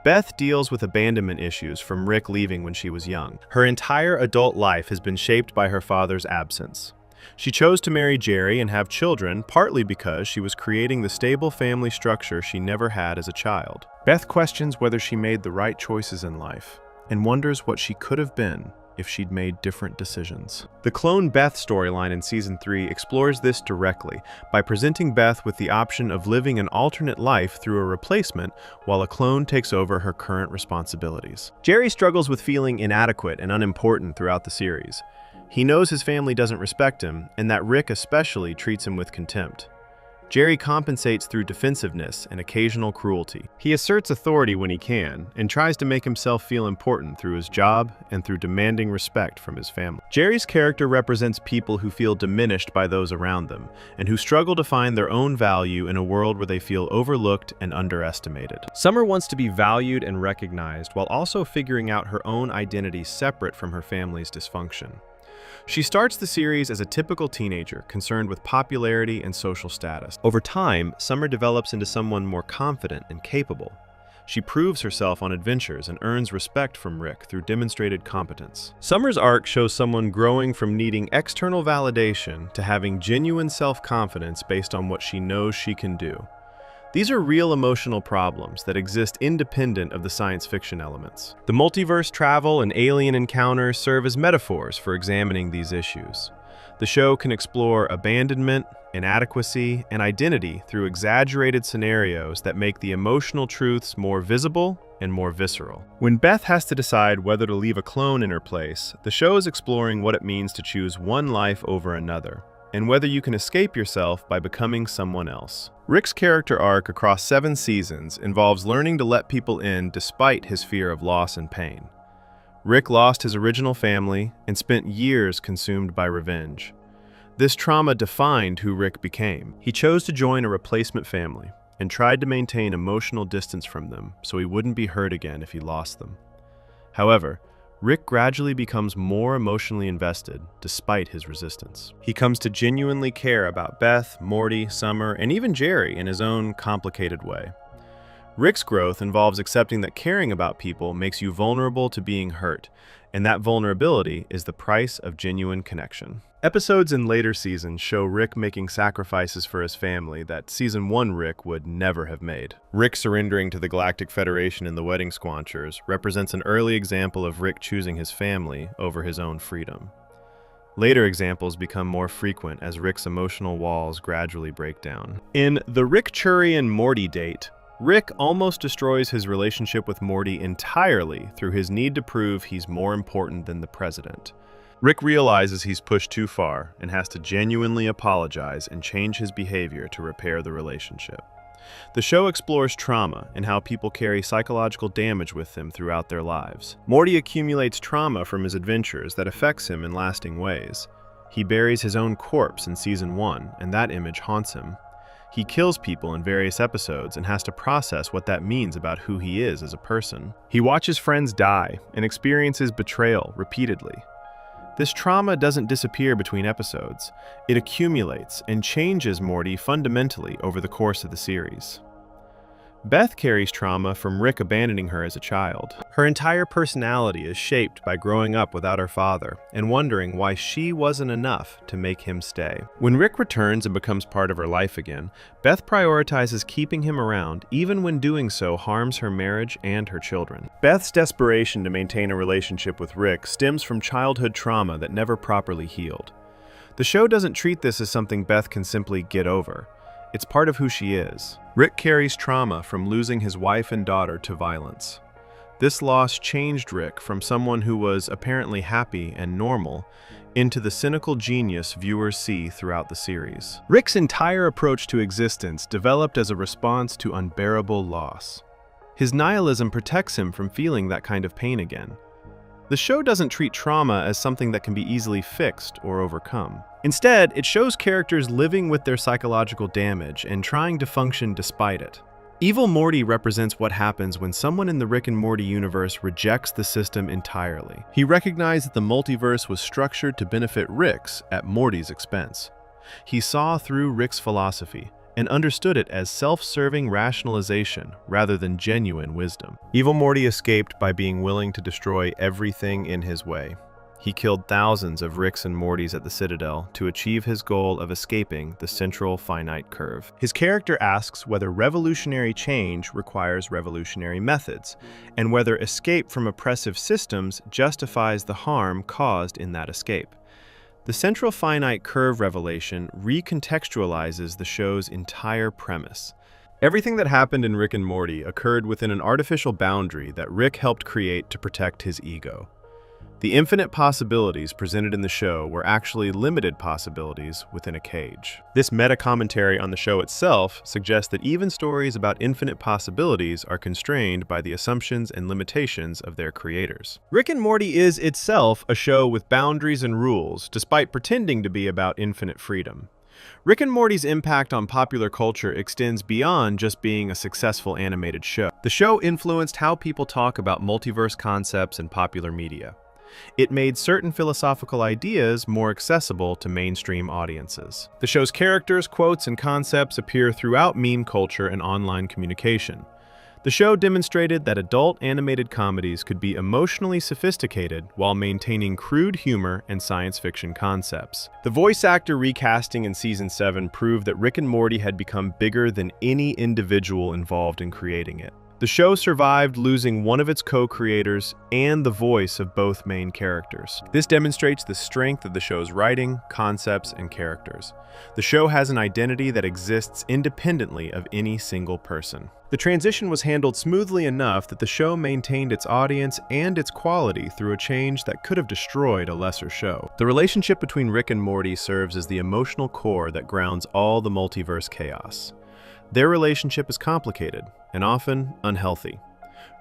Beth deals with abandonment issues from Rick leaving when she was young. Her entire adult life has been shaped by her father's absence. She chose to marry Jerry and have children partly because she was creating the stable family structure she never had as a child. Beth questions whether she made the right choices in life and wonders what she could have been if she'd made different decisions. The Clone Beth storyline in Season 3 explores this directly by presenting Beth with the option of living an alternate life through a replacement while a clone takes over her current responsibilities. Jerry struggles with feeling inadequate and unimportant throughout the series. He knows his family doesn't respect him, and that Rick especially treats him with contempt. Jerry compensates through defensiveness and occasional cruelty. He asserts authority when he can, and tries to make himself feel important through his job and through demanding respect from his family. Jerry's character represents people who feel diminished by those around them, and who struggle to find their own value in a world where they feel overlooked and underestimated. Summer wants to be valued and recognized, while also figuring out her own identity separate from her family's dysfunction. She starts the series as a typical teenager, concerned with popularity and social status. Over time, Summer develops into someone more confident and capable. She proves herself on adventures and earns respect from Rick through demonstrated competence. Summer's arc shows someone growing from needing external validation to having genuine self-confidence based on what she knows she can do. These are real emotional problems that exist independent of the science fiction elements. The multiverse travel and alien encounters serve as metaphors for examining these issues. The show can explore abandonment, inadequacy, and identity through exaggerated scenarios that make the emotional truths more visible and more visceral. When Beth has to decide whether to leave a clone in her place, the show is exploring what it means to choose one life over another, and whether you can escape yourself by becoming someone else. Rick's character arc across 7 seasons involves learning to let people in despite his fear of loss and pain. Rick lost his original family and spent years consumed by revenge. This trauma defined who Rick became. He chose to join a replacement family and tried to maintain emotional distance from them so he wouldn't be hurt again if he lost them. However, Rick gradually becomes more emotionally invested despite his resistance. He comes to genuinely care about Beth, Morty, Summer, and even Jerry in his own complicated way. Rick's growth involves accepting that caring about people makes you vulnerable to being hurt, and that vulnerability is the price of genuine connection. Episodes in later seasons show Rick making sacrifices for his family that Season 1 Rick would never have made. Rick surrendering to the Galactic Federation in the Wedding Squanchers represents an early example of Rick choosing his family over his own freedom. Later examples become more frequent as Rick's emotional walls gradually break down. In the Rick Churi and Morty date, Rick almost destroys his relationship with Morty entirely through his need to prove he's more important than the president. Rick realizes he's pushed too far and has to genuinely apologize and change his behavior to repair the relationship. The show explores trauma and how people carry psychological damage with them throughout their lives. Morty accumulates trauma from his adventures that affects him in lasting ways. He buries his own corpse in Season 1, and that image haunts him. He kills people in various episodes and has to process what that means about who he is as a person. He watches friends die and experiences betrayal repeatedly. This trauma doesn't disappear between episodes. It accumulates and changes Morty fundamentally over the course of the series. Beth carries trauma from Rick abandoning her as a child. Her entire personality is shaped by growing up without her father and wondering why she wasn't enough to make him stay. When Rick returns and becomes part of her life again, Beth prioritizes keeping him around, even when doing so harms her marriage and her children. Beth's desperation to maintain a relationship with Rick stems from childhood trauma that never properly healed. The show doesn't treat this as something Beth can simply get over. It's part of who she is. Rick carries trauma from losing his wife and daughter to violence. This loss changed Rick from someone who was apparently happy and normal into the cynical genius viewers see throughout the series. Rick's entire approach to existence developed as a response to unbearable loss. His nihilism protects him from feeling that kind of pain again. The show doesn't treat trauma as something that can be easily fixed or overcome. Instead, it shows characters living with their psychological damage and trying to function despite it. Evil Morty represents what happens when someone in the Rick and Morty universe rejects the system entirely. He recognized that the multiverse was structured to benefit Rick's at Morty's expense. He saw through Rick's philosophy and understood it as self-serving rationalization rather than genuine wisdom. Evil Morty escaped by being willing to destroy everything in his way. He killed thousands of Ricks and Mortys at the Citadel to achieve his goal of escaping the central finite curve. His character asks whether revolutionary change requires revolutionary methods, and whether escape from oppressive systems justifies the harm caused in that escape. The central finite curve revelation recontextualizes the show's entire premise. Everything that happened in Rick and Morty occurred within an artificial boundary that Rick helped create to protect his ego. The infinite possibilities presented in the show were actually limited possibilities within a cage. This meta-commentary on the show itself suggests that even stories about infinite possibilities are constrained by the assumptions and limitations of their creators. Rick and Morty is itself a show with boundaries and rules, despite pretending to be about infinite freedom. Rick and Morty's impact on popular culture extends beyond just being a successful animated show. The show influenced how people talk about multiverse concepts in popular media. It made certain philosophical ideas more accessible to mainstream audiences. The show's characters, quotes, and concepts appear throughout meme culture and online communication. The show demonstrated that adult animated comedies could be emotionally sophisticated while maintaining crude humor and science fiction concepts. The voice actor recasting in Season 7 proved that Rick and Morty had become bigger than any individual involved in creating it. The show survived losing one of its co-creators and the voice of both main characters. This demonstrates the strength of the show's writing, concepts, and characters. The show has an identity that exists independently of any single person. The transition was handled smoothly enough that the show maintained its audience and its quality through a change that could have destroyed a lesser show. The relationship between Rick and Morty serves as the emotional core that grounds all the multiverse chaos. Their relationship is complicated and often unhealthy.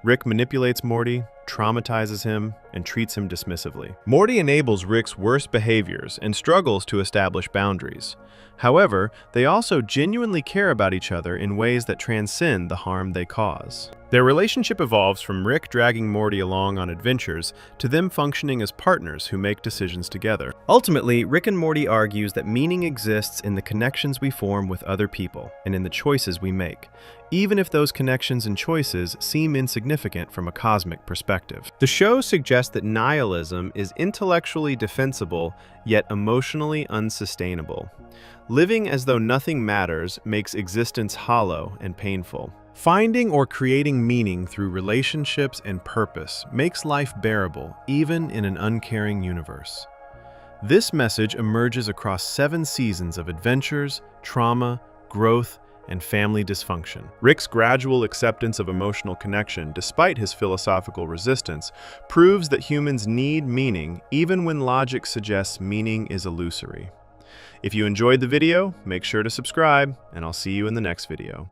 Rick manipulates Morty, traumatizes him, and treats him dismissively. Morty enables Rick's worst behaviors and struggles to establish boundaries. However, they also genuinely care about each other in ways that transcend the harm they cause. Their relationship evolves from Rick dragging Morty along on adventures to them functioning as partners who make decisions together. Ultimately, Rick and Morty argues that meaning exists in the connections we form with other people and in the choices we make, even if those connections and choices seem insignificant from a cosmic perspective. The show suggests that nihilism is intellectually defensible, yet emotionally unsustainable. Living as though nothing matters makes existence hollow and painful. Finding or creating meaning through relationships and purpose makes life bearable, even in an uncaring universe. This message emerges across 7 seasons of adventures, trauma, growth, and family dysfunction. Rick's gradual acceptance of emotional connection, despite his philosophical resistance, proves that humans need meaning even when logic suggests meaning is illusory. If you enjoyed the video, make sure to subscribe, and I'll see you in the next video.